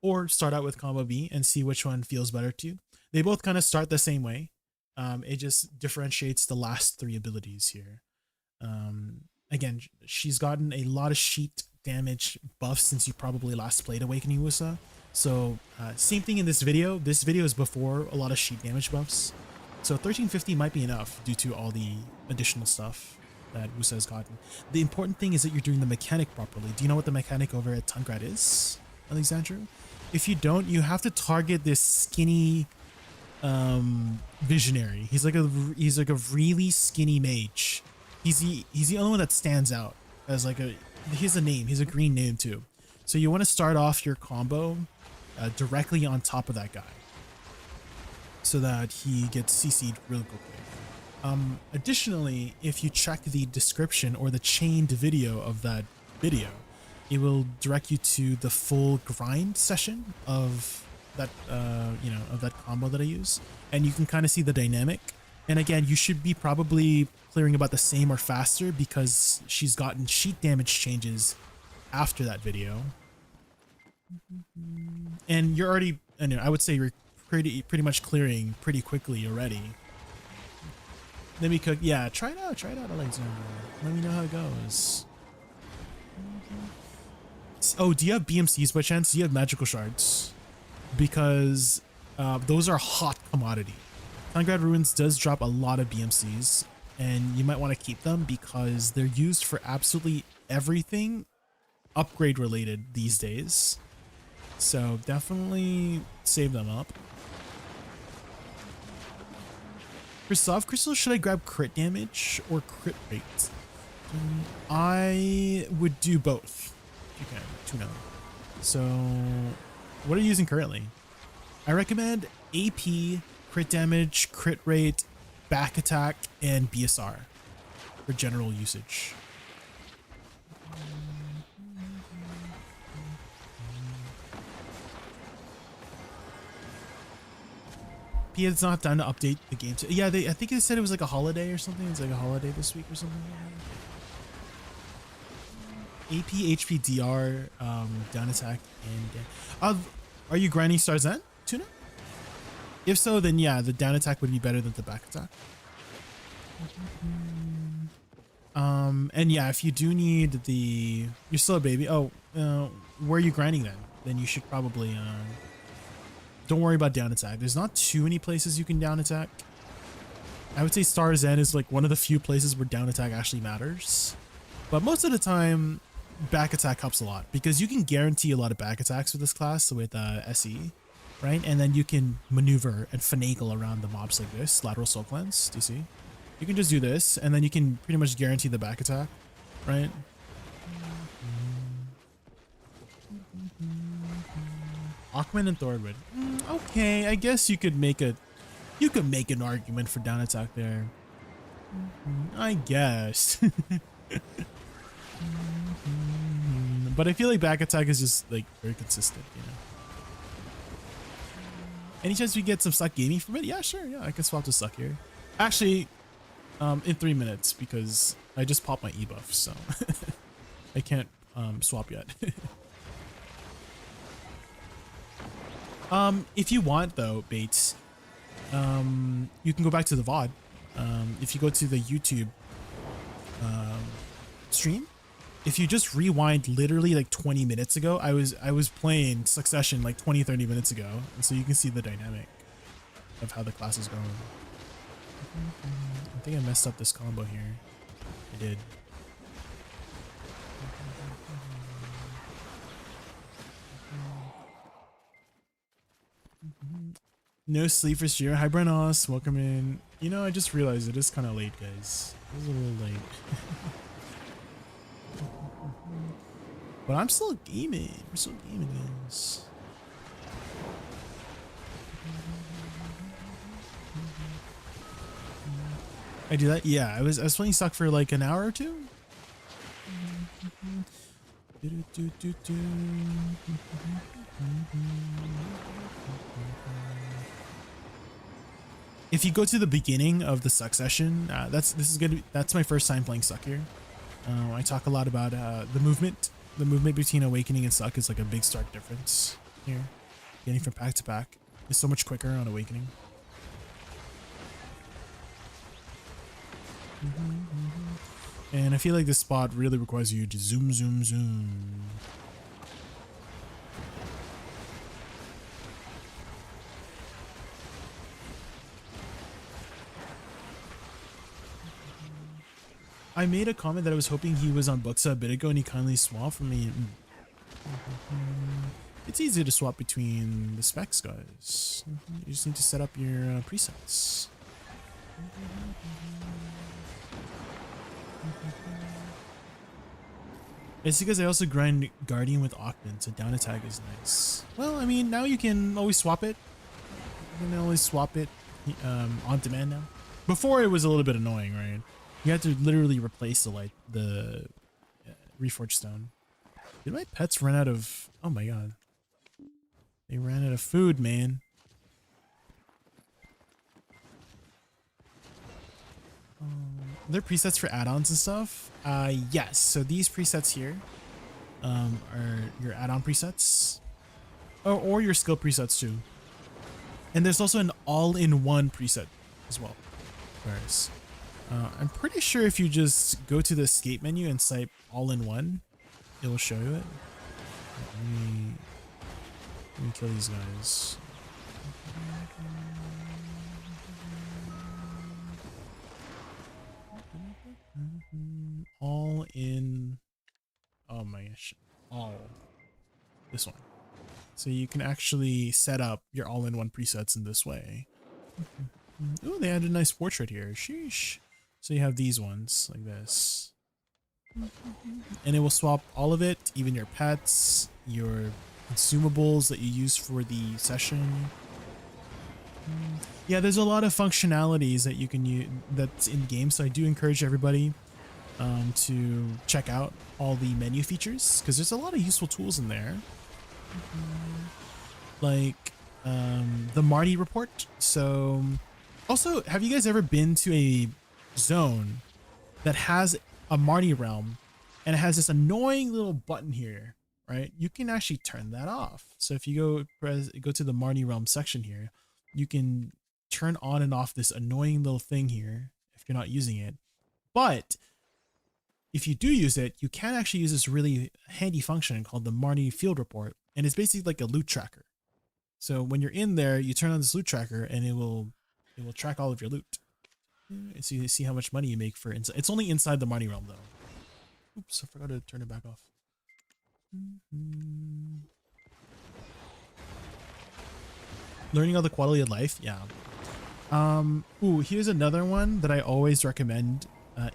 or start out with combo B and see which one feels better to you. They both kind of start the same way. It just differentiates the last three abilities here. Again, she's gotten a lot of sheet damage buffs since you probably last played Awakening Woosa. So same thing in this video. This video is before a lot of sheet damage buffs. So 1350 might be enough due to all the additional stuff that Woosa has gotten. The important thing is that you're doing the mechanic properly. Do you know what the mechanic over at Tungrad is, Alexandru? If you don't, you have to target this skinny visionary. He's like a really skinny mage. He's the only one that stands out as like he has a name. He's a green name too. So you want to start off your combo directly on top of that guy, so that he gets CC'd really quickly. Additionally, if you check the description or the chained video of that video, it will direct you to the full grind session of that of that combo that I use, and you can kind of see the dynamic. And again, you should be probably clearing about the same or faster, because she's gotten sheet damage changes after that video. And you're already, I would say you're pretty much clearing pretty quickly already. Let me cook. Yeah, try it out, Alexander. Let me know how it goes. Oh, do you have BMCs by chance? Do you have magical shards? Because those are hot commodity. Tungrad Ruins does drop a lot of BMCs, and you might want to keep them because they're used for absolutely everything upgrade related these days. So definitely save them up. For soft crystal, should I grab crit damage or crit rate? I would do both. Okay, tuna. So what are you using currently? I recommend AP, crit damage, crit rate, back attack, and BSR for general usage. It's not done to update the game. Yeah, I think they said it was like a holiday or something. It's like a holiday this week or something. AP, HP, DR, down attack, and are you grinding stars then, Tuna? If so, then yeah, the down attack would be better than the back attack. And yeah, if you do need you're still a baby. Oh, where are you grinding then? Then you should probably don't worry about down attack. There's not too many places you can down attack. I would say Star's End is like one of the few places where down attack actually matters. But most of the time, back attack helps a lot because you can guarantee a lot of back attacks with this class with SE, right? And then you can maneuver and finagle around the mobs like this, lateral soul cleanse. Do you see? You can just do this, and then you can pretty much guarantee the back attack, right? Aquaman and Thorwood. Okay, I guess you could make an argument for down attack there. I guess. But I feel like back attack is just like very consistent, you know. Any chance we get some Suck Gaming from it? Yeah, sure. Yeah, I can swap to Suck here. Actually, in 3 minutes because I just popped my e-buff, so I can't swap yet. If you want though, Bates, you can go back to the VOD. If you go to the YouTube stream, if you just rewind literally like 20 minutes ago, I was playing Succession like 20-30 minutes ago, and so you can see the dynamic of how the class is going. I think I messed up this combo here. I did. No sleep for Shira. Hi, Brenos. Welcome in. You know, I just realized it is kind of late, guys. It was a little late. But I'm still gaming. We're still gaming, guys. I do that? Yeah, I was playing Suck for like an hour or two. If you go to the beginning of the Suck session, that's my first time playing Suck here. I talk a lot about the movement. The movement between Awakening and Suck is like a big stark difference here. Getting from pack to pack is so much quicker on Awakening. And I feel like this spot really requires you to zoom, zoom, zoom. I made a comment that I was hoping he was on Buxa a bit ago and he kindly swapped for me. It's easy to swap between the specs, guys. You just need to set up your presets. It's because I also grind Guardian with Octane, so down attack is nice. Well, I mean, now you can always swap it. You can always swap it on demand now. Before it was a little bit annoying, right? You had to literally replace the Reforged Stone. Did my pets run out of... Oh my god. They ran out of food, man. Are there presets for add-ons and stuff? Yes. So these presets here are your add-on presets. Or your skill presets too. And there's also an all-in-one preset as well. Whereas, I'm pretty sure if you just go to the escape menu and type all-in-one, it will show you it. Let me kill these guys. All in. Oh my gosh. All. This one. So you can actually set up your all-in-one presets in this way. Oh, they added a nice portrait here. Sheesh. So you have these ones like this. And it will swap all of it, even your pets, your consumables that you use for the session. Yeah, there's a lot of functionalities that you can use that's in game, so I do encourage everybody to check out all the menu features because there's a lot of useful tools in there. Like the Marty report. So also, have you guys ever been to a zone that has a Marty realm and it has this annoying little button here, right? You can actually turn that off. So if you go to the Marty realm section here, you can turn on and off this annoying little thing here if you're not using it. But if you do use it, you can actually use this really handy function called the Marty field report. And it's basically like a loot tracker. So when you're in there, you turn on this loot tracker and it will track all of your loot. So you see how much money you make for inside. It's only inside the Marty realm though. Oops, I forgot to turn it back off. Learning all the quality of life, yeah. Ooh, here's another one that I always recommend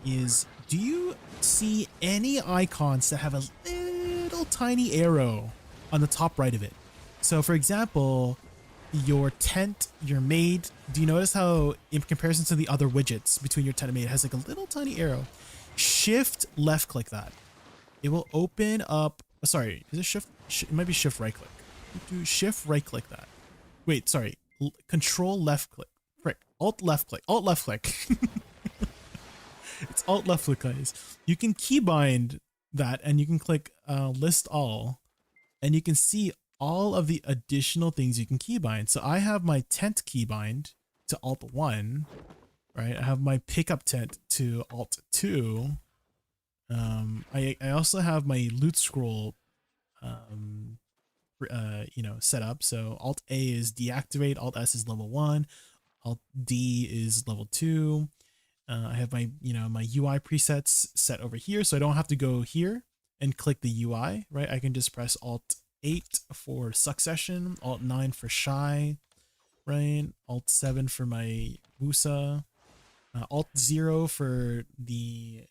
is, do you see any icons that have a little tiny arrow on the top right of it? So for example, your tent, your maid, do you notice how in comparison to the other widgets between your tent and maid, it has like a little tiny arrow? Shift left click that. It will open up, sorry, is it shift? It might be shift right click. Do shift right click that. Wait, sorry, control left click. Frick, alt left click, alt left click. It's alt left click, guys. You can keybind that and you can click list all and you can see all of the additional things you can keybind. So I have my tent keybind to alt 1, right? I have my pickup tent to alt 2. I also have my loot scroll set up. So alt A is deactivate, alt S is level 1, alt D is level 2. I have my my UI presets set over here, so I don't have to go here and click the UI, right? I can just press alt 8 for succession, alt 9 for shy, right? Alt 7 for my Woosa. Alt 0 for the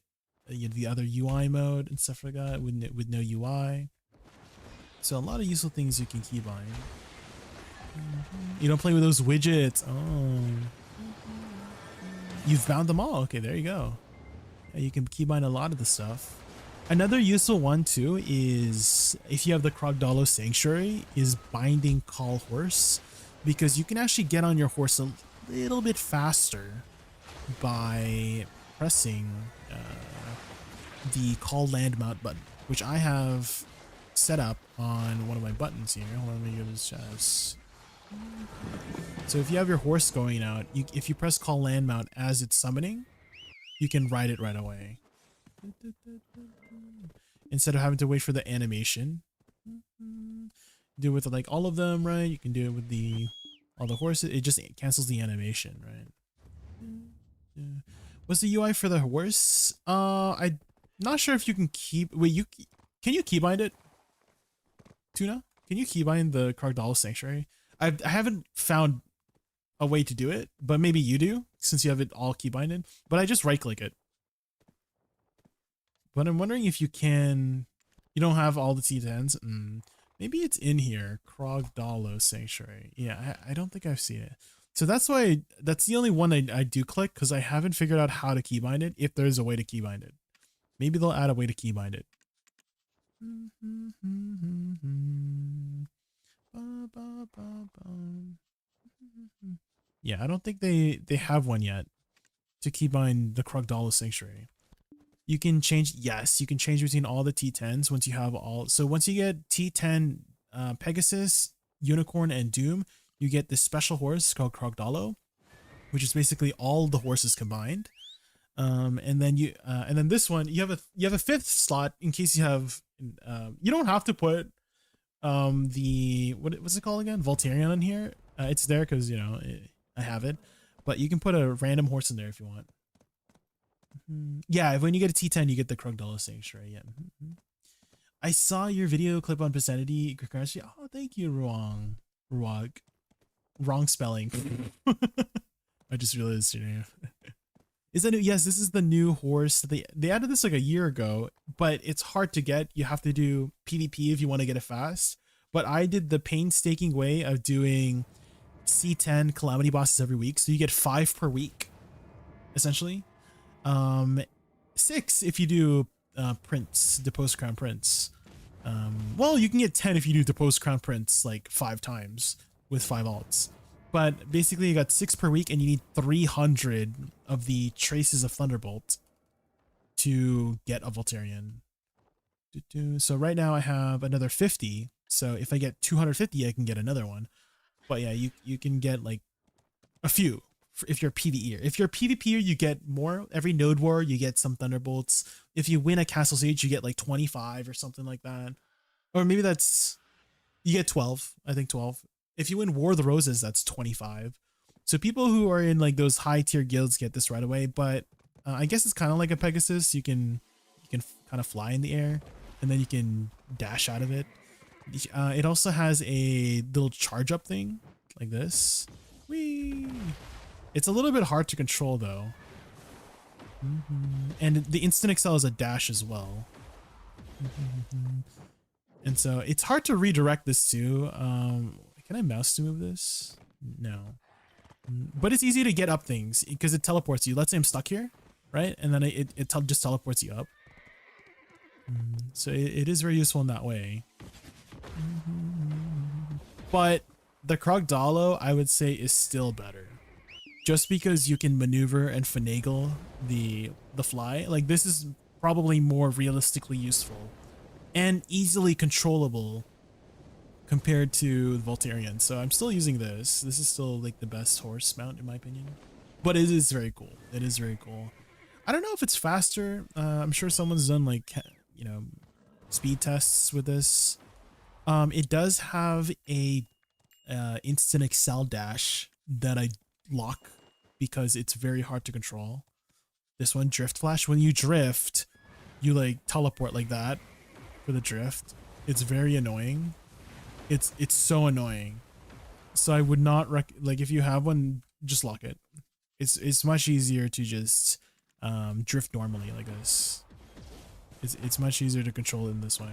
other UI mode and stuff like that with no UI. So a lot of useful things you can keybind. You don't play with those widgets. Oh. You've found them all. Okay, there you go. Yeah, you can keybind a lot of the stuff. Another useful one too is if you have the Krogdalo Sanctuary is binding Call Horse, because you can actually get on your horse a little bit faster by pressing the Call Land Mount button, which I have set up on one of my buttons here. Hold on, let me give this chance. So if you have your horse going out, if you press Call Land Mount as it's summoning, you can ride it right away. Instead of having to wait for the animation. Do it with like all of them, right? You can do it with all the horses. It just cancels the animation, right? What's the UI for the horse? I'm not sure if you can can you keybind it? Tuna? Can you keybind the Krogdalo Sanctuary? I haven't found a way to do it, but maybe you do since you have it all keybinded. But I just right click it. But I'm wondering if you can. You don't have all the T10s. Maybe it's in here. Krogdalo Sanctuary. Yeah, I don't think I've seen it. So that's why that's the only one I do click, because I haven't figured out how to keybind it. If there's a way to keybind it, maybe they'll add a way to keybind it. Yeah, I don't think they have one yet to keybind the Krogdalo Sanctuary. You can change, yes, you can change between all the T10s once you have all. So once you get T10 Pegasus, Unicorn, and Doom, you get this special horse called Krogdalo, which is basically all the horses combined. And then this one, you have a fifth slot in case you have. You don't have to put what's it called again? Voltarion in here. It's there because I have it, but you can put a random horse in there if you want. Yeah, when you get a T10, you get the Krogdalo Sanctuary. Yeah. I saw your video clip on Vicinity. Oh, thank you, Ruag. Wrong spelling. I just realized your name. Is that new? Yes, this is the new horse. They added this like a year ago, but it's hard to get. You have to do PvP if you want to get it fast. But I did the painstaking way of doing C10 Calamity bosses every week. So you get 5 per week, essentially. 6 if you do Deposed Crown Prince. Well, you can get 10 if you do Deposed Crown Prince like 5 times with 5 alts. But basically you got 6 per week, and you need 300 of the Traces of Thunderbolt to get a Voltarion. So right now I have another 50. So if I get 250, I can get another one. But yeah, you can get like a few if you're a PvEer. If you're a PvPer, you get more. Every Node War, you get some Thunderbolts. If you win a Castle Siege, you get like 25 or something like that. Or maybe you get 12. I think 12. If you win War of the Roses, that's 25. So people who are in like those high tier guilds get this right away. But I guess it's kind of like a Pegasus. You can kind of fly in the air, and then you can dash out of it. It also has a little charge up thing like this. Whee! It's a little bit hard to control though. And the instant excel is a dash as well. And so it's hard to redirect this too. Can I mouse to move this? No. But it's easy to get up things because it teleports you. Let's say I'm stuck here, right? And then it just teleports you up. So it is very useful in that way. But the Krogdalo, I would say, is still better. Just because you can maneuver and finagle the fly. Like, this is probably more realistically useful and easily controllable compared to Voltarion. So I'm still using this. This is still like the best horse mount in my opinion. But it is very cool. It is very cool. I don't know if it's faster. I'm sure someone's done like, speed tests with this. It does have a instant excel dash that I lock because it's very hard to control. This one, Drift Flash. When you drift, you like teleport like that for the drift. It's very annoying. It's so annoying. So I would not like if you have one, just lock it. It's much easier to just drift normally like this. It's much easier to control it in this way.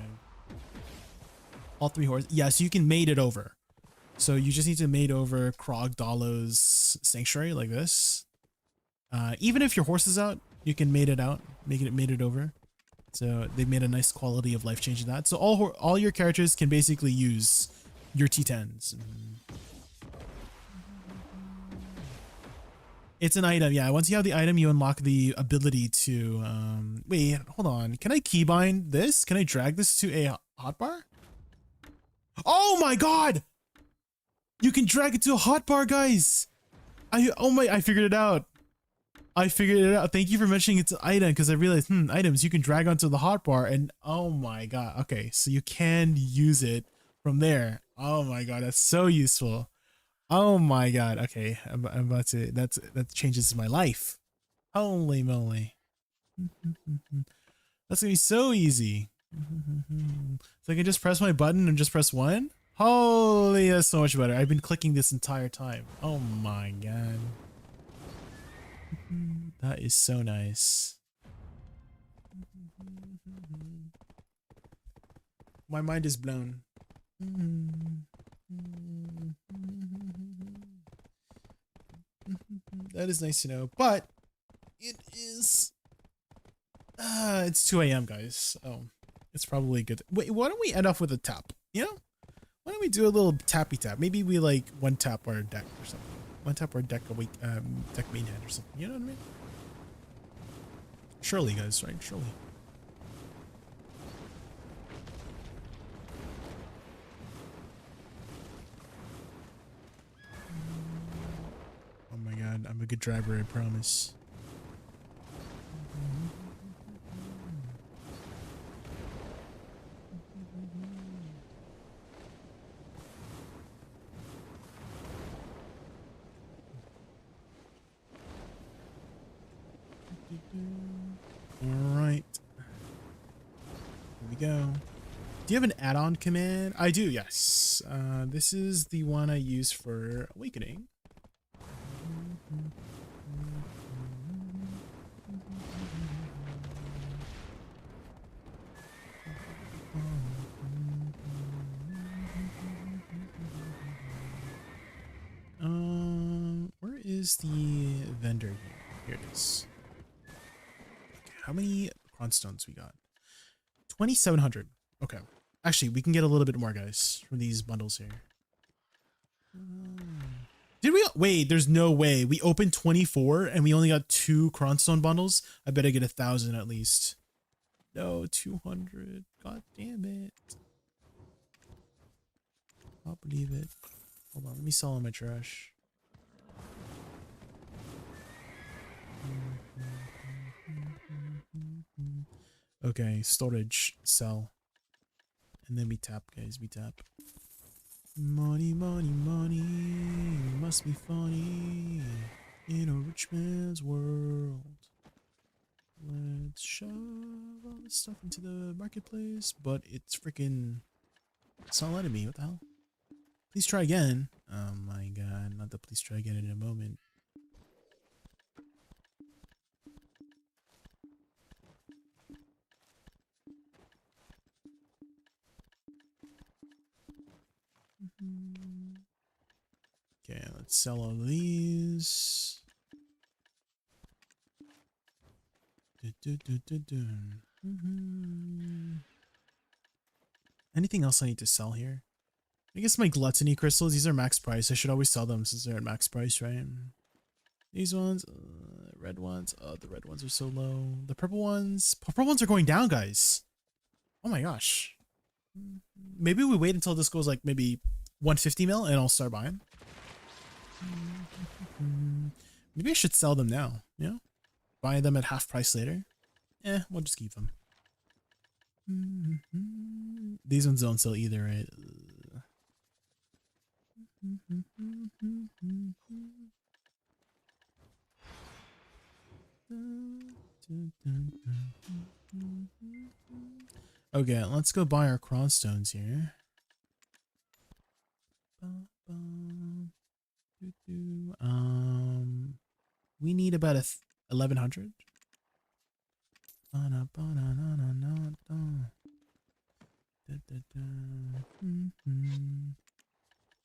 All 3 horses. Yeah, so you can mate it over. So you just need to mate over Krog Dalo's Sanctuary like this. Even if your horse is out, you can mate it out, make it mated over. So they made a nice quality of life changing that. So all your characters can basically use your T10s. It's an item, yeah. Once you have the item, you unlock the ability to wait, hold on. Can I keybind this? Can I drag this to a hotbar? Oh my god! You can drag it to a hotbar, guys! I figured it out. I figured it out. Thank you for mentioning it's an item, because I realized, items you can drag onto the hotbar, and oh my god. Okay, so you can use it from there. Oh my god, that's so useful. Oh my god. Okay, I'm about to. That changes my life. Holy moly. That's gonna be so easy. So I can just press my button and just press 1. Holy, that's so much better. I've been clicking this entire time. Oh my god. That is so nice. My mind is blown. That is nice to know, but it is it's 2 a.m. guys. Oh, it's probably good. Wait, why don't we end off with a tap? You know, why don't we do a little tappy tap? Maybe we like one tap our deck or something. One tap our deck away, deck main hand or something. You know what I mean? Surely, guys, right? Surely. Oh my god, I'm a good driver, I promise. Alright. Here we go. Do you have an add-on command? I do, yes. This is the one I use for Awakening. Where is the vendor here? Here it is. Okay, how many cronstones we got? 2,700. Okay. Actually, we can get a little bit more, guys, from these bundles here. Did we? Wait, there's no way. We opened 24 and we only got 2 cronstone bundles. I bet I get 1,000 at least. No, 200. God damn it. I'll believe it. Hold on, let me sell all my trash. Okay, storage, sell. And then we tap, guys, we tap. Money, money, money, must be funny in a rich man's world. Let's shove all this stuff into the marketplace, but it's freaking, it's not letting me. What the hell? Please try again. Oh my god, not the please try again in a moment. Okay, let's sell all these. Anything else I need to sell here? I guess my gluttony crystals, these are max price. I should always sell them since they're at max price, right? These ones, red ones. Oh, the red ones are so low. The purple ones are going down, guys. Oh my gosh. Maybe we wait until this goes like maybe 150 mil and I'll start buying. Maybe I should sell them now, you know? Buy them at half price later. We'll just keep them. These ones don't sell either, right? Okay, let's go buy our cronstones here. We need about 1100.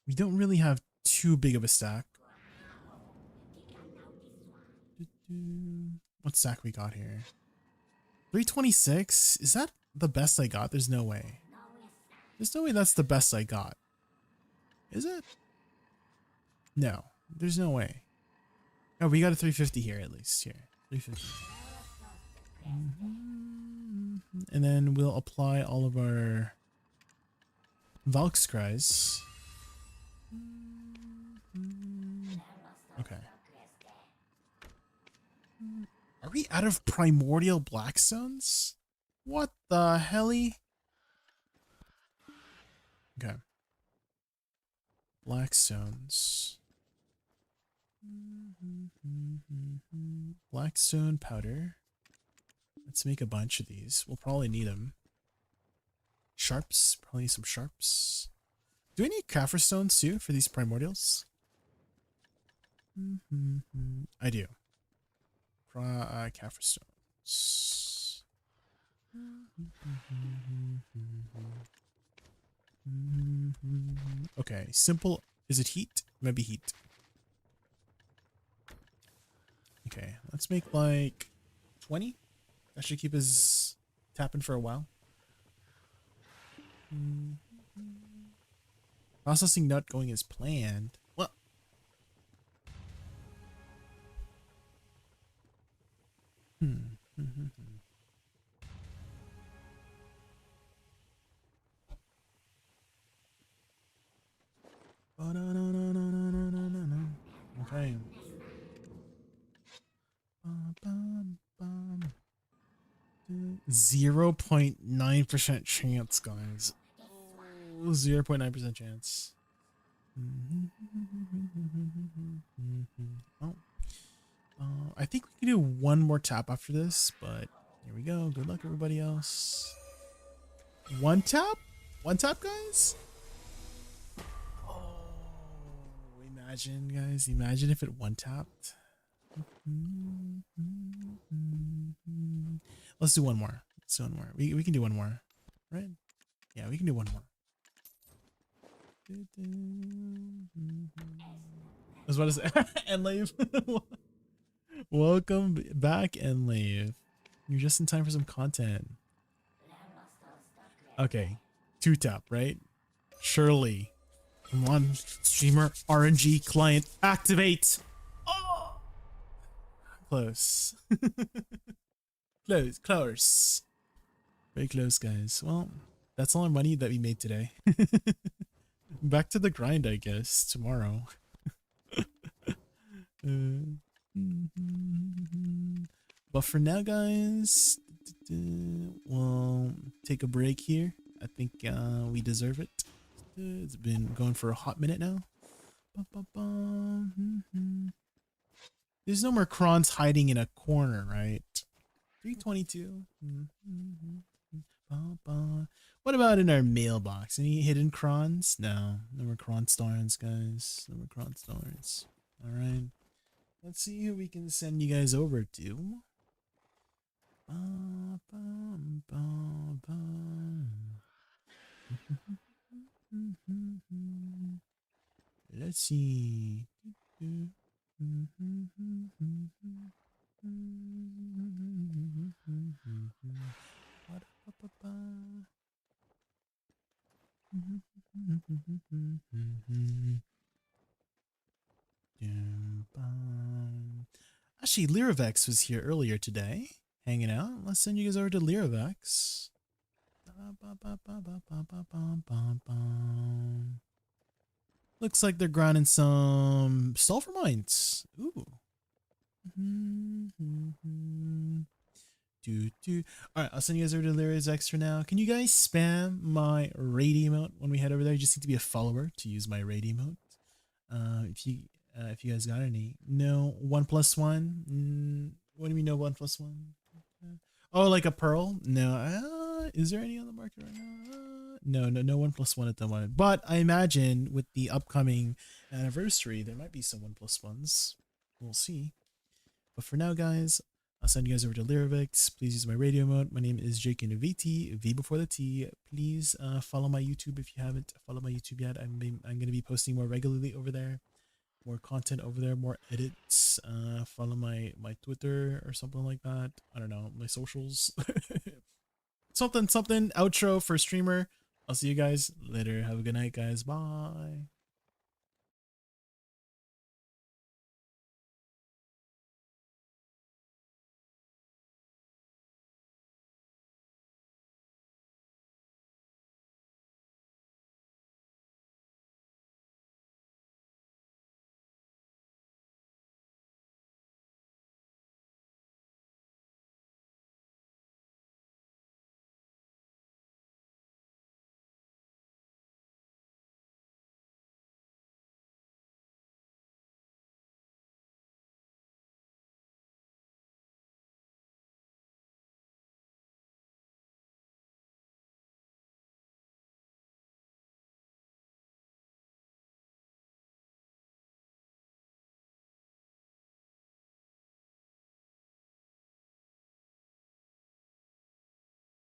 We don't really have too big of a stack. What stack we got here? 326? Is that the best I got? There's no way. There's no way that's the best I got. Is it? No, there's no way. Oh, we got a 350 here at least. Here, 350. And then we'll apply all of our Valkyries. Okay. Are we out of primordial blackstones? What the helly? Okay. Blackstones. Blackstone powder. Let's make a bunch of these. We'll probably need them. Sharps. Probably need some sharps. Do I need Cafferis stones too for these primordials? I do. Cafferis stones. Okay, simple. Is it heat? Maybe heat. Okay, let's make like 20. That should keep us tapping for a while. Processing not going as planned. What? Okay. 0.9% chance, guys. 0.9% chance. Oh. I think we can do one more tap after this, but here we go. Good luck, everybody else. One tap? One tap, guys? Oh, imagine, guys. Imagine if it one tapped. Let's do one more. Let's do one more. We can do one more, right? Yeah, we can do one more. I was about to say, Enlave. Welcome back, Enlave. You're just in time for some content. Okay, 2-tap, right? Surely. Come on, streamer RNG client activate. Oh, close. Close. Very close, guys. Well, that's all our money that we made today. Back to the grind, I guess, tomorrow. But for now, guys, we'll take a break here. I think we deserve it. It's been going for a hot minute now. There's no more crons hiding in a corner, right? 322. What about in our mailbox? Any hidden crons? No. No more cron stars, guys. No more cron stars. Alright. Let's see who we can send you guys over to. Let's see. Actually, Lyrivex was here earlier today, hanging out. Let's send you guys over to Lyrivex. Looks like they're grinding some sulfur mines. Ooh. Alright, I'll send you guys over to Lyrivex for now. Can you guys spam my raid emote when we head over there? You just need to be a follower to use my raid emote. If you guys got any. No 1+1. What do you mean no 1+1? Oh, like a pearl? No. Is there any on the market right now? No 1+1 at the moment. But I imagine with the upcoming anniversary, there might be some 1+1s. We'll see. But for now, guys, I'll send you guys over to Lyrivics. Please use my radio mode. My name is JaykunVT, V before the T. Please follow my YouTube if you haven't followed my YouTube yet. I'm going to be posting more regularly over there. More content over there, more edits. Follow my Twitter or something like that. I don't know, my socials. something outro for streamer. I'll see you guys later. Have a good night, guys. Bye.